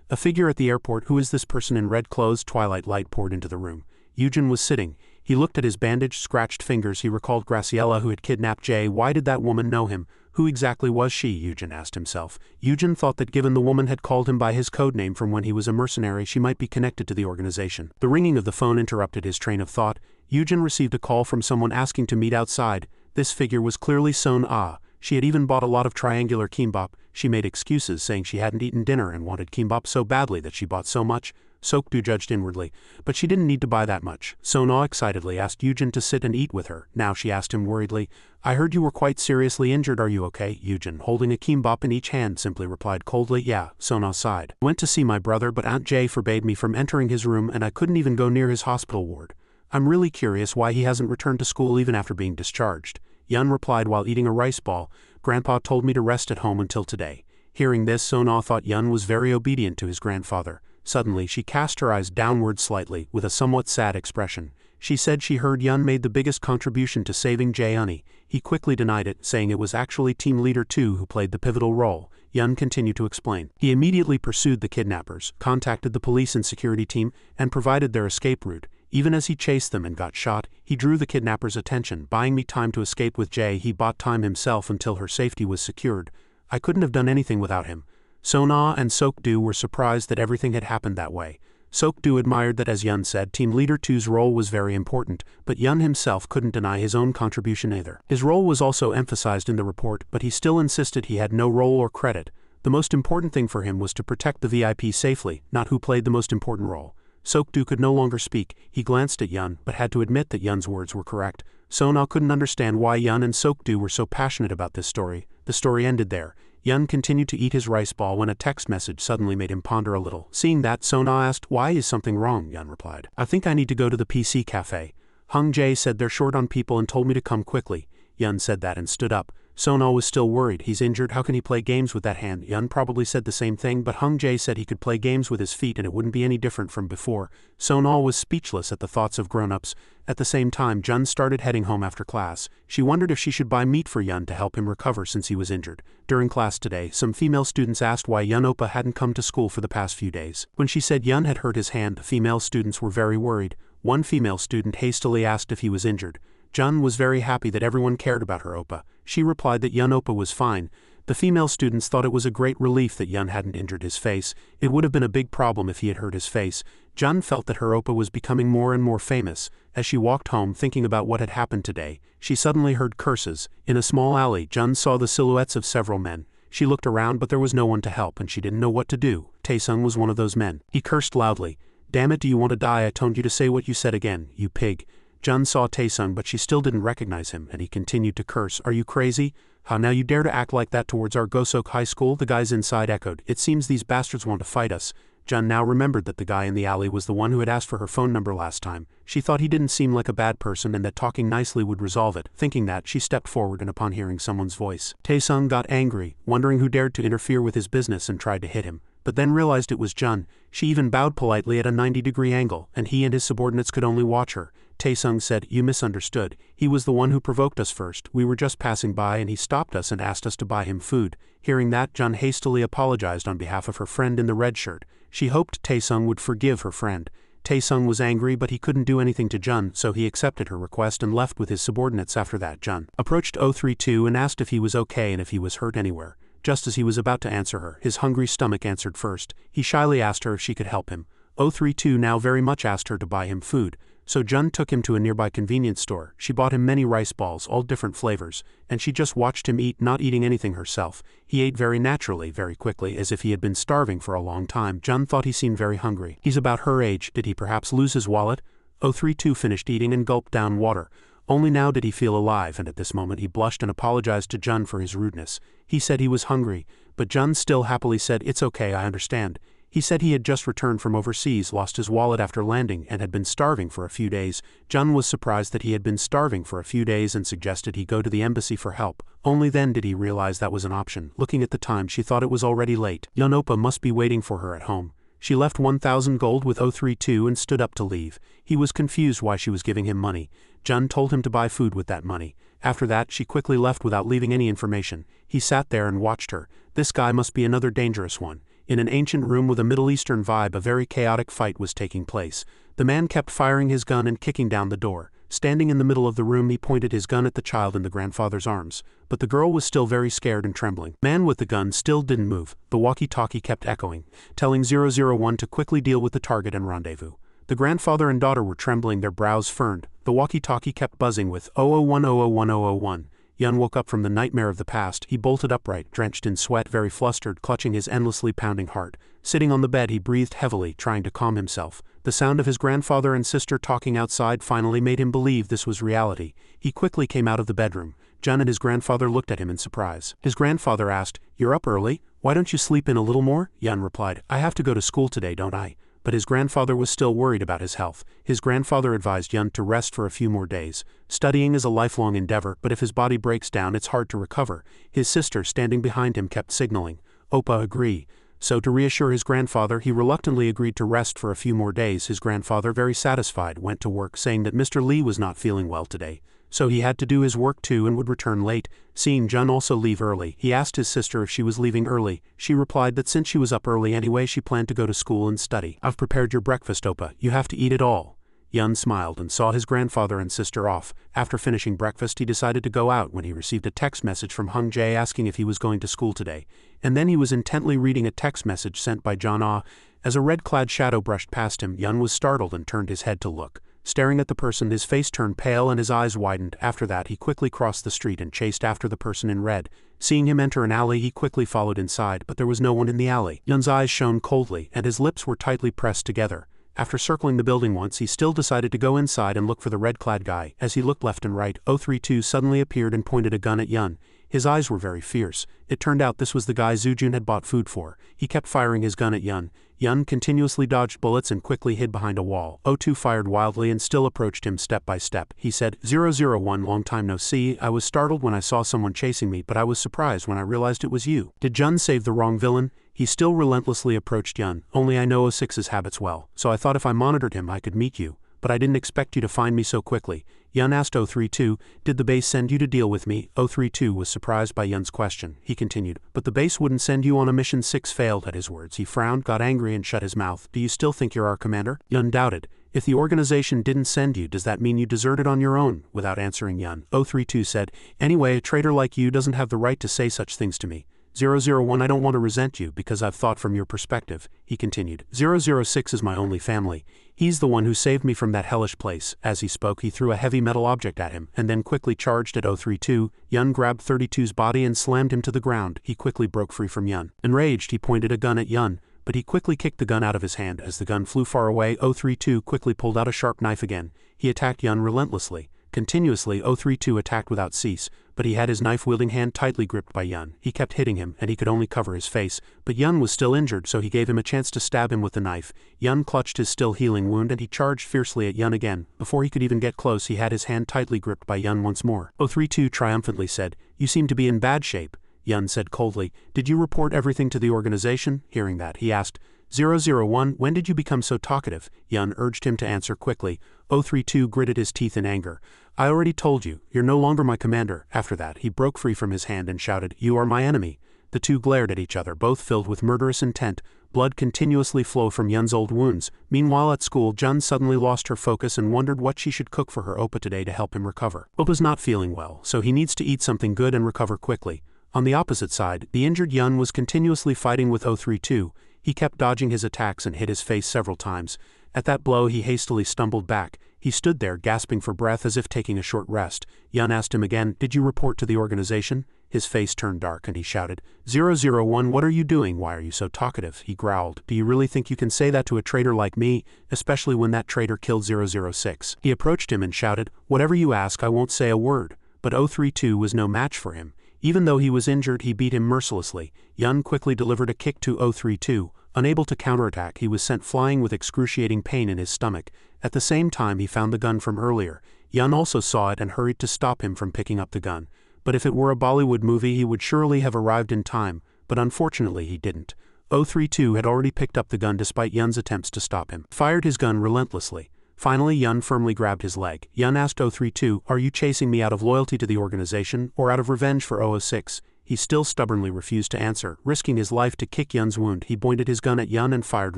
A figure at the airport. "Who is this person in red clothes?" Twilight light poured into the room. Yujin was sitting. He looked at his bandaged, scratched fingers. He recalled Graciela, who had kidnapped Jay. Why did that woman know him? Who exactly was she? Yujin asked himself. Yujin thought that given the woman had called him by his code name from when he was a mercenary, she might be connected to the organization. The ringing of the phone interrupted his train of thought. Yujin received a call from someone asking to meet outside. This figure was clearly Son Ah. She had even bought a lot of triangular kimbap. She made excuses, saying she hadn't eaten dinner and wanted kimbap so badly that she bought so much. Sokdu judged inwardly, but she didn't need to buy that much. Son Ah excitedly asked Yujin to sit and eat with her. Now she asked him worriedly, "I heard you were quite seriously injured. Are you okay?" Yujin, holding a kimbap in each hand, simply replied coldly, "Yeah." Son Ah sighed. "Went to see my brother, but Aunt Jay forbade me from entering his room and I couldn't even go near his hospital ward. I'm really curious why he hasn't returned to school even after being discharged." Yun replied while eating a rice ball, "Grandpa told me to rest at home until today." Hearing this, Son Ah thought Yun was very obedient to his grandfather. Suddenly, she cast her eyes downward slightly, with a somewhat sad expression. She said she heard Yun made the biggest contribution to saving Jae-Unni. He quickly denied it, saying it was actually Team Leader 2 who played the pivotal role. Yun continued to explain. He immediately pursued the kidnappers, contacted the police and security team, and provided their escape route. Even as he chased them and got shot, he drew the kidnappers' attention. Buying me time to escape with Jay, he bought time himself until her safety was secured. I couldn't have done anything without him. Son Ah and Sokdu were surprised that everything had happened that way. Sokdu admired that, as Yun said, Team Leader 2's role was very important, but Yun himself couldn't deny his own contribution either. His role was also emphasized in the report, but he still insisted he had no role or credit. The most important thing for him was to protect the VIP safely, not who played the most important role. Sokdu could no longer speak. He glanced at Yun, but had to admit that Yun's words were correct. Son Ah couldn't understand why Yun and Sokdu were so passionate about this story. The story ended there. Yun continued to eat his rice ball when a text message suddenly made him ponder a little. Seeing that, Son Ah asked, "Why is something wrong?" Yun replied, "I think I need to go to the PC cafe. Hung Jae said they're short on people and told me to come quickly." Yun said that and stood up. Son Ah was still worried. He's injured, how can he play games with that hand? Yun probably said the same thing, but Hung Jae said he could play games with his feet and it wouldn't be any different from before. Son Ah was speechless at the thoughts of grown-ups. At the same time, Jun started heading home after class. She wondered if she should buy meat for Yun to help him recover since he was injured. During class today, some female students asked why Yun Oppa hadn't come to school for the past few days. When she said Yun had hurt his hand, the female students were very worried. One female student hastily asked if he was injured. Jun was very happy that everyone cared about her Oppa. She replied that Yun Oppa was fine. The female students thought it was a great relief that Yun hadn't injured his face. It would have been a big problem if he had hurt his face. Jun felt that her Oppa was becoming more and more famous. As she walked home thinking about what had happened today, she suddenly heard curses. In a small alley, Jun saw the silhouettes of several men. She looked around but there was no one to help and she didn't know what to do. Taesung was one of those men. He cursed loudly. "Damn it, do you want to die? I told you to say what you said again, you pig." Jun saw Taesung but she still didn't recognize him and he continued to curse. "Are you crazy? How now you dare to act like that towards our Gosok High School?" The guys inside echoed. "It seems these bastards want to fight us." Jun now remembered that the guy in the alley was the one who had asked for her phone number last time. She thought he didn't seem like a bad person and that talking nicely would resolve it. Thinking that, she stepped forward and upon hearing someone's voice, Tae-sung got angry, wondering who dared to interfere with his business and tried to hit him, but then realized it was Jun. She even bowed politely at a 90-degree angle, and he and his subordinates could only watch her. Tae-sung said, "You misunderstood. He was the one who provoked us first. We were just passing by and he stopped us and asked us to buy him food." Hearing that, Jun hastily apologized on behalf of her friend in the red shirt. She hoped Tae-sung would forgive her friend. Tae-sung was angry, but he couldn't do anything to Jun, so he accepted her request and left with his subordinates. After that, Jun approached 032 and asked if he was okay and if he was hurt anywhere. Just as he was about to answer her, his hungry stomach answered first. He shyly asked her if she could help him. 032 now very much asked her to buy him food. So Jun took him to a nearby convenience store. She bought him many rice balls, all different flavors, and she just watched him eat, not eating anything herself. He ate very naturally, very quickly, as if he had been starving for a long time. Jun thought he seemed very hungry. He's about her age. Did he perhaps lose his wallet? 032 finished eating and gulped down water. Only now did he feel alive, and at this moment he blushed and apologized to Jun for his rudeness. He said he was hungry, but Jun still happily said, "It's okay, I understand." He said he had just returned from overseas, lost his wallet after landing, and had been starving for a few days. Jun was surprised that he had been starving for a few days and suggested he go to the embassy for help. Only then did he realize that was an option. Looking at the time, she thought it was already late. Yun Oppa must be waiting for her at home. She left 1,000 gold with 032 and stood up to leave. He was confused why she was giving him money. Jun told him to buy food with that money. After that, she quickly left without leaving any information. He sat there and watched her. This guy must be another dangerous one. In an ancient room with a Middle Eastern vibe, a very chaotic fight was taking place. The man kept firing his gun and kicking down the door. Standing in the middle of the room, he pointed his gun at the child in the grandfather's arms. But the girl was still very scared and trembling. Man with the gun still didn't move. The walkie-talkie kept echoing, telling 001 to quickly deal with the target and rendezvous. The grandfather and daughter were trembling, their brows furned. The walkie-talkie kept buzzing with 001-001-001. Yun woke up from the nightmare of the past. He bolted upright, drenched in sweat, very flustered, clutching his endlessly pounding heart. Sitting on the bed, he breathed heavily, trying to calm himself. The sound of his grandfather and sister talking outside finally made him believe this was reality. He quickly came out of the bedroom. Jun and his grandfather looked at him in surprise. His grandfather asked, "You're up early? Why don't you sleep in a little more?" Yun replied, "I have to go to school today, don't I?" But his grandfather was still worried about his health. His grandfather advised Yun to rest for a few more days. Studying is a lifelong endeavor, but if his body breaks down, it's hard to recover. His sister, standing behind him, kept signaling, "Oppa, agree." So to reassure his grandfather, he reluctantly agreed to rest for a few more days. His grandfather, very satisfied, went to work, saying that Mr. Lee was not feeling well today. So he had to do his work too and would return late. Seeing Jun also leave early, he asked his sister if she was leaving early. She replied that since she was up early anyway, she planned to go to school and study. "I've prepared your breakfast, Oppa. You have to eat it all." Yun smiled and saw his grandfather and sister off. After finishing breakfast, he decided to go out when he received a text message from Hung Jae asking if he was going to school today. And then he was intently reading a text message sent by John Ah. As a red-clad shadow brushed past him, Yun was startled and turned his head to look. Staring at the person, his face turned pale and his eyes widened. After that, he quickly crossed the street and chased after the person in red. Seeing him enter an alley, he quickly followed inside, but there was no one in the alley. Yun's eyes shone coldly, and his lips were tightly pressed together. After circling the building once, he still decided to go inside and look for the red-clad guy. As he looked left and right, 032 suddenly appeared and pointed a gun at Yun. His eyes were very fierce. It turned out this was the guy Zujun had bought food for. He kept firing his gun at Yun. Yun continuously dodged bullets and quickly hid behind a wall. 02 fired wildly and still approached him step by step. He said, 001, long time no see. I was startled when I saw someone chasing me, but I was surprised when I realized it was you. Did Jun save the wrong villain? He still relentlessly approached Yun. Only I know 06's habits well, so I thought if I monitored him I could meet you. But I didn't expect you to find me so quickly. Yun asked 032, did the base send you to deal with me? 032 was surprised by Yun's question. He continued, but the base wouldn't send you on a mission. 6 failed. At his words, he frowned, got angry and shut his mouth. Do you still think you're our commander? Yun doubted. If the organization didn't send you, does that mean you deserted on your own? Without answering, Yun, 032 said, anyway, a traitor like you doesn't have the right to say such things to me. 001, I don't want to resent you because I've thought from your perspective. He continued, 006 is my only family. He's the one who saved me from that hellish place. As he spoke, he threw a heavy metal object at him, and then quickly charged at 032. Yun grabbed 32's body and slammed him to the ground. He quickly broke free from Yun. Enraged, he pointed a gun at Yun, but he quickly kicked the gun out of his hand. As the gun flew far away, 032 quickly pulled out a sharp knife again. He attacked Yun relentlessly. Continuously, 032 attacked without cease, but he had his knife-wielding hand tightly gripped by Yun. He kept hitting him, and he could only cover his face, but Yun was still injured, so he gave him a chance to stab him with the knife. Yun clutched his still-healing wound and he charged fiercely at Yun again. Before he could even get close, he had his hand tightly gripped by Yun once more. 032 triumphantly said, "You seem to be in bad shape." Yun said coldly, "Did you report everything to the organization?" Hearing that, he asked, 001, when did you become so talkative? Yun urged him to answer quickly. 032 gritted his teeth in anger. "I already told you, you're no longer my commander." After that, he broke free from his hand and shouted, "You are my enemy." The two glared at each other, both filled with murderous intent. Blood continuously flowed from Yun's old wounds. Meanwhile at school, Jun suddenly lost her focus and wondered what she should cook for her Oppa today to help him recover. Oppa's not feeling well, so he needs to eat something good and recover quickly. On the opposite side, the injured Yun was continuously fighting with 032. He kept dodging his attacks and hit his face several times. At that blow, he hastily stumbled back. He stood there, gasping for breath as if taking a short rest. Yun asked him again, "Did you report to the organization?" His face turned dark and he shouted, 001, what are you doing? Why are you so talkative? He growled, "Do you really think you can say that to a traitor like me, especially when that traitor killed 006? He approached him and shouted, "Whatever you ask, I won't say a word." But 032 was no match for him. Even though he was injured, he beat him mercilessly. Yun quickly delivered a kick to 032. Unable to counterattack, he was sent flying with excruciating pain in his stomach. At the same time, he found the gun from earlier. Yun also saw it and hurried to stop him from picking up the gun. But if it were a Bollywood movie, he would surely have arrived in time, but unfortunately he didn't. 032 had already picked up the gun despite Yun's attempts to stop him. Fired his gun relentlessly. Finally, Yun firmly grabbed his leg. Yun asked 032, "Are you chasing me out of loyalty to the organization, or out of revenge for 006? He still stubbornly refused to answer. Risking his life to kick Yun's wound, he pointed his gun at Yun and fired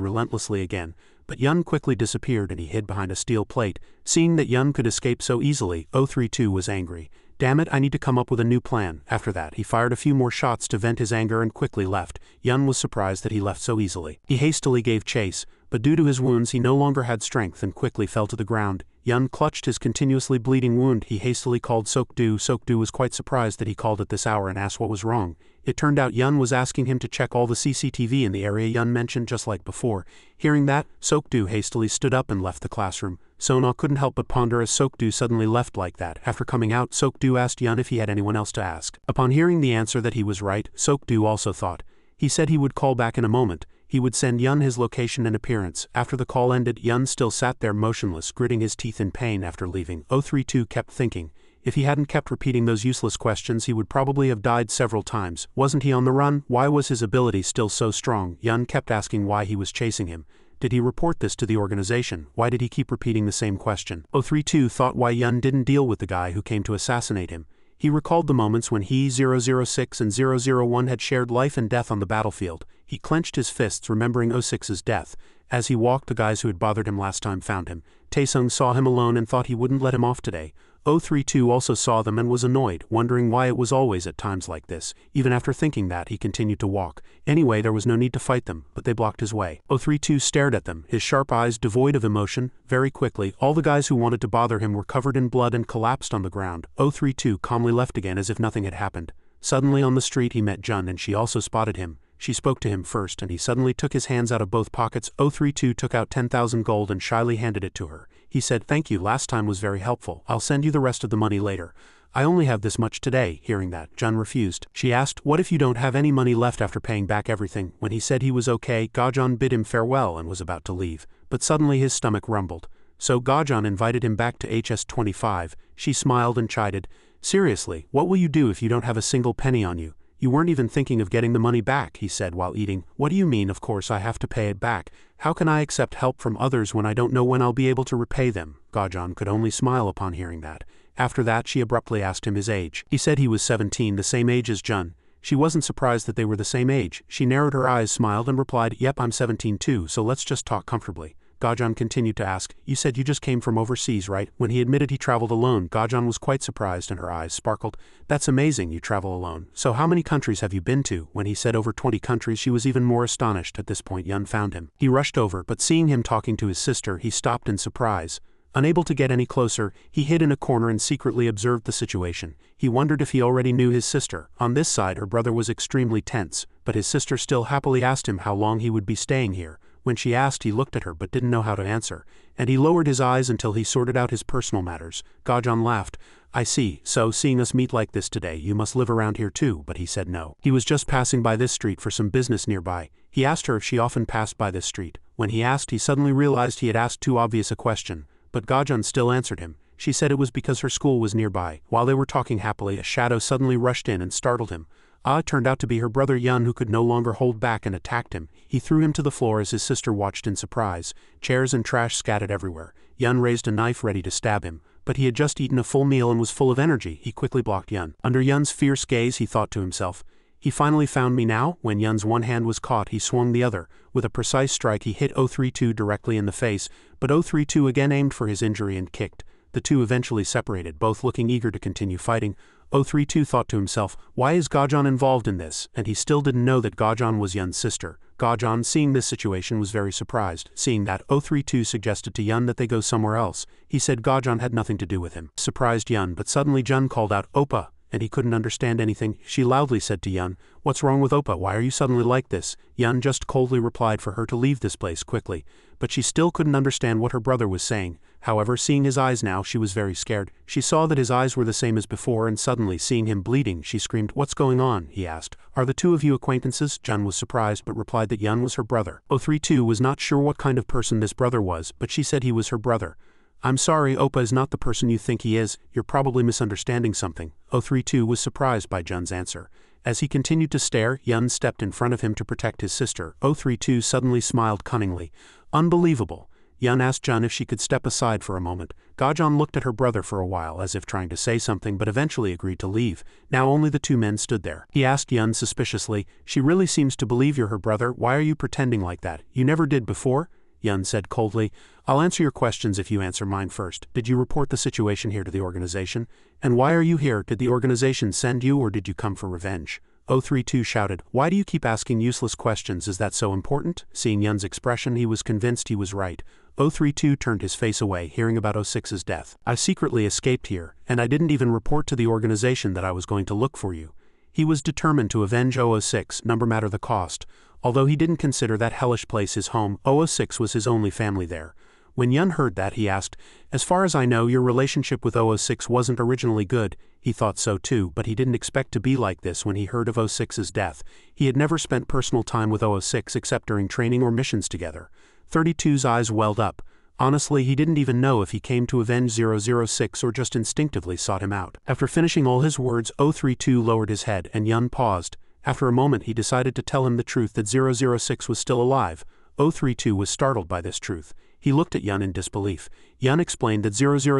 relentlessly again. But Yun quickly disappeared and he hid behind a steel plate. Seeing that Yun could escape so easily, 032 was angry. "Damn it, I need to come up with a new plan." After that, he fired a few more shots to vent his anger and quickly left. Yun was surprised that he left so easily. He hastily gave chase, but due to his wounds he no longer had strength and quickly fell to the ground. Yun clutched his continuously bleeding wound. He hastily called Sokdu. Sokdu was quite surprised that he called at this hour and asked what was wrong. It turned out Yun was asking him to check all the CCTV in the area Yun mentioned just like before. Hearing that, Sokdu hastily stood up and left the classroom. Sona couldn't help but ponder as Sokdu suddenly left like that. After coming out, Sokdu asked Yun if he had anyone else to ask. Upon hearing the answer that he was right, Sokdu also thought. He said he would call back in a moment. He would send Yun his location and appearance. After the call ended, Yun still sat there motionless, gritting his teeth in pain after leaving. 032 kept thinking. If he hadn't kept repeating those useless questions, he would probably have died several times. Wasn't he on the run? Why was his ability still so strong? Yun kept asking why he was chasing him. Did he report this to the organization? Why did he keep repeating the same question? 032 thought why Yun didn't deal with the guy who came to assassinate him. He recalled the moments when he, 006 and 001 had shared life and death on the battlefield. He clenched his fists remembering 06's death. As he walked, the guys who had bothered him last time found him. Taesung saw him alone and thought he wouldn't let him off today. 032 also saw them and was annoyed, wondering why it was always at times like this. Even after thinking that, he continued to walk. Anyway, there was no need to fight them, but they blocked his way. 032 stared at them, his sharp eyes devoid of emotion. Very quickly, all the guys who wanted to bother him were covered in blood and collapsed on the ground. 032 calmly left again as if nothing had happened. Suddenly on the street he met Jun and she also spotted him. She spoke to him first and he suddenly took his hands out of both pockets. 032 took out 10,000 gold and shyly handed it to her. He said, "Thank you, last time was very helpful. I'll send you the rest of the money later. I only have this much today." Hearing that, Jun refused. She asked, "What if you don't have any money left after paying back everything?" When he said he was okay, Gajan bid him farewell and was about to leave. But suddenly his stomach rumbled. So Gajan invited him back to HS-25. She smiled and chided, "Seriously, what will you do if you don't have a single penny on you? You weren't even thinking of getting the money back," he said while eating. "What do you mean? Of course I have to pay it back. How can I accept help from others when I don't know when I'll be able to repay them?" Gajan could only smile upon hearing that. After that, she abruptly asked him his age. He said he was 17, the same age as Jun. She wasn't surprised that they were the same age. She narrowed her eyes, smiled and replied, "Yep, I'm 17 too, so let's just talk comfortably." Gajan continued to ask, "You said you just came from overseas, right?" When he admitted he traveled alone, Gajan was quite surprised and her eyes sparkled. "That's amazing, you travel alone. So how many countries have you been to?" When he said over 20 countries, she was even more astonished. At this point, Yun found him. He rushed over, but seeing him talking to his sister, he stopped in surprise. Unable to get any closer, he hid in a corner and secretly observed the situation. He wondered if he already knew his sister. On this side, her brother was extremely tense, but his sister still happily asked him how long he would be staying here. When she asked, he looked at her but didn't know how to answer, and he lowered his eyes until he sorted out his personal matters. Gajan laughed. I see, so seeing us meet like this today, you must live around here too, but he said no. He was just passing by this street for some business nearby. He asked her if she often passed by this street. When he asked, he suddenly realized he had asked too obvious a question, but Gajan still answered him. She said it was because her school was nearby. While they were talking happily, a shadow suddenly rushed in and startled him. It turned out to be her brother Yun, who could no longer hold back and attacked him. He threw him to the floor as his sister watched in surprise. Chairs and trash scattered everywhere. Yun raised a knife ready to stab him, but he had just eaten a full meal and was full of energy. He quickly blocked Yun. Under Yun's fierce gaze, he thought to himself, he finally found me now. When Yun's one hand was caught, he swung the other. With a precise strike, he hit 032 directly in the face, but 032 again aimed for his injury and kicked. The two eventually separated, both looking eager to continue fighting. 032 thought to himself, why is Gajan involved in this? And he still didn't know that Gajan was Yun's sister. Gajan, seeing this situation, was very surprised. Seeing that, 032 suggested to Yun that they go somewhere else. He said Gajan had nothing to do with him. Surprised Yun, but suddenly Jun called out, Oppa, and he couldn't understand anything. She loudly said to Yun, what's wrong with Oppa? Why are you suddenly like this? Yun just coldly replied for her to leave this place quickly, but she still couldn't understand what her brother was saying. However, seeing his eyes now, she was very scared. She saw that his eyes were the same as before, and suddenly, seeing him bleeding, she screamed, what's going on? He asked, are the two of you acquaintances? Jun was surprised but replied that Yun was her brother. 032 was not sure what kind of person this brother was, but she said he was her brother. I'm sorry, Oppa is not the person you think he is. You're probably misunderstanding something. 032 was surprised by Jun's answer. As he continued to stare, Yun stepped in front of him to protect his sister. 032 suddenly smiled cunningly. Unbelievable. Yun asked Jun if she could step aside for a moment. Gajan looked at her brother for a while as if trying to say something, but eventually agreed to leave. Now only the two men stood there. He asked Yun suspiciously, she really seems to believe you're her brother. Why are you pretending like that? You never did before? Yun said coldly, I'll answer your questions if you answer mine first. Did you report the situation here to the organization? And why are you here? Did the organization send you, or did you come for revenge? 032 shouted, why do you keep asking useless questions? Is that so important? Seeing Yun's expression, he was convinced he was right. 032 turned his face away, hearing about 06's death. I secretly escaped here, and I didn't even report to the organization that I was going to look for you. He was determined to avenge 006, no matter the cost. Although he didn't consider that hellish place his home, 006 was his only family there. When Yun heard that, he asked, as far as I know, your relationship with 006 wasn't originally good. He thought so too, but he didn't expect to be like this when he heard of 06's death. He had never spent personal time with 006 except during training or missions together. 32's eyes welled up. Honestly, he didn't even know if he came to avenge 006 or just instinctively sought him out. After finishing all his words, 032 lowered his head, and Yun paused. After a moment, he decided to tell him the truth that 006 was still alive. 032 was startled by this truth. He looked at Yun in disbelief. Yun explained that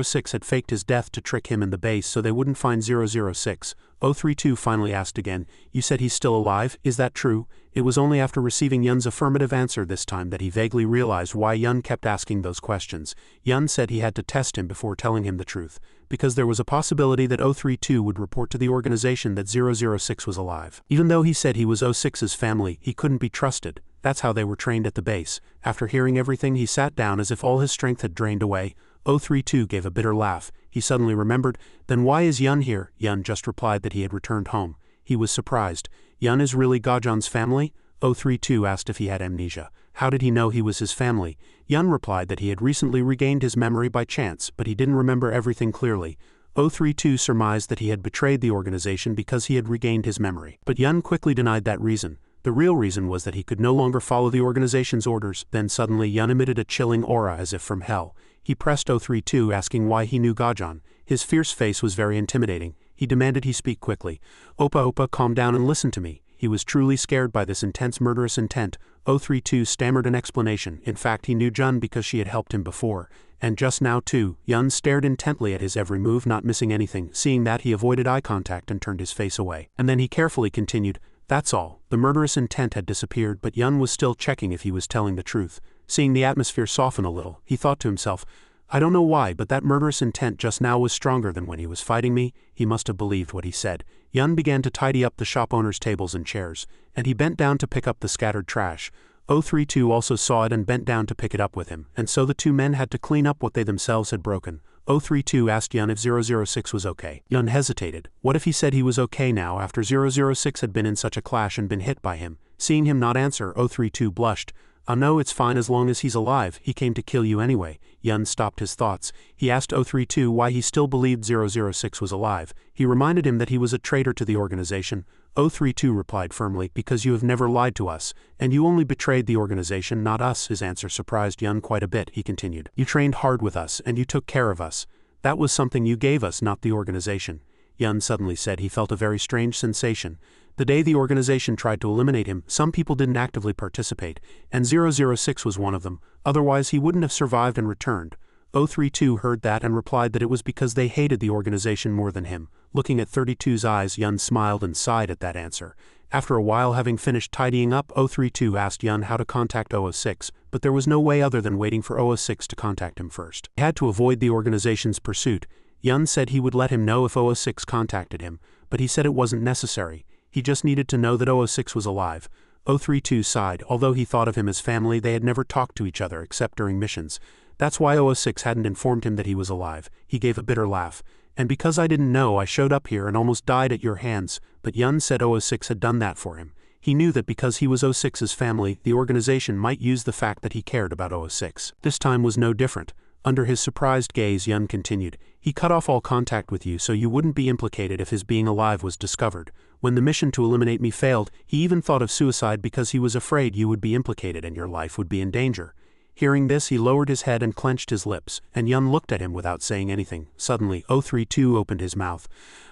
006 had faked his death to trick him and the base so they wouldn't find 006. 032 finally asked again, you said he's still alive, is that true? It was only after receiving Yun's affirmative answer this time that he vaguely realized why Yun kept asking those questions. Yun said he had to test him before telling him the truth, because there was a possibility that 032 would report to the organization that 006 was alive. Even though he said he was 06's family, he couldn't be trusted. That's how they were trained at the base. After hearing everything, he sat down as if all his strength had drained away. 032 gave a bitter laugh. He suddenly remembered, then why is Yun here? Yun just replied that he had returned home. He was surprised. Yun is really Gajan's family? 032 asked if he had amnesia. How did he know he was his family? Yun replied that he had recently regained his memory by chance, but he didn't remember everything clearly. 032 surmised that he had betrayed the organization because he had regained his memory. But Yun quickly denied that reason. The real reason was that he could no longer follow the organization's orders. Then suddenly Yun emitted a chilling aura as if from hell. He pressed 032, asking why he knew Gajan. His fierce face was very intimidating. He demanded he speak quickly. Oppa, calm down and listen to me. He was truly scared by this intense murderous intent. 032 stammered an explanation. In fact, he knew Jun because she had helped him before. And just now too. Yun stared intently at his every move, not missing anything. Seeing that, he avoided eye contact and turned his face away. And then he carefully continued, that's all. The murderous intent had disappeared, but Yun was still checking if he was telling the truth. Seeing the atmosphere soften a little, he thought to himself, I don't know why, but that murderous intent just now was stronger than when he was fighting me. He must have believed what he said. Yun began to tidy up the shop owner's tables and chairs, and he bent down to pick up the scattered trash. 032 also saw it and bent down to pick it up with him, and so the two men had to clean up what they themselves had broken. 032 asked Yun if 006 was okay. Yun hesitated. What if he said he was okay now after 006 had been in such a clash and been hit by him? Seeing him not answer, 032 blushed. No, it's fine as long as he's alive, he came to kill you anyway." Yun stopped his thoughts. He asked 032 why he still believed 006 was alive. He reminded him that he was a traitor to the organization. 032 replied firmly, "Because you have never lied to us, and you only betrayed the organization, not us." His answer surprised Yun quite a bit. He continued, "You trained hard with us, and you took care of us. That was something you gave us, not the organization." Yun suddenly said he felt a very strange sensation. The day the organization tried to eliminate him, some people didn't actively participate, and 006 was one of them, otherwise he wouldn't have survived and returned. 032 heard that and replied that it was because they hated the organization more than him. Looking at 32's eyes, Yun smiled and sighed at that answer. After a while, having finished tidying up, 032 asked Yun how to contact 006, but there was no way other than waiting for 006 to contact him first. He had to avoid the organization's pursuit. Yun said he would let him know if 006 contacted him, but he said it wasn't necessary. He just needed to know that 006 was alive. 032 sighed. Although he thought of him as family, they had never talked to each other except during missions. That's why 006 hadn't informed him that he was alive. He gave a bitter laugh. "And because I didn't know, I showed up here and almost died at your hands." But Yun said 006 had done that for him. He knew that because he was 006's family, the organization might use the fact that he cared about 006. This time was no different. Under his surprised gaze, Yun continued, "He cut off all contact with you so you wouldn't be implicated if his being alive was discovered. When the mission to eliminate me failed, he even thought of suicide because he was afraid you would be implicated and your life would be in danger." Hearing this, he lowered his head and clenched his lips, and Yun looked at him without saying anything. Suddenly, 032 opened his mouth.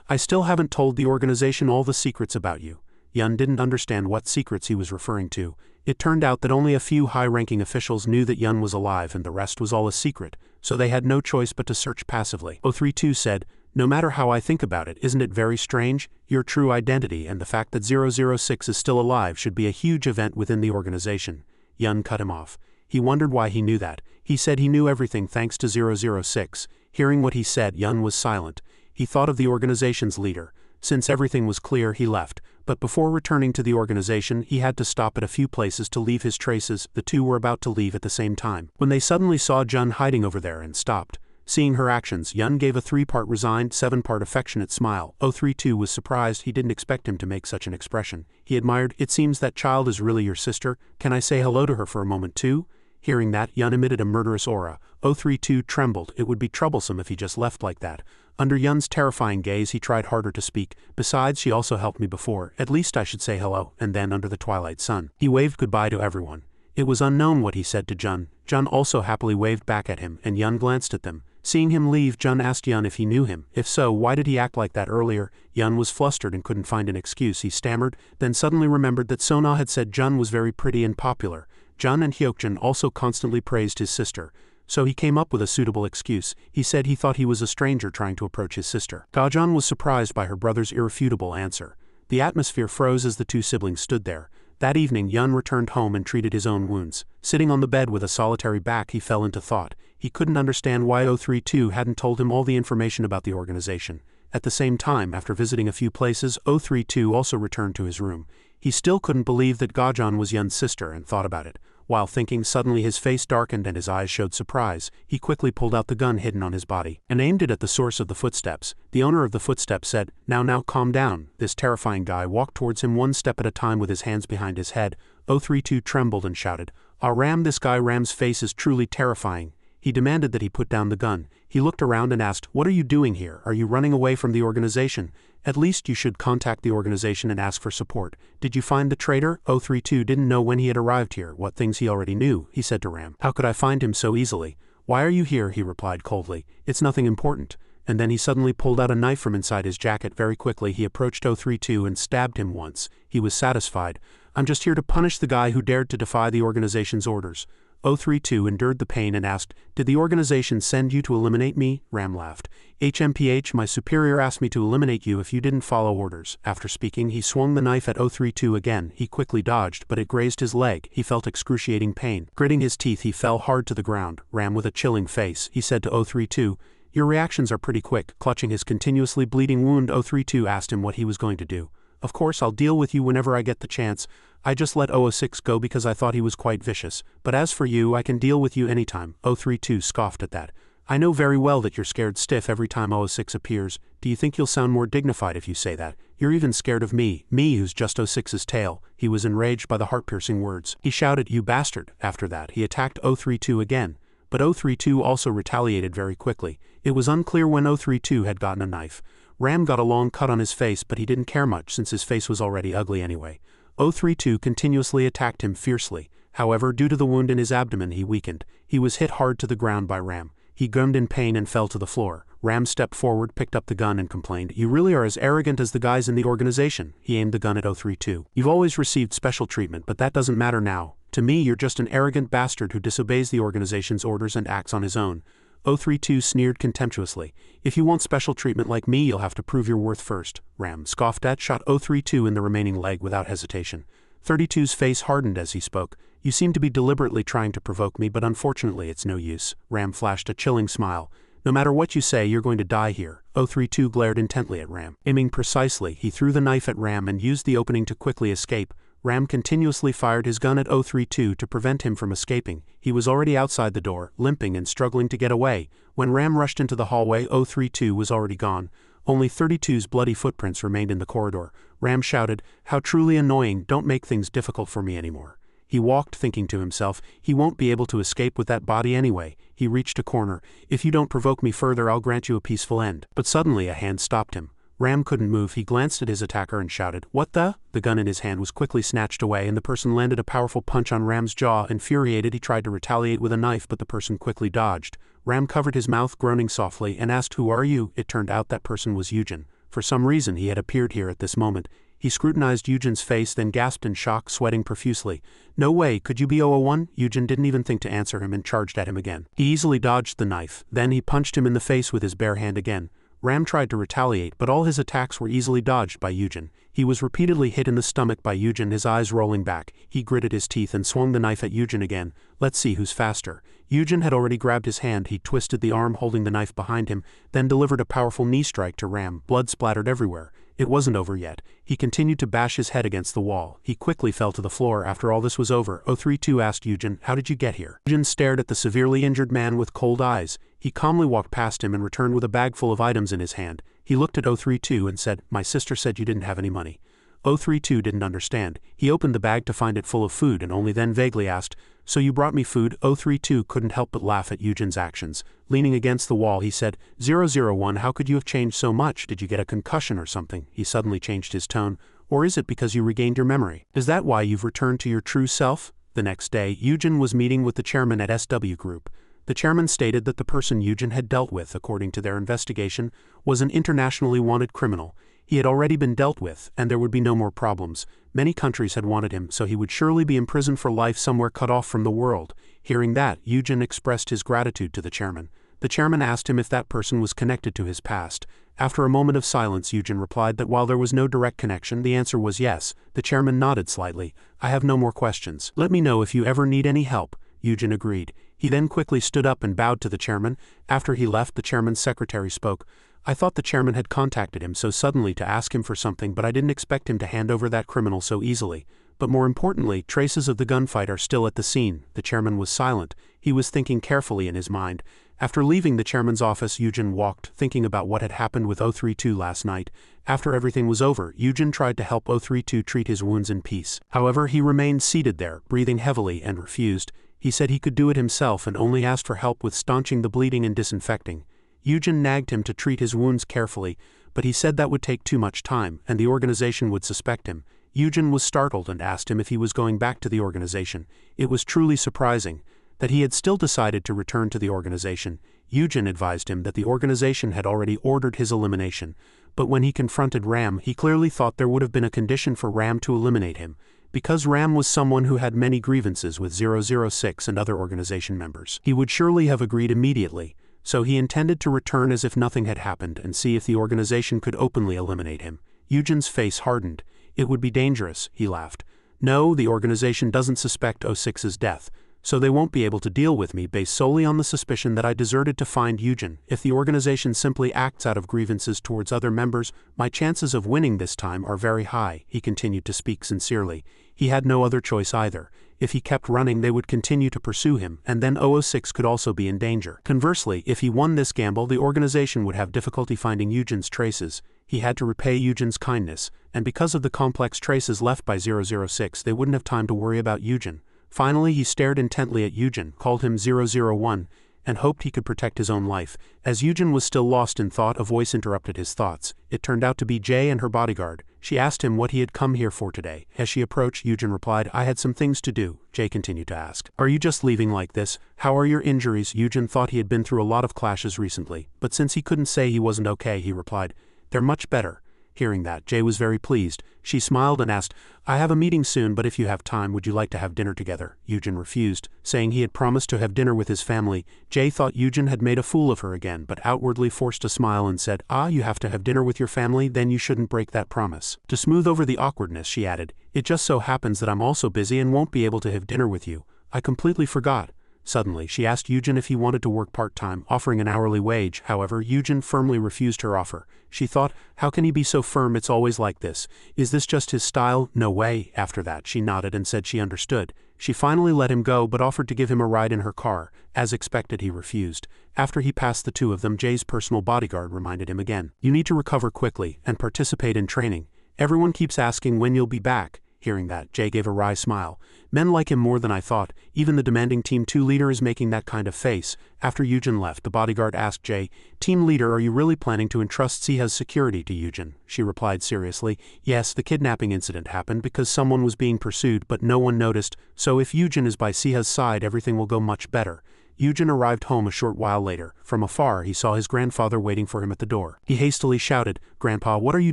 "I still haven't told the organization all the secrets about you." Yun didn't understand what secrets he was referring to. It turned out that only a few high-ranking officials knew that Yun was alive and the rest was all a secret, so they had no choice but to search passively. 032 said, "No matter how I think about it, isn't it very strange? Your true identity and the fact that 006 is still alive should be a huge event within the organization." Yun cut him off. He wondered why he knew that. He said he knew everything thanks to 006. Hearing what he said, Yun was silent. He thought of the organization's leader. Since everything was clear, he left. But before returning to the organization, he had to stop at a few places to leave his traces. The two were about to leave at the same time, when they suddenly saw Jun hiding over there and stopped. Seeing her actions, Yun gave a 3-part resigned, 7-part affectionate smile. 032 was surprised. He didn't expect him to make such an expression. He admired, "It seems that child is really your sister. Can I say hello to her for a moment too?" Hearing that, Yun emitted a murderous aura. 032 trembled. It would be troublesome if he just left like that. Under Yun's terrifying gaze, he tried harder to speak. "Besides, she also helped me before. At least I should say hello." And then, under the twilight sun, he waved goodbye to everyone. It was unknown what he said to Jun. Jun also happily waved back at him, and Yun glanced at them. Seeing him leave, Jun asked Yun if he knew him. If so, why did he act like that earlier? Yun was flustered and couldn't find an excuse. He stammered, then suddenly remembered that Sona had said Jun was very pretty and popular. Jun and Hyokjun also constantly praised his sister. So he came up with a suitable excuse. He said he thought he was a stranger trying to approach his sister. Gajun was surprised by her brother's irrefutable answer. The atmosphere froze as the two siblings stood there. That evening, Yun returned home and treated his own wounds. Sitting on the bed with a solitary back, he fell into thought. He couldn't understand why 032 hadn't told him all the information about the organization. At the same time, after visiting a few places, 032 also returned to his room. He still couldn't believe that Gajun was Yun's sister and thought about it. While thinking, suddenly his face darkened and his eyes showed surprise. He quickly pulled out the gun hidden on his body and aimed it at the source of the footsteps. The owner of the footsteps said, Now, calm down." This terrifying guy walked towards him one step at a time with his hands behind his head. 032 trembled and shouted, "Ah, Ram, this guy Ram's face is truly terrifying." He demanded that he put down the gun. He looked around and asked, "What are you doing here? Are you running away from the organization? At least you should contact the organization and ask for support. Did you find the traitor?" 032 didn't know when he had arrived here what things he already knew. He said to Ram, "How could I find him so easily?" "Why are you here?" he replied coldly. "It's nothing important." And then he suddenly pulled out a knife from inside his jacket. Very quickly he approached 032 and stabbed him once. He was satisfied. "I'm just here to punish the guy who dared to defy the organization's orders." 032 endured the pain and asked, "Did the organization send you to eliminate me?" Ram laughed. "HMPH, my superior asked me to eliminate you if you didn't follow orders." After speaking, he swung the knife at 032 again. He quickly dodged, but it grazed his leg. He felt excruciating pain. Gritting his teeth, he fell hard to the ground. Ram, with a chilling face, he said to 032, "Your reactions are pretty quick." Clutching his continuously bleeding wound, 032 asked him what he was going to do. "Of course, I'll deal with you whenever I get the chance. I just let 006 go because I thought he was quite vicious. But as for you, I can deal with you anytime." 032 scoffed at that. I know very well that you're scared stiff every time 006 appears. Do you think you'll sound more dignified if you say that? You're even scared of me who's just 006's tail." He was enraged by the heart-piercing words. He shouted, "You bastard!" After that, he attacked 032 again. But 032 also retaliated very quickly. It was unclear when 032 had gotten a knife. Ram got a long cut on his face, but he didn't care much since his face was already ugly anyway. 032 continuously attacked him fiercely. However, due to the wound in his abdomen, he weakened. He was hit hard to the ground by Ram. He groaned in pain and fell to the floor. Ram stepped forward, picked up the gun and complained, "You really are as arrogant as the guys in the organization." He aimed the gun at 032. "You've always received special treatment, but that doesn't matter now. To me, you're just an arrogant bastard who disobeys the organization's orders and acts on his own." 032 sneered contemptuously. "If you want special treatment like me, you'll have to prove your worth first." Ram scoffed at, shot 032 in the remaining leg without hesitation. 32's face hardened as he spoke. "You seem to be deliberately trying to provoke me, but unfortunately it's no use." Ram flashed a chilling smile. "No matter what you say, you're going to die here." 032 glared intently at Ram. Aiming precisely, he threw the knife at Ram and used the opening to quickly escape. Ram continuously fired his gun at 032 to prevent him from escaping. He was already outside the door, limping and struggling to get away. When Ram rushed into the hallway, 032 was already gone. Only 32's bloody footprints remained in the corridor. Ram shouted, "How truly annoying, don't make things difficult for me anymore." He walked, thinking to himself, he won't be able to escape with that body anyway. He reached a corner. "If you don't provoke me further, I'll grant you a peaceful end." But suddenly a hand stopped him. Ram couldn't move. He glanced at his attacker and shouted, "What the?" The gun in his hand was quickly snatched away and the person landed a powerful punch on Ram's jaw. Infuriated, he tried to retaliate with a knife, but the person quickly dodged. Ram covered his mouth, groaning softly, and asked, "Who are you?" It turned out that person was Eugen. For some reason he had appeared here at this moment. He scrutinized Eugen's face, then gasped in shock, sweating profusely. "No way, could you be 001? Eugen didn't even think to answer him and charged at him again. He easily dodged the knife. Then he punched him in the face with his bare hand again. Ram tried to retaliate, but all his attacks were easily dodged by Eugen. He was repeatedly hit in the stomach by Eugen, his eyes rolling back. He gritted his teeth and swung the knife at Eugen again. "Let's see who's faster." Eugen had already grabbed his hand. He twisted the arm holding the knife behind him, then delivered a powerful knee strike to Ram. Blood splattered everywhere. It wasn't over yet. He continued to bash his head against the wall. He quickly fell to the floor. After all this was over, 032 asked Eugen, "How did you get here?" Eugen stared at the severely injured man with cold eyes. He calmly walked past him and returned with a bag full of items in his hand. He looked at 032 and said, "My sister said you didn't have any money." 032 didn't understand. He opened the bag to find it full of food and only then vaguely asked, "So you brought me food?" 032 couldn't help but laugh at Eugen's actions. Leaning against the wall, he said, 001, "How could you have changed so much? Did you get a concussion or something?" He suddenly changed his tone. "Or is it because you regained your memory? Is that why you've returned to your true self?" The next day, Eugen was meeting with the chairman at SW Group. The chairman stated that the person Eugen had dealt with, according to their investigation, was an internationally wanted criminal. He had already been dealt with, and there would be no more problems. Many countries had wanted him, so he would surely be imprisoned for life somewhere cut off from the world. Hearing that, Eugen expressed his gratitude to the chairman. The chairman asked him if that person was connected to his past. After a moment of silence, Eugen replied that while there was no direct connection, the answer was yes. The chairman nodded slightly. "I have no more questions. Let me know if you ever need any help." Eugen agreed. He then quickly stood up and bowed to the chairman. After he left, the chairman's secretary spoke. "I thought the chairman had contacted him so suddenly to ask him for something, but I didn't expect him to hand over that criminal so easily. But more importantly, traces of the gunfight are still at the scene." The chairman was silent. He was thinking carefully in his mind. After leaving the chairman's office, Eugen walked, thinking about what had happened with 032 last night. After everything was over, Eugen tried to help 032 treat his wounds in peace. However, he remained seated there, breathing heavily, and refused. He said he could do it himself and only asked for help with staunching the bleeding and disinfecting. Eugen nagged him to treat his wounds carefully, but he said that would take too much time, and the organization would suspect him. Eugen was startled and asked him if he was going back to the organization. It was truly surprising that he had still decided to return to the organization. Eugen advised him that the organization had already ordered his elimination, but when he confronted Ram, he clearly thought there would have been a condition for Ram to eliminate him. Because Ram was someone who had many grievances with 006 and other organization members, he would surely have agreed immediately. So he intended to return as if nothing had happened and see if the organization could openly eliminate him. Eugen's face hardened. "It would be dangerous," he laughed. "No, the organization doesn't suspect 06's death, so they won't be able to deal with me based solely on the suspicion that I deserted to find Eugen. If the organization simply acts out of grievances towards other members, my chances of winning this time are very high." He continued to speak sincerely. He had no other choice either. If he kept running, they would continue to pursue him, and then 006 could also be in danger. Conversely, if he won this gamble, the organization would have difficulty finding Eugen's traces. He had to repay Eugen's kindness, and because of the complex traces left by 006, they wouldn't have time to worry about Eugen. Finally, he stared intently at Eugen, called him 001, and hoped he could protect his own life. As Eugen was still lost in thought, a voice interrupted his thoughts. It turned out to be Jay and her bodyguard. She asked him what he had come here for today. As she approached, Eugen replied, "I had some things to do." Jay continued to ask, "Are you just leaving like this? How are your injuries?" Eugen thought he had been through a lot of clashes recently, but since he couldn't say he wasn't okay, he replied, "They're much better." Hearing that, Jay was very pleased. She smiled and asked, "I have a meeting soon, but if you have time, would you like to have dinner together?" Eugen refused, saying he had promised to have dinner with his family. Jay thought Eugen had made a fool of her again, but outwardly forced a smile and said, "You have to have dinner with your family? Then you shouldn't break that promise." To smooth over the awkwardness, she added, "It just so happens that I'm also busy and won't be able to have dinner with you. I completely forgot." Suddenly, she asked Eugen if he wanted to work part-time, offering an hourly wage. However, Eugen firmly refused her offer. She thought, how can he be so firm? It's always like this. Is this just his style? No way. After that, she nodded and said she understood. She finally let him go but offered to give him a ride in her car. As expected, he refused. After he passed the two of them, Jay's personal bodyguard reminded him again, "You need to recover quickly and participate in training. Everyone keeps asking when you'll be back." Hearing that, Jay gave a wry smile. "Men like him more than I thought. Even the demanding Team 2 leader is making that kind of face." After Eugen left, the bodyguard asked Jay, "Team leader, are you really planning to entrust Siha's security to Eugen?" She replied seriously, "Yes, the kidnapping incident happened because someone was being pursued but no one noticed, so if Eugen is by Siha's side, everything will go much better." Eugen arrived home a short while later. From afar, he saw his grandfather waiting for him at the door. He hastily shouted, "Grandpa, what are you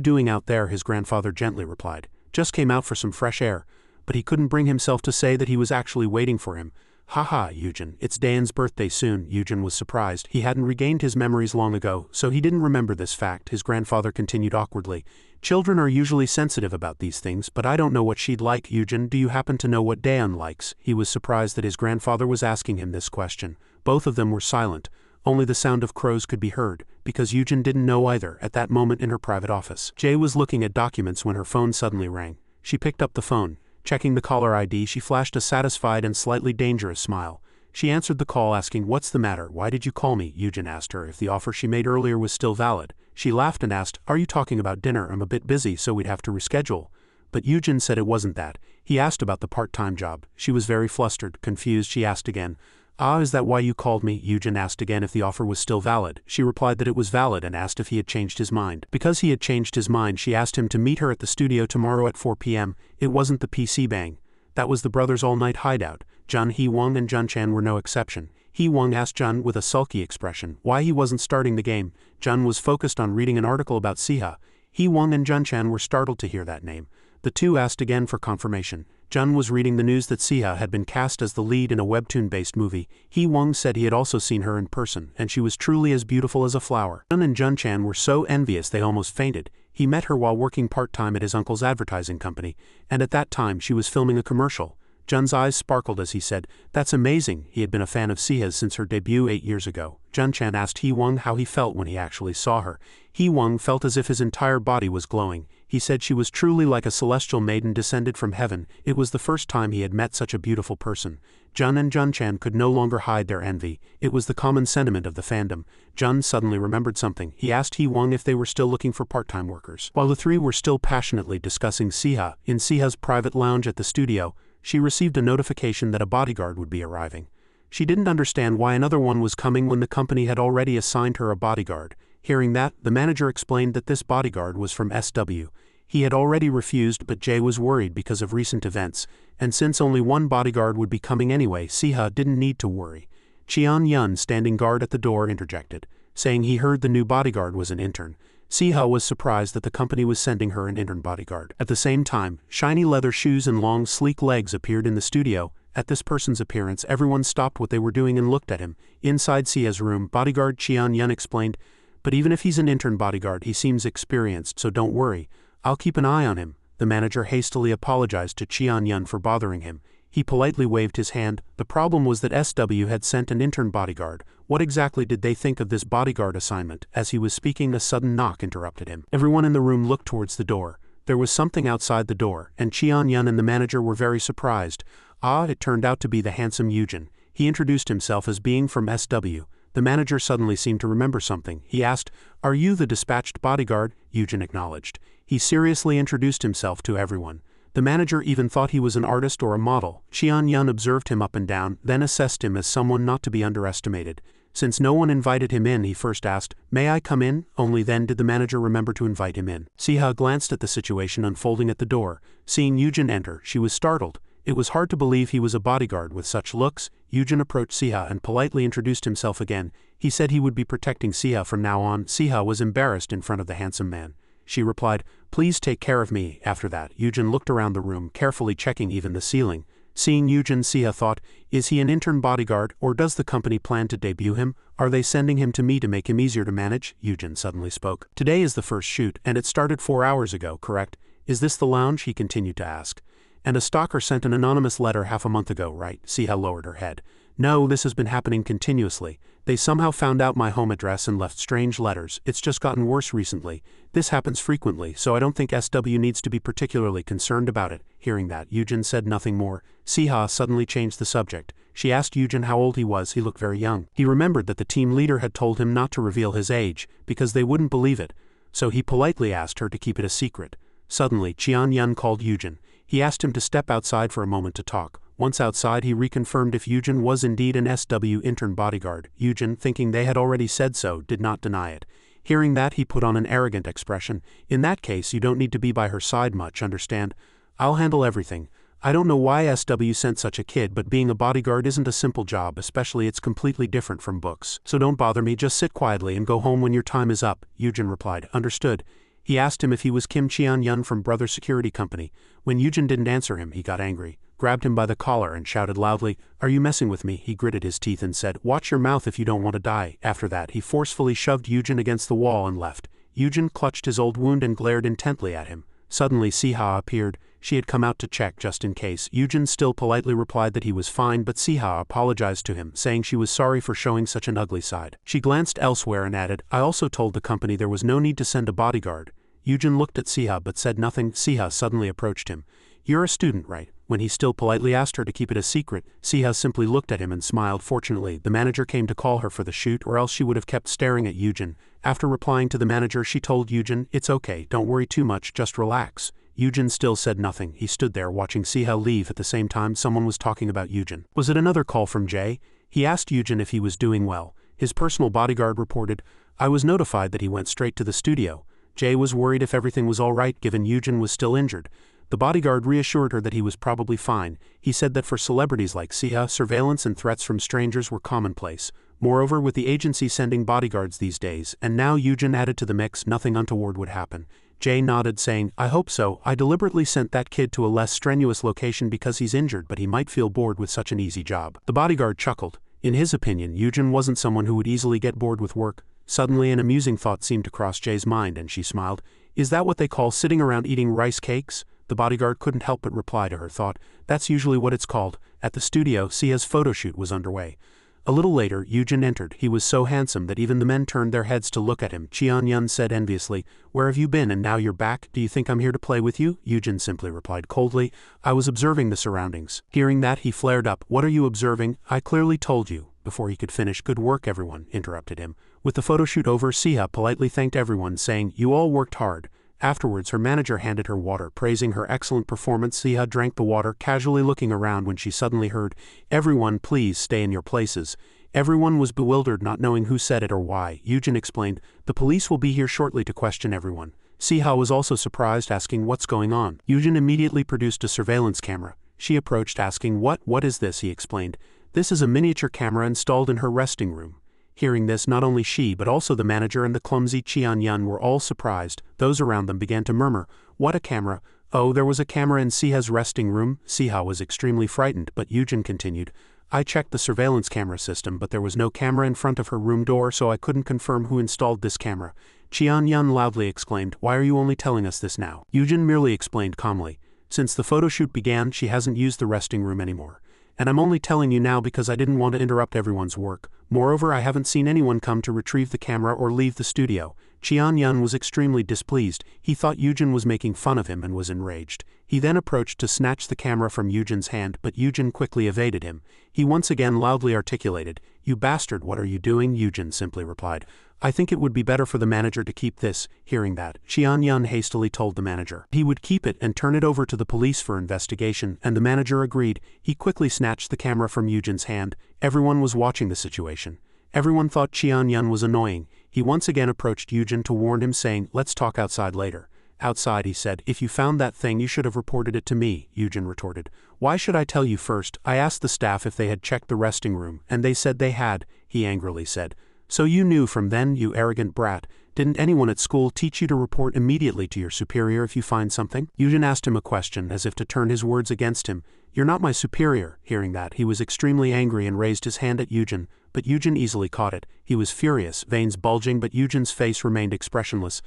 doing out there?" His grandfather gently replied, "Just came out for some fresh air." But he couldn't bring himself to say that he was actually waiting for him. "Haha, Eugen, it's Dayan's birthday soon." Eugen was surprised. He hadn't regained his memories long ago, so he didn't remember this fact. His grandfather continued awkwardly, "Children are usually sensitive about these things, but I don't know what she'd like. Eugen, do you happen to know what Dayan likes?" He was surprised that his grandfather was asking him this question. Both of them were silent. Only the sound of crows could be heard, because Eugen didn't know either at that moment in her private office. Jay was looking at documents when her phone suddenly rang. She picked up the phone. Checking the caller ID, she flashed a satisfied and slightly dangerous smile. She answered the call asking, "What's the matter? Why did you call me?" Eugen asked her if the offer she made earlier was still valid. She laughed and asked, "Are you talking about dinner? I'm a bit busy, so we'd have to reschedule." But Eugen said it wasn't that. He asked about the part-time job. She was very flustered, confused. She asked again, "Is that why you called me?" Eugen asked again if the offer was still valid. She replied that it was valid and asked if he had changed his mind. Because he had changed his mind, she asked him to meet her at the studio tomorrow at 4 p.m. It wasn't the PC bang. That was the brothers' all-night hideout. Jun Hee-won and Jun Chan were no exception. Hee-won asked Jun with a sulky expression why he wasn't starting the game. Jun was focused on reading an article about Siha. Hee-won and Jun Chan were startled to hear that name. The two asked again for confirmation. Jun was reading the news that Siha had been cast as the lead in a webtoon-based movie. Hee-won said he had also seen her in person, and she was truly as beautiful as a flower. Jun and Jun Chan were so envious they almost fainted. He met her while working part-time at his uncle's advertising company, and at that time she was filming a commercial. Jun's eyes sparkled as he said, "That's amazing." He had been a fan of Siha's since her debut 8 years ago. Jun Chan asked Hee-won how he felt when he actually saw her. Hee-won felt as if his entire body was glowing. He said she was truly like a celestial maiden descended from heaven. It was the first time he had met such a beautiful person. Jun and Jun Chan could no longer hide their envy. It was the common sentiment of the fandom. Jun suddenly remembered something. He asked Hee-won if they were still looking for part-time workers. While the three were still passionately discussing Siha, in Siha's private lounge at the studio, she received a notification that a bodyguard would be arriving. She didn't understand why another one was coming when the company had already assigned her a bodyguard. Hearing that, the manager explained that this bodyguard was from SW. He had already refused, but Jay was worried because of recent events, and since only one bodyguard would be coming anyway, Siha didn't need to worry. Cheon Yun, standing guard at the door, interjected, saying he heard the new bodyguard was an intern. Siha was surprised that the company was sending her an intern bodyguard. At the same time, shiny leather shoes and long, sleek legs appeared in the studio. At this person's appearance, everyone stopped what they were doing and looked at him. Inside Siha's room, bodyguard Cheon Yun explained, "But even if he's an intern bodyguard, he seems experienced, so don't worry. I'll keep an eye on him." The manager hastily apologized to Cheon Yun for bothering him. He politely waved his hand. The problem was that SW had sent an intern bodyguard. What exactly did they think of this bodyguard assignment? As he was speaking, a sudden knock interrupted him. Everyone in the room looked towards the door. There was something outside the door, and Cheon Yun and the manager were very surprised. Ah, it turned out to be the handsome Eugen. He introduced himself as being from SW. The manager suddenly seemed to remember something. He asked, "Are you the dispatched bodyguard?" Eugen acknowledged. He seriously introduced himself to everyone. The manager even thought he was an artist or a model. Cheon Yun observed him up and down, then assessed him as someone not to be underestimated. Since no one invited him in, he first asked, "May I come in?" Only then did the manager remember to invite him in. Siha glanced at the situation unfolding at the door. Seeing Eugen enter, she was startled. It was hard to believe he was a bodyguard with such looks. Eugen approached Siha and politely introduced himself again. He said he would be protecting Siha from now on. Siha was embarrassed in front of the handsome man. She replied, "Please take care of me." After that, Eugen looked around the room, carefully checking even the ceiling. Seeing Eugen, Siha thought, is he an intern bodyguard, or does the company plan to debut him? Are they sending him to me to make him easier to manage? Eugen suddenly spoke. "Today is the first shoot, and it started 4 hours ago, correct? Is this the lounge?" he continued to ask. "And a stalker sent an anonymous letter half a month ago, right?" Siha lowered her head. "No, this has been happening continuously. They somehow found out my home address and left strange letters. It's just gotten worse recently. This happens frequently, so I don't think SW needs to be particularly concerned about it." Hearing that, Eugen said nothing more. Siha suddenly changed the subject. She asked Eugen how old he was. He looked very young. He remembered that the team leader had told him not to reveal his age, because they wouldn't believe it, so he politely asked her to keep it a secret. Suddenly, Cheon Yun called Eugen. He asked him to step outside for a moment to talk. Once outside, he reconfirmed if Eugen was indeed an SW intern bodyguard. Eugen, thinking they had already said so, did not deny it. Hearing that, he put on an arrogant expression. "In that case, you don't need to be by her side much, understand? I'll handle everything. I don't know why SW sent such a kid, but being a bodyguard isn't a simple job, especially it's completely different from books. So don't bother me, just sit quietly and go home when your time is up." Eugen replied, "Understood." He asked him if he was Kim Cheon Yun from Brother Security Company. When Eugen didn't answer him, he got angry, grabbed him by the collar and shouted loudly, "Are you messing with me?" He gritted his teeth and said, "Watch your mouth if you don't want to die." After that, he forcefully shoved Eugen against the wall and left. Eugen clutched his old wound and glared intently at him. Suddenly Siha appeared. She had come out to check just in case. Eugen still politely replied that he was fine, but Siha apologized to him, saying she was sorry for showing such an ugly side. She glanced elsewhere and added, "I also told the company there was no need to send a bodyguard." Eugen looked at Siha but said nothing. Siha suddenly approached him. "You're a student, right?" When he still politely asked her to keep it a secret, Siha simply looked at him and smiled. Fortunately, the manager came to call her for the shoot, or else she would have kept staring at Eugen. After replying to the manager, she told Eugen, "It's okay, don't worry too much, just relax." Eugen still said nothing. He stood there watching Siha leave. At the same time, someone was talking about Eugen. Was it another call from Jay? He asked Eugen if he was doing well. His personal bodyguard reported, "I was notified that he went straight to the studio." Jay was worried if everything was all right given Eugen was still injured. The bodyguard reassured her that he was probably fine. He said that for celebrities like Siha, surveillance and threats from strangers were commonplace. Moreover, with the agency sending bodyguards these days, and now Eugen added to the mix, nothing untoward would happen. Jay nodded, saying, "I hope so. I deliberately sent that kid to a less strenuous location because he's injured, but he might feel bored with such an easy job." The bodyguard chuckled. In his opinion, Eugen wasn't someone who would easily get bored with work. Suddenly an amusing thought seemed to cross Jay's mind, and she smiled. "Is that what they call sitting around eating rice cakes?" The bodyguard couldn't help but reply to her thought. "That's usually what it's called." At the studio, Sia's photo shoot was underway. A little later, Eugen entered. He was so handsome that even the men turned their heads to look at him. Cheon Yun said enviously, "Where have you been and now you're back? Do you think I'm here to play with you?" Eugen simply replied coldly, "I was observing the surroundings." Hearing that, he flared up. "What are you observing? I clearly told you." Before he could finish, "Good work, everyone," interrupted him. With the photo shoot over, Siha politely thanked everyone, saying, "You all worked hard." Afterwards, her manager handed her water, praising her excellent performance. Siha drank the water, casually looking around when she suddenly heard, "Everyone, please stay in your places." Everyone was bewildered, not knowing who said it or why. Eugen explained, "The police will be here shortly to question everyone." Siha was also surprised, asking what's going on. Eugen immediately produced a surveillance camera. She approached, asking, What is this?" He explained, "This is a miniature camera installed in her resting room." Hearing this, not only she but also the manager and the clumsy Cheon Yun were all surprised. Those around them began to murmur, "What a camera! Oh, there was a camera in Siha's resting room." Siha was extremely frightened, but Eugen continued, "I checked the surveillance camera system, but there was no camera in front of her room door, so I couldn't confirm who installed this camera." Cheon Yun loudly exclaimed, "Why are you only telling us this now?" Eugen merely explained calmly, "Since the photo shoot began, she hasn't used the resting room anymore." and I'm only telling you now because I didn't want to interrupt everyone's work. Moreover, I haven't seen anyone come to retrieve the camera or leave the studio." Cheon-yun was extremely displeased. He thought Yujin was making fun of him and was enraged. He then approached to snatch the camera from Yujin's hand, but Yujin quickly evaded him. He once again loudly articulated, "You bastard, what are you doing?" Yujin simply replied, "I think it would be better for the manager to keep this." Hearing that, Cheon-yun hastily told the manager he would keep it and turn it over to the police for investigation, and the manager agreed. He quickly snatched the camera from Yujin's hand. Everyone was watching the situation. Everyone thought Cheon-yun was annoying. He once again approached Yujin to warn him, saying, "Let's talk outside later." "Outside," he said, "if you found that thing you should have reported it to me," Yujin retorted. "Why should I tell you first? I asked the staff if they had checked the resting room, and they said they had," he angrily said. "So you knew from then, you arrogant brat. Didn't anyone at school teach you to report immediately to your superior if you find something?" Yujin asked him a question as if to turn his words against him. "You're not my superior." Hearing that, he was extremely angry and raised his hand at Yujin, but Yujin easily caught it. He was furious, veins bulging, but Yujin's face remained expressionless.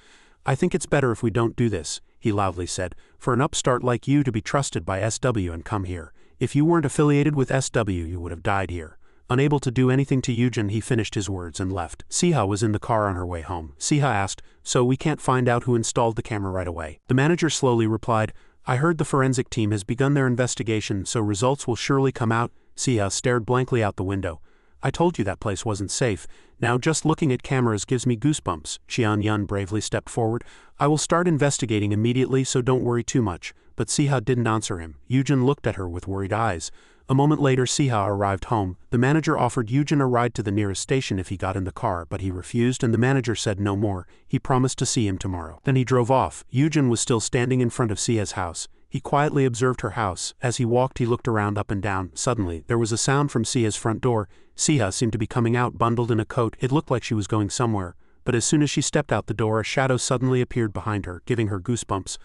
"I think it's better if we don't do this," he loudly said, "for an upstart like you to be trusted by SW and come here. If you weren't affiliated with SW, you would have died here." Unable to do anything to Yujin, he finished his words and left. Siha was in the car on her way home. Siha asked, "So we can't find out who installed the camera right away?" The manager slowly replied, "I heard the forensic team has begun their investigation, so results will surely come out." Siha stared blankly out the window. "I told you that place wasn't safe. Now just looking at cameras gives me goosebumps." Cheon-yun bravely stepped forward. "I will start investigating immediately, so don't worry too much." But Siha didn't answer him. Yujin looked at her with worried eyes. A moment later, Siha arrived home. The manager offered Yujin a ride to the nearest station if he got in the car, but he refused, and the manager said no more. He promised to see him tomorrow. Then he drove off. Yujin was still standing in front of Siha's house. He quietly observed her house. As he walked, he looked around up and down. Suddenly, there was a sound from Siha's front door. Siha seemed to be coming out bundled in a coat. It looked like she was going somewhere. But as soon as she stepped out the door, a shadow suddenly appeared behind her, giving her goosebumps.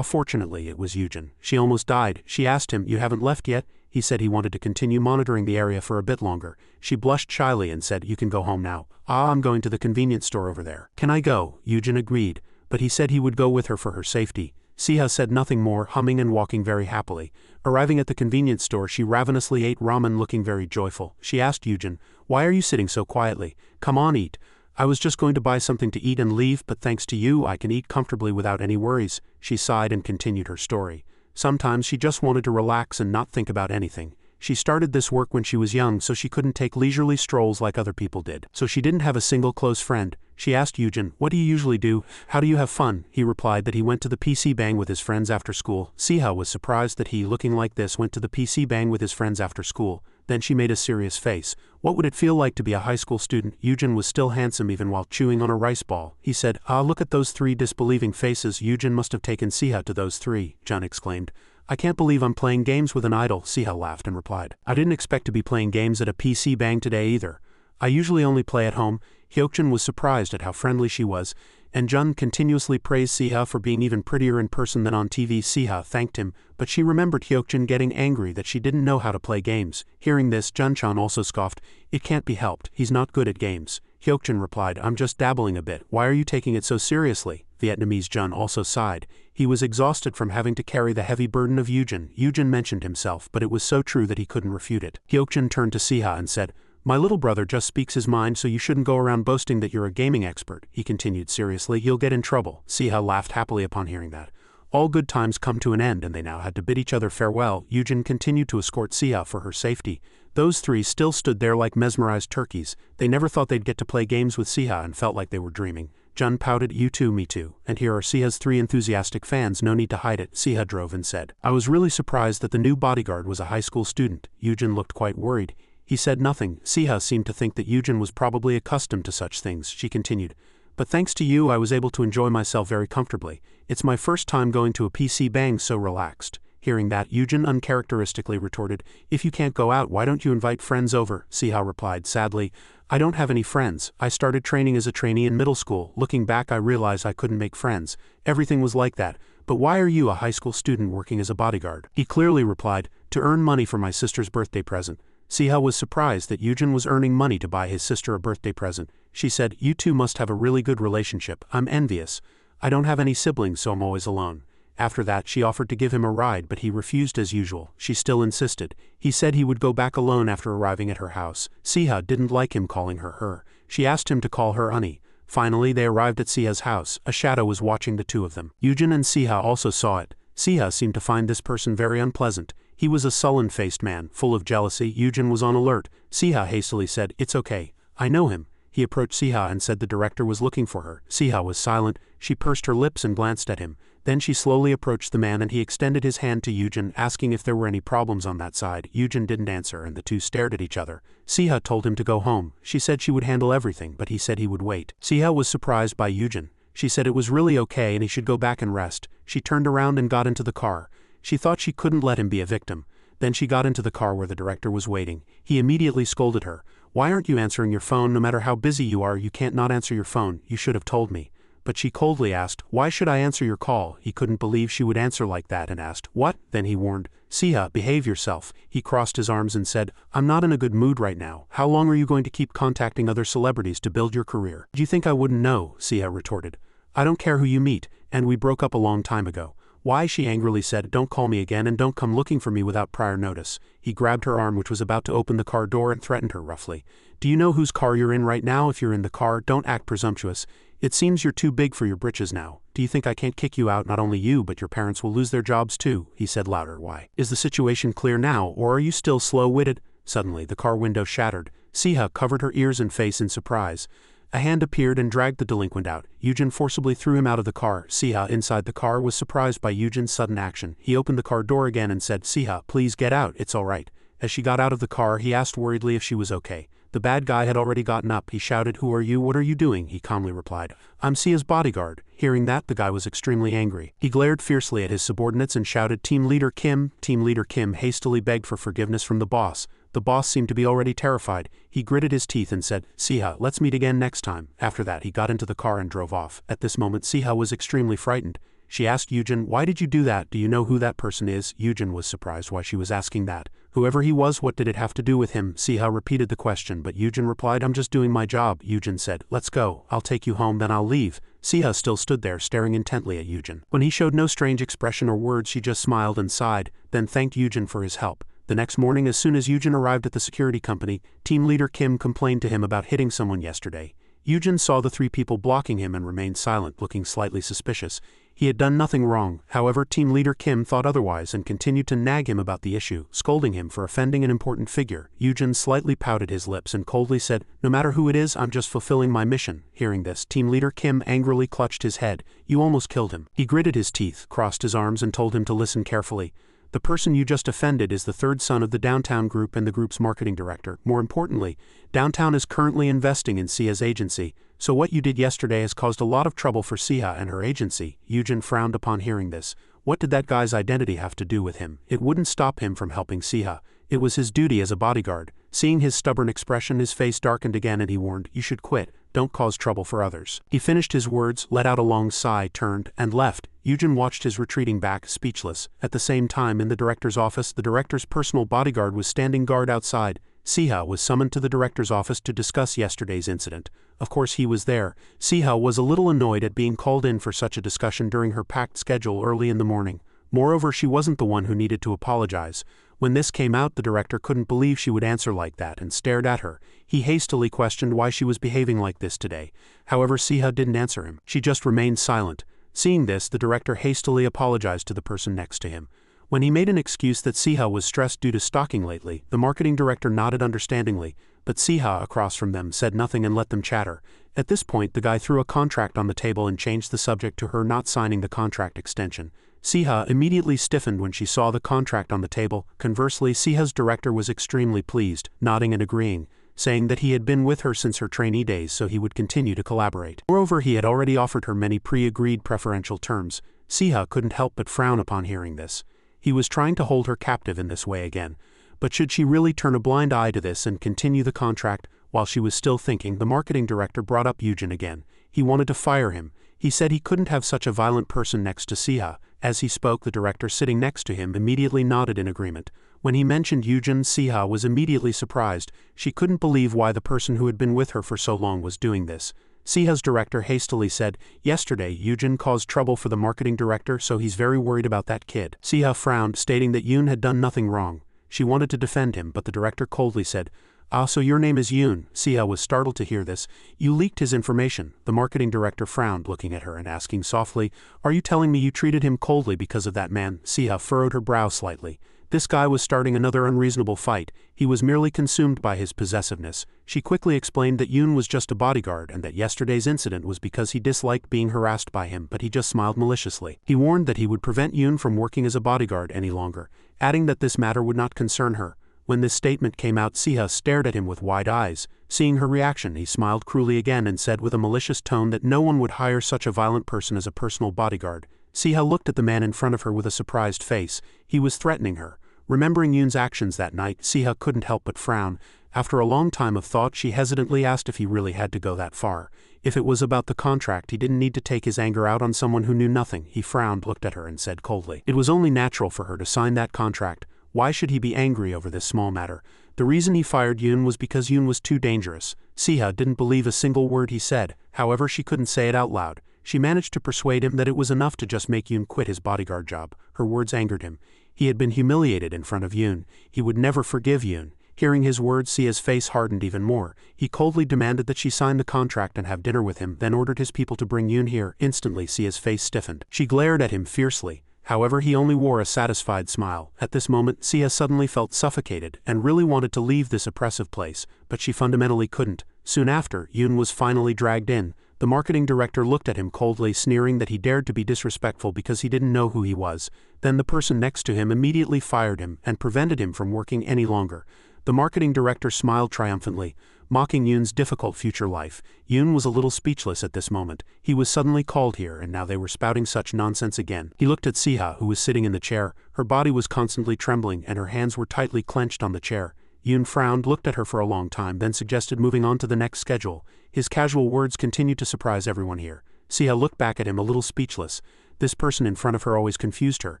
Fortunately, it was Yujin. She almost died. She asked him, "You haven't left yet?" He said he wanted to continue monitoring the area for a bit longer. She blushed shyly and said, "You can go home now." "I'm going to the convenience store over there." "Can I go?" Yujin agreed, but he said he would go with her for her safety. Siha said nothing more, humming and walking very happily. Arriving at the convenience store, she ravenously ate ramen, looking very joyful. She asked Yujin, "Why are you sitting so quietly? Come on, eat." "I was just going to buy something to eat and leave, but thanks to you, I can eat comfortably without any worries." She sighed and continued her story. Sometimes she just wanted to relax and not think about anything. She started this work when she was young, so she couldn't take leisurely strolls like other people did. So she didn't have a single close friend. She asked Yujin, "What do you usually do? How do you have fun?" He replied that he went to the PC bang with his friends after school. Siha was surprised that he, looking like this, went to the PC bang with his friends after school. Then she made a serious face. What would it feel like to be a high school student? Yujin was still handsome even while chewing on a rice ball. He said, Look at those three disbelieving faces." Yujin must have taken Siha to those three, Jun exclaimed. "I can't believe I'm playing games with an idol," Siha laughed and replied. "I didn't expect to be playing games at a PC bang today either. I usually only play at home." Hyokjin was surprised at how friendly she was, and Jun continuously praised Siha for being even prettier in person than on TV. Siha thanked him, but she remembered Hyokjin getting angry that she didn't know how to play games. Hearing this, Jun-chan also scoffed, "It can't be helped, he's not good at games." Hyokjin replied, "I'm just dabbling a bit. Why are you taking it so seriously?" Vietnamese Jun also sighed. He was exhausted from having to carry the heavy burden of Yujin. Yujin mentioned himself, but it was so true that he couldn't refute it. Hyokjin turned to Siha and said, "My little brother just speaks his mind, so you shouldn't go around boasting that you're a gaming expert." He continued seriously, "You'll get in trouble." Siha laughed happily upon hearing that. All good times come to an end, and they now had to bid each other farewell. Yujin continued to escort Siha for her safety. Those three still stood there like mesmerized turkeys. They never thought they'd get to play games with Siha and felt like they were dreaming. Jun pouted, "You too, me too. And here are Siha's three enthusiastic fans, no need to hide it." Siha drove and said, "I was really surprised that the new bodyguard was a high school student." Yujin looked quite worried. He said nothing. Siha seemed to think that Yujin was probably accustomed to such things. She continued, "But thanks to you, I was able to enjoy myself very comfortably. It's my first time going to a PC bang so relaxed." Hearing that, Yujin uncharacteristically retorted, "If you can't go out, why don't you invite friends over?" Siha replied sadly, "I don't have any friends. I started training as a trainee in middle school. Looking back, I realized I couldn't make friends. Everything was like that. But why are you, a high school student, working as a bodyguard?" He clearly replied, "To earn money for my sister's birthday present." Siha was surprised that Yujin was earning money to buy his sister a birthday present. She said, "You two must have a really good relationship. I'm envious. I don't have any siblings, so I'm always alone." After that she offered to give him a ride, but he refused as usual. She still insisted. He said he would go back alone after arriving at her house. Siha didn't like him calling her her. She asked him to call her Uni. Finally they arrived at Siha's house. A shadow was watching the two of them. Yujin and Siha also saw it. Siha seemed to find this person very unpleasant. He was a sullen-faced man, full of jealousy. Yujin was on alert. Siha hastily said, "It's okay. I know him." He approached Siha and said the director was looking for her. Siha was silent. She pursed her lips and glanced at him. Then she slowly approached the man and he extended his hand to Yujin, asking if there were any problems on that side. Yujin didn't answer and the two stared at each other. Siha told him to go home. She said she would handle everything, but he said he would wait. Siha was surprised by Yujin. She said it was really okay and he should go back and rest. She turned around and got into the car. She thought she couldn't let him be a victim. Then she got into the car where the director was waiting. He immediately scolded her. "Why aren't you answering your phone? No matter how busy you are, you can't not answer your phone. You should have told me." But she coldly asked, "Why should I answer your call?" He couldn't believe she would answer like that and asked, "What?" Then he warned, "Siha, behave yourself." He crossed his arms and said, "I'm not in a good mood right now. How long are you going to keep contacting other celebrities to build your career?" "Do you think I wouldn't know?" Siha retorted. "I don't care who you meet, and we broke up a long time ago." "Why?" She angrily said, "Don't call me again and don't come looking for me without prior notice." He grabbed her arm, which was about to open the car door, and threatened her roughly. "Do you know whose car you're in right now? If you're in the car, don't act presumptuous. It seems you're too big for your britches now. Do you think I can't kick you out? Not only you, but your parents will lose their jobs too," he said louder. "Why? Is the situation clear now, or are you still slow-witted?" Suddenly, the car window shattered. Siha covered her ears and face in surprise. A hand appeared and dragged the delinquent out. Yujin forcibly threw him out of the car. Siha, inside the car, was surprised by Yujin's sudden action. He opened the car door again and said, "Siha, please get out, it's all right." As she got out of the car, he asked worriedly if she was okay. The bad guy had already gotten up. He shouted, "Who are you? What are you doing?" He calmly replied, "I'm Sia's bodyguard." Hearing that, the guy was extremely angry. He glared fiercely at his subordinates and shouted, "Team Leader Kim." Team Leader Kim hastily begged for forgiveness from the boss. The boss seemed to be already terrified. He gritted his teeth and said, "Siha, let's meet again next time." After that, he got into the car and drove off. At this moment, Siha was extremely frightened. She asked Yujin, "Why did you do that? Do you know who that person is?" Yujin was surprised why she was asking that. Whoever he was, what did it have to do with him? Siha repeated the question, but Yujin replied, "I'm just doing my job." Yujin said, "Let's go. I'll take you home, then I'll leave." Siha still stood there, staring intently at Yujin. When he showed no strange expression or words, she just smiled and sighed, then thanked Yujin for his help. The next morning, as soon as Yujin arrived at the security company, Team Leader Kim complained to him about hitting someone yesterday. Yujin saw the three people blocking him and remained silent, looking slightly suspicious. He had done nothing wrong. However, Team Leader Kim thought otherwise and continued to nag him about the issue, scolding him for offending an important figure. Yujin slightly pouted his lips and coldly said, "No matter who it is, I'm just fulfilling my mission." Hearing this, Team Leader Kim angrily clutched his head. "You almost killed him." He gritted his teeth, crossed his arms and told him to listen carefully. "The person you just offended is the third son of the Downtown Group and the group's marketing director. More importantly, Downtown is currently investing in Sia's agency, so what you did yesterday has caused a lot of trouble for Sia and her agency." Yujin frowned upon hearing this. What did that guy's identity have to do with him? It wouldn't stop him from helping Sia. It was his duty as a bodyguard. Seeing his stubborn expression, his face darkened again and he warned, "You should quit. Don't cause trouble for others." He finished his words, let out a long sigh, turned, and left. Yujin watched his retreating back, speechless. At the same time, in the director's office, the director's personal bodyguard was standing guard outside. Siha was summoned to the director's office to discuss yesterday's incident. Of course he was there. Siha was a little annoyed at being called in for such a discussion during her packed schedule early in the morning. Moreover, she wasn't the one who needed to apologize. When this came out, the director couldn't believe she would answer like that and stared at her. He hastily questioned why she was behaving like this today. However, Siha didn't answer him. She just remained silent. Seeing this, the director hastily apologized to the person next to him. When he made an excuse that Siha was stressed due to stalking lately, the marketing director nodded understandingly, but Siha across from them said nothing and let them chatter. At this point, the guy threw a contract on the table and changed the subject to her not signing the contract extension. Siha immediately stiffened when she saw the contract on the table. Conversely, Siha's director was extremely pleased, nodding and agreeing, saying that he had been with her since her trainee days so he would continue to collaborate. Moreover, he had already offered her many pre-agreed preferential terms. Siha couldn't help but frown upon hearing this. He was trying to hold her captive in this way again. But should she really turn a blind eye to this and continue the contract? While she was still thinking, the marketing director brought up Yujin again. He wanted to fire him. He said he couldn't have such a violent person next to Siha. As he spoke, the director sitting next to him immediately nodded in agreement. When he mentioned Yujin, Siha was immediately surprised. She couldn't believe why the person who had been with her for so long was doing this. Siha's director hastily said, "Yesterday, Yoon caused trouble for the marketing director, so he's very worried about that kid." Siha frowned, stating that Yoon had done nothing wrong. She wanted to defend him, but the director coldly said, "Ah, so your name is Yoon." Siha was startled to hear this. "You leaked his information." The marketing director frowned, looking at her and asking softly, "Are you telling me you treated him coldly because of that man?" Siha furrowed her brow slightly. This guy was starting another unreasonable fight. He was merely consumed by his possessiveness. She quickly explained that Yoon was just a bodyguard and that yesterday's incident was because he disliked being harassed by him, but he just smiled maliciously. He warned that he would prevent Yoon from working as a bodyguard any longer, adding that this matter would not concern her. When this statement came out, Siha stared at him with wide eyes. Seeing her reaction, he smiled cruelly again and said with a malicious tone that no one would hire such a violent person as a personal bodyguard. Siha looked at the man in front of her with a surprised face. He was threatening her. Remembering Yoon's actions that night, Siha couldn't help but frown. After a long time of thought, she hesitantly asked if he really had to go that far. If it was about the contract, he didn't need to take his anger out on someone who knew nothing. He frowned, looked at her and said coldly, "It was only natural for her to sign that contract. Why should he be angry over this small matter? The reason he fired Yoon was because Yoon was too dangerous." Siha didn't believe a single word he said. However, she couldn't say it out loud. She managed to persuade him that it was enough to just make Yoon quit his bodyguard job. Her words angered him. He had been humiliated in front of Yoon. He would never forgive Yoon. Hearing his words, Sia's face hardened even more. He coldly demanded that she sign the contract and have dinner with him, then ordered his people to bring Yoon here. Instantly, Sia's face stiffened. She glared at him fiercely. However, he only wore a satisfied smile. At this moment, Sia suddenly felt suffocated and really wanted to leave this oppressive place, but she fundamentally couldn't. Soon after, Yoon was finally dragged in. The marketing director looked at him coldly, sneering that he dared to be disrespectful because he didn't know who he was. Then the person next to him immediately fired him and prevented him from working any longer. The marketing director smiled triumphantly, mocking Yoon's difficult future life. Yoon was a little speechless at this moment. He was suddenly called here, and now they were spouting such nonsense again. He looked at Siha, who was sitting in the chair. Her body was constantly trembling, and her hands were tightly clenched on the chair. Yoon frowned, looked at her for a long time, then suggested moving on to the next schedule. His casual words continued to surprise everyone here. Siha looked back at him a little speechless. This person in front of her always confused her.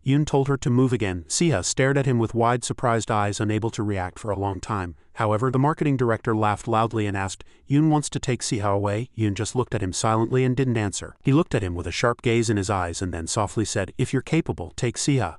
Yoon told her to move again. Siha stared at him with wide, surprised eyes, unable to react for a long time. However, the marketing director laughed loudly and asked, "Yoon wants to take Siha away?" Yoon just looked at him silently and didn't answer. He looked at him with a sharp gaze in his eyes and then softly said, "If you're capable, take Siha."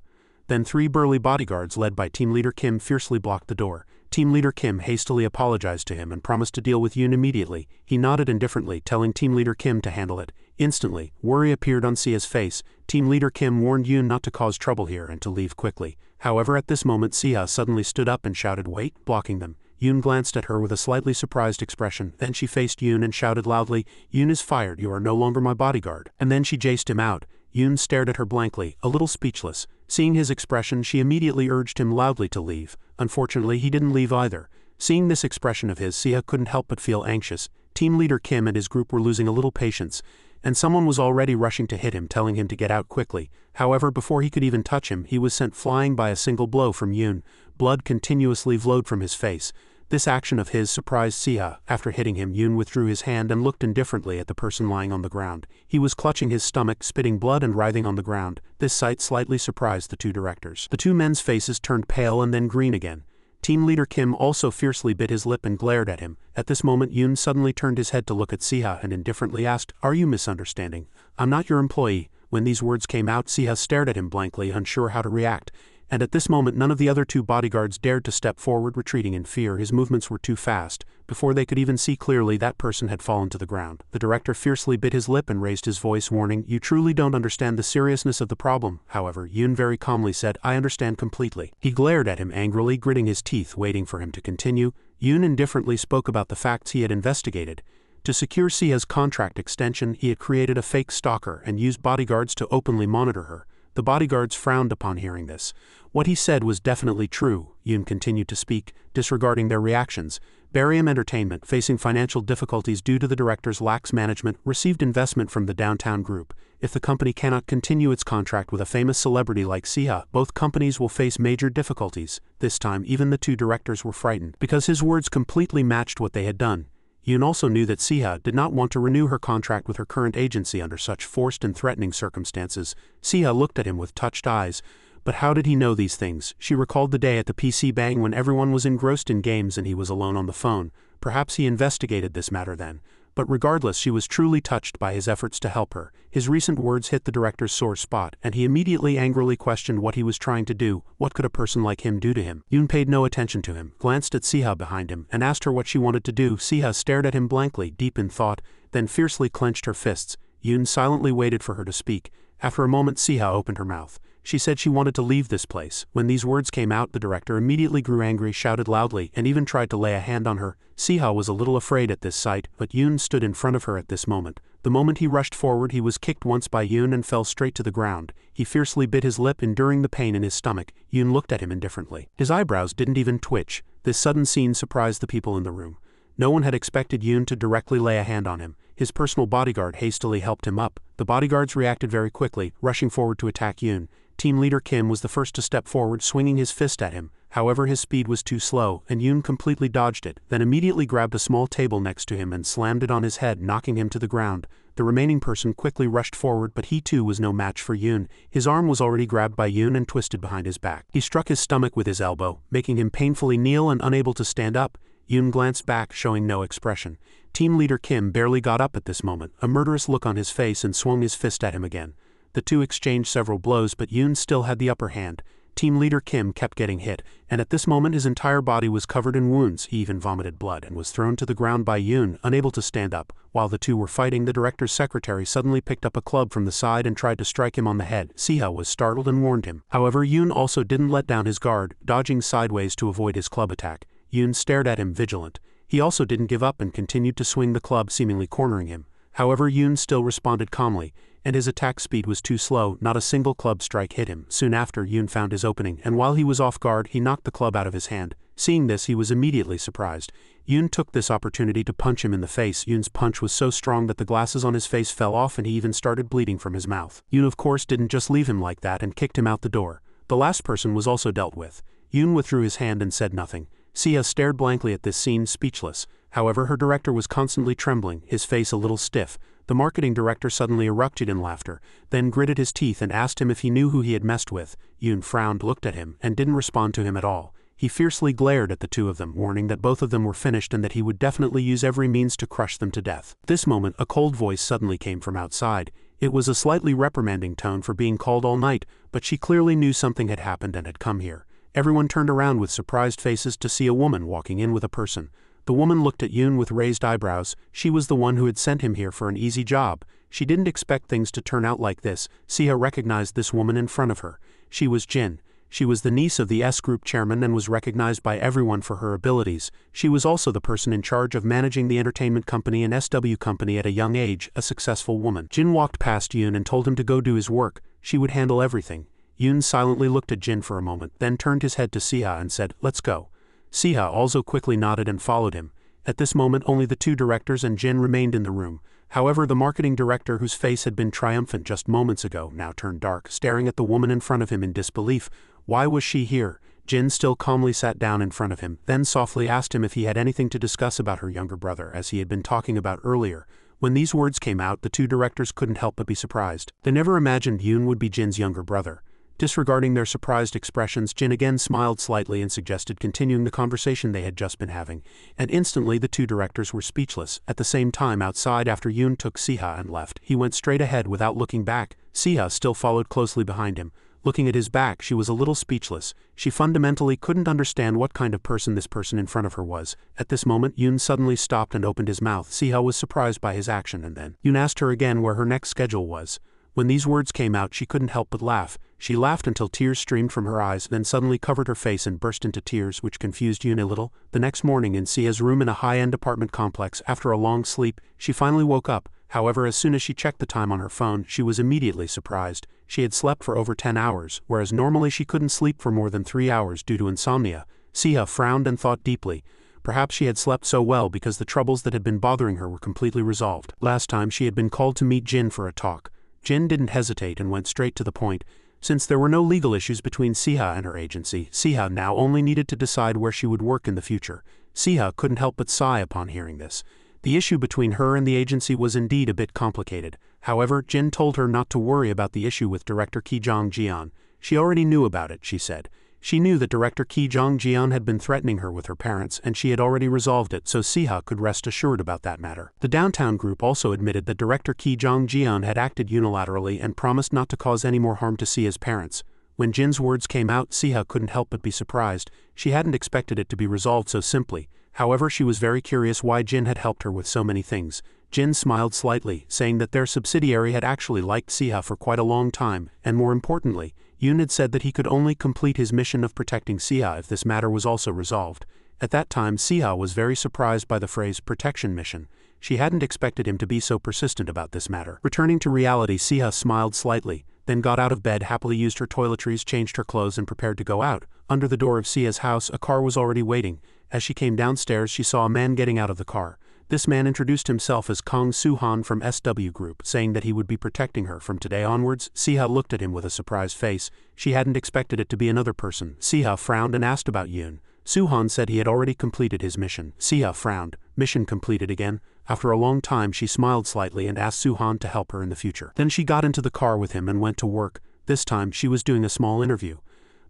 Then 3 burly bodyguards led by Team Leader Kim fiercely blocked the door. Team Leader Kim hastily apologized to him and promised to deal with Yoon immediately. He nodded indifferently, telling Team Leader Kim to handle it. Instantly, worry appeared on Sia's face. Team Leader Kim warned Yoon not to cause trouble here and to leave quickly. However, at this moment, Sia suddenly stood up and shouted, "Wait," blocking them. Yoon glanced at her with a slightly surprised expression. Then she faced Yoon and shouted loudly, "Yoon is fired. You are no longer my bodyguard." And then she jaced him out. Yoon stared at her blankly, a little speechless. Seeing his expression, she immediately urged him loudly to leave. Unfortunately, he didn't leave either. Seeing this expression of his, Sia couldn't help but feel anxious. Team Leader Kim and his group were losing a little patience, and someone was already rushing to hit him, telling him to get out quickly. However, before he could even touch him, he was sent flying by a single blow from Yoon. Blood continuously flowed from his face. This action of his surprised Sia. After hitting him, Yoon withdrew his hand and looked indifferently at the person lying on the ground. He was clutching his stomach, spitting blood and writhing on the ground. This sight slightly surprised the 2 directors. The 2 men's faces turned pale and then green again. Team Leader Kim also fiercely bit his lip and glared at him. At this moment, Yoon suddenly turned his head to look at Sia and indifferently asked, "Are you misunderstanding? I'm not your employee." When these words came out, Sia stared at him blankly, unsure how to react. And at this moment, none of the other 2 bodyguards dared to step forward, retreating in fear. His movements were too fast. Before they could even see clearly, that person had fallen to the ground. The director fiercely bit his lip and raised his voice, warning, "You truly don't understand the seriousness of the problem." However, Yoon very calmly said, "I understand completely." He glared at him angrily, gritting his teeth, waiting for him to continue. Yoon indifferently spoke about the facts he had investigated. To secure Sia's contract extension, he had created a fake stalker and used bodyguards to openly monitor her. The bodyguards frowned upon hearing this. What he said was definitely true. Yoon continued to speak, disregarding their reactions. Barium Entertainment, facing financial difficulties due to the director's lax management, received investment from the Downtown Group. If the company cannot continue its contract with a famous celebrity like Sia, both companies will face major difficulties. This time, even the 2 directors were frightened, because his words completely matched what they had done. Yoon also knew that Sia did not want to renew her contract with her current agency under such forced and threatening circumstances. Sia looked at him with touched eyes. But how did he know these things? She recalled the day at the PC Bang when everyone was engrossed in games and he was alone on the phone. Perhaps he investigated this matter then. But regardless, she was truly touched by his efforts to help her. His recent words hit the director's sore spot, and he immediately angrily questioned what he was trying to do. What could a person like him do to him? Yoon paid no attention to him, glanced at Siha behind him, and asked her what she wanted to do. Siha stared at him blankly, deep in thought, then fiercely clenched her fists. Yoon silently waited for her to speak. After a moment, Siha opened her mouth. She said she wanted to leave this place. When these words came out, the director immediately grew angry, shouted loudly, and even tried to lay a hand on her. Siha was a little afraid at this sight, but Yoon stood in front of her at this moment. The moment he rushed forward, he was kicked once by Yoon and fell straight to the ground. He fiercely bit his lip, enduring the pain in his stomach. Yoon looked at him indifferently. His eyebrows didn't even twitch. This sudden scene surprised the people in the room. No one had expected Yoon to directly lay a hand on him. His personal bodyguard hastily helped him up. The bodyguards reacted very quickly, rushing forward to attack Yoon. Team leader Kim was the first to step forward, swinging his fist at him. However, his speed was too slow, and Yoon completely dodged it, then immediately grabbed a small table next to him and slammed it on his head, knocking him to the ground. The remaining person quickly rushed forward, but he too was no match for Yoon. His arm was already grabbed by Yoon and twisted behind his back. He struck his stomach with his elbow, making him painfully kneel and unable to stand up. Yoon glanced back, showing no expression. Team leader Kim barely got up at this moment, a murderous look on his face, and swung his fist at him again. The two exchanged several blows, but Yoon still had the upper hand. Team leader Kim kept getting hit, and at this moment his entire body was covered in wounds. He even vomited blood and was thrown to the ground by Yoon, unable to stand up. While the two were fighting, the director's secretary suddenly picked up a club from the side and tried to strike him on the head. Siha was startled and warned him. However, Yoon also didn't let down his guard, dodging sideways to avoid his club attack. Yoon stared at him, vigilant. He also didn't give up and continued to swing the club, seemingly cornering him. However, Yoon still responded calmly, and his attack speed was too slow. Not a single club strike hit him. Soon after, Yoon found his opening, and while he was off guard, he knocked the club out of his hand. Seeing this, he was immediately surprised. Yoon took this opportunity to punch him in the face. Yoon's punch was so strong that the glasses on his face fell off, and he even started bleeding from his mouth. Yoon of course didn't just leave him like that and kicked him out the door. The last person was also dealt with. Yoon withdrew his hand and said nothing. Sia stared blankly at this scene, speechless. However, her director was constantly trembling, his face a little stiff. The marketing director suddenly erupted in laughter, then gritted his teeth and asked him if he knew who he had messed with. Yoon frowned, looked at him, and didn't respond to him at all. He fiercely glared at the two of them, warning that both of them were finished and that he would definitely use every means to crush them to death. At this moment, a cold voice suddenly came from outside. It was a slightly reprimanding tone for being called all night, but she clearly knew something had happened and had come here. Everyone turned around with surprised faces to see a woman walking in with a person. The woman looked at Yoon with raised eyebrows. She was the one who had sent him here for an easy job. She didn't expect things to turn out like this. Sia recognized this woman in front of her. She was Jin. She was the niece of the S Group chairman and was recognized by everyone for her abilities. She was also the person in charge of managing the entertainment company and SW company at a young age, a successful woman. Jin walked past Yoon and told him to go do his work. She would handle everything. Yoon silently looked at Jin for a moment, then turned his head to Sia and said, "Let's go." Sia also quickly nodded and followed him. At this moment, only the two directors and Jin remained in the room. However, the marketing director, whose face had been triumphant just moments ago, now turned dark, staring at the woman in front of him in disbelief. Why was she here? Jin still calmly sat down in front of him, then softly asked him if he had anything to discuss about her younger brother, as he had been talking about earlier. When these words came out, the two directors couldn't help but be surprised. They never imagined Yoon would be Jin's younger brother. Disregarding their surprised expressions, Jin again smiled slightly and suggested continuing the conversation they had just been having, and instantly the two directors were speechless. At the same time, outside, after Yoon took Siha and left, he went straight ahead without looking back. Siha still followed closely behind him. Looking at his back, she was a little speechless. She fundamentally couldn't understand what kind of person this person in front of her was. At this moment, Yoon suddenly stopped and opened his mouth. Siha was surprised by his action, and then Yoon asked her again where her next schedule was. When these words came out, she couldn't help but laugh. She laughed until tears streamed from her eyes, then suddenly covered her face and burst into tears, which confused Yoon a little. The next morning, in Sia's room in a high-end apartment complex, after a long sleep, she finally woke up. However, as soon as she checked the time on her phone, she was immediately surprised. She had slept for over 10 hours, whereas normally she couldn't sleep for more than 3 hours due to insomnia. Sia frowned and thought deeply. Perhaps she had slept so well because the troubles that had been bothering her were completely resolved. Last time, she had been called to meet Jin for a talk. Jin didn't hesitate and went straight to the point. Since there were no legal issues between Siha and her agency, Siha now only needed to decide where she would work in the future. Siha couldn't help but sigh upon hearing this. The issue between her and the agency was indeed a bit complicated. However, Jin told her not to worry about the issue with director Ki Jong-jeon. She already knew about it, she said. She knew that director Ki Jong-jeon had been threatening her with her parents and she had already resolved it, so Siha could rest assured about that matter. The downtown group also admitted that director Ki Jong-jeon had acted unilaterally and promised not to cause any more harm to Sia's parents. When Jin's words came out, Siha couldn't help but be surprised. She hadn't expected it to be resolved so simply. However, she was very curious why Jin had helped her with so many things. Jin smiled slightly, saying that their subsidiary had actually liked Siha for quite a long time, and more importantly, Yoon had said that he could only complete his mission of protecting Siha if this matter was also resolved. At that time, Siha was very surprised by the phrase protection mission. She hadn't expected him to be so persistent about this matter. Returning to reality, Siha smiled slightly, then got out of bed, happily used her toiletries, changed her clothes and prepared to go out. Under the door of Sia's house, a car was already waiting. As she came downstairs, she saw a man getting out of the car. This man introduced himself as Kong Soo-han from SW Group, saying that he would be protecting her from today onwards. Siha looked at him with a surprised face. She hadn't expected it to be another person. Siha frowned and asked about Yoon. Soo-han said he had already completed his mission. Siha frowned. Mission completed again. After a long time, she smiled slightly and asked Soo-han to help her in the future. Then she got into the car with him and went to work. This time, she was doing a small interview.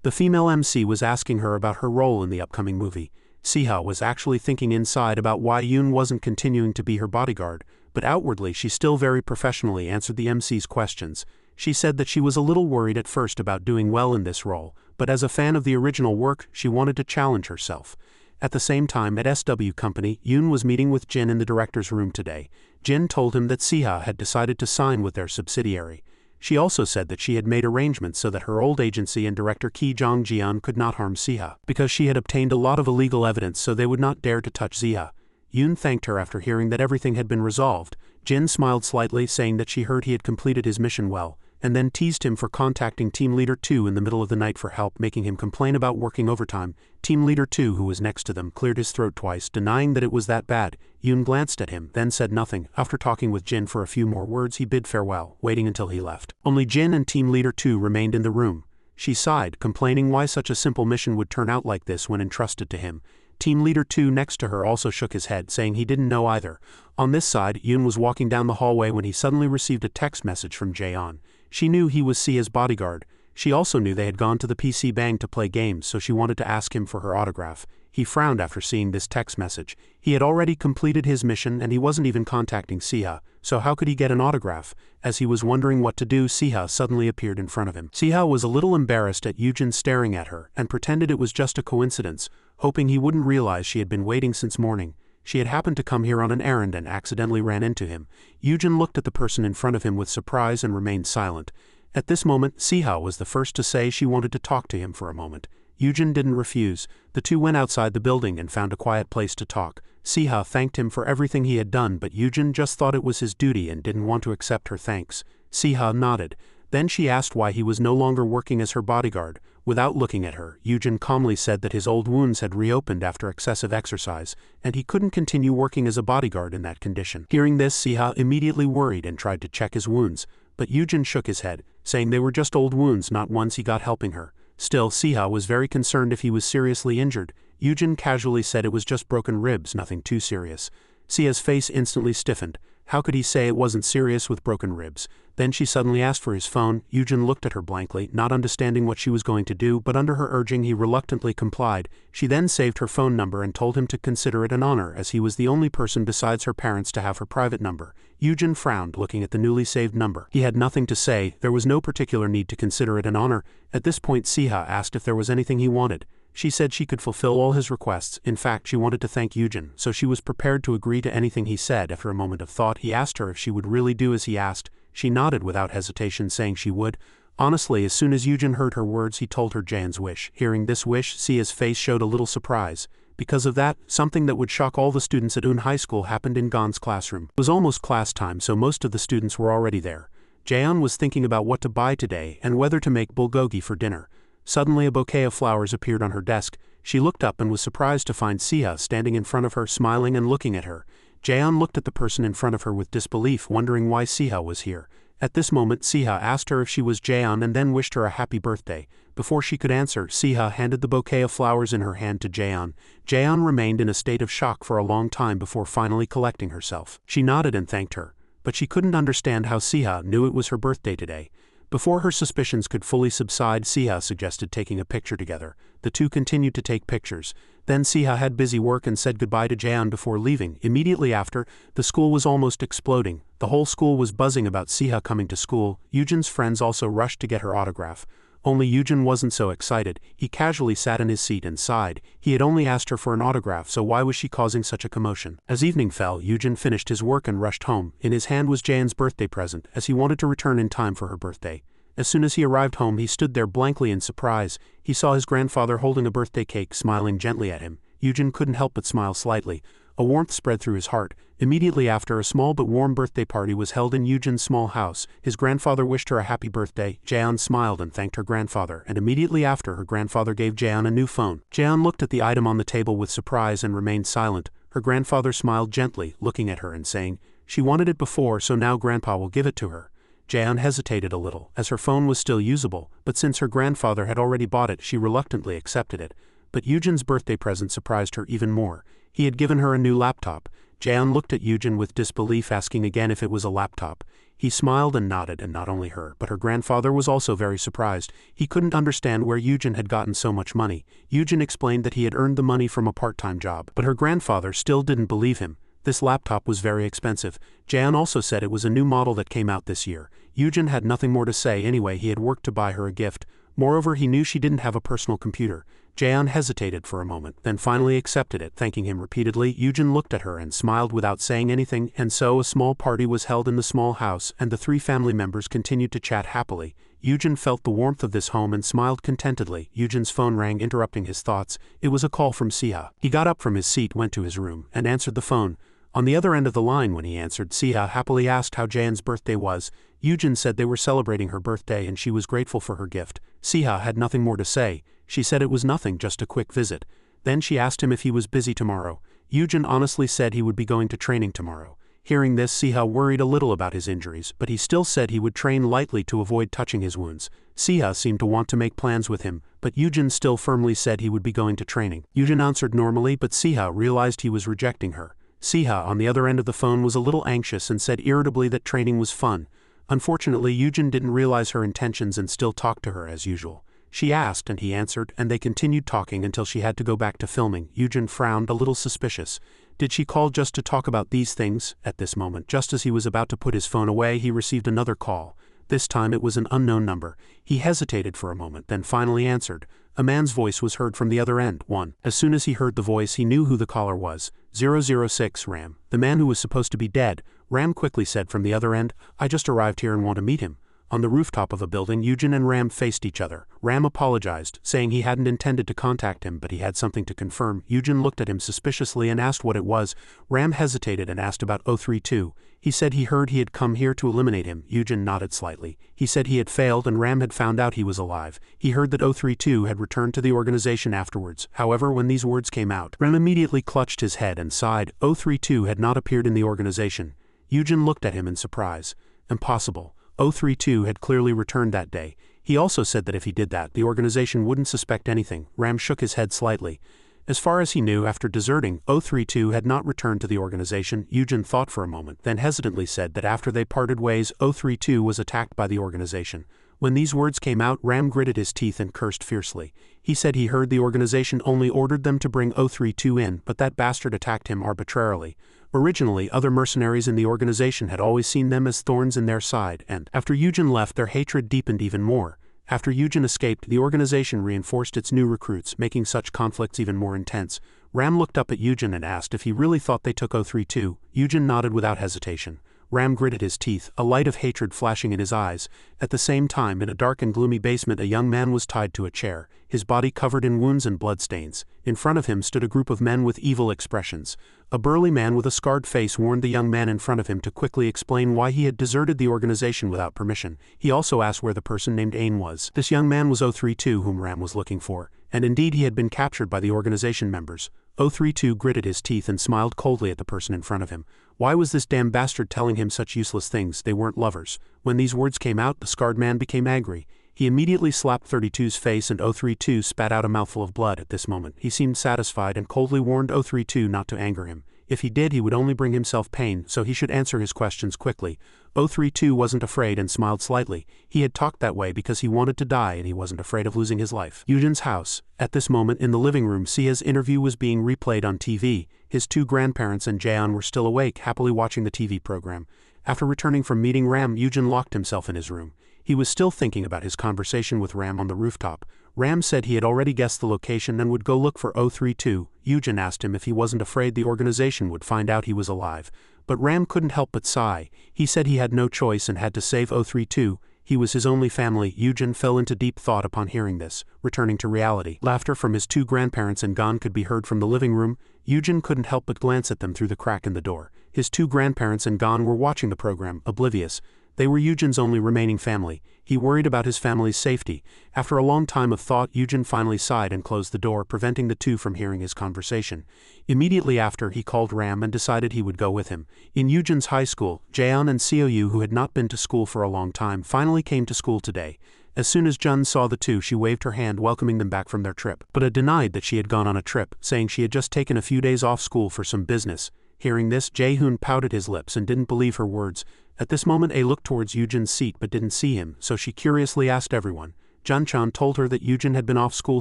The female MC was asking her about her role in the upcoming movie. Siha was actually thinking inside about why Yoon wasn't continuing to be her bodyguard, but outwardly she still very professionally answered the MC's questions. She said that she was a little worried at first about doing well in this role, but as a fan of the original work, she wanted to challenge herself. At the same time, at SW Company, Yoon was meeting with Jin in the director's room today. Jin told him that Siha had decided to sign with their subsidiary. She also said that she had made arrangements so that her old agency and director Ki Jong-jeon could not harm Siha, because she had obtained a lot of illegal evidence so they would not dare to touch Siha. Yoon thanked her after hearing that everything had been resolved. Jin smiled slightly, saying that she heard he had completed his mission well, and then teased him for contacting Team Leader 2 in the middle of the night for help, making him complain about working overtime. Team Leader 2, who was next to them, cleared his throat twice, denying that it was that bad. Yoon glanced at him, then said nothing. After talking with Jin for a few more words, he bid farewell, waiting until he left. Only Jin and Team Leader 2 remained in the room. She sighed, complaining why such a simple mission would turn out like this when entrusted to him. Team Leader 2 next to her also shook his head, saying he didn't know either. On this side, Yoon was walking down the hallway when he suddenly received a text message from Jaeon. She knew he was Sia's bodyguard. She also knew they had gone to the PC Bang to play games, so she wanted to ask him for her autograph. He frowned after seeing this text message. He had already completed his mission and he wasn't even contacting Siha, so how could he get an autograph? As he was wondering what to do, Siha suddenly appeared in front of him. Siha was a little embarrassed at Yoojin staring at her and pretended it was just a coincidence, hoping he wouldn't realize she had been waiting since morning. She had happened to come here on an errand and accidentally ran into him. Yoojin looked at the person in front of him with surprise and remained silent. At this moment, Siha was the first to say she wanted to talk to him for a moment. Yoojin didn't refuse. The two went outside the building and found a quiet place to talk. Siha thanked him for everything he had done, but Yoojin just thought it was his duty and didn't want to accept her thanks. Siha nodded. Then she asked why he was no longer working as her bodyguard. Without looking at her, Yoojin calmly said that his old wounds had reopened after excessive exercise, and he couldn't continue working as a bodyguard in that condition. Hearing this, Siha immediately worried and tried to check his wounds, but Yoojin shook his head, saying they were just old wounds, not ones he got helping her. Still, Siha was very concerned if he was seriously injured. Yoojin casually said it was just broken ribs, nothing too serious. Sia's face instantly stiffened. How could he say it wasn't serious with broken ribs? Then she suddenly asked for his phone. Yoojin looked at her blankly, not understanding what she was going to do, but under her urging he reluctantly complied. She then saved her phone number and told him to consider it an honor, as he was the only person besides her parents to have her private number. Yoojin frowned, looking at the newly saved number. He had nothing to say. There was no particular need to consider it an honor. At this point, Siha asked if there was anything he wanted. She said she could fulfill all his requests. In fact, she wanted to thank Yoojin, so she was prepared to agree to anything he said. After a moment of thought, he asked her if she would really do as he asked. She nodded without hesitation, saying she would. Honestly, as soon as Yoojin heard her words, he told her Jaeon's wish. Hearing this wish, Sia's face showed a little surprise. Because of that, something that would shock all the students at Un High School happened in Gon's classroom. It was almost class time, so most of the students were already there. Jaeon was thinking about what to buy today and whether to make bulgogi for dinner. Suddenly, a bouquet of flowers appeared on her desk. She looked up and was surprised to find Siha standing in front of her, smiling and looking at her. Jaeon looked at the person in front of her with disbelief, wondering why Siha was here. At this moment, Siha asked her if she was Jaeon and then wished her a happy birthday. Before she could answer, Siha handed the bouquet of flowers in her hand to Jaeon. Jaeon remained in a state of shock for a long time before finally collecting herself. She nodded and thanked her, but she couldn't understand how Siha knew it was her birthday today. Before her suspicions could fully subside, Siha suggested taking a picture together. The two continued to take pictures. Then Siha had busy work and said goodbye to Jaeon before leaving. Immediately after, the school was almost exploding. The whole school was buzzing about Siha coming to school. Yujin's friends also rushed to get her autograph. Only Yujin wasn't so excited. He casually sat in his seat and sighed. He had only asked her for an autograph, so why was she causing such a commotion? As evening fell, Yujin finished his work and rushed home. In his hand was Jaeon's birthday present, as he wanted to return in time for her birthday. As soon as he arrived home, he stood there blankly in surprise. He saw his grandfather holding a birthday cake, smiling gently at him. Yujin couldn't help but smile slightly. A warmth spread through his heart. Immediately after, a small but warm birthday party was held in Yujin's small house. His grandfather wished her a happy birthday. Jaeon smiled and thanked her grandfather, and immediately after, her grandfather gave Jaeon a new phone. Jaeon looked at the item on the table with surprise and remained silent. Her grandfather smiled gently, looking at her and saying, "She wanted it before, so now Grandpa will give it to her." Jaeon hesitated a little, as her phone was still usable, but since her grandfather had already bought it, she reluctantly accepted it. But Yujin's birthday present surprised her even more. He had given her a new laptop. Jaeon looked at Yujin with disbelief, asking again if it was a laptop. He smiled and nodded, and not only her, but her grandfather was also very surprised. He couldn't understand where Yujin had gotten so much money. Yujin explained that he had earned the money from a part-time job, but her grandfather still didn't believe him. This laptop was very expensive. Jaeon also said it was a new model that came out this year. Yujin had nothing more to say anyway. He had worked to buy her a gift. Moreover, he knew she didn't have a personal computer. Jaeon hesitated for a moment, then finally accepted it, thanking him repeatedly. Yujin looked at her and smiled without saying anything, and so a small party was held in the small house, and the three family members continued to chat happily. Yujin felt the warmth of this home and smiled contentedly. Yujin's phone rang, interrupting his thoughts. It was a call from Siha. He got up from his seat, went to his room, and answered the phone. On the other end of the line, when he answered, Siha happily asked how Jaeon's birthday was. Yujin said they were celebrating her birthday and she was grateful for her gift. Siha had nothing more to say. She said it was nothing, just a quick visit. Then she asked him if he was busy tomorrow. Yujin honestly said he would be going to training tomorrow. Hearing this, Siha worried a little about his injuries, but he still said he would train lightly to avoid touching his wounds. Siha seemed to want to make plans with him, but Yujin still firmly said he would be going to training. Yujin answered normally, but Siha realized he was rejecting her. Siha, on the other end of the phone, was a little anxious and said irritably that training was fun. Unfortunately, Yujin didn't realize her intentions and still talked to her as usual. She asked and he answered, and they continued talking until she had to go back to filming. Yujin frowned, a little suspicious. Did she call just to talk about these things? At this moment, just as he was about to put his phone away, he received another call. This time it was an unknown number. He hesitated for a moment, then finally answered. A man's voice was heard from the other end. As soon as he heard the voice, he knew who the caller was. 006 Ram. The man who was supposed to be dead. Ram quickly said from the other end, "I just arrived here and want to meet him." On the rooftop of a building, Yujin and Ram faced each other. Ram apologized, saying he hadn't intended to contact him, but he had something to confirm. Yujin looked at him suspiciously and asked what it was. Ram hesitated and asked about 032. He said he heard he had come here to eliminate him. Yujin nodded slightly. He said he had failed and Ram had found out he was alive. He heard that 032 had returned to the organization afterwards. However, when these words came out, Ram immediately clutched his head and sighed. 032 had not appeared in the organization. Yujin looked at him in surprise. Impossible. 032 had clearly returned that day. He also said that if he did that, the organization wouldn't suspect anything. Ram shook his head slightly. As far as he knew, after deserting, 032 had not returned to the organization. Yujin thought for a moment, then hesitantly said that after they parted ways, 032 was attacked by the organization. When these words came out, Ram gritted his teeth and cursed fiercely. He said he heard the organization only ordered them to bring 032 in, but that bastard attacked him arbitrarily. Originally, other mercenaries in the organization had always seen them as thorns in their side, and after Yujin left, their hatred deepened even more. After Yujin escaped, the organization reinforced its new recruits, making such conflicts even more intense. Ram looked up at Yujin and asked if he really thought they took 032. Yujin nodded without hesitation. Ram gritted his teeth, a light of hatred flashing in his eyes. At the same time, in a dark and gloomy basement, a young man was tied to a chair, his body covered in wounds and bloodstains. In front of him stood a group of men with evil expressions. A burly man with a scarred face warned the young man in front of him to quickly explain why he had deserted the organization without permission. He also asked where the person named Ain was. This young man was 032 whom Ram was looking for, and indeed he had been captured by the organization members. 032 gritted his teeth and smiled coldly at the person in front of him. Why was this damn bastard telling him such useless things? They weren't lovers. When these words came out, the scarred man became angry. He immediately slapped 032's face and 032 spat out a mouthful of blood. At this moment, he seemed satisfied and coldly warned 032 not to anger him. If he did, he would only bring himself pain, so he should answer his questions quickly. 032 wasn't afraid and smiled slightly. He had talked that way because he wanted to die and he wasn't afraid of losing his life. Yujin's house. At this moment in the living room, Sia's interview was being replayed on TV. His two grandparents and Jaeon were still awake, happily watching the TV program. After returning from meeting Ram, Yujin locked himself in his room. He was still thinking about his conversation with Ram on the rooftop. Ram said he had already guessed the location and would go look for 032. Yujin asked him if he wasn't afraid the organization would find out he was alive. But Ram couldn't help but sigh. He said he had no choice and had to save 032. He was his only family. Yujin fell into deep thought upon hearing this. Returning to reality, laughter from his two grandparents and Gon could be heard from the living room. Yujin couldn't help but glance at them through the crack in the door. His two grandparents and Gon were watching the program, oblivious. They were Yujin's only remaining family. He worried about his family's safety. After a long time of thought, Yujin finally sighed and closed the door, preventing the two from hearing his conversation. Immediately after, he called Ram and decided he would go with him. In Yujin's high school, Jaeon and Seoyu, who had not been to school for a long time, finally came to school today. As soon as Jun saw the two, she waved her hand welcoming them back from their trip, but denied that she had gone on a trip, saying she had just taken a few days off school for some business. Hearing this, Jaehoon pouted his lips and didn't believe her words. At this moment, A looked towards Yujin's seat but didn't see him, so she curiously asked everyone. Jun-chan told her that Yujin had been off school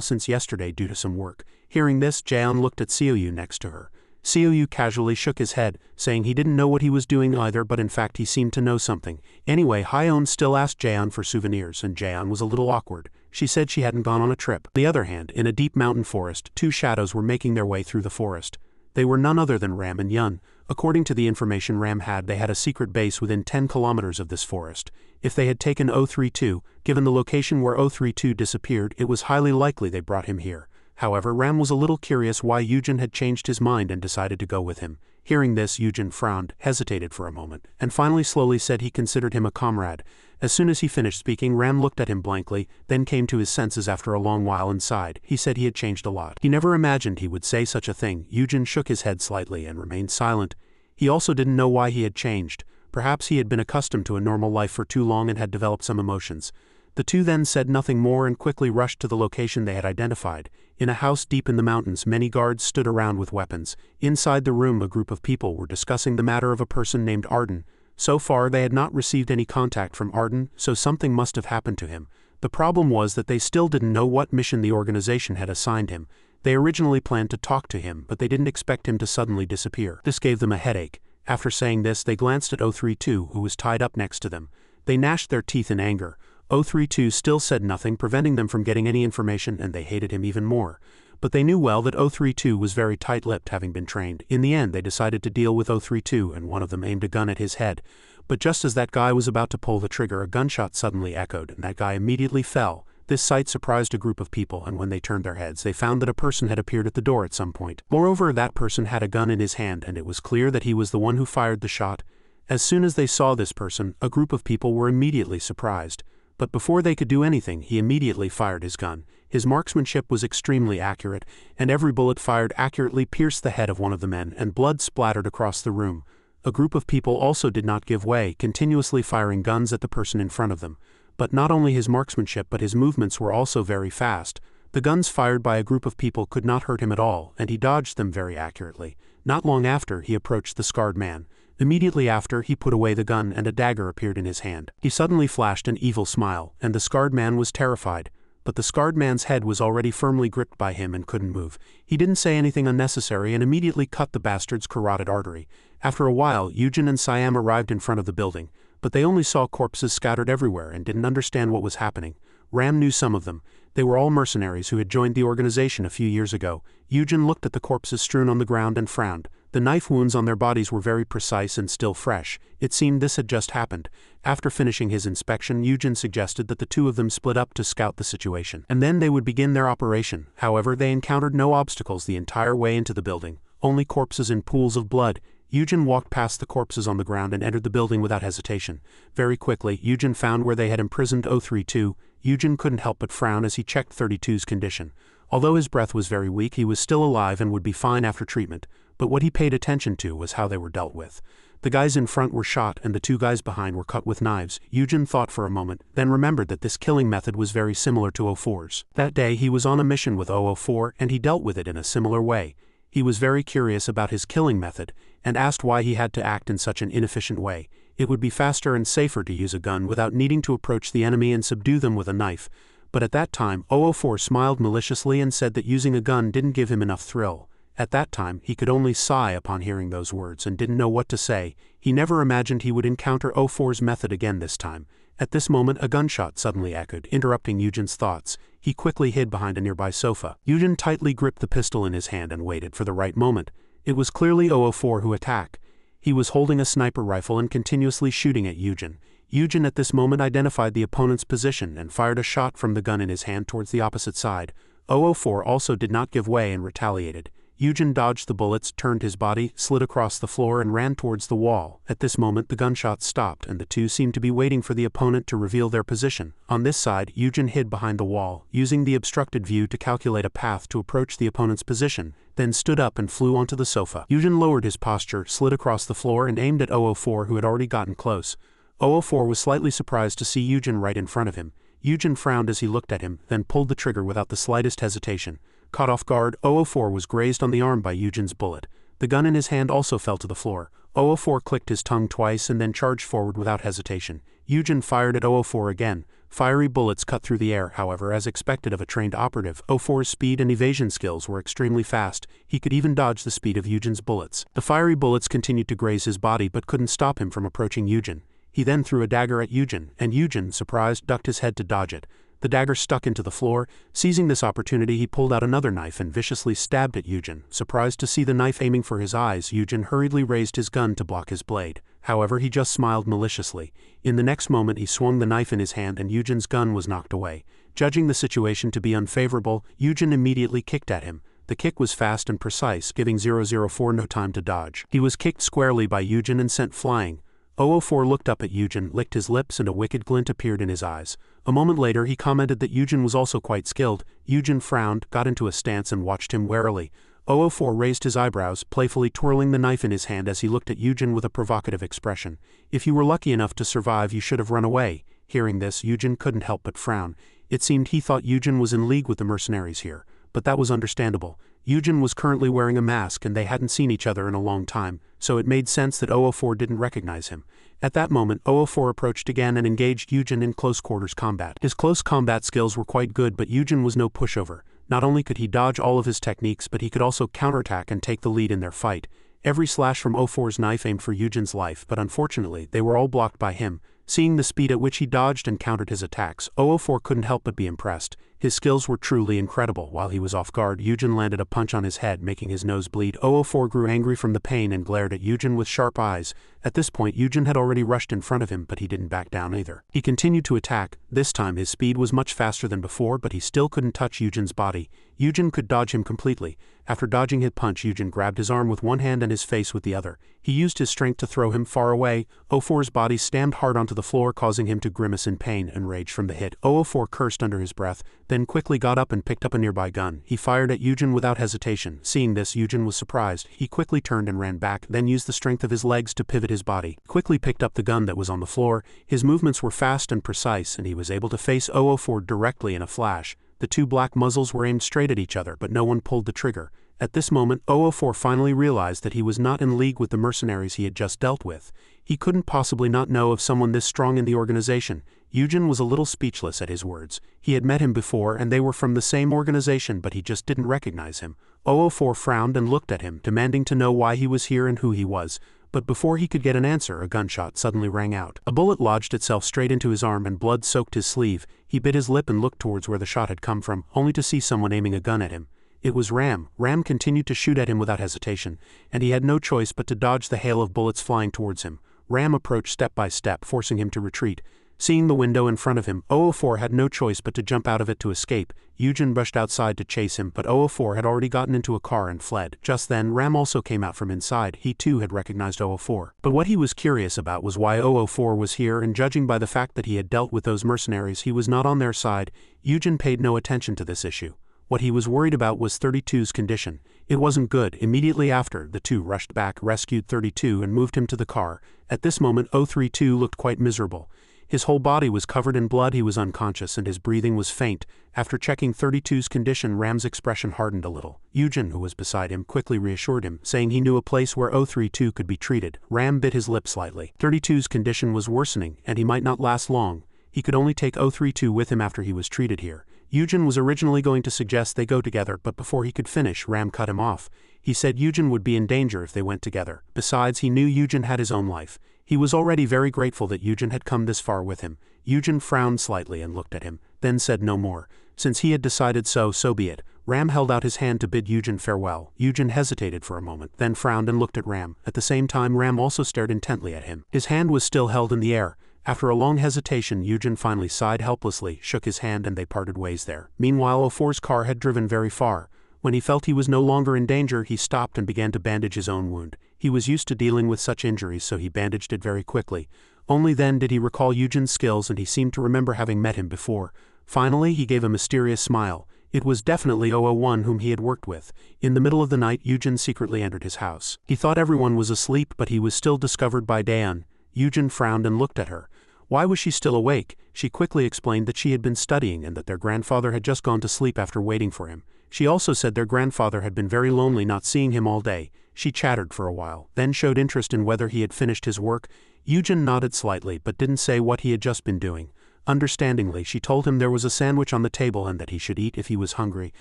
since yesterday due to some work. Hearing this, Jaeon looked at Seoyu next to her. Seoyu casually shook his head, saying he didn't know what he was doing either, but in fact he seemed to know something. Anyway, Hyeon still asked Jaeon for souvenirs, and Jaeon was a little awkward. She said she hadn't gone on a trip. On the other hand, in a deep mountain forest, two shadows were making their way through the forest. They were none other than Ram and Yun. According to the information Ram had, they had a secret base within 10 kilometers of this forest. If they had taken 032, given the location where 032 disappeared, it was highly likely they brought him here. However, Ram was a little curious why Yujin had changed his mind and decided to go with him. Hearing this, Yujin frowned, hesitated for a moment, and finally slowly said he considered him a comrade. As soon as he finished speaking, Ram looked at him blankly, then came to his senses after a long while and sighed. He said he had changed a lot. He never imagined he would say such a thing. Yujin shook his head slightly and remained silent. He also didn't know why he had changed. Perhaps he had been accustomed to a normal life for too long and had developed some emotions. The two then said nothing more and quickly rushed to the location they had identified. In a house deep in the mountains, many guards stood around with weapons. Inside the room, a group of people were discussing the matter of a person named Arden. So far, they had not received any contact from Arden, so something must have happened to him. The problem was that they still didn't know what mission the organization had assigned him. They originally planned to talk to him, but they didn't expect him to suddenly disappear. This gave them a headache. After saying this, they glanced at 032, who was tied up next to them. They gnashed their teeth in anger. 032 still said nothing, preventing them from getting any information, and they hated him even more. But they knew well that 032 was very tight-lipped, having been trained. In the end, they decided to deal with 032, and one of them aimed a gun at his head. But just as that guy was about to pull the trigger, a gunshot suddenly echoed, and that guy immediately fell. This sight surprised a group of people, and when they turned their heads, they found that a person had appeared at the door at some point. Moreover, that person had a gun in his hand, and it was clear that he was the one who fired the shot. As soon as they saw this person, a group of people were immediately surprised. But before they could do anything, he immediately fired his gun. His marksmanship was extremely accurate, and every bullet fired accurately pierced the head of one of the men, and blood splattered across the room. A group of people also did not give way, continuously firing guns at the person in front of them. But not only his marksmanship but his movements were also very fast. The guns fired by a group of people could not hurt him at all, and he dodged them very accurately. Not long after, he approached the scarred man. Immediately after, he put away the gun and a dagger appeared in his hand. He suddenly flashed an evil smile, and the scarred man was terrified. But the scarred man's head was already firmly gripped by him and couldn't move. He didn't say anything unnecessary and immediately cut the bastard's carotid artery. After a while, Yujin and Siam arrived in front of the building, but they only saw corpses scattered everywhere and didn't understand what was happening. Ram knew some of them. They were all mercenaries who had joined the organization a few years ago. Yujin looked at the corpses strewn on the ground and frowned. The knife wounds on their bodies were very precise and still fresh. It seemed this had just happened. After finishing his inspection, Yujin suggested that the two of them split up to scout the situation, and then they would begin their operation. However, they encountered no obstacles the entire way into the building, only corpses in pools of blood. Yujin walked past the corpses on the ground and entered the building without hesitation. Very quickly, Yujin found where they had imprisoned 032. Yujin couldn't help but frown as he checked 32's condition. Although his breath was very weak, he was still alive and would be fine after treatment. But what he paid attention to was how they were dealt with. The guys in front were shot and the two guys behind were cut with knives. Yujin thought for a moment, then remembered that this killing method was very similar to 004's. That day he was on a mission with 004 and he dealt with it in a similar way. He was very curious about his killing method, and asked why he had to act in such an inefficient way. It would be faster and safer to use a gun without needing to approach the enemy and subdue them with a knife. But at that time, 004 smiled maliciously and said that using a gun didn't give him enough thrill. At that time, he could only sigh upon hearing those words and didn't know what to say. He never imagined he would encounter 004's method again this time. At this moment, a gunshot suddenly echoed, interrupting Eugen's thoughts. He quickly hid behind a nearby sofa. Eugen tightly gripped the pistol in his hand and waited for the right moment. It was clearly 004 who attacked. He was holding a sniper rifle and continuously shooting at Eugen. Eugen at this moment identified the opponent's position and fired a shot from the gun in his hand towards the opposite side. 004 also did not give way and retaliated. Eugen dodged the bullets, turned his body, slid across the floor and ran towards the wall. At this moment the gunshots stopped and the two seemed to be waiting for the opponent to reveal their position. On this side, Eugen hid behind the wall, using the obstructed view to calculate a path to approach the opponent's position, then stood up and flew onto the sofa. Eugen lowered his posture, slid across the floor and aimed at 004 who had already gotten close. 004 was slightly surprised to see Eugen right in front of him. Eugen frowned as he looked at him, then pulled the trigger without the slightest hesitation. Caught off guard, 004 was grazed on the arm by Eugen's bullet. The gun in his hand also fell to the floor. 004 clicked his tongue twice and then charged forward without hesitation. Eugen fired at 004 again. Fiery bullets cut through the air, however, as expected of a trained operative. 004's speed and evasion skills were extremely fast. He could even dodge the speed of Eugen's bullets. The fiery bullets continued to graze his body but couldn't stop him from approaching Eugen. He then threw a dagger at Eugen, and Eugen, surprised, ducked his head to dodge it. The dagger stuck into the floor. Seizing this opportunity, he pulled out another knife and viciously stabbed at Eugen. Surprised to see the knife aiming for his eyes, Eugen hurriedly raised his gun to block his blade. However, he just smiled maliciously. In the next moment he swung the knife in his hand and Eugen's gun was knocked away. Judging the situation to be unfavorable, Eugen immediately kicked at him. The kick was fast and precise, giving 004 no time to dodge. He was kicked squarely by Eugen and sent flying. 004 looked up at Eugen, licked his lips and a wicked glint appeared in his eyes. A moment later he commented that Eugen was also quite skilled. Eugen frowned, got into a stance and watched him warily. 004 raised his eyebrows, playfully twirling the knife in his hand as he looked at Eugen with a provocative expression. If you were lucky enough to survive, you should have run away. Hearing this, Eugen couldn't help but frown. It seemed he thought Eugen was in league with the mercenaries here. But that was understandable. Eugen was currently wearing a mask and they hadn't seen each other in a long time, so it made sense that 004 didn't recognize him. At that moment, 004 approached again and engaged Eugen in close quarters combat. His close combat skills were quite good, but Eugen was no pushover. Not only could he dodge all of his techniques, but he could also counterattack and take the lead in their fight. Every slash from 004's knife aimed for Eugen's life, but unfortunately, they were all blocked by him. Seeing the speed at which he dodged and countered his attacks, 004 couldn't help but be impressed. His skills were truly incredible. While he was off guard, Eugen landed a punch on his head, making his nose bleed. 004 grew angry from the pain and glared at Eugen with sharp eyes. At this point, Eugen had already rushed in front of him, but he didn't back down either. He continued to attack. This time his speed was much faster than before, but he still couldn't touch Eugen's body. Eugen could dodge him completely. After dodging his punch, Eugen grabbed his arm with one hand and his face with the other. He used his strength to throw him far away. 004's body slammed hard onto the floor, causing him to grimace in pain and rage from the hit. 004 cursed under his breath, then quickly got up and picked up a nearby gun. He fired at Eugen without hesitation. Seeing this, Eugen was surprised. He quickly turned and ran back, then used the strength of his legs to pivot his body. Quickly picked up the gun that was on the floor. His movements were fast and precise, and he was able to face 004 directly in a flash. The two black muzzles were aimed straight at each other, but no one pulled the trigger. At this moment, 004 finally realized that he was not in league with the mercenaries he had just dealt with. He couldn't possibly not know of someone this strong in the organization. Eugen was a little speechless at his words. He had met him before and they were from the same organization, but he just didn't recognize him. 004 frowned and looked at him, demanding to know why he was here and who he was. But before he could get an answer, a gunshot suddenly rang out. A bullet lodged itself straight into his arm and blood soaked his sleeve. He bit his lip and looked towards where the shot had come from, only to see someone aiming a gun at him. It was Ram. Ram continued to shoot at him without hesitation, and he had no choice but to dodge the hail of bullets flying towards him. Ram approached step by step, forcing him to retreat. Seeing the window in front of him, 004 had no choice but to jump out of it to escape. Eugen rushed outside to chase him, but 004 had already gotten into a car and fled. Just then, Ram also came out from inside. He too had recognized 004. But what he was curious about was why 004 was here, and judging by the fact that he had dealt with those mercenaries, he was not on their side. Eugen paid no attention to this issue. What he was worried about was 32's condition. It wasn't good. Immediately after, the two rushed back, rescued 32 and moved him to the car. At this moment, 032 looked quite miserable. His whole body was covered in blood, he was unconscious, and his breathing was faint. After checking 32's condition, Ram's expression hardened a little. Yujin, who was beside him, quickly reassured him, saying he knew a place where 032 could be treated. Ram bit his lip slightly. 32's condition was worsening, and he might not last long. He could only take 032 with him after he was treated here. Yujin was originally going to suggest they go together, but before he could finish, Ram cut him off. He said Yujin would be in danger if they went together. Besides, he knew Yujin had his own life. He was already very grateful that Yujin had come this far with him. Yujin frowned slightly and looked at him, then said no more. Since he had decided so be it. Ram held out his hand to bid Yujin farewell. Yujin hesitated for a moment, then frowned and looked at Ram. At the same time, Ram also stared intently at him. His hand was still held in the air. After a long hesitation, Yujin finally sighed helplessly, shook his hand, and they parted ways there. Meanwhile, 04's car had driven very far. When he felt he was no longer in danger, he stopped and began to bandage his own wound. He was used to dealing with such injuries, so he bandaged it very quickly. Only then did he recall Yujin's skills, and he seemed to remember having met him before. Finally, he gave a mysterious smile. It was definitely 001 whom he had worked with. In the middle of the night, Yujin secretly entered his house. He thought everyone was asleep, but he was still discovered by Daeun. Yujin frowned and looked at her. Why was she still awake? She quickly explained that she had been studying and that their grandfather had just gone to sleep after waiting for him. She also said their grandfather had been very lonely not seeing him all day. She chattered for a while, then showed interest in whether he had finished his work. Yujin nodded slightly but didn't say what he had just been doing. Understandingly, she told him there was a sandwich on the table and that he should eat if he was hungry.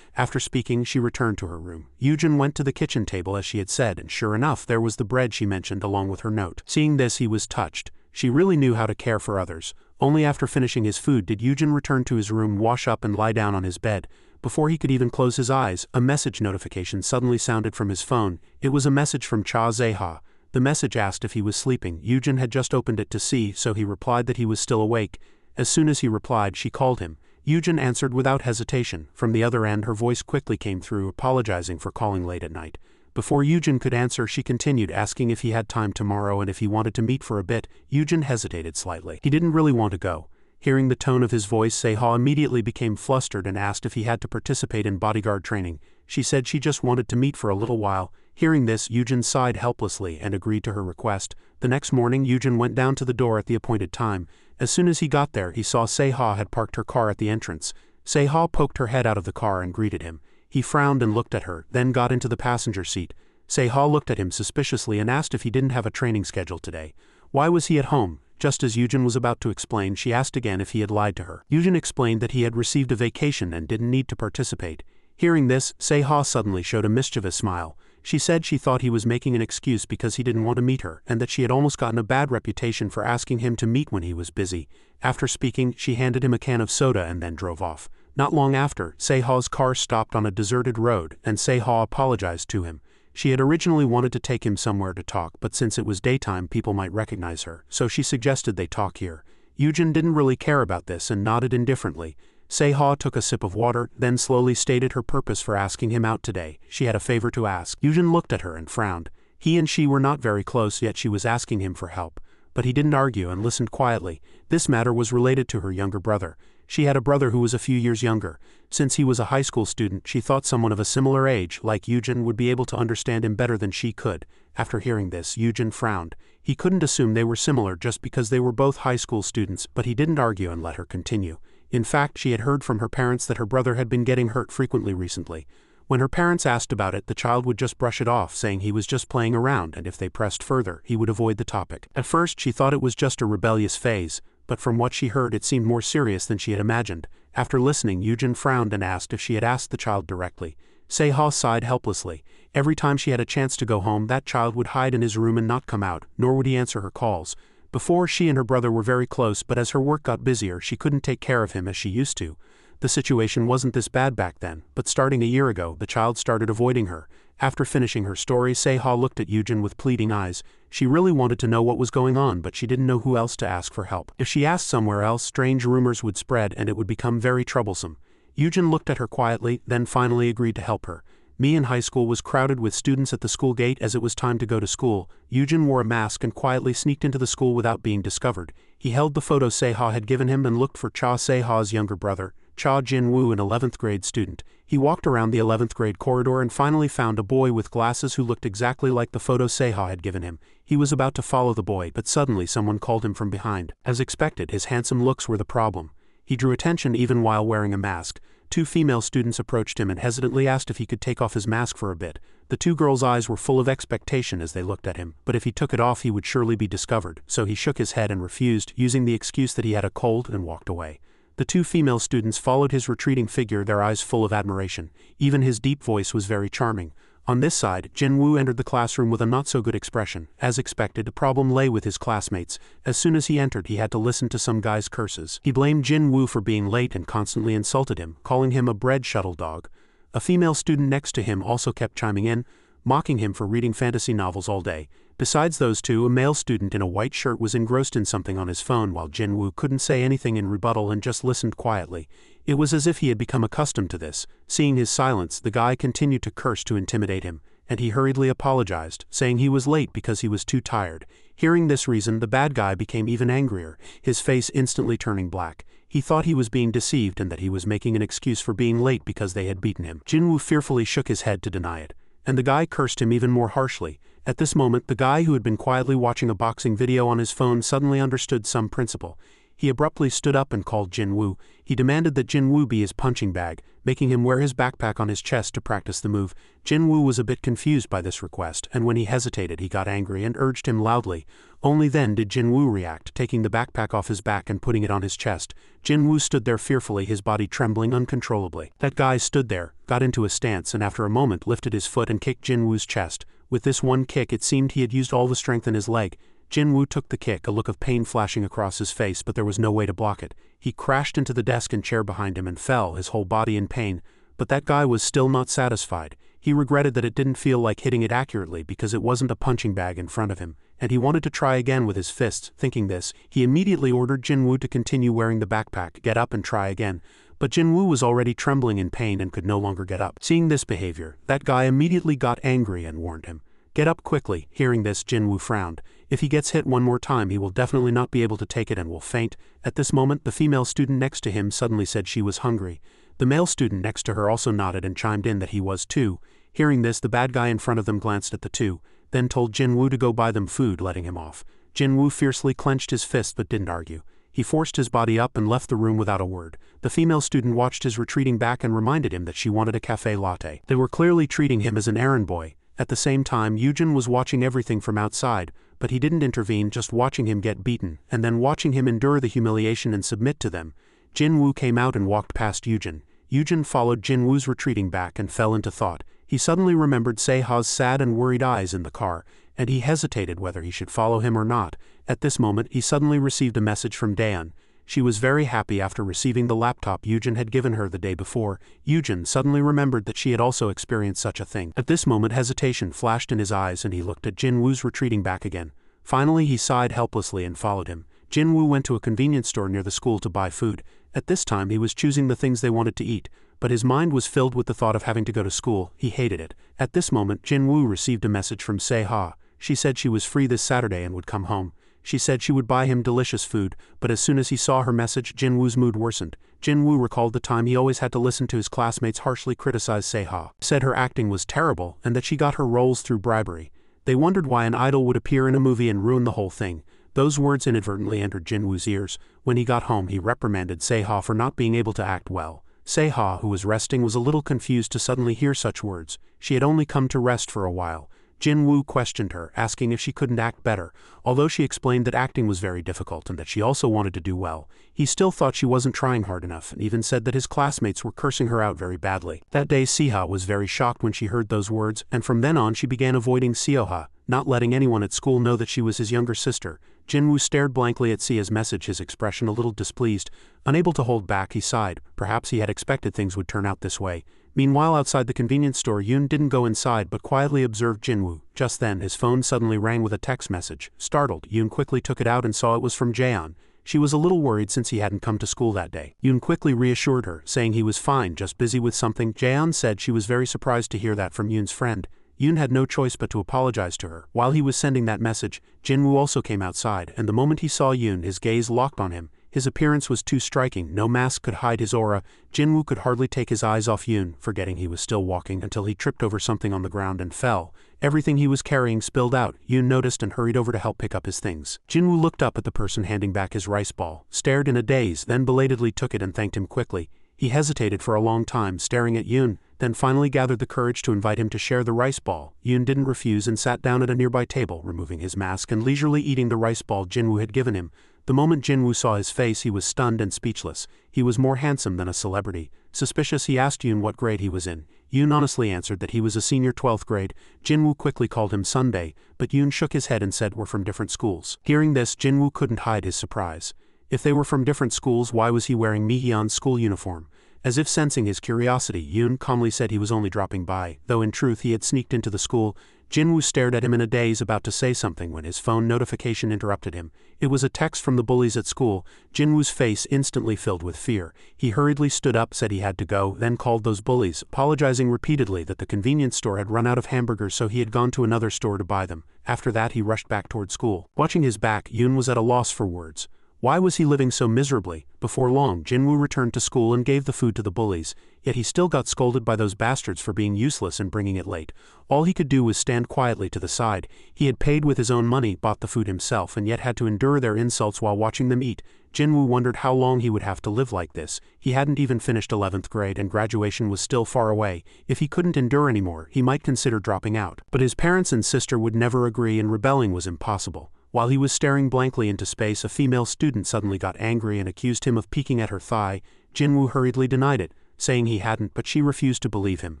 After speaking, she returned to her room. Yujin went to the kitchen table as she had said, and sure enough, there was the bread she mentioned along with her note. Seeing this, he was touched. She really knew how to care for others. Only after finishing his food did Yujin return to his room, wash up, and lie down on his bed. Before he could even close his eyes, a message notification suddenly sounded from his phone. It was a message from Cha Zeha. The message asked if he was sleeping. Yujin had just opened it to see, so he replied that he was still awake. As soon as he replied, she called him. Yujin answered without hesitation. From the other end, her voice quickly came through, apologizing for calling late at night. Before Yujin could answer, she continued, asking if he had time tomorrow and if he wanted to meet for a bit. Yujin hesitated slightly. He didn't really want to go. Hearing the tone of his voice, Seha immediately became flustered and asked if he had to participate in bodyguard training. She said she just wanted to meet for a little while. Hearing this, Yujin sighed helplessly and agreed to her request. The next morning, Yujin went down to the door at the appointed time. As soon as he got there, he saw Seha had parked her car at the entrance. Seha poked her head out of the car and greeted him. He frowned and looked at her, then got into the passenger seat. Seha looked at him suspiciously and asked if he didn't have a training schedule today. Why was he at home? Just as Yujin was about to explain, she asked again if he had lied to her. Yujin explained that he had received a vacation and didn't need to participate. Hearing this, Seha suddenly showed a mischievous smile. She said she thought he was making an excuse because he didn't want to meet her, and that she had almost gotten a bad reputation for asking him to meet when he was busy. After speaking, she handed him a can of soda and then drove off. Not long after, Seha's car stopped on a deserted road, and Seha apologized to him. She had originally wanted to take him somewhere to talk, but since it was daytime, people might recognize her, so she suggested they talk here. Yujin didn't really care about this and nodded indifferently. Seha took a sip of water, then slowly stated her purpose for asking him out today. She had a favor to ask. Yujin looked at her and frowned. He and she were not very close, yet she was asking him for help. But he didn't argue and listened quietly. This matter was related to her younger brother. She had a brother who was a few years younger. Since he was a high school student, she thought someone of a similar age, like Yujin, would be able to understand him better than she could. After hearing this, Yujin frowned. He couldn't assume they were similar just because they were both high school students, but he didn't argue and let her continue. In fact, she had heard from her parents that her brother had been getting hurt frequently recently. When her parents asked about it, the child would just brush it off, saying he was just playing around, and if they pressed further, he would avoid the topic. At first, she thought it was just a rebellious phase, but from what she heard, it seemed more serious than she had imagined. After listening, Yujin frowned and asked if she had asked the child directly. Seha sighed helplessly. Every time she had a chance to go home, that child would hide in his room and not come out, nor would he answer her calls. Before, she and her brother were very close, but as her work got busier, she couldn't take care of him as she used to. The situation wasn't this bad back then, but starting a year ago, the child started avoiding her. After finishing her story, Seha looked at Yujin with pleading eyes. She really wanted to know what was going on, but she didn't know who else to ask for help. If she asked somewhere else, strange rumors would spread and it would become very troublesome. Yujin looked at her quietly, then finally agreed to help her. In high school was crowded with students at the school gate as it was time to go to school. Yujin wore a mask and quietly sneaked into the school without being discovered. He held the photo Seha had given him and looked for Cha Seha's younger brother, Cha Jin-woo, an 11th grade student. He walked around the 11th grade corridor and finally found a boy with glasses who looked exactly like the photo Seha had given him. He was about to follow the boy, but suddenly someone called him from behind. As expected, his handsome looks were the problem. He drew attention even while wearing a mask. Two female students approached him and hesitantly asked if he could take off his mask for a bit. The two girls' eyes were full of expectation as they looked at him, but if he took it off he would surely be discovered, so he shook his head and refused, using the excuse that he had a cold, and walked away. The two female students followed his retreating figure, their eyes full of admiration. Even his deep voice was very charming. On this side, Jinwoo entered the classroom with a not-so-good expression. As expected, the problem lay with his classmates. As soon as he entered, he had to listen to some guy's curses. He blamed Jinwoo for being late and constantly insulted him, calling him a bread shuttle dog. A female student next to him also kept chiming in, mocking him for reading fantasy novels all day. Besides those two, a male student in a white shirt was engrossed in something on his phone while Jinwoo couldn't say anything in rebuttal and just listened quietly. It was as if he had become accustomed to this. Seeing his silence, the guy continued to curse to intimidate him, and he hurriedly apologized, saying he was late because he was too tired. Hearing this reason, the bad guy became even angrier, his face instantly turning black. He thought he was being deceived and that he was making an excuse for being late because they had beaten him. Jinwoo fearfully shook his head to deny it, and the guy cursed him even more harshly. At this moment, the guy who had been quietly watching a boxing video on his phone suddenly understood some principle. He abruptly stood up and called Jinwoo. He demanded that Jinwoo be his punching bag, making him wear his backpack on his chest to practice the move. Jinwoo was a bit confused by this request, and when he hesitated he got angry and urged him loudly. Only then did Jinwoo react, taking the backpack off his back and putting it on his chest. Jinwoo stood there fearfully, his body trembling uncontrollably. That guy stood there, got into a stance, and after a moment lifted his foot and kicked Jinwoo's chest. With this one kick it seemed he had used all the strength in his leg. Jinwoo took the kick, a look of pain flashing across his face, but there was no way to block it. He crashed into the desk and chair behind him and fell, his whole body in pain. But that guy was still not satisfied. He regretted that it didn't feel like hitting it accurately because it wasn't a punching bag in front of him, and he wanted to try again with his fists. Thinking this, he immediately ordered Jinwoo to continue wearing the backpack, get up and try again. But Jinwoo was already trembling in pain and could no longer get up. Seeing this behavior, that guy immediately got angry and warned him. Get up quickly. Hearing this, Jinwoo frowned. If he gets hit one more time he will definitely not be able to take it and will faint. At this moment the female student next to him suddenly said she was hungry. The male student next to her also nodded and chimed in that he was too. Hearing this, the bad guy in front of them glanced at the two, then told Jinwoo to go buy them food, letting him off. Jinwoo fiercely clenched his fist but didn't argue. He forced his body up and left the room without a word. The female student watched his retreating back and reminded him that she wanted a cafe latte. They were clearly treating him as an errand boy. At the same time, Yujin was watching everything from outside, but he didn't intervene, just watching him get beaten, and then watching him endure the humiliation and submit to them. Jinwoo came out and walked past Yujin. Yujin followed Jinwoo's retreating back and fell into thought. He suddenly remembered Seha's sad and worried eyes in the car, and he hesitated whether he should follow him or not. At this moment he suddenly received a message from Daeun. She was very happy after receiving the laptop Yujin had given her the day before. Yujin suddenly remembered that she had also experienced such a thing. At this moment hesitation flashed in his eyes and he looked at Jinwoo's retreating back again. Finally he sighed helplessly and followed him. Jinwoo went to a convenience store near the school to buy food. At this time he was choosing the things they wanted to eat, but his mind was filled with the thought of having to go to school. He hated it. At this moment Jinwoo received a message from Seha. She said she was free this Saturday and would come home. She said she would buy him delicious food, but as soon as he saw her message, Jinwoo's mood worsened. Jinwoo recalled the time he always had to listen to his classmates harshly criticize Seha. Said her acting was terrible and that she got her roles through bribery. They wondered why an idol would appear in a movie and ruin the whole thing. Those words inadvertently entered Jinwoo's ears. When he got home he reprimanded Seha for not being able to act well. Seha, who was resting, was a little confused to suddenly hear such words. She had only come to rest for a while. Jinwoo questioned her, asking if she couldn't act better, although she explained that acting was very difficult and that she also wanted to do well. He still thought she wasn't trying hard enough and even said that his classmates were cursing her out very badly. That day Seha was very shocked when she heard those words, and from then on she began avoiding Seoha, not letting anyone at school know that she was his younger sister. Jinwoo stared blankly at Sea's message, his expression a little displeased. Unable to hold back, he sighed. Perhaps he had expected things would turn out this way. Meanwhile, outside the convenience store, Yoon didn't go inside but quietly observed Jinwoo. Just then, his phone suddenly rang with a text message. Startled, Yoon quickly took it out and saw it was from Jaeon. She was a little worried since he hadn't come to school that day. Yoon quickly reassured her, saying he was fine, just busy with something. Jaeon said she was very surprised to hear that from Yoon's friend. Yoon had no choice but to apologize to her. While he was sending that message, Jinwoo also came outside, and the moment he saw Yoon, his gaze locked on him. His appearance was too striking, no mask could hide his aura. Jinwoo could hardly take his eyes off Yoon, forgetting he was still walking until he tripped over something on the ground and fell. Everything he was carrying spilled out. Yoon noticed and hurried over to help pick up his things. Jinwoo looked up at the person handing back his rice ball, stared in a daze, then belatedly took it and thanked him quickly. He hesitated for a long time, staring at Yoon, then finally gathered the courage to invite him to share the rice ball. Yoon didn't refuse and sat down at a nearby table, removing his mask and leisurely eating the rice ball Jinwoo had given him. The moment Jinwoo saw his face, he was stunned and speechless. He was more handsome than a celebrity. Suspicious, he asked Yoon what grade he was in. Yoon honestly answered that he was a senior 12th grade. Jinwoo quickly called him Sunday, but Yoon shook his head and said we're from different schools. Hearing this, Jinwoo couldn't hide his surprise. If they were from different schools, why was he wearing Mihyun's school uniform? As if sensing his curiosity, Yoon calmly said he was only dropping by, though in truth he had sneaked into the school. Jinwoo stared at him in a daze, about to say something when his phone notification interrupted him. It was a text from the bullies at school. Jinwoo's face instantly filled with fear. He hurriedly stood up, said he had to go, then called those bullies, apologizing repeatedly that the convenience store had run out of hamburgers, so he had gone to another store to buy them. After that, he rushed back toward school. Watching his back, Yoon was at a loss for words. Why was he living so miserably? Before long, Jinwoo returned to school and gave the food to the bullies, yet he still got scolded by those bastards for being useless and bringing it late. All he could do was stand quietly to the side. He had paid with his own money, bought the food himself, and yet had to endure their insults while watching them eat. Jinwoo wondered how long he would have to live like this. He hadn't even finished 11th grade and graduation was still far away. If he couldn't endure anymore, he might consider dropping out. But his parents and sister would never agree, and rebelling was impossible. While he was staring blankly into space, a female student suddenly got angry and accused him of peeking at her thigh. Jinwoo hurriedly denied it, saying he hadn't, but she refused to believe him,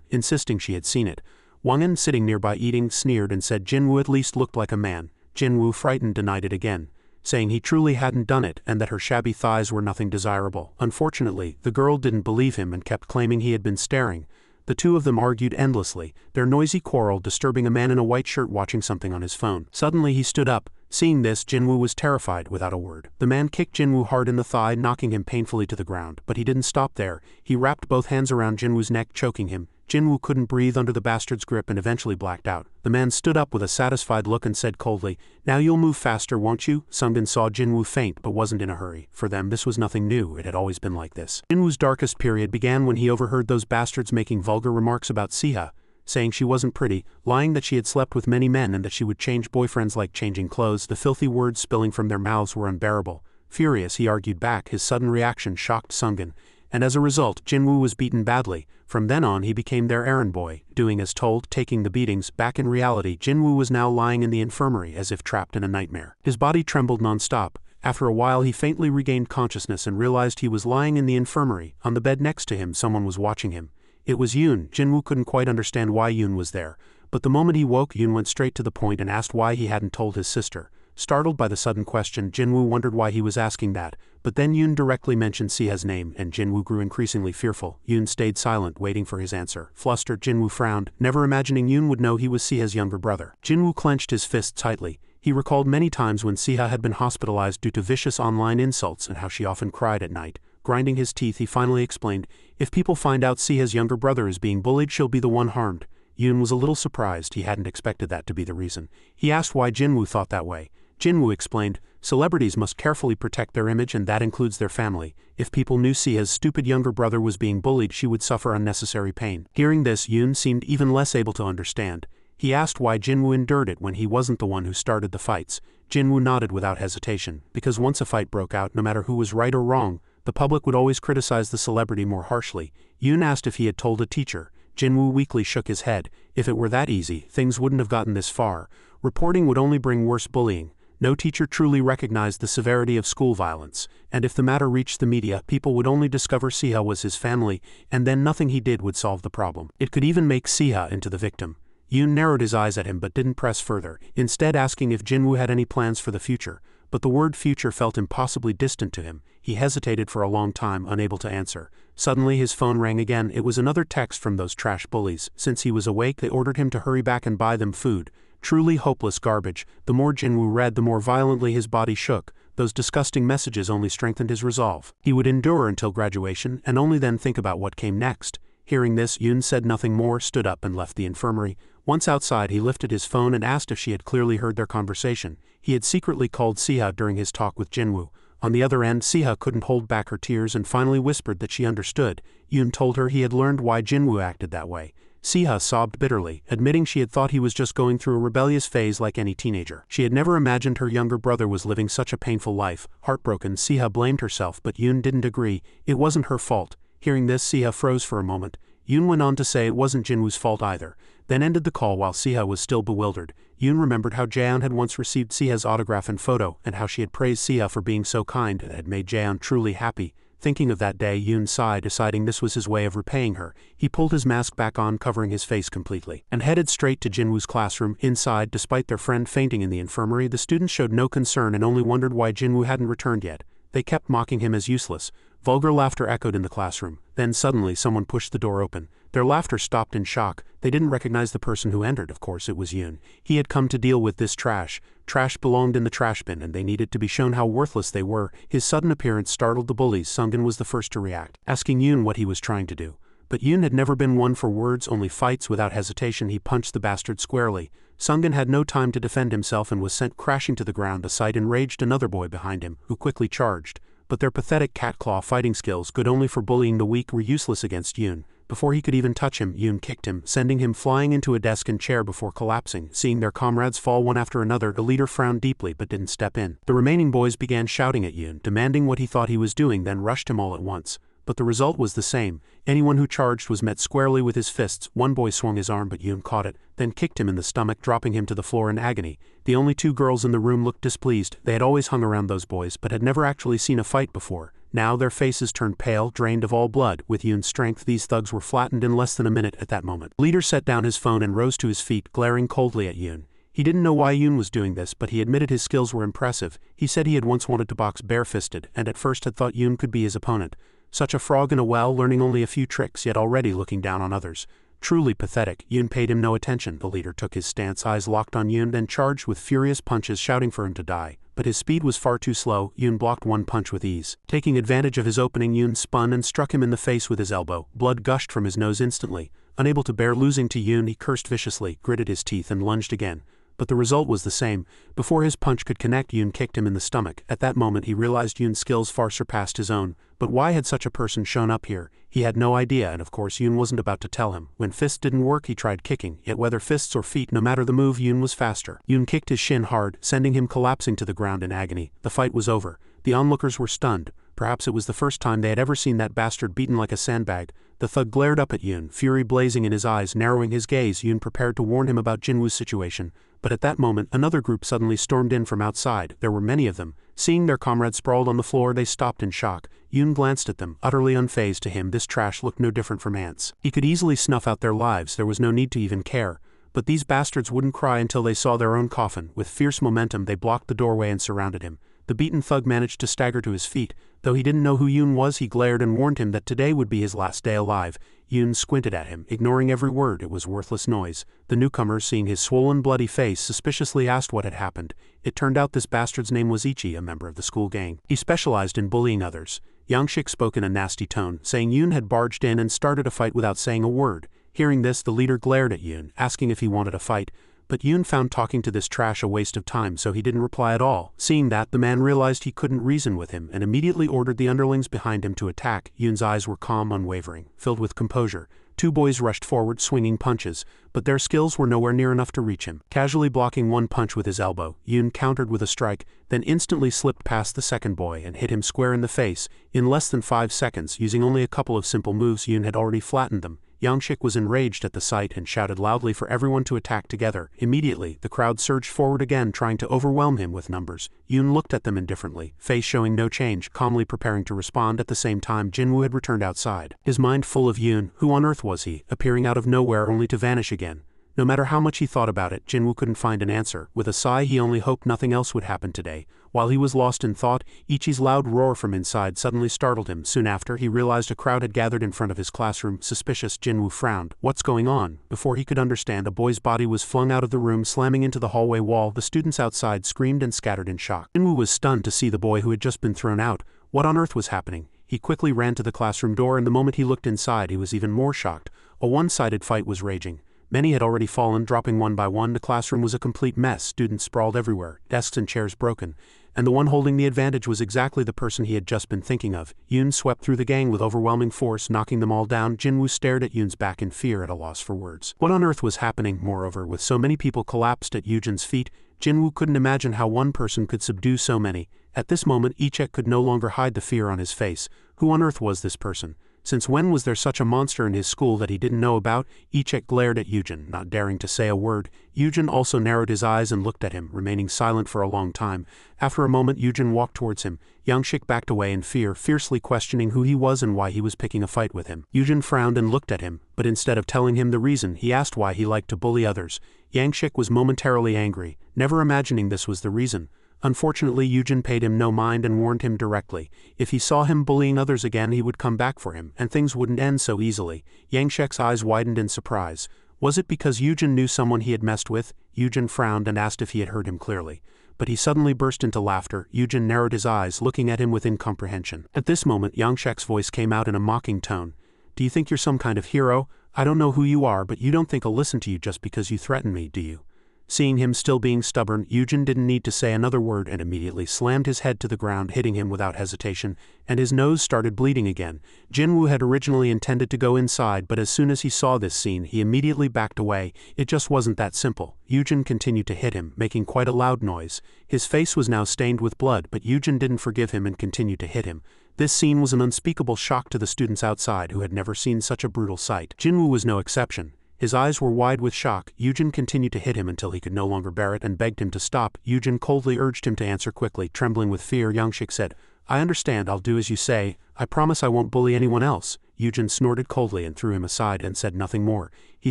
insisting she had seen it. Wangin, sitting nearby eating, sneered and said Jinwoo at least looked like a man. Jinwoo, frightened, denied it again, saying he truly hadn't done it and that her shabby thighs were nothing desirable. Unfortunately, the girl didn't believe him and kept claiming he had been staring. The two of them argued endlessly, their noisy quarrel disturbing a man in a white shirt watching something on his phone. Suddenly he stood up. Seeing this, Jinwoo was terrified. Without a word, the man kicked Jinwoo hard in the thigh, knocking him painfully to the ground, but he didn't stop there. He wrapped both hands around Jinwoo's neck, choking him. Jinwoo couldn't breathe under the bastard's grip and eventually blacked out. The man stood up with a satisfied look and said coldly, "Now you'll move faster, won't you?" Sungbin saw Jinwoo faint but wasn't in a hurry. For them, this was nothing new. It had always been like this. Jinwoo's darkest period began when he overheard those bastards making vulgar remarks about Siha, saying she wasn't pretty, lying that she had slept with many men and that she would change boyfriends like changing clothes. The filthy words spilling from their mouths were unbearable. Furious, he argued back. His sudden reaction shocked Sungbin, and as a result, Jinwoo was beaten badly. From then on, he became their errand boy, doing as told, taking the beatings. Back in reality, Jinwoo was now lying in the infirmary as if trapped in a nightmare. His body trembled non-stop. After a while, he faintly regained consciousness and realized he was lying in the infirmary. On the bed next to him, someone was watching him. It was Yoon. Jinwoo couldn't quite understand why Yoon was there, but the moment he woke, Yoon went straight to the point and asked why he hadn't told his sister. Startled by the sudden question, Jinwoo wondered why he was asking that, but then Yoon directly mentioned Siha's name, and Jinwoo grew increasingly fearful. Yoon stayed silent, waiting for his answer. Flustered, Jinwoo frowned, never imagining Yoon would know he was Siha's younger brother. Jinwoo clenched his fist tightly. He recalled many times when Siha had been hospitalized due to vicious online insults and how she often cried at night. Grinding his teeth, he finally explained, "If people find out Siha's younger brother is being bullied, she'll be the one harmed." Yoon was a little surprised. He hadn't expected that to be the reason. He asked why Jinwoo thought that way. Jinwoo explained, "Celebrities must carefully protect their image, and that includes their family. If people knew Siha's stupid younger brother was being bullied, she would suffer unnecessary pain." Hearing this, Yoon seemed even less able to understand. He asked why Jinwoo endured it when he wasn't the one who started the fights. Jinwoo nodded without hesitation, because once a fight broke out, no matter who was right or wrong, the public would always criticize the celebrity more harshly. Yoon asked if he had told a teacher. Jinwoo weakly shook his head. If it were that easy, things wouldn't have gotten this far. Reporting would only bring worse bullying. No teacher truly recognized the severity of school violence, and if the matter reached the media, people would only discover Siha was his family, and then nothing he did would solve the problem. It could even make Siha into the victim. Yoon narrowed his eyes at him but didn't press further, instead asking if Jinwoo had any plans for the future. But the word future felt impossibly distant to him. He hesitated for a long time, unable to answer. Suddenly his phone rang again. It was another text from those trash bullies. Since he was awake, they ordered him to hurry back and buy them food. Truly hopeless garbage. The more Jinwoo read, the more violently his body shook. Those disgusting messages only strengthened his resolve. He would endure until graduation, and only then think about what came next. Hearing this, Yoon said nothing more, stood up and left the infirmary. Once outside, he lifted his phone and asked if she had clearly heard their conversation. He had secretly called Siha during his talk with Jinwoo. On the other end, Siha couldn't hold back her tears and finally whispered that she understood. Yoon told her he had learned why Jinwoo acted that way. Siha sobbed bitterly, admitting she had thought he was just going through a rebellious phase like any teenager. She had never imagined her younger brother was living such a painful life. Heartbroken, Siha blamed herself, but Yoon didn't agree. It wasn't her fault. Hearing this, Siha froze for a moment. Yoon went on to say it wasn't Jinwoo's fault either, then ended the call while Siha was still bewildered. Yoon remembered how Jaeon had once received Siha's autograph and photo, and how she had praised Siha for being so kind and had made Jaeon truly happy. Thinking of that day, Yoon sighed, deciding this was his way of repaying her. He pulled his mask back on, covering his face completely, and headed straight to Jinwoo's classroom. Inside, despite their friend fainting in the infirmary, the students showed no concern and only wondered why Jinwoo hadn't returned yet. They kept mocking him as useless. Vulgar laughter echoed in the classroom. Then suddenly someone pushed the door open. Their laughter stopped in shock. They didn't recognize the person who entered. Of course it was Yoon. He had come to deal with this trash. Trash belonged in the trash bin, and they needed to be shown how worthless they were. His sudden appearance startled the bullies. Sungin was the first to react, asking Yoon what he was trying to do. But Yoon had never been one for words, only fights. Without hesitation, he punched the bastard squarely. Sungin had no time to defend himself and was sent crashing to the ground. The sight enraged another boy behind him, who quickly charged. But their pathetic cat-claw fighting skills, good only for bullying the weak, were useless against Yoon. Before he could even touch him, Yoon kicked him, sending him flying into a desk and chair before collapsing. Seeing their comrades fall one after another, the leader frowned deeply but didn't step in. The remaining boys began shouting at Yoon, demanding what he thought he was doing, then rushed him all at once. But the result was the same. Anyone who charged was met squarely with his fists. One boy swung his arm, but Yoon caught it, then kicked him in the stomach, dropping him to the floor in agony. The only two girls in the room looked displeased. They had always hung around those boys, but had never actually seen a fight before. Now their faces turned pale, drained of all blood. With Yoon's strength, these thugs were flattened in less than a minute. At that moment, the leader set down his phone and rose to his feet, glaring coldly at Yoon. He didn't know why Yoon was doing this, but he admitted his skills were impressive. He said he had once wanted to box barefisted, and at first had thought Yoon could be his opponent. Such a frog in a well, learning only a few tricks, yet already looking down on others. Truly pathetic. Yoon paid him no attention. The leader took his stance, eyes locked on Yoon, then charged with furious punches, shouting for him to die. But his speed was far too slow. Yoon blocked one punch with ease. Taking advantage of his opening, Yoon spun and struck him in the face with his elbow. Blood gushed from his nose instantly. Unable to bear losing to Yoon, he cursed viciously, gritted his teeth and lunged again. But the result was the same. Before his punch could connect, Yoon kicked him in the stomach. At that moment he realized Yoon's skills far surpassed his own. But why had such a person shown up here? He had no idea, and of course Yoon wasn't about to tell him. When fists didn't work, he tried kicking, yet whether fists or feet, no matter the move, Yoon was faster. Yoon kicked his shin hard, sending him collapsing to the ground in agony. The fight was over. The onlookers were stunned. Perhaps it was the first time they had ever seen that bastard beaten like a sandbag. The thug glared up at Yoon, fury blazing in his eyes. Narrowing his gaze, Yoon prepared to warn him about Jinwoo's situation. But at that moment, another group suddenly stormed in from outside. There were many of them. Seeing their comrade sprawled on the floor, they stopped in shock. Yoon glanced at them, utterly unfazed. To him, this trash looked no different from ants. He could easily snuff out their lives. There was no need to even care. But these bastards wouldn't cry until they saw their own coffin. With fierce momentum, they blocked the doorway and surrounded him. The beaten thug managed to stagger to his feet. Though he didn't know who Yoon was, he glared and warned him that today would be his last day alive. Yoon squinted at him, ignoring every word. It was worthless noise. The newcomer, seeing his swollen, bloody face, suspiciously asked what had happened. It turned out this bastard's name was Ichi, a member of the school gang. He specialized in bullying others. Yangshik spoke in a nasty tone, saying Yoon had barged in and started a fight without saying a word. Hearing this, the leader glared at Yoon, asking if he wanted a fight. But Yoon found talking to this trash a waste of time, so he didn't reply at all. Seeing that, the man realized he couldn't reason with him and immediately ordered the underlings behind him to attack. Yoon's eyes were calm, unwavering, filled with composure. Two boys rushed forward, swinging punches, but their skills were nowhere near enough to reach him. Casually blocking one punch with his elbow, Yoon countered with a strike, then instantly slipped past the second boy and hit him square in the face. In less than 5 seconds, using only a couple of simple moves, Yoon had already flattened them. Yangshik was enraged at the sight and shouted loudly for everyone to attack together. Immediately, the crowd surged forward again, trying to overwhelm him with numbers. Yoon looked at them indifferently, face showing no change, calmly preparing to respond. At the same time, Jinwoo had returned outside, his mind full of Yoon. Who on earth was he, appearing out of nowhere only to vanish again? No matter how much he thought about it, Jinwoo couldn't find an answer. With a sigh, he only hoped nothing else would happen today. While he was lost in thought, Ichi's loud roar from inside suddenly startled him. Soon after, he realized a crowd had gathered in front of his classroom. Suspicious, Jinwoo frowned. What's going on? Before he could understand, a boy's body was flung out of the room, slamming into the hallway wall. The students outside screamed and scattered in shock. Jinwoo was stunned to see the boy who had just been thrown out. What on earth was happening? He quickly ran to the classroom door, and the moment he looked inside, he was even more shocked. A one-sided fight was raging. Many had already fallen, dropping one by one. The classroom was a complete mess. Students sprawled everywhere, desks and chairs broken. and the one holding the advantage was exactly the person he had just been thinking of. Yoon swept through the gang with overwhelming force, knocking them all down. Jinwoo stared at Yoon's back in fear, at a loss for words. What on earth was happening? Moreover, with so many people collapsed at Yoon's feet, Jinwoo couldn't imagine how one person could subdue so many. At this moment, Ichek could no longer hide the fear on his face. Who on earth was this person? Since when was there such a monster in his school that he didn't know about? Ichek glared at Yoon, not daring to say a word. Yoon also narrowed his eyes and looked at him, remaining silent for a long time. After a moment, Yoon walked towards him. Yangshik backed away in fear, fiercely questioning who he was and why he was picking a fight with him. Yoon frowned and looked at him, but instead of telling him the reason, he asked why he liked to bully others. Yangshik was momentarily angry, never imagining this was the reason. Unfortunately, Yoon paid him no mind and warned him directly. If he saw him bullying others again, he would come back for him, and things wouldn't end so easily. Yangshek's eyes widened in surprise. Was it because Yoon knew someone he had messed with? Yoon frowned and asked if he had heard him clearly. But he suddenly burst into laughter. Yoon narrowed his eyes, looking at him with incomprehension. At this moment, Yangshek's voice came out in a mocking tone. Do you think you're some kind of hero? I don't know who you are, but you don't think I'll listen to you just because you threaten me, do you? Seeing him still being stubborn, Yoon didn't need to say another word and immediately slammed his head to the ground, hitting him without hesitation, and his nose started bleeding again. Jinwoo had originally intended to go inside, but as soon as he saw this scene, he immediately backed away. It just wasn't that simple. Yoon continued to hit him, making quite a loud noise. His face was now stained with blood, but Yoon didn't forgive him and continued to hit him. This scene was an unspeakable shock to the students outside, who had never seen such a brutal sight. Jinwoo was no exception. His eyes were wide with shock. Yoon continued to hit him until he could no longer bear it and begged him to stop. Yoon coldly urged him to answer quickly. Trembling with fear, Yangshik said, I understand, I'll do as you say. I promise I won't bully anyone else. Yoon snorted coldly and threw him aside and said nothing more. He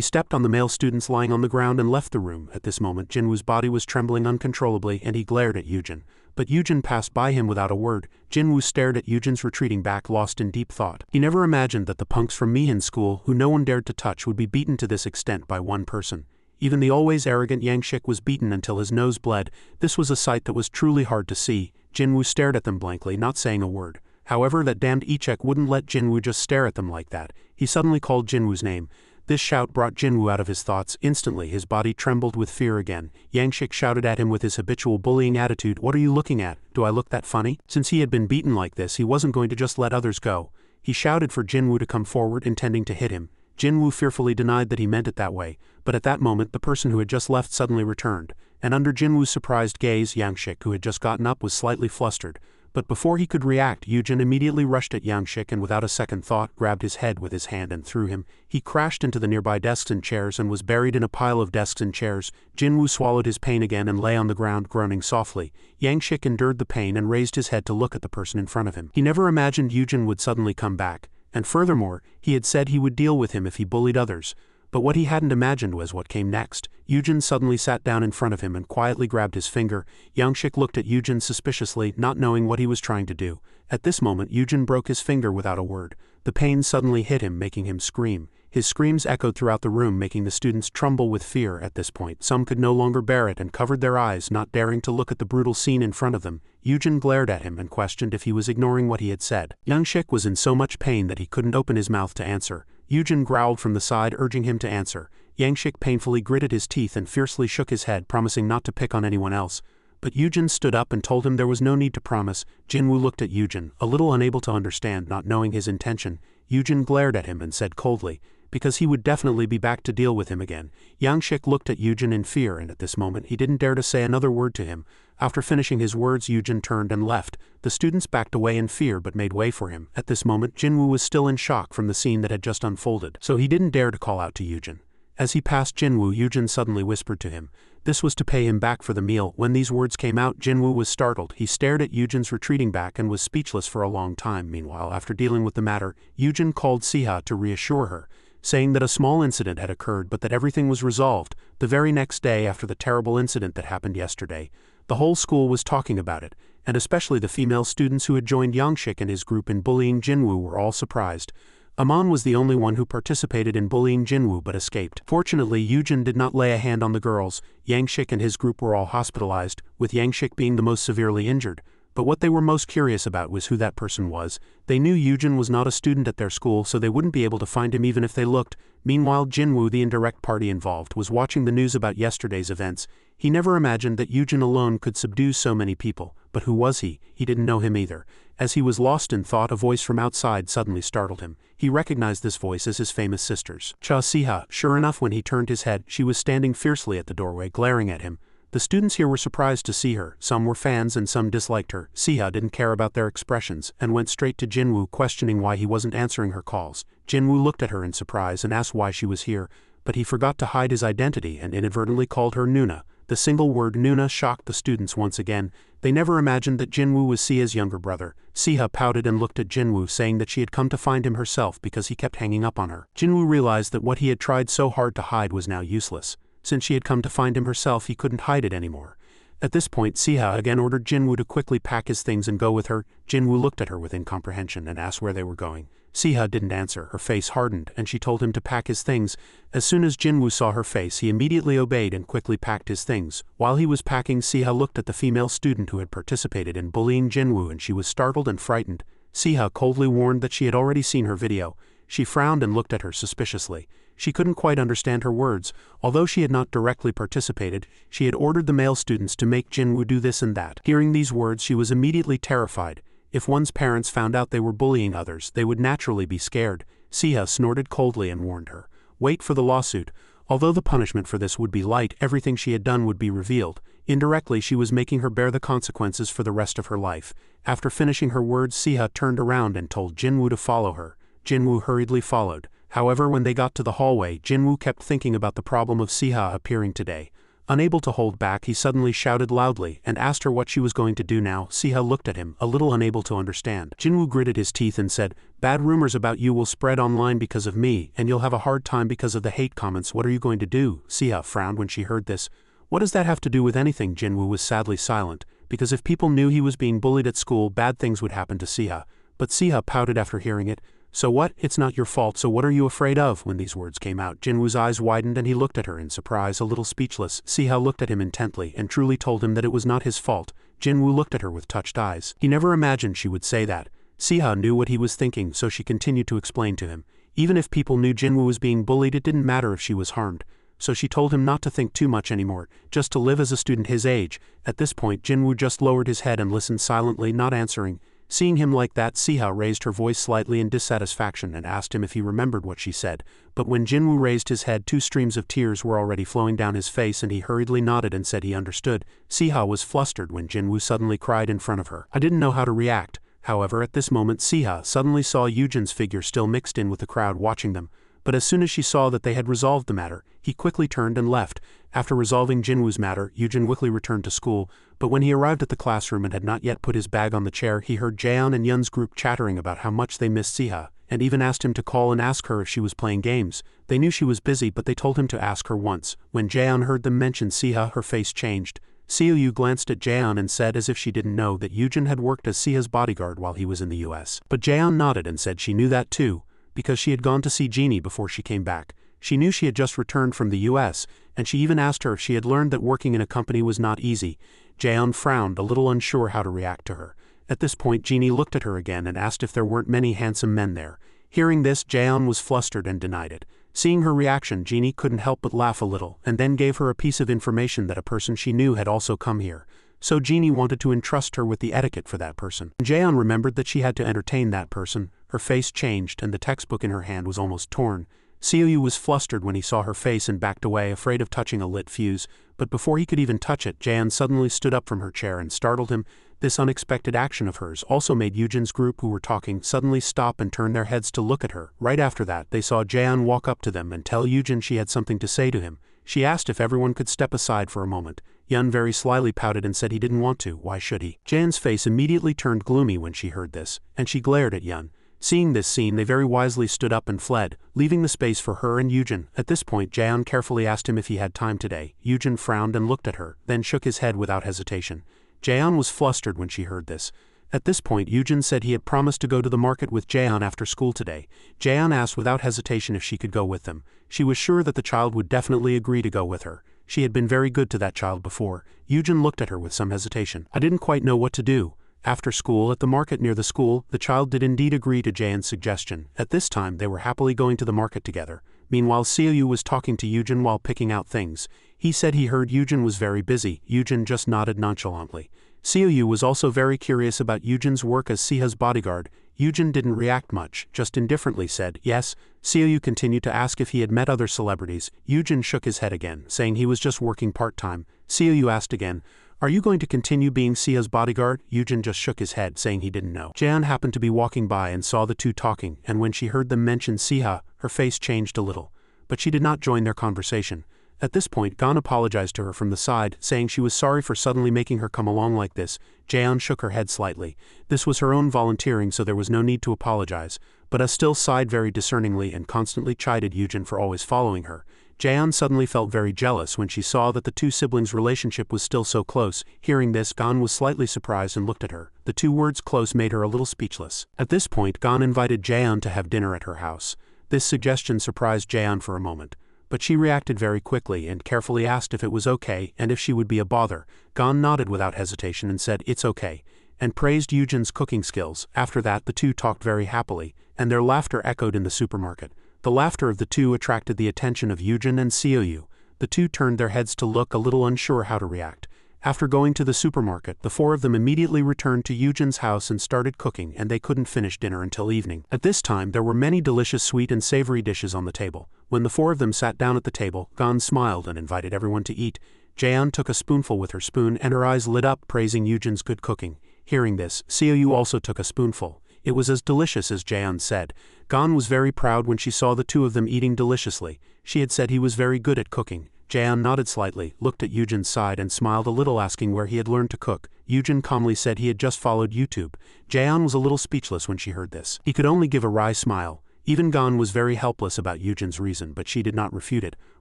stepped on the male students lying on the ground and left the room. At this moment, Jinwoo's body was trembling uncontrollably and he glared at Yoon. But Yoon passed by him without a word. Jinwoo stared at Yoon's retreating back, lost in deep thought. He never imagined that the punks from Mihan school, who no one dared to touch, would be beaten to this extent by one person. Even the always arrogant Yangshik was beaten until his nose bled. This was a sight that was truly hard to see. Jinwoo stared at them blankly, not saying a word. However, that damned Ichek wouldn't let Jinwoo just stare at them like that. He suddenly called Jinwoo's name. This shout brought Jinwoo out of his thoughts. Instantly, his body trembled with fear again. Yangshik shouted at him with his habitual bullying attitude, What are you looking at? Do I look that funny? Since he had been beaten like this, he wasn't going to just let others go. He shouted for Jinwoo to come forward, intending to hit him. Jinwoo fearfully denied that he meant it that way, but at that moment, the person who had just left suddenly returned, and under Jinwoo's surprised gaze, Yangshik, who had just gotten up, was slightly flustered. But before he could react, Yoon immediately rushed at Yangshik and without a second thought, grabbed his head with his hand and threw him. He crashed into the nearby desks and chairs and was buried in a pile of desks and chairs. Jinwoo swallowed his pain again and lay on the ground, groaning softly. Yangshik endured the pain and raised his head to look at the person in front of him. He never imagined Yoon would suddenly come back, and furthermore, he had said he would deal with him if he bullied others. But what he hadn't imagined was what came next. Yoon suddenly sat down in front of him and quietly grabbed his finger. Yangshik looked at Yoon suspiciously, not knowing what he was trying to do. At this moment, Yoon broke his finger without a word. The pain suddenly hit him, making him scream. His screams echoed throughout the room, making the students tremble with fear. At this point, some could no longer bear it and covered their eyes, not daring to look at the brutal scene in front of them. Yoon glared at him and questioned if he was ignoring what he had said. Yangshik was in so much pain that he couldn't open his mouth to answer. Yoon growled from the side, urging him to answer. Yangshik painfully gritted his teeth and fiercely shook his head, promising not to pick on anyone else. But Yoon stood up and told him there was no need to promise. Jinwoo looked at Yoon, a little unable to understand, not knowing his intention. Yoon glared at him and said coldly, because he would definitely be back to deal with him again. Yangshik looked at Yoon in fear, and at this moment he didn't dare to say another word to him. After finishing his words, Yoon turned and left. The students backed away in fear but made way for him. At this moment, Jinwoo was still in shock from the scene that had just unfolded, so he didn't dare to call out to Yoon. As he passed Jinwoo, Yoon suddenly whispered to him. This was to pay him back for the meal. When these words came out, Jinwoo was startled. He stared at Yoon's retreating back and was speechless for a long time. Meanwhile, after dealing with the matter, Yoon called Siha to reassure her, saying that a small incident had occurred but that everything was resolved. The very next day after the terrible incident that happened yesterday, the whole school was talking about it, and especially the female students who had joined Yangshik and his group in bullying Jinwoo were all surprised. Amon was the only one who participated in bullying Jinwoo but escaped. Fortunately, Yoon did not lay a hand on the girls. Yangshik and his group were all hospitalized, with Yangshik being the most severely injured. But what they were most curious about was who that person was. They knew Yujin was not a student at their school, so they wouldn't be able to find him even if they looked. Meanwhile, Jinwoo, the indirect party involved, was watching the news about yesterday's events. He never imagined that Yujin alone could subdue so many people. But who was he? He didn't know him either. As he was lost in thought, a voice from outside suddenly startled him. He recognized this voice as his famous sister's. Cha Siha. Sure enough, when he turned his head, she was standing fiercely at the doorway, glaring at him. The students here were surprised to see her. Some were fans and some disliked her. Siha didn't care about their expressions and went straight to Jinwoo, questioning why he wasn't answering her calls. Jinwoo looked at her in surprise and asked why she was here, but he forgot to hide his identity and inadvertently called her Nuna. The single word Nuna shocked the students once again. They never imagined that Jinwoo was Sia's younger brother. Siha pouted and looked at Jinwoo, saying that she had come to find him herself because he kept hanging up on her. Jinwoo realized that what he had tried so hard to hide was now useless. Since she had come to find him herself, he couldn't hide it anymore. At this point, Siha again ordered Jinwoo to quickly pack his things and go with her. Jinwoo looked at her with incomprehension and asked where they were going. Siha didn't answer. Her face hardened, and she told him to pack his things. As soon as Jinwoo saw her face, he immediately obeyed and quickly packed his things. While he was packing, Siha looked at the female student who had participated in bullying Jinwoo, and she was startled and frightened. Siha coldly warned that she had already seen her video. She frowned and looked at her suspiciously. She couldn't quite understand her words. Although she had not directly participated, she had ordered the male students to make Jinwoo do this and that. Hearing these words, she was immediately terrified. If one's parents found out they were bullying others, they would naturally be scared. Siha snorted coldly and warned her. Wait for the lawsuit. Although the punishment for this would be light, everything she had done would be revealed. Indirectly, she was making her bear the consequences for the rest of her life. After finishing her words, Siha turned around and told Jinwoo to follow her. Jinwoo hurriedly followed. However, when they got to the hallway, Jinwoo kept thinking about the problem of Siha appearing today. Unable to hold back, he suddenly shouted loudly and asked her what she was going to do now. Siha looked at him, a little unable to understand. Jinwoo gritted his teeth and said, "Bad rumors about you will spread online because of me, and you'll have a hard time because of the hate comments. What are you going to do?" Siha frowned when she heard this. What does that have to do with anything? Jinwoo was sadly silent, because if people knew he was being bullied at school, bad things would happen to Siha. But Siha pouted after hearing it. "So what? It's not your fault, so what are you afraid of?" When these words came out, Jinwoo's eyes widened and he looked at her in surprise, a little speechless. Siha looked at him intently and truly told him that it was not his fault. Jinwoo looked at her with touched eyes. He never imagined she would say that. Siha knew what he was thinking, so she continued to explain to him. Even if people knew Jinwoo was being bullied, it didn't matter if she was harmed. So she told him not to think too much anymore, just to live as a student his age. At this point, Jinwoo just lowered his head and listened silently, not answering. Seeing him like that, Siha raised her voice slightly in dissatisfaction and asked him if he remembered what she said. But when Jinwoo raised his head, 2 streams of tears were already flowing down his face and he hurriedly nodded and said he understood. Siha was flustered when Jinwoo suddenly cried in front of her. I didn't know how to react. However, at this moment, Siha suddenly saw Yujin's figure still mixed in with the crowd watching them. But as soon as she saw that they had resolved the matter, he quickly turned and left. After resolving Jinwoo's matter, Yujin quickly returned to school, but when he arrived at the classroom and had not yet put his bag on the chair, he heard Jaeon and Yun's group chattering about how much they missed Siha, and even asked him to call and ask her if she was playing games. They knew she was busy, but they told him to ask her once. When Jaeon heard them mention Siha, her face changed. Seo-yu glanced at Jaeon and said as if she didn't know that Yujin had worked as Siha's bodyguard while he was in the US. But Jaeon nodded and said she knew that too, because she had gone to see Jeannie before she came back. She knew she had just returned from the US, and she even asked her if she had learned that working in a company was not easy. Jaeon frowned, a little unsure how to react to her. At this point, Jeannie looked at her again and asked if there weren't many handsome men there. Hearing this, Jaeon was flustered and denied it. Seeing her reaction, Jeannie couldn't help but laugh a little, and then gave her a piece of information that a person she knew had also come here. So Jeannie wanted to entrust her with the etiquette for that person. Jaeon remembered that she had to entertain that person. Her face changed and the textbook in her hand was almost torn. Seo-yu was flustered when he saw her face and backed away, afraid of touching a lit fuse, but before he could even touch it, Jaeon suddenly stood up from her chair and startled him. This unexpected action of hers also made Yujin's group, who were talking, suddenly stop and turn their heads to look at her. Right after that, they saw Jaeon walk up to them and tell Yujin she had something to say to him. She asked if everyone could step aside for a moment. Yun very slyly pouted and said he didn't want to. Why should he? Jaeon's face immediately turned gloomy when she heard this, and she glared at Yun. Seeing this scene, they very wisely stood up and fled, leaving the space for her and Yujin. At this point, Jaeon carefully asked him if he had time today. Yujin frowned and looked at her, then shook his head without hesitation. Jaeon was flustered when she heard this. At this point, Yujin said he had promised to go to the market with Jaeon after school today. Jaeon asked without hesitation if she could go with them. She was sure that the child would definitely agree to go with her. She had been very good to that child before. Yujin looked at her with some hesitation. I didn't quite know what to do. After school, at the market near the school, the child did indeed agree to Jaehyun's suggestion. At this time, they were happily going to the market together. Meanwhile, Seo-yu was talking to Yujin while picking out things. He said he heard Yujin was very busy. Yujin just nodded nonchalantly. Seo-yu was also very curious about Yujin's work as Siha's bodyguard. Yujin didn't react much, just indifferently said, yes. Seo-yu continued to ask if he had met other celebrities. Yujin shook his head again, saying he was just working part-time. Seo-yu asked again, are you going to continue being Siha's bodyguard? Yujin just shook his head, saying he didn't know. Jaehyun happened to be walking by and saw the two talking, and when she heard them mention Siha, her face changed a little. But she did not join their conversation. At this point, Gon apologized to her from the side, saying she was sorry for suddenly making her come along like this. Jaehyun shook her head slightly. This was her own volunteering, so there was no need to apologize, but still sighed very discerningly and constantly chided Yujin for always following her. Jaehyun suddenly felt very jealous when she saw that the two siblings' relationship was still so close. Hearing this, Gon was slightly surprised and looked at her. The two words close made her a little speechless. At this point, Gon invited Jaehyun to have dinner at her house. This suggestion surprised Jaehyun for a moment, but she reacted very quickly and carefully asked if it was okay and if she would be a bother. Gon nodded without hesitation and said it's okay, and praised Yujin's cooking skills. After that, the two talked very happily, and their laughter echoed in the supermarket. The laughter of the two attracted the attention of Yujin and Seo-yu. The two turned their heads to look, a little unsure how to react. After going to the supermarket, the four of them immediately returned to Yujin's house and started cooking, and they couldn't finish dinner until evening. At this time, there were many delicious sweet and savory dishes on the table. When the four of them sat down at the table, Gon smiled and invited everyone to eat. Jaehyun took a spoonful with her spoon, and her eyes lit up, praising Yujin's good cooking. Hearing this, Seo-yu also took a spoonful. It was as delicious as Jaehyun said. Gon was very proud when she saw the two of them eating deliciously. She had said he was very good at cooking. Jaehyun nodded slightly, looked at Yujin's side and smiled a little, asking where he had learned to cook. Yujin calmly said he had just followed YouTube. Jaehyun was a little speechless when she heard this. He could only give a wry smile. Even Gon was very helpless about Yujin's reason, but she did not refute it.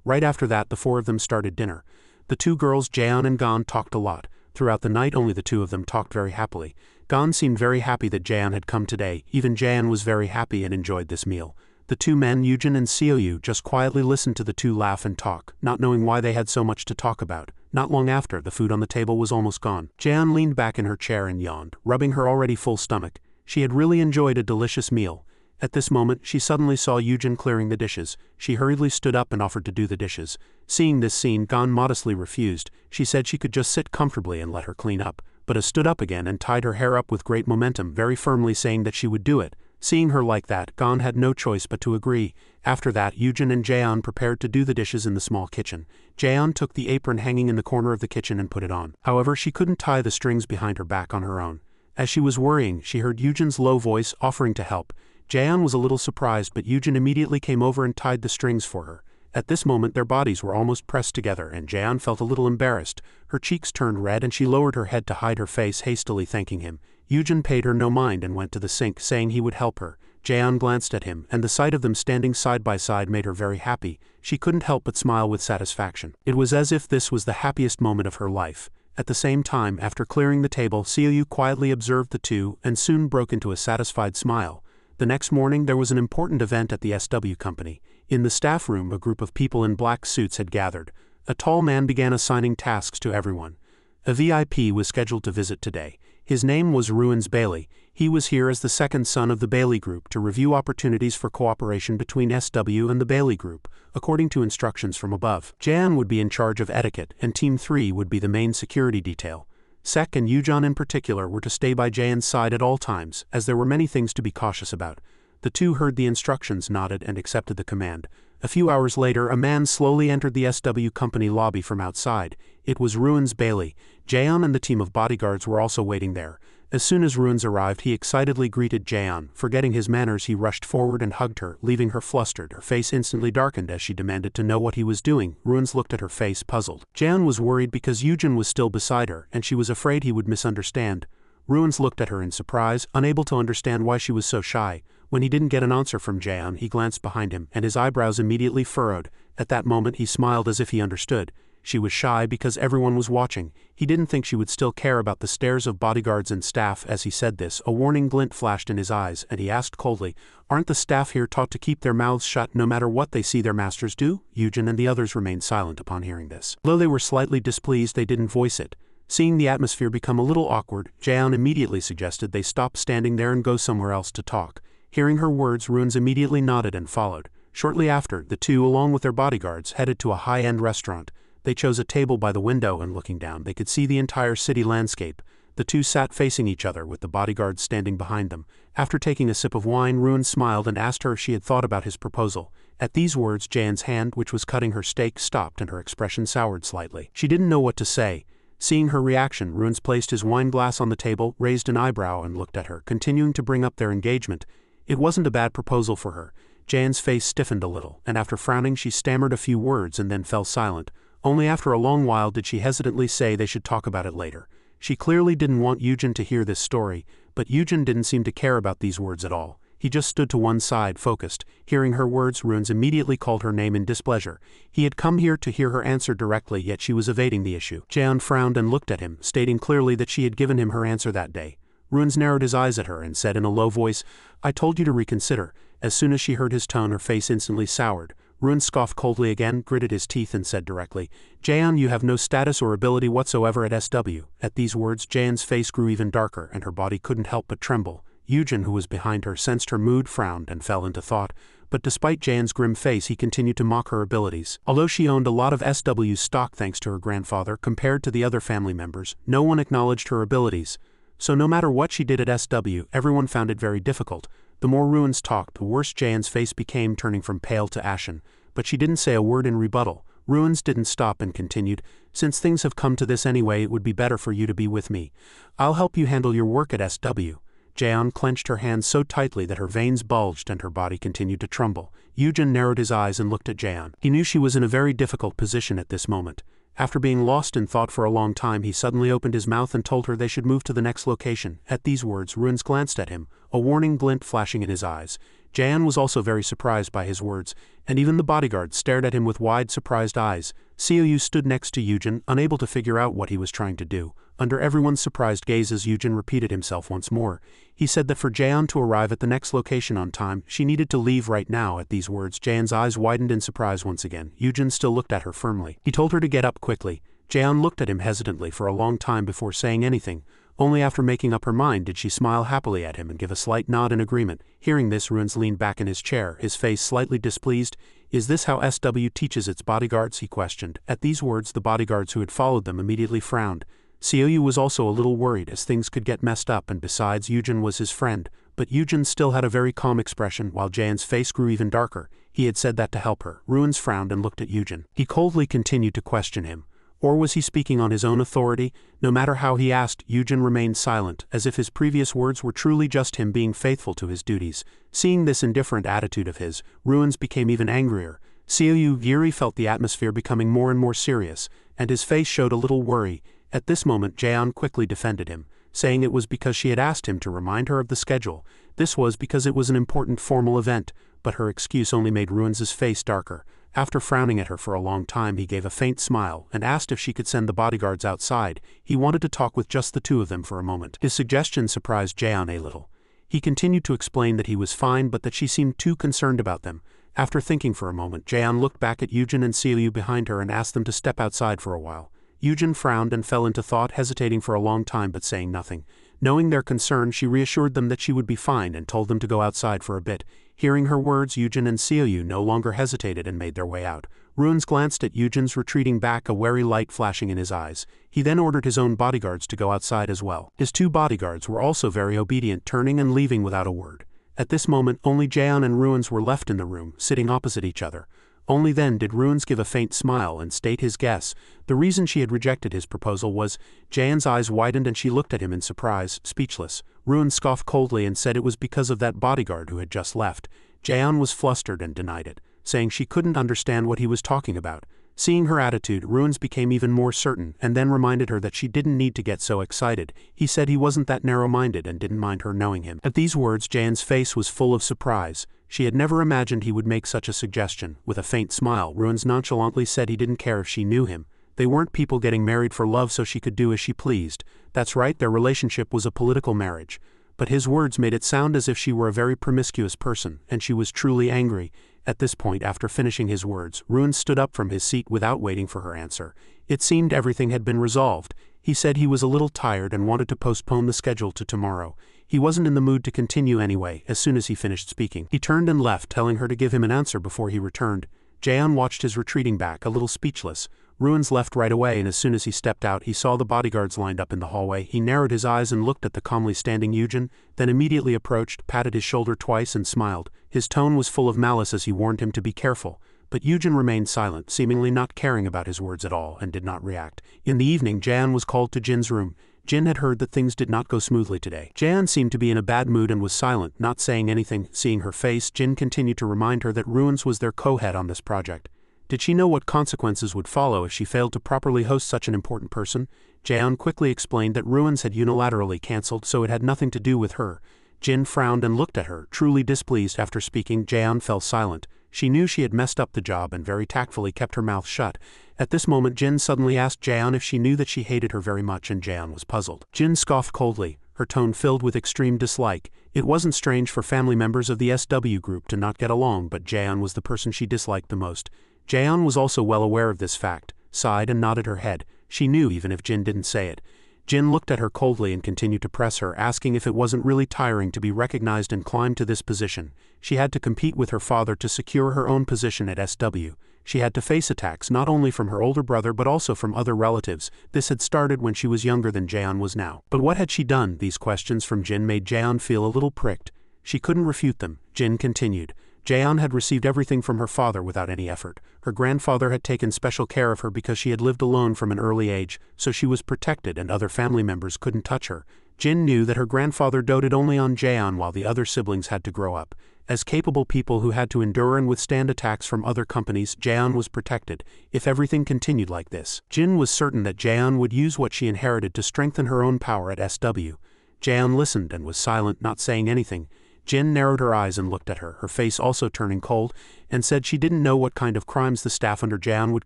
Right after that, the four of them started dinner. The two girls, Jaehyun and Gon, talked a lot. Throughout the night, only the two of them talked very happily. Gon seemed very happy that Jaehyun had come today. Even Jaehyun was very happy and enjoyed this meal. The two men, Yujin and Seo-yu, just quietly listened to the two laugh and talk, not knowing why they had so much to talk about. Not long after, the food on the table was almost gone. Jaehyun leaned back in her chair and yawned, rubbing her already full stomach. She had really enjoyed a delicious meal. At this moment, she suddenly saw Yujin clearing the dishes. She hurriedly stood up and offered to do the dishes. Seeing this scene, Gon modestly refused. She said she could just sit comfortably and let her clean up, but stood up again and tied her hair up with great momentum, very firmly saying that she would do it. Seeing her like that, Gon had no choice but to agree. After that, Yujin and Jaehyun prepared to do the dishes in the small kitchen. Jaehyun took the apron hanging in the corner of the kitchen and put it on. However, she couldn't tie the strings behind her back on her own. As she was worrying, she heard Yujin's low voice offering to help. Jaehyun was a little surprised, but Yujin immediately came over and tied the strings for her. At this moment, their bodies were almost pressed together, and Jaehyun felt a little embarrassed. Her cheeks turned red and she lowered her head to hide her face, hastily thanking him. Yujin paid her no mind and went to the sink, saying he would help her. Jaehyun glanced at him, and the sight of them standing side by side made her very happy. She couldn't help but smile with satisfaction. It was as if this was the happiest moment of her life. At the same time, after clearing the table, Seo-yu quietly observed the two and soon broke into a satisfied smile. The next morning, there was an important event at the SW company. In the staff room, a group of people in black suits had gathered. A tall man began assigning tasks to everyone. A VIP was scheduled to visit today. His name was Ruins Bailey. He was here as the second son of the Bailey Group to review opportunities for cooperation between SW and the Bailey Group, according to instructions from above. Jaehyun would be in charge of etiquette, and Team 3 would be the main security detail. Sek and Yujin in particular were to stay by Jaehyun's side at all times, as there were many things to be cautious about. The two heard the instructions, nodded, and accepted the command. A few hours later, a man slowly entered the SW company lobby from outside. It was Ruins Bailey. Jaehyun and the team of bodyguards were also waiting there. As soon as Ruins arrived, he excitedly greeted Jaehyun. Forgetting his manners, he rushed forward and hugged her, leaving her flustered. Her face instantly darkened as she demanded to know what he was doing. Ruins looked at her face, puzzled. Jaehyun was worried because Yujin was still beside her, and she was afraid he would misunderstand. Ruins looked at her in surprise, unable to understand why she was so shy. When he didn't get an answer from Jaehyun, he glanced behind him, and his eyebrows immediately furrowed. At that moment, he smiled as if he understood. She was shy because everyone was watching. He didn't think she would still care about the stares of bodyguards and staff. As he said this, a warning glint flashed in his eyes, and he asked coldly, "Aren't the staff here taught to keep their mouths shut no matter what they see their masters do?" Yujin and the others remained silent upon hearing this. Though they were slightly displeased, they didn't voice it. Seeing the atmosphere become a little awkward, Jaeon immediately suggested they stop standing there and go somewhere else to talk. Hearing her words, Runes immediately nodded and followed. Shortly after, the two, along with their bodyguards, headed to a high-end restaurant. They chose a table by the window, and looking down, they could see the entire city landscape. The two sat facing each other with the bodyguards standing behind them. After taking a sip of wine, Ruin smiled and asked her if she had thought about his proposal. At these words, Jaeon's hand, which was cutting her steak, stopped and her expression soured slightly. She didn't know what to say. Seeing her reaction, Ruins placed his wine glass on the table, raised an eyebrow and looked at her, continuing to bring up their engagement. It wasn't a bad proposal for her. Jaeon's face stiffened a little, and after frowning she stammered a few words and then fell silent. Only after a long while did she hesitantly say they should talk about it later. She clearly didn't want Yujin to hear this story, but Yujin didn't seem to care about these words at all. He just stood to one side, focused. Hearing her words, Ruins immediately called her name in displeasure. He had come here to hear her answer directly, yet she was evading the issue. Jaeon frowned and looked at him, stating clearly that she had given him her answer that day. Ruins narrowed his eyes at her and said in a low voice, "I told you to reconsider." As soon as she heard his tone, her face instantly soured. Ruins scoffed coldly again, gritted his teeth and said directly, "Jaeon, you have no status or ability whatsoever at SW." At these words, Jaeon's face grew even darker and her body couldn't help but tremble. Yujin, who was behind her, sensed her mood, frowned, and fell into thought. But despite Jaeon's grim face, he continued to mock her abilities. Although she owned a lot of SW's stock thanks to her grandfather, compared to the other family members, no one acknowledged her abilities. So no matter what she did at SW, everyone found it very difficult. The more Ruins talked, the worse Jaeon's face became, turning from pale to ashen. But she didn't say a word in rebuttal. Ruins didn't stop and continued, "Since things have come to this anyway, it would be better for you to be with me. I'll help you handle your work at SW." Jaeon clenched her hands so tightly that her veins bulged and her body continued to tremble. Yujin narrowed his eyes and looked at Jaeon. He knew she was in a very difficult position at this moment. After being lost in thought for a long time, he suddenly opened his mouth and told her they should move to the next location. At these words, Ruins glanced at him, a warning glint flashing in his eyes. Jaeon was also very surprised by his words, and even the bodyguard stared at him with wide, surprised eyes. Seoyu stood next to Yujin, unable to figure out what he was trying to do. Under everyone's surprised gazes, Yujin repeated himself once more. He said that for Jaeon to arrive at the next location on time, she needed to leave right now. At these words, Jaeon's eyes widened in surprise once again. Yujin still looked at her firmly. He told her to get up quickly. Jaeon looked at him hesitantly for a long time before saying anything. Only after making up her mind did she smile happily at him and give a slight nod in agreement. Hearing this, Ruins leaned back in his chair, his face slightly displeased. "Is this how SW teaches its bodyguards?" he questioned. At these words, the bodyguards who had followed them immediately frowned. Seoyu was also a little worried, as things could get messed up, and besides, Yujin was his friend. But Yujin still had a very calm expression, while Jaeon's face grew even darker. He had said that to help her. Ruins frowned and looked at Yujin. He coldly continued to question him. Or was he speaking on his own authority? No matter how he asked, Yujin remained silent, as if his previous words were truly just him being faithful to his duties. Seeing this indifferent attitude of his, Ruins became even angrier. Seoyu Yuri felt the atmosphere becoming more and more serious, and his face showed a little worry. At this moment, Jaeon quickly defended him, saying it was because she had asked him to remind her of the schedule. This was because it was an important formal event, but her excuse only made Ruins' face darker. After frowning at her for a long time, he gave a faint smile and asked if she could send the bodyguards outside. He wanted to talk with just the two of them for a moment. His suggestion surprised Jaeon a little. He continued to explain that he was fine, but that she seemed too concerned about them. After thinking for a moment, Jaeon looked back at Yujin and Seoyu behind her and asked them to step outside for a while. Yujin frowned and fell into thought, hesitating for a long time but saying nothing. Knowing their concern, she reassured them that she would be fine and told them to go outside for a bit. Hearing her words, Yujin and Seoyu no longer hesitated and made their way out. Ruins glanced at Yujin's retreating back, a wary light flashing in his eyes. He then ordered his own bodyguards to go outside as well. His two bodyguards were also very obedient, turning and leaving without a word. At this moment, only Jaeon and Ruins were left in the room, sitting opposite each other. Only then did Ruins give a faint smile and state his guess. The reason she had rejected his proposal was, Jaeon's eyes widened and she looked at him in surprise, speechless. Ruins scoffed coldly and said it was because of that bodyguard who had just left. Jaeon was flustered and denied it, saying she couldn't understand what he was talking about. Seeing her attitude, Ruins became even more certain, and then reminded her that she didn't need to get so excited. He said he wasn't that narrow-minded and didn't mind her knowing him. At these words, Jaeon's face was full of surprise. She had never imagined he would make such a suggestion. With a faint smile, Ruins nonchalantly said he didn't care if she knew him. They weren't people getting married for love so she could do as she pleased. That's right, their relationship was a political marriage. But his words made it sound as if she were a very promiscuous person, and she was truly angry. At this point, after finishing his words, Ruins stood up from his seat without waiting for her answer. It seemed everything had been resolved. He said he was a little tired and wanted to postpone the schedule to tomorrow. He wasn't in the mood to continue anyway. As soon as he finished speaking, he turned and left, telling her to give him an answer before he returned. Jaeon watched his retreating back, a little speechless. Ruins left right away, and as soon as he stepped out, he saw the bodyguards lined up in the hallway. He narrowed his eyes and looked at the calmly standing Yujin, then immediately approached, patted his shoulder twice and smiled. His tone was full of malice as he warned him to be careful. But Yujin remained silent, seemingly not caring about his words at all, and did not react. In the evening, Jaeon was called to Jin's room. Jin had heard that things did not go smoothly today. Jaeon seemed to be in a bad mood and was silent, not saying anything. Seeing her face, Jin continued to remind her that Ruins was their co-head on this project. Did she know what consequences would follow if she failed to properly host such an important person? Jaeon quickly explained that Ruins had unilaterally cancelled, so it had nothing to do with her. Jin frowned and looked at her, truly displeased. After speaking, Jaeon fell silent. She knew she had messed up the job and very tactfully kept her mouth shut. At this moment, Jin suddenly asked Jaeon if she knew that she hated her very much, and Jaeon was puzzled. Jin scoffed coldly, her tone filled with extreme dislike. It wasn't strange for family members of the SW group to not get along, but Jaeon was the person she disliked the most. Jaeon was also well aware of this fact, sighed and nodded her head. She knew even if Jin didn't say it. Jin looked at her coldly and continued to press her, asking if it wasn't really tiring to be recognized and climb to this position. She had to compete with her father to secure her own position at SW. She had to face attacks not only from her older brother but also from other relatives. This had started when she was younger than Jaeon was now. But what had she done? These questions from Jin made Jaeon feel a little pricked. She couldn't refute them. Jin continued. Jaeon had received everything from her father without any effort. Her grandfather had taken special care of her because she had lived alone from an early age, so she was protected and other family members couldn't touch her. Jin knew that her grandfather doted only on Jaeon while the other siblings had to grow up. As capable people who had to endure and withstand attacks from other companies, Jaeon was protected. If everything continued like this, Jin was certain that Jaeon would use what she inherited to strengthen her own power at SW. Jaeon listened and was silent, not saying anything. Jin narrowed her eyes and looked at her, her face also turning cold, and said she didn't know what kind of crimes the staff under Jaeon would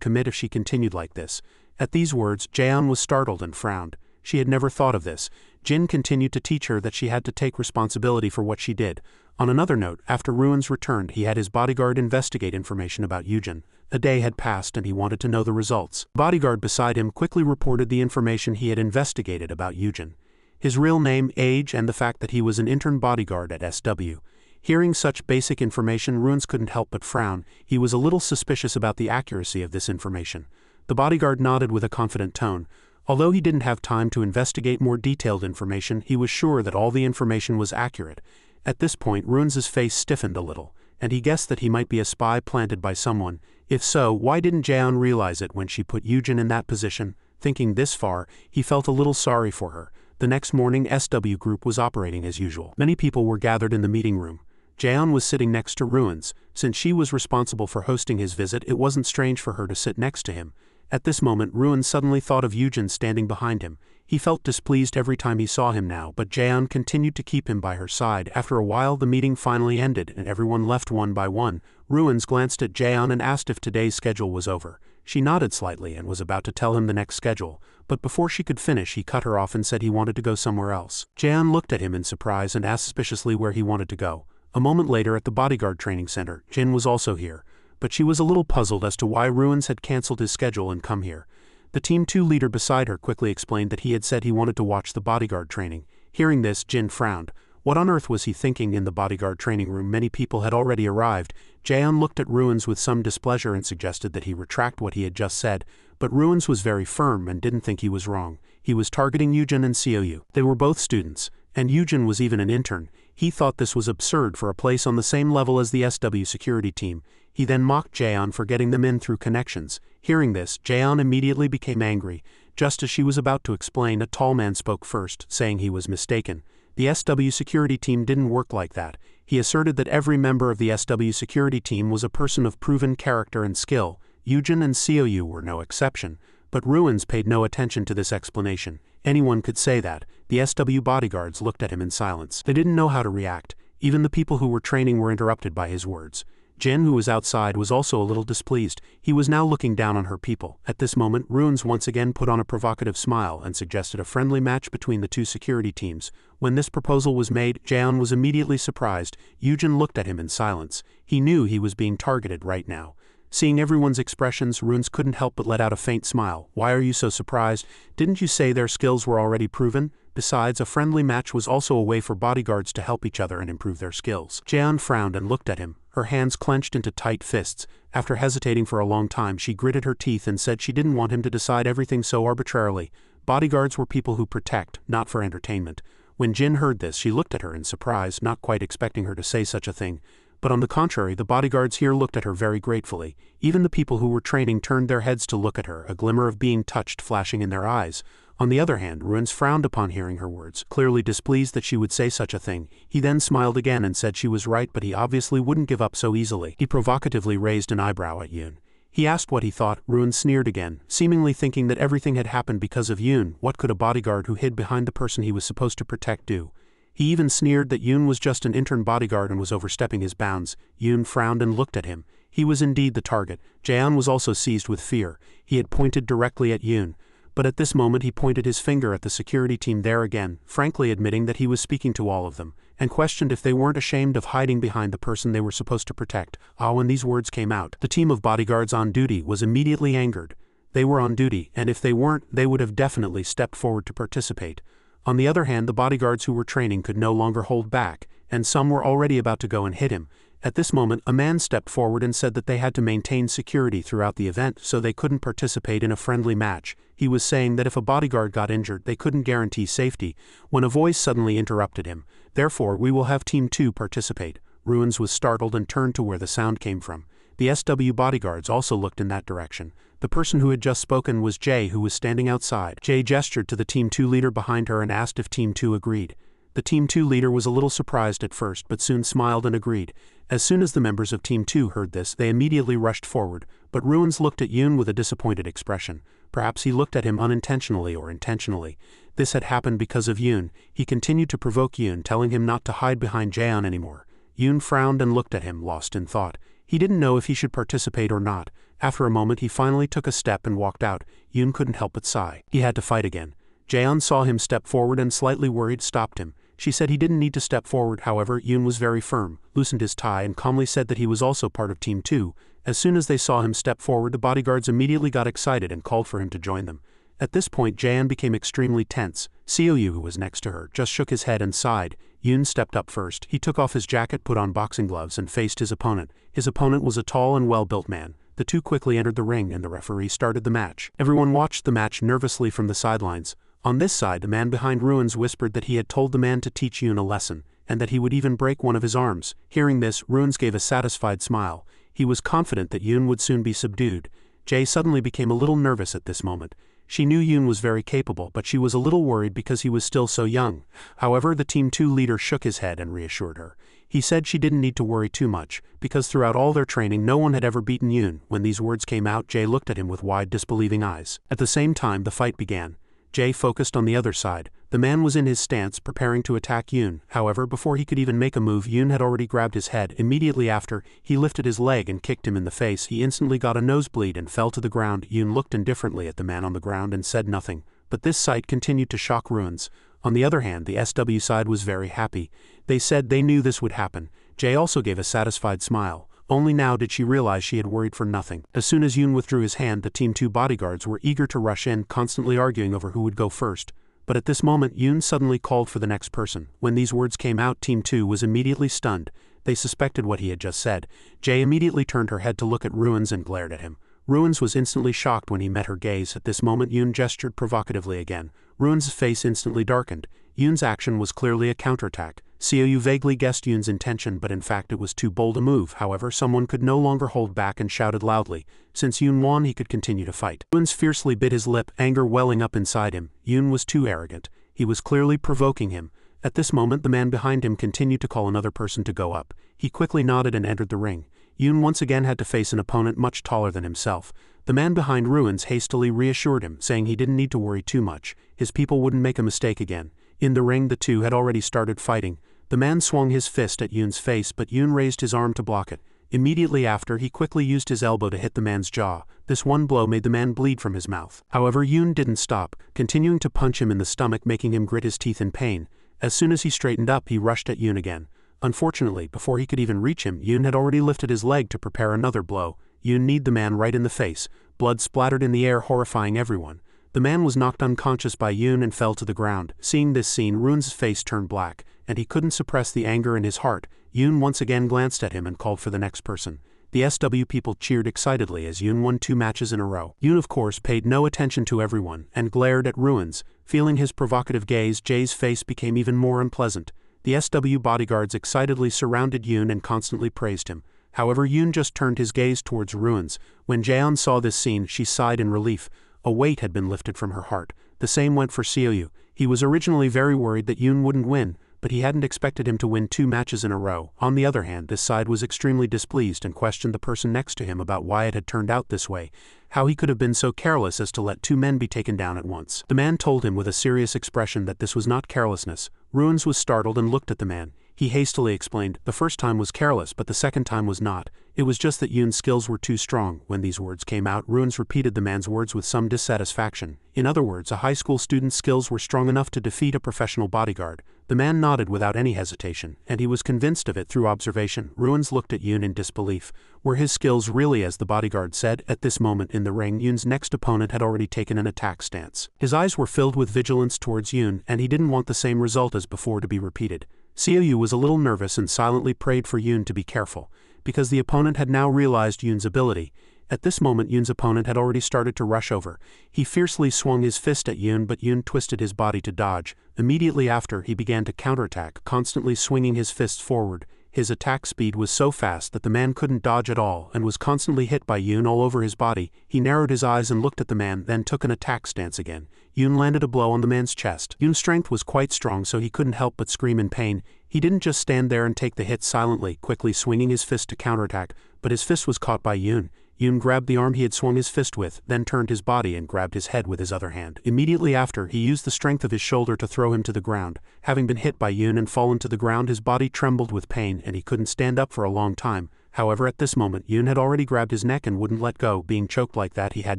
commit if she continued like this. At these words, Jaeon was startled and frowned. She had never thought of this. Jin continued to teach her that she had to take responsibility for what she did. On another note, after Ruins returned, he had his bodyguard investigate information about Yujin. A day had passed and he wanted to know the results. The bodyguard beside him quickly reported the information he had investigated about Yujin. His real name, age, and the fact that he was an intern bodyguard at SW. Hearing such basic information, Ruins couldn't help but frown. He was a little suspicious about the accuracy of this information. The bodyguard nodded with a confident tone. Although he didn't have time to investigate more detailed information, he was sure that all the information was accurate. At this point, Ruins' face stiffened a little, and he guessed that he might be a spy planted by someone. If so, why didn't Jaeon realize it when she put Yujin in that position? Thinking this far, he felt a little sorry for her. The next morning, SW Group was operating as usual. Many people were gathered in the meeting room. Jaeon was sitting next to Ruins. Since she was responsible for hosting his visit, it wasn't strange for her to sit next to him. At this moment, Ruins suddenly thought of Yujin standing behind him. He felt displeased every time he saw him now, but Jaeon continued to keep him by her side. After a while, the meeting finally ended, and everyone left one by one. Ruins glanced at Jaeon and asked if today's schedule was over. She nodded slightly and was about to tell him the next schedule, but before she could finish, he cut her off and said he wanted to go somewhere else. Jaeon looked at him in surprise and asked suspiciously where he wanted to go. A moment later, at the bodyguard training center, Jin was also here, but she was a little puzzled as to why Ruins had cancelled his schedule and come here. The Team 2 leader beside her quickly explained that he had said he wanted to watch the bodyguard training. Hearing this, Jin frowned. What on earth was he thinking? In the bodyguard training room, many people had already arrived. Jaeon looked at Ruins with some displeasure and suggested that he retract what he had just said, but Ruins was very firm and didn't think he was wrong. He was targeting Yujin and Seoyu. They were both students, and Yujin was even an intern. He thought this was absurd for a place on the same level as the SW security team. He then mocked Jaeon for getting them in through connections. Hearing this, Jaeon immediately became angry. Just as she was about to explain, a tall man spoke first, saying he was mistaken. The SW security team didn't work like that. He asserted that every member of the SW security team was a person of proven character and skill. Yujin and Seoyu were no exception. But Ruins paid no attention to this explanation. Anyone could say that. The SW bodyguards looked at him in silence. They didn't know how to react. Even the people who were training were interrupted by his words. Jin, who was outside, was also a little displeased. He was now looking down on her people. At this moment, Ruins once again put on a provocative smile and suggested a friendly match between the two security teams. When this proposal was made, Jaeon was immediately surprised. Yujin looked at him in silence. He knew he was being targeted right now. Seeing everyone's expressions, Runes couldn't help but let out a faint smile. "Why are you so surprised? Didn't you say their skills were already proven? Besides, a friendly match was also a way for bodyguards to help each other and improve their skills." Jaeon frowned and looked at him, her hands clenched into tight fists. After hesitating for a long time, she gritted her teeth and said she didn't want him to decide everything so arbitrarily. Bodyguards were people who protect, not for entertainment. When Jin heard this, she looked at her in surprise, not quite expecting her to say such a thing. But on the contrary, the bodyguards here looked at her very gratefully. Even the people who were training turned their heads to look at her, a glimmer of being touched flashing in their eyes. On the other hand, Runes frowned upon hearing her words, clearly displeased that she would say such a thing. He then smiled again and said she was right, but he obviously wouldn't give up so easily. He provocatively raised an eyebrow at Yoon. He asked what he thought. Runes sneered again, seemingly thinking that everything had happened because of Yoon. What could a bodyguard who hid behind the person he was supposed to protect do? He even sneered that Yoon was just an intern bodyguard and was overstepping his bounds. Yoon frowned and looked at him. He was indeed the target. Jaeon was also seized with fear. He had pointed directly at Yoon. But at this moment he pointed his finger at the security team there again, frankly admitting that he was speaking to all of them, and questioned if they weren't ashamed of hiding behind the person they were supposed to protect. When these words came out, the team of bodyguards on duty was immediately angered. They were on duty, and if they weren't, they would have definitely stepped forward to participate. On the other hand, the bodyguards who were training could no longer hold back, and some were already about to go and hit him. At this moment, a man stepped forward and said that they had to maintain security throughout the event, so they couldn't participate in a friendly match. He was saying that if a bodyguard got injured, they couldn't guarantee safety, when a voice suddenly interrupted him. "Therefore, we will have Team 2 participate." Runes was startled and turned to where the sound came from. The SW bodyguards also looked in that direction. The person who had just spoken was Jae, who was standing outside. Jae gestured to the Team 2 leader behind her and asked if Team 2 agreed. The Team 2 leader was a little surprised at first, but soon smiled and agreed. As soon as the members of Team 2 heard this, they immediately rushed forward, but Runes looked at Yoon with a disappointed expression. Perhaps he looked at him unintentionally or intentionally. This had happened because of Yoon. He continued to provoke Yoon, telling him not to hide behind Jaeon anymore. Yoon frowned and looked at him, lost in thought. He didn't know if he should participate or not. After a moment he finally took a step and walked out. Yoon couldn't help but sigh. He had to fight again. Jaeon saw him step forward and, slightly worried, stopped him. She said he didn't need to step forward. However, Yoon was very firm, loosened his tie and calmly said that he was also part of Team 2. As soon as they saw him step forward, the bodyguards immediately got excited and called for him to join them. At this point, Jaeon became extremely tense. Seoyu, who was next to her, just shook his head and sighed. Yoon stepped up first. He took off his jacket, put on boxing gloves, and faced his opponent. His opponent was a tall and well-built man. The two quickly entered the ring and the referee started the match. Everyone watched the match nervously from the sidelines. On this side, the man behind Runes whispered that he had told the man to teach Yoon a lesson, and that he would even break one of his arms. Hearing this, Runes gave a satisfied smile. He was confident that Yoon would soon be subdued. Jae suddenly became a little nervous at this moment. She knew Yoon was very capable, but she was a little worried because he was still so young. However, the Team 2 leader shook his head and reassured her. He said she didn't need to worry too much, because throughout all their training no one had ever beaten Yoon. When these words came out, Jae looked at him with wide, disbelieving eyes. At the same time, the fight began. Jae focused on the other side. The man was in his stance, preparing to attack Yoon. However, before he could even make a move, Yoon had already grabbed his head. Immediately after, he lifted his leg and kicked him in the face. He instantly got a nosebleed and fell to the ground. Yoon looked indifferently at the man on the ground and said nothing. But this sight continued to shock Runes. On the other hand, the SW side was very happy. They said they knew this would happen. Jae also gave a satisfied smile. Only now did she realize she had worried for nothing. As soon as Yoon withdrew his hand, the Team 2 bodyguards were eager to rush in, constantly arguing over who would go first. But at this moment, Yoon suddenly called for the next person. When these words came out, Team 2 was immediately stunned. They suspected what he had just said. Jae immediately turned her head to look at Runes and glared at him. Runes was instantly shocked when he met her gaze. At this moment, Yoon gestured provocatively again. Runes' face instantly darkened. Yoon's action was clearly a counterattack. Seoyu vaguely guessed Yoon's intention, but in fact it was too bold a move. However, someone could no longer hold back and shouted loudly. Since Yoon won, he could continue to fight. Runes fiercely bit his lip, anger welling up inside him. Yoon was too arrogant. He was clearly provoking him. At this moment, the man behind him continued to call another person to go up. He quickly nodded and entered the ring. Yoon once again had to face an opponent much taller than himself. The man behind Runes hastily reassured him, saying he didn't need to worry too much. His people wouldn't make a mistake again. In the ring, the two had already started fighting. The man swung his fist at Yoon's face, but Yoon raised his arm to block it. Immediately after, he quickly used his elbow to hit the man's jaw. This one blow made the man bleed from his mouth. However, Yoon didn't stop, continuing to punch him in the stomach, making him grit his teeth in pain. As soon as he straightened up, he rushed at Yoon again. Unfortunately, before he could even reach him, Yoon had already lifted his leg to prepare another blow. Yoon kneed the man right in the face. Blood splattered in the air, horrifying everyone. The man was knocked unconscious by Yoon and fell to the ground. Seeing this scene, Rune's face turned black, and he couldn't suppress the anger in his heart. Yoon once again glanced at him and called for the next person. The SW people cheered excitedly as Yoon won 2 matches in a row. Yoon, of course, paid no attention to everyone and glared at Ruins. Feeling his provocative gaze, Jae's face became even more unpleasant. The SW bodyguards excitedly surrounded Yoon and constantly praised him. However, Yoon just turned his gaze towards Ruins. When Jaeon saw this scene, she sighed in relief. A weight had been lifted from her heart. The same went for Seoyu. He was originally very worried that Yoon wouldn't win, but he hadn't expected him to win 2 matches in a row. On the other hand, this side was extremely displeased and questioned the person next to him about why it had turned out this way, how he could have been so careless as to let 2 men be taken down at once. The man told him with a serious expression that this was not carelessness. Ruins was startled and looked at the man. He hastily explained, the first time was careless but the second time was not. It was just that Yoon's skills were too strong. When these words came out, Ruins repeated the man's words with some dissatisfaction. In other words, a high school student's skills were strong enough to defeat a professional bodyguard. The man nodded without any hesitation, and he was convinced of it through observation. Ruins looked at Yoon in disbelief. Were his skills really as the bodyguard said? At this moment in the ring, Yoon's next opponent had already taken an attack stance. His eyes were filled with vigilance towards Yoon, and he didn't want the same result as before to be repeated. Seoyu was a little nervous and silently prayed for Yoon to be careful, because the opponent had now realized Yoon's ability. At this moment, Yoon's opponent had already started to rush over. He fiercely swung his fist at Yoon, but Yoon twisted his body to dodge. Immediately after, he began to counterattack, constantly swinging his fists forward. His attack speed was so fast that the man couldn't dodge at all and was constantly hit by Yoon all over his body. He narrowed his eyes and looked at the man, then took an attack stance again. Yoon landed a blow on the man's chest. Yoon's strength was quite strong, so he couldn't help but scream in pain. He didn't just stand there and take the hit silently, quickly swinging his fist to counterattack, but his fist was caught by Yoon. Yoon grabbed the arm he had swung his fist with, then turned his body and grabbed his head with his other hand. Immediately after, he used the strength of his shoulder to throw him to the ground. Having been hit by Yoon and fallen to the ground, his body trembled with pain and he couldn't stand up for a long time. However, at this moment, Yoon had already grabbed his neck and wouldn't let go. Being choked like that, he had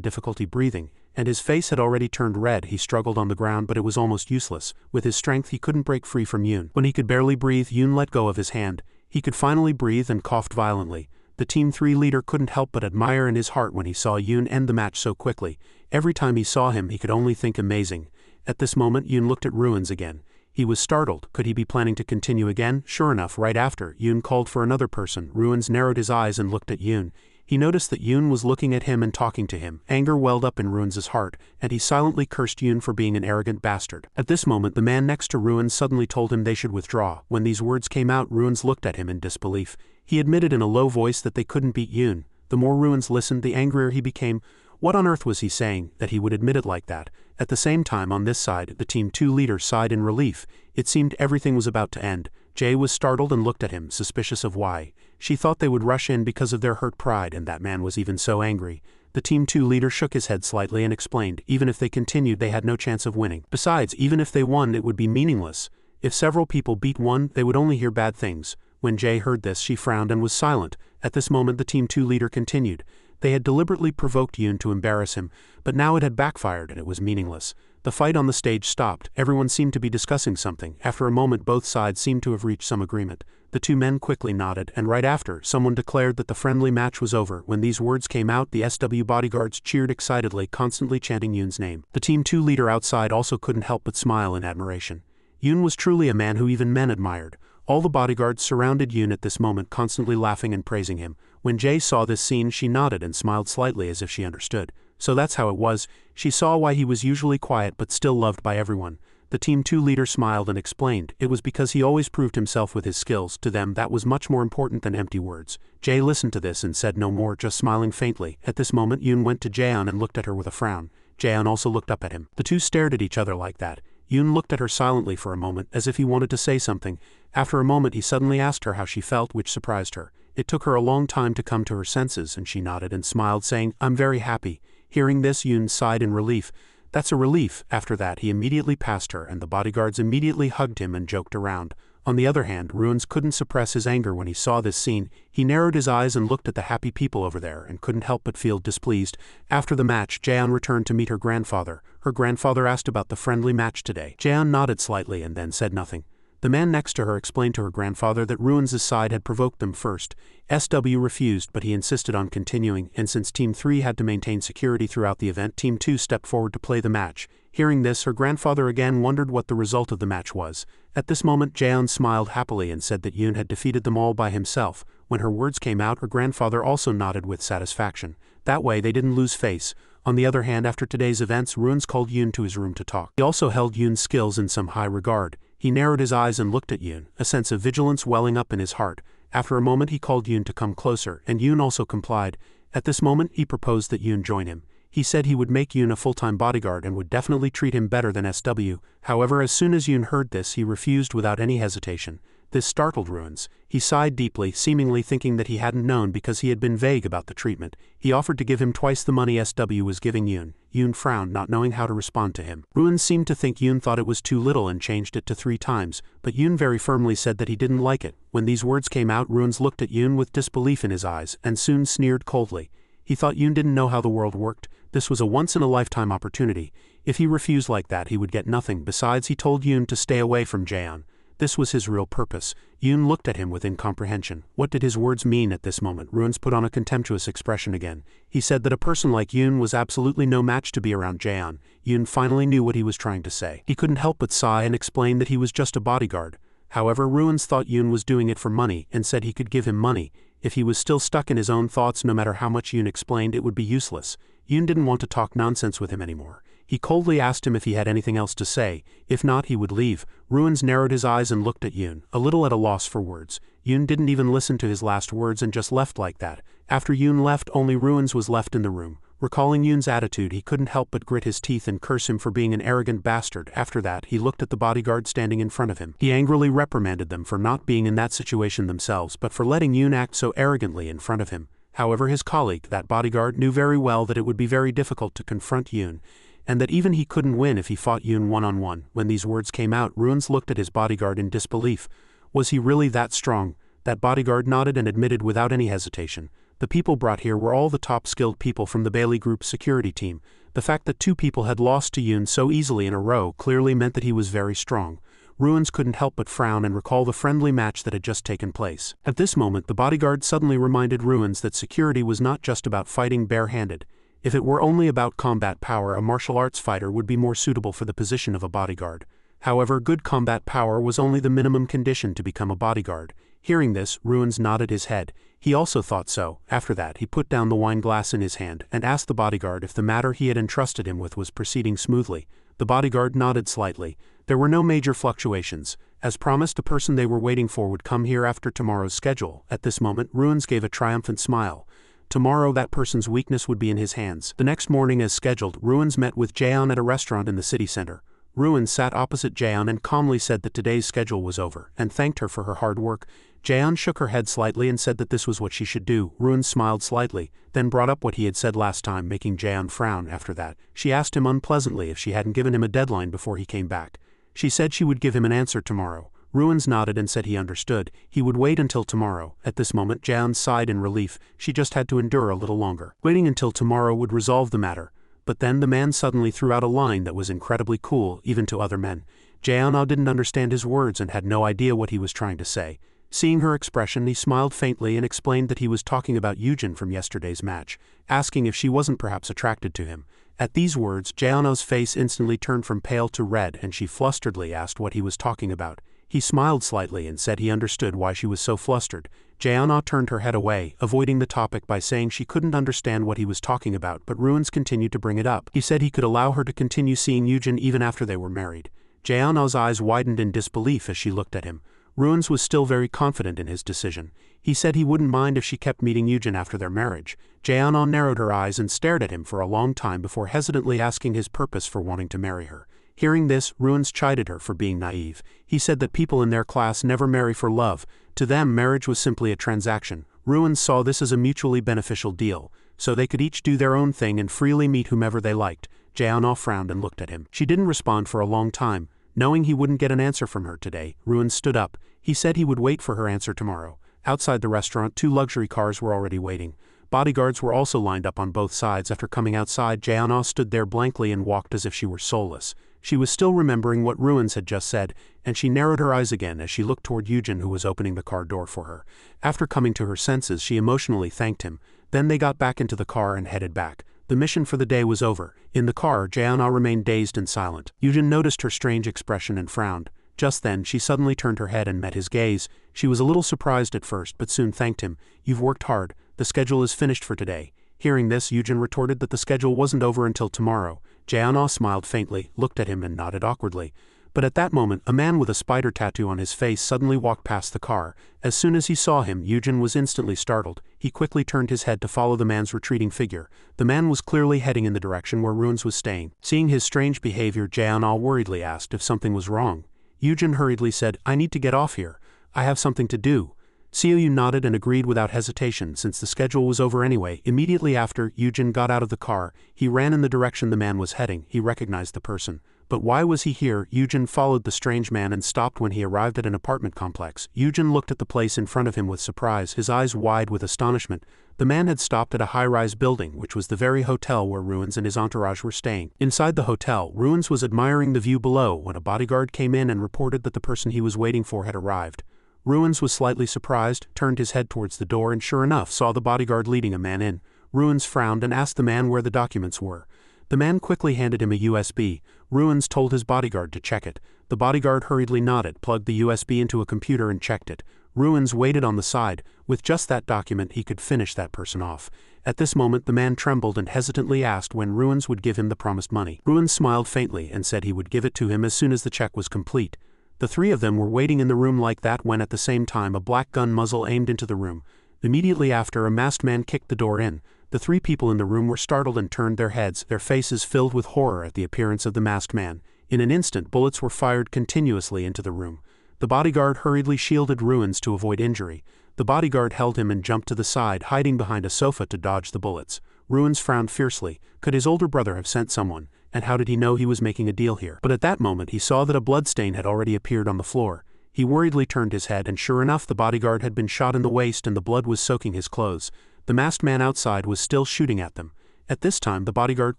difficulty breathing, and his face had already turned red. He struggled on the ground, but it was almost useless. With his strength, he couldn't break free from Yoon. When he could barely breathe, Yoon let go of his hand. He could finally breathe and coughed violently. The Team 3 leader couldn't help but admire in his heart when he saw Yoon end the match so quickly. Every time he saw him, he could only think amazing. At this moment, Yoon looked at Ruins again. He was startled. Could he be planning to continue again? Sure enough, right after, Yoon called for another person. Ruins narrowed his eyes and looked at Yoon. He noticed that Yoon was looking at him and talking to him. Anger welled up in Ruins' heart, and he silently cursed Yoon for being an arrogant bastard. At this moment, the man next to Ruins suddenly told him they should withdraw. When these words came out, Ruins looked at him in disbelief. He admitted in a low voice that they couldn't beat Yoon. The more Ruins listened, the angrier he became. What on earth was he saying, that he would admit it like that? At the same time, on this side, the Team 2 leader sighed in relief. It seemed everything was about to end. Jae was startled and looked at him, suspicious of why. She thought they would rush in because of their hurt pride, and that man was even so angry. The Team 2 leader shook his head slightly and explained, even if they continued, they had no chance of winning. Besides, even if they won, it would be meaningless. If several people beat one, they would only hear bad things. When Jae heard this, she frowned and was silent. At this moment, the Team 2 leader continued. They had deliberately provoked Yoon to embarrass him, but now it had backfired and it was meaningless. The fight on the stage stopped. Everyone seemed to be discussing something. After a moment, both sides seemed to have reached some agreement. The 2 men quickly nodded, and right after, someone declared that the friendly match was over. When these words came out, the SW bodyguards cheered excitedly, constantly chanting Yoon's name. The Team 2 leader outside also couldn't help but smile in admiration. Yoon was truly a man who even men admired. All the bodyguards surrounded Yoon at this moment, constantly laughing and praising him. When Jae saw this scene, she nodded and smiled slightly as if she understood. So that's how it was. She saw why he was usually quiet but still loved by everyone. The Team 2 leader smiled and explained, it was because he always proved himself with his skills. To them, that was much more important than empty words. Jae listened to this and said no more, just smiling faintly. At this moment, Yoon went to Jaeon and looked at her with a frown. Jaeon also looked up at him. The two stared at each other like that. Yoon looked at her silently for a moment, as if he wanted to say something. After a moment, he suddenly asked her how she felt, which surprised her. It took her a long time to come to her senses, and she nodded and smiled, saying, I'm very happy. Hearing this, Yoon sighed in relief. That's a relief. After that, he immediately passed her, and the bodyguards immediately hugged him and joked around. On the other hand, Ruins couldn't suppress his anger when he saw this scene. He narrowed his eyes and looked at the happy people over there, and couldn't help but feel displeased. After the match, Jaeon returned to meet her grandfather. Her grandfather asked about the friendly match today. Jaeon nodded slightly and then said nothing. The man next to her explained to her grandfather that Ruins' side had provoked them first. SW refused, but he insisted on continuing, and since Team 3 had to maintain security throughout the event, Team 2 stepped forward to play the match. Hearing this, her grandfather again wondered what the result of the match was. At this moment, Jaeon smiled happily and said that Yoon had defeated them all by himself. When her words came out, her grandfather also nodded with satisfaction. That way, they didn't lose face. On the other hand, after today's events, Ruins called Yoon to his room to talk. He also held Yoon's skills in some high regard. He narrowed his eyes and looked at Yoon, a sense of vigilance welling up in his heart. After a moment, he called Yoon to come closer, and Yoon also complied. At this moment, he proposed that Yoon join him. He said he would make Yoon a full-time bodyguard and would definitely treat him better than SW. However, as soon as Yoon heard this, he refused without any hesitation. This startled Ruins. He sighed deeply, seemingly thinking that he hadn't known because he had been vague about the treatment. He offered to give him twice the money SW was giving Yoon. Yoon frowned, not knowing how to respond to him. Ruins seemed to think Yoon thought it was too little and changed it to 3 times, but Yoon very firmly said that he didn't like it. When these words came out, Ruins looked at Yoon with disbelief in his eyes, and soon sneered coldly. He thought Yoon didn't know how the world worked. This was a once-in-a-lifetime opportunity. If he refused like that, he would get nothing. Besides, he told Yoon to stay away from Jaeon. This was his real purpose. Yoon looked at him with incomprehension. What did his words mean at this moment? Ruins put on a contemptuous expression again. He said that a person like Yoon was absolutely no match to be around Jaeon. Yoon finally knew what he was trying to say. He couldn't help but sigh and explain that he was just a bodyguard. However, Ruins thought Yoon was doing it for money and said he could give him money. If he was still stuck in his own thoughts, no matter how much Yoon explained, it would be useless. Yoon didn't want to talk nonsense with him anymore. He coldly asked him if he had anything else to say. If not, he would leave. Ruins narrowed his eyes and looked at Yoon, a little at a loss for words. Yoon didn't even listen to his last words and just left like that. After Yoon left, only Ruins was left in the room. Recalling Yoon's attitude, he couldn't help but grit his teeth and curse him for being an arrogant bastard. After that, he looked at the bodyguard standing in front of him. He angrily reprimanded them for not being in that situation themselves, but for letting Yoon act so arrogantly in front of him. However, his colleague, that bodyguard, knew very well that it would be very difficult to confront Yoon, and that even he couldn't win if he fought Yoon one-on-one. When these words came out, Ruins looked at his bodyguard in disbelief. Was he really that strong? That bodyguard nodded and admitted without any hesitation. The people brought here were all the top-skilled people from the Bailey Group's security team. The fact that 2 people had lost to Yoon so easily in a row clearly meant that he was very strong. Ruins couldn't help but frown and recall the friendly match that had just taken place. At this moment, the bodyguard suddenly reminded Ruins that security was not just about fighting bare-handed. If it were only about combat power, a martial arts fighter would be more suitable for the position of a bodyguard. However, good combat power was only the minimum condition to become a bodyguard. Hearing this, Ruins nodded his head. He also thought so. After that, he put down the wine glass in his hand and asked the bodyguard if the matter he had entrusted him with was proceeding smoothly. The bodyguard nodded slightly. There were no major fluctuations. As promised, the person they were waiting for would come here after tomorrow's schedule. At this moment, Ruins gave a triumphant smile. Tomorrow, that person's weakness would be in his hands. The next morning, as scheduled, Ruins met with Jaeon at a restaurant in the city center. Ruins sat opposite Jaeon and calmly said that today's schedule was over, and thanked her for her hard work. Jaeon shook her head slightly and said that this was what she should do. Ruins smiled slightly, then brought up what he had said last time, making Jaeon frown. After that, she asked him unpleasantly if she hadn't given him a deadline before he came back. She said she would give him an answer tomorrow. Ruins nodded and said he understood. He would wait until tomorrow. At this moment, Jaeon sighed in relief. She just had to endure a little longer. Waiting until tomorrow would resolve the matter. But then the man suddenly threw out a line that was incredibly cool, even to other men. Jaeon didn't understand his words and had no idea what he was trying to say. Seeing her expression, he smiled faintly and explained that he was talking about Yoojin from yesterday's match, asking if she wasn't perhaps attracted to him. At these words, Jaeon's face instantly turned from pale to red and she flusteredly asked what he was talking about. He smiled slightly and said he understood why she was so flustered. Jaeon turned her head away, avoiding the topic by saying she couldn't understand what he was talking about, but Ruins continued to bring it up. He said he could allow her to continue seeing Yoojin even after they were married. Jaeon's eyes widened in disbelief as she looked at him. Ruins was still very confident in his decision. He said he wouldn't mind if she kept meeting Yoojin after their marriage. Jaeon narrowed her eyes and stared at him for a long time before hesitantly asking his purpose for wanting to marry her. Hearing this, Ruins chided her for being naive. He said that people in their class never marry for love. To them, marriage was simply a transaction. Ruins saw this as a mutually beneficial deal, so they could each do their own thing and freely meet whomever they liked. Jaeon frowned and looked at him. She didn't respond for a long time. Knowing he wouldn't get an answer from her today, Ruins stood up. He said he would wait for her answer tomorrow. Outside the restaurant, 2 luxury cars were already waiting. Bodyguards were also lined up on both sides. After coming outside, Jaeon stood there blankly and walked as if she were soulless. She was still remembering what Ruins had just said, and she narrowed her eyes again as she looked toward Yujin, who was opening the car door for her. After coming to her senses, she emotionally thanked him. Then they got back into the car and headed back. The mission for the day was over. In the car, Jaeona remained dazed and silent. Yujin noticed her strange expression and frowned. Just then, she suddenly turned her head and met his gaze. She was a little surprised at first, but soon thanked him. "You've worked hard. The schedule is finished for today." Hearing this, Yujin retorted that the schedule wasn't over until tomorrow. Jaeona smiled faintly, looked at him and nodded awkwardly. But at that moment, a man with a spider tattoo on his face suddenly walked past the car. As soon as he saw him, Yujin was instantly startled. He quickly turned his head to follow the man's retreating figure. The man was clearly heading in the direction where Ruins was staying. Seeing his strange behavior, Jaeona worriedly asked if something was wrong. Yujin hurriedly said, "I need to get off here. I have something to do." Seoyu nodded and agreed without hesitation, since the schedule was over anyway. Immediately after, Yujin got out of the car. He ran in the direction the man was heading. He recognized the person. But why was he here? Yujin followed the strange man and stopped when he arrived at an apartment complex. Yujin looked at the place in front of him with surprise, his eyes wide with astonishment. The man had stopped at a high-rise building, which was the very hotel where Ruins and his entourage were staying. Inside the hotel, Ruins was admiring the view below when a bodyguard came in and reported that the person he was waiting for had arrived. Ruins was slightly surprised, turned his head towards the door and sure enough saw the bodyguard leading a man in. Ruins frowned and asked the man where the documents were. The man quickly handed him a USB. Ruins told his bodyguard to check it. The bodyguard hurriedly nodded, plugged the USB into a computer and checked it. Ruins waited on the side. With just that document he could finish that person off. At this moment the man trembled and hesitantly asked when Ruins would give him the promised money. Ruins smiled faintly and said he would give it to him as soon as the check was complete. The three of them were waiting in the room like that when at the same time a black gun muzzle aimed into the room. Immediately after, a masked man kicked the door in. The three people in the room were startled and turned their heads, their faces filled with horror at the appearance of the masked man. In an instant, bullets were fired continuously into the room. The bodyguard hurriedly shielded Ruins to avoid injury. The bodyguard held him and jumped to the side, hiding behind a sofa to dodge the bullets. Ruins frowned fiercely. Could his older brother have sent someone? And how did he know he was making a deal here? But at that moment he saw that a bloodstain had already appeared on the floor. He worriedly turned his head and sure enough the bodyguard had been shot in the waist and the blood was soaking his clothes. The masked man outside was still shooting at them. At this time the bodyguard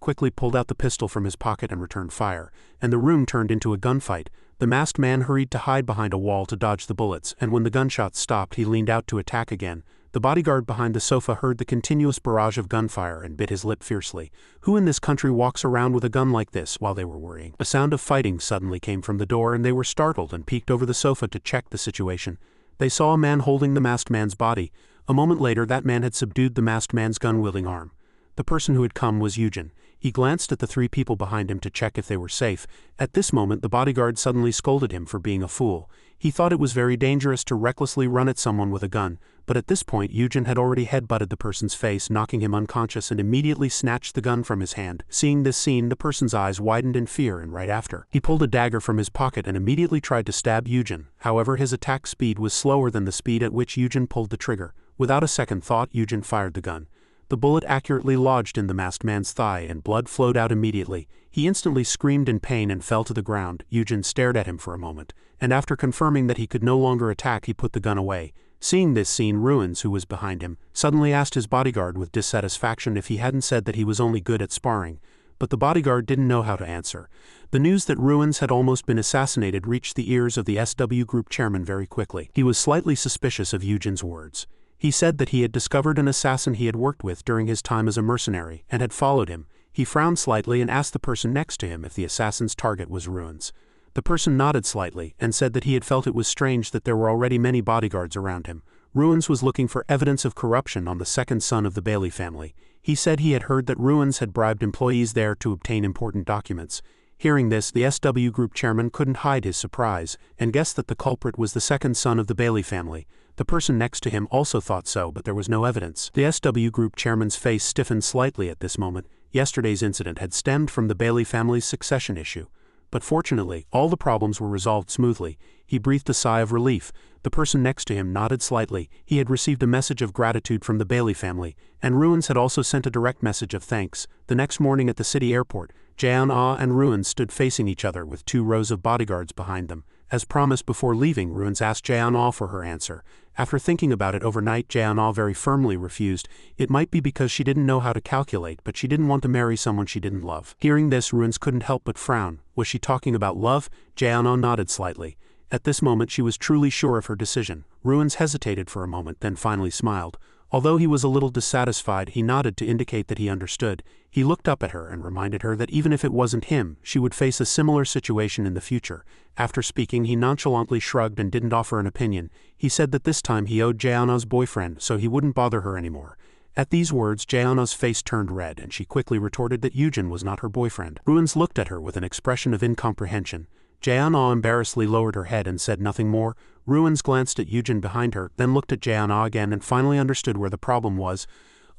quickly pulled out the pistol from his pocket and returned fire, and the room turned into a gunfight. The masked man hurried to hide behind a wall to dodge the bullets, and when the gunshots stopped he leaned out to attack again. The bodyguard behind the sofa heard the continuous barrage of gunfire and bit his lip fiercely. Who in this country walks around with a gun like this? While they were worrying, a sound of fighting suddenly came from the door and they were startled and peeked over the sofa to check the situation. They saw a man holding the masked man's body. A moment later that man had subdued the masked man's gun-wielding arm. The person who had come was Yujin. He glanced at the three people behind him to check if they were safe. At this moment the bodyguard suddenly scolded him for being a fool. He thought it was very dangerous to recklessly run at someone with a gun, but at this point Yujin had already headbutted the person's face, knocking him unconscious, and immediately snatched the gun from his hand. Seeing this scene, the person's eyes widened in fear, and right after, he pulled a dagger from his pocket and immediately tried to stab Yujin. However, his attack speed was slower than the speed at which Yujin pulled the trigger. Without a second thought, Yujin fired the gun. The bullet accurately lodged in the masked man's thigh and blood flowed out immediately. He instantly screamed in pain and fell to the ground. Yujin stared at him for a moment, and after confirming that he could no longer attack, he put the gun away. Seeing this scene, Ruins, who was behind him, suddenly asked his bodyguard with dissatisfaction if he hadn't said that he was only good at sparring, but the bodyguard didn't know how to answer. The news that Ruins had almost been assassinated reached the ears of the SW Group chairman very quickly. He was slightly suspicious of Yujin's words. He said that he had discovered an assassin he had worked with during his time as a mercenary and had followed him. He frowned slightly and asked the person next to him if the assassin's target was Ruins. The person nodded slightly and said that he had felt it was strange that there were already many bodyguards around him. Ruins was looking for evidence of corruption on the second son of the Bailey family. He said he had heard that Ruins had bribed employees there to obtain important documents. Hearing this, the SW Group chairman couldn't hide his surprise and guessed that the culprit was the second son of the Bailey family. The person next to him also thought so, but there was no evidence. The SW Group chairman's face stiffened slightly at this moment. Yesterday's incident had stemmed from the Bailey family's succession issue. But fortunately, all the problems were resolved smoothly. He breathed a sigh of relief. The person next to him nodded slightly. He had received a message of gratitude from the Bailey family, and Ruins had also sent a direct message of thanks. The next morning at the city airport, Jaeon-ah and Ruins stood facing each other with 2 rows of bodyguards behind them. As promised before leaving, Ruins asked Jae-on for her answer. After thinking about it overnight, Jae-on very firmly refused. It might be because she didn't know how to calculate, but she didn't want to marry someone she didn't love. Hearing this, Ruins couldn't help but frown. Was she talking about love? Jae-on nodded slightly. At this moment she was truly sure of her decision. Ruins hesitated for a moment, then finally smiled. Although he was a little dissatisfied, he nodded to indicate that he understood. He looked up at her and reminded her that even if it wasn't him, she would face a similar situation in the future. After speaking, he nonchalantly shrugged and didn't offer an opinion. He said that this time he owed Jae-on's boyfriend, so he wouldn't bother her anymore. At these words, Jae-on's face turned red, and she quickly retorted that Yujin was not her boyfriend. Ruins looked at her with an expression of incomprehension. Jae-on embarrassedly lowered her head and said nothing more. Ruins glanced at Yujin behind her, then looked at Jae-on again and finally understood where the problem was.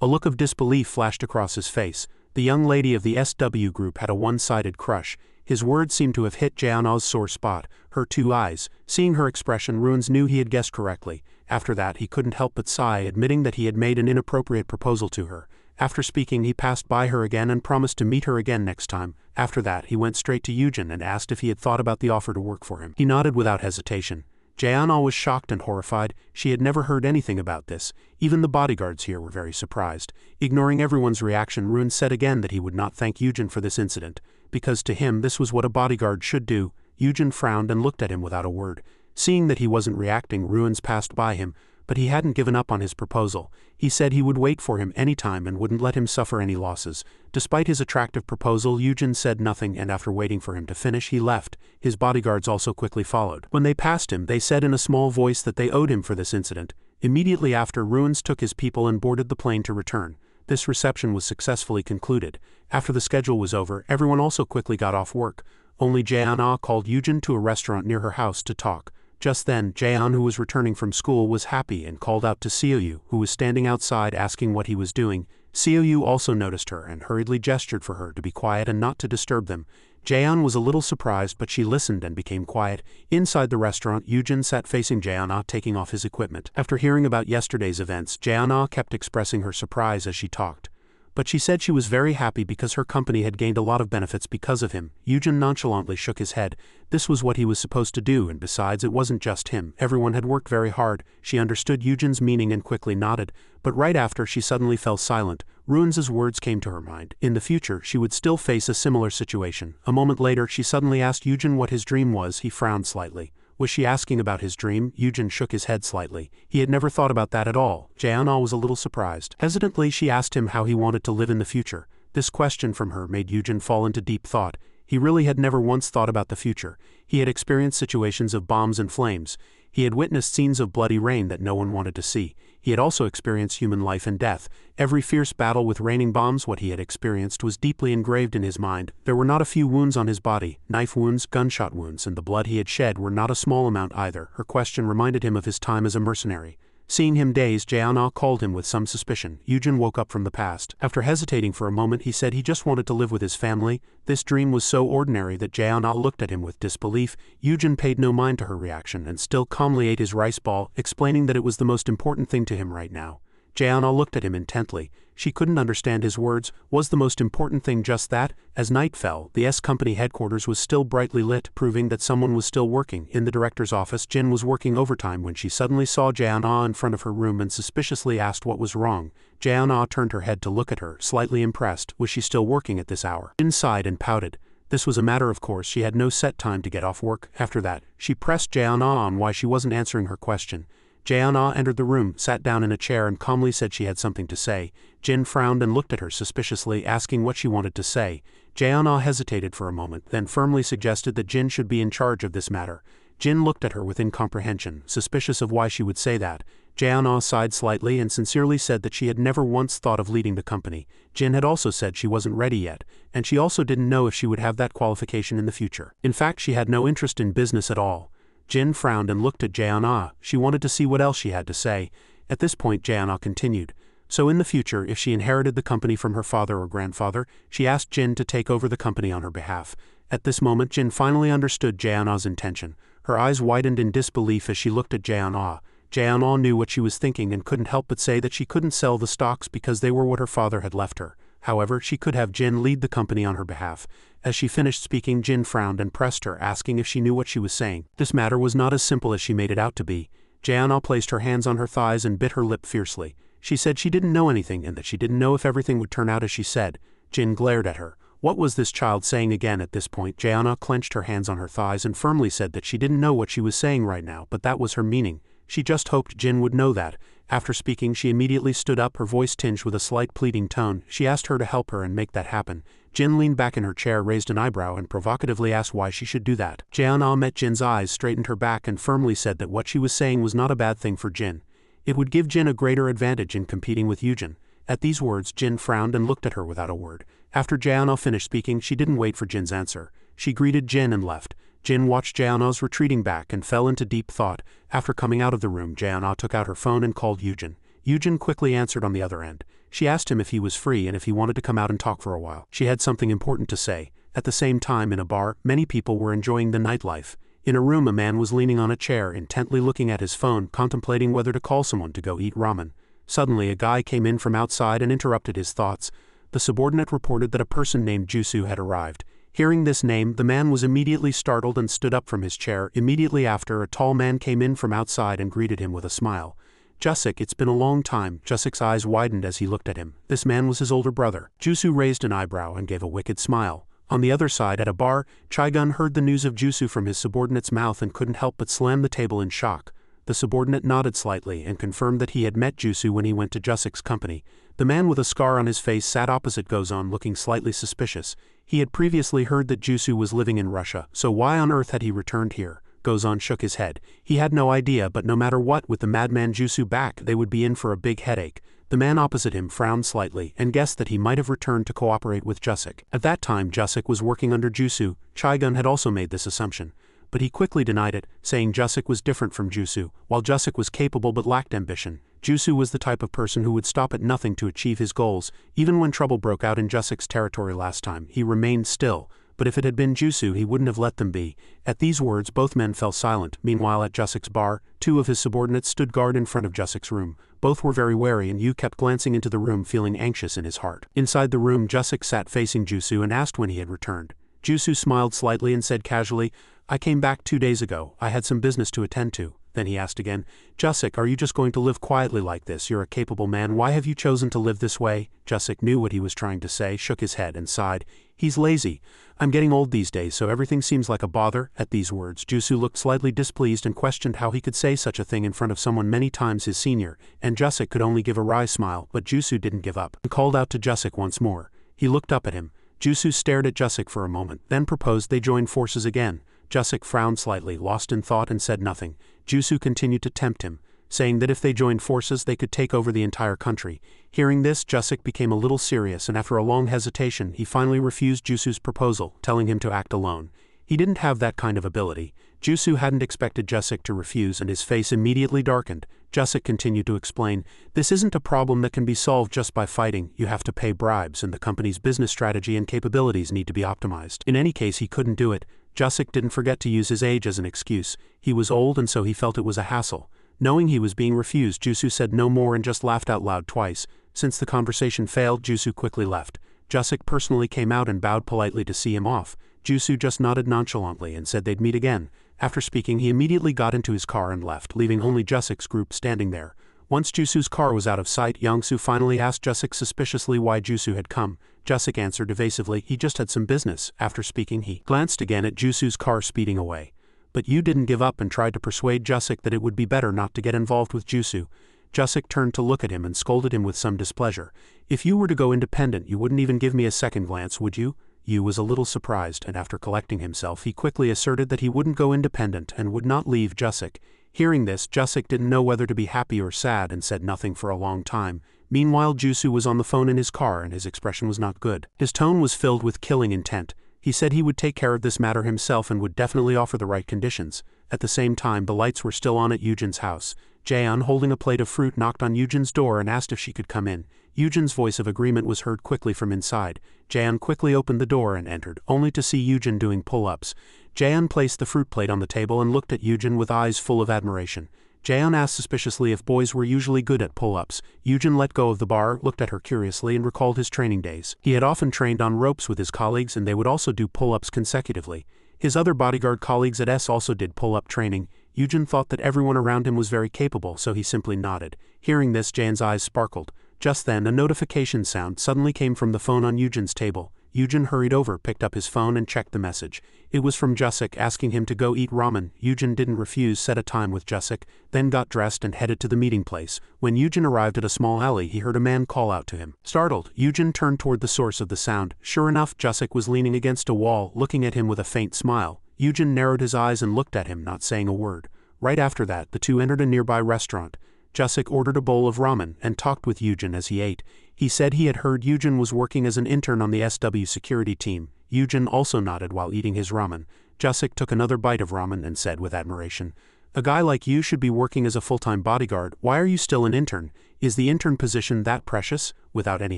A look of disbelief flashed across his face. The young lady of the SW group had a one-sided crush. His words seemed to have hit Jae-on's sore spot, her two eyes. Seeing her expression, Ruins knew he had guessed correctly. After that, he couldn't help but sigh, admitting that he had made an inappropriate proposal to her. After speaking, he passed by her again and promised to meet her again next time. After that, he went straight to Yujin and asked if he had thought about the offer to work for him. He nodded without hesitation. Jae-on was shocked and horrified. She had never heard anything about this. Even the bodyguards here were very surprised. Ignoring everyone's reaction, Ruins said again that he would not thank Yujin for this incident, because to him this was what a bodyguard should do. Yujin frowned and looked at him without a word. Seeing that he wasn't reacting, Ruins passed by him, but he hadn't given up on his proposal. He said he would wait for him any time and wouldn't let him suffer any losses. Despite his attractive proposal, Yujin said nothing, and after waiting for him to finish, he left. His bodyguards also quickly followed. When they passed him, they said in a small voice that they owed him for this incident. Immediately after, Ruins took his people and boarded the plane to return. This reception was successfully concluded. After the schedule was over, everyone also quickly got off work. Only Jae-on called Yujin to a restaurant near her house to talk. Just then, Jae-on, who was returning from school, was happy and called out to Seo-yu, who was standing outside asking what he was doing. Seo-yu also noticed her and hurriedly gestured for her to be quiet and not to disturb them. Jae-on was a little surprised, but she listened and became quiet. Inside the restaurant, Yujin sat facing Jae-on, taking off his equipment. After hearing about yesterday's events, Jae-on kept expressing her surprise as she talked. But she said she was very happy because her company had gained a lot of benefits because of him. Yujin nonchalantly shook his head. This was what he was supposed to do, and besides, it wasn't just him. Everyone had worked very hard. She understood Yujin's meaning and quickly nodded, but right after she suddenly fell silent. Ruins' words came to her mind. In the future, she would still face a similar situation. A moment later, she suddenly asked Yujin what his dream was. He frowned slightly. Was she asking about his dream? Yujin shook his head slightly. He had never thought about that at all. Jae-on was a little surprised. Hesitantly, she asked him how he wanted to live in the future. This question from her made Yujin fall into deep thought. He really had never once thought about the future. He had experienced situations of bombs and flames. He had witnessed scenes of bloody rain that no one wanted to see. He had also experienced human life and death. Every fierce battle with raining bombs, what he had experienced, was deeply engraved in his mind. There were not a few wounds on his body, knife wounds, gunshot wounds, and the blood he had shed were not a small amount either. Her question reminded him of his time as a mercenary. Seeing him dazed, Jae-on called him with some suspicion. Yujin woke up from the past. After hesitating for a moment, he said he just wanted to live with his family. This dream was so ordinary that Jae-on looked at him with disbelief. Yujin paid no mind to her reaction and still calmly ate his rice ball, explaining that it was the most important thing to him right now. Jae-on looked at him intently. She couldn't understand his words. Was the most important thing just that? As night fell, the S-Company headquarters was still brightly lit, proving that someone was still working. In the director's office, Jin was working overtime when she suddenly saw Jae-on in front of her room and suspiciously asked what was wrong. Jae-on turned her head to look at her, slightly impressed. Was she still working at this hour? Jin sighed and pouted. This was a matter of course. She had no set time to get off work. After that, she pressed Jae-on on why she wasn't answering her question. Jae-on entered the room, sat down in a chair and calmly said she had something to say. Jin frowned and looked at her suspiciously, asking what she wanted to say. Jae-on hesitated for a moment, then firmly suggested that Jin should be in charge of this matter. Jin looked at her with incomprehension, suspicious of why she would say that. Jae-on sighed slightly and sincerely said that she had never once thought of leading the company. Jin had also said she wasn't ready yet, and she also didn't know if she would have that qualification in the future. In fact, she had no interest in business at all. Jin frowned and looked at Jae-on. She wanted to see what else she had to say. At this point, Jae-on continued. So in the future, if she inherited the company from her father or grandfather, she asked Jin to take over the company on her behalf. At this moment, Jin finally understood Jae-on's intention. Her eyes widened in disbelief as she looked at Jae-on. Jae-on knew what she was thinking and couldn't help but say that she couldn't sell the stocks because they were what her father had left her. However, she could have Jin lead the company on her behalf. As she finished speaking, Jin frowned and pressed her, asking if she knew what she was saying. This matter was not as simple as she made it out to be. Jaeon placed her hands on her thighs and bit her lip fiercely. She said she didn't know anything and that she didn't know if everything would turn out as she said. Jin glared at her. What was this child saying again? At this point, Jaeon clenched her hands on her thighs and firmly said that she didn't know what she was saying right now, but that was her meaning. She just hoped Jin would know that. After speaking, she immediately stood up, her voice tinged with a slight pleading tone. She asked her to help her and make that happen. Jin leaned back in her chair, raised an eyebrow, and provocatively asked why she should do that. Jaeon met Jin's eyes, straightened her back, and firmly said that what she was saying was not a bad thing for Jin. It would give Jin a greater advantage in competing with Yujin. At these words, Jin frowned and looked at her without a word. After Jaeon finished speaking, she didn't wait for Jin's answer. She greeted Jin and left. Jin watched Jaeon's retreating back and fell into deep thought. After coming out of the room, Jaeon took out her phone and called Yujin. Yujin quickly answered on the other end. She asked him if he was free and if he wanted to come out and talk for a while. She had something important to say. At the same time, in a bar, many people were enjoying the nightlife. In a room, a man was leaning on a chair, intently looking at his phone, contemplating whether to call someone to go eat ramen. Suddenly, a guy came in from outside and interrupted his thoughts. The subordinate reported that a person named Jusu had arrived. Hearing this name, the man was immediately startled and stood up from his chair. Immediately after, a tall man came in from outside and greeted him with a smile. Jusik, it's been a long time. Jusik's eyes widened as he looked at him. This man was his older brother. Jusu raised an eyebrow and gave a wicked smile. On the other side, at a bar, Chaegun heard the news of Jusu from his subordinate's mouth and couldn't help but slam the table in shock. The subordinate nodded slightly and confirmed that he had met Jusu when he went to Jusik's company. The man with a scar on his face sat opposite Gozon, looking slightly suspicious. He had previously heard that Jusu was living in Russia, so why on earth had he returned here? Gozon shook his head. He had no idea, but no matter what, with the madman Jusu back, they would be in for a big headache. The man opposite him frowned slightly and guessed that he might have returned to cooperate with Jusik. At that time, Jusik was working under Jusu. Chaegun had also made this assumption. But he quickly denied it, saying Jusik was different from Jusu. While Jusik was capable but lacked ambition, Jusu was the type of person who would stop at nothing to achieve his goals. Even when trouble broke out in Jusik's territory last time, he remained still. But if it had been Jusu, he wouldn't have let them be. At these words, both men fell silent. Meanwhile, at Jusik's bar, two of his subordinates stood guard in front of Jusik's room. Both were very wary, and Yu kept glancing into the room, feeling anxious in his heart. Inside the room, Jusik sat facing Jusu and asked when he had returned. Jusu smiled slightly and said casually, I came back 2 days ago. I had some business to attend to. Then he asked again, Jusik, are you just going to live quietly like this? You're a capable man. Why have you chosen to live this way? Jusik knew what he was trying to say, shook his head and sighed. He's lazy. I'm getting old these days, so everything seems like a bother. At these words, Jusu looked slightly displeased and questioned how he could say such a thing in front of someone many times his senior, and Jusik could only give a wry smile, but Jusu didn't give up and called out to Jusik once more. He looked up at him. Jusu stared at Jusik for a moment, then proposed they join forces again. Jusik frowned slightly, lost in thought, and said nothing. Jusu continued to tempt him, saying that if they joined forces they could take over the entire country. Hearing this, Jusik became a little serious, and after a long hesitation he finally refused Jusu's proposal, telling him to act alone. He didn't have that kind of ability. Jusu hadn't expected Jusik to refuse, and his face immediately darkened. Jusik continued to explain, this isn't a problem that can be solved just by fighting. You have to pay bribes, and the company's business strategy and capabilities need to be optimized. In any case, he couldn't do it. Jusik didn't forget to use his age as an excuse. He was old, and so he felt it was a hassle. Knowing he was being refused, Jusu said no more and just laughed out loud twice. Since the conversation failed, Jusu quickly left. Jusik personally came out and bowed politely to see him off. Jusu just nodded nonchalantly and said they'd meet again. After speaking, he immediately got into his car and left, leaving only Jusik's group standing there. Once Jusu's car was out of sight, Youngsu finally asked Jusik suspiciously why Jusu had come. Jusik answered evasively, he just had some business. After speaking, he glanced again at Jusu's car speeding away. But Yu didn't give up and tried to persuade Jusik that it would be better not to get involved with Jusu. Jusik turned to look at him and scolded him with some displeasure. If you were to go independent, you wouldn't even give me a second glance, would you? Yu was a little surprised, and after collecting himself, he quickly asserted that he wouldn't go independent and would not leave Jusik. Hearing this, Jusik didn't know whether to be happy or sad and said nothing for a long time. Meanwhile, Jusu was on the phone in his car and his expression was not good. His tone was filled with killing intent. He said he would take care of this matter himself and would definitely offer the right conditions. At the same time, the lights were still on at Yujin's house. Jaeon, holding a plate of fruit, knocked on Yujin's door and asked if she could come in. Yujin's voice of agreement was heard quickly from inside. Jaeon quickly opened the door and entered, only to see Yujin doing pull-ups. Jaeon placed the fruit plate on the table and looked at Yujin with eyes full of admiration. Jaeon asked suspiciously if boys were usually good at pull-ups. Yujin let go of the bar, looked at her curiously and recalled his training days. He had often trained on ropes with his colleagues and they would also do pull-ups consecutively. His other bodyguard colleagues at S also did pull-up training. Yujin thought that everyone around him was very capable, so he simply nodded. Hearing this, Jaeon's eyes sparkled. Just then, a notification sound suddenly came from the phone on Yujin's table. Yujin hurried over, picked up his phone and checked the message. It was from Jusik asking him to go eat ramen. Yujin didn't refuse, set a time with Jusik, then got dressed and headed to the meeting place. When Yujin arrived at a small alley, he heard a man call out to him. Startled, Yujin turned toward the source of the sound. Sure enough, Jusik was leaning against a wall, looking at him with a faint smile. Yujin narrowed his eyes and looked at him, not saying a word. Right after that, the two entered a nearby restaurant. Jusik ordered a bowl of ramen and talked with Yujin as he ate. He said he had heard Yujin was working as an intern on the SW security team. Yujin also nodded while eating his ramen. Jusik took another bite of ramen and said with admiration, "A guy like you should be working as a full-time bodyguard. Why are you still an intern? Is the intern position that precious?" Without any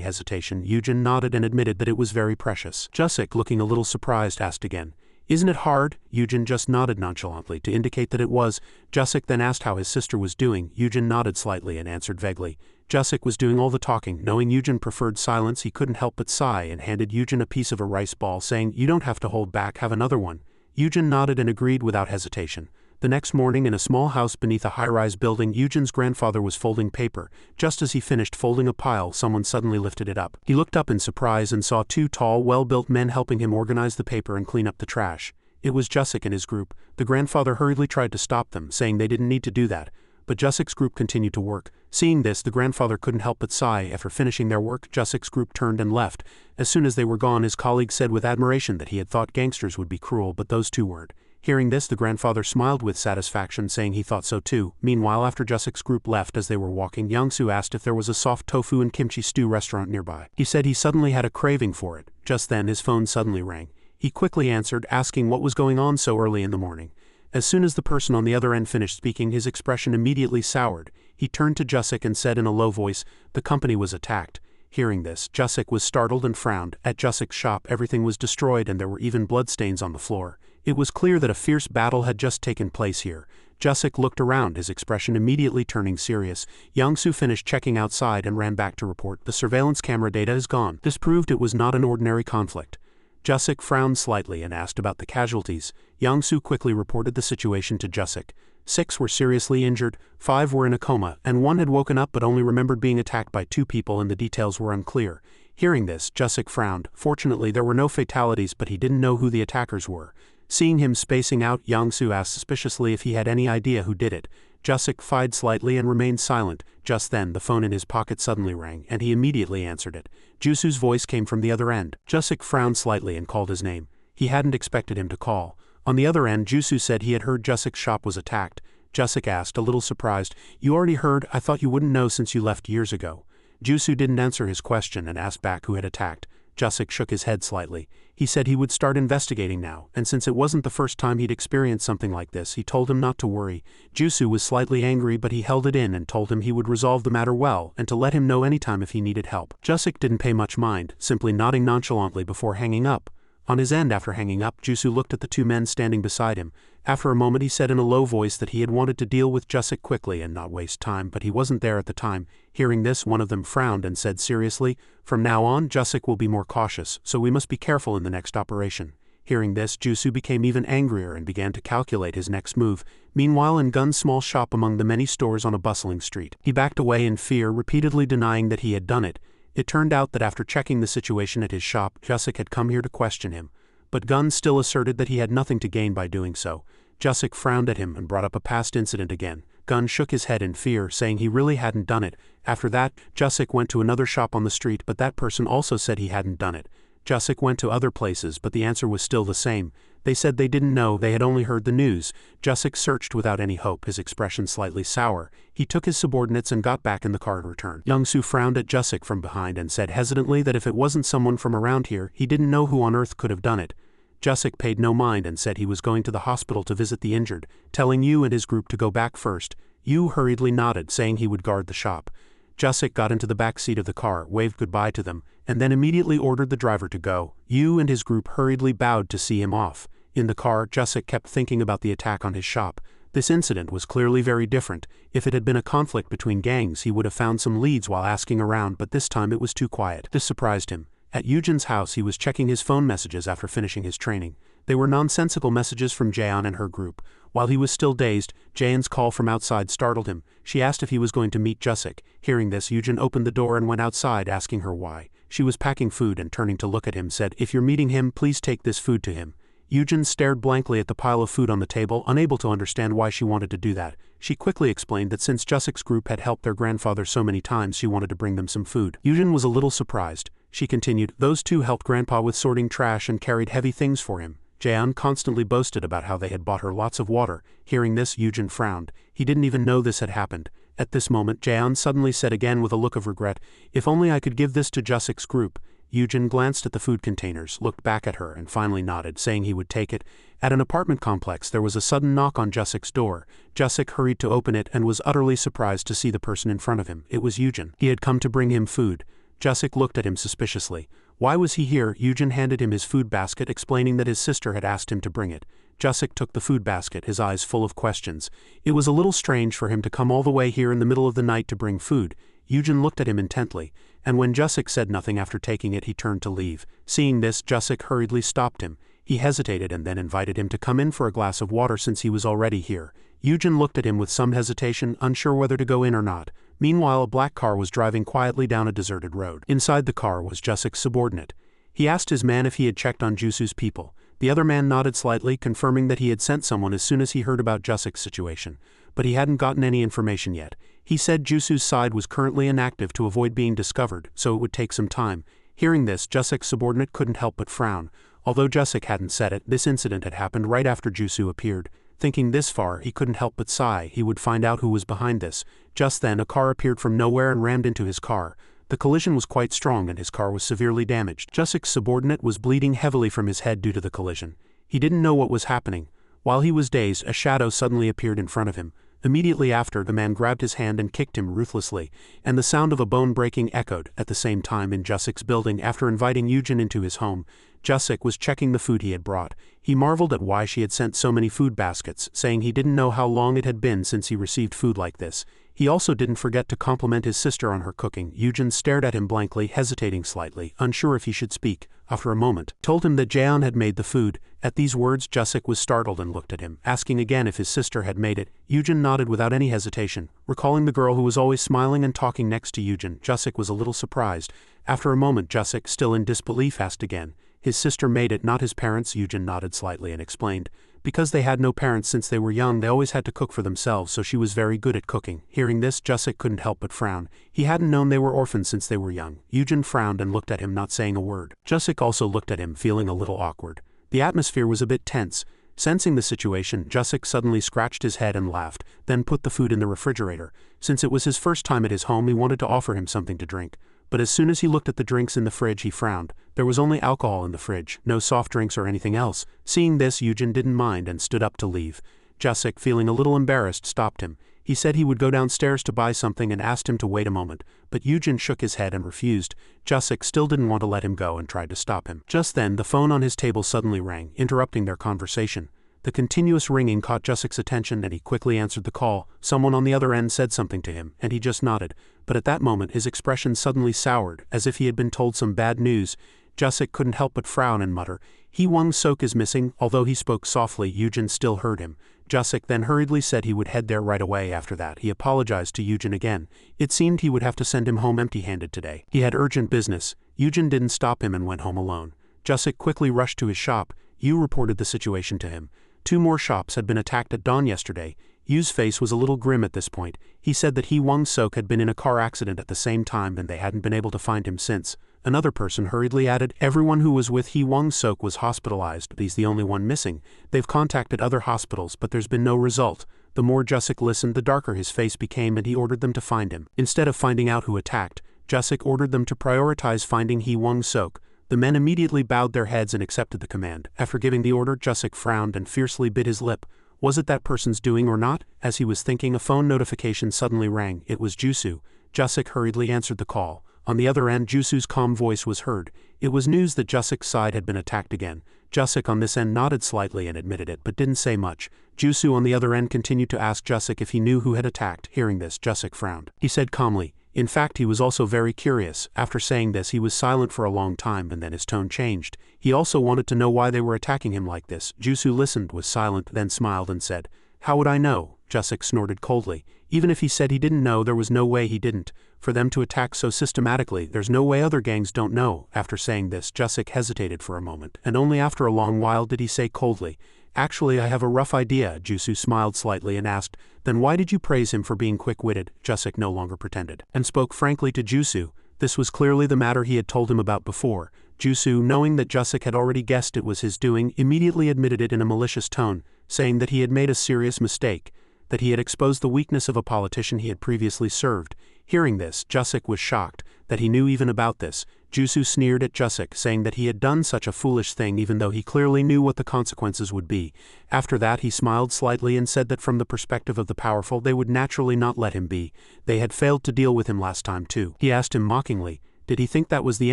hesitation, Yujin nodded and admitted that it was very precious. Jusik, looking a little surprised, asked again, "Isn't it hard?" Yujin just nodded nonchalantly to indicate that it was. Jusik then asked how his sister was doing. Yujin nodded slightly and answered vaguely. Jusik was doing all the talking. Knowing Yujin preferred silence, he couldn't help but sigh and handed Yujin a piece of a rice ball, saying, "You don't have to hold back, have another one." Yujin nodded and agreed without hesitation. The next morning, in a small house beneath a high-rise building, Yujin's grandfather was folding paper. Just as he finished folding a pile, someone suddenly lifted it up. He looked up in surprise and saw two tall, well-built men helping him organize the paper and clean up the trash. It was Jusik and his group. The grandfather hurriedly tried to stop them, saying they didn't need to do that. But Jusik's group continued to work. Seeing this, the grandfather couldn't help but sigh. After finishing their work, Jusik's group turned and left. As soon as they were gone, his colleague said with admiration that he had thought gangsters would be cruel, but those two weren't. Hearing this, the grandfather smiled with satisfaction, saying he thought so too. Meanwhile, after Jusik's group left, as they were walking, Young-soo asked if there was a soft tofu and kimchi stew restaurant nearby. He said he suddenly had a craving for it. Just then, his phone suddenly rang. He quickly answered, asking what was going on so early in the morning. As soon as the person on the other end finished speaking, his expression immediately soured. He turned to Jusik and said in a low voice, "The company was attacked." Hearing this, Jusik was startled and frowned. At Jusik's shop, everything was destroyed and there were even bloodstains on the floor. It was clear that a fierce battle had just taken place here. Jusik looked around, his expression immediately turning serious. Young-soo finished checking outside and ran back to report, "The surveillance camera data is gone." This proved it was not an ordinary conflict. Jusik frowned slightly and asked about the casualties. Young-soo quickly reported the situation to Jusik. 6 were seriously injured, 5 were in a coma, and 1 had woken up but only remembered being attacked by 2 people and the details were unclear. Hearing this, Jusik frowned. Fortunately, there were no fatalities, but he didn't know who the attackers were. Seeing him spacing out, Young-soo asked suspiciously if he had any idea who did it. Jusik sighed slightly and remained silent. Just then, the phone in his pocket suddenly rang, and he immediately answered it. Jusoo's voice came from the other end. Jusik frowned slightly and called his name. He hadn't expected him to call. On the other end, Jusoo said he had heard Jusik's shop was attacked. Jusik asked, a little surprised, "You already heard? I thought you wouldn't know since you left years ago." Jusoo didn't answer his question and asked back who had attacked. Jusik shook his head slightly. He said he would start investigating now, and since it wasn't the first time he'd experienced something like this, he told him not to worry. Jusoo was slightly angry, but he held it in and told him he would resolve the matter well, and to let him know anytime if he needed help. Jusik didn't pay much mind, simply nodding nonchalantly before hanging up. On his end, after hanging up, Jusoo looked at the 2 men standing beside him. After a moment, he said in a low voice that he had wanted to deal with Jusik quickly and not waste time, but he wasn't there at the time. Hearing this, one of them frowned and said seriously, "From now on, Jusik will be more cautious, so we must be careful in the next operation." Hearing this, Jusoo became even angrier and began to calculate his next move. Meanwhile, in Gun's small shop among the many stores on a bustling street, he backed away in fear, repeatedly denying that he had done it. It turned out that after checking the situation at his shop, Jusik had come here to question him. But Gun still asserted that he had nothing to gain by doing so. Jusik frowned at him and brought up a past incident again. Gun shook his head in fear, saying he really hadn't done it. After that, Jusik went to another shop on the street, but that person also said he hadn't done it. Jusik went to other places, but the answer was still the same. They said they didn't know, they had only heard the news. Jusik searched without any hope, his expression slightly sour. He took his subordinates and got back in the car to return. Young-soo frowned at Jusik from behind and said hesitantly that if it wasn't someone from around here, he didn't know who on earth could have done it. Jusik paid no mind and said he was going to the hospital to visit the injured, telling Yu and his group to go back first. Yu hurriedly nodded, saying he would guard the shop. Jusik got into the back seat of the car, waved goodbye to them, and then immediately ordered the driver to go. Yu and his group hurriedly bowed to see him off. In the car, Jusik kept thinking about the attack on his shop. This incident was clearly very different. If it had been a conflict between gangs, he would have found some leads while asking around, but this time it was too quiet. This surprised him. At Eugen's house, he was checking his phone messages after finishing his training. They were nonsensical messages from Jaeon and her group. While he was still dazed, Jaeon's call from outside startled him. She asked if he was going to meet Jusik. Hearing this, Eugen opened the door and went outside, asking her why. She was packing food and, turning to look at him, said, "If you're meeting him, please take this food to him." Eugen stared blankly at the pile of food on the table, unable to understand why she wanted to do that. She quickly explained that since Jusik's group had helped their grandfather so many times, she wanted to bring them some food. Eugen was a little surprised. She continued, "Those two helped Grandpa with sorting trash and carried heavy things for him." Jaeon constantly boasted about how they had bought her lots of water. Hearing this, Eugen frowned. He didn't even know this had happened. At this moment, Jaeon suddenly said again with a look of regret, "If only I could give this to Jusik's group." Eugen glanced at the food containers, looked back at her, and finally nodded, saying he would take it. At an apartment complex, there was a sudden knock on Jusik's door. Jusik hurried to open it and was utterly surprised to see the person in front of him. It was Eugen. He had come to bring him food. Jusik looked at him suspiciously. Why was he here? Eugen handed him his food basket, explaining that his sister had asked him to bring it. Jusik took the food basket, his eyes full of questions. It was a little strange for him to come all the way here in the middle of the night to bring food. Eugen looked at him intently, and when Jusik said nothing after taking it, he turned to leave. Seeing this, Jusik hurriedly stopped him. He hesitated and then invited him to come in for a glass of water since he was already here. Eugen looked at him with some hesitation, unsure whether to go in or not. Meanwhile, a black car was driving quietly down a deserted road. Inside the car was Jusik's subordinate. He asked his man if he had checked on Jusu's people. The other man nodded slightly, confirming that he had sent someone as soon as he heard about Jusik's situation. But he hadn't gotten any information yet. He said Jusu's side was currently inactive to avoid being discovered, so it would take some time. Hearing this, Jusik's subordinate couldn't help but frown. Although Jusik hadn't said it, this incident had happened right after Jusu appeared. Thinking this far, he couldn't help but sigh. He would find out who was behind this. Just then, a car appeared from nowhere and rammed into his car. The collision was quite strong and his car was severely damaged. Jusik's subordinate was bleeding heavily from his head due to the collision. He didn't know what was happening. While he was dazed, a shadow suddenly appeared in front of him. Immediately after, the man grabbed his hand and kicked him ruthlessly, and the sound of a bone breaking echoed. At the same time, in Jusik's building, after inviting Eugen into his home, Jusik was checking the food he had brought. He marveled at why she had sent so many food baskets, saying he didn't know how long it had been since he received food like this. He also didn't forget to compliment his sister on her cooking. Eugen stared at him blankly, hesitating slightly, unsure if he should speak. After a moment, told him that Jaeon had made the food. At these words, Jusik was startled and looked at him, asking again if his sister had made it. Eugen nodded without any hesitation, recalling the girl who was always smiling and talking next to Eugen. Jusik was a little surprised. After a moment, Jusik, still in disbelief, asked again. His sister made it, not his parents. Eugen nodded slightly and explained. Because they had no parents since they were young, they always had to cook for themselves, so she was very good at cooking. Hearing this, Jusik couldn't help but frown. He hadn't known they were orphans since they were young. Eugen frowned and looked at him, not saying a word. Jusik also looked at him, feeling a little awkward. The atmosphere was a bit tense. Sensing the situation, Jusik suddenly scratched his head and laughed, then put the food in the refrigerator. Since it was his first time at his home, he wanted to offer him something to drink. But as soon as he looked at the drinks in the fridge, he frowned. There was only alcohol in the fridge, no soft drinks or anything else. Seeing this, Eugen didn't mind and stood up to leave. Jusik, feeling a little embarrassed, stopped him. He said he would go downstairs to buy something and asked him to wait a moment, but Eugen shook his head and refused. Jusik still didn't want to let him go and tried to stop him. Just then, the phone on his table suddenly rang, interrupting their conversation. The continuous ringing caught Jusik's attention and he quickly answered the call. Someone on the other end said something to him, and he just nodded. But at that moment, his expression suddenly soured, as if he had been told some bad news. Jusik couldn't help but frown and mutter, "Hee Wong-sok is missing." Although he spoke softly, Eugen still heard him. Jusik then hurriedly said he would head there right away. After that, he apologized to Eugen again. It seemed he would have to send him home empty-handed today. He had urgent business. Eugen didn't stop him and went home alone. Jusik quickly rushed to his shop. Yu reported the situation to him. 2 more shops had been attacked at dawn yesterday. Yu's face was a little grim at this point. He said that Hee Wong-sok had been in a car accident at the same time and they hadn't been able to find him since. Another person hurriedly added, "Everyone who was with Hee Wong-sok was hospitalized, but he's the only one missing. They've contacted other hospitals, but there's been no result." The more Jusik listened, the darker his face became, and he ordered them to find him. Instead of finding out who attacked, Jusik ordered them to prioritize finding Hee Wong-sok. The men immediately bowed their heads and accepted the command. After giving the order, Jusik frowned and fiercely bit his lip. Was it that person's doing or not? As he was thinking, a phone notification suddenly rang. It was Jusu. Jusik hurriedly answered the call. On the other end, Jusu's calm voice was heard. It was news that Jusik's side had been attacked again. Jusik on this end nodded slightly and admitted it but didn't say much. Jusu on the other end continued to ask Jusik if he knew who had attacked. Hearing this, Jusik frowned. He said calmly, in fact he was also very curious. After saying this he was silent for a long time and then his tone changed. He also wanted to know why they were attacking him like this. Jusu listened, was silent, then smiled and said, "How would I know?" Jusik snorted coldly. Even if he said he didn't know, there was no way he didn't. For them to attack so systematically, there's no way other gangs don't know. After saying this, Jusik hesitated for a moment, and only after a long while did he say coldly, "Actually I have a rough idea." Jusu smiled slightly and asked, "Then why did you praise him for being quick-witted?" Jusik no longer pretended, and spoke frankly to Jusu. This was clearly the matter he had told him about before. Jusu, knowing that Jusik had already guessed it was his doing, immediately admitted it in a malicious tone, saying that he had made a serious mistake, that he had exposed the weakness of a politician he had previously served. Hearing this, Jusik was shocked that he knew even about this. Jusu sneered at Jusik, saying that he had done such a foolish thing even though he clearly knew what the consequences would be. After that he smiled slightly and said that from the perspective of the powerful they would naturally not let him be. They had failed to deal with him last time too. He asked him mockingly, did he think that was the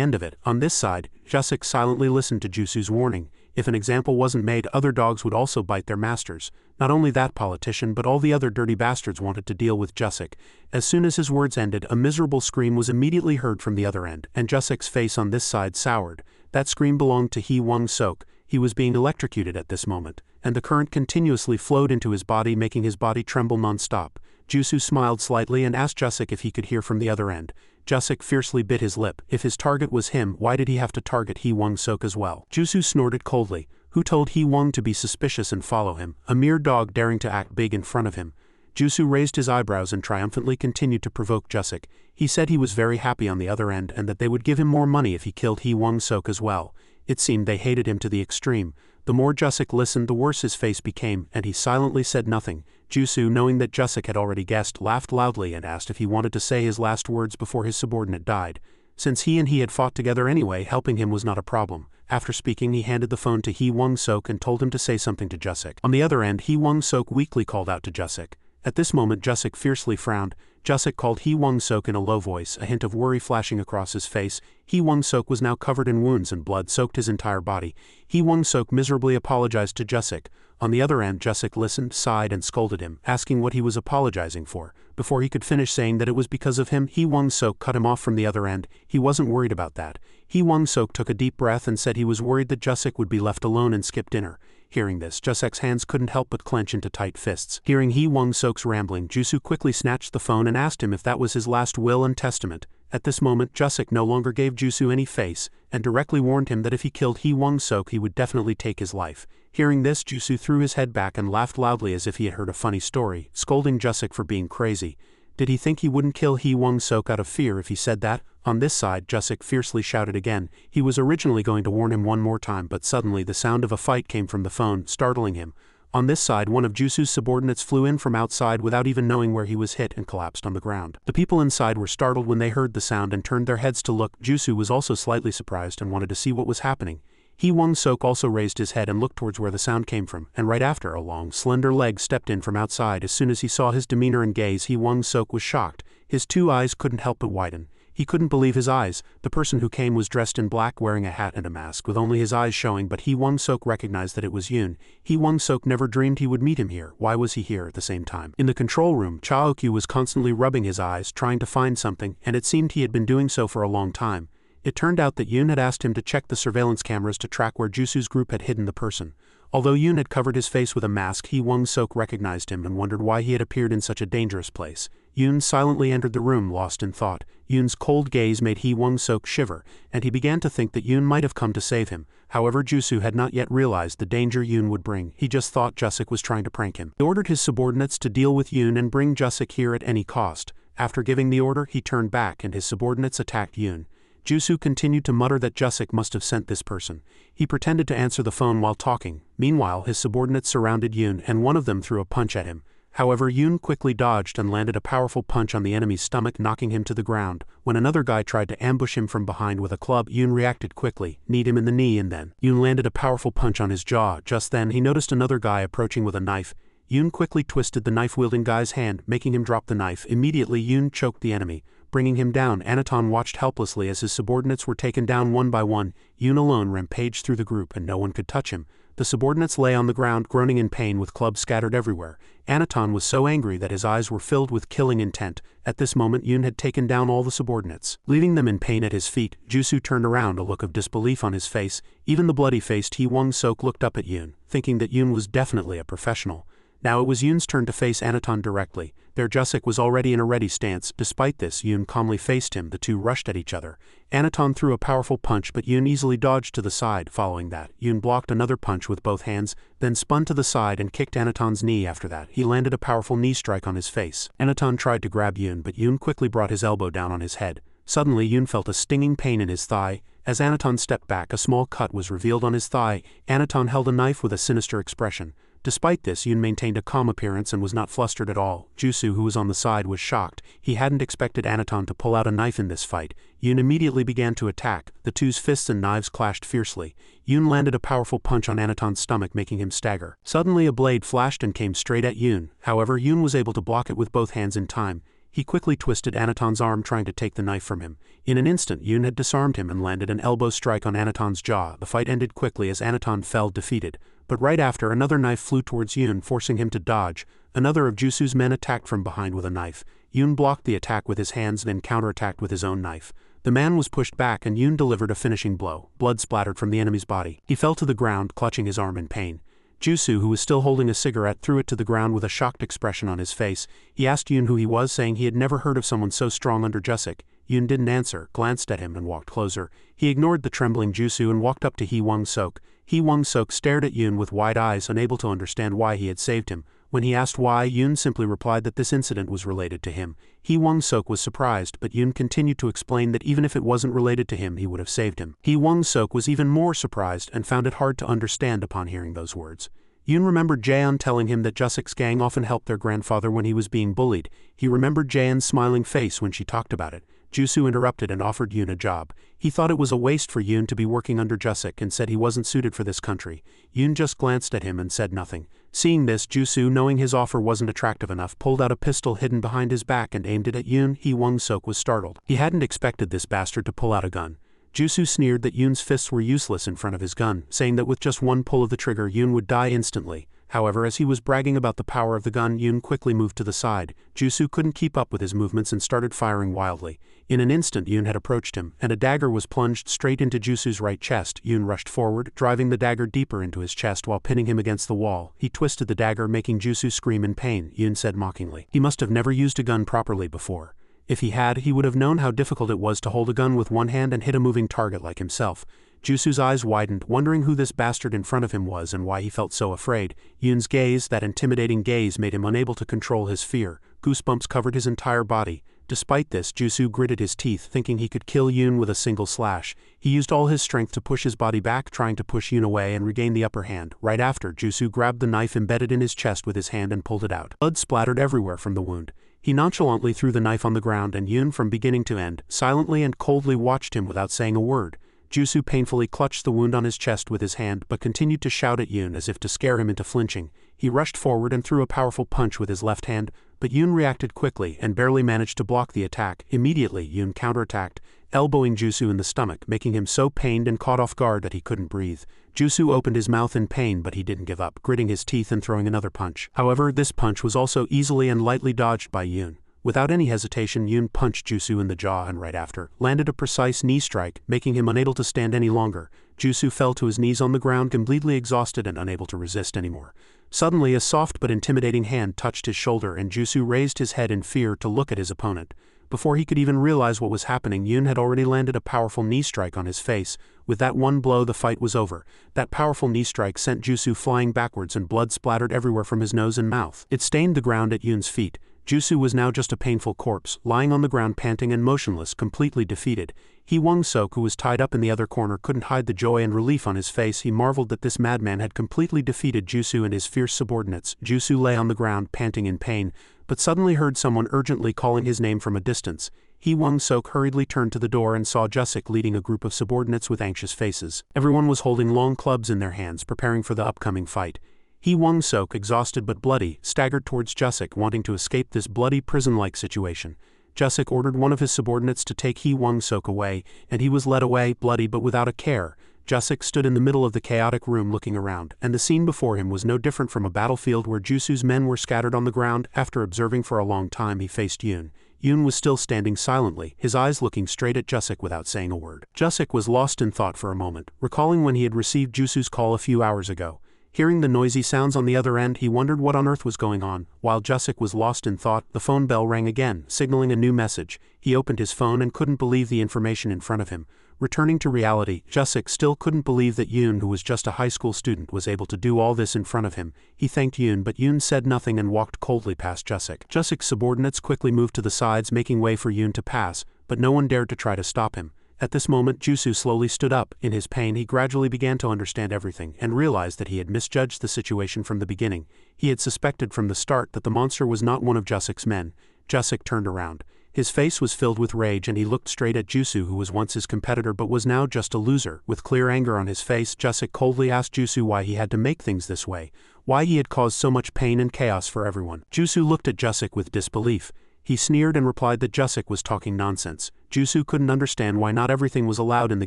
end of it? On this side, Jusik silently listened to Jusu's warning. If an example wasn't made, other dogs would also bite their masters. Not only that politician but all the other dirty bastards wanted to deal with Jusik. As soon as his words ended, a miserable scream was immediately heard from the other end, and Jusik's face on this side soured. That scream belonged to Hee Wong-sok. He was being electrocuted at this moment, and the current continuously flowed into his body, making his body tremble non-stop. Jusu smiled slightly and asked Jusik if he could hear from the other end. Jusik fiercely bit his lip. If his target was him, why did he have to target Hee Wong-sok as well? Jusu snorted coldly. Who told Hee Wong to be suspicious and follow him? A mere dog daring to act big in front of him. Jusu raised his eyebrows and triumphantly continued to provoke Jusik. He said he was very happy on the other end and that they would give him more money if he killed Hee Wong-sok as well. It seemed they hated him to the extreme. The more Jusik listened, the worse his face became, and he silently said nothing. Jusu, knowing that Jusik had already guessed, laughed loudly and asked if he wanted to say his last words before his subordinate died. Since he had fought together anyway, helping him was not a problem. After speaking, he handed the phone to Hee Wong-sok and told him to say something to Jusik. On the other end, Hee Wong-sok weakly called out to Jusik. At this moment, Jusik fiercely frowned. Jusik called Hee Wong-sok in a low voice, a hint of worry flashing across his face. Hee Wong-sok was now covered in wounds and blood soaked his entire body. Hee Wong-sok miserably apologized to Jusik. On the other end, Jusik listened, sighed and scolded him, asking what he was apologizing for. Before he could finish saying that it was because of him, Hee Wong-sok cut him off from the other end. He wasn't worried about that. Hee Wong-sok took a deep breath and said he was worried that Jusik would be left alone and skip dinner. Hearing this, Jusik's hands couldn't help but clench into tight fists. Hearing Hee Wong-sok's rambling, Jusu quickly snatched the phone and asked him if that was his last will and testament. At this moment, Jusik no longer gave Jusu any face, and directly warned him that if he killed Hee Wong-sok he would definitely take his life. Hearing this, Jusu threw his head back and laughed loudly as if he had heard a funny story, scolding Jusik for being crazy. Did he think he wouldn't kill Hee Wong-sok out of fear if he said that? On this side, Jusik fiercely shouted again. He was originally going to warn him one more time, but suddenly the sound of a fight came from the phone, startling him. On this side, one of Jusu's subordinates flew in from outside without even knowing where he was hit and collapsed on the ground. The people inside were startled when they heard the sound and turned their heads to look. Jusu was also slightly surprised and wanted to see what was happening. Hee Wong-sok also raised his head and looked towards where the sound came from, and right after, a long, slender leg stepped in from outside. As soon as he saw his demeanor and gaze, Hee Wong-sok was shocked. His two eyes couldn't help but widen. He couldn't believe his eyes. The person who came was dressed in black, wearing a hat and a mask, with only his eyes showing, but Hee Wong-sok recognized that it was Yoon. Hee Wong-sok never dreamed he would meet him here. Why was he here at the same time? In the control room, Chaokyu was constantly rubbing his eyes, trying to find something, and it seemed he had been doing so for a long time. It turned out that Yoon had asked him to check the surveillance cameras to track where Jusu's group had hidden the person. Although Yoon had covered his face with a mask, Hee Wong-sok recognized him and wondered why he had appeared in such a dangerous place. Yoon silently entered the room, lost in thought. Yoon's cold gaze made Hee Wong-sok shiver, and he began to think that Yoon might have come to save him. However, Jusu had not yet realized the danger Yoon would bring. He just thought Jusik was trying to prank him. He ordered his subordinates to deal with Yoon and bring Jusik here at any cost. After giving the order, he turned back and his subordinates attacked Yoon. Jusu continued to mutter that Jusik must have sent this person. He pretended to answer the phone while talking. Meanwhile, his subordinates surrounded Yoon and one of them threw a punch at him. However, Yoon quickly dodged and landed a powerful punch on the enemy's stomach, knocking him to the ground. When another guy tried to ambush him from behind with a club, Yoon reacted quickly, kneed him in the knee, and then Yoon landed a powerful punch on his jaw. Just then, he noticed another guy approaching with a knife. Yoon quickly twisted the knife-wielding guy's hand, making him drop the knife. Immediately, Yoon choked the enemy. bringing him down. Anton watched helplessly as his subordinates were taken down one by one. Yoon alone rampaged through the group and no one could touch him. The subordinates lay on the ground groaning in pain with clubs scattered everywhere. Anton was so angry that his eyes were filled with killing intent. At this moment Yoon had taken down all the subordinates. Leaving them in pain at his feet, Jusu turned around, a look of disbelief on his face. Even the bloody-faced Hee Wong-sok looked up at Yoon, thinking that Yoon was definitely a professional. Now it was Yoon's turn to face Anton directly. Their Jusik was already in a ready stance. Despite this, Yoon calmly faced him. The two rushed at each other. Anton threw a powerful punch, but Yoon easily dodged to the side. Following that, Yoon blocked another punch with both hands, then spun to the side and kicked Anton's knee. After that, he landed a powerful knee strike on his face. Anton tried to grab Yoon, but Yoon quickly brought his elbow down on his head. Suddenly, Yoon felt a stinging pain in his thigh. As Anton stepped back, a small cut was revealed on his thigh. Anton held a knife with a sinister expression. Despite this, Yoon maintained a calm appearance and was not flustered at all. Jusu, who was on the side, was shocked. He hadn't expected Anton to pull out a knife in this fight. Yoon immediately began to attack. The two's fists and knives clashed fiercely. Yoon landed a powerful punch on Anton's stomach, making him stagger. Suddenly a blade flashed and came straight at Yoon. However, Yoon was able to block it with both hands in time. He quickly twisted Anton's arm, trying to take the knife from him. In an instant, Yoon had disarmed him and landed an elbow strike on Anton's jaw. The fight ended quickly as Anton fell defeated. But right after, another knife flew towards Yoon, forcing him to dodge. Another of Jusu's men attacked from behind with a knife. Yoon blocked the attack with his hands and then counterattacked with his own knife. The man was pushed back and Yoon delivered a finishing blow. Blood splattered from the enemy's body. He fell to the ground, clutching his arm in pain. Jusu, who was still holding a cigarette, threw it to the ground with a shocked expression on his face. He asked Yoon who he was, saying he had never heard of someone so strong under Jusik. Yoon didn't answer, glanced at him and walked closer. He ignored the trembling Jusu and walked up to Hee Wong-sok. Hee Wong-sok stared at Yoon with wide eyes, unable to understand why he had saved him. When he asked why, Yoon simply replied that this incident was related to him. Hee Wong-sok was surprised, but Yoon continued to explain that even if it wasn't related to him, he would have saved him. Hee Wong-sok was even more surprised and found it hard to understand upon hearing those words. Yoon remembered Jaeon telling him that Jusik's gang often helped their grandfather when he was being bullied. He remembered Jaeon's smiling face when she talked about it. Jusu interrupted and offered Yoon a job. He thought it was a waste for Yoon to be working under Jusik and said he wasn't suited for this country. Yoon just glanced at him and said nothing. Seeing this, Jusu, knowing his offer wasn't attractive enough, pulled out a pistol hidden behind his back and aimed it at Yoon. Hee Wong-sok was startled. He hadn't expected this bastard to pull out a gun. Jusu sneered that Yoon's fists were useless in front of his gun, saying that with just one pull of the trigger, Yoon would die instantly. However, as he was bragging about the power of the gun, Yoon quickly moved to the side. Jusu couldn't keep up with his movements and started firing wildly. In an instant, Yoon had approached him, and a dagger was plunged straight into Jusu's right chest. Yoon rushed forward, driving the dagger deeper into his chest while pinning him against the wall. He twisted the dagger, making Jusu scream in pain. Yoon said mockingly, "He must have never used a gun properly before. If he had, he would have known how difficult it was to hold a gun with one hand and hit a moving target like himself." Jusu's eyes widened, wondering who this bastard in front of him was and why he felt so afraid. Yoon's gaze, that intimidating gaze, made him unable to control his fear. Goosebumps covered his entire body. Despite this, Jusu gritted his teeth, thinking he could kill Yoon with a single slash. He used all his strength to push his body back, trying to push Yoon away and regain the upper hand. Right after, Jusu grabbed the knife embedded in his chest with his hand and pulled it out. Blood splattered everywhere from the wound. He nonchalantly threw the knife on the ground and Yoon, from beginning to end, silently and coldly watched him without saying a word. Jusu painfully clutched the wound on his chest with his hand but continued to shout at Yoon as if to scare him into flinching. He rushed forward and threw a powerful punch with his left hand, but Yoon reacted quickly and barely managed to block the attack. Immediately, Yoon counterattacked, elbowing Jusu in the stomach, making him so pained and caught off guard that he couldn't breathe. Jusu opened his mouth in pain, but he didn't give up, gritting his teeth and throwing another punch. However, this punch was also easily and lightly dodged by Yoon. Without any hesitation, Yoon punched Jusu in the jaw and right after, landed a precise knee strike, making him unable to stand any longer. Jusu fell to his knees on the ground, completely exhausted and unable to resist anymore. Suddenly, a soft but intimidating hand touched his shoulder and Jusu raised his head in fear to look at his opponent. Before he could even realize what was happening, Yoon had already landed a powerful knee strike on his face. With that one blow, the fight was over. That powerful knee strike sent Jusu flying backwards and blood splattered everywhere from his nose and mouth. It stained the ground at Yoon's feet. Jusu was now just a painful corpse, lying on the ground panting and motionless, completely defeated. Hee Wong-sok, who was tied up in the other corner, couldn't hide the joy and relief on his face. He marveled that this madman had completely defeated Jusu and his fierce subordinates. Jusu lay on the ground, panting in pain, but suddenly heard someone urgently calling his name from a distance. Hee Wong-sok hurriedly turned to the door and saw Jusik leading a group of subordinates with anxious faces. Everyone was holding long clubs in their hands, preparing for the upcoming fight. Hee Wong-sok, exhausted but bloody, staggered towards Jusik, wanting to escape this bloody prison-like situation. Jusik ordered one of his subordinates to take Hee Wong-sok away, and he was led away, bloody but without a care. Jusik stood in the middle of the chaotic room looking around, and the scene before him was no different from a battlefield where Jusu's men were scattered on the ground. After observing for a long time, he faced Yoon. Yoon was still standing silently, his eyes looking straight at Jusik without saying a word. Jusik was lost in thought for a moment, recalling when he had received Jusu's call a few hours ago. Hearing the noisy sounds on the other end, he wondered what on earth was going on. While Jusik was lost in thought, the phone bell rang again, signaling a new message. He opened his phone and couldn't believe the information in front of him. Returning to reality, Jusik still couldn't believe that Yoon, who was just a high school student, was able to do all this in front of him. He thanked Yoon, but Yoon said nothing and walked coldly past Jusik. Jusik's subordinates quickly moved to the sides, making way for Yoon to pass, but no one dared to try to stop him. At this moment, Jusu slowly stood up. In his pain, he gradually began to understand everything, and realized that he had misjudged the situation from the beginning. He had suspected from the start that the monster was not one of Jusik's men. Jusik turned around. His face was filled with rage, and he looked straight at Jusu, who was once his competitor but was now just a loser. With clear anger on his face, Jusik coldly asked Jusu why he had to make things this way, why he had caused so much pain and chaos for everyone. Jusu looked at Jusik with disbelief. He sneered and replied that Jusik was talking nonsense. Jusu couldn't understand why not everything was allowed in the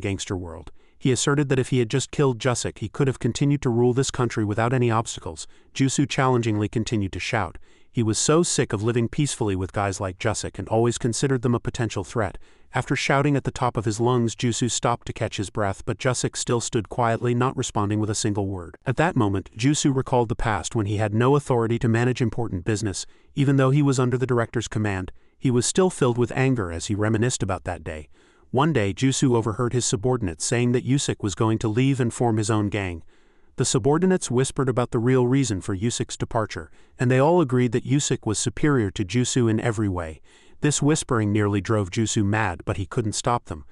gangster world. He asserted that if he had just killed Jusik, he could have continued to rule this country without any obstacles. Jusu challengingly continued to shout. He was so sick of living peacefully with guys like Jusik and always considered them a potential threat. After shouting at the top of his lungs, Jusu stopped to catch his breath, but Jusik still stood quietly, not responding with a single word. At that moment, Jusu recalled the past when he had no authority to manage important business. Even though he was under the director's command, he was still filled with anger as he reminisced about that day. One day, Jusu overheard his subordinates saying that Jusik was going to leave and form his own gang. The subordinates whispered about the real reason for Jusik's departure, and they all agreed that Jusik was superior to Jusu in every way. This whispering nearly drove Jusu mad, but he couldn't stop them.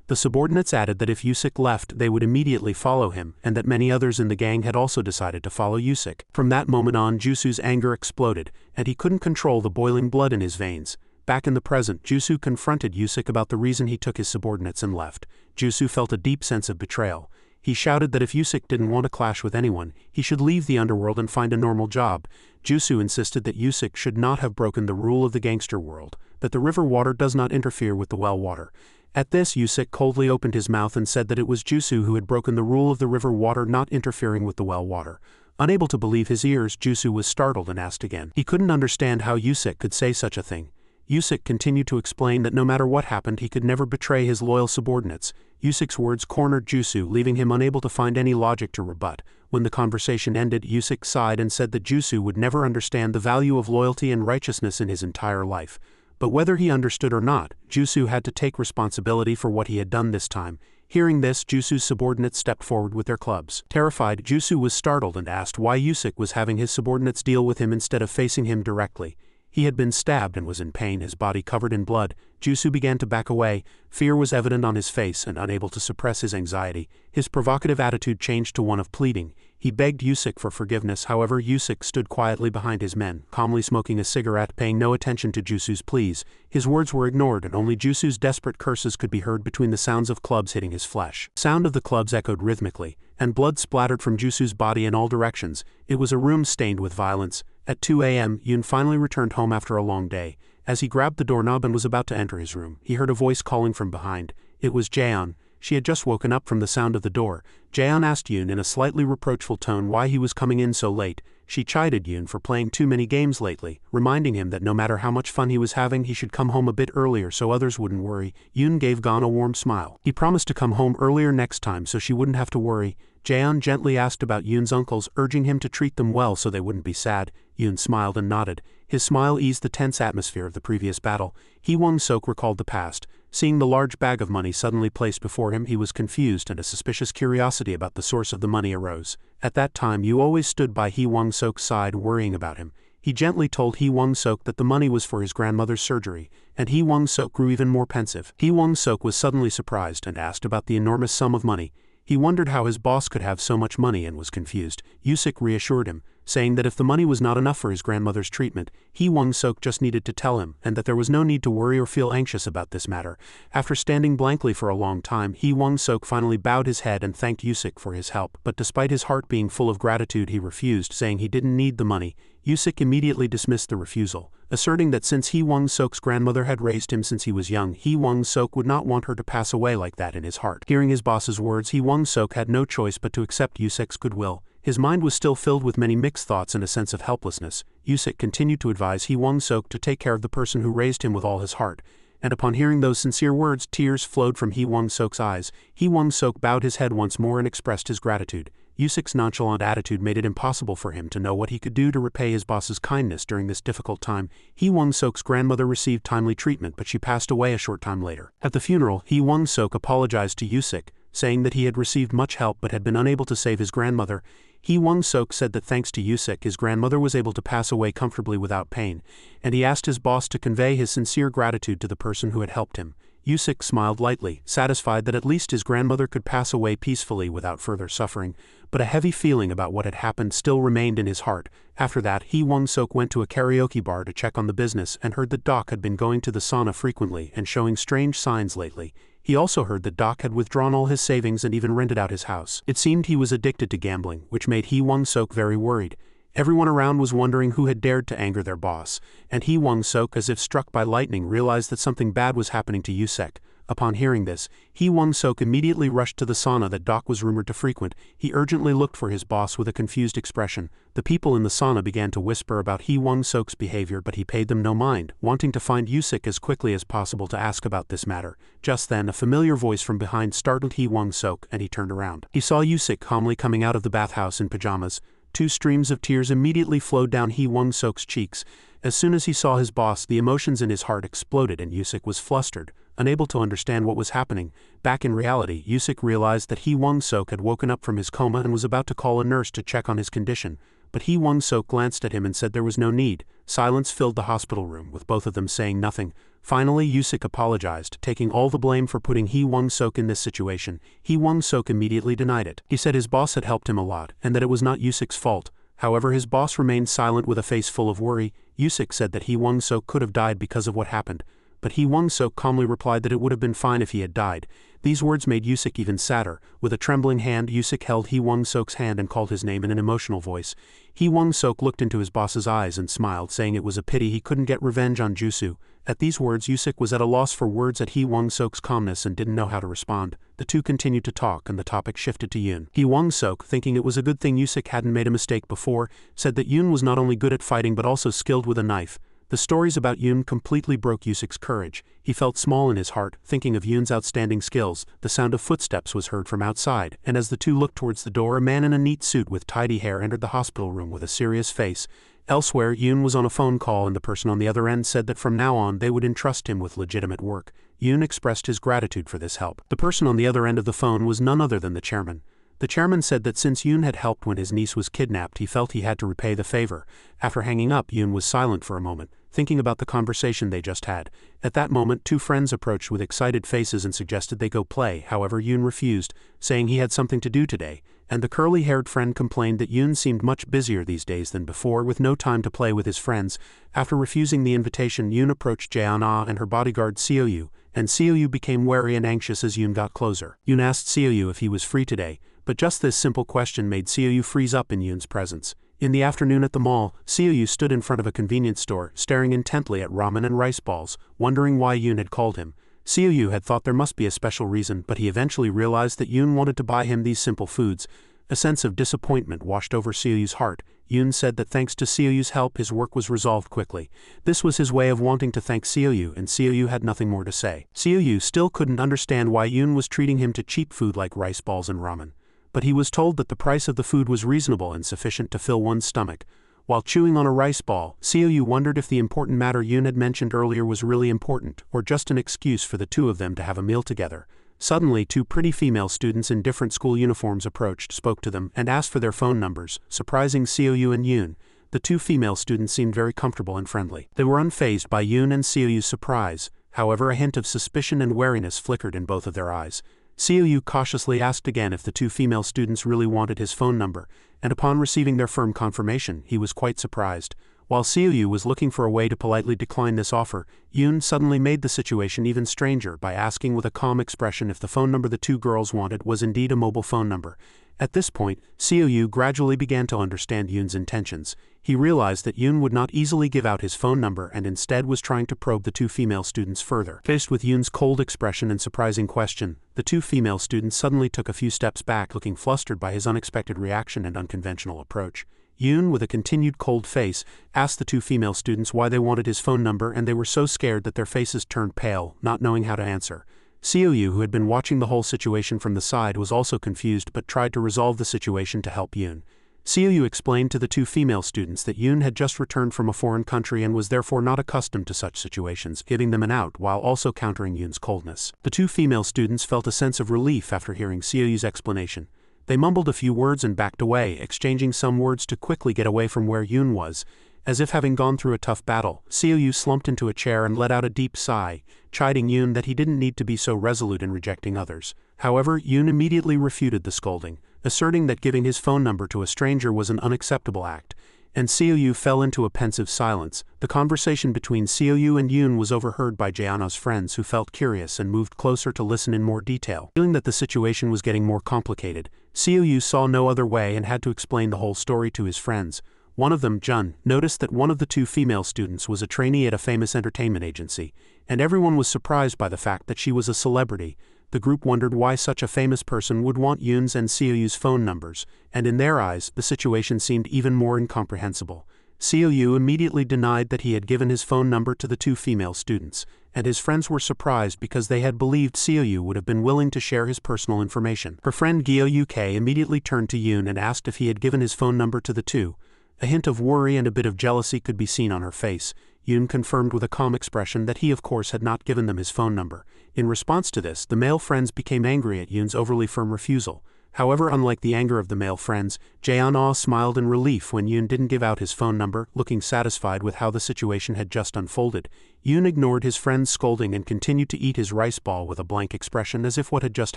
The subordinates added that if Jusik left, they would immediately follow him, and that many others in the gang had also decided to follow Jusik. From that moment on, Jusu's anger exploded, and he couldn't control the boiling blood in his veins. Back in the present, Jusu confronted Jusik about the reason he took his subordinates and left. Jusu felt a deep sense of betrayal. He shouted that if Jusik didn't want to clash with anyone, he should leave the underworld and find a normal job. Jusu insisted that Jusik should not have broken the rule of the gangster world, that the river water does not interfere with the well water. At this, Jusik coldly opened his mouth and said that it was Jusu who had broken the rule of the river water not interfering with the well water. Unable to believe his ears, Jusu was startled and asked again. He couldn't understand how Jusik could say such a thing. Jusik continued to explain that no matter what happened, he could never betray his loyal subordinates. Jusik's words cornered Jusu, leaving him unable to find any logic to rebut. When the conversation ended, Jusik sighed and said that Jusu would never understand the value of loyalty and righteousness in his entire life. But whether he understood or not, Jusu had to take responsibility for what he had done this time. Hearing this, Jusu's subordinates stepped forward with their clubs. Terrified, Jusu was startled and asked why Jusik was having his subordinates deal with him instead of facing him directly. He had been stabbed and was in pain, his body covered in blood. Jusu began to back away. Fear was evident on his face, and unable to suppress his anxiety, his provocative attitude changed to one of pleading. He begged Jusik for forgiveness. However, Jusik stood quietly behind his men, calmly smoking a cigarette, paying no attention to Jusu's pleas. His words were ignored, and only Jusu's desperate curses could be heard between the sounds of clubs hitting his flesh. Sound of the clubs echoed rhythmically, and blood splattered from Jusu's body in all directions. It was a room stained with violence. At 2 a.m., Yoon finally returned home after a long day. As he grabbed the doorknob and was about to enter his room, he heard a voice calling from behind. It was Jaeon. She had just woken up from the sound of the door. Jaeon asked Yoon in a slightly reproachful tone why he was coming in so late. She chided Yoon for playing too many games lately, reminding him that no matter how much fun he was having, he should come home a bit earlier so others wouldn't worry. Yoon gave Gon a warm smile. He promised to come home earlier next time so she wouldn't have to worry. Jaeon gently asked about Yoon's uncles, urging him to treat them well so they wouldn't be sad. Yoon smiled and nodded. His smile eased the tense atmosphere of the previous battle. Hee Wong-sok recalled the past. Seeing the large bag of money suddenly placed before him, he was confused, and a suspicious curiosity about the source of the money arose. At that time, Yu always stood by Hee Wong-sok's side, worrying about him. He gently told Hee Wong-sok that the money was for his grandmother's surgery, and Hee Wong-sok grew even more pensive. Hee Wong-sok was suddenly surprised and asked about the enormous sum of money. He wondered how his boss could have so much money and was confused. Jusik reassured him, saying that if the money was not enough for his grandmother's treatment, Hee Wong-sok just needed to tell him, and that there was no need to worry or feel anxious about this matter. After standing blankly for a long time, Hee Wong-sok finally bowed his head and thanked Yusik for his help, but despite his heart being full of gratitude, he refused, saying he didn't need the money. Yusik immediately dismissed the refusal, asserting that since Hee Wong-sok's grandmother had raised him since he was young, Hee Wong-sok would not want her to pass away like that in his heart. Hearing his boss's words, Hee Wong-sok had no choice but to accept Yusik's goodwill. His mind was still filled with many mixed thoughts and a sense of helplessness. Yusik continued to advise Hee Wong-sok to take care of the person who raised him with all his heart, and upon hearing those sincere words, tears flowed from Hee Wong-sok's eyes. Hee Wong-sok bowed his head once more and expressed his gratitude. Yusik's nonchalant attitude made it impossible for him to know what he could do to repay his boss's kindness during this difficult time. Hee Wong-sok's grandmother received timely treatment, but she passed away a short time later. At the funeral, Hee Wong-sok apologized to Yusik, saying that he had received much help but had been unable to save his grandmother. Hee Wong-sok said that thanks to Yusik, his grandmother was able to pass away comfortably without pain, and he asked his boss to convey his sincere gratitude to the person who had helped him. Yusik smiled lightly, satisfied that at least his grandmother could pass away peacefully without further suffering, but a heavy feeling about what had happened still remained in his heart. After that, Hee Wong-sok went to a karaoke bar to check on the business and heard that Doc had been going to the sauna frequently and showing strange signs lately. He also heard that Doc had withdrawn all his savings and even rented out his house. It seemed he was addicted to gambling, which made Hee Wong-sok very worried. Everyone around was wondering who had dared to anger their boss, and Hee Wong-sok, as if struck by lightning, realized that something bad was happening to Yusik. Upon hearing this, Hee Wong-sok immediately rushed to the sauna that Doc was rumored to frequent. He urgently looked for his boss with a confused expression. The people in the sauna began to whisper about Hee Wong-sok's behavior, but he paid them no mind, wanting to find Yusik as quickly as possible to ask about this matter. Just then, a familiar voice from behind startled Hee Wong-sok, and he turned around. He saw Yusik calmly coming out of the bathhouse in pajamas. 2 streams of tears immediately flowed down Hee Wong-sok's cheeks. As soon as he saw his boss, the emotions in his heart exploded and Yusik was flustered, unable to understand what was happening. Back in reality, Yusik realized that Hee Wong-sok had woken up from his coma and was about to call a nurse to check on his condition, but Hee Wong-sok glanced at him and said there was no need. Silence filled the hospital room, with both of them saying nothing. Finally, Yusik apologized, taking all the blame for putting Hee Wong-sok in this situation. Hee Wong-sok immediately denied it. He said his boss had helped him a lot, and that it was not Yusik's fault. However, his boss remained silent with a face full of worry. Yusik said that Hee Wong-sok could have died because of what happened, but Hee Wong-sok calmly replied that it would have been fine if he had died. These words made Yusik even sadder. With a trembling hand, Yusik held Hee Wong-sok's hand and called his name in an emotional voice. Hee Wong-sok looked into his boss's eyes and smiled, saying it was a pity he couldn't get revenge on Jusu. At these words, Yusik was at a loss for words at Hee Wong-sok's calmness and didn't know how to respond. The two continued to talk, and the topic shifted to Yoon. Hee Wong-sok, thinking it was a good thing Yusik hadn't made a mistake before, said that Yoon was not only good at fighting but also skilled with a knife. The stories about Yoon completely broke Yusik's courage. He felt small in his heart, thinking of Yoon's outstanding skills. The sound of footsteps was heard from outside, and as the two looked towards the door, a man in a neat suit with tidy hair entered the hospital room with a serious face. Elsewhere, Yoon was on a phone call, and the person on the other end said that from now on they would entrust him with legitimate work. Yoon expressed his gratitude for this help. The person on the other end of the phone was none other than the chairman. The chairman said that since Yoon had helped when his niece was kidnapped, he felt he had to repay the favor. After hanging up, Yoon was silent for a moment, thinking about the conversation they just had. At that moment, 2 friends approached with excited faces and suggested they go play. However, Yoon refused, saying he had something to do today, and the curly-haired friend complained that Yoon seemed much busier these days than before, with no time to play with his friends. After refusing the invitation, Yoon approached Jae-ah and her bodyguard Seo-yu, and Seo-yu became wary and anxious as Yoon got closer. Yoon asked Seo-yu if he was free today, but just this simple question made Seo-yu freeze up in Yoon's presence. In the afternoon at the mall, Seo-yu stood in front of a convenience store, staring intently at ramen and rice balls, wondering why Yoon had called him. Seo-yu had thought there must be a special reason, but he eventually realized that Yoon wanted to buy him these simple foods. A sense of disappointment washed over Seo-yu's heart. Yoon said that thanks to Seo-yu's help, his work was resolved quickly. This was his way of wanting to thank Seo-yu, and Seo-yu had nothing more to say. Seo-yu still couldn't understand why Yoon was treating him to cheap food like rice balls and ramen, but he was told that the price of the food was reasonable and sufficient to fill one's stomach. While chewing on a rice ball, Seo-yu wondered if the important matter Yoon had mentioned earlier was really important, or just an excuse for the two of them to have a meal together. Suddenly, 2 pretty female students in different school uniforms approached, spoke to them, and asked for their phone numbers, surprising Seo-yu and Yoon. The 2 female students seemed very comfortable and friendly. They were unfazed by Yoon and Seo-yu's surprise. However, a hint of suspicion and wariness flickered in both of their eyes. Seo-yu cautiously asked again if the 2 female students really wanted his phone number. and upon receiving their firm confirmation, he was quite surprised. While Seo-yu was looking for a way to politely decline this offer, Yoon suddenly made the situation even stranger by asking with a calm expression if the phone number the two girls wanted was indeed a mobile phone number. At this point, Seo-yu gradually began to understand Yoon's intentions. He realized that Yoon would not easily give out his phone number and instead was trying to probe the two female students further. Faced with Yoon's cold expression and surprising question, the two female students suddenly took a few steps back, looking flustered by his unexpected reaction and unconventional approach. Yoon, with a continued cold face, asked the two female students why they wanted his phone number, and they were so scared that their faces turned pale, not knowing how to answer. Seo-yu, who had been watching the whole situation from the side, was also confused but tried to resolve the situation to help Yoon. Seo-yu explained to the two female students that Yoon had just returned from a foreign country and was therefore not accustomed to such situations, giving them an out while also countering Yoon's coldness. The two female students felt a sense of relief after hearing Seo-yu's explanation. They mumbled a few words and backed away, exchanging some words to quickly get away from where Yoon was. As if having gone through a tough battle, Seo-yu slumped into a chair and let out a deep sigh, chiding Yoon that he didn't need to be so resolute in rejecting others. However, Yoon immediately refuted the scolding, asserting that giving his phone number to a stranger was an unacceptable act, and Seo-yu fell into a pensive silence. The conversation between Seo-yu and Yoon was overheard by Jae-an's friends, who felt curious and moved closer to listen in more detail. Feeling that the situation was getting more complicated, Seo-yu saw no other way and had to explain the whole story to his friends. One of them, Jun, noticed that one of the two female students was a trainee at a famous entertainment agency, and everyone was surprised by the fact that she was a celebrity. The group wondered why such a famous person would want Yoon's and Seo-yu's phone numbers, and in their eyes, the situation seemed even more incomprehensible. Seo-yu immediately denied that he had given his phone number to the two female students, and his friends were surprised because they had believed Seo-yu would have been willing to share his personal information. Her friend Gyo-uk immediately turned to Yoon and asked if he had given his phone number to the two. A hint of worry and a bit of jealousy could be seen on her face. Yoon confirmed with a calm expression that he of course had not given them his phone number. In response to this, the male friends became angry at Yoon's overly firm refusal. However, unlike the anger of the male friends, Jae-an smiled in relief when Yoon didn't give out his phone number, looking satisfied with how the situation had just unfolded. Yoon ignored his friend's scolding and continued to eat his rice ball with a blank expression, as if what had just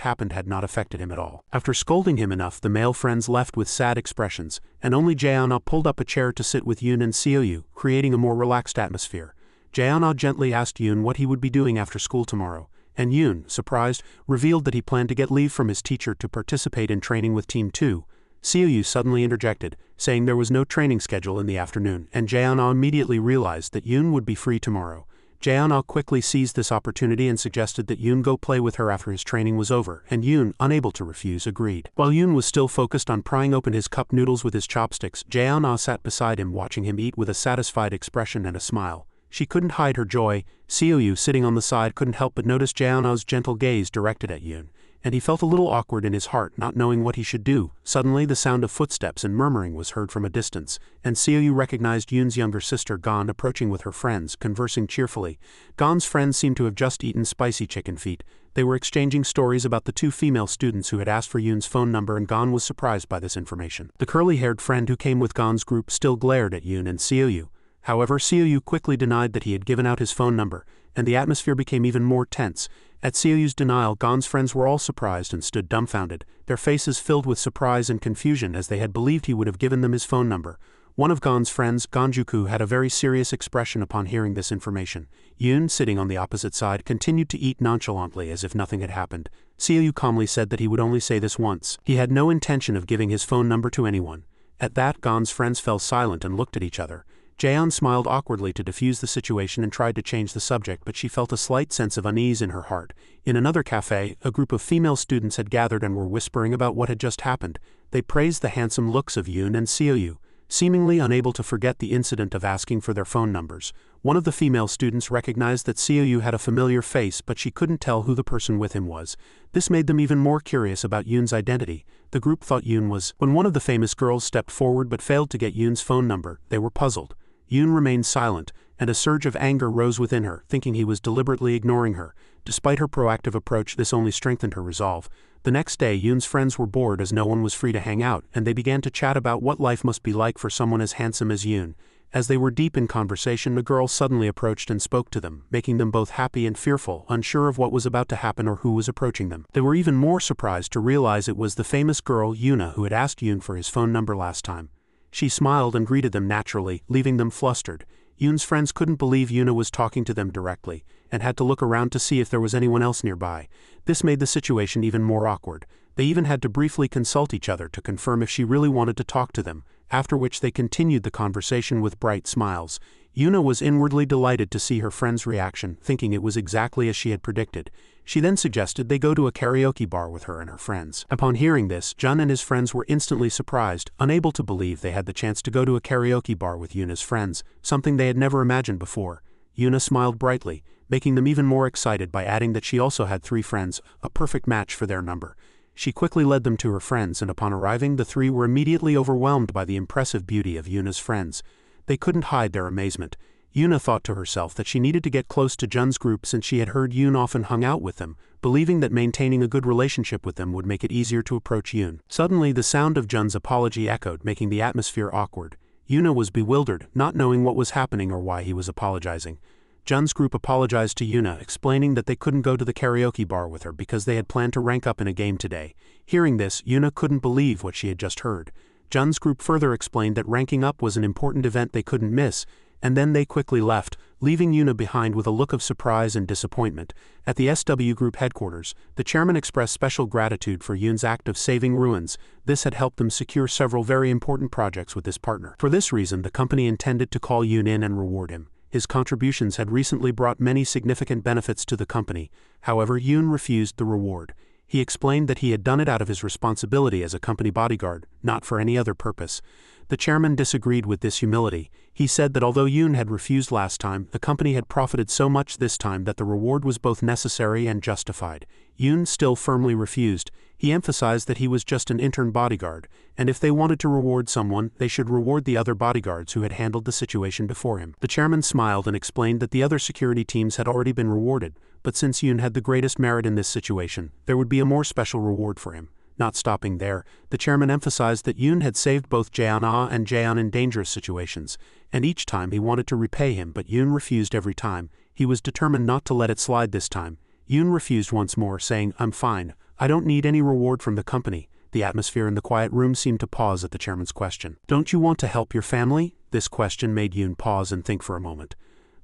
happened had not affected him at all. After scolding him enough, the male friends left with sad expressions, and only Jae-an pulled up a chair to sit with Yoon and Seo-yu, creating a more relaxed atmosphere. Jae-an gently asked Yoon what he would be doing after school tomorrow, and Yoon, surprised, revealed that he planned to get leave from his teacher to participate in training with Team 2. Seo-yu suddenly interjected, saying there was no training schedule in the afternoon, and Jae-an immediately realized that Yoon would be free tomorrow. Jae-an quickly seized this opportunity and suggested that Yoon go play with her after his training was over, and Yoon, unable to refuse, agreed. While Yoon was still focused on prying open his cup noodles with his chopsticks, Jae-an sat beside him watching him eat with a satisfied expression and a smile. She couldn't hide her joy. Seo-yu, sitting on the side, couldn't help but notice Jae-an's gentle gaze directed at Yoon, and he felt a little awkward in his heart, not knowing what he should do. Suddenly, the sound of footsteps and murmuring was heard from a distance, and Seo-yu recognized Yoon's younger sister Gon approaching with her friends, conversing cheerfully. Gon's friends seemed to have just eaten spicy chicken feet. They were exchanging stories about the two female students who had asked for Yoon's phone number, and Gon was surprised by this information. The curly-haired friend who came with Gon's group still glared at Yoon and Seo-yu. However, Seo-yu quickly denied that he had given out his phone number, and the atmosphere became even more tense. At Seo-yu's denial, Gon's friends were all surprised and stood dumbfounded, their faces filled with surprise and confusion, as they had believed he would have given them his phone number. One of Gon's friends, Gonjuku, had a very serious expression upon hearing this information. Yoon, sitting on the opposite side, continued to eat nonchalantly as if nothing had happened. Seo-yu calmly said that he would only say this once. He had no intention of giving his phone number to anyone. At that, Gon's friends fell silent and looked at each other. Jae-an smiled awkwardly to diffuse the situation and tried to change the subject, but she felt a slight sense of unease in her heart. In another cafe, a group of female students had gathered and were whispering about what had just happened. They praised the handsome looks of Yoon and Seo-yu, seemingly unable to forget the incident of asking for their phone numbers. One of the female students recognized that Seo-yu had a familiar face, but she couldn't tell who the person with him was. This made them even more curious about Yoon's identity. The group thought Yoon was. When one of the famous girls stepped forward but failed to get Yoon's phone number, they were puzzled. Yoon remained silent, and a surge of anger rose within her, thinking he was deliberately ignoring her. Despite her proactive approach, this only strengthened her resolve. The next day, Yoon's friends were bored as no one was free to hang out, and they began to chat about what life must be like for someone as handsome as Yoon. As they were deep in conversation, a girl suddenly approached and spoke to them, making them both happy and fearful, unsure of what was about to happen or who was approaching them. They were even more surprised to realize it was the famous girl Yuna who had asked Yoon for his phone number last time. She smiled and greeted them naturally, leaving them flustered. Yoon's friends couldn't believe Yuna was talking to them directly, and had to look around to see if there was anyone else nearby. This made the situation even more awkward. They even had to briefly consult each other to confirm if she really wanted to talk to them, after which they continued the conversation with bright smiles. Yuna was inwardly delighted to see her friend's reaction, thinking it was exactly as she had predicted. She then suggested they go to a karaoke bar with her and her friends. Upon hearing this, Jun and his friends were instantly surprised, unable to believe they had the chance to go to a karaoke bar with Yuna's friends, something they had never imagined before. Yuna smiled brightly, making them even more excited by adding that she also had 3 friends, a perfect match for their number. She quickly led them to her friends, and upon arriving, the 3 were immediately overwhelmed by the impressive beauty of Yuna's friends. They couldn't hide their amazement. Yuna thought to herself that she needed to get close to Jun's group since she had heard Yoon often hung out with them, believing that maintaining a good relationship with them would make it easier to approach Yoon. Suddenly, the sound of Jun's apology echoed, making the atmosphere awkward. Yuna was bewildered, not knowing what was happening or why he was apologizing. Jun's group apologized to Yuna, explaining that they couldn't go to the karaoke bar with her because they had planned to rank up in a game today. Hearing this, Yuna couldn't believe what she had just heard. Jun's group further explained that ranking up was an important event they couldn't miss, and then they quickly left, leaving Yuna behind with a look of surprise and disappointment. At the SW Group headquarters, the chairman expressed special gratitude for Yoon's act of saving ruins. This had helped them secure several very important projects with this partner. For this reason, the company intended to call Yoon in and reward him. His contributions had recently brought many significant benefits to the company. However, Yoon refused the reward. He explained that he had done it out of his responsibility as a company bodyguard, not for any other purpose. The chairman disagreed with this humility. He said that although Yoon had refused last time, the company had profited so much this time that the reward was both necessary and justified. Yoon still firmly refused. He emphasized that he was just an intern bodyguard, and if they wanted to reward someone, they should reward the other bodyguards who had handled the situation before him. The chairman smiled and explained that the other security teams had already been rewarded, but since Yoon had the greatest merit in this situation, there would be a more special reward for him. Not stopping there, the chairman emphasized that Yoon had saved both Jae-ah and Jae-an in dangerous situations, and each time he wanted to repay him, but Yoon refused every time. He was determined not to let it slide this time. Yoon refused once more, saying, "I'm fine. I don't need any reward from the company." The atmosphere in the quiet room seemed to pause at the chairman's question. "Don't you want to help your family?" This question made Yoon pause and think for a moment.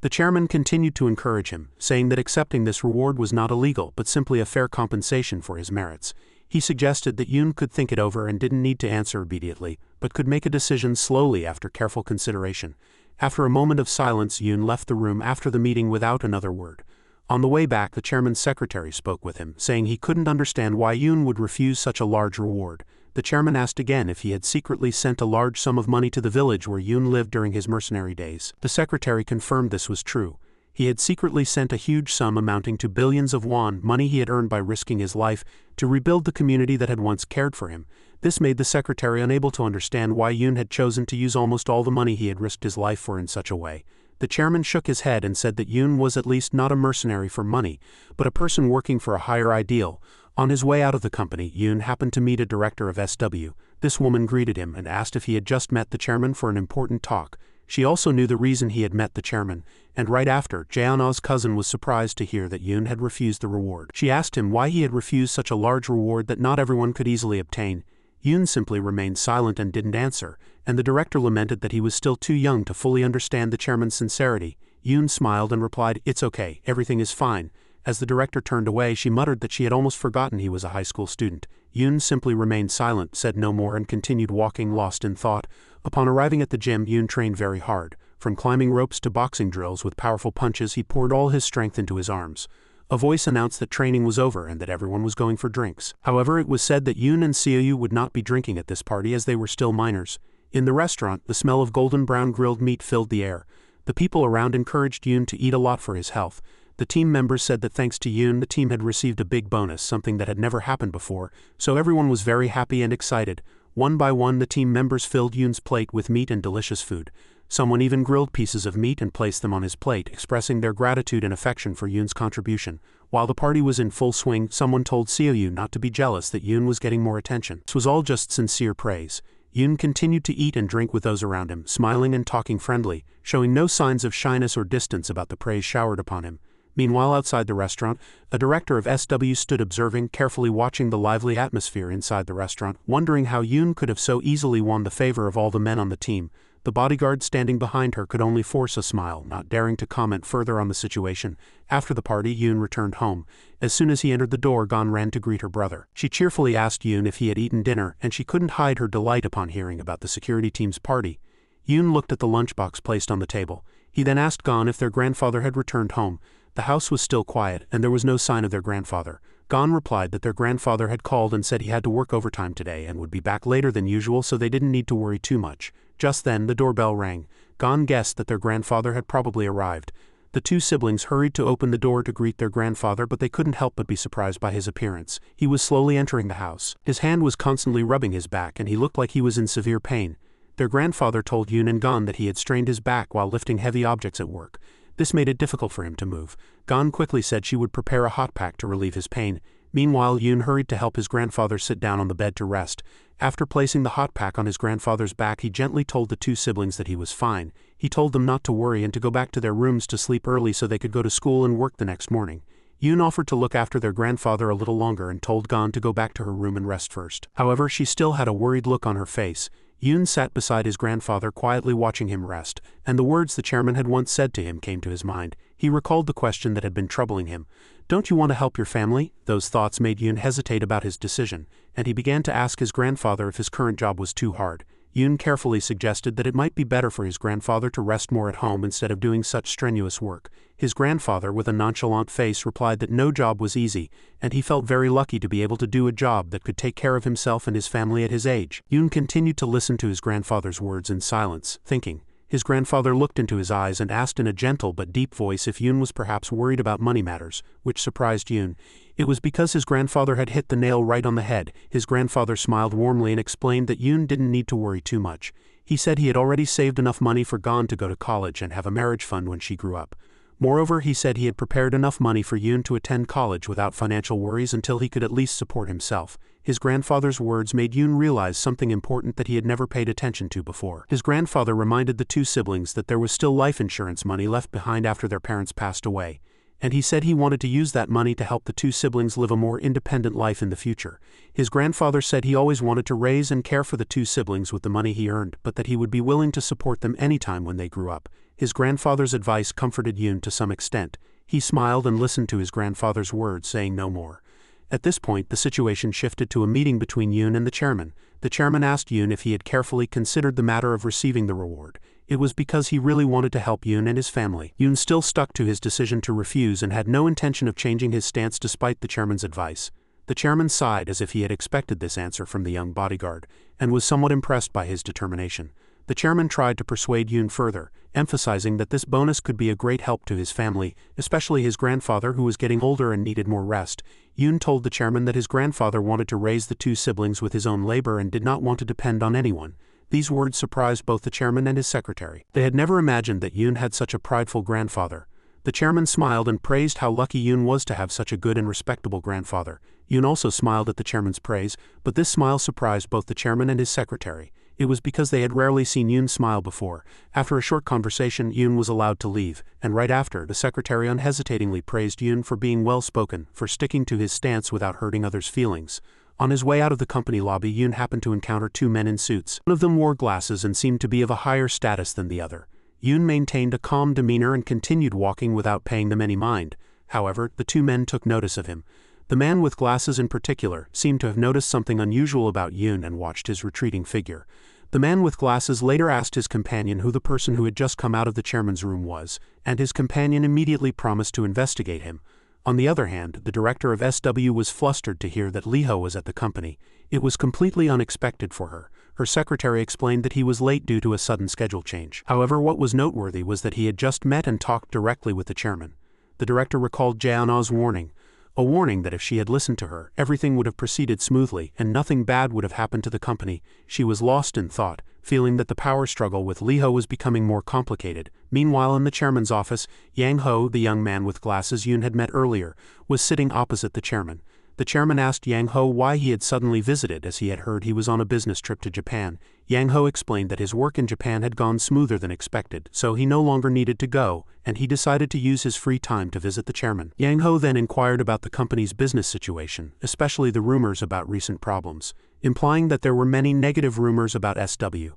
The chairman continued to encourage him, saying that accepting this reward was not illegal but simply a fair compensation for his merits. He suggested that Yoon could think it over and didn't need to answer immediately, but could make a decision slowly after careful consideration. After a moment of silence, Yoon left the room after the meeting without another word. On the way back, the chairman's secretary spoke with him, saying he couldn't understand why Yoon would refuse such a large reward. The chairman asked again if he had secretly sent a large sum of money to the village where Yoon lived during his mercenary days. The secretary confirmed this was true. He had secretly sent a huge sum amounting to billions of won, money he had earned by risking his life, to rebuild the community that had once cared for him. This made the secretary unable to understand why Yoon had chosen to use almost all the money he had risked his life for in such a way. The chairman shook his head and said that Yoon was at least not a mercenary for money, but a person working for a higher ideal. On his way out of the company, Yoon happened to meet a director of SW. This woman greeted him and asked if he had just met the chairman for an important talk. She also knew the reason he had met the chairman, and right after, Jae-an's cousin was surprised to hear that Yoon had refused the reward. She asked him why he had refused such a large reward that not everyone could easily obtain. Yoon simply remained silent and didn't answer, and the director lamented that he was still too young to fully understand the chairman's sincerity. Yoon smiled and replied, "It's okay, everything is fine." As the director turned away, she muttered that she had almost forgotten he was a high school student. Yoon simply remained silent, said no more, and continued walking, lost in thought. Upon arriving at the gym, Yoon trained very hard. From climbing ropes to boxing drills with powerful punches, he poured all his strength into his arms. A voice announced that training was over and that everyone was going for drinks. However, it was said that Yoon and Seo-yu would not be drinking at this party as they were still minors. In the restaurant, the smell of golden brown grilled meat filled the air. The people around encouraged Yoon to eat a lot for his health. The team members said that thanks to Yoon, the team had received a big bonus, something that had never happened before, so everyone was very happy and excited. One by one, the team members filled Yoon's plate with meat and delicious food. Someone even grilled pieces of meat and placed them on his plate, expressing their gratitude and affection for Yoon's contribution. While the party was in full swing, someone told Seo-yu not to be jealous that Yoon was getting more attention. This was all just sincere praise. Yoon continued to eat and drink with those around him, smiling and talking friendly, showing no signs of shyness or distance about the praise showered upon him. Meanwhile, outside the restaurant, a director of SW stood observing, carefully watching the lively atmosphere inside the restaurant, wondering how Yoon could have so easily won the favor of all the men on the team. The bodyguard standing behind her could only force a smile, not daring to comment further on the situation. After the party, Yoon returned home. As soon as he entered the door, Gon ran to greet her brother. She cheerfully asked Yoon if he had eaten dinner, and she couldn't hide her delight upon hearing about the security team's party. Yoon looked at the lunchbox placed on the table. He then asked Gon if their grandfather had returned home. The house was still quiet, and there was no sign of their grandfather. Gon replied that their grandfather had called and said he had to work overtime today and would be back later than usual, so they didn't need to worry too much. Just then, the doorbell rang. Gon guessed that their grandfather had probably arrived. The two siblings hurried to open the door to greet their grandfather, but they couldn't help but be surprised by his appearance. He was slowly entering the house. His hand was constantly rubbing his back, and he looked like he was in severe pain. Their grandfather told Yoon and Gon that he had strained his back while lifting heavy objects at work. This made it difficult for him to move. Gon quickly said she would prepare a hot pack to relieve his pain. Meanwhile, Yoon hurried to help his grandfather sit down on the bed to rest. After placing the hot pack on his grandfather's back, he gently told the two siblings that he was fine. He told them not to worry and to go back to their rooms to sleep early so they could go to school and work the next morning. Yoon offered to look after their grandfather a little longer and told Gon to go back to her room and rest first. However, she still had a worried look on her face. Yoon sat beside his grandfather, quietly watching him rest, and the words the chairman had once said to him came to his mind. He recalled the question that had been troubling him. "Don't you want to help your family?" Those thoughts made Yoon hesitate about his decision, and he began to ask his grandfather if his current job was too hard. Yoon carefully suggested that it might be better for his grandfather to rest more at home instead of doing such strenuous work. His grandfather, with a nonchalant face, replied that no job was easy, and he felt very lucky to be able to do a job that could take care of himself and his family at his age. Yoon continued to listen to his grandfather's words in silence, thinking. His grandfather looked into his eyes and asked in a gentle but deep voice if Yoon was perhaps worried about money matters, which surprised Yoon. It was because his grandfather had hit the nail right on the head. His grandfather smiled warmly and explained that Yoon didn't need to worry too much. He said he had already saved enough money for Gon to go to college and have a marriage fund when she grew up. Moreover, he said he had prepared enough money for Yoon to attend college without financial worries until he could at least support himself. His grandfather's words made Yoon realize something important that he had never paid attention to before. His grandfather reminded the two siblings that there was still life insurance money left behind after their parents passed away, and he said he wanted to use that money to help the two siblings live a more independent life in the future. His grandfather said he always wanted to raise and care for the two siblings with the money he earned, but that he would be willing to support them anytime when they grew up. His grandfather's advice comforted Yoon to some extent. He smiled and listened to his grandfather's words, saying no more. At this point, the situation shifted to a meeting between Yoon and the chairman. The chairman asked Yoon if he had carefully considered the matter of receiving the reward. It was because he really wanted to help Yoon and his family. Yoon still stuck to his decision to refuse and had no intention of changing his stance despite the chairman's advice. The chairman sighed as if he had expected this answer from the young bodyguard, and was somewhat impressed by his determination. The chairman tried to persuade Yoon further, emphasizing that this bonus could be a great help to his family, especially his grandfather who was getting older and needed more rest. Yoon told the chairman that his grandfather wanted to raise the two siblings with his own labor and did not want to depend on anyone. These words surprised both the chairman and his secretary. They had never imagined that Yoon had such a prideful grandfather. The chairman smiled and praised how lucky Yoon was to have such a good and respectable grandfather. Yoon also smiled at the chairman's praise, but this smile surprised both the chairman and his secretary. It was because they had rarely seen Yoon smile before. After a short conversation, Yoon was allowed to leave, and right after, the secretary unhesitatingly praised Yoon for being well-spoken, for sticking to his stance without hurting others' feelings. On his way out of the company lobby, Yoon happened to encounter two men in suits. One of them wore glasses and seemed to be of a higher status than the other. Yoon maintained a calm demeanor and continued walking without paying them any mind. However, the two men took notice of him. The man with glasses in particular seemed to have noticed something unusual about Yoon and watched his retreating figure. The man with glasses later asked his companion who the person who had just come out of the chairman's room was, and his companion immediately promised to investigate him. On the other hand, the director of SW was flustered to hear that Lee-ho was at the company. It was completely unexpected for her. Her secretary explained that he was late due to a sudden schedule change. However, what was noteworthy was that he had just met and talked directly with the chairman. The director recalled Jae-na's warning. A warning that if she had listened to her, everything would have proceeded smoothly and nothing bad would have happened to the company. She was lost in thought, feeling that the power struggle with Lee-ho was becoming more complicated. Meanwhile, in the chairman's office, Yang-ho, the young man with glasses Yoon had met earlier, was sitting opposite the chairman. The chairman asked Yang Ho why he had suddenly visited, as he had heard he was on a business trip to Japan. Yang Ho explained that his work in Japan had gone smoother than expected, so he no longer needed to go, and he decided to use his free time to visit the chairman. Yang Ho then inquired about the company's business situation, especially the rumors about recent problems, implying that there were many negative rumors about SW.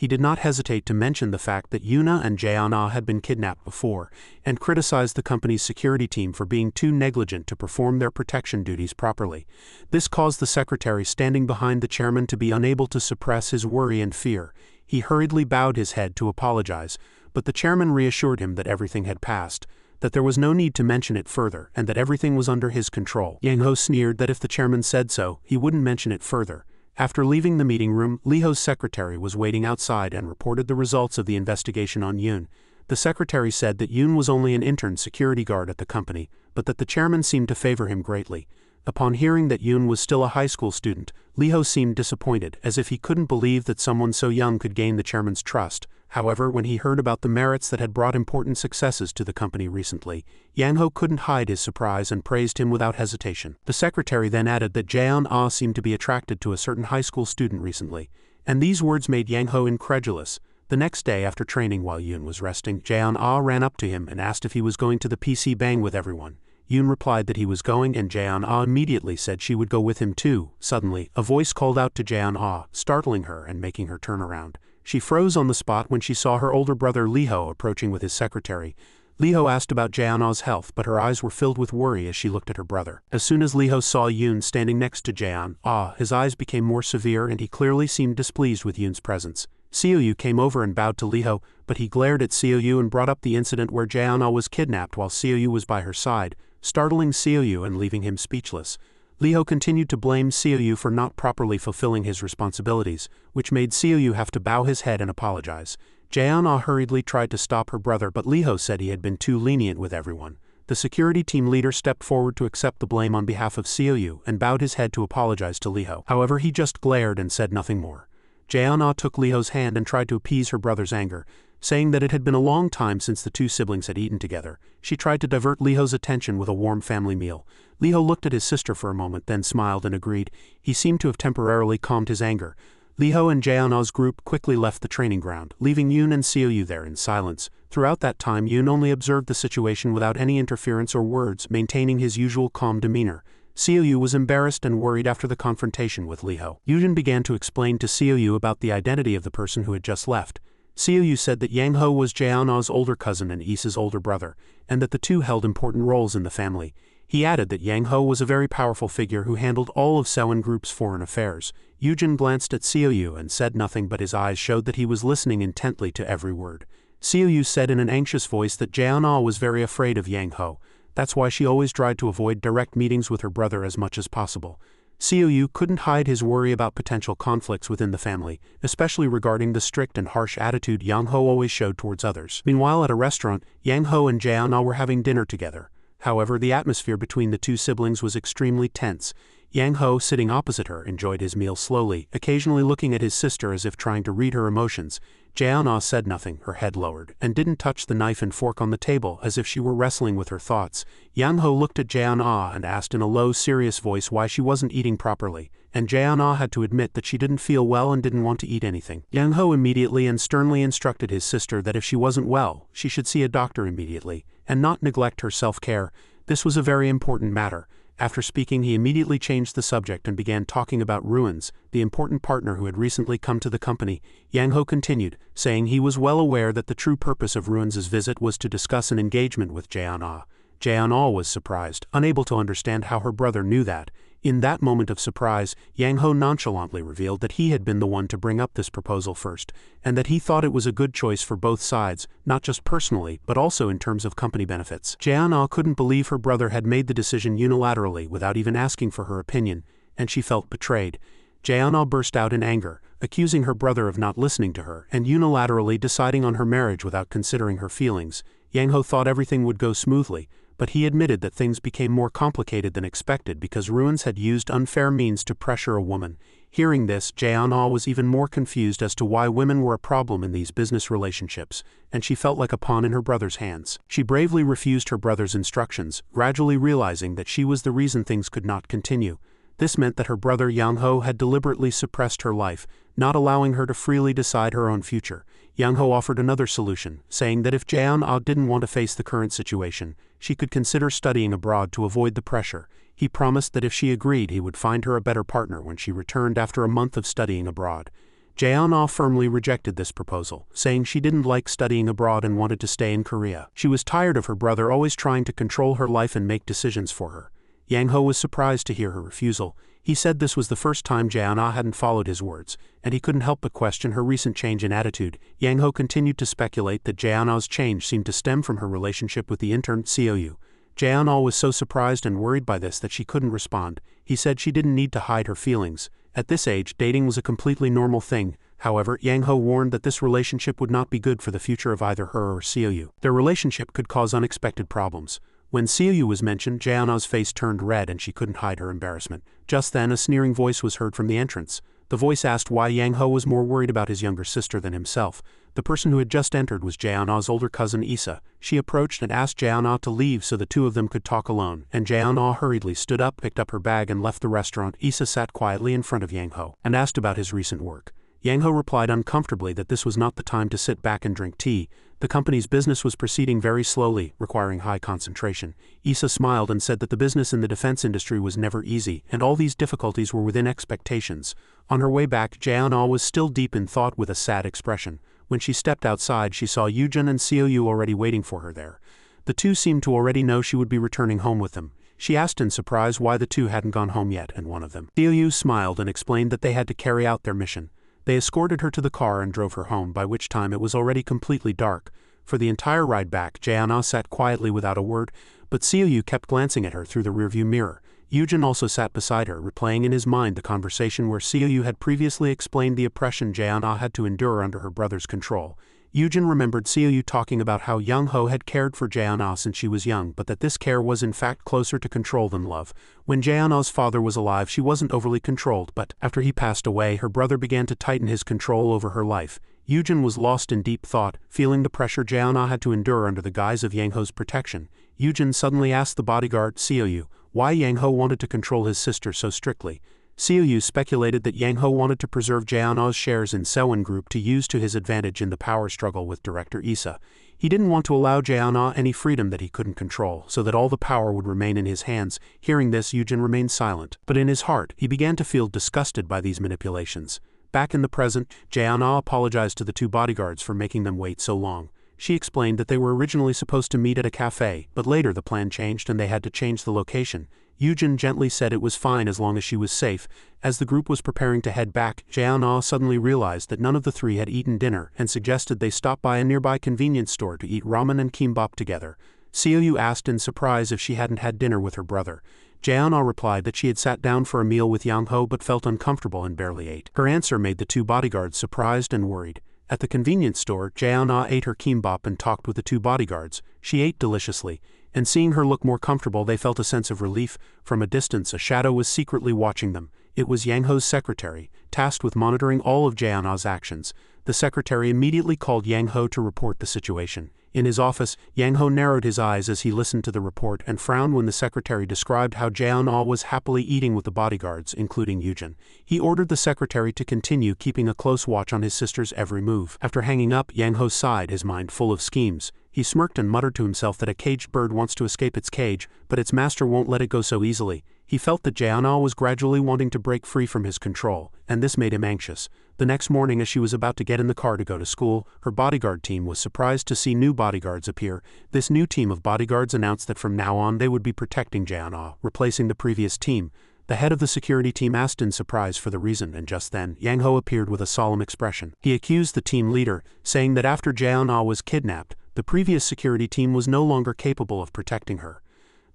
He did not hesitate to mention the fact that Yuna and Jae-ah had been kidnapped before, and criticized the company's security team for being too negligent to perform their protection duties properly. This caused the secretary standing behind the chairman to be unable to suppress his worry and fear. He hurriedly bowed his head to apologize, but the chairman reassured him that everything had passed, that there was no need to mention it further, and that everything was under his control. Yang Ho sneered that if the chairman said so, he wouldn't mention it further. After leaving the meeting room, Lee Ho's secretary was waiting outside and reported the results of the investigation on Yoon. The secretary said that Yoon was only an intern security guard at the company, but that the chairman seemed to favor him greatly. Upon hearing that Yoon was still a high school student, Lee Ho seemed disappointed, as if he couldn't believe that someone so young could gain the chairman's trust. However, when he heard about the merits that had brought important successes to the company recently, Yang Ho couldn't hide his surprise and praised him without hesitation. The secretary then added that Jae-ah seemed to be attracted to a certain high school student recently, and these words made Yang Ho incredulous. The next day after training, while Yoon was resting, Jae-ah ran up to him and asked if he was going to the PC Bang with everyone. Yoon replied that he was going, and Jae-ah immediately said she would go with him too. Suddenly, a voice called out to Jae-ah, startling her and making her turn around. She froze on the spot when she saw her older brother Lee Ho approaching with his secretary. Lee Ho asked about Jae-ah's health, but her eyes were filled with worry as she looked at her brother. As soon as Lee Ho saw Yoon standing next to Jae-ah, his eyes became more severe and he clearly seemed displeased with Yoon's presence. Seo-yu came over and bowed to Lee Ho, but he glared at Seo-yu and brought up the incident where Jae-ah was kidnapped while Seo-yu was by her side, startling Seo-yu and leaving him speechless. Lee Ho continued to blame Seo-yu for not properly fulfilling his responsibilities, which made Seo-yu have to bow his head and apologize. Jae-ah hurriedly tried to stop her brother, but Lee Ho said he had been too lenient with everyone. The security team leader stepped forward to accept the blame on behalf of Seo-yu and bowed his head to apologize to Lee Ho. However, he just glared and said nothing more. Jae-ah took Lee Ho's hand and tried to appease her brother's anger, saying that it had been a long time since the two siblings had eaten together. She tried to divert Lee Ho's attention with a warm family meal. Lee Ho looked at his sister for a moment, then smiled and agreed. He seemed to have temporarily calmed his anger. Lee Ho and Jae-ah's group quickly left the training ground, leaving Yoon and Seo-yu there in silence. Throughout that time, Yoon only observed the situation without any interference or words, maintaining his usual calm demeanor. Seo-yu was embarrassed and worried after the confrontation with Lee Ho. Yoon began to explain to Seo-yu about the identity of the person who had just left. Seo-yu said that Yang Ho was Jae-ah's older cousin and Isa's older brother, and that the two held important roles in the family. He added that Yang Ho was a very powerful figure who handled all of Sewon Group's foreign affairs. Yoon glanced at Seo-yu and said nothing, but his eyes showed that he was listening intently to every word. Seo-yu said in an anxious voice that Jae-ah was very afraid of Yang Ho. That's why she always tried to avoid direct meetings with her brother as much as possible. Seo-yu couldn't hide his worry about potential conflicts within the family, especially regarding the strict and harsh attitude Yang Ho always showed towards others. Meanwhile, at a restaurant, Yang Ho and Jae-ah were having dinner together. However, the atmosphere between the two siblings was extremely tense. Yang Ho, sitting opposite her, enjoyed his meal slowly, occasionally looking at his sister as if trying to read her emotions. Jae-ah said nothing, her head lowered, and didn't touch the knife and fork on the table as if she were wrestling with her thoughts. Yang Ho looked at Jae-ah and asked in a low, serious voice why she wasn't eating properly, and Jae-ah had to admit that she didn't feel well and didn't want to eat anything. Yang Ho immediately and sternly instructed his sister that if she wasn't well, she should see a doctor immediately, and not neglect her self-care. This was a very important matter. After speaking, he immediately changed the subject and began talking about Ruins, the important partner who had recently come to the company. Yang Ho continued, saying he was well aware that the true purpose of Ruins' visit was to discuss an engagement with Jae-ah. Jae-ah was surprised, unable to understand how her brother knew that. In that moment of surprise, Yang Ho nonchalantly revealed that he had been the one to bring up this proposal first, and that he thought it was a good choice for both sides, not just personally, but also in terms of company benefits. Jae-ah couldn't believe her brother had made the decision unilaterally without even asking for her opinion, and she felt betrayed. Jae-ah burst out in anger, accusing her brother of not listening to her and unilaterally deciding on her marriage without considering her feelings. Yang Ho thought everything would go smoothly, but he admitted that things became more complicated than expected because Ruins had used unfair means to pressure a woman. Hearing this, Jae-na was even more confused as to why women were a problem in these business relationships, and she felt like a pawn in her brother's hands. She bravely refused her brother's instructions, gradually realizing that she was the reason things could not continue. This meant that her brother Yang-ho had deliberately suppressed her life, not allowing her to freely decide her own future. Yang-ho offered another solution, saying that if Jae-na didn't want to face the current situation, she could consider studying abroad to avoid the pressure. He promised that if she agreed, he would find her a better partner when she returned after a month of studying abroad. Jae-na firmly rejected this proposal, saying she didn't like studying abroad and wanted to stay in Korea. She was tired of her brother always trying to control her life and make decisions for her. Yang-ho was surprised to hear her refusal. He said this was the first time Jae-na hadn't followed his words, and he couldn't help but question her recent change in attitude. Yang-ho continued to speculate that Jae-na's change seemed to stem from her relationship with the intern Seo-yu. Jae-na was so surprised and worried by this that she couldn't respond. He said she didn't need to hide her feelings. At this age, dating was a completely normal thing. However, Yang-ho warned that this relationship would not be good for the future of either her or Seo-yu. Their relationship could cause unexpected problems. When Seo-yu was mentioned, Jae-na's face turned red and she couldn't hide her embarrassment. Just then, a sneering voice was heard from the entrance. The voice asked why Yang-ho was more worried about his younger sister than himself. The person who had just entered was Jae-na's older cousin Issa. She approached and asked Jae-na to leave so the two of them could talk alone, and Jae-na hurriedly stood up, picked up her bag and left the restaurant. Issa sat quietly in front of Yang-ho and asked about his recent work. Yang-ho replied uncomfortably that this was not the time to sit back and drink tea. The company's business was proceeding very slowly, requiring high concentration. Issa smiled and said that the business in the defense industry was never easy, and all these difficulties were within expectations. On her way back, Jae-na was still deep in thought with a sad expression. When she stepped outside, she saw Yujin and Seo-yu already waiting for her there. The two seemed to already know she would be returning home with them. She asked in surprise why the two hadn't gone home yet, and one of them, Seo-yu, smiled and explained that they had to carry out their mission. They escorted her to the car and drove her home, by which time it was already completely dark. For the entire ride back, Jae-na sat quietly without a word, but Seo-yu kept glancing at her through the rearview mirror. Yujin also sat beside her, replaying in his mind the conversation where Seo-yu had previously explained the oppression Jae-na had to endure under her brother's control. Yujin remembered Seo-yu talking about how Yang-ho had cared for Jae-na since she was young, but that this care was in fact closer to control than love. When Jae-na's father was alive, she wasn't overly controlled, but after he passed away, her brother began to tighten his control over her life. Yujin was lost in deep thought, feeling the pressure Jae-na had to endure under the guise of Yang-ho's protection. Yujin suddenly asked the bodyguard, Seo-yu, why Yang-ho wanted to control his sister so strictly. Seo-yu speculated that Yang-ho wanted to preserve Jae-na's shares in Sewon Group to use to his advantage in the power struggle with director Issa. He didn't want to allow Jae-na any freedom that he couldn't control, so that all the power would remain in his hands. Hearing this, Yujin remained silent, but in his heart, he began to feel disgusted by these manipulations. Back in the present, Jae-na apologized to the two bodyguards for making them wait so long. She explained that they were originally supposed to meet at a cafe, but later the plan changed and they had to change the location. Yujin gently said it was fine as long as she was safe. As the group was preparing to head back, Jae-na suddenly realized that none of the three had eaten dinner and suggested they stop by a nearby convenience store to eat ramen and kimbap together. Seo-yu asked in surprise if she hadn't had dinner with her brother. Jae-na replied that she had sat down for a meal with Yang-ho but felt uncomfortable and barely ate. Her answer made the two bodyguards surprised and worried. At the convenience store, Jae-na ate her kimbap and talked with the two bodyguards. She ate deliciously, and seeing her look more comfortable, they felt a sense of relief. From a distance, a shadow was secretly watching them. It was Yang-ho's secretary, tasked with monitoring all of Jae-na's actions. The secretary immediately called Yang-ho to report the situation. In his office, Yang-ho narrowed his eyes as he listened to the report and frowned when the secretary described how Jae-na was happily eating with the bodyguards, including Yujin. He ordered the secretary to continue keeping a close watch on his sister's every move. After hanging up, Yang-ho sighed, his mind full of schemes. He smirked and muttered to himself that a caged bird wants to escape its cage, but its master won't let it go so easily. He felt that Jae-na was gradually wanting to break free from his control, and this made him anxious. The next morning, as she was about to get in the car to go to school, her bodyguard team was surprised to see new bodyguards appear. This new team of bodyguards announced that from now on they would be protecting Jae-na, replacing the previous team. The head of the security team asked in surprise for the reason, and just then, Yang-ho appeared with a solemn expression. He accused the team leader, saying that after Jae-na was kidnapped, the previous security team was no longer capable of protecting her.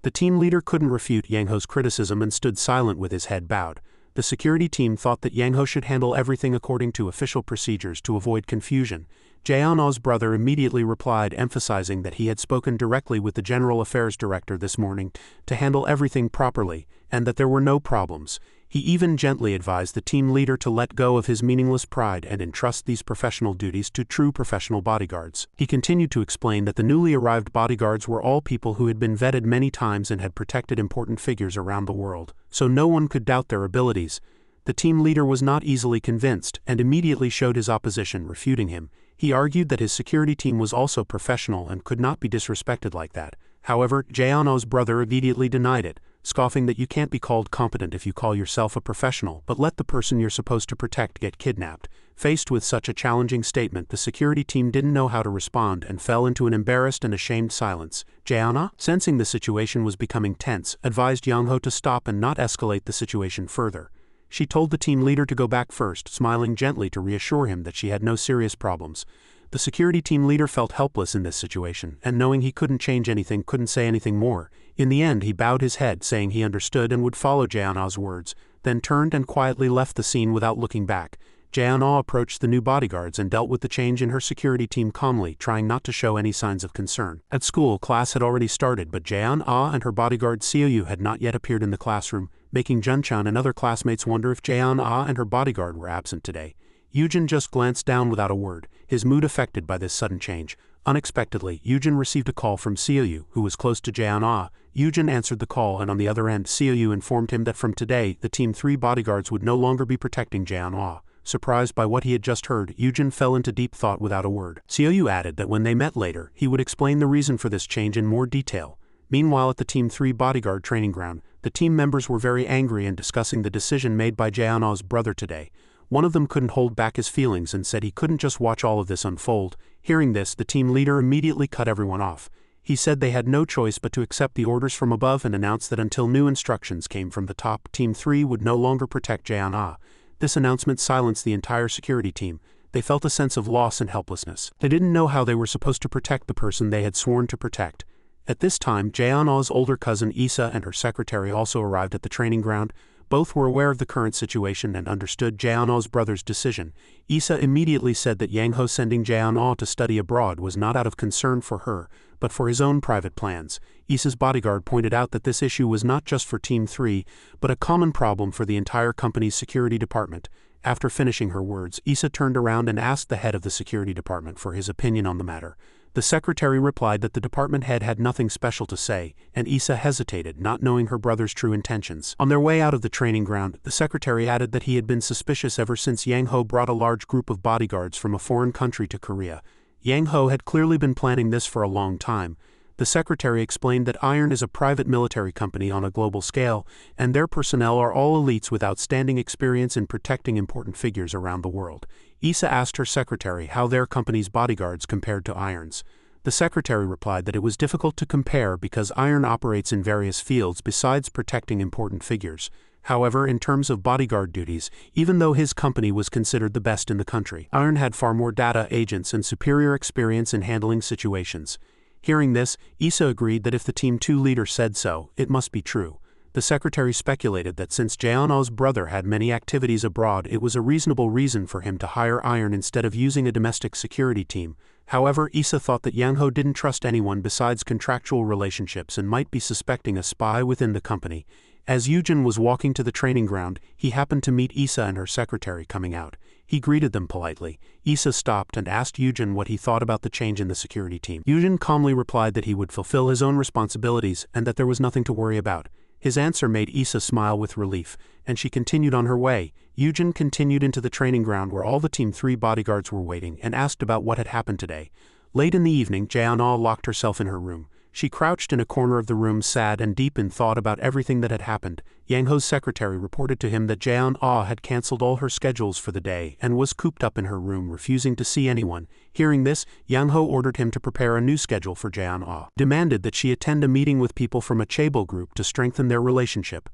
The team leader couldn't refute Yang-ho's criticism and stood silent with his head bowed. The security team thought that Yang-ho should handle everything according to official procedures to avoid confusion. Jae-na's brother immediately replied, emphasizing that he had spoken directly with the General Affairs Director this morning to handle everything properly, and that there were no problems. He even gently advised the team leader to let go of his meaningless pride and entrust these professional duties to true professional bodyguards. He continued to explain that the newly arrived bodyguards were all people who had been vetted many times and had protected important figures around the world, so no one could doubt their abilities. The team leader was not easily convinced and immediately showed his opposition, refuting him. He argued that his security team was also professional and could not be disrespected like that. However, Jae-hono's brother immediately denied it, scoffing that you can't be called competent if you call yourself a professional but let the person you're supposed to protect get kidnapped. Faced with such a challenging statement, the security team didn't know how to respond and fell into an embarrassed and ashamed silence. Jae-hono, sensing the situation was becoming tense, advised Young-ho to stop and not escalate the situation further. She told the team leader to go back first, smiling gently to reassure him that she had no serious problems. The security team leader felt helpless in this situation, and knowing he couldn't change anything, couldn't say anything more. In the end, he bowed his head, saying he understood and would follow Jae-hono's words, then turned and quietly left the scene without looking back. Jae-hono approached the new bodyguards and dealt with the change in her security team calmly, trying not to show any signs of concern. At school, class had already started, but Jae-hono and her bodyguard Seo-yu had not yet appeared in the classroom, making Jun-chan and other classmates wonder if Jae-hono and her bodyguard were absent today. Yujin just glanced down without a word, his mood affected by this sudden change. Unexpectedly, Yujin received a call from Seo-yu, who was close to Jae-hono. Yujin answered the call, and on the other end, Seo-yu informed him that from today, the Team 3 bodyguards would no longer be protecting Jae-hono. Surprised by what he had just heard, Yujin fell into deep thought without a word. Seo-yu added that when they met later, he would explain the reason for this change in more detail. Meanwhile, at the Team 3 bodyguard training ground, the team members were very angry and discussing the decision made by Jae-hono's brother today. One of them couldn't hold back his feelings and said he couldn't just watch all of this unfold. Hearing this, the team leader immediately cut everyone off. He said they had no choice but to accept the orders from above and announced that until new instructions came from the top, Team 3 would no longer protect Jae-hono. This announcement silenced the entire security team. They felt a sense of loss and helplessness. They didn't know how they were supposed to protect the person they had sworn to protect. At this time, Jae-hono's older cousin Issa and her secretary also arrived at the training ground. Both were aware of the current situation and understood Jae-hono's brother's decision. Issa immediately said that Yang-ho sending Jae-hono to study abroad was not out of concern for her, but for his own private plans. Issa's bodyguard pointed out that this issue was not just for Team 3, but a common problem for the entire company's security department. After finishing her words, Issa turned around and asked the head of the security department for his opinion on the matter. The secretary replied that the department head had nothing special to say, and Issa hesitated, not knowing her brother's true intentions. On their way out of the training ground, the secretary added that he had been suspicious ever since Yang-ho brought a large group of bodyguards from a foreign country to Korea. Yang-ho had clearly been planning this for a long time. The secretary explained that Iron is a private military company on a global scale, and their personnel are all elites with outstanding experience in protecting important figures around the world. Issa asked her secretary how their company's bodyguards compared to Iron's. The secretary replied that it was difficult to compare because Iron operates in various fields besides protecting important figures. However, in terms of bodyguard duties, even though his company was considered the best in the country, Iron had far more data, agents, and superior experience in handling situations. Hearing this, Issa agreed that if the Team 2 leader said so, it must be true. The secretary speculated that since Jae-hono's brother had many activities abroad, it was a reasonable reason for him to hire Iron instead of using a domestic security team. However, Issa thought that Yang-ho didn't trust anyone besides contractual relationships and might be suspecting a spy within the company. As Yujin was walking to the training ground, he happened to meet Issa and her secretary coming out. He greeted them politely. Issa stopped and asked Yujin what he thought about the change in the security team. Yujin calmly replied that he would fulfill his own responsibilities and that there was nothing to worry about. His answer made Issa smile with relief, and she continued on her way. Yujin continued into the training ground where all the Team 3 bodyguards were waiting and asked about what had happened today. Late in the evening, Jae-hono locked herself in her room. She crouched in a corner of the room, sad and deep in thought about everything that had happened. Yang-ho's secretary reported to him that Jae-hono had cancelled all her schedules for the day and was cooped up in her room, refusing to see anyone. Hearing this, Yang-ho ordered him to prepare a new schedule for Jae-hono, demanded that she attend a meeting with people from a chaebol group to strengthen their relationship.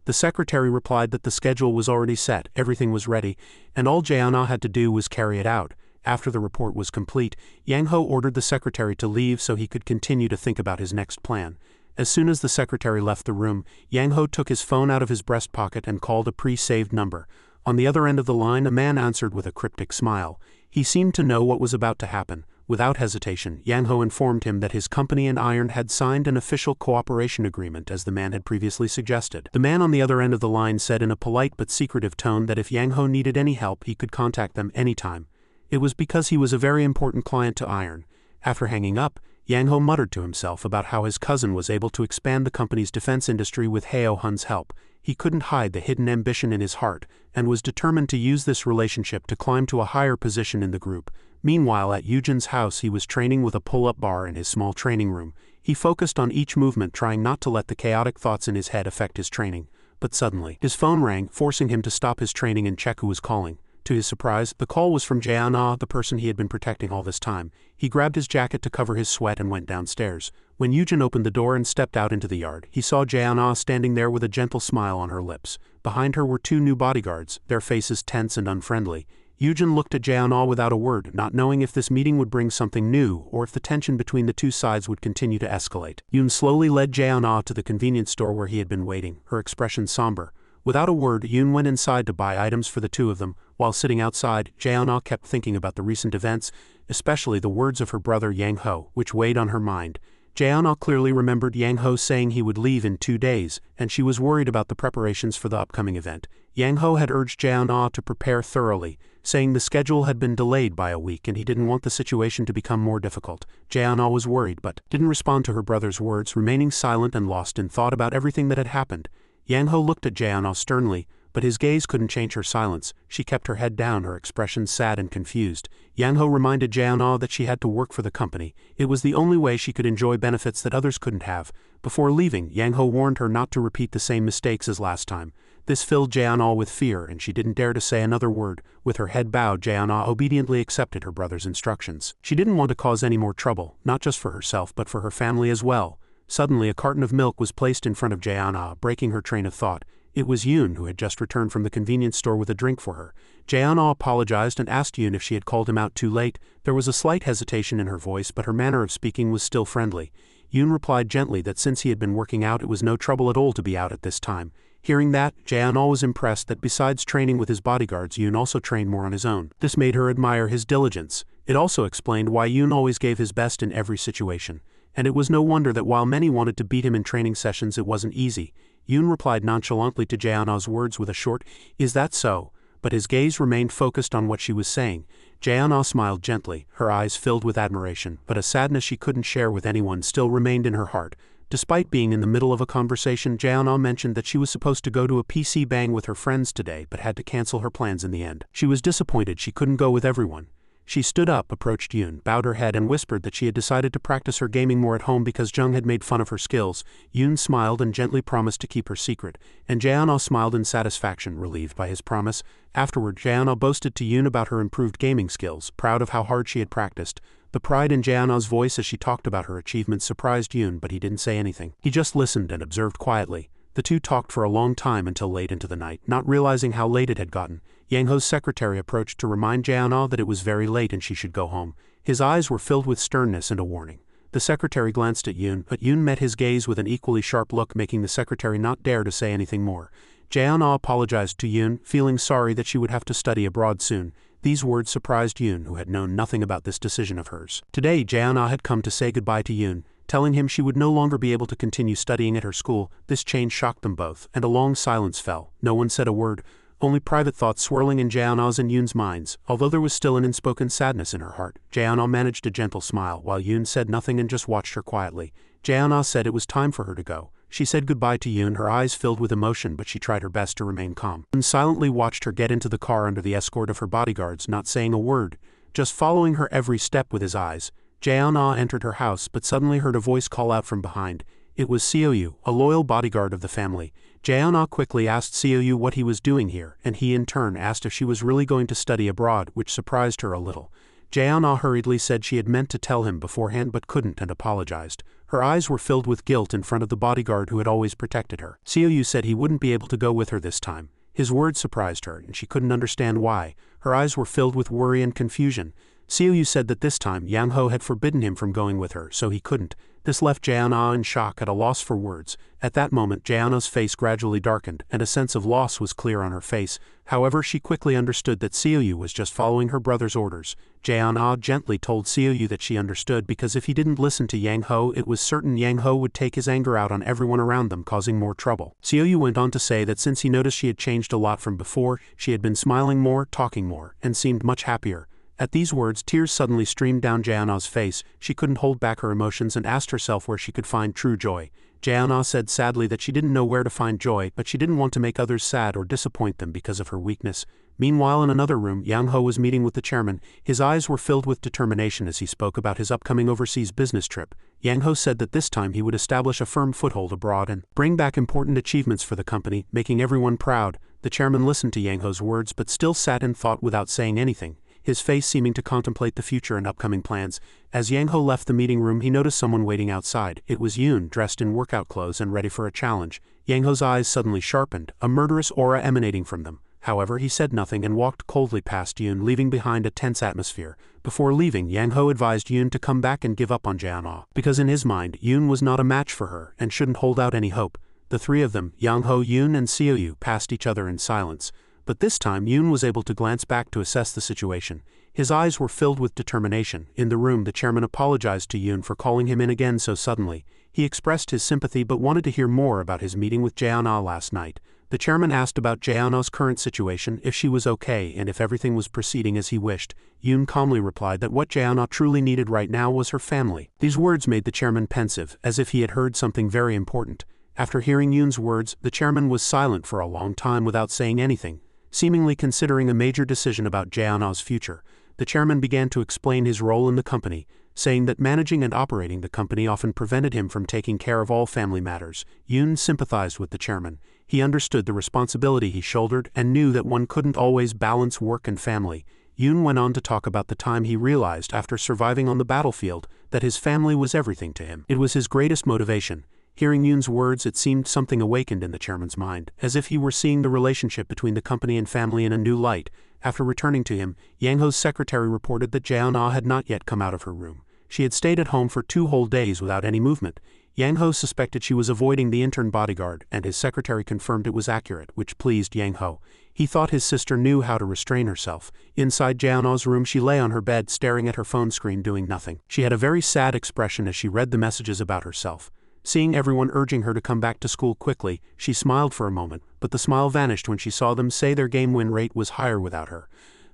The secretary replied that the schedule was already set, everything was ready, and all Jae-hono had to do was carry it out. After the report was complete, Yang-ho ordered the secretary to leave so he could continue to think about his next plan. As soon as the secretary left the room, Yang-ho took his phone out of his breast pocket and called a pre-saved number. On the other end of the line, a man answered with a cryptic smile. He seemed to know what was about to happen. Without hesitation, Yang Ho informed him that his company and Iron had signed an official cooperation agreement as the man had previously suggested. The man on the other end of the line said in a polite but secretive tone that if Yang Ho needed any help he could contact them anytime. It was because he was a very important client to Iron. After hanging up, Yang Ho muttered to himself about how his cousin was able to expand the company's defense industry with Heo Hun's help. He couldn't hide the hidden ambition in his heart, and was determined to use this relationship to climb to a higher position in the group. Meanwhile, at Yujin's house he was training with a pull-up bar in his small training room. He focused on each movement, trying not to let the chaotic thoughts in his head affect his training. But suddenly, his phone rang, forcing him to stop his training and check who was calling. To his surprise, the call was from Jae-na, the person he had been protecting all this time. He grabbed his jacket to cover his sweat and went downstairs. When Yujin opened the door and stepped out into the yard, he saw Jae-na standing there with a gentle smile on her lips. Behind her were two new bodyguards, their faces tense and unfriendly. Yujin looked at Jae-na without a word, not knowing if this meeting would bring something new or if the tension between the two sides would continue to escalate. Yoon slowly led Jae-na to the convenience store where he had been waiting, her expression somber. Without a word, Yoon went inside to buy items for the two of them. While sitting outside, Jae-na kept thinking about the recent events, especially the words of her brother Yang Ho, which weighed on her mind. Jae-na clearly remembered Yang Ho saying he would leave in 2 days, and she was worried about the preparations for the upcoming event. Yang Ho had urged Jae-na to prepare thoroughly, saying the schedule had been delayed by a week and he didn't want the situation to become more difficult. Jae-na was worried but didn't respond to her brother's words, remaining silent and lost in thought about everything that had happened. Yang Ho looked at Jae-na sternly, but his gaze couldn't change her silence. She kept her head down, her expression sad and confused. Yang Ho reminded Jae-na that she had to work for the company. It was the only way she could enjoy benefits that others couldn't have. Before leaving, Yang Ho warned her not to repeat the same mistakes as last time. This filled Jae-na with fear, and she didn't dare to say another word. With her head bowed, Jae-na obediently accepted her brother's instructions. She didn't want to cause any more trouble, not just for herself but for her family as well. Suddenly, a carton of milk was placed in front of Jae-na, breaking her train of thought. It was Yoon, who had just returned from the convenience store with a drink for her. Jae-na apologized and asked Yoon if she had called him out too late. There was a slight hesitation in her voice, but her manner of speaking was still friendly. Yoon replied gently that since he had been working out, it was no trouble at all to be out at this time. Hearing that, Jae-na was impressed that besides training with his bodyguards, Yoon also trained more on his own. This made her admire his diligence. It also explained why Yoon always gave his best in every situation. And it was no wonder that while many wanted to beat him in training sessions, it wasn't easy. Yoon replied nonchalantly to Jae-na's words with a short, "Is that so?" But his gaze remained focused on what she was saying. Jae-na smiled gently, her eyes filled with admiration, but a sadness she couldn't share with anyone still remained in her heart. Despite being in the middle of a conversation, Jae-na mentioned that she was supposed to go to a PC bang with her friends today but had to cancel her plans in the end. She was disappointed she couldn't go with everyone. She stood up, approached Yoon, bowed her head and whispered that she had decided to practice her gaming more at home because Jung had made fun of her skills. Yoon smiled and gently promised to keep her secret, and Jae-na smiled in satisfaction, relieved by his promise. Afterward, Jae-na boasted to Yoon about her improved gaming skills, proud of how hard she had practiced. The pride in Jae-na's voice as she talked about her achievements surprised Yoon, but he didn't say anything. He just listened and observed quietly. The two talked for a long time until late into the night, not realizing how late it had gotten. Yang Ho's secretary approached to remind Jae-na that it was very late and she should go home. His eyes were filled with sternness and a warning. The secretary glanced at Yoon, but Yoon met his gaze with an equally sharp look, making the secretary not dare to say anything more. Jae-na apologized to Yoon, feeling sorry that she would have to study abroad soon. These words surprised Yoon, who had known nothing about this decision of hers. Today, Jae-na had come to say goodbye to Yoon, telling him she would no longer be able to continue studying at her school. This change shocked them both, and a long silence fell. No one said a word, only private thoughts swirling in Jae-na's and Yoon's minds. Although there was still an unspoken sadness in her heart, Jae-na managed a gentle smile, while Yoon said nothing and just watched her quietly. Jae-na said it was time for her to go. She said goodbye to Yoon, her eyes filled with emotion, but she tried her best to remain calm. Yoon silently watched her get into the car under the escort of her bodyguards, not saying a word, just following her every step with his eyes. Jae-na entered her house but suddenly heard a voice call out from behind. It was Seo-yu, a loyal bodyguard of the family. Jae-na quickly asked Seo-yu what he was doing here, and he in turn asked if she was really going to study abroad, which surprised her a little. Jae-na hurriedly said she had meant to tell him beforehand but couldn't, and apologized. Her eyes were filled with guilt in front of the bodyguard who had always protected her. Seo-yu said he wouldn't be able to go with her this time. His words surprised her, and she couldn't understand why. Her eyes were filled with worry and confusion. Seo-yu said that this time Yang Ho had forbidden him from going with her, so he couldn't. This left Jae-na in shock, at a loss for words. At that moment Jae-na's face gradually darkened, and a sense of loss was clear on her face. However, she quickly understood that Seo-yu was just following her brother's orders. Jae-na gently told Seo-yu that she understood, because if he didn't listen to Yang Ho, it was certain Yang Ho would take his anger out on everyone around them, causing more trouble. Seo-yu went on to say that since he noticed she had changed a lot from before, she had been smiling more, talking more, and seemed much happier. At these words, tears suddenly streamed down Jae-na's face. She couldn't hold back her emotions and asked herself where she could find true joy. Jae-na said sadly that she didn't know where to find joy, but she didn't want to make others sad or disappoint them because of her weakness. Meanwhile, in another room, Yang Ho was meeting with the chairman. His eyes were filled with determination as he spoke about his upcoming overseas business trip. Yang Ho said that this time he would establish a firm foothold abroad and bring back important achievements for the company, making everyone proud. The chairman listened to Yang Ho's words but still sat in thought without saying anything, his face seeming to contemplate the future and upcoming plans. As Yang Ho left the meeting room, he noticed someone waiting outside. It was Yoon, dressed in workout clothes and ready for a challenge. Yang Ho's eyes suddenly sharpened, a murderous aura emanating from them. However, he said nothing and walked coldly past Yoon, leaving behind a tense atmosphere. Before leaving, Yang Ho advised Yoon to come back and give up on Jae-na, because in his mind, Yoon was not a match for her and shouldn't hold out any hope. The three of them, Yang Ho, Yoon and Seo-yu, passed each other in silence. But this time Yoon was able to glance back to assess the situation. His eyes were filled with determination. In the room, the chairman apologized to Yoon for calling him in again so suddenly. He expressed his sympathy but wanted to hear more about his meeting with Jae-na last night. The chairman asked about Jae-na's current situation, if she was okay and if everything was proceeding as he wished. Yoon calmly replied that what Jae-na truly needed right now was her family. These words made the chairman pensive, as if he had heard something very important. After hearing Yoon's words, the chairman was silent for a long time without saying anything, seemingly considering a major decision about Jae-na's future. The chairman began to explain his role in the company, saying that managing and operating the company often prevented him from taking care of all family matters. Yoon sympathized with the chairman. He understood the responsibility he shouldered and knew that one couldn't always balance work and family. Yoon went on to talk about the time he realized after surviving on the battlefield that his family was everything to him. It was his greatest motivation. Hearing Yoon's words, it seemed something awakened in the chairman's mind, as if he were seeing the relationship between the company and family in a new light. After returning to him, Yang Ho's secretary reported that Jae-na had not yet come out of her room. She had stayed at home for 2 whole days without any movement. Yang Ho suspected she was avoiding the intern bodyguard, and his secretary confirmed it was accurate, which pleased Yang Ho. He thought his sister knew how to restrain herself. Inside Jae-na's room, she lay on her bed staring at her phone screen doing nothing. She had a very sad expression as she read the messages about herself. Seeing everyone urging her to come back to school quickly, she smiled for a moment, but the smile vanished when she saw them say their game win rate was higher without her.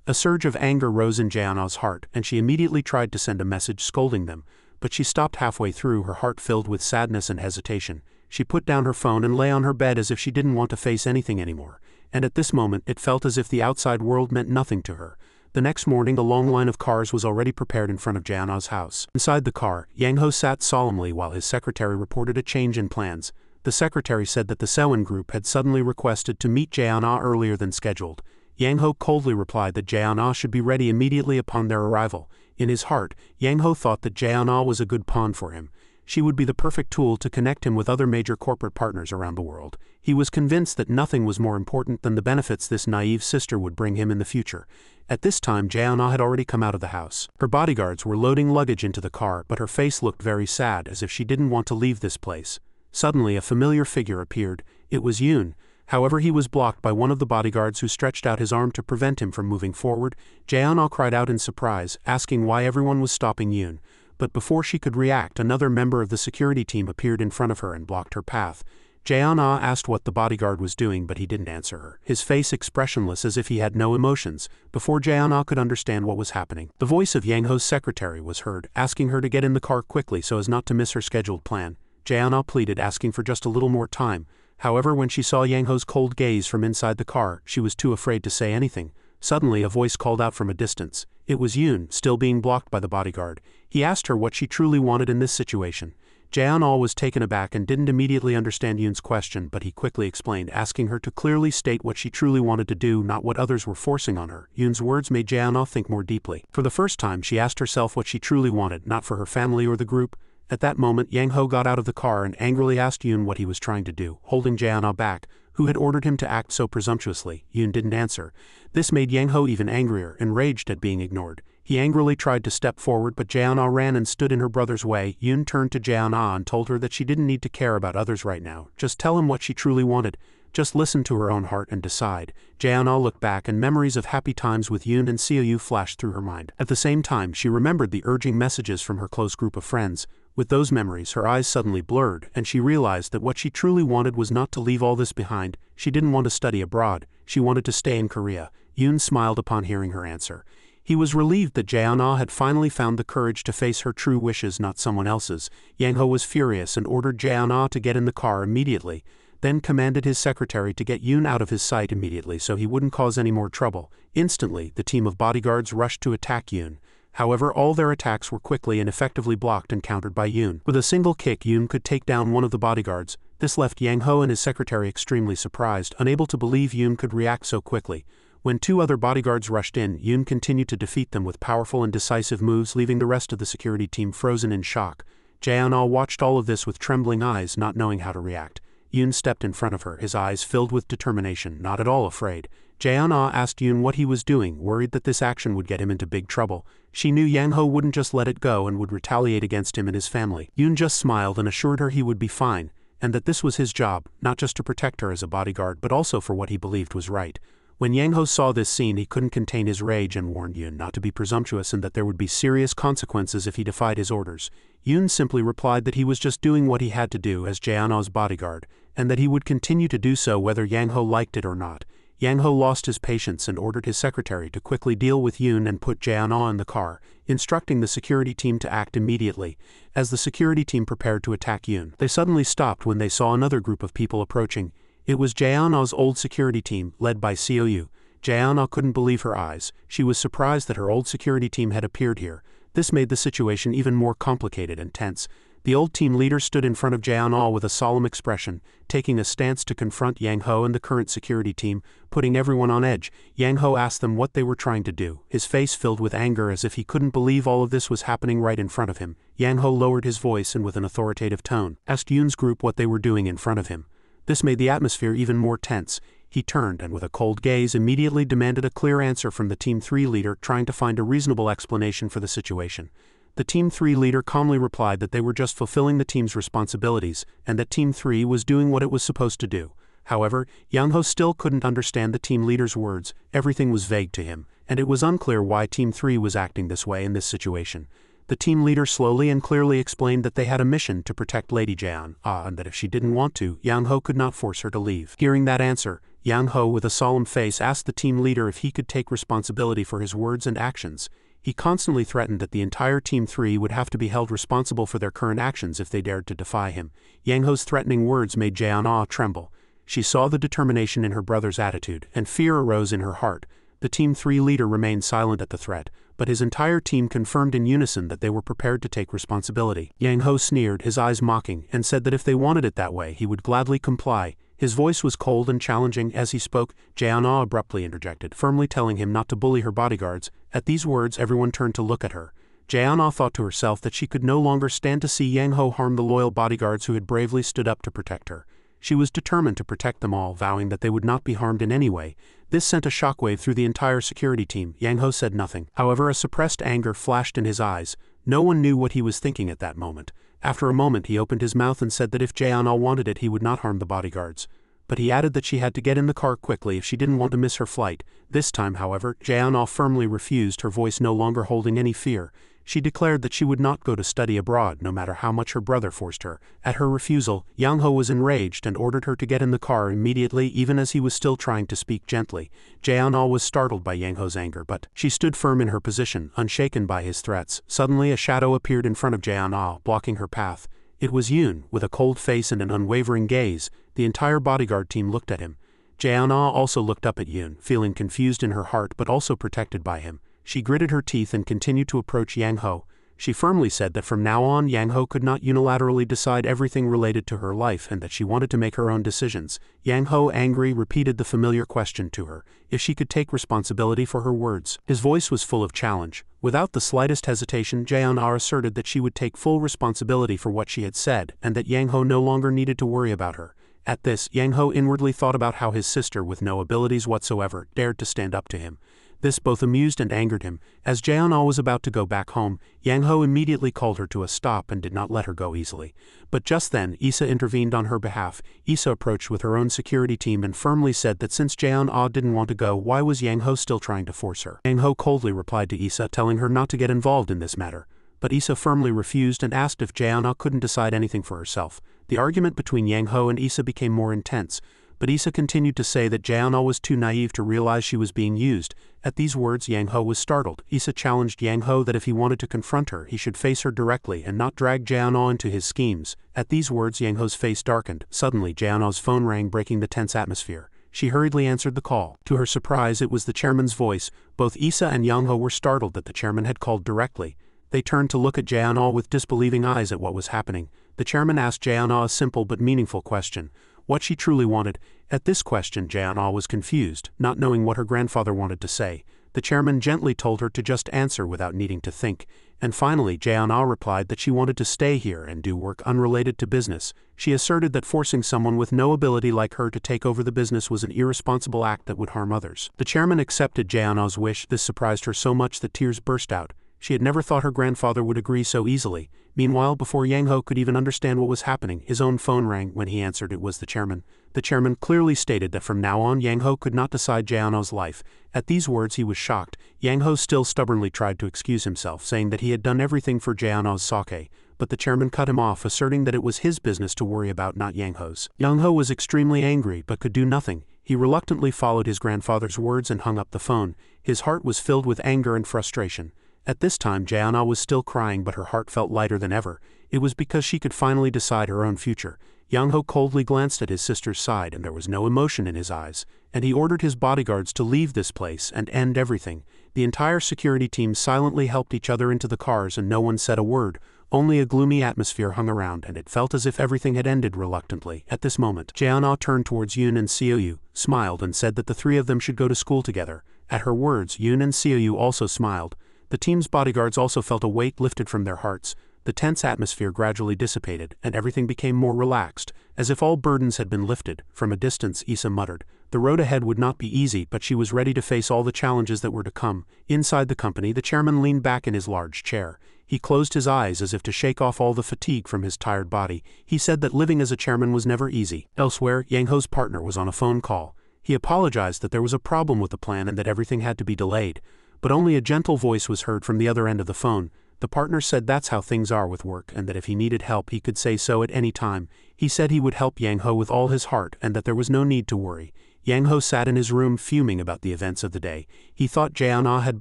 A surge of anger rose in Jae-na's heart, and she immediately tried to send a message scolding them, but she stopped halfway through, her heart filled with sadness and hesitation. She put down her phone and lay on her bed as if she didn't want to face anything anymore, and at this moment it felt as if the outside world meant nothing to her. The next morning, the long line of cars was already prepared in front of Jae-na's house. Inside the car, Yang Ho sat solemnly while his secretary reported a change in plans. The secretary said that the Sewon group had suddenly requested to meet Jae-na earlier than scheduled. Yang Ho coldly replied that Jae-na should be ready immediately upon their arrival. In his heart, Yang Ho thought that Jae-na was a good pawn for him. She would be the perfect tool to connect him with other major corporate partners around the world. He was convinced that nothing was more important than the benefits this naive sister would bring him in the future. At this time, Jae-na had already come out of the house. Her bodyguards were loading luggage into the car, but her face looked very sad, as if she didn't want to leave this place. Suddenly, a familiar figure appeared. It was Yoon. However, he was blocked by one of the bodyguards, who stretched out his arm to prevent him from moving forward. Jae-na cried out in surprise, asking why everyone was stopping Yoon. But before she could react, another member of the security team appeared in front of her and blocked her path. Jae-na asked what the bodyguard was doing, but he didn't answer her, his face expressionless as if he had no emotions. Before Jae-na could understand what was happening, the voice of Yang Ho's secretary was heard, asking her to get in the car quickly so as not to miss her scheduled plan. Jae-na pleaded, asking for just a little more time. However, when she saw Yang Ho's cold gaze from inside the car, she was too afraid to say anything. Suddenly, a voice called out from a distance. It was Yoon, still being blocked by the bodyguard. He asked her what she truly wanted in this situation. Jae-na was taken aback and didn't immediately understand Yoon's question, but he quickly explained, asking her to clearly state what she truly wanted to do, not what others were forcing on her. Yoon's words made Jae-na think more deeply. For the first time, she asked herself what she truly wanted, not for her family or the group. At that moment, Yang Ho got out of the car and angrily asked Yoon what he was trying to do, holding Jae-na back, who had ordered him to act so presumptuously. Yoon didn't answer. This made Yang Ho even angrier, enraged at being ignored. He angrily tried to step forward, but Jae-na ran and stood in her brother's way. Yoon turned to Jae-na and told her that she didn't need to care about others right now. Just tell him what she truly wanted. Just listen to her own heart and decide. Jae-na looked back, and memories of happy times with Yoon and Seo-yu flashed through her mind. At the same time, she remembered the urging messages from her close group of friends. With those memories, her eyes suddenly blurred, and she realized that what she truly wanted was not to leave all this behind. She didn't want to study abroad. She wanted to stay in Korea. Yoon smiled upon hearing her answer. He was relieved that Jae-na had finally found the courage to face her true wishes, not someone else's. Yang-ho was furious and ordered Jae-na to get in the car immediately, then commanded his secretary to get Yoon out of his sight immediately so he wouldn't cause any more trouble. Instantly, the team of bodyguards rushed to attack Yoon. However, all their attacks were quickly and effectively blocked and countered by Yoon. With a single kick, Yoon could take down one of the bodyguards. This left Yang-ho and his secretary extremely surprised, unable to believe Yoon could react so quickly. When two other bodyguards rushed in, Yoon continued to defeat them with powerful and decisive moves, leaving the rest of the security team frozen in shock. Jae-na watched all of this with trembling eyes, not knowing how to react. Yoon stepped in front of her, his eyes filled with determination, not at all afraid. Jae-na asked Yoon what he was doing, worried that this action would get him into big trouble. She knew Yang-ho wouldn't just let it go and would retaliate against him and his family. Yoon just smiled and assured her he would be fine, and that this was his job, not just to protect her as a bodyguard but also for what he believed was right. When Yang-ho saw this scene, he couldn't contain his rage and warned Yoon not to be presumptuous and that there would be serious consequences if he defied his orders. Yoon simply replied that he was just doing what he had to do as Jae-na's bodyguard, and that he would continue to do so whether Yang-ho liked it or not. Yang-ho lost his patience and ordered his secretary to quickly deal with Yoon and put Jae-na in the car, instructing the security team to act immediately. As the security team prepared to attack Yoon, they suddenly stopped when they saw another group of people approaching. It was Jae-na's old security team, led by Seo-yu. Jae-na couldn't believe her eyes. She was surprised that her old security team had appeared here. This made the situation even more complicated and tense. The old team leader stood in front of Jae-na with a solemn expression, taking a stance to confront Yang-ho and the current security team, putting everyone on edge. Yang-ho asked them what they were trying to do, his face filled with anger as if he couldn't believe all of this was happening right in front of him. Yang-ho lowered his voice and with an authoritative tone, asked Yoon's group what they were doing in front of him. This made the atmosphere even more tense. He turned and with a cold gaze immediately demanded a clear answer from the Team 3 leader, trying to find a reasonable explanation for the situation. The Team 3 leader calmly replied that they were just fulfilling the team's responsibilities, and that Team 3 was doing what it was supposed to do. However, Yang-ho still couldn't understand the team leader's words. Everything was vague to him, and it was unclear why Team 3 was acting this way in this situation. The team leader slowly and clearly explained that they had a mission to protect Lady Jaeon, and that if she didn't want to, Yang-ho could not force her to leave. Hearing that answer, Yang-ho with a solemn face asked the team leader if he could take responsibility for his words and actions. He constantly threatened that the entire Team 3 would have to be held responsible for their current actions if they dared to defy him. Yang-ho's threatening words made Jae-na tremble. She saw the determination in her brother's attitude, and fear arose in her heart. The Team 3 leader remained silent at the threat, but his entire team confirmed in unison that they were prepared to take responsibility. Yang-ho sneered, his eyes mocking, and said that if they wanted it that way, he would gladly comply. His voice was cold and challenging as he spoke. Jae-na abruptly interjected, firmly telling him not to bully her bodyguards. At these words, everyone turned to look at her. Jae-na thought to herself that she could no longer stand to see Yang-ho harm the loyal bodyguards who had bravely stood up to protect her. She was determined to protect them all, vowing that they would not be harmed in any way. This sent a shockwave through the entire security team. Yang-ho said nothing. However, a suppressed anger flashed in his eyes. No one knew what he was thinking at that moment. After a moment, he opened his mouth and said that if Jae-na wanted it, he would not harm the bodyguards. But he added that she had to get in the car quickly if she didn't want to miss her flight. This time, however, Jae-na firmly refused, her voice no longer holding any fear. She declared that she would not go to study abroad no matter how much her brother forced her. At her refusal, Yang-ho was enraged and ordered her to get in the car immediately, even as he was still trying to speak gently. Jae-na was startled by Yang-ho's anger, but she stood firm in her position, unshaken by his threats. Suddenly a shadow appeared in front of Jae-na, blocking her path. It was Yoon, with a cold face and an unwavering gaze. The entire bodyguard team looked at him. Jae-na also looked up at Yoon, feeling confused in her heart but also protected by him. She gritted her teeth and continued to approach Yang-ho. She firmly said that from now on Yang-ho could not unilaterally decide everything related to her life and that she wanted to make her own decisions. Yang-ho, angry, repeated the familiar question to her, if she could take responsibility for her words. His voice was full of challenge. Without the slightest hesitation, Jae-na asserted that she would take full responsibility for what she had said and that Yang-ho no longer needed to worry about her. At this, Yang-ho inwardly thought about how his sister, with no abilities whatsoever, dared to stand up to him. This both amused and angered him. As Jaeon-ah was about to go back home, Yang-ho immediately called her to a stop and did not let her go easily. But just then, Issa intervened on her behalf. Issa approached with her own security team and firmly said that since Jaeon-ah didn't want to go, why was Yang-ho still trying to force her? Yang-ho coldly replied to Issa, telling her not to get involved in this matter. But Issa firmly refused and asked if Jaeon-ah couldn't decide anything for herself. The argument between Yang-ho and Issa became more intense, but Issa continued to say that Jaeon-ah was too naive to realize she was being used. At these words, Yang-ho was startled. Issa challenged Yang-ho that if he wanted to confront her, he should face her directly and not drag Jaeon-ah into his schemes. At these words, Yang-ho's face darkened. Suddenly, Jaeon-ah's phone rang, breaking the tense atmosphere. She hurriedly answered the call. To her surprise, it was the chairman's voice. Both Issa and Yang-ho were startled that the chairman had called directly. They turned to look at Jaeon-ah with disbelieving eyes at what was happening. The chairman asked Jaeon-ah a simple but meaningful question: what she truly wanted. At this question, Jaeon-ah was confused, not knowing what her grandfather wanted to say. The chairman gently told her to just answer without needing to think, and finally Jaeon-ah replied that she wanted to stay here and do work unrelated to business. She asserted that forcing someone with no ability like her to take over the business was an irresponsible act that would harm others. The chairman accepted Jaeon-ah's wish. This surprised her so much that tears burst out. She had never thought her grandfather would agree so easily. Meanwhile, before Yang-ho could even understand what was happening, his own phone rang. When he answered, it was the chairman. The chairman clearly stated that from now on Yang-ho could not decide Jaeon-ah's life. At these words he was shocked. Yang-ho still stubbornly tried to excuse himself, saying that he had done everything for Jaeon-ah's sake, but the chairman cut him off, asserting that it was his business to worry about, not Yang-ho's. Yang-ho was extremely angry but could do nothing. He reluctantly followed his grandfather's words and hung up the phone. His heart was filled with anger and frustration. At this time, Jaeon-ah was still crying, but her heart felt lighter than ever. It was because she could finally decide her own future. Yang-ho coldly glanced at his sister's side, and there was no emotion in his eyes, and he ordered his bodyguards to leave this place and end everything. The entire security team silently helped each other into the cars, and no one said a word. Only a gloomy atmosphere hung around, and it felt as if everything had ended reluctantly. At this moment, Jaeon-ah turned towards Yoon and Seo-yu, smiled, and said that the three of them should go to school together. At her words, Yoon and Seo-yu also smiled. The team's bodyguards also felt a weight lifted from their hearts. The tense atmosphere gradually dissipated, and everything became more relaxed, as if all burdens had been lifted. From a distance, Issa muttered. The road ahead would not be easy, but she was ready to face all the challenges that were to come. Inside the company, the chairman leaned back in his large chair. He closed his eyes as if to shake off all the fatigue from his tired body. He said that living as a chairman was never easy. Elsewhere, Yang-ho's partner was on a phone call. He apologized that there was a problem with the plan and that everything had to be delayed. But only a gentle voice was heard from the other end of the phone. The partner said that's how things are with work, and that if he needed help he could say so at any time. He said he would help Yang-ho with all his heart and that there was no need to worry. Yang-ho sat in his room fuming about the events of the day. He thought Jaeon-ah had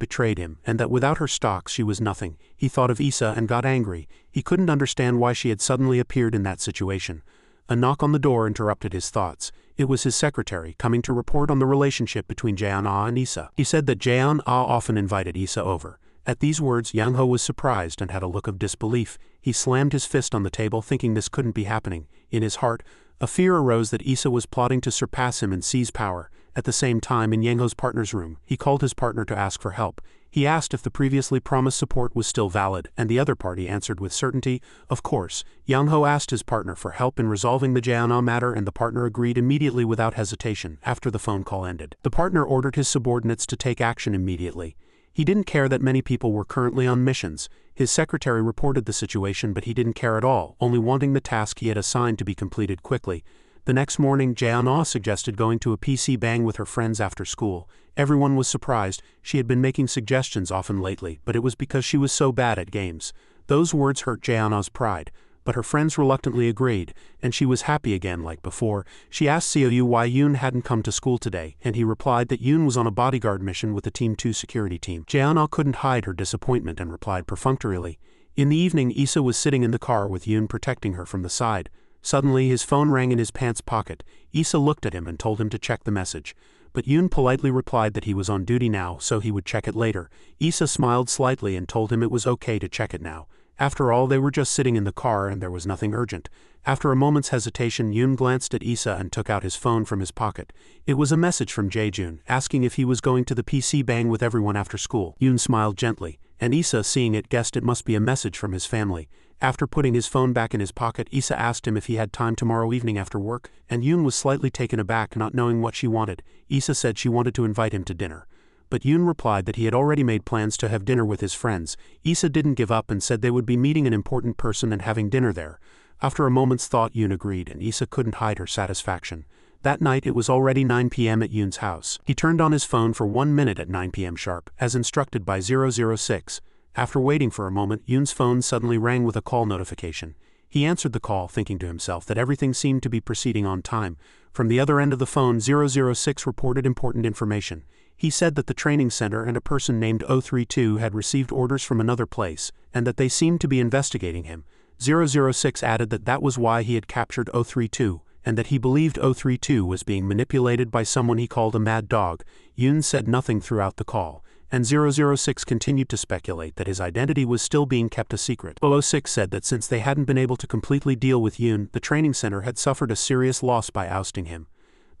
betrayed him, and that without her stocks she was nothing. He thought of Issa and got angry. He couldn't understand why she had suddenly appeared in that situation. A knock on the door interrupted his thoughts. It was his secretary, coming to report on the relationship between Jaeon-ah and Issa. He said that Jaeon-ah often invited Issa over. At these words, Yang-ho was surprised and had a look of disbelief. He slammed his fist on the table, thinking this couldn't be happening. In his heart, a fear arose that Issa was plotting to surpass him and seize power. At the same time, in Yang-ho's partner's room, he called his partner to ask for help. He asked if the previously promised support was still valid, and the other party answered with certainty, of course. Yang-ho asked his partner for help in resolving the Jaeon-ah matter, and the partner agreed immediately without hesitation. After the phone call ended, the partner ordered his subordinates to take action immediately. He didn't care that many people were currently on missions. His secretary reported the situation, but he didn't care at all, only wanting the task he had assigned to be completed quickly. The next morning, Jaeon-ah suggested going to a PC bang with her friends after school. Everyone was surprised. She had been making suggestions often lately, but it was because she was so bad at games. Those words hurt Jaeon-ah's pride, but her friends reluctantly agreed, and she was happy again like before. She asked Seo-yu why Yoon hadn't come to school today, and he replied that Yoon was on a bodyguard mission with the Team 2 security team. Jaeon-ah couldn't hide her disappointment and replied perfunctorily. In the evening, Issa was sitting in the car with Yoon protecting her from the side. Suddenly, his phone rang in his pants pocket. Issa looked at him and told him to check the message. But Yoon politely replied that he was on duty now, so he would check it later. Issa smiled slightly and told him it was okay to check it now. After all, they were just sitting in the car and there was nothing urgent. After a moment's hesitation, Yoon glanced at Issa and took out his phone from his pocket. It was a message from Jae-jun, asking if he was going to the PC bang with everyone after school. Yoon smiled gently, and Issa, seeing it, guessed it must be a message from his family. After putting his phone back in his pocket, Issa asked him if he had time tomorrow evening after work, and Yoon was slightly taken aback, not knowing what she wanted. Issa said she wanted to invite him to dinner. but Yoon replied that he had already made plans to have dinner with his friends. Issa didn't give up and said they would be meeting an important person and having dinner there. After a moment's thought, Yoon agreed, and Issa couldn't hide her satisfaction. That night it was already 9 p.m. at Yoon's house. He turned on his phone for 1 minute at 9 p.m. sharp, as instructed by 006. After waiting for a moment, Yoon's phone suddenly rang with a call notification. He answered the call, thinking to himself that everything seemed to be proceeding on time. From the other end of the phone, 006 reported important information. He said that the training center and a person named 032 had received orders from another place, and that they seemed to be investigating him. 006 added that that was why he had captured 032, and that he believed 032 was being manipulated by someone he called a mad dog. Yoon said nothing throughout the call, and 006 continued to speculate that his identity was still being kept a secret. 006 said that since they hadn't been able to completely deal with Yoon, the training center had suffered a serious loss by ousting him.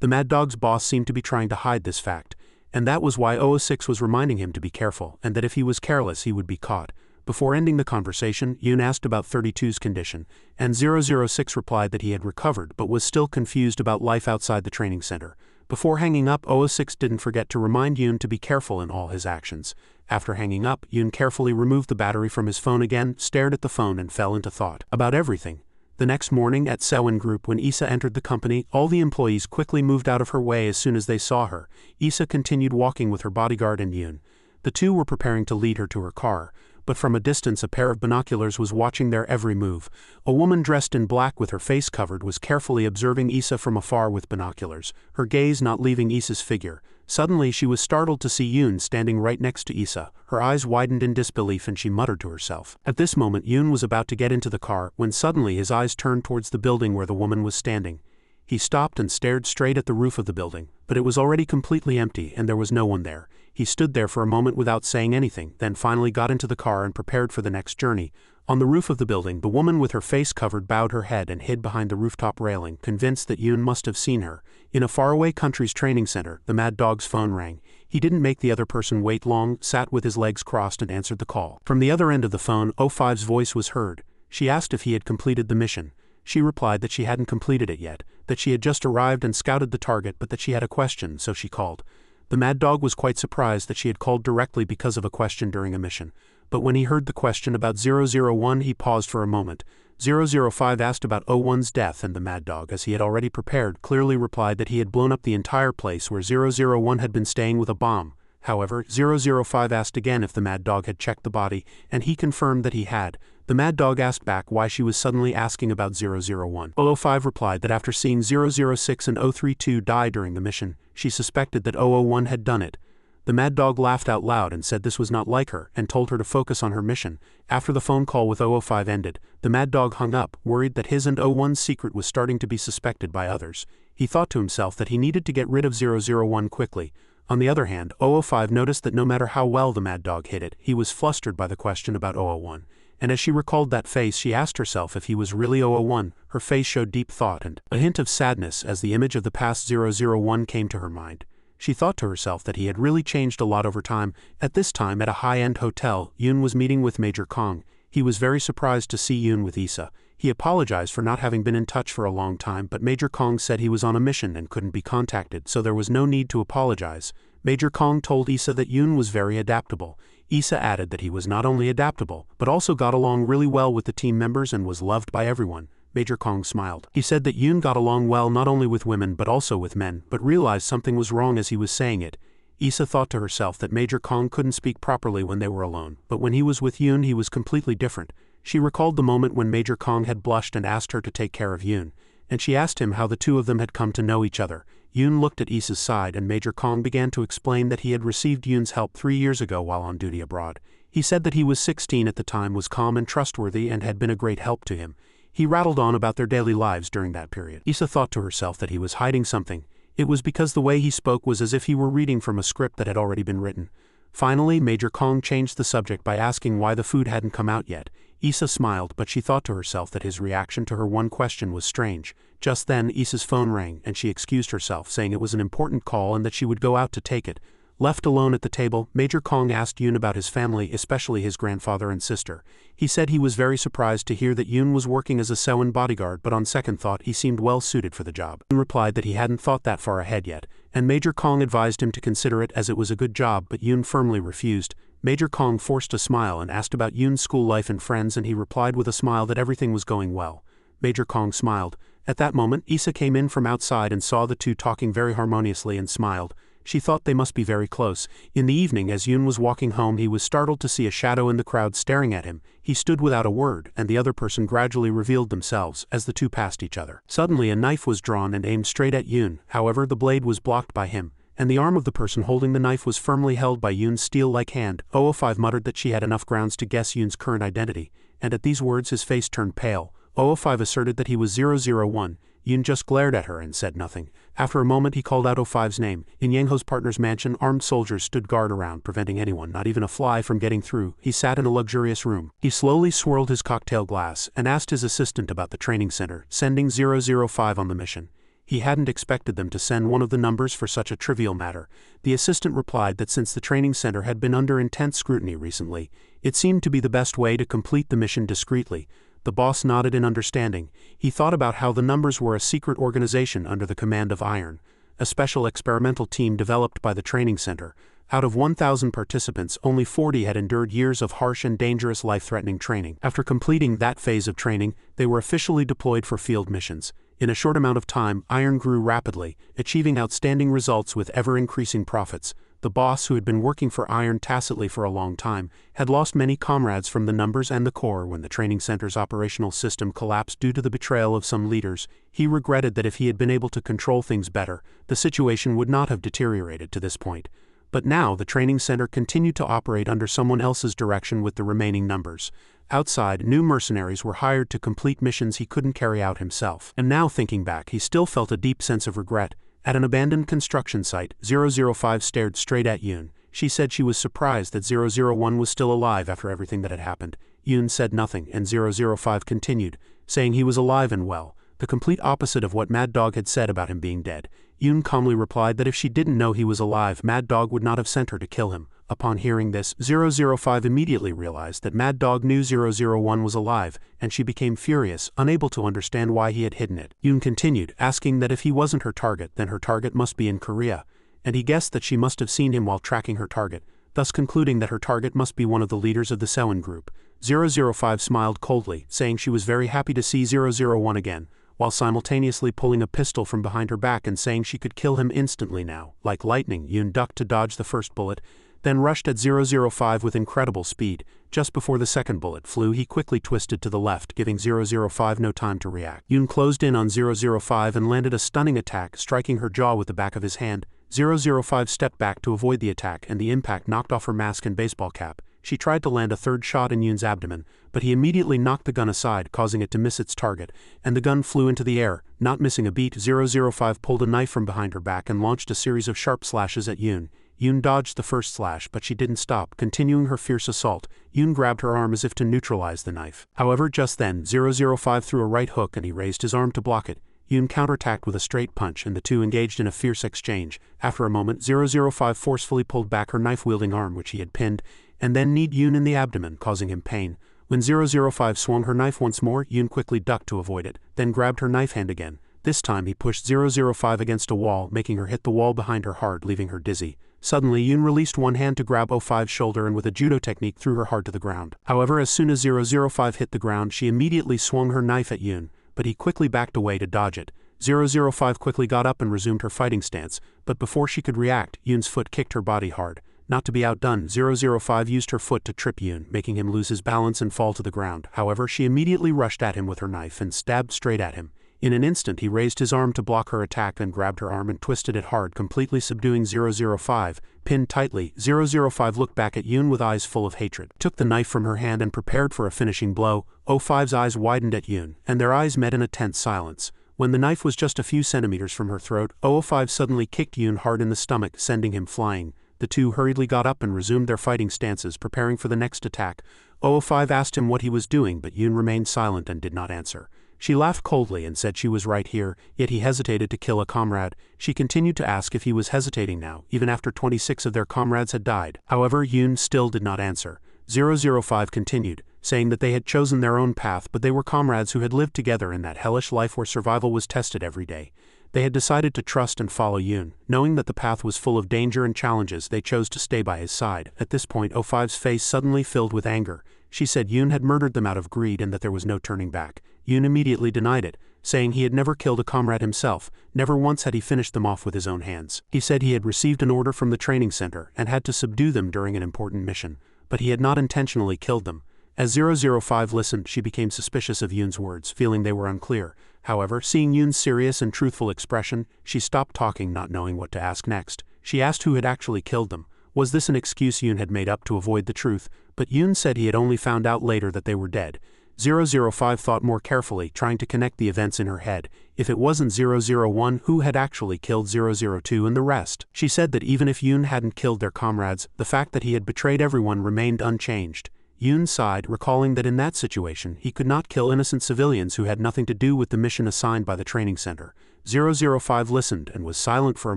The mad dog's boss seemed to be trying to hide this fact, and that was why 006 was reminding him to be careful, and that if he was careless he would be caught. Before ending the conversation, Yoon asked about 32's condition, and 006 replied that he had recovered but was still confused about life outside the training center. Before hanging up, 006 didn't forget to remind Yoon to be careful in all his actions. After hanging up, Yoon carefully removed the battery from his phone again, stared at the phone and fell into thought about everything. The next morning at Sewin Group, when Issa entered the company, all the employees quickly moved out of her way as soon as they saw her. Issa continued walking with her bodyguard and Yoon. The two were preparing to lead her to her car, but from a distance a pair of binoculars was watching their every move. A woman dressed in black with her face covered was carefully observing Issa from afar with binoculars, her gaze not leaving Issa's figure. Suddenly she was startled to see Yoon standing right next to Issa. Her eyes widened in disbelief and she muttered to herself. At this moment Yoon was about to get into the car when suddenly his eyes turned towards the building where the woman was standing. He stopped and stared straight at the roof of the building, but it was already completely empty and there was no one there. He stood there for a moment without saying anything, then finally got into the car and prepared for the next journey. On the roof of the building, the woman with her face covered bowed her head and hid behind the rooftop railing, convinced that Yoon must have seen her. In a faraway country's training center, the mad dog's phone rang. He didn't make the other person wait long, sat with his legs crossed and answered the call. From the other end of the phone, 05's voice was heard. She asked if he had completed the mission. She replied that she hadn't completed it yet, that she had just arrived and scouted the target but that she had a question, so she called. The mad dog was quite surprised that she had called directly because of a question during a mission, but when he heard the question about 001 he paused for a moment. 005 asked about 01's death and the mad dog, as he had already prepared, clearly replied that he had blown up the entire place where 001 had been staying with a bomb. However, 005 asked again if the mad dog had checked the body, and he confirmed that he had. The mad dog asked back why she was suddenly asking about 001. 005 replied that after seeing 006 and 032 die during the mission, she suspected that 001 had done it. The mad dog laughed out loud and said this was not like her, and told her to focus on her mission. After the phone call with 005 ended, the mad dog hung up, worried that his and 01's secret was starting to be suspected by others. He thought to himself that he needed to get rid of 001 quickly. On the other hand, 005 noticed that no matter how well the mad dog hid it, he was flustered by the question about 001. And as she recalled that face, she asked herself if he was really 001. Her face showed deep thought and a hint of sadness as the image of the past 001 came to her mind. She thought to herself that he had really changed a lot over time. At this time, at a high-end hotel, Yoon was meeting with Major Kong. He was very surprised to see Yoon with Issa. He apologized for not having been in touch for a long time, but Major Kong said he was on a mission and couldn't be contacted, so there was no need to apologize. Major Kong told Issa that Yoon was very adaptable. Issa added that he was not only adaptable, but also got along really well with the team members and was loved by everyone. Major Kong smiled. He said that Yoon got along well not only with women but also with men, but realized something was wrong as he was saying it. Issa thought to herself that Major Kong couldn't speak properly when they were alone, but when he was with Yoon he was completely different. She recalled the moment when Major Kong had blushed and asked her to take care of Yoon, and she asked him how the two of them had come to know each other. Yoon looked at Issa's side and Major Kong began to explain that he had received Yoon's help 3 years ago while on duty abroad. He said that he was 16 at the time, was calm and trustworthy and had been a great help to him. He rattled on about their daily lives during that period. Issa thought to herself that he was hiding something. It was because the way he spoke was as if he were reading from a script that had already been written. Finally, Major Kong changed the subject by asking why the food hadn't come out yet. Issa smiled, but she thought to herself that his reaction to her one question was strange. Just then, Issa's phone rang, and she excused herself, saying it was an important call and that she would go out to take it. Left alone at the table, Major Kong asked Yoon about his family, especially his grandfather and sister. He said he was very surprised to hear that Yoon was working as a Sewin bodyguard, but on second thought he seemed well suited for the job. Yoon replied that he hadn't thought that far ahead yet, and Major Kong advised him to consider it as it was a good job, but Yoon firmly refused. Major Kong forced a smile and asked about Yoon's school life and friends, and he replied with a smile that everything was going well. Major Kong smiled. At that moment, Issa came in from outside and saw the two talking very harmoniously and smiled. She thought they must be very close. In the evening, as Yoon was walking home, he was startled to see a shadow in the crowd staring at him. He stood without a word, and the other person gradually revealed themselves as the two passed each other. Suddenly a knife was drawn and aimed straight at Yoon. However, the blade was blocked by him, and the arm of the person holding the knife was firmly held by Yoon's steel-like hand. 005 muttered that she had enough grounds to guess Yoon's current identity, and at these words his face turned pale. 005 asserted that he was 001. Yoon just glared at her and said nothing. After a moment he called out 05's name. In Yangho's partner's mansion, armed soldiers stood guard around, preventing anyone, not even a fly, from getting through. He sat in a luxurious room. He slowly swirled his cocktail glass and asked his assistant about the training center, sending 005 on the mission. He hadn't expected them to send one of the numbers for such a trivial matter. The assistant replied that since the training center had been under intense scrutiny recently, it seemed to be the best way to complete the mission discreetly. The boss nodded in understanding. He thought about how the numbers were a secret organization under the command of Iron, a special experimental team developed by the training center. Out of 1,000 participants, only 40 had endured years of harsh and dangerous life-threatening training. After completing that phase of training, they were officially deployed for field missions. In a short amount of time, Iron grew rapidly, achieving outstanding results with ever-increasing profits. The boss, who had been working for Iron tacitly for a long time, had lost many comrades from the numbers and the core when the training center's operational system collapsed due to the betrayal of some leaders. He regretted that if he had been able to control things better, the situation would not have deteriorated to this point. But now the training center continued to operate under someone else's direction with the remaining numbers. Outside, new mercenaries were hired to complete missions he couldn't carry out himself. And now, thinking back, he still felt a deep sense of regret. At an abandoned construction site, 005 stared straight at Yoon. She said she was surprised that 001 was still alive after everything that had happened. Yoon said nothing, and 005 continued, saying he was alive and well, the complete opposite of what Mad Dog had said about him being dead. Yoon calmly replied that if she didn't know he was alive, Mad Dog would not have sent her to kill him. Upon hearing this, 005 immediately realized that Mad Dog knew 001 was alive, and she became furious, unable to understand why he had hidden it. Yoon continued, asking that if he wasn't her target, then her target must be in Korea, and he guessed that she must have seen him while tracking her target, thus concluding that her target must be one of the leaders of the Sewon group. 005 smiled coldly, saying she was very happy to see 001 again, while simultaneously pulling a pistol from behind her back and saying she could kill him instantly now. Like lightning, Yoon ducked to dodge the first bullet, then rushed at 005 with incredible speed. Just before the second bullet flew, he quickly twisted to the left, giving 005 no time to react. Yoon closed in on 005 and landed a stunning attack, striking her jaw with the back of his hand. 005 stepped back to avoid the attack, and the impact knocked off her mask and baseball cap. She tried to land a third shot in Yoon's abdomen, but he immediately knocked the gun aside, causing it to miss its target, and the gun flew into the air. Not missing a beat, 005 pulled a knife from behind her back and launched a series of sharp slashes at Yoon. Yoon dodged the first slash, but she didn't stop, continuing her fierce assault. Yoon grabbed her arm as if to neutralize the knife. However, just then, 005 threw a right hook and he raised his arm to block it. Yoon counterattacked with a straight punch, and the two engaged in a fierce exchange. After a moment, 005 forcefully pulled back her knife-wielding arm, which he had pinned, and then kneed Yoon in the abdomen, causing him pain. When 005 swung her knife once more, Yoon quickly ducked to avoid it, then grabbed her knife hand again. This time he pushed 005 against a wall, making her hit the wall behind her hard, leaving her dizzy. Suddenly, Yoon released one hand to grab 05's shoulder and with a judo technique threw her hard to the ground. However, as soon as 005 hit the ground, she immediately swung her knife at Yoon, but he quickly backed away to dodge it. 005 quickly got up and resumed her fighting stance, but before she could react, Yoon's foot kicked her body hard. Not to be outdone, 005 used her foot to trip Yoon, making him lose his balance and fall to the ground. However, she immediately rushed at him with her knife and stabbed straight at him. In an instant, he raised his arm to block her attack, then grabbed her arm and twisted it hard, completely subduing 005. Pinned tightly, 005 looked back at Yoon with eyes full of hatred, took the knife from her hand and prepared for a finishing blow. 05's eyes widened at Yoon, and their eyes met in a tense silence. When the knife was just a few centimeters from her throat, 05 suddenly kicked Yoon hard in the stomach, sending him flying. The two hurriedly got up and resumed their fighting stances, preparing for the next attack. 05 asked him what he was doing, but Yoon remained silent and did not answer. She laughed coldly and said she was right here, yet he hesitated to kill a comrade. She continued to ask if he was hesitating now, even after 26 of their comrades had died. However, Yoon still did not answer. 005 continued, saying that they had chosen their own path, but they were comrades who had lived together in that hellish life where survival was tested every day. They had decided to trust and follow Yoon. Knowing that the path was full of danger and challenges, they chose to stay by his side. At this point, 05's face suddenly filled with anger. She said Yoon had murdered them out of greed and that there was no turning back. Yoon immediately denied it, saying he had never killed a comrade himself. Never once had he finished them off with his own hands. He said he had received an order from the training center and had to subdue them during an important mission, but he had not intentionally killed them. As 005 listened, she became suspicious of Yoon's words, feeling they were unclear. However, seeing Yoon's serious and truthful expression, she stopped talking, not knowing what to ask next. She asked who had actually killed them. Was this an excuse Yoon had made up to avoid the truth? But Yoon said he had only found out later that they were dead. 005 thought more carefully, trying to connect the events in her head. If it wasn't 001, who had actually killed 002 and the rest? She said that even if Yoon hadn't killed their comrades, the fact that he had betrayed everyone remained unchanged. Yoon sighed, recalling that in that situation, he could not kill innocent civilians who had nothing to do with the mission assigned by the training center. 005 listened and was silent for a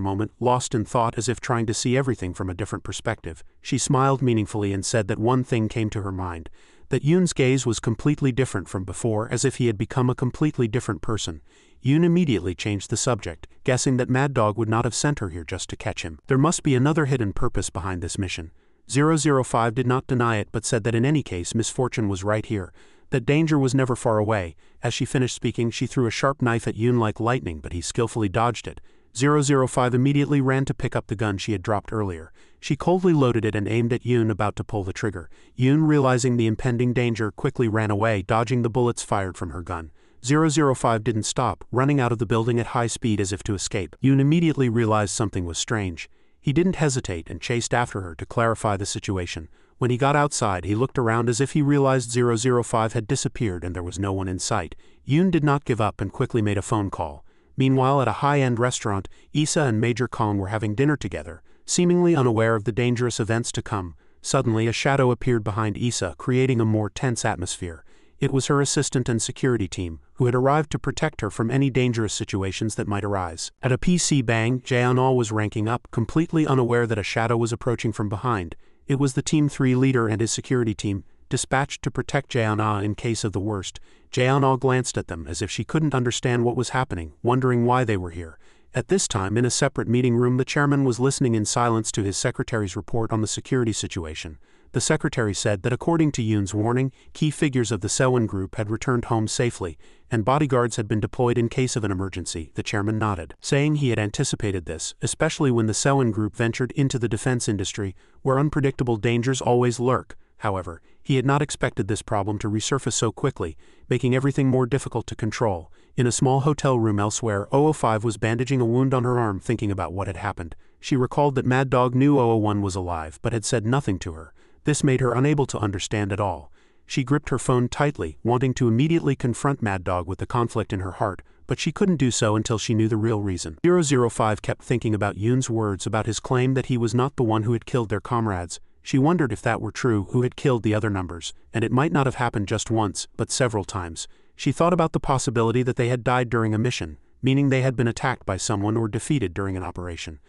moment, lost in thought as if trying to see everything from a different perspective. She smiled meaningfully and said that one thing came to her mind, that Yoon's gaze was completely different from before, as if he had become a completely different person. Yoon immediately changed the subject, guessing that Mad Dog would not have sent her here just to catch him. There must be another hidden purpose behind this mission. 005 did not deny it but said that in any case misfortune was right here, that danger was never far away. As she finished speaking, she threw a sharp knife at Yoon like lightning, but he skillfully dodged it. 005 immediately ran to pick up the gun she had dropped earlier. She coldly loaded it and aimed at Yoon, about to pull the trigger. Yoon, realizing the impending danger, quickly ran away, dodging the bullets fired from her gun. 005 didn't stop, running out of the building at high speed as if to escape. Yoon immediately realized something was strange. He didn't hesitate and chased after her to clarify the situation. When he got outside, he looked around as if he realized 005 had disappeared and there was no one in sight. Yoon did not give up and quickly made a phone call. Meanwhile, at a high-end restaurant, Issa and Major Kong were having dinner together, seemingly unaware of the dangerous events to come. Suddenly, a shadow appeared behind Issa, creating a more tense atmosphere. It was her assistant and security team, who had arrived to protect her from any dangerous situations that might arise. At a PC bang, Jaeon-ah was ranking up, completely unaware that a shadow was approaching from behind. It was the Team 3 leader and his security team, dispatched to protect Jaeon-ah in case of the worst. Jaeon-ah glanced at them as if she couldn't understand what was happening, wondering why they were here. At this time, in a separate meeting room, the chairman was listening in silence to his secretary's report on the security situation. The secretary said that according to Yoon's warning, key figures of the Sewon group had returned home safely, and bodyguards had been deployed in case of an emergency. The chairman nodded, saying he had anticipated this, especially when the Sewon group ventured into the defense industry, where unpredictable dangers always lurk. However, he had not expected this problem to resurface so quickly, making everything more difficult to control. In a small hotel room elsewhere, 005 was bandaging a wound on her arm, thinking about what had happened. She recalled that Mad Dog knew 001 was alive, but had said nothing to her. This made her unable to understand at all. She gripped her phone tightly, wanting to immediately confront Mad Dog with the conflict in her heart, but she couldn't do so until she knew the real reason. 005 kept thinking about Yoon's words about his claim that he was not the one who had killed their comrades. She wondered if that were true, who had killed the other numbers, and it might not have happened just once, but several times. She thought about the possibility that they had died during a mission, meaning they had been attacked by someone or defeated during an operation.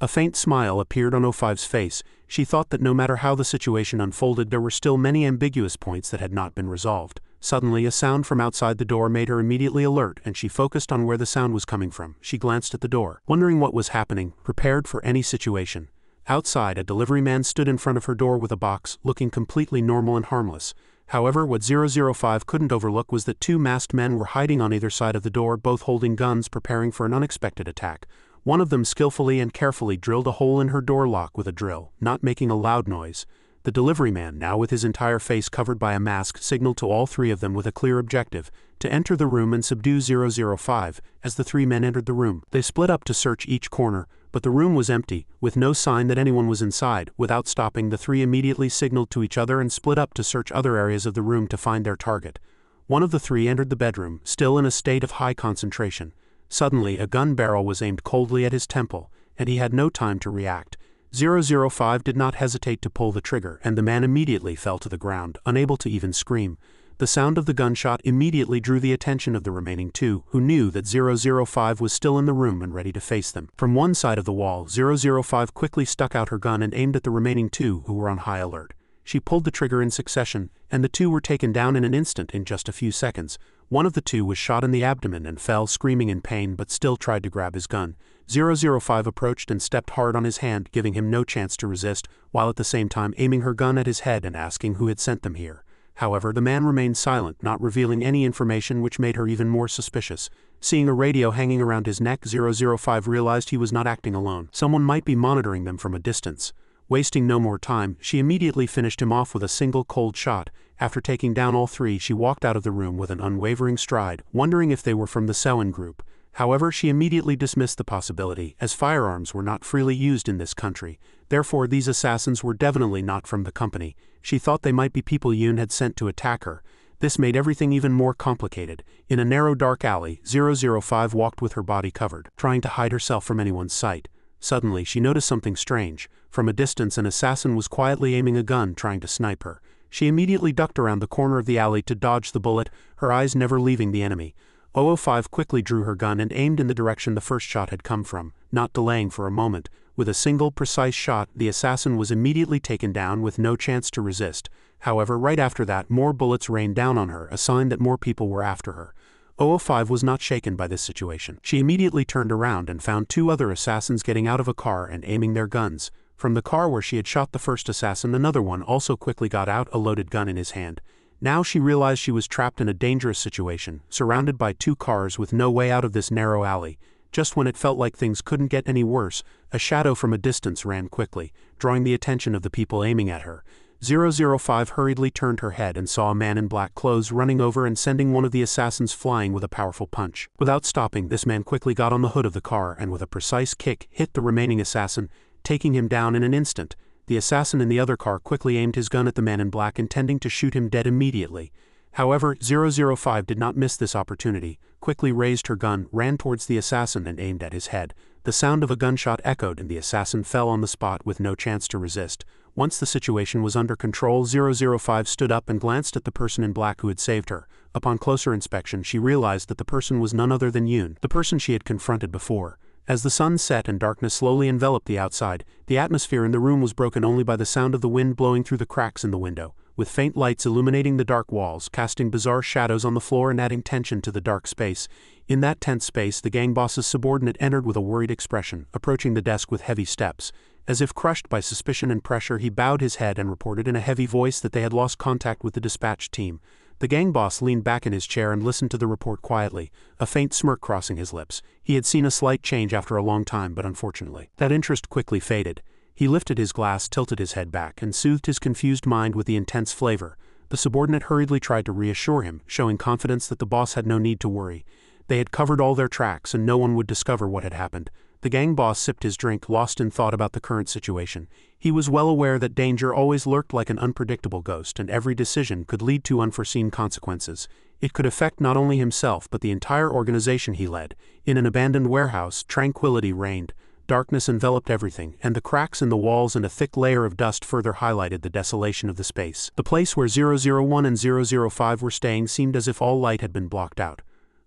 A faint smile appeared on 05's face. She thought that no matter how the situation unfolded, there were still many ambiguous points that had not been resolved. Suddenly, a sound from outside the door made her immediately alert, and she focused on where the sound was coming from. She glanced at the door, wondering what was happening, prepared for any situation. Outside, a delivery man stood in front of her door with a box, looking completely normal and harmless. However, what 005 couldn't overlook was that two masked men were hiding on either side of the door, both holding guns, preparing for an unexpected attack. One of them skillfully and carefully drilled a hole in her door lock with a drill, not making a loud noise. The delivery man, now with his entire face covered by a mask, signaled to all three of them with a clear objective, to enter the room and subdue 005. As the three men entered the room, they split up to search each corner, but the room was empty, with no sign that anyone was inside. Without stopping, the three immediately signaled to each other and split up to search other areas of the room to find their target. One of the three entered the bedroom, still in a state of high concentration. Suddenly, a gun barrel was aimed coldly at his temple, and he had no time to react. 005 did not hesitate to pull the trigger, and the man immediately fell to the ground, unable to even scream. The sound of the gunshot immediately drew the attention of the remaining two, who knew that 005 was still in the room and ready to face them. From one side of the wall, 005 quickly stuck out her gun and aimed at the remaining two, who were on high alert. She pulled the trigger in succession, and the two were taken down in an instant in just a few seconds. One of the two was shot in the abdomen and fell screaming in pain but still tried to grab his gun. 005 approached and stepped hard on his hand, giving him no chance to resist, while at the same time aiming her gun at his head and asking who had sent them here. However, the man remained silent, not revealing any information, which made her even more suspicious. Seeing a radio hanging around his neck, 005 realized he was not acting alone. Someone might be monitoring them from a distance. Wasting no more time, she immediately finished him off with a single cold shot. After taking down all three, she walked out of the room with an unwavering stride, wondering if they were from the Sewen group. However, she immediately dismissed the possibility, as firearms were not freely used in this country. Therefore, these assassins were definitely not from the company. She thought they might be people Yoon had sent to attack her. This made everything even more complicated. In a narrow dark alley, 005 walked with her body covered, trying to hide herself from anyone's sight. Suddenly, she noticed something strange. From a distance, an assassin was quietly aiming a gun, trying to snipe her. She immediately ducked around the corner of the alley to dodge the bullet, her eyes never leaving the enemy. 005 quickly drew her gun and aimed in the direction the first shot had come from, not delaying for a moment. With a single, precise shot, the assassin was immediately taken down with no chance to resist. However, right after that, more bullets rained down on her, a sign that more people were after her. 005 was not shaken by this situation. She immediately turned around and found two other assassins getting out of a car and aiming their guns. From the car where she had shot the first assassin, another one also quickly got out, a loaded gun in his hand. Now she realized she was trapped in a dangerous situation, surrounded by two cars with no way out of this narrow alley. Just when it felt like things couldn't get any worse, a shadow from a distance ran quickly, drawing the attention of the people aiming at her. 005 hurriedly turned her head and saw a man in black clothes running over and sending one of the assassins flying with a powerful punch. Without stopping, this man quickly got on the hood of the car and with a precise kick hit the remaining assassin, taking him down in an instant. The assassin in the other car quickly aimed his gun at the man in black, intending to shoot him dead immediately. However, 005 did not miss this opportunity, quickly raised her gun, ran towards the assassin and aimed at his head. The sound of a gunshot echoed and the assassin fell on the spot with no chance to resist. Once the situation was under control, 005 stood up and glanced at the person in black who had saved her. Upon closer inspection, she realized that the person was none other than Yoon, the person she had confronted before. As the sun set and darkness slowly enveloped the outside, the atmosphere in the room was broken only by the sound of the wind blowing through the cracks in the window, with faint lights illuminating the dark walls, casting bizarre shadows on the floor and adding tension to the dark space. In that tense space, the gang boss's subordinate entered with a worried expression, approaching the desk with heavy steps. As if crushed by suspicion and pressure, he bowed his head and reported in a heavy voice that they had lost contact with the dispatch team. The gang boss leaned back in his chair and listened to the report quietly, a faint smirk crossing his lips. He had seen a slight change after a long time, but unfortunately, that interest quickly faded. He lifted his glass, tilted his head back, and soothed his confused mind with the intense flavor. The subordinate hurriedly tried to reassure him, showing confidence that the boss had no need to worry. They had covered all their tracks and no one would discover what had happened. The gang boss sipped his drink, lost in thought about the current situation. He was well aware that danger always lurked like an unpredictable ghost, and every decision could lead to unforeseen consequences. It could affect not only himself but the entire organization he led. In an abandoned warehouse, tranquility reigned. Darkness enveloped everything, and the cracks in the walls and a thick layer of dust further highlighted the desolation of the space. The place where 001 and 005 were staying seemed as if all light had been blocked out.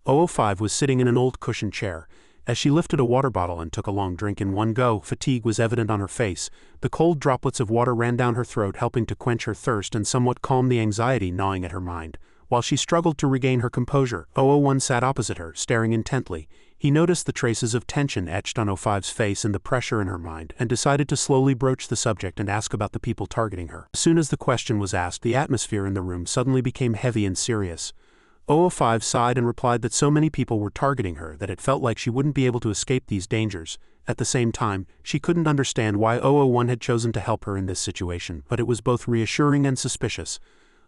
005 was sitting in an old cushioned chair. As she lifted a water bottle and took a long drink in one go, fatigue was evident on her face. The cold droplets of water ran down her throat, helping to quench her thirst and somewhat calm the anxiety gnawing at her mind. While she struggled to regain her composure, 001 sat opposite her, staring intently. He noticed the traces of tension etched on 05's face and the pressure in her mind, and decided to slowly broach the subject and ask about the people targeting her. As soon as the question was asked, the atmosphere in the room suddenly became heavy and serious. 005 sighed and replied that so many people were targeting her that it felt like she wouldn't be able to escape these dangers. At the same time, she couldn't understand why 001 had chosen to help her in this situation, but it was both reassuring and suspicious.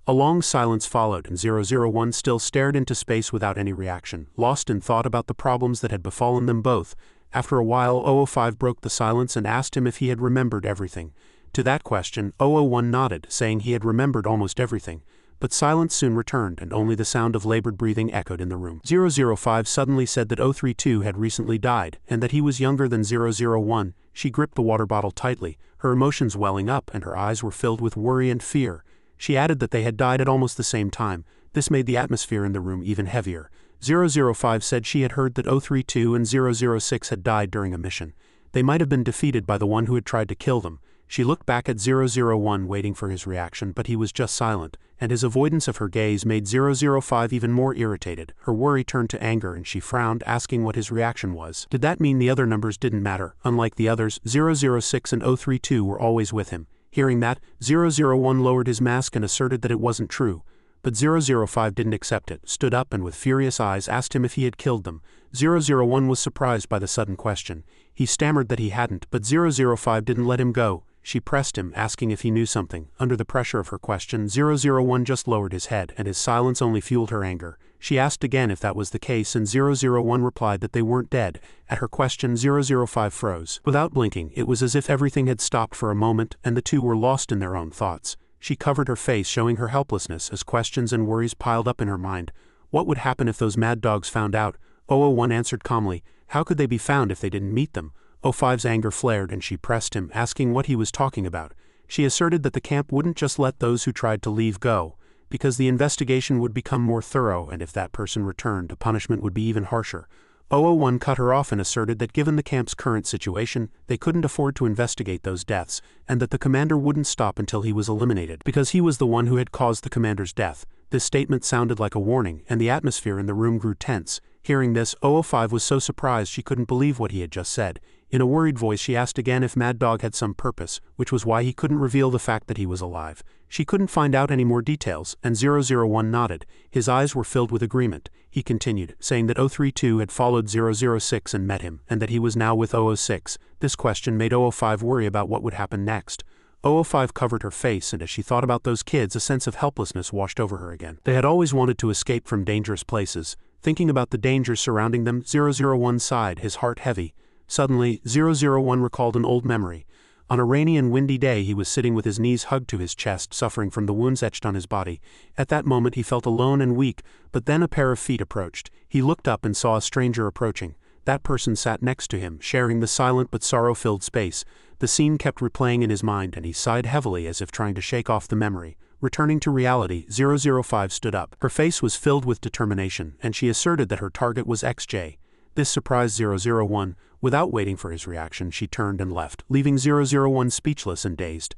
A long silence followed, and 001 still stared into space without any reaction, lost in thought about the problems that had befallen them both. After a while, 005 broke the silence and asked him if he had remembered everything. To that question, 001 nodded, saying he had remembered almost everything. But silence soon returned, and only the sound of labored breathing echoed in the room. 005 suddenly said that 032 had recently died, and that he was younger than 001. She gripped the water bottle tightly, her emotions welling up, and her eyes were filled with worry and fear. She added that they had died at almost the same time. This made the atmosphere in the room even heavier. 005 said she had heard that 032 and 006 had died during a mission. They might have been defeated by the one who had tried to kill them. She looked back at 001 waiting for his reaction, but he was just silent, and his avoidance of her gaze made 005 even more irritated. Her worry turned to anger and she frowned, asking what his reaction was. Did that mean the other numbers didn't matter? Unlike the others, 006 and 032 were always with him. Hearing that, 001 lowered his mask and asserted that it wasn't true. But 005 didn't accept it, stood up and with furious eyes asked him if he had killed them. 001 was surprised by the sudden question. He stammered that he hadn't, but 005 didn't let him go. She pressed him, asking if he knew something. Under the pressure of her question, 001 just lowered his head, and his silence only fueled her anger. She asked again if that was the case, and 001 replied that they weren't dead. At her question, 005 froze. Without blinking, it was as if everything had stopped for a moment, and the two were lost in their own thoughts. She covered her face, showing her helplessness as questions and worries piled up in her mind. What would happen if those mad dogs found out? 001 answered calmly. How could they be found if they didn't meet them? 005's anger flared and she pressed him, asking what he was talking about. She asserted that the camp wouldn't just let those who tried to leave go, because the investigation would become more thorough, and if that person returned, the punishment would be even harsher. 001 cut her off and asserted that given the camp's current situation, they couldn't afford to investigate those deaths, and that the commander wouldn't stop until he was eliminated, because he was the one who had caused the commander's death. This statement sounded like a warning, and the atmosphere in the room grew tense. Hearing this, 005 was so surprised she couldn't believe what he had just said. In a worried voice she asked again if Mad Dog had some purpose, which was why he couldn't reveal the fact that he was alive. She couldn't find out any more details, and 001 nodded. His eyes were filled with agreement. He continued, saying that 032 had followed 006 and met him, and that he was now with 006. This question made 005 worry about what would happen next. 005 covered her face, and as she thought about those kids, a sense of helplessness washed over her again. They had always wanted to escape from dangerous places. Thinking about the dangers surrounding them, 001 sighed, his heart heavy. Suddenly, 001 recalled an old memory. On a rainy and windy day he was sitting with his knees hugged to his chest, suffering from the wounds etched on his body. At that moment he felt alone and weak, but then a pair of feet approached. He looked up and saw a stranger approaching. That person sat next to him, sharing the silent but sorrow-filled space. The scene kept replaying in his mind, and he sighed heavily as if trying to shake off the memory. Returning to reality, 005 stood up. Her face was filled with determination, and she asserted that her target was XJ. This surprised 001. Without waiting for his reaction, she turned and left, leaving 001 speechless and dazed.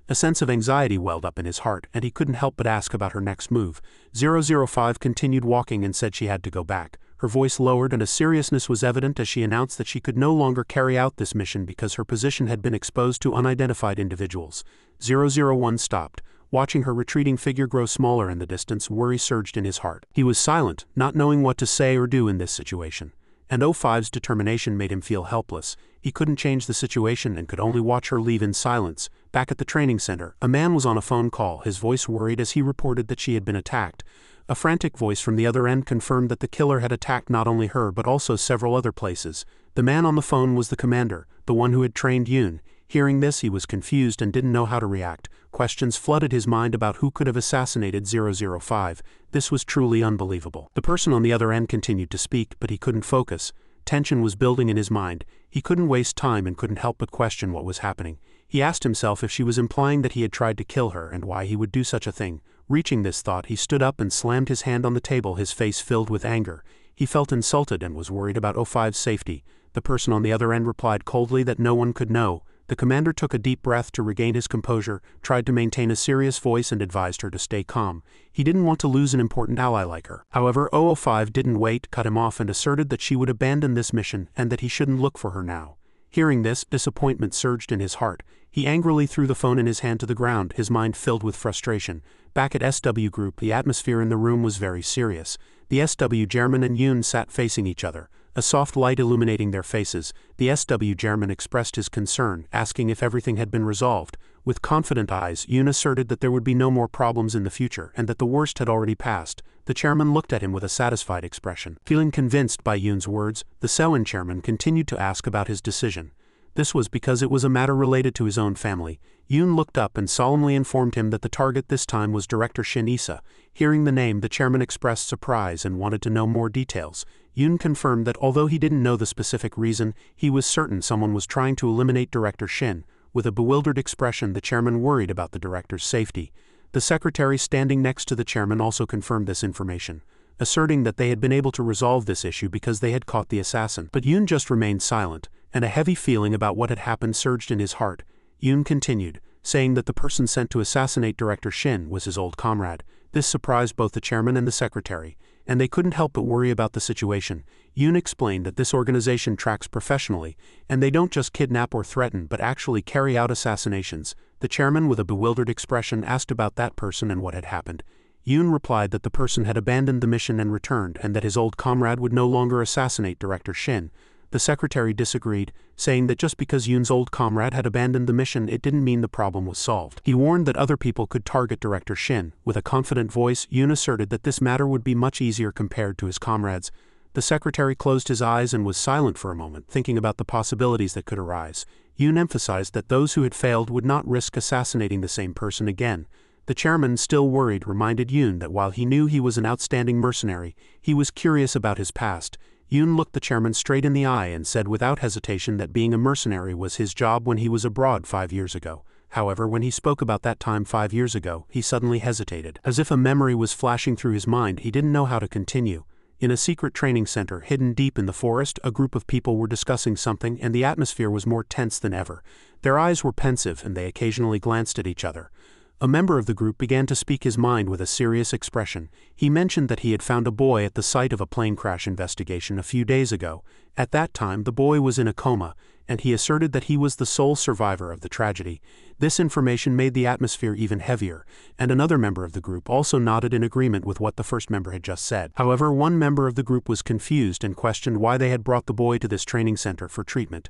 A sense of anxiety welled up in his heart, and he couldn't help but ask about her next move. 005 continued walking and said she had to go back. Her voice lowered and a seriousness was evident as she announced that she could no longer carry out this mission because her position had been exposed to unidentified individuals. 001 stopped. Watching her retreating figure grow smaller in the distance, worry surged in his heart. He was silent, not knowing what to say or do in this situation. And 05's determination made him feel helpless. He couldn't change the situation and could only watch her leave in silence. Back at the training center, a man was on a phone call, his voice worried as he reported that she had been attacked. A frantic voice from the other end confirmed that the killer had attacked not only her but also several other places. The man on the phone was the commander, the one who had trained Yoon. Hearing this, he was confused and didn't know how to react. Questions flooded his mind about who could have assassinated 005. This was truly unbelievable. The person on the other end continued to speak, but he couldn't focus. Tension was building in his mind. He couldn't waste time and couldn't help but question what was happening. He asked himself if she was implying that he had tried to kill her and why he would do such a thing. Reaching this thought, he stood up and slammed his hand on the table, his face filled with anger. He felt insulted and was worried about 05's safety. The person on the other end replied coldly that no one could know. The commander took a deep breath to regain his composure, tried to maintain a serious voice and advised her to stay calm. He didn't want to lose an important ally like her. However, 005 didn't wait, cut him off and asserted that she would abandon this mission and that he shouldn't look for her now. Hearing this, disappointment surged in his heart. He angrily threw the phone in his hand to the ground, his mind filled with frustration. Back at SW Group, the atmosphere in the room was very serious. The SW Chairman and Yoon sat facing each other, a soft light illuminating their faces. The SW Chairman expressed his concern, asking if everything had been resolved. With confident eyes, Yoon asserted that there would be no more problems in the future and that the worst had already passed. The chairman looked at him with a satisfied expression. Feeling convinced by Yoon's words, the Sewon chairman continued to ask about his decision. This was because it was a matter related to his own family. Yoon looked up and solemnly informed him that the target this time was Director Shin Isa. Hearing the name, the chairman expressed surprise and wanted to know more details. Yoon confirmed that although he didn't know the specific reason, he was certain someone was trying to eliminate Director Shin. With a bewildered expression, the chairman worried about the director's safety. The secretary standing next to the chairman also confirmed this information, asserting that they had been able to resolve this issue because they had caught the assassin. But Yoon just remained silent, and a heavy feeling about what had happened surged in his heart. Yoon continued, saying that the person sent to assassinate Director Shin was his old comrade. This surprised both the chairman and the secretary, and they couldn't help but worry about the situation. Yoon explained that this organization tracks professionally, and they don't just kidnap or threaten but actually carry out assassinations. The chairman, with a bewildered expression, asked about that person and what had happened. Yoon replied that the person had abandoned the mission and returned, and that his old comrade would no longer assassinate Director Shin. The secretary disagreed, saying that just because Yoon's old comrade had abandoned the mission, it didn't mean the problem was solved. He warned that other people could target Director Shin. With a confident voice, Yoon asserted that this matter would be much easier compared to his comrades. The secretary closed his eyes and was silent for a moment, thinking about the possibilities that could arise. Yoon emphasized that those who had failed would not risk assassinating the same person again. The chairman, still worried, reminded Yoon that while he knew he was an outstanding mercenary, he was curious about his past. Yoon looked the chairman straight in the eye and said without hesitation that being a mercenary was his job when he was abroad 5 years ago. However, when he spoke about that time 5 years ago, he suddenly hesitated. As if a memory was flashing through his mind, he didn't know how to continue. In a secret training center hidden deep in the forest, a group of people were discussing something, and the atmosphere was more tense than ever. Their eyes were pensive, and they occasionally glanced at each other. A member of the group began to speak his mind with a serious expression. He mentioned that he had found a boy at the site of a plane crash investigation a few days ago. At that time, the boy was in a coma, and he asserted that he was the sole survivor of the tragedy. This information made the atmosphere even heavier, and another member of the group also nodded in agreement with what the first member had just said. However, one member of the group was confused and questioned why they had brought the boy to this training center for treatment.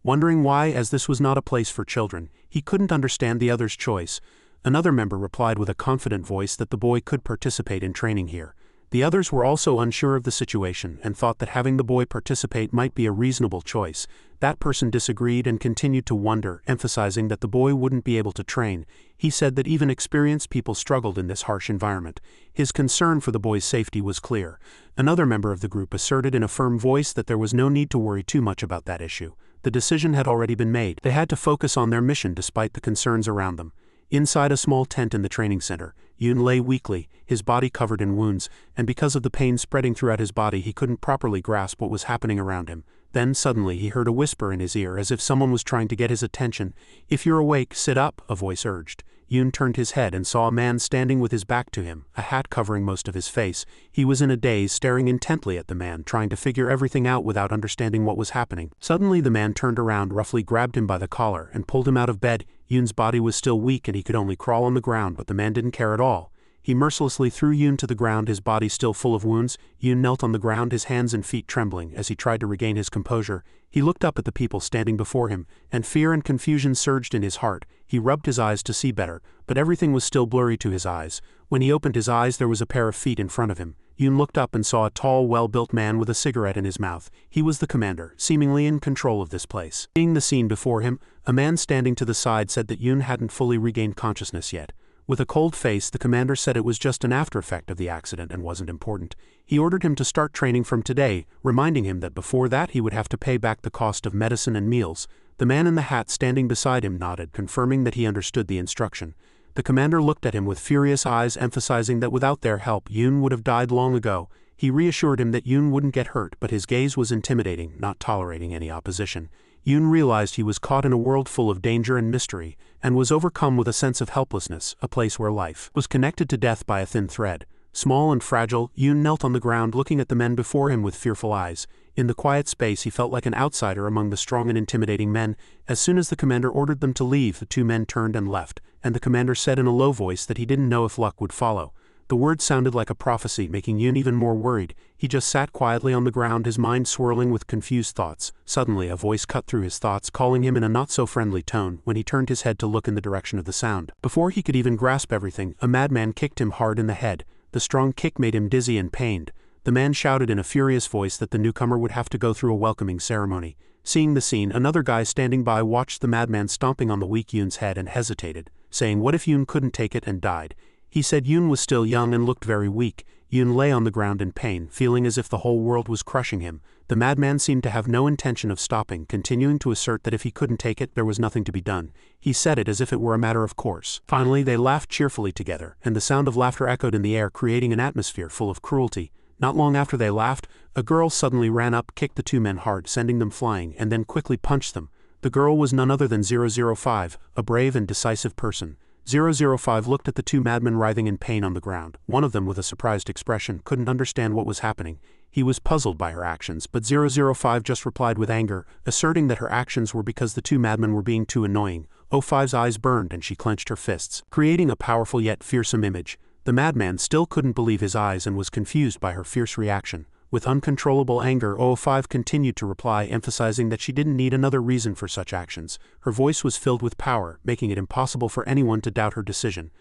Wondering why, as this was not a place for children, he couldn't understand the other's choice. Another member replied with a confident voice that the boy could participate in training here. The others were also unsure of the situation and thought that having the boy participate might be a reasonable choice. That person disagreed and continued to wonder, emphasizing that the boy wouldn't be able to train. He said that even experienced people struggled in this harsh environment. His concern for the boy's safety was clear. Another member of the group asserted in a firm voice that there was no need to worry too much about that issue. The decision had already been made. They had to focus on their mission despite the concerns around them. Inside a small tent in the training center, Yoon lay weakly, his body covered in wounds, and because of the pain spreading throughout his body he couldn't properly grasp what was happening around him. Then suddenly he heard a whisper in his ear as if someone was trying to get his attention. "If you're awake, sit up," a voice urged. Yoon turned his head and saw a man standing with his back to him, a hat covering most of his face. He was in a daze, staring intently at the man, trying to figure everything out without understanding what was happening. Suddenly the man turned around, roughly grabbed him by the collar, and pulled him out of bed. Yoon's body was still weak and he could only crawl on the ground, but the man didn't care at all. He mercilessly threw Yoon to the ground, his body still full of wounds. Yoon knelt on the ground, his hands and feet trembling as he tried to regain his composure. He looked up at the people standing before him, and fear and confusion surged in his heart. He rubbed his eyes to see better, but everything was still blurry to his eyes. When he opened his eyes, there was a pair of feet in front of him. Yoon looked up and saw a tall, well-built man with a cigarette in his mouth. He was the commander, seemingly in control of this place. Seeing the scene before him, a man standing to the side said that Yoon hadn't fully regained consciousness yet. With a cold face, the commander said it was just an after-effect of the accident and wasn't important. He ordered him to start training from today, reminding him that before that he would have to pay back the cost of medicine and meals. The man in the hat standing beside him nodded, confirming that he understood the instruction. The commander looked at him with furious eyes, emphasizing that without their help, Yoon would have died long ago. He reassured him that Yoon wouldn't get hurt, but his gaze was intimidating, not tolerating any opposition. Yoon realized he was caught in a world full of danger and mystery, and was overcome with a sense of helplessness, a place where life was connected to death by a thin thread. Small and fragile, Yoon knelt on the ground looking at the men before him with fearful eyes. In the quiet space he felt like an outsider among the strong and intimidating men. As soon as the commander ordered them to leave, the two men turned and left, and the commander said in a low voice that he didn't know if luck would follow. The words sounded like a prophecy, making Yoon even more worried. He just sat quietly on the ground, his mind swirling with confused thoughts. Suddenly a voice cut through his thoughts, calling him in a not-so-friendly tone. When he turned his head to look in the direction of the sound, before he could even grasp everything, a madman kicked him hard in the head. The strong kick made him dizzy and pained. The man shouted in a furious voice that the newcomer would have to go through a welcoming ceremony. Seeing the scene, another guy standing by watched the madman stomping on the weak Yoon's head and hesitated, saying what if Yoon couldn't take it and died. He said Yoon was still young and looked very weak. Yoon lay on the ground in pain, feeling as if the whole world was crushing him. The madman seemed to have no intention of stopping, continuing to assert that if he couldn't take it, there was nothing to be done. He said it as if it were a matter of course. Finally, they laughed cheerfully together, and the sound of laughter echoed in the air, creating an atmosphere full of cruelty. Not long after they laughed, a girl suddenly ran up, kicked the two men hard, sending them flying, and then quickly punched them. The girl was none other than 005, a brave and decisive person. 005 looked at the two madmen writhing in pain on the ground. One of them, with a surprised expression, couldn't understand what was happening. He was puzzled by her actions, but 005 just replied with anger, asserting that her actions were because the two madmen were being too annoying. 05's eyes burned and she clenched her fists, creating a powerful yet fearsome image. The madman still couldn't believe his eyes and was confused by her fierce reaction. With uncontrollable anger, 005 continued to reply, emphasizing that she didn't need another reason for such actions. Her voice was filled with power, making it impossible for anyone to doubt her decision.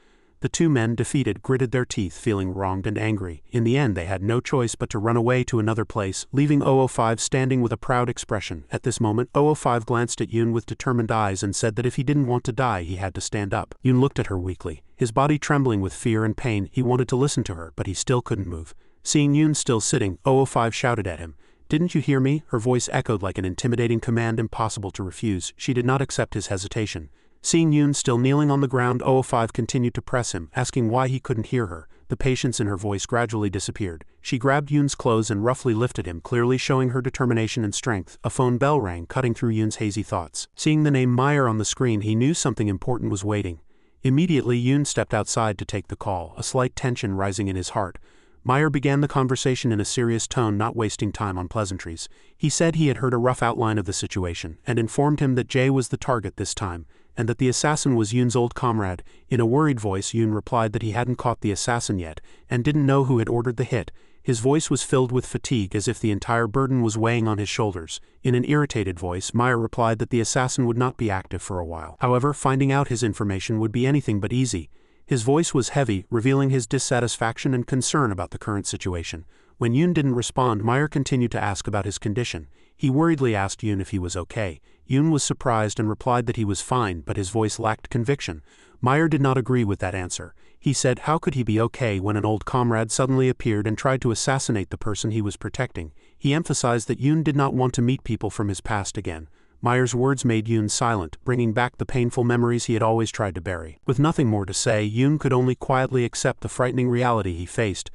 The two men, defeated, gritted their teeth, feeling wronged and angry. In the end, they had no choice but to run away to another place, leaving 005 standing with a proud expression. At this moment, 005 glanced at Yoon with determined eyes and said that if he didn't want to die, he had to stand up. Yoon looked at her weakly, his body trembling with fear and pain. He wanted to listen to her, but he still couldn't move. Seeing Yoon still sitting, 005 shouted at him. "Didn't you hear me?" Her voice echoed like an intimidating command impossible to refuse. She did not accept his hesitation. Seeing Yoon still kneeling on the ground, 005 continued to press him, asking why he couldn't hear her. The patience in her voice gradually disappeared. She grabbed Yoon's clothes and roughly lifted him, clearly showing her determination and strength. A phone bell rang, cutting through Yoon's hazy thoughts. Seeing the name Meyer on the screen, he knew something important was waiting. Immediately, Yoon stepped outside to take the call, a slight tension rising in his heart. Meyer began the conversation in a serious tone, not wasting time on pleasantries. He said he had heard a rough outline of the situation, and informed him that Jay was the target this time, and that the assassin was Yoon's old comrade. In a worried voice, Yoon replied that he hadn't caught the assassin yet, and didn't know who had ordered the hit. His voice was filled with fatigue, as if the entire burden was weighing on his shoulders. In an irritated voice, Meyer replied that the assassin would not be active for a while. However, finding out his information would be anything but easy. His voice was heavy, revealing his dissatisfaction and concern about the current situation. When Yoon didn't respond, Meyer continued to ask about his condition. He worriedly asked Yoon if he was okay. Yoon was surprised and replied that he was fine, but his voice lacked conviction. Meyer did not agree with that answer. He said how could he be okay when an old comrade suddenly appeared and tried to assassinate the person he was protecting. He emphasized that Yoon did not want to meet people from his past again. Meyer's words made Yoon silent, bringing back the painful memories he had always tried to bury. With nothing more to say, Yoon could only quietly accept the frightening reality he faced.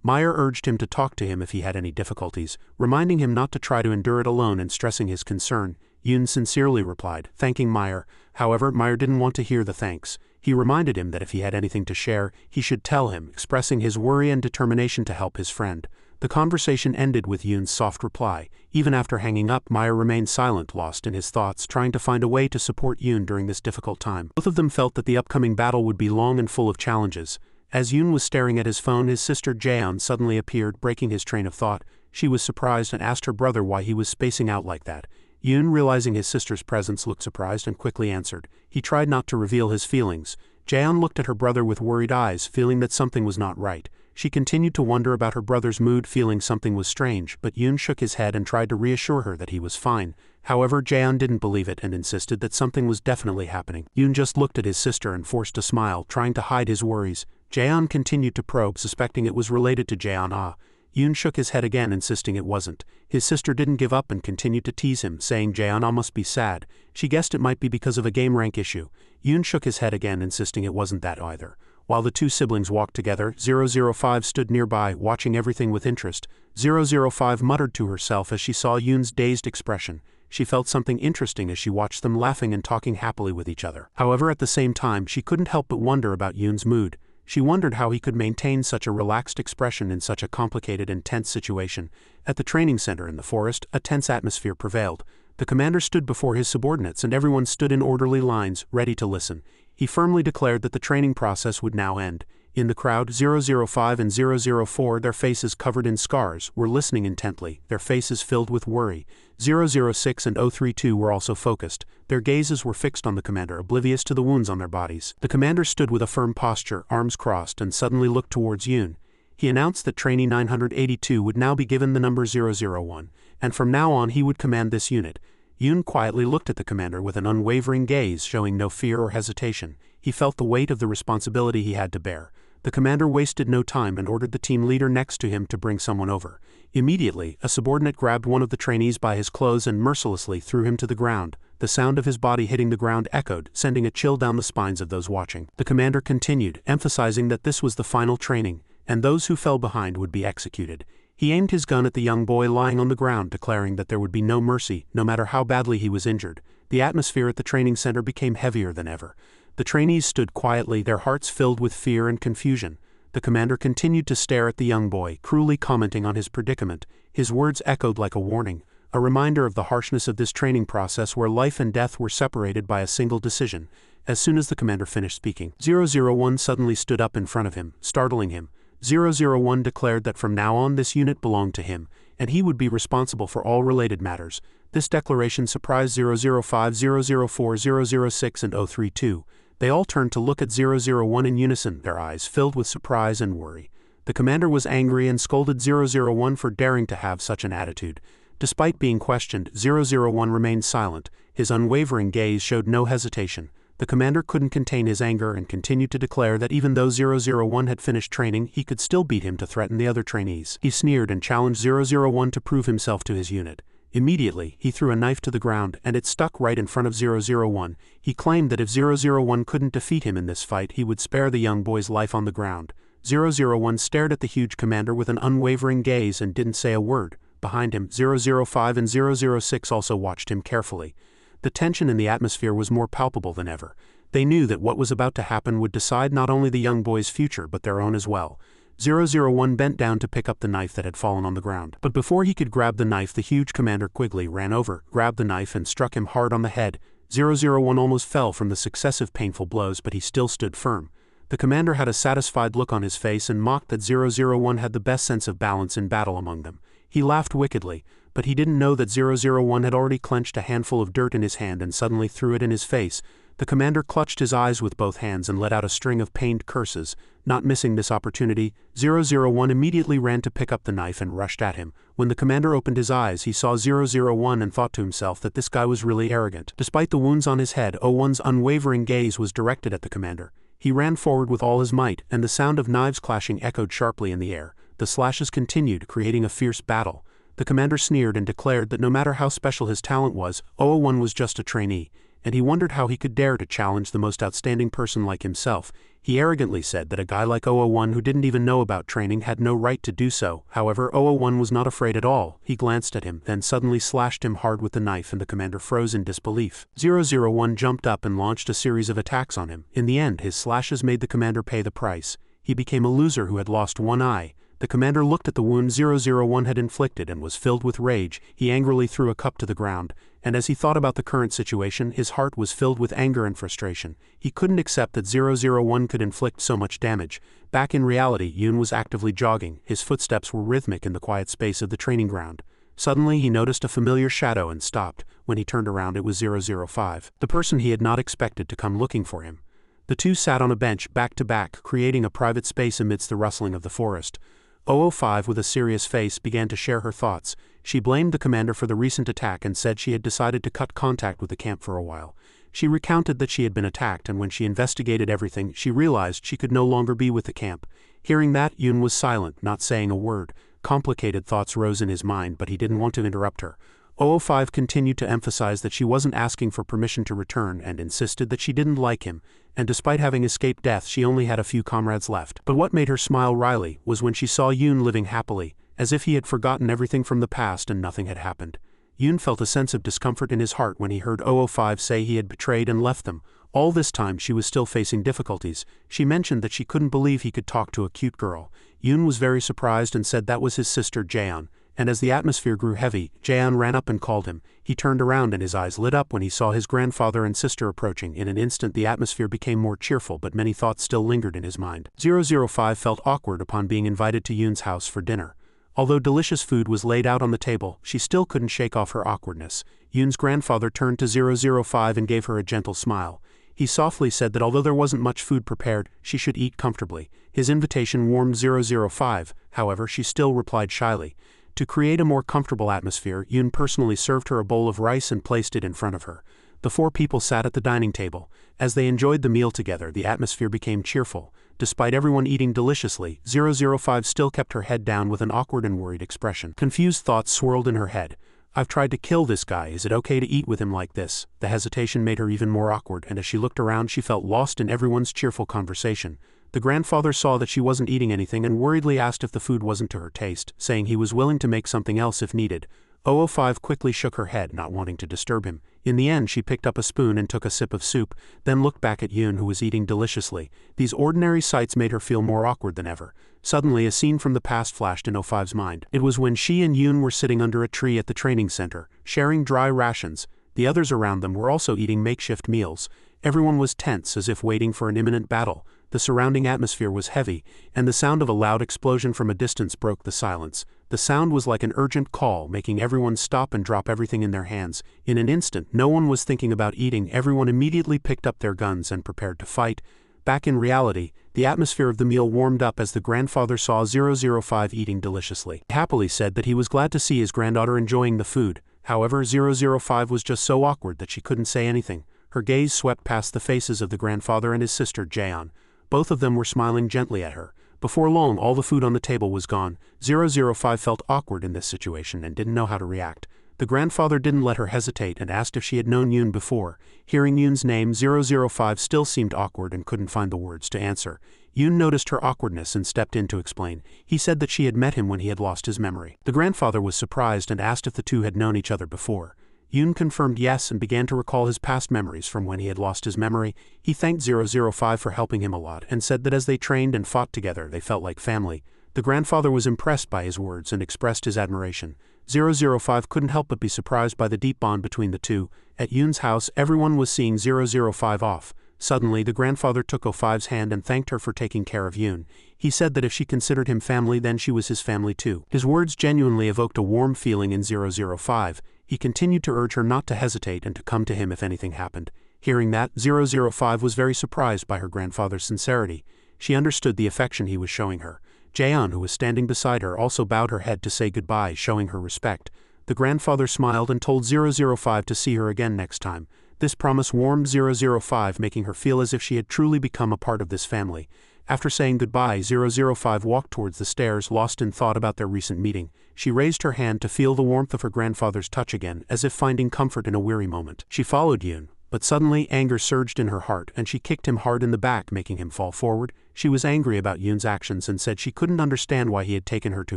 Meyer urged him to talk to him if he had any difficulties, reminding him not to try to endure it alone and stressing his concern. Yoon sincerely replied, thanking Meyer. However, Meyer didn't want to hear the thanks. He reminded him that if he had anything to share, he should tell him, expressing his worry and determination to help his friend. The conversation ended with Yoon's soft reply. Even after hanging up, Meyer remained silent, lost in his thoughts, trying to find a way to support Yoon during this difficult time. Both of them felt that the upcoming battle would be long and full of challenges. As Yoon was staring at his phone, his sister Jaeon suddenly appeared, breaking his train of thought. She was surprised and asked her brother why he was spacing out like that. Yoon, realizing his sister's presence, looked surprised and quickly answered. He tried not to reveal his feelings. Jaeon looked at her brother with worried eyes, feeling that something was not right. She continued to wonder about her brother's mood, feeling something was strange, but Yoon shook his head and tried to reassure her that he was fine. However, Jaeon didn't believe it and insisted that something was definitely happening. Yoon just looked at his sister and forced a smile, trying to hide his worries. Jaeon continued to probe, suspecting it was related to Jaeon. Yoon shook his head again, insisting it wasn't. His sister didn't give up and continued to tease him, saying Jaeon must be sad. She guessed it might be because of a game rank issue. Yoon shook his head again, insisting it wasn't that either. While the two siblings walked together, 005 stood nearby, watching everything with interest. 005 muttered to herself as she saw Yoon's dazed expression. She felt something interesting as she watched them laughing and talking happily with each other. However, at the same time, she couldn't help but wonder about Yoon's mood. She wondered how he could maintain such a relaxed expression in such a complicated and tense situation. At the training center in the forest, a tense atmosphere prevailed. The commander stood before his subordinates and everyone stood in orderly lines, ready to listen. He firmly declared that the training process would now end. In the crowd, 005 and 004, their faces covered in scars, were listening intently, their faces filled with worry. 006 and 032 were also focused. Their gazes were fixed on the commander, oblivious to the wounds on their bodies. The commander stood with a firm posture, arms crossed, and suddenly looked towards Yoon. He announced that trainee 982 would now be given the number 001, and from now on he would command this unit. Yoon quietly looked at the commander with an unwavering gaze, showing no fear or hesitation. He felt the weight of the responsibility he had to bear. The commander wasted no time and ordered the team leader next to him to bring someone over. Immediately, a subordinate grabbed one of the trainees by his clothes and mercilessly threw him to the ground. The sound of his body hitting the ground echoed, sending a chill down the spines of those watching. The commander continued, emphasizing that this was the final training, and those who fell behind would be executed. He aimed his gun at the young boy lying on the ground, declaring that there would be no mercy, no matter how badly he was injured. The atmosphere at the training center became heavier than ever. The trainees stood quietly, their hearts filled with fear and confusion. The commander continued to stare at the young boy, cruelly commenting on his predicament. His words echoed like a warning, a reminder of the harshness of this training process where life and death were separated by a single decision. As soon as the commander finished speaking, 001 suddenly stood up in front of him, startling him. 001 declared that from now on this unit belonged to him, and he would be responsible for all related matters. This declaration surprised 005, 004, 006, and 032. They all turned to look at 001 in unison, their eyes filled with surprise and worry. The commander was angry and scolded 001 for daring to have such an attitude. Despite being questioned, 001 remained silent. His unwavering gaze showed no hesitation. The commander couldn't contain his anger and continued to declare that even though 001 had finished training, he could still beat him to threaten the other trainees. He sneered and challenged 001 to prove himself to his unit. Immediately, he threw a knife to the ground, and it stuck right in front of 001. He claimed that if 001 couldn't defeat him in this fight, he would spare the young boy's life on the ground. 001 stared at the huge commander with an unwavering gaze and didn't say a word. Behind him, 005 and 006 also watched him carefully. The tension in the atmosphere was more palpable than ever. They knew that what was about to happen would decide not only the young boy's future but their own as well. 001 bent down to pick up the knife that had fallen on the ground. But before he could grab the knife, the huge commander quickly ran over, grabbed the knife and struck him hard on the head. 001 almost fell from the successive painful blows, but he still stood firm. The commander had a satisfied look on his face and mocked that 001 had the best sense of balance in battle among them. He laughed wickedly, but he didn't know that 001 had already clenched a handful of dirt in his hand and suddenly threw it in his face. The commander clutched his eyes with both hands and let out a string of pained curses. Not missing this opportunity, 001 immediately ran to pick up the knife and rushed at him. When the commander opened his eyes, he saw 001 and thought to himself that this guy was really arrogant. Despite the wounds on his head, 01's unwavering gaze was directed at the commander. He ran forward with all his might, and the sound of knives clashing echoed sharply in the air. The slashes continued, creating a fierce battle. The commander sneered and declared that no matter how special his talent was, 001 was just a trainee, and he wondered how he could dare to challenge the most outstanding person like himself. He arrogantly said that a guy like 001 who didn't even know about training had no right to do so. However, 001 was not afraid at all. He glanced at him, then suddenly slashed him hard with the knife, and the commander froze in disbelief. 001 jumped up and launched a series of attacks on him. In the end, his slashes made the commander pay the price. He became a loser who had lost one eye. The commander looked at the wound 001 had inflicted and was filled with rage. He angrily threw a cup to the ground, and as he thought about the current situation, his heart was filled with anger and frustration. He couldn't accept that 001 could inflict so much damage. Back in reality, Yoon was actively jogging. His footsteps were rhythmic in the quiet space of the training ground. Suddenly, he noticed a familiar shadow and stopped. When he turned around, it was 005, the person he had not expected to come looking for him. The two sat on a bench back to back, creating a private space amidst the rustling of the forest. 005, with a serious face, began to share her thoughts. She blamed the commander for the recent attack and said she had decided to cut contact with the camp for a while. She recounted that she had been attacked, and when she investigated everything, she realized she could no longer be with the camp. Hearing that, Yoon was silent, not saying a word. Complicated thoughts rose in his mind, but he didn't want to interrupt her. 005 continued to emphasize that she wasn't asking for permission to return and insisted that she didn't like him, and despite having escaped death, she only had a few comrades left. But what made her smile wryly was when she saw Yoon living happily, as if he had forgotten everything from the past and nothing had happened. Yoon felt a sense of discomfort in his heart when he heard 005 say he had betrayed and left them. All this time she was still facing difficulties. She mentioned that she couldn't believe he could talk to a cute girl. Yoon was very surprised and said that was his sister Jaeon. And as the atmosphere grew heavy, Jaeon ran up and called him. He turned around and his eyes lit up when he saw his grandfather and sister approaching. In an instant the atmosphere became more cheerful, but many thoughts still lingered in his mind. 005 felt awkward upon being invited to Yoon's house for dinner. Although delicious food was laid out on the table, she still couldn't shake off her awkwardness. Yoon's grandfather turned to 005 and gave her a gentle smile. He softly said that although there wasn't much food prepared, she should eat comfortably. His invitation warmed 005, however, she still replied shyly. To create a more comfortable atmosphere, Yoon personally served her a bowl of rice and placed it in front of her. The four people sat at the dining table. As they enjoyed the meal together, the atmosphere became cheerful. Despite everyone eating deliciously, 005 still kept her head down with an awkward and worried expression. Confused thoughts swirled in her head. I've tried to kill this guy, is it okay to eat with him like this? The hesitation made her even more awkward, and as she looked around she felt lost in everyone's cheerful conversation. The grandfather saw that she wasn't eating anything and worriedly asked if the food wasn't to her taste, saying he was willing to make something else if needed. 005 quickly shook her head, not wanting to disturb him. In the end, she picked up a spoon and took a sip of soup, then looked back at Yoon, who was eating deliciously. These ordinary sights made her feel more awkward than ever. Suddenly, a scene from the past flashed in 05's mind. It was when she and Yoon were sitting under a tree at the training center, sharing dry rations. The others around them were also eating makeshift meals. Everyone was tense, as if waiting for an imminent battle. The surrounding atmosphere was heavy, and the sound of a loud explosion from a distance broke the silence. The sound was like an urgent call, making everyone stop and drop everything in their hands. In an instant, no one was thinking about eating. Everyone immediately picked up their guns and prepared to fight. Back in reality, the atmosphere of the meal warmed up as the grandfather saw 005 eating deliciously. He happily said that he was glad to see his granddaughter enjoying the food. However, 005 was just so awkward that she couldn't say anything. Her gaze swept past the faces of the grandfather and his sister Jaeon. Both of them were smiling gently at her. Before long, all the food on the table was gone. 005 felt awkward in this situation and didn't know how to react. The grandfather didn't let her hesitate and asked if she had known Yoon before. Hearing Yoon's name, 005 still seemed awkward and couldn't find the words to answer. Yoon noticed her awkwardness and stepped in to explain. He said that she had met him when he had lost his memory. The grandfather was surprised and asked if the two had known each other before. Yoon confirmed yes and began to recall his past memories from when he had lost his memory. He thanked 005 for helping him a lot and said that as they trained and fought together, they felt like family. The grandfather was impressed by his words and expressed his admiration. 005 couldn't help but be surprised by the deep bond between the two. At Yoon's house, everyone was seeing 005 off. Suddenly, the grandfather took 05's hand and thanked her for taking care of Yoon. He said that if she considered him family, then she was his family too. His words genuinely evoked a warm feeling in 005. He continued to urge her not to hesitate and to come to him if anything happened. Hearing that, 005 was very surprised by her grandfather's sincerity. She understood the affection he was showing her. Jaeon, who was standing beside her, also bowed her head to say goodbye, showing her respect. The grandfather smiled and told 005 to see her again next time. This promise warmed 005, making her feel as if she had truly become a part of this family. After saying goodbye, 005 walked towards the stairs, lost in thought about their recent meeting. She raised her hand to feel the warmth of her grandfather's touch again, as if finding comfort in a weary moment. She followed Yoon, but suddenly anger surged in her heart and she kicked him hard in the back, making him fall forward. She was angry about Yoon's actions and said she couldn't understand why he had taken her to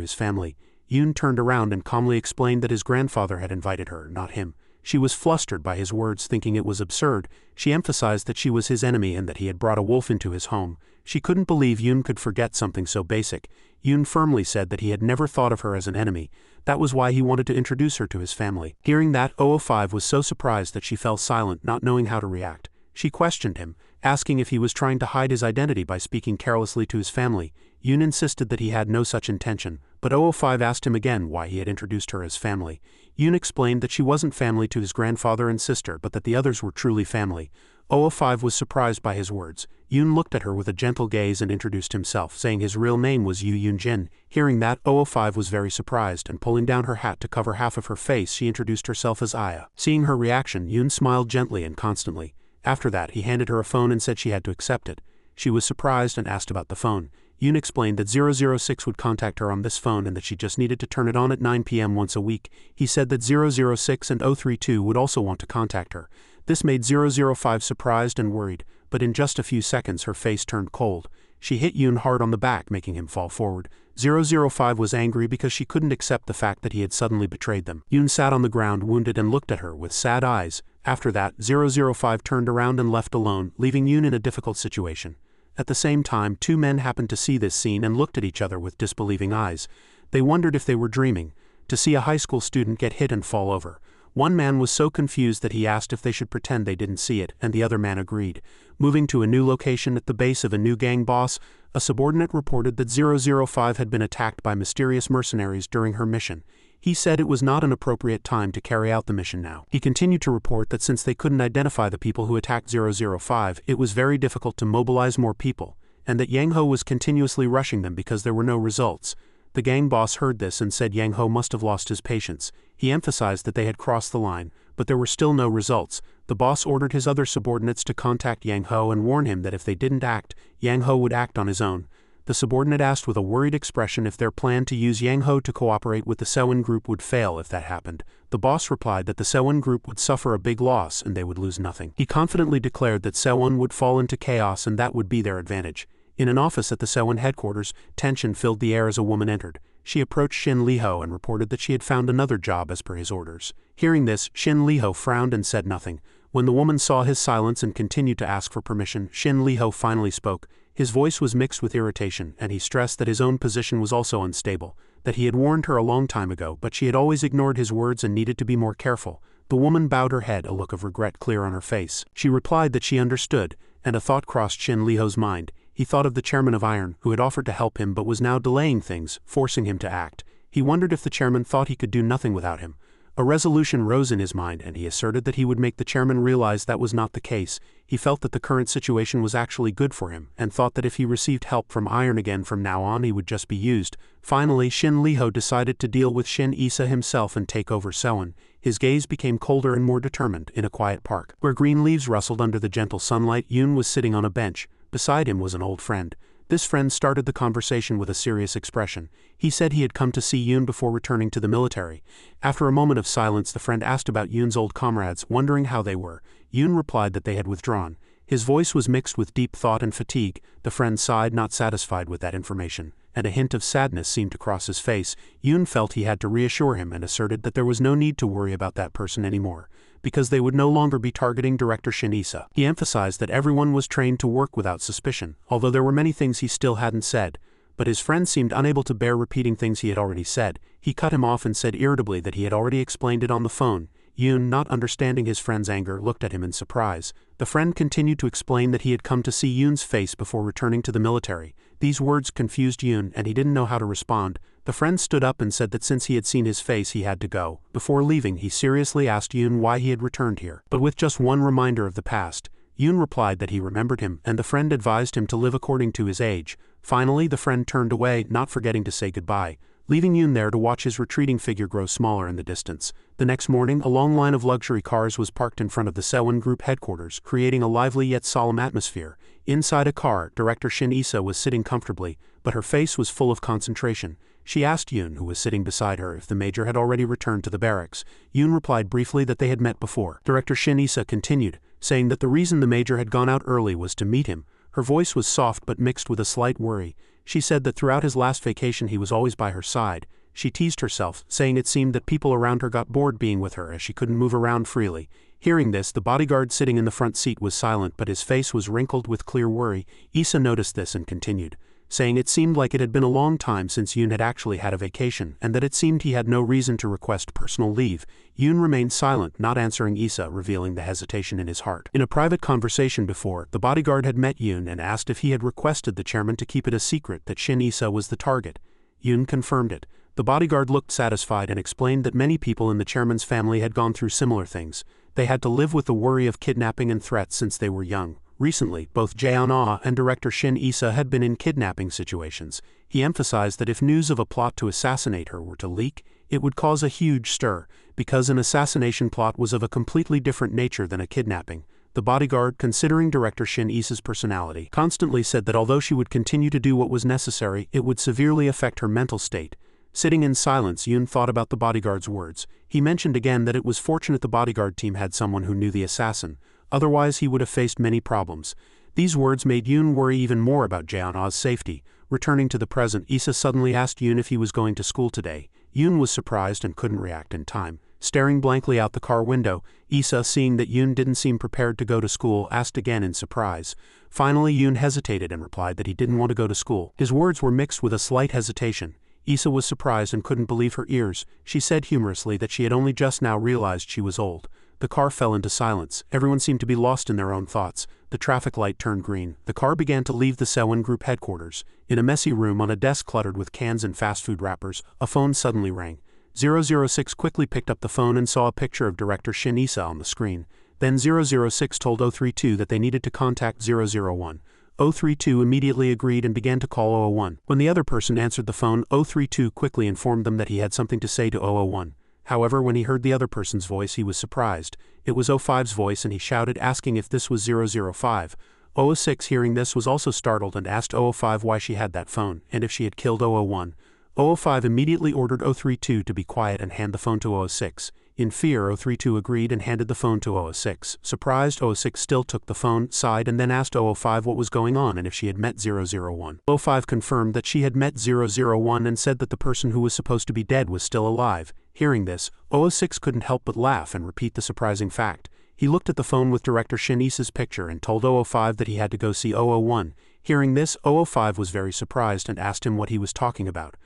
his family. Yoon turned around and calmly explained that his grandfather had invited her, not him. She was flustered by his words, thinking it was absurd. She emphasized that she was his enemy and that he had brought a wolf into his home. She couldn't believe Yoon could forget something so basic. Yoon firmly said that he had never thought of her as an enemy. That was why he wanted to introduce her to his family. Hearing that, 005 was so surprised that she fell silent, not knowing how to react. She questioned him, asking if he was trying to hide his identity by speaking carelessly to his family. Yoon insisted that he had no such intention, but 005 asked him again why he had introduced her as family. Yoon explained that she wasn't family to his grandfather and sister, but that the others were truly family. 005 was surprised by his words. Yoon looked at her with a gentle gaze and introduced himself, saying his real name was Yoo Yoon-jin. Hearing that, 005 was very surprised, and pulling down her hat to cover half of her face, she introduced herself as Aya. Seeing her reaction, Yoon smiled gently and constantly. After that, he handed her a phone and said she had to accept it. She was surprised and asked about the phone. Yoon explained that 006 would contact her on this phone and that she just needed to turn it on at 9 p.m. once a week. He said that 006 and 032 would also want to contact her. This made 005 surprised and worried, but in just a few seconds her face turned cold. She hit Yoon hard on the back, making him fall forward. 005 was angry because she couldn't accept the fact that he had suddenly betrayed them. Yoon sat on the ground wounded and looked at her with sad eyes. After that, 005 turned around and left alone, leaving Yoon in a difficult situation. At the same time, two men happened to see this scene and looked at each other with disbelieving eyes. They wondered if they were dreaming. To see a high school student get hit and fall over. One man was so confused that he asked if they should pretend they didn't see it, and the other man agreed. Moving to a new location at the base of a new gang boss, a subordinate reported that 005 had been attacked by mysterious mercenaries during her mission. He said it was not an appropriate time to carry out the mission now. He continued to report that since they couldn't identify the people who attacked 005, it was very difficult to mobilize more people, and that Yang Ho was continuously rushing them because there were no results. The gang boss heard this and said Yang Ho must have lost his patience. He emphasized that they had crossed the line, but there were still no results. The boss ordered his other subordinates to contact Yang Ho and warn him that if they didn't act, Yang Ho would act on his own. The subordinate asked with a worried expression if their plan to use Yang Ho to cooperate with the Sewon group would fail if that happened. The boss replied that the Sewon group would suffer a big loss and they would lose nothing. He confidently declared that Sewon would fall into chaos and that would be their advantage. In an office at the Sewon headquarters, tension filled the air as a woman entered. she approached Shin Liho and reported that she had found another job as per his orders. Hearing this, Shin Liho frowned and said nothing. When the woman saw his silence and continued to ask for permission, Shin Liho finally spoke. His voice was mixed with irritation, and he stressed that his own position was also unstable, that he had warned her a long time ago, but she had always ignored his words and needed to be more careful. The woman bowed her head, a look of regret clear on her face. She replied that she understood, and a thought crossed Shin Liho's mind. He thought of the chairman of Iron, who had offered to help him but was now delaying things, forcing him to act. He wondered if the chairman thought he could do nothing without him. A resolution rose in his mind, and he asserted that he would make the chairman realize that was not the case. He felt that the current situation was actually good for him, and thought that if he received help from Iron again from now on he would just be used. Finally, Shin Liho decided to deal with Shin Issa himself and take over Sewon. His gaze became colder and more determined. In a quiet park, where green leaves rustled under the gentle sunlight, Yoon was sitting on a bench. Beside him was an old friend. This friend started the conversation with a serious expression. He said he had come to see Yoon before returning to the military. After a moment of silence, the friend asked about Yoon's old comrades, wondering how they were. Yoon replied that they had withdrawn. His voice was mixed with deep thought and fatigue. The friend sighed, not satisfied with that information, and a hint of sadness seemed to cross his face. Yoon felt he had to reassure him and asserted that there was no need to worry about that person anymore, because they would no longer be targeting Director Shin Issa. He emphasized that everyone was trained to work without suspicion, although there were many things he still hadn't said. But his friend seemed unable to bear repeating things he had already said. He cut him off and said irritably that he had already explained it on the phone. Yoon, not understanding his friend's anger, looked at him in surprise. The friend continued to explain that he had come to see Yoon's face before returning to the military. These words confused Yoon, and he didn't know how to respond. The friend stood up and said that since he had seen his face he had to go. Before leaving, he seriously asked Yoon why he had returned here, but with just one reminder of the past. Yoon replied that he remembered him, and the friend advised him to live according to his age. Finally, the friend turned away, not forgetting to say goodbye, leaving Yoon there to watch his retreating figure grow smaller in the distance. The next morning, a long line of luxury cars was parked in front of the Sewon Group headquarters, creating a lively yet solemn atmosphere. Inside a car, Director Shin Issa was sitting comfortably, but her face was full of concentration. She asked Yoon, who was sitting beside her, if the major had already returned to the barracks. Yoon replied briefly that they had met before. Director Shin Issa continued, saying that the reason the major had gone out early was to meet him. Her voice was soft but mixed with a slight worry. She said that throughout his last vacation he was always by her side. She teased herself, saying it seemed that people around her got bored being with her as she couldn't move around freely. Hearing this, the bodyguard sitting in the front seat was silent, but his face was wrinkled with clear worry. Issa noticed this and continued, saying it seemed like it had been a long time since Yoon had actually had a vacation, and that it seemed he had no reason to request personal leave. Yoon remained silent, not answering Issa, revealing the hesitation in his heart. In a private conversation before, the bodyguard had met Yoon and asked if he had requested the chairman to keep it a secret that Shin Issa was the target. Yoon confirmed it. The bodyguard looked satisfied and explained that many people in the chairman's family had gone through similar things. They had to live with the worry of kidnapping and threats since they were young. Recently, both Jae-ah and Director Shin Issa had been in kidnapping situations. He emphasized that if news of a plot to assassinate her were to leak, it would cause a huge stir, because an assassination plot was of a completely different nature than a kidnapping. The bodyguard, considering Director Shin Issa's personality, constantly said that although she would continue to do what was necessary, it would severely affect her mental state. Sitting in silence, Yoon thought about the bodyguard's words. He mentioned again that it was fortunate the bodyguard team had someone who knew the assassin. Otherwise he would have faced many problems. These words made Yoon worry even more about Jae-ah's safety. Returning to the present, Issa suddenly asked Yoon if he was going to school today. Yoon was surprised and couldn't react in time. Staring blankly out the car window, Issa, seeing that Yoon didn't seem prepared to go to school, asked again in surprise. Finally, Yoon hesitated and replied that he didn't want to go to school. His words were mixed with a slight hesitation. Issa was surprised and couldn't believe her ears. She said humorously that she had only just now realized she was old. The car fell into silence. Everyone seemed to be lost in their own thoughts. The traffic light turned green. The car began to leave the Sewon Group headquarters. In a messy room on a desk cluttered with cans and fast food wrappers, a phone suddenly rang. 006 quickly picked up the phone and saw a picture of Director Shin Issa on the screen. Then 006 told 032 that they needed to contact 001. 032 immediately agreed and began to call 001. When the other person answered the phone, 032 quickly informed them that he had something to say to 001. However, when he heard the other person's voice, he was surprised. It was 05's voice, and he shouted, asking if this was 005. 006, hearing this, was also startled and asked 005 why she had that phone, and if she had killed 001. 005 immediately ordered 032 to be quiet and hand the phone to 006. In fear, 032 agreed and handed the phone to 006. Surprised, 006 still took the phone, sighed, and then asked 005 what was going on and if she had met 001. 005 confirmed that she had met 001 and said that the person who was supposed to be dead was still alive. Hearing this, 006 couldn't help but laugh and repeat the surprising fact. He looked at the phone with director Shin Isa's picture and told 005 that he had to go see 001. Hearing this, 005 was very surprised and asked him what he was talking about.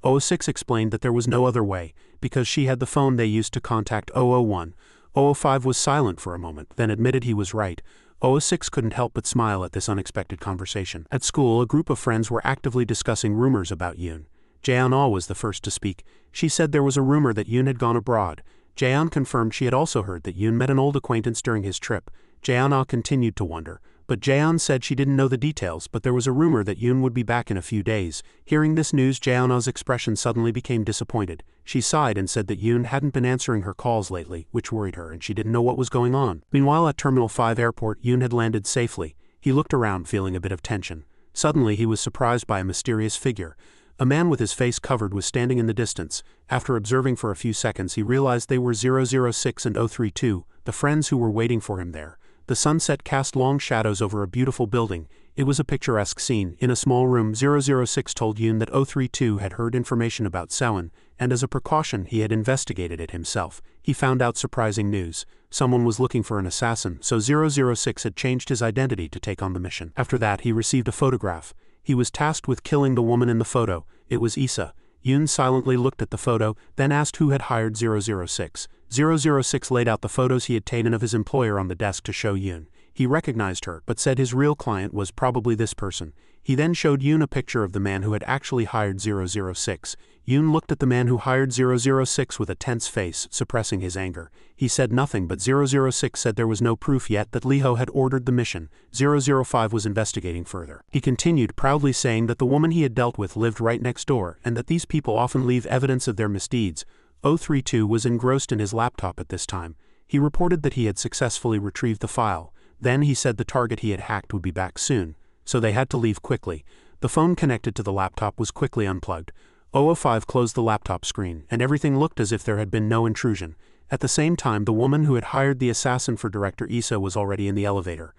006 explained that there was no other way, because she had the phone they used to contact 001. 005 was silent for a moment, then admitted he was right. 006 couldn't help but smile at this unexpected conversation. At school, a group of friends were actively discussing rumors about Yoon. Jaeon-ah was the first to speak. She said there was a rumor that Yoon had gone abroad. Jaeon confirmed she had also heard that Yoon met an old acquaintance during his trip. Jaeon-ah continued to wonder, but Jaeon said she didn't know the details, but there was a rumor that Yoon would be back in a few days. Hearing this news, Jaeon-ah's expression suddenly became disappointed. She sighed and said that Yoon hadn't been answering her calls lately, which worried her, and she didn't know what was going on. Meanwhile, at Terminal 5 Airport, Yoon had landed safely. He looked around, feeling a bit of tension. Suddenly, he was surprised by a mysterious figure. A man with his face covered was standing in the distance. After observing for a few seconds, he realized they were 006 and 032, the friends who were waiting for him there. The sunset cast long shadows over a beautiful building. It was a picturesque scene. In a small room, 006 told Yoon that 032 had heard information about Sewon, and as a precaution, he had investigated it himself. He found out surprising news. Someone was looking for an assassin, so 006 had changed his identity to take on the mission. After that, he received a photograph. He was tasked with killing the woman in the photo. It was Isa. Yoon silently looked at the photo, then asked who had hired 006. 006 laid out the photos he had taken of his employer on the desk to show Yoon. He recognized her, but said his real client was probably this person. He then showed Yoon a picture of the man who had actually hired 006. Yoon looked at the man who hired 006 with a tense face, suppressing his anger. He said nothing, but 006 said there was no proof yet that Lee-ho had ordered the mission. 005 was investigating further. He continued, proudly saying that the woman he had dealt with lived right next door, and that these people often leave evidence of their misdeeds. 032 was engrossed in his laptop at this time. He reported that he had successfully retrieved the file. Then he said the target he had hacked would be back soon, so they had to leave quickly. The phone connected to the laptop was quickly unplugged. 005 closed the laptop screen, and everything looked as if there had been no intrusion. At the same time, the woman who had hired the assassin for Director Isa was already in the elevator.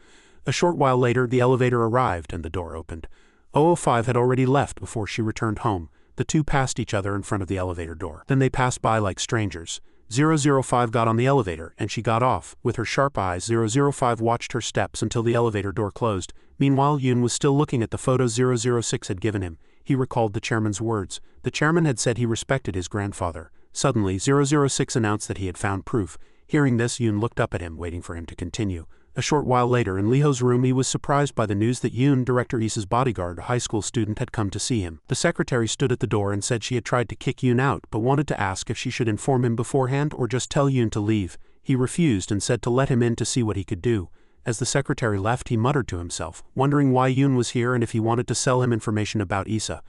A short while later, the elevator arrived and the door opened. 005 had already left before she returned home. The two passed each other in front of the elevator door. Then they passed by like strangers. 005 got on the elevator, and she got off. With her sharp eyes, 005 watched her steps until the elevator door closed. Meanwhile, Yoon was still looking at the photo 006 had given him. He recalled the chairman's words. The chairman had said he respected his grandfather. Suddenly, 006 announced that he had found proof. Hearing this, Yoon looked up at him, waiting for him to continue. A short while later, in Lee-ho's room, he was surprised by the news that Yoon, Director Isa's bodyguard, a high school student, had come to see him. The secretary stood at the door and said she had tried to kick Yoon out, but wanted to ask if she should inform him beforehand or just tell Yoon to leave. He refused and said to let him in to see what he could do. As the secretary left, he muttered to himself, wondering why Yoon was here and if he wanted to sell him information about Isa.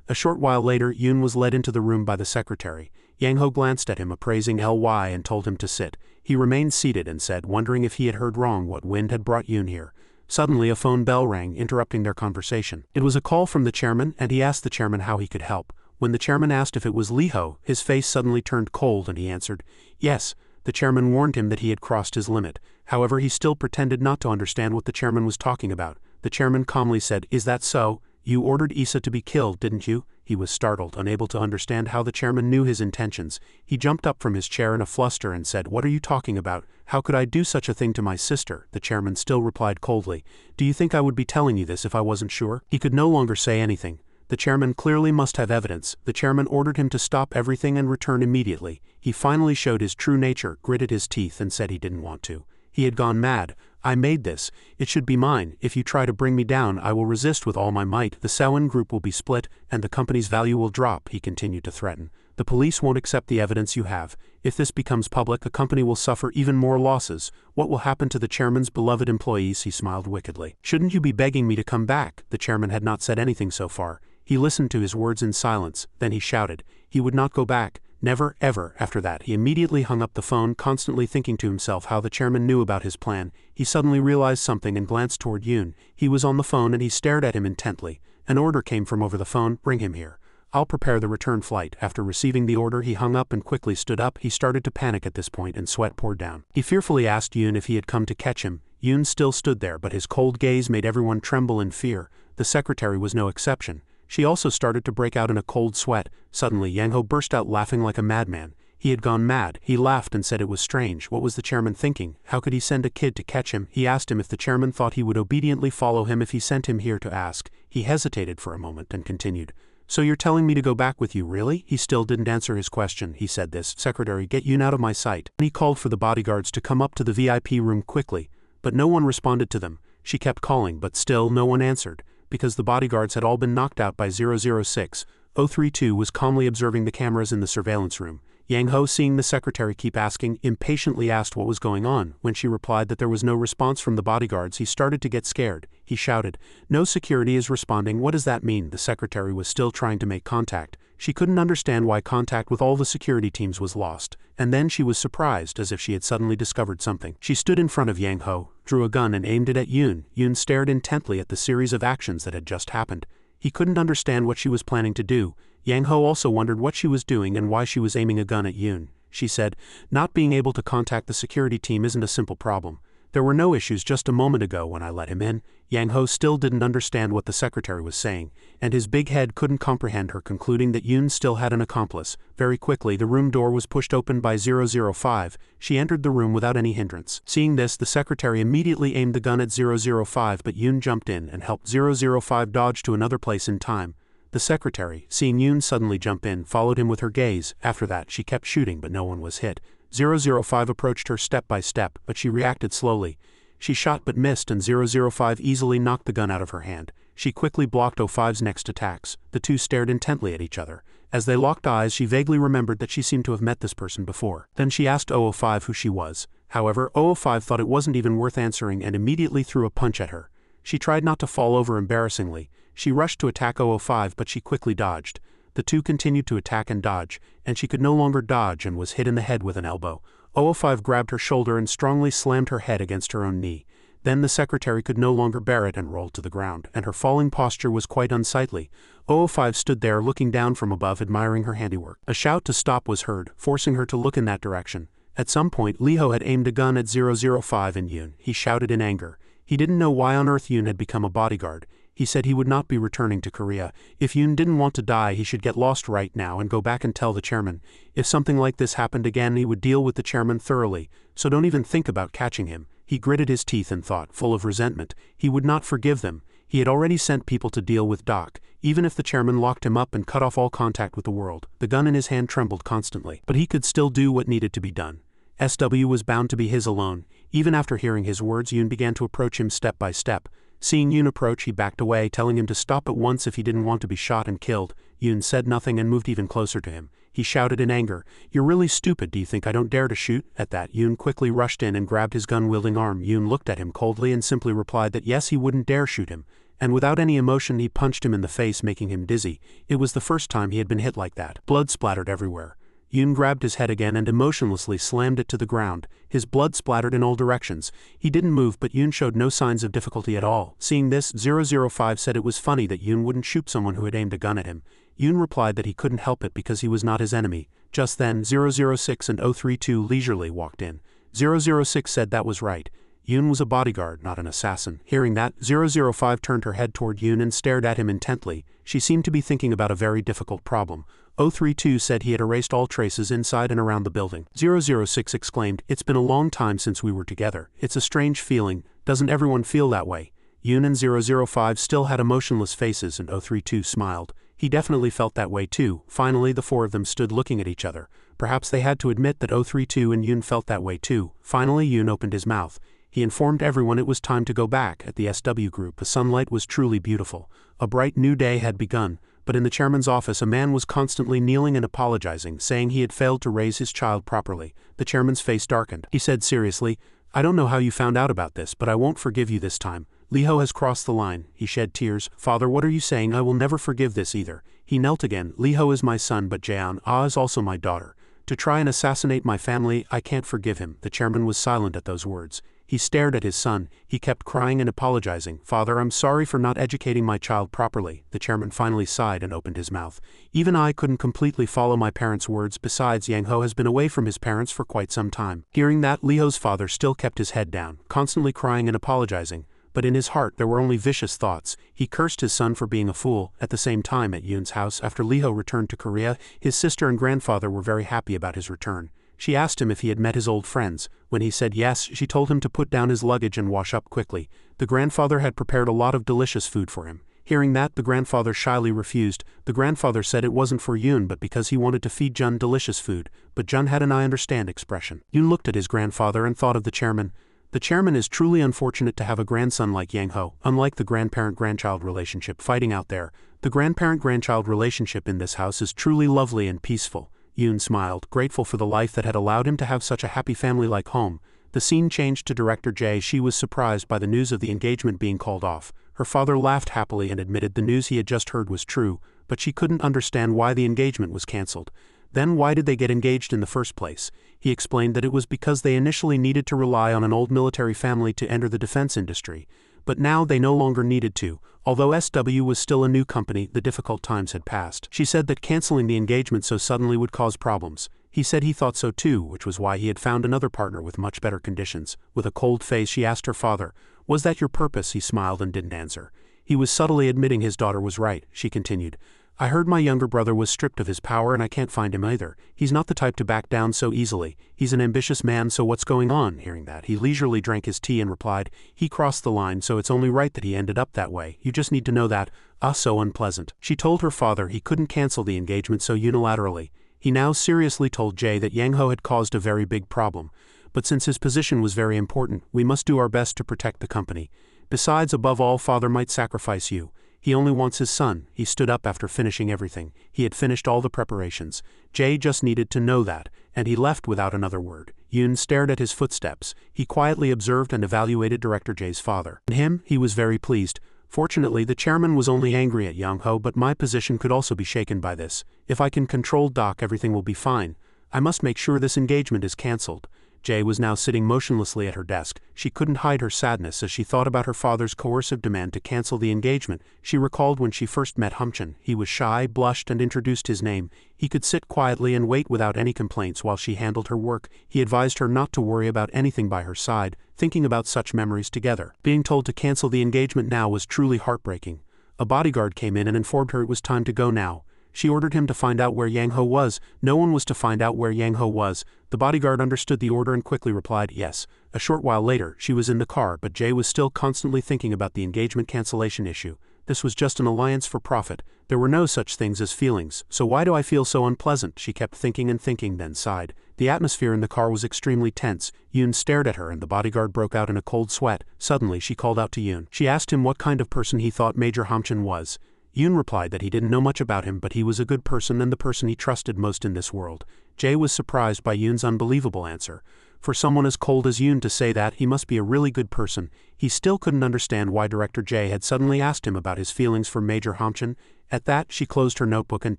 A short while later, Yoon was led into the room by the secretary. Yang-ho glanced at him, appraising Ly, and told him to sit. He remained seated and said, wondering if he had heard wrong, what wind had brought Yoon here. Suddenly a phone bell rang, interrupting their conversation. It was a call from the chairman, and he asked the chairman how he could help. When the chairman asked if it was Lee-ho, his face suddenly turned cold and he answered, yes. The chairman warned him that he had crossed his limit. However, he still pretended not to understand what the chairman was talking about. The chairman calmly said, is that so? You ordered Isa to be killed, didn't you? He was startled, unable to understand how the chairman knew his intentions. He jumped up from his chair in a fluster and said, what are you talking about? How could I do such a thing to my sister? The chairman still replied coldly, do you think I would be telling you this if I wasn't sure? He could no longer say anything. The chairman clearly must have evidence. The chairman ordered him to stop everything and return immediately. He finally showed his true nature, gritted his teeth, and said he didn't want to. He had gone mad. I made this. It should be mine. If you try to bring me down, I will resist with all my might. The Sewon group will be split, and the company's value will drop, he continued to threaten. The police won't accept the evidence you have. If this becomes public, the company will suffer even more losses. What will happen to the chairman's beloved employees? He smiled wickedly. Shouldn't you be begging me to come back? The chairman had not said anything so far. He listened to his words in silence. Then he shouted. He would not go back. Never, ever. After that, he immediately hung up the phone, constantly thinking to himself how the chairman knew about his plan. He suddenly realized something and glanced toward Yoon. He was on the phone and he stared at him intently. An order came from over the phone, bring him here. I'll prepare the return flight. After receiving the order, he hung up and quickly stood up. He started to panic at this point and sweat poured down. He fearfully asked Yoon if he had come to catch him. Yoon still stood there, but his cold gaze made everyone tremble in fear. The secretary was no exception. She also started to break out in a cold sweat. Suddenly Yang Ho burst out laughing like a madman. He had gone mad. He laughed and said it was strange. What was the chairman thinking? How could he send a kid to catch him? He asked him if the chairman thought he would obediently follow him if he sent him here to ask. He hesitated for a moment and continued. So you're telling me to go back with you, really? He still didn't answer his question. He said this. Secretary, get Yoon out of my sight. And he called for the bodyguards to come up to the VIP room quickly. But no one responded to them. She kept calling, but still no one answered. Because the bodyguards had all been knocked out by 006, 032 was calmly observing the cameras in the surveillance room. Yang Ho, seeing the secretary keep asking, impatiently asked what was going on. When she replied that there was no response from the bodyguards, he started to get scared. He shouted, "No security is responding. What does that mean?" The secretary was still trying to make contact. She couldn't understand why contact with all the security teams was lost. And then she was surprised, as if she had suddenly discovered something. She stood in front of Yang Ho, drew a gun and aimed it at Yoon. Yoon stared intently at the series of actions that had just happened. He couldn't understand what she was planning to do. Yang Ho also wondered what she was doing and why she was aiming a gun at Yoon. She said, "Not being able to contact the security team isn't a simple problem. There were no issues just a moment ago when I let him in." Yang Ho still didn't understand what the secretary was saying, and his big head couldn't comprehend her, concluding that Yoon still had an accomplice. Very quickly the room door was pushed open by 005. She entered the room without any hindrance. Seeing this, the secretary immediately aimed the gun at 005, but Yoon jumped in and helped 005 dodge to another place in time. The secretary, seeing Yoon suddenly jump in, followed him with her gaze. After that, she kept shooting, but no one was hit. 005 approached her step by step, but she reacted slowly. She shot but missed, and 005 easily knocked the gun out of her hand. She quickly blocked 05's next attacks. The two stared intently at each other. As they locked eyes, she vaguely remembered that she seemed to have met this person before. Then she asked 005 who she was. However, 005 thought it wasn't even worth answering and immediately threw a punch at her. She tried not to fall over embarrassingly. She rushed to attack 005, but she quickly dodged. The two continued to attack and dodge, and she could no longer dodge and was hit in the head with an elbow. 005 grabbed her shoulder and strongly slammed her head against her own knee. Then the secretary could no longer bear it and rolled to the ground, and her falling posture was quite unsightly. 005 stood there looking down from above, admiring her handiwork. A shout to stop was heard, forcing her to look in that direction. At some point, Lee Ho had aimed a gun at 005 and Yoon. He shouted in anger. He didn't know why on earth Yoon had become a bodyguard. He said he would not be returning to Korea. If Yoon didn't want to die, he should get lost right now and go back and tell the chairman. If something like this happened again, he would deal with the chairman thoroughly, so don't even think about catching him. He gritted his teeth and thought, full of resentment, he would not forgive them. He had already sent people to deal with Doc, even if the chairman locked him up and cut off all contact with the world. The gun in his hand trembled constantly, but he could still do what needed to be done. SW was bound to be his alone. Even after hearing his words, Yoon began to approach him step by step. Seeing Yoon approach, he backed away, telling him to stop at once if he didn't want to be shot and killed. Yoon said nothing and moved even closer to him. He shouted in anger, "You're really stupid. Do you think I don't dare to shoot?" At that, Yoon quickly rushed in and grabbed his gun-wielding arm. Yoon looked at him coldly and simply replied that yes, he wouldn't dare shoot him. And without any emotion, he punched him in the face, making him dizzy. It was the first time he had been hit like that. Blood splattered everywhere. Yoon grabbed his head again and emotionlessly slammed it to the ground. His blood splattered in all directions. He didn't move, but Yoon showed no signs of difficulty at all. Seeing this, 005 said it was funny that Yoon wouldn't shoot someone who had aimed a gun at him. Yoon replied that he couldn't help it because he was not his enemy. Just then, 006 and 032 leisurely walked in. 006 said that was right. Yoon was a bodyguard, not an assassin. Hearing that, 005 turned her head toward Yoon and stared at him intently. She seemed to be thinking about a very difficult problem. 032 said he had erased all traces inside and around the building. 006 exclaimed, "It's been a long time since we were together. It's a strange feeling. Doesn't everyone feel that way?" Yoon and 005 still had emotionless faces, and 032 smiled. He definitely felt that way too. Finally, the four of them stood looking at each other. Perhaps they had to admit that 032 and Yoon felt that way too. Finally, Yoon opened his mouth. He informed everyone it was time to go back. At the SW group, the sunlight was truly beautiful. A bright new day had begun. But in the chairman's office, a man was constantly kneeling and apologizing, saying he had failed to raise his child properly. The chairman's face darkened. He said seriously, "I don't know how you found out about this, but I won't forgive you this time. Lee Ho has crossed the line." He shed tears. "Father, what are you saying? I will never forgive this either." He knelt again. "Lee Ho is my son, but Jeon is also my daughter. To try and assassinate my family, I can't forgive him." The chairman was silent at those words. He stared at his son. He kept crying and apologizing. "Father, I'm sorry for not educating my child properly." The chairman finally sighed and opened his mouth. "Even I couldn't completely follow my parents' words. Besides, Yang Ho has been away from his parents for quite some time." Hearing that, Liho's father still kept his head down, constantly crying and apologizing. But in his heart there were only vicious thoughts. He cursed his son for being a fool. At the same time, at Yoon's house, after Liho returned to Korea, his sister and grandfather were very happy about his return. She asked him if he had met his old friends. When he said yes, she told him to put down his luggage and wash up quickly. The grandfather had prepared a lot of delicious food for him. Hearing that, the grandfather shyly refused. The grandfather said it wasn't for Yoon but because he wanted to feed Jun delicious food. But Jun had an "I understand" expression. Yoon looked at his grandfather and thought of the chairman. The chairman is truly unfortunate to have a grandson like Yang Ho. Unlike the grandparent-grandchild relationship fighting out there, the grandparent-grandchild relationship in this house is truly lovely and peaceful. Yoon smiled, grateful for the life that had allowed him to have such a happy family-like home. The scene changed to Director Jae. She was surprised by the news of the engagement being called off. Her father laughed happily and admitted the news he had just heard was true, but she couldn't understand why the engagement was cancelled. Then why did they get engaged in the first place? He explained that it was because they initially needed to rely on an old military family to enter the defense industry. But now they no longer needed to. Although SW was still a new company, the difficult times had passed. She said that canceling the engagement so suddenly would cause problems. He said he thought so too, which was why he had found another partner with much better conditions. With a cold face she asked her father, "Was that your purpose?" He smiled and didn't answer. He was subtly admitting his daughter was right. She continued, "I heard my younger brother was stripped of his power and I can't find him either. He's not the type to back down so easily. He's an ambitious man, so what's going on?" Hearing that, he leisurely drank his tea and replied, "He crossed the line, so it's only right that he ended up that way. You just need to know that. So unpleasant." She told her father he couldn't cancel the engagement so unilaterally. He now seriously told Jae that Yang Ho had caused a very big problem. But since his position was very important, we must do our best to protect the company. Besides, above all, father might sacrifice you. He only wants his son. He stood up after finishing everything. He had finished all the preparations. Jae just needed to know that, and he left without another word. Yoon stared at his footsteps. He quietly observed and evaluated Director Jae's father. In him, he was very pleased. Fortunately, the chairman was only angry at Yang Ho, but my position could also be shaken by this. If I can control Doc, everything will be fine. I must make sure this engagement is cancelled. Jae was now sitting motionlessly at her desk. She couldn't hide her sadness as she thought about her father's coercive demand to cancel the engagement. She recalled when she first met Humchin. He was shy, blushed, and introduced his name. He could sit quietly and wait without any complaints while she handled her work. He advised her not to worry about anything by her side, thinking about such memories together. Being told to cancel the engagement now was truly heartbreaking. A bodyguard came in and informed her it was time to go now. She ordered him to find out where Yang Ho was. No one was to find out where Yang Ho was. The bodyguard understood the order and quickly replied yes. A short while later, she was in the car, but Jae was still constantly thinking about the engagement cancellation issue. This was just an alliance for profit. There were no such things as feelings. So why do I feel so unpleasant? She kept thinking and thinking, then sighed. The atmosphere in the car was extremely tense. Yoon stared at her and the bodyguard broke out in a cold sweat. Suddenly she called out to Yoon. She asked him what kind of person he thought Major Hamchin was. Yoon replied that he didn't know much about him, but he was a good person and the person he trusted most in this world. Jae was surprised by Yoon's unbelievable answer. For someone as cold as Yoon to say that, he must be a really good person. He still couldn't understand why Director Jae had suddenly asked him about his feelings for Major Hamchin. At that, she closed her notebook and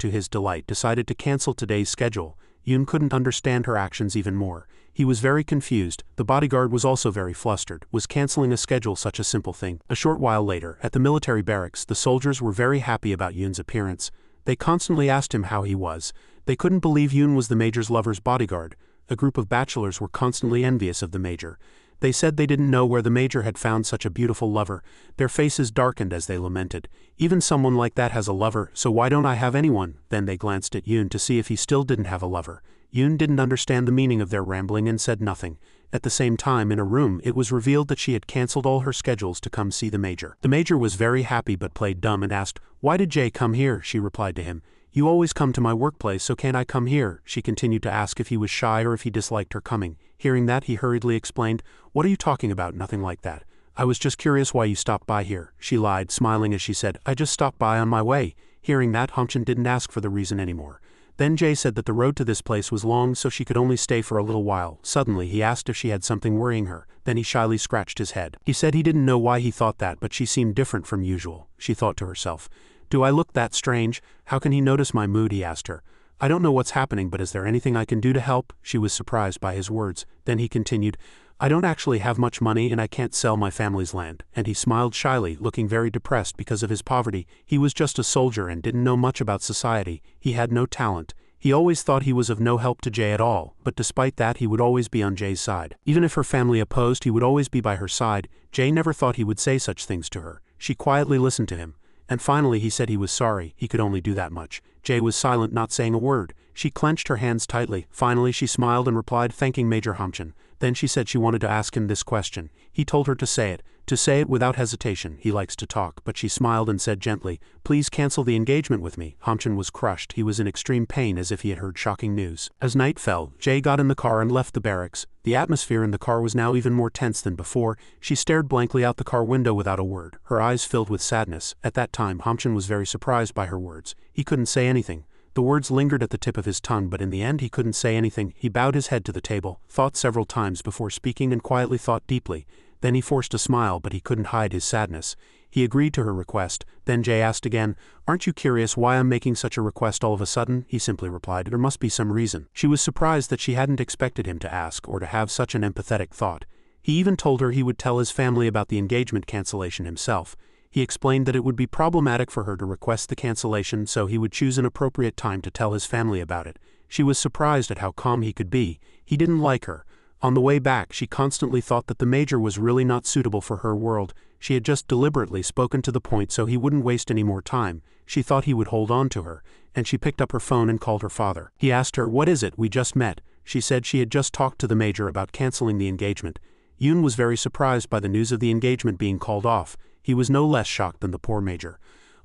to his delight decided to cancel today's schedule. Yoon couldn't understand her actions even more. He was very confused. The bodyguard was also very flustered. Was canceling a schedule such a simple thing? A short while later, at the military barracks, the soldiers were very happy about Yoon's appearance. They constantly asked him how he was. They couldn't believe Yoon was the Major's lover's bodyguard. A group of bachelors were constantly envious of the Major. They said they didn't know where the Major had found such a beautiful lover. Their faces darkened as they lamented. Even someone like that has a lover, so why don't I have anyone? Then they glanced at Yoon to see if he still didn't have a lover. Yoon didn't understand the meaning of their rambling and said nothing. At the same time, in a room, it was revealed that she had cancelled all her schedules to come see the Major. The Major was very happy but played dumb and asked, "Why did Jae come here?" She replied to him, "You always come to my workplace, so can't I come here?" She continued to ask if he was shy or if he disliked her coming. Hearing that, he hurriedly explained, "What are you talking about? Nothing like that. I was just curious why you stopped by here." She lied, smiling as she said, "I just stopped by on my way." Hearing that, Hamchin didn't ask for the reason anymore. Then Jae said that the road to this place was long, so she could only stay for a little while. Suddenly, he asked if she had something worrying her. Then he shyly scratched his head. He said he didn't know why he thought that, but she seemed different from usual. She thought to herself, "Do I look that strange? How can he notice my mood?" he asked her. I don't know what's happening, but is there anything I can do to help? She was surprised by his words. Then he continued, I don't actually have much money and I can't sell my family's land. And he smiled shyly, looking very depressed because of his poverty. He was just a soldier and didn't know much about society. He had no talent. He always thought he was of no help to Jay at all, but despite that he would always be on Jay's side. Even if her family opposed, he would always be by her side. Jay never thought he would say such things to her. She quietly listened to him. And finally he said he was sorry. He could only do that much. Jay was silent, not saying a word. She clenched her hands tightly. Finally she smiled and replied, thanking Major Hamchan. Then she said she wanted to ask him this question. He told her to say it without hesitation. He likes to talk, but she smiled and said gently, please cancel the engagement with me. Hamchan was crushed. He was in extreme pain, as if he had heard shocking news. As night fell, Jay got in the car and left the barracks. The atmosphere in the car was now even more tense than before. She stared blankly out the car window without a word, her eyes filled with sadness. At that time Hamchan was very surprised by her words. He couldn't say anything. The words lingered at the tip of his tongue, but in the end he couldn't say anything. He bowed his head to the table, thought several times before speaking, and quietly thought deeply. Then he forced a smile, but he couldn't hide his sadness. He agreed to her request. Then Jay asked again, aren't you curious why I'm making such a request all of a sudden? He simply replied, there must be some reason. She was surprised that she hadn't expected him to ask or to have such an empathetic thought. He even told her he would tell his family about the engagement cancellation himself. He explained that it would be problematic for her to request the cancellation, so he would choose an appropriate time to tell his family about it. She was surprised at how calm he could be. He didn't like her. On the way back, she constantly thought that the Major was really not suitable for her world. She had just deliberately spoken to the point so he wouldn't waste any more time. She thought he would hold on to her, and she picked up her phone and called her father. He asked her, what is it? We just met. She said she had just talked to the Major about canceling the engagement. Yoon was very surprised by the news of the engagement being called off. He was no less shocked than the poor Major.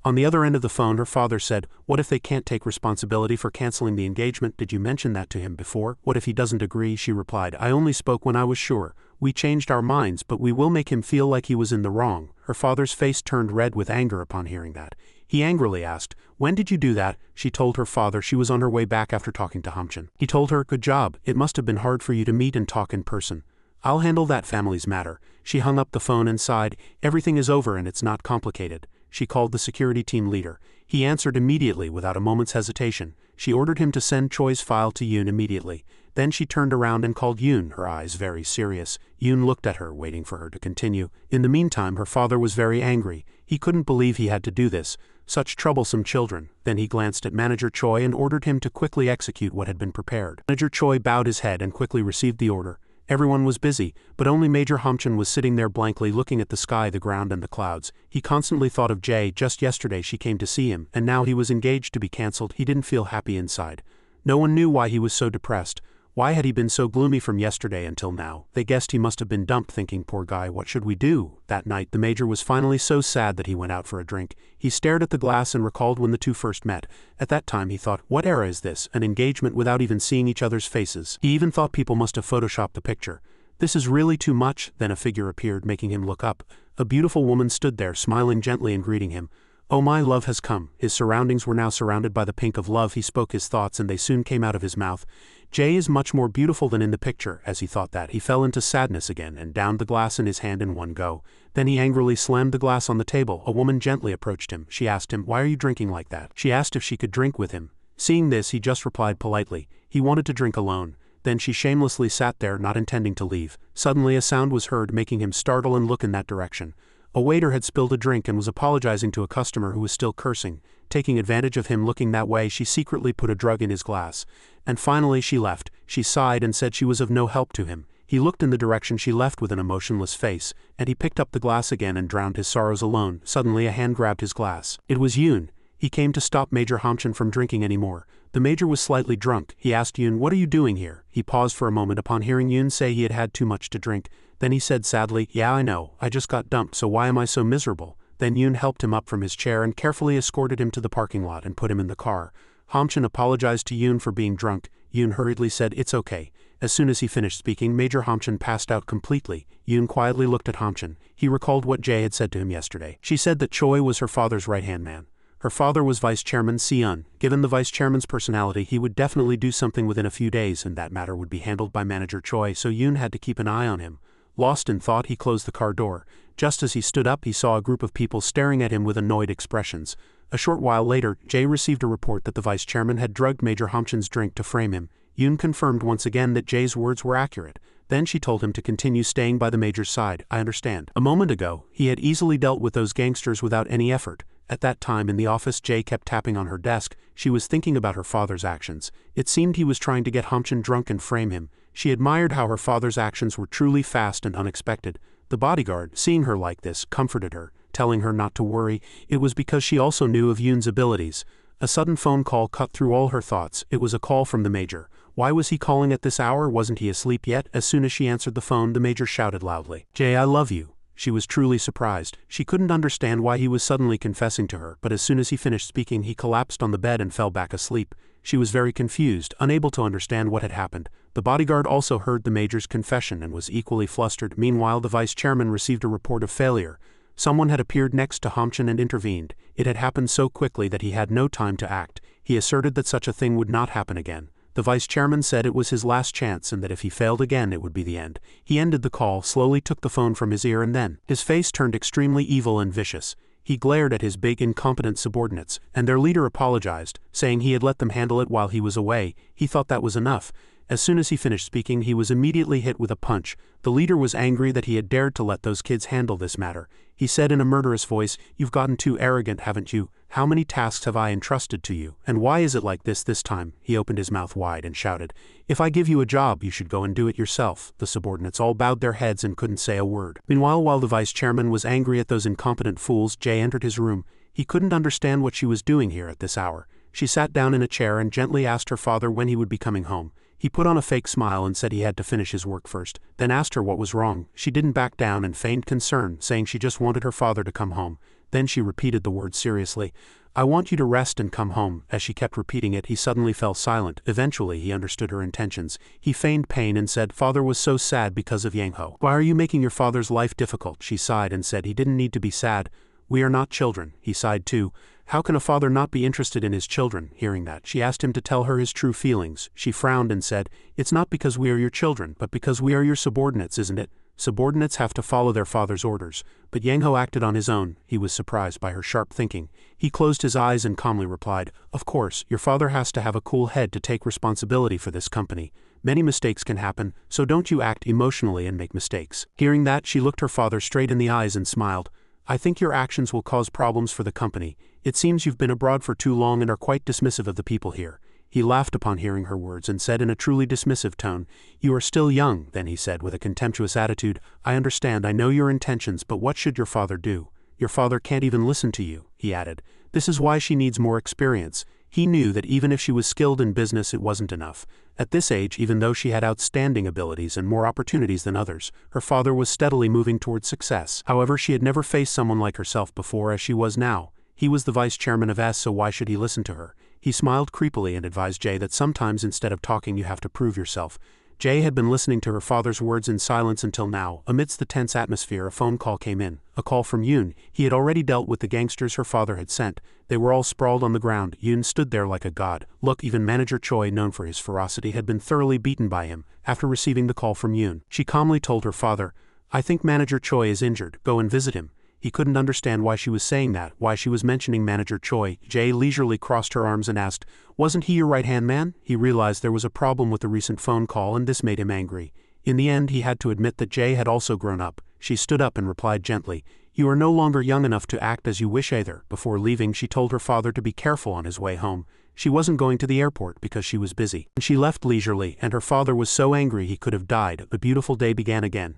On the other end of the phone, her father said, what if they can't take responsibility for canceling the engagement? Did you mention that to him before? What if he doesn't agree? She replied, I only spoke when I was sure. We changed our minds, but we will make him feel like he was in the wrong. Her father's face turned red with anger upon hearing that. He angrily asked, when did you do that? She told her father she was on her way back after talking to Hamchan. He told her, good job. It must have been hard for you to meet and talk in person. I'll handle that family's matter. She hung up the phone and sighed, everything is over and it's not complicated. She called the security team leader. He answered immediately without a moment's hesitation. She ordered him to send Choi's file to Yoon immediately. Then she turned around and called Yoon, her eyes very serious. Yoon looked at her, waiting for her to continue. In the meantime, her father was very angry. He couldn't believe he had to do this. Such troublesome children. Then he glanced at Manager Choi and ordered him to quickly execute what had been prepared. Manager Choi bowed his head and quickly received the order. Everyone was busy, but only Major Hamchan was sitting there blankly looking at the sky, the ground and the clouds. He constantly thought of Jay. Just yesterday she came to see him, and now he was engaged to be cancelled. He didn't feel happy inside. No one knew why he was so depressed. Why had he been so gloomy from yesterday until now? They guessed he must have been dumped, thinking, poor guy, what should we do? That night the Major was finally so sad that he went out for a drink. He stared at the glass and recalled when the two first met. At that time he thought, what era is this? An engagement without even seeing each other's faces. He even thought people must have photoshopped the picture. This is really too much. Then a figure appeared, making him look up. A beautiful woman stood there, smiling gently and greeting him. Oh, my love has come. His surroundings were now surrounded by the pink of love. He spoke his thoughts and they soon came out of his mouth. Jay is much more beautiful than in the picture. As he thought that, he fell into sadness again and downed the glass in his hand in one go. Then he angrily slammed the glass on the table. A woman gently approached him. She asked him, why are you drinking like that? She asked if she could drink with him. Seeing this, he just replied politely. He wanted to drink alone. Then she shamelessly sat there, not intending to leave. Suddenly a sound was heard, making him startle and look in that direction. A waiter had spilled a drink and was apologizing to a customer who was still cursing. Taking advantage of him looking that way, she secretly put a drug in his glass. And finally she left. She sighed and said she was of no help to him. He looked in the direction she left with an emotionless face, and he picked up the glass again and drowned his sorrows alone. Suddenly a hand grabbed his glass. It was Yoon. He came to stop Major Hamchan from drinking anymore. The Major was slightly drunk. He asked Yoon, what are you doing here? He paused for a moment upon hearing Yoon say he had had too much to drink. Then he said sadly, yeah, I know. I just got dumped, so why am I so miserable? Then Yoon helped him up from his chair and carefully escorted him to the parking lot and put him in the car. Hamchan apologized to Yoon for being drunk. Yoon hurriedly said, it's okay. As soon as he finished speaking, Major Hamchan passed out completely. Yoon quietly looked at Hamchan. He recalled what Jay had said to him yesterday. She said that Choi was her father's right-hand man. Her father was Vice Chairman Seon. Given the Vice Chairman's personality, he would definitely do something within a few days, and that matter would be handled by Manager Choi, so Yoon had to keep an eye on him. Lost in thought, he closed the car door. Just as he stood up, he saw a group of people staring at him with annoyed expressions. A short while later, Jay received a report that the vice chairman had drugged Major Humchin's drink to frame him. Yoon confirmed once again that Jay's words were accurate. Then she told him to continue staying by the major's side. I understand. A moment ago, he had easily dealt with those gangsters without any effort. At that time in the office, Jay kept tapping on her desk. She was thinking about her father's actions. It seemed he was trying to get Humchin drunk and frame him. She admired how her father's actions were truly fast and unexpected. The bodyguard, seeing her like this, comforted her, telling her not to worry. It was because she also knew of Yoon's abilities. A sudden phone call cut through all her thoughts. It was a call from the major. Why was he calling at this hour? Wasn't he asleep yet? As soon as she answered the phone, the major shouted loudly, "Jay, I love you." She was truly surprised. She couldn't understand why he was suddenly confessing to her, but as soon as he finished speaking, he collapsed on the bed and fell back asleep. She was very confused, unable to understand what had happened. The bodyguard also heard the major's confession and was equally flustered. Meanwhile, the vice chairman received a report of failure. Someone had appeared next to Humchin and intervened. It had happened so quickly that he had no time to act. He asserted that such a thing would not happen again. The vice chairman said it was his last chance and that if he failed again it would be the end. He ended the call, slowly took the phone from his ear, and then his face turned extremely evil and vicious. He glared at his big incompetent subordinates, and their leader apologized, saying he had let them handle it while he was away. He thought that was enough. As soon as he finished speaking, he was immediately hit with a punch. The leader was angry that he had dared to let those kids handle this matter. He said in a murderous voice, "You've gotten too arrogant, haven't you? How many tasks have I entrusted to you, and why is it like this time?" He opened his mouth wide and shouted, "If I give you a job, you should go and do it yourself." The subordinates all bowed their heads and couldn't say a word. Meanwhile, while the vice chairman was angry at those incompetent fools, Jay entered his room. He couldn't understand what she was doing here at this hour. She sat down in a chair and gently asked her father when he would be coming home. He put on a fake smile and said he had to finish his work first, then asked her what was wrong. She didn't back down and feigned concern, saying she just wanted her father to come home. Then she repeated the words seriously, "I want you to rest and come home." As she kept repeating it, he suddenly fell silent. Eventually, he understood her intentions. He feigned pain and said, "Father was so sad because of Yang Ho." "Why are you making your father's life difficult?" She sighed and said he didn't need to be sad. "We are not children." He sighed too. How can a father not be interested in his children? Hearing that, she asked him to tell her his true feelings. She frowned and said, "It's not because we are your children, but because we are your subordinates, isn't it? Subordinates have to follow their father's orders." But Yang Ho acted on his own. He was surprised by her sharp thinking. He closed his eyes and calmly replied, "Of course, your father has to have a cool head to take responsibility for this company. Many mistakes can happen, so don't you act emotionally and make mistakes." Hearing that, she looked her father straight in the eyes and smiled. "I think your actions will cause problems for the company. It seems you've been abroad for too long and are quite dismissive of the people here." He laughed upon hearing her words and said in a truly dismissive tone, "You are still young." Then he said with a contemptuous attitude, "I understand, I know your intentions, but what should your father do? Your father can't even listen to you," he added. "This is why she needs more experience." He knew that even if she was skilled in business, it wasn't enough. At this age, even though she had outstanding abilities and more opportunities than others, her father was steadily moving towards success. However, she had never faced someone like herself before as she was now. He was the vice chairman of S, so why should he listen to her? He smiled creepily and advised Jay that sometimes instead of talking you have to prove yourself. Jay had been listening to her father's words in silence until now. Amidst the tense atmosphere, a phone call came in. A call from Yoon. He had already dealt with the gangsters her father had sent. They were all sprawled on the ground. Yoon stood there like a god. Look, even Manager Choi, known for his ferocity, had been thoroughly beaten by him. After receiving the call from Yoon, she calmly told her father, "I think Manager Choi is injured. Go and visit him." He couldn't understand why she was saying that, why she was mentioning Manager Choi. Jay leisurely crossed her arms and asked, "Wasn't he your right-hand man?" He realized there was a problem with the recent phone call and this made him angry. In the end, he had to admit that Jay had also grown up. She stood up and replied gently, "You are no longer young enough to act as you wish either." Before leaving, she told her father to be careful on his way home. She wasn't going to the airport because she was busy. She left leisurely, and her father was so angry he could have died. The beautiful day began again.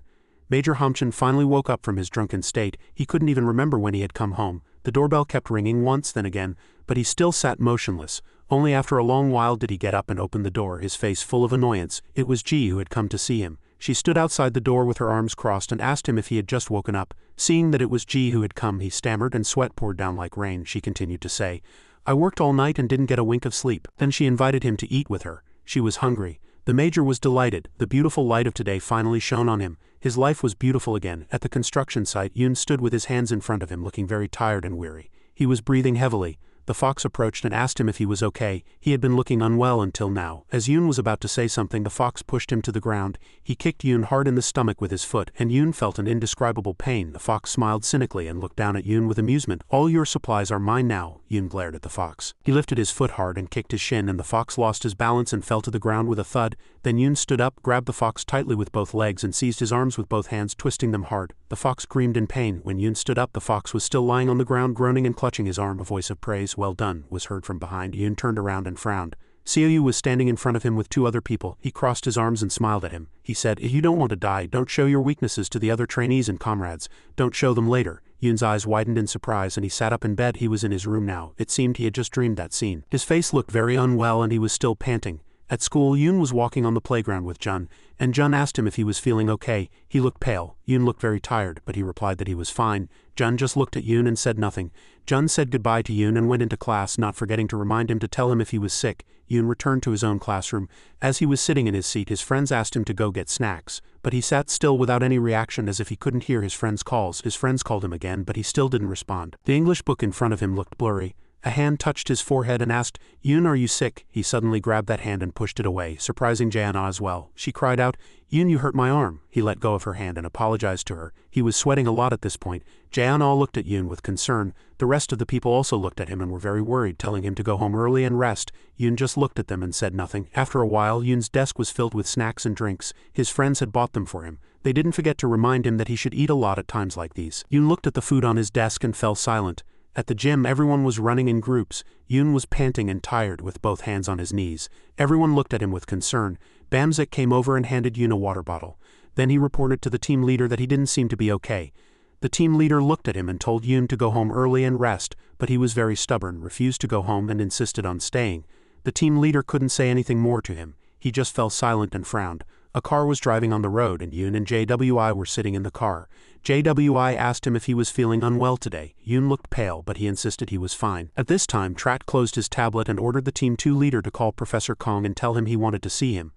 Major Humchin finally woke up from his drunken state. He couldn't even remember when he had come home. The doorbell kept ringing once, then again, but he still sat motionless. Only after a long while did he get up and open the door, his face full of annoyance. It was Ji who had come to see him. She stood outside the door with her arms crossed and asked him if he had just woken up. Seeing that it was Ji who had come, he stammered and sweat poured down like rain. She continued to say, "I worked all night and didn't get a wink of sleep." Then she invited him to eat with her. She was hungry. The major was delighted. The beautiful light of today finally shone on him. His life was beautiful again. At the construction site, Yoon stood with his hands in front of him looking very tired and weary. He was breathing heavily. The fox approached and asked him if he was okay. He had been looking unwell until now. As Yoon was about to say something, the fox pushed him to the ground. He kicked Yoon hard in the stomach with his foot, and Yoon felt an indescribable pain. The fox smiled cynically and looked down at Yoon with amusement. "All your supplies are mine now," Yoon glared at the fox. He lifted his foot hard and kicked his shin, and the fox lost his balance and fell to the ground with a thud. Then Yoon stood up, grabbed the fox tightly with both legs and seized his arms with both hands, twisting them hard. The fox screamed in pain. When Yoon stood up, the fox was still lying on the ground, groaning and clutching his arm. A voice of praise, "Well done," was heard from behind. Yoon turned around and frowned. Seo was standing in front of him with two other people. He crossed his arms and smiled at him. He said, "If you don't want to die, don't show your weaknesses to the other trainees and comrades. Don't show them later." Yoon's eyes widened in surprise and he sat up in bed. He was in his room now. It seemed he had just dreamed that scene. His face looked very unwell and he was still panting. At school, Yoon was walking on the playground with Jun, and Jun asked him if he was feeling okay. He looked pale. Yoon looked very tired, but he replied that he was fine. Jun just looked at Yoon and said nothing. Jun said goodbye to Yoon and went into class, not forgetting to remind him to tell him if he was sick. Yoon returned to his own classroom. As he was sitting in his seat, his friends asked him to go get snacks, but he sat still without any reaction, as if he couldn't hear his friends' calls. His friends called him again, but he still didn't respond. The English book in front of him looked blurry. A hand touched his forehead and asked, "Yoon, are you sick?" He suddenly grabbed that hand and pushed it away, surprising Jae-na as well. She cried out, "Yoon, you hurt my arm." He let go of her hand and apologized to her. He was sweating a lot at this point. Jae-na looked at Yoon with concern. The rest of the people also looked at him and were very worried, telling him to go home early and rest. Yoon just looked at them and said nothing. After a while, Yoon's desk was filled with snacks and drinks. His friends had bought them for him. They didn't forget to remind him that he should eat a lot at times like these. Yoon looked at the food on his desk and fell silent. At the gym, everyone was running in groups. Yoon was panting and tired with both hands on his knees. Everyone looked at him with concern. Bamsek came over and handed Yoon a water bottle. Then he reported to the team leader that he didn't seem to be okay. The team leader looked at him and told Yoon to go home early and rest, but he was very stubborn, refused to go home and insisted on staying. The team leader couldn't say anything more to him. He just fell silent and frowned. A car was driving on the road and Yoon and JWI were sitting in the car. JWI asked him if he was feeling unwell today. Yoon looked pale, but he insisted he was fine. At this time, Trat closed his tablet and ordered the Team 2 leader to call Professor Kong and tell him he wanted to see him.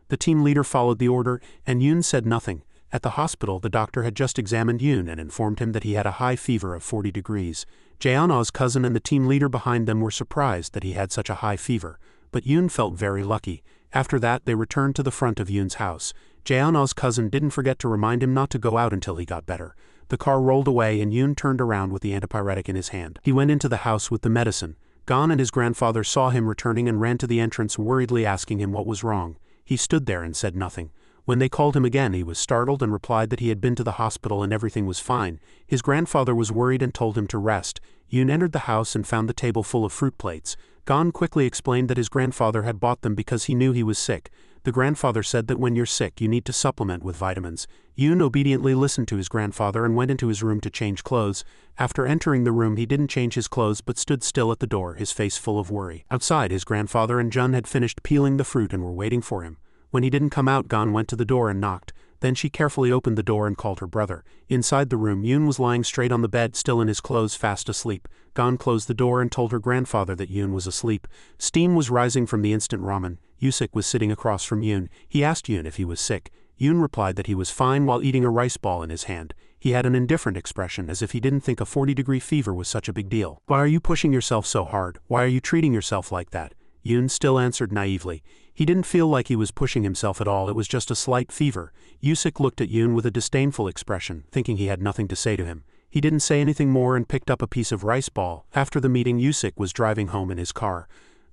The team leader followed the order, and Yoon said nothing. At the hospital, the doctor had just examined Yoon and informed him that he had a high fever of 40 degrees. Jae-na's cousin and the team leader behind them were surprised that he had such a high fever, but Yoon felt very lucky. After that, they returned to the front of Yoon's house. Jae-na's cousin didn't forget to remind him not to go out until he got better. The car rolled away and Yoon turned around with the antipyretic in his hand. He went into the house with the medicine. Gon and his grandfather saw him returning and ran to the entrance, worriedly asking him what was wrong. He stood there and said nothing. When they called him again, he was startled and replied that he had been to the hospital and everything was fine. His grandfather was worried and told him to rest. Yoon entered the house and found the table full of fruit plates. Gon quickly explained that his grandfather had bought them because he knew he was sick. The grandfather said that when you're sick, you need to supplement with vitamins. Yoon obediently listened to his grandfather and went into his room to change clothes. After entering the room, he didn't change his clothes but stood still at the door, his face full of worry. Outside, his grandfather and Jun had finished peeling the fruit and were waiting for him. When he didn't come out, Gon went to the door and knocked. Then she carefully opened the door and called her brother. Inside the room, Yoon was lying straight on the bed, still in his clothes, fast asleep. Gon closed the door and told her grandfather that Yoon was asleep. Steam was rising from the instant ramen. Yusik was sitting across from Yoon. He asked Yoon if he was sick. Yoon replied that he was fine while eating a rice ball in his hand. He had an indifferent expression, as if he didn't think a 40-degree fever was such a big deal. "Why are you pushing yourself so hard? Why are you treating yourself like that?" Yoon still answered naively. He didn't feel like he was pushing himself at all, it was just a slight fever. Yusik looked at Yoon with a disdainful expression, thinking he had nothing to say to him. He didn't say anything more and picked up a piece of rice ball. After the meeting, Yusik was driving home in his car.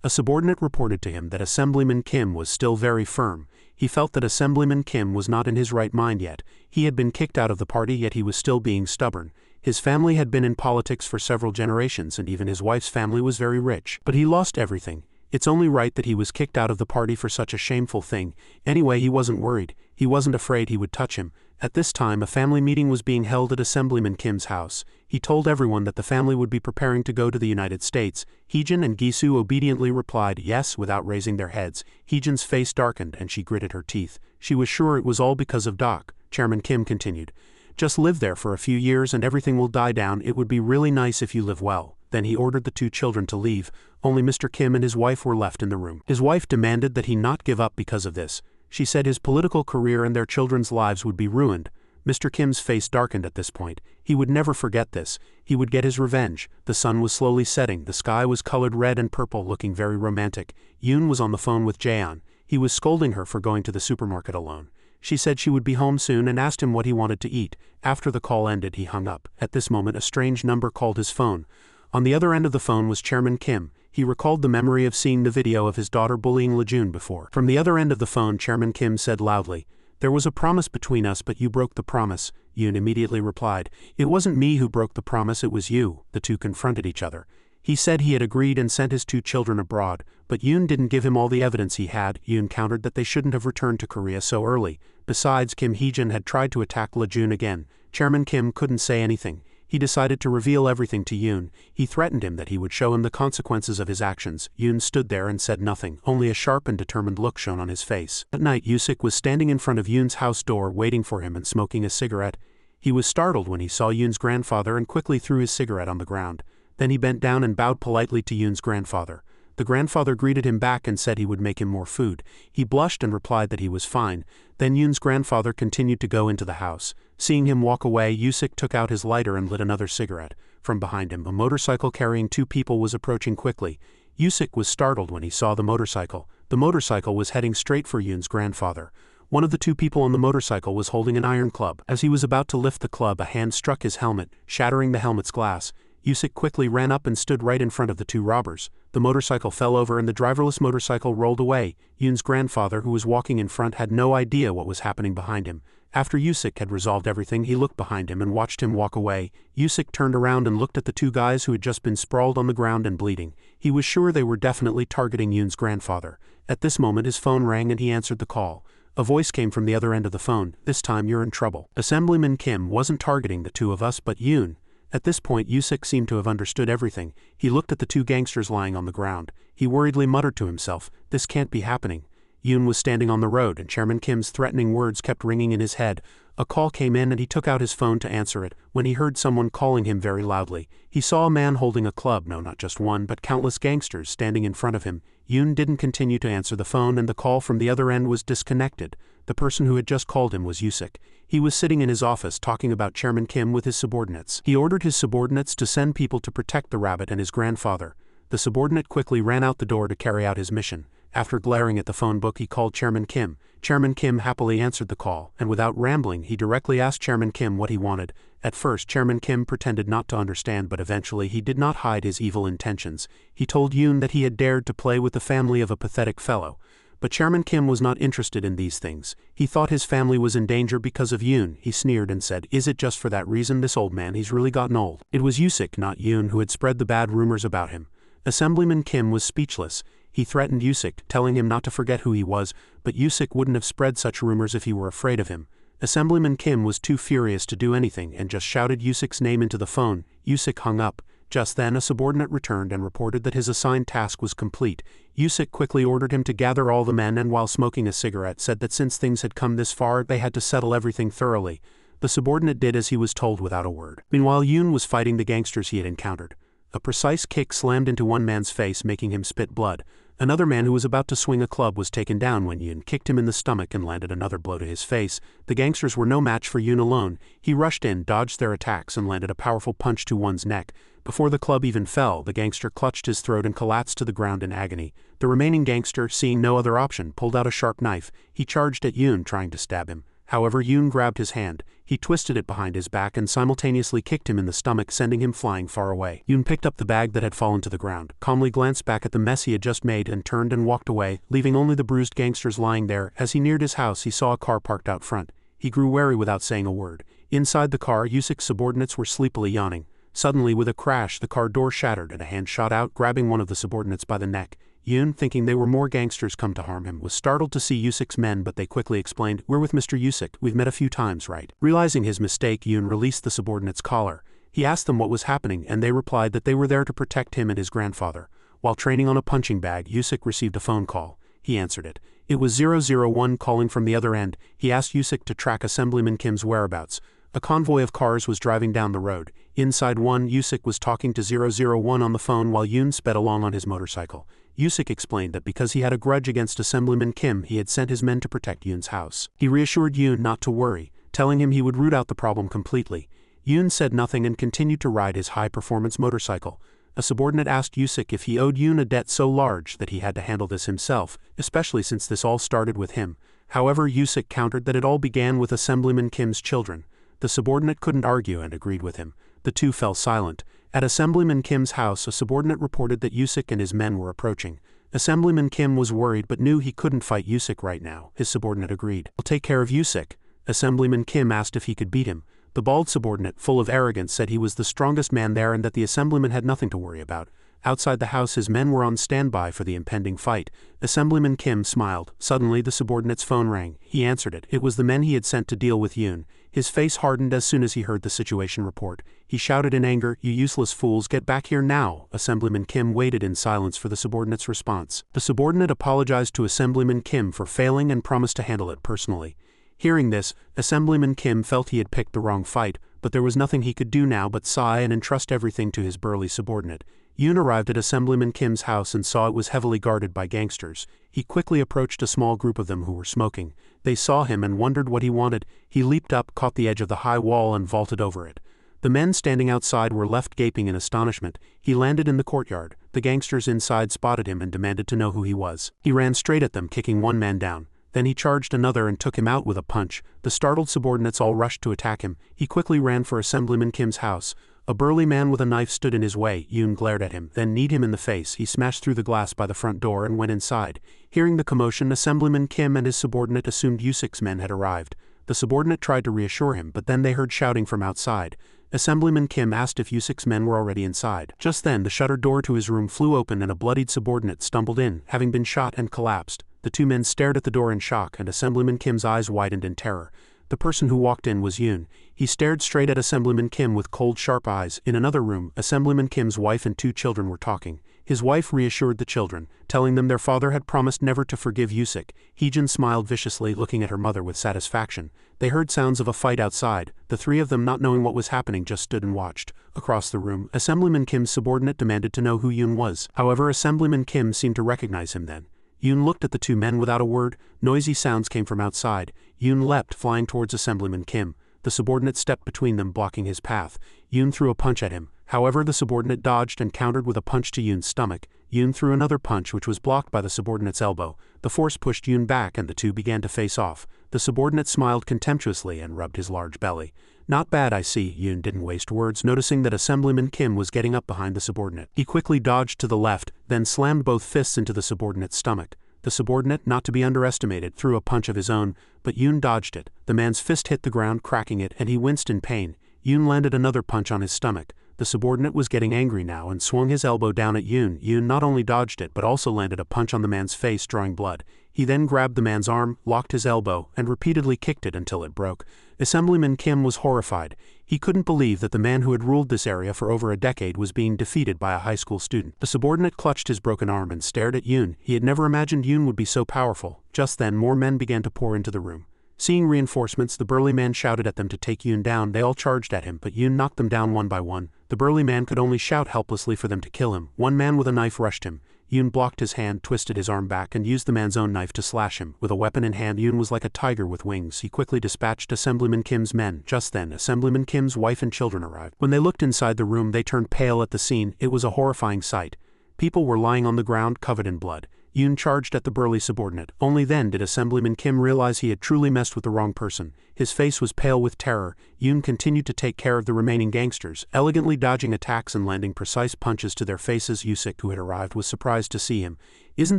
A subordinate reported to him that Assemblyman Kim was still very firm. He felt that Assemblyman Kim was not in his right mind yet. He had been kicked out of the party, yet he was still being stubborn. His family had been in politics for several generations, and even his wife's family was very rich. But he lost everything. It's only right that he was kicked out of the party for such a shameful thing. Anyway, he wasn't worried. He wasn't afraid he would touch him. At this time, a family meeting was being held at Assemblyman Kim's house. He told everyone that the family would be preparing to go to the United States. Heejin and Gisu obediently replied yes without raising their heads. Heejin's face darkened and she gritted her teeth. She was sure it was all because of Doc. Chairman Kim continued. "Just live there for a few years and everything will die down. It would be really nice if you live well." Then he ordered the two children to leave. Only Mr. Kim and his wife were left in the room. His wife demanded that he not give up because of this. She said his political career and their children's lives would be ruined. Mr. Kim's face darkened at this point. He would never forget this. He would get his revenge. The sun was slowly setting. The sky was colored red and purple, looking very romantic. Yoon was on the phone with Jaeon. He was scolding her for going to the supermarket alone. She said she would be home soon and asked him what he wanted to eat. After the call ended, he hung up. At this moment, a strange number called his phone. On the other end of the phone was Chairman Kim. He recalled the memory of seeing the video of his daughter bullying Lejun before. From the other end of the phone, Chairman Kim said loudly, "There was a promise between us, but you broke the promise." Yoon immediately replied, "It wasn't me who broke the promise, it was you." The two confronted each other. He said he had agreed and sent his 2 children abroad, but Yoon didn't give him all the evidence he had. Yoon countered that they shouldn't have returned to Korea so early. Besides, Kim Heejin had tried to attack Lejun again. Chairman Kim couldn't say anything. He decided to reveal everything to Yoon. He threatened him that he would show him the consequences of his actions. Yoon stood there and said nothing, only a sharp and determined look shone on his face. At night, Yusik was standing in front of Yoon's house door waiting for him and smoking a cigarette. He was startled when he saw Yoon's grandfather and quickly threw his cigarette on the ground. Then he bent down and bowed politely to Yoon's grandfather. The grandfather greeted him back and said he would make him more food. He blushed and replied that he was fine. Then Yoon's grandfather continued to go into the house. Seeing him walk away, Yusik took out his lighter and lit another cigarette. From behind him, a motorcycle carrying 2 people was approaching quickly. Yusik was startled when he saw the motorcycle. The motorcycle was heading straight for Yoon's grandfather. One of the 2 people on the motorcycle was holding an iron club. As he was about to lift the club, a hand struck his helmet, shattering the helmet's glass. Yusik quickly ran up and stood right in front of the 2 robbers. The motorcycle fell over and the driverless motorcycle rolled away. Yoon's grandfather, who was walking in front, had no idea what was happening behind him. After Yusik had resolved everything, he looked behind him and watched him walk away. Yusik turned around and looked at the 2 guys who had just been sprawled on the ground and bleeding. He was sure they were definitely targeting Yoon's grandfather. At this moment, his phone rang and he answered the call. A voice came from the other end of the phone. "This time you're in trouble. Assemblyman Kim wasn't targeting the 2 of us but Yoon." At this point, Yusik seemed to have understood everything. He looked at the 2 gangsters lying on the ground. He worriedly muttered to himself, "This can't be happening." Yoon was standing on the road and Chairman Kim's threatening words kept ringing in his head. A call came in and he took out his phone to answer it, when he heard someone calling him very loudly. He saw a man holding a club, no, not just one, but countless gangsters standing in front of him. Yoon didn't continue to answer the phone and the call from the other end was disconnected. The person who had just called him was Yusik. He was sitting in his office talking about Chairman Kim with his subordinates. He ordered his subordinates to send people to protect the rabbit and his grandfather. The subordinate quickly ran out the door to carry out his mission. After glaring at the phone book, he called Chairman Kim. Chairman Kim happily answered the call, and without rambling, he directly asked Chairman Kim what he wanted. At first, Chairman Kim pretended not to understand, but eventually he did not hide his evil intentions. He told Yoon that he had dared to play with the family of a pathetic fellow. But Chairman Kim was not interested in these things. He thought his family was in danger because of Yoon. He sneered and said, "Is it just for that reason, this old man, he's really gotten old?" It was Yusik, not Yoon, who had spread the bad rumors about him. Assemblyman Kim was speechless. He threatened Yusik, telling him not to forget who he was, but Yusik wouldn't have spread such rumors if he were afraid of him. Assemblyman Kim was too furious to do anything and just shouted Yusik's name into the phone. Yusik hung up. Just then a subordinate returned and reported that his assigned task was complete. Yusik quickly ordered him to gather all the men and while smoking a cigarette said that since things had come this far, they had to settle everything thoroughly. The subordinate did as he was told without a word. Meanwhile, Yoon was fighting the gangsters he had encountered. A precise kick slammed into one man's face, making him spit blood. Another man who was about to swing a club was taken down when Yoon kicked him in the stomach and landed another blow to his face. The gangsters were no match for Yoon alone. He rushed in, dodged their attacks, and landed a powerful punch to one's neck. Before the club even fell, the gangster clutched his throat and collapsed to the ground in agony. The remaining gangster, seeing no other option, pulled out a sharp knife. He charged at Yoon, trying to stab him. However, Yoon grabbed his hand. He twisted it behind his back and simultaneously kicked him in the stomach, sending him flying far away. Yoon picked up the bag that had fallen to the ground, calmly glanced back at the mess he had just made and turned and walked away, leaving only the bruised gangsters lying there. As he neared his house, he saw a car parked out front. He grew wary without saying a word. Inside the car, Yusik's subordinates were sleepily yawning. Suddenly, with a crash, the car door shattered and a hand shot out, grabbing one of the subordinates by the neck. Yoon, thinking they were more gangsters come to harm him, was startled to see Yusik's men, but they quickly explained, "We're with Mr. Yusik. We've met a few times, right?" Realizing his mistake, Yoon released the subordinate's collar. He asked them what was happening, and they replied that they were there to protect him and his grandfather. While training on a punching bag, Yusik received a phone call. He answered it. It was 001 calling from the other end. He asked Yusik to track Assemblyman Kim's whereabouts. A convoy of cars was driving down the road. Inside one, Yusik was talking to 001 on the phone while Yoon sped along on his motorcycle. Yusik explained that because he had a grudge against Assemblyman Kim, he had sent his men to protect Yoon's house. He reassured Yoon not to worry, telling him he would root out the problem completely. Yoon said nothing and continued to ride his high-performance motorcycle. A subordinate asked Yusik if he owed Yoon a debt so large that he had to handle this himself, especially since this all started with him. However, Yusik countered that it all began with Assemblyman Kim's children. The subordinate couldn't argue and agreed with him. The two fell silent. At Assemblyman Kim's house, a subordinate reported that Yusik and his men were approaching. Assemblyman Kim was worried but knew he couldn't fight Yusik right now. His subordinate agreed. "I'll take care of Yusik." Assemblyman Kim asked if he could beat him. The bald subordinate, full of arrogance, said he was the strongest man there and that the assemblyman had nothing to worry about. Outside the house, his men were on standby for the impending fight. Assemblyman Kim smiled. Suddenly, the subordinate's phone rang. He answered it. It was the men he had sent to deal with Yoon. His face hardened as soon as he heard the situation report. He shouted in anger, "You useless fools, get back here now!" Assemblyman Kim waited in silence for the subordinate's response. The subordinate apologized to Assemblyman Kim for failing and promised to handle it personally. Hearing this, Assemblyman Kim felt he had picked the wrong fight, but there was nothing he could do now but sigh and entrust everything to his burly subordinate. Yoon arrived at Assemblyman Kim's house and saw it was heavily guarded by gangsters. He quickly approached a small group of them who were smoking. They saw him and wondered what he wanted. He leaped up, caught the edge of the high wall and vaulted over it. The men standing outside were left gaping in astonishment. He landed in the courtyard. The gangsters inside spotted him and demanded to know who he was. He ran straight at them, kicking one man down. Then he charged another and took him out with a punch. The startled subordinates all rushed to attack him. He quickly ran for Assemblyman Kim's house. A burly man with a knife stood in his way. Yoon glared at him, then kneed him in the face. He smashed through the glass by the front door and went inside. Hearing the commotion, Assemblyman Kim and his subordinate assumed Yusik's men had arrived. The subordinate tried to reassure him, but then they heard shouting from outside. Assemblyman Kim asked if Yusik's men were already inside. Just then, the shuttered door to his room flew open and a bloodied subordinate stumbled in, having been shot and collapsed. The two men stared at the door in shock, and Assemblyman Kim's eyes widened in terror. The person who walked in was Yoon. He stared straight at Assemblyman Kim with cold, sharp eyes. In another room, Assemblyman Kim's wife and two children were talking. His wife reassured the children, telling them their father had promised never to forgive Yusik. Heejin smiled viciously, looking at her mother with satisfaction. They heard sounds of a fight outside. The three of them, not knowing what was happening, just stood and watched. Across the room, Assemblyman Kim's subordinate demanded to know who Yoon was. However, Assemblyman Kim seemed to recognize him then. Yoon looked at the two men without a word. Noisy sounds came from outside. Yoon leapt, flying towards Assemblyman Kim. The subordinate stepped between them, blocking his path. Yoon threw a punch at him. However, the subordinate dodged and countered with a punch to Yoon's stomach. Yoon threw another punch, which was blocked by the subordinate's elbow. The force pushed Yoon back and the two began to face off. The subordinate smiled contemptuously and rubbed his large belly. "Not bad, I see." Yoon didn't waste words, noticing that Assemblyman Kim was getting up behind the subordinate. He quickly dodged to the left, then slammed both fists into the subordinate's stomach. The subordinate, not to be underestimated, threw a punch of his own, but Yoon dodged it. The man's fist hit the ground, cracking it, and he winced in pain. Yoon landed another punch on his stomach. The subordinate was getting angry now and swung his elbow down at Yoon. Yoon not only dodged it but also landed a punch on the man's face, drawing blood. He then grabbed the man's arm, locked his elbow, and repeatedly kicked it until it broke. Assemblyman Kim was horrified. He couldn't believe that the man who had ruled this area for over a decade was being defeated by a high school student. The subordinate clutched his broken arm and stared at Yoon. He had never imagined Yoon would be so powerful. Just then, more men began to pour into the room. Seeing reinforcements, the burly man shouted at them to take Yoon down. They all charged at him, but Yoon knocked them down one by one. The burly man could only shout helplessly for them to kill him. One man with a knife rushed him. Yoon blocked his hand, twisted his arm back, and used the man's own knife to slash him. With a weapon in hand, Yoon was like a tiger with wings. He quickly dispatched Assemblyman Kim's men. Just then, Assemblyman Kim's wife and children arrived. When they looked inside the room, they turned pale at the scene. It was a horrifying sight. People were lying on the ground, covered in blood. Yoon charged at the burly subordinate. Only then did Assemblyman Kim realize he had truly messed with the wrong person. His face was pale with terror. Yoon continued to take care of the remaining gangsters, elegantly dodging attacks and landing precise punches to their faces. Yusik, who had arrived, was surprised to see him. "Isn't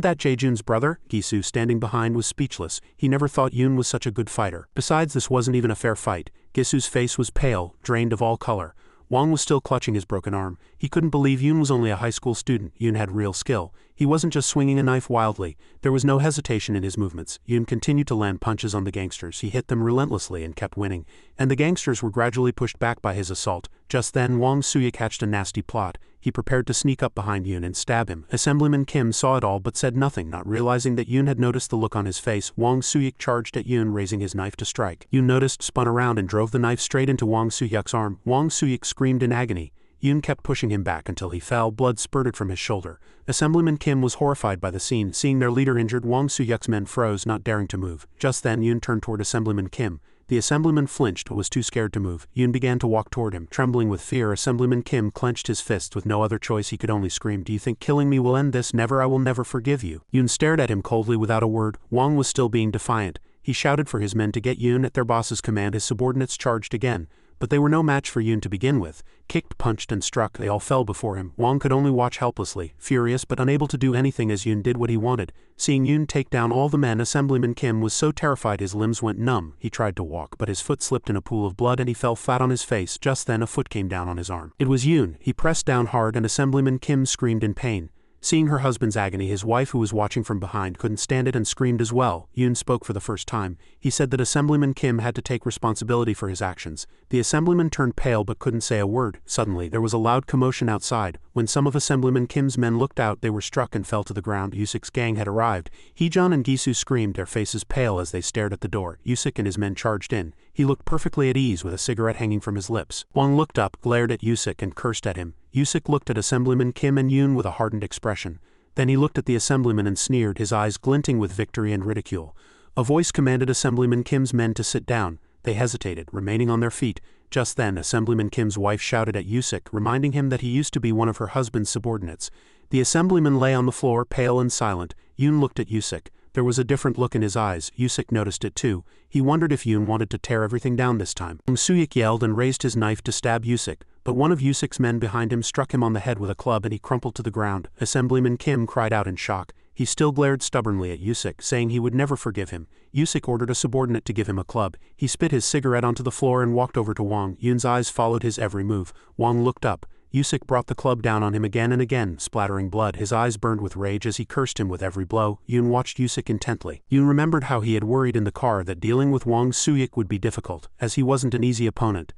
that Jae-jun's brother?" Gisu, standing behind, was speechless. He never thought Yoon was such a good fighter. Besides, this wasn't even a fair fight. Gisu's face was pale, drained of all color. Wang was still clutching his broken arm. He couldn't believe Yoon was only a high school student. Yoon had real skill. He wasn't just swinging a knife wildly. There was no hesitation in his movements. Yoon continued to land punches on the gangsters. He hit them relentlessly and kept winning. And the gangsters were gradually pushed back by his assault. Just then, Wang Suya hatched a nasty plot. He prepared to sneak up behind Yoon and stab him. Assemblyman Kim saw it all but said nothing, not realizing that Yoon had noticed the look on his face. Wang Suyuk charged at Yoon, raising his knife to strike. Yoon noticed, spun around, and drove the knife straight into Wang Suyuk's arm. Wang Suyuk screamed in agony. Yoon kept pushing him back until he fell. Blood spurted from his shoulder. Assemblyman Kim was horrified by the scene. Seeing their leader injured, Wang Suyuk's men froze, not daring to move. Just then, Yoon turned toward Assemblyman Kim. The assemblyman flinched but was too scared to move. Yoon began to walk toward him. Trembling with fear, Assemblyman Kim clenched his fists. With no other choice, he could only scream, "Do you think killing me will end this? Never, I will never forgive you." Yoon stared at him coldly without a word. Wang was still being defiant. He shouted for his men to get Yoon. At their boss's command, his subordinates charged again. But they were no match for Yoon to begin with. Kicked, punched, and struck, they all fell before him. Wang could only watch helplessly, furious but unable to do anything as Yoon did what he wanted. Seeing Yoon take down all the men, Assemblyman Kim was so terrified his limbs went numb. He tried to walk, but his foot slipped in a pool of blood and he fell flat on his face. Just then a foot came down on his arm. It was Yoon. He pressed down hard and Assemblyman Kim screamed in pain. Seeing her husband's agony, his wife, who was watching from behind, couldn't stand it and screamed as well. Yoon spoke for the first time. He said that Assemblyman Kim had to take responsibility for his actions. The assemblyman turned pale but couldn't say a word. Suddenly, there was a loud commotion outside. When some of Assemblyman Kim's men looked out, they were struck and fell to the ground. Yusuk's gang had arrived. Heejun and Gisu screamed, their faces pale as they stared at the door. Yusuk and his men charged in. He looked perfectly at ease with a cigarette hanging from his lips. Wang looked up, glared at Yusuk, and cursed at him. Yusuk looked at Assemblyman Kim and Yoon with a hardened expression. Then he looked at the assemblyman and sneered, his eyes glinting with victory and ridicule. A voice commanded Assemblyman Kim's men to sit down. They hesitated, remaining on their feet. Just then, Assemblyman Kim's wife shouted at Yusuk, reminding him that he used to be one of her husband's subordinates. The assemblyman lay on the floor, pale and silent. Yoon looked at Yusuk. There was a different look in his eyes. Yusuk noticed it too. He wondered if Yoon wanted to tear everything down this time. Suyik yelled and raised his knife to stab Yusuk, but one of Yusuk's men behind him struck him on the head with a club and he crumpled to the ground. Assemblyman Kim cried out in shock. He still glared stubbornly at Yusuk, saying he would never forgive him. Yusuk ordered a subordinate to give him a club. He spit his cigarette onto the floor and walked over to Wang. Yoon's eyes followed his every move. Wang looked up. Yusuk brought the club down on him again and again, splattering blood. His eyes burned with rage as he cursed him with every blow. Yoon watched Yusuk intently. Yoon remembered how he had worried in the car that dealing with Wang Suyik would be difficult, as he wasn't an easy opponent.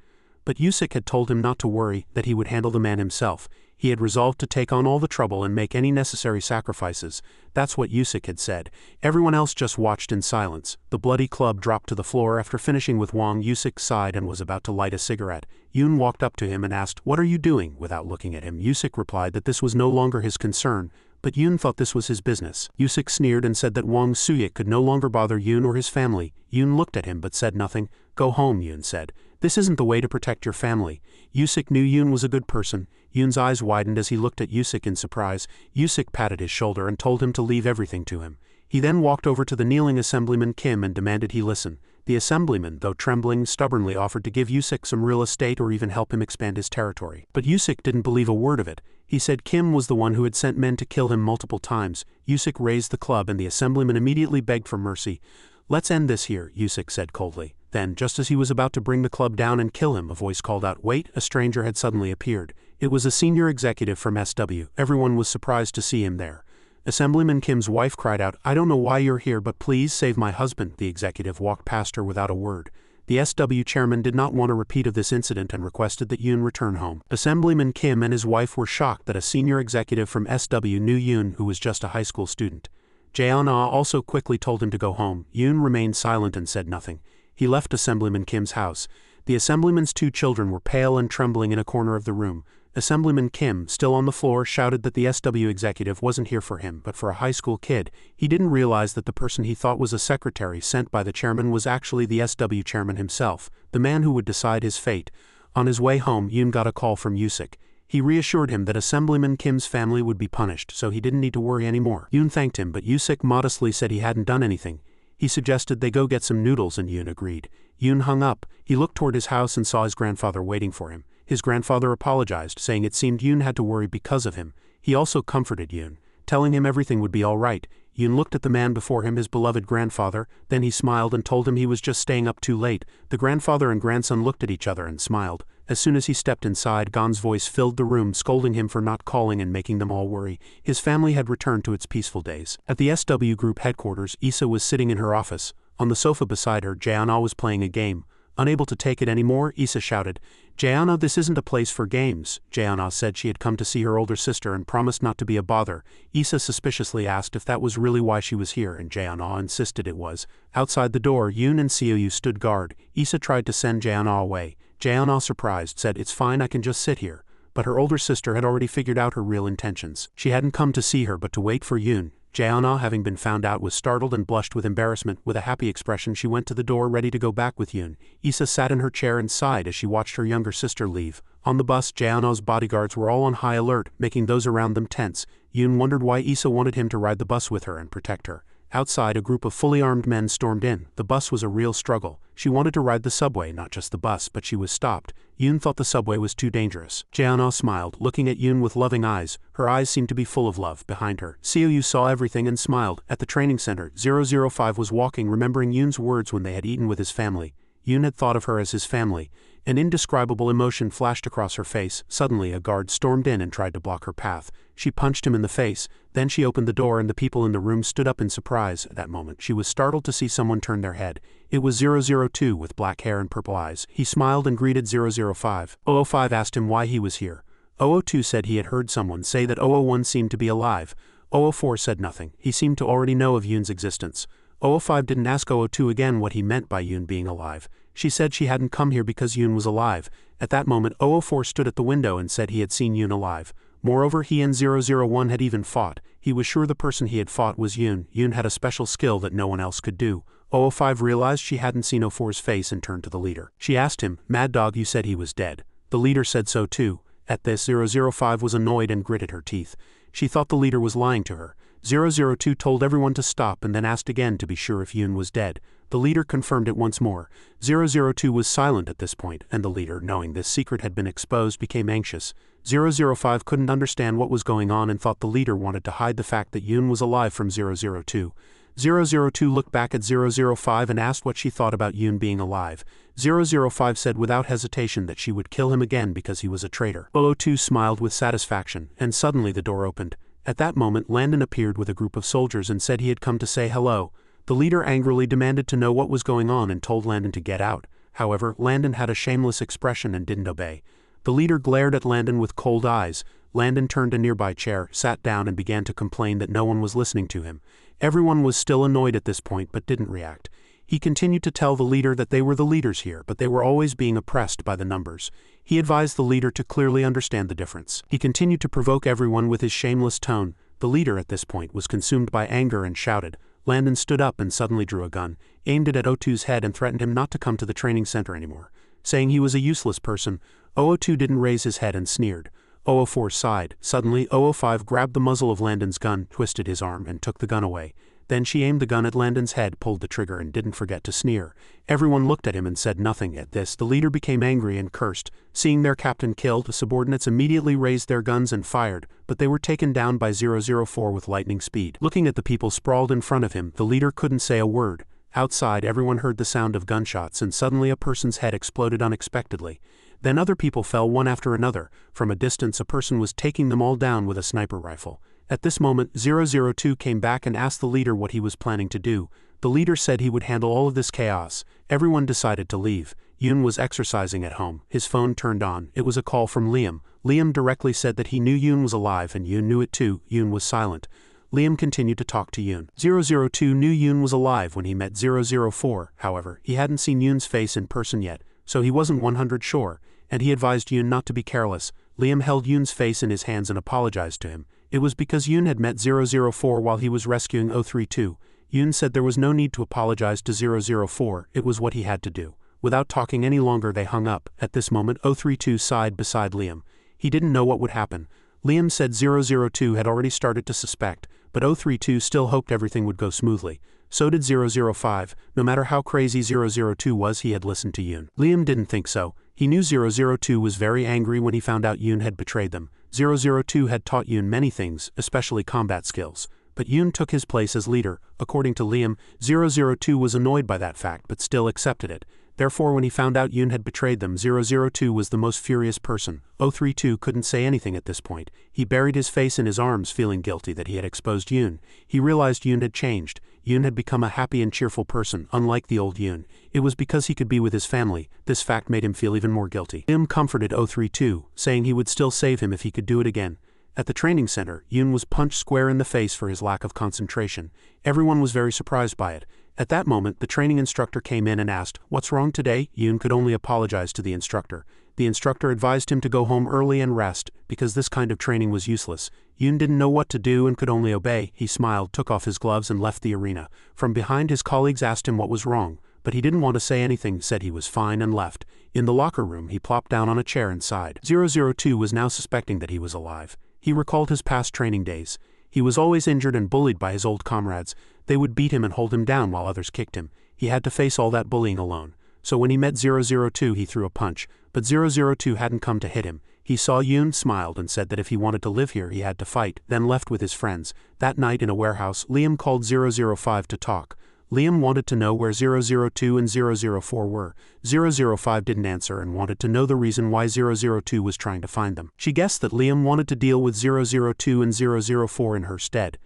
But Yusuk had told him not to worry, that he would handle the man himself. He had resolved to take on all the trouble and make any necessary sacrifices. That's what Yusuk had said. Everyone else just watched in silence. The bloody club dropped to the floor. After finishing with Wang, Yusuk sighed and was about to light a cigarette. Yoon walked up to him and asked, "What are you doing?" Without looking at him, Yusuk replied that this was no longer his concern, but Yoon thought this was his business. Yusuk sneered and said that Wang Suyik could no longer bother Yoon or his family. Yoon looked at him but said nothing. "Go home," Yoon said. "This isn't the way to protect your family." Yusuk knew Yoon was a good person. Yoon's eyes widened as he looked at Yusuk in surprise. Yusuk patted his shoulder and told him to leave everything to him. He then walked over to the kneeling Assemblyman Kim and demanded he listen. The assemblyman, though trembling, stubbornly offered to give Yusuk some real estate or even help him expand his territory. But Yusuk didn't believe a word of it. He said Kim was the one who had sent men to kill him multiple times. Yusuk raised the club and the assemblyman immediately begged for mercy. "Let's end this here," Yusuk said coldly. Then, just as he was about to bring the club down and kill him, a voice called out, "Wait!" A stranger had suddenly appeared. It was a senior executive from SW. Everyone was surprised to see him there. Assemblyman Kim's wife cried out, "I don't know why you're here, but please save my husband." The executive walked past her without a word. The SW chairman did not want a repeat of this incident and requested that Yoon return home. Assemblyman Kim and his wife were shocked that a senior executive from SW knew Yoon, who was just a high school student. Jae-na also quickly told him to go home. Yoon remained silent and said nothing. He left Assemblyman Kim's house. The assemblyman's 2 children were pale and trembling in a corner of the room. Assemblyman Kim, still on the floor, shouted that the SW executive wasn't here for him, but for a high school kid. He didn't realize that the person he thought was a secretary sent by the chairman was actually the SW chairman himself, the man who would decide his fate. On his way home, Yoon got a call from Yusuk. He reassured him that Assemblyman Kim's family would be punished, so he didn't need to worry anymore. Yoon thanked him, but Yusuk modestly said he hadn't done anything. He suggested they go get some noodles and Yoon agreed. Yoon hung up. He looked toward his house and saw his grandfather waiting for him. His grandfather apologized, saying it seemed Yoon had to worry because of him. He also comforted Yoon, telling him everything would be all right. Yoon looked at the man before him, his beloved grandfather, then he smiled and told him he was just staying up too late. The grandfather and grandson looked at each other and smiled. As soon as he stepped inside, Gon's voice filled the room, scolding him for not calling and making them all worry. His family had returned to its peaceful days. At the SW Group headquarters, Issa was sitting in her office. On the sofa beside her, Jae-na was playing a game. Unable to take it anymore, Issa shouted, "Jae-na, this isn't a place for games." Jae-na said she had come to see her older sister and promised not to be a bother. Issa suspiciously asked if that was really why she was here, and Jae-na insisted it was. Outside the door, Yoon and Seoyu stood guard. Issa tried to send Jae-na away. Jae-na, surprised, said, "It's fine, I can just sit here." But her older sister had already figured out her real intentions. She hadn't come to see her but to wait for Yoon. Jaeona, having been found out, was startled and blushed with embarrassment. With a happy expression, she went to the door ready to go back with Yoon. Issa sat in her chair and sighed as she watched her younger sister leave. On the bus, Jaeona's bodyguards were all on high alert, making those around them tense. Yoon wondered why Issa wanted him to ride the bus with her and protect her. Outside, a group of fully armed men stormed in. The bus was a real struggle. She wanted to ride the subway, not just the bus, but she was stopped. Yoon thought the subway was too dangerous. Jaeona smiled, looking at Yoon with loving eyes. Her eyes seemed to be full of love. Behind her, Seo saw everything and smiled. At the training center, 005 was walking, remembering Yoon's words when they had eaten with his family. Yoon had thought of her as his family. An indescribable emotion flashed across her face. Suddenly, a guard stormed in and tried to block her path. She punched him in the face. Then she opened the door and the people in the room stood up in surprise. At that moment, she was startled to see someone turn their head. It was 002 with black hair and purple eyes. He smiled and greeted 005. 005 asked him why he was here. 002 said he had heard someone say that 001 seemed to be alive. 004 said nothing. He seemed to already know of Yoon's existence. 005 didn't ask 002 again what he meant by Yoon being alive. She said she hadn't come here because Yoon was alive. At that moment, 004 stood at the window and said he had seen Yoon alive. Moreover, he and 001 had even fought. He was sure the person he had fought was Yoon. Yoon had a special skill that no one else could do. 005 realized she hadn't seen 004's face and turned to the leader. She asked him, "Mad Dog, you said he was dead." The leader said so too. At this, 005 was annoyed and gritted her teeth. She thought the leader was lying to her. 002 told everyone to stop and then asked again to be sure if Yoon was dead. The leader confirmed it once more. 002 was silent at this point, and the leader, knowing this secret had been exposed, became anxious. 005 couldn't understand what was going on and thought the leader wanted to hide the fact that Yoon was alive from 002. 002 looked back at 005 and asked what she thought about Yoon being alive. 005 said without hesitation that she would kill him again because he was a traitor. 002 smiled with satisfaction, and suddenly the door opened. At that moment, Landon appeared with a group of soldiers and said he had come to say hello. The leader angrily demanded to know what was going on and told Landon to get out. However, Landon had a shameless expression and didn't obey. The leader glared at Landon with cold eyes. Landon turned a nearby chair, sat down and began to complain that no one was listening to him. Everyone was still annoyed at this point but didn't react. He continued to tell the leader that they were the leaders here, but they were always being oppressed by the numbers. He advised the leader to clearly understand the difference. He continued to provoke everyone with his shameless tone. The leader at this point was consumed by anger and shouted. Landon stood up and suddenly drew a gun, aimed it at 002's head and threatened him not to come to the training center anymore. Saying he was a useless person, 002 didn't raise his head and sneered. 004 sighed. Suddenly, 005 grabbed the muzzle of Landon's gun, twisted his arm, and took the gun away. Then she aimed the gun at Landon's head, pulled the trigger, and didn't forget to sneer. Everyone looked at him and said nothing. At this, the leader became angry and cursed. Seeing their captain killed, the subordinates immediately raised their guns and fired, but they were taken down by 004 with lightning speed. Looking at the people sprawled in front of him, the leader couldn't say a word. Outside, everyone heard the sound of gunshots, and suddenly a person's head exploded unexpectedly. Then other people fell one after another. From a distance, a person was taking them all down with a sniper rifle. At this moment, 002 came back and asked the leader what he was planning to do. The leader said he would handle all of this chaos. Everyone decided to leave. Yoon was exercising at home. His phone turned on. It was a call from Liam. Liam directly said that he knew Yoon was alive and Yoon knew it too. Yoon was silent. Liam continued to talk to Yoon. 002 knew Yoon was alive when he met 004. However, he hadn't seen Yoon's face in person yet, so he wasn't 100% sure, and he advised Yoon not to be careless. Liam held Yoon's face in his hands and apologized to him. It was because Yoon had met 004 while he was rescuing 032. Yoon said there was no need to apologize to 004, it was what he had to do. Without talking any longer, they hung up. At this moment, 032 sighed beside Liam. He didn't know what would happen. Liam said 002 had already started to suspect, but 032 still hoped everything would go smoothly. So did 005. No matter how crazy 002 was, he had listened to Yoon. Liam didn't think so. He knew 002 was very angry when he found out Yoon had betrayed them. 002 had taught Yoon many things, especially combat skills. But Yoon took his place as leader. According to Liam, 002 was annoyed by that fact but still accepted it. Therefore, when he found out Yoon had betrayed them, 002 was the most furious person. 032 couldn't say anything at this point. He buried his face in his arms, feeling guilty that he had exposed Yoon. He realized Yoon had changed. Yoon had become a happy and cheerful person, unlike the old Yoon. It was because he could be with his family. This fact made him feel even more guilty. Liam comforted 032, saying he would still save him if he could do it again. At the training center, Yoon was punched square in the face for his lack of concentration. Everyone was very surprised by it. At that moment, the training instructor came in and asked, "What's wrong today?" Yoon could only apologize to the instructor. The instructor advised him to go home early and rest, because this kind of training was useless. Yoon didn't know what to do and could only obey. He smiled, took off his gloves and left the arena. From behind, his colleagues asked him what was wrong, but he didn't want to say anything, said he was fine and left. In the locker room, he plopped down on a chair and sighed. 002 was now suspecting that he was alive. He recalled his past training days. He was always injured and bullied by his old comrades. They would beat him and hold him down while others kicked him. He had to face all that bullying alone. So when he met 002, he threw a punch, but 002 hadn't come to hit him. He saw Yoon, smiled, and said that if he wanted to live here he had to fight, then left with his friends. That night in a warehouse, Liam called 005 to talk. Liam wanted to know where 002 and 004 were. 005 didn't answer and wanted to know the reason why 002 was trying to find them. She guessed that Liam wanted to deal with 002 and 004 in her stead.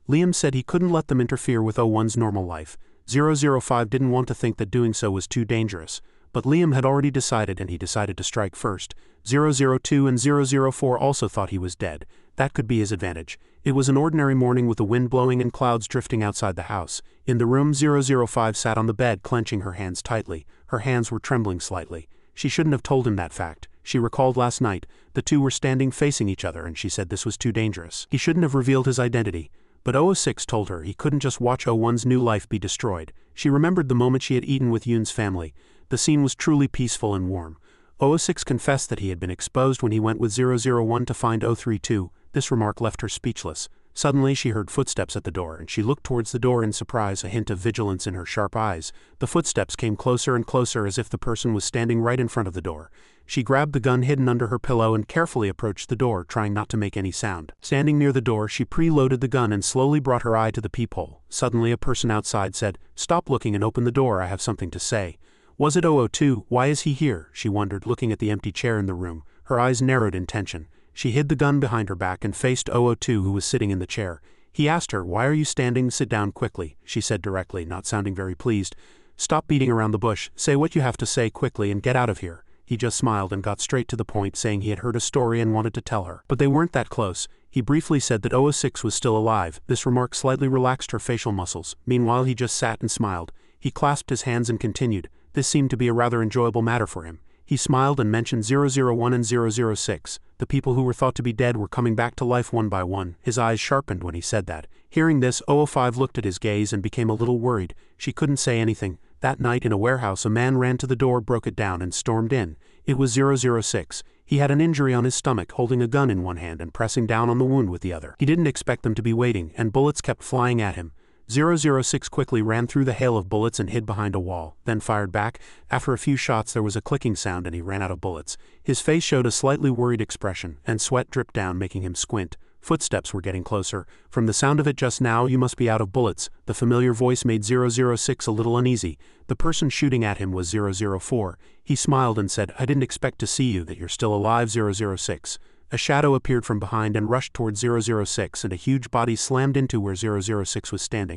Liam said he couldn't let them interfere with 01's normal life. 005 didn't want to think that doing so was too dangerous, but Liam had already decided, and he decided to strike first. 002 and 004 also thought he was dead. That could be his advantage. It was an ordinary morning with the wind blowing and clouds drifting outside the house. In the room, 005 sat on the bed, clenching her hands tightly. Her hands were trembling slightly. She shouldn't have told him that fact. She recalled last night. The two were standing facing each other, and she said this was too dangerous. He shouldn't have revealed his identity. But 006 told her he couldn't just watch 01's new life be destroyed. She remembered the moment she had eaten with Yoon's family. The scene was truly peaceful and warm. 006 confessed that he had been exposed when he went with 001 to find 032. This remark left her speechless. Suddenly she heard footsteps at the door, and she looked towards the door in surprise, a hint of vigilance in her sharp eyes. The footsteps came closer and closer, as if the person was standing right in front of the door. She grabbed the gun hidden under her pillow and carefully approached the door, trying not to make any sound. Standing near the door, she preloaded the gun and slowly brought her eye to the peephole. Suddenly a person outside said, "Stop looking and open the door, I have something to say." Was it 002? Why is he here? She wondered, looking at the empty chair in the room. Her eyes narrowed in tension. She hid the gun behind her back and faced 002, who was sitting in the chair. He asked her, "Why are you standing? Sit down quickly," she said directly, not sounding very pleased. "Stop beating around the bush, say what you have to say quickly and get out of here." He just smiled and got straight to the point, saying he had heard a story and wanted to tell her. But they weren't that close. He briefly said that 006 was still alive. This remark slightly relaxed her facial muscles. Meanwhile, he just sat and smiled. He clasped his hands and continued. This seemed to be a rather enjoyable matter for him. He smiled and mentioned 001 and 006. The people who were thought to be dead were coming back to life one by one. His eyes sharpened when he said that. Hearing this, 005 looked at his gaze and became a little worried. She couldn't say anything. That night in a warehouse, a man ran to the door, broke it down, and stormed in. It was 006. He had an injury on his stomach, holding a gun in one hand and pressing down on the wound with the other. He didn't expect them to be waiting, and bullets kept flying at him. 006 quickly ran through the hail of bullets and hid behind a wall, then fired back. After a few shots there was a clicking sound and he ran out of bullets. His face showed a slightly worried expression, and sweat dripped down, making him squint. Footsteps were getting closer. From the sound of it just now, "You must be out of bullets." The familiar voice made 006 a little uneasy. The person shooting at him was 004. He smiled and said, "I didn't expect to see you, that you're still alive, 006. A shadow appeared from behind and rushed towards 006, and a huge body slammed into where 006 was standing.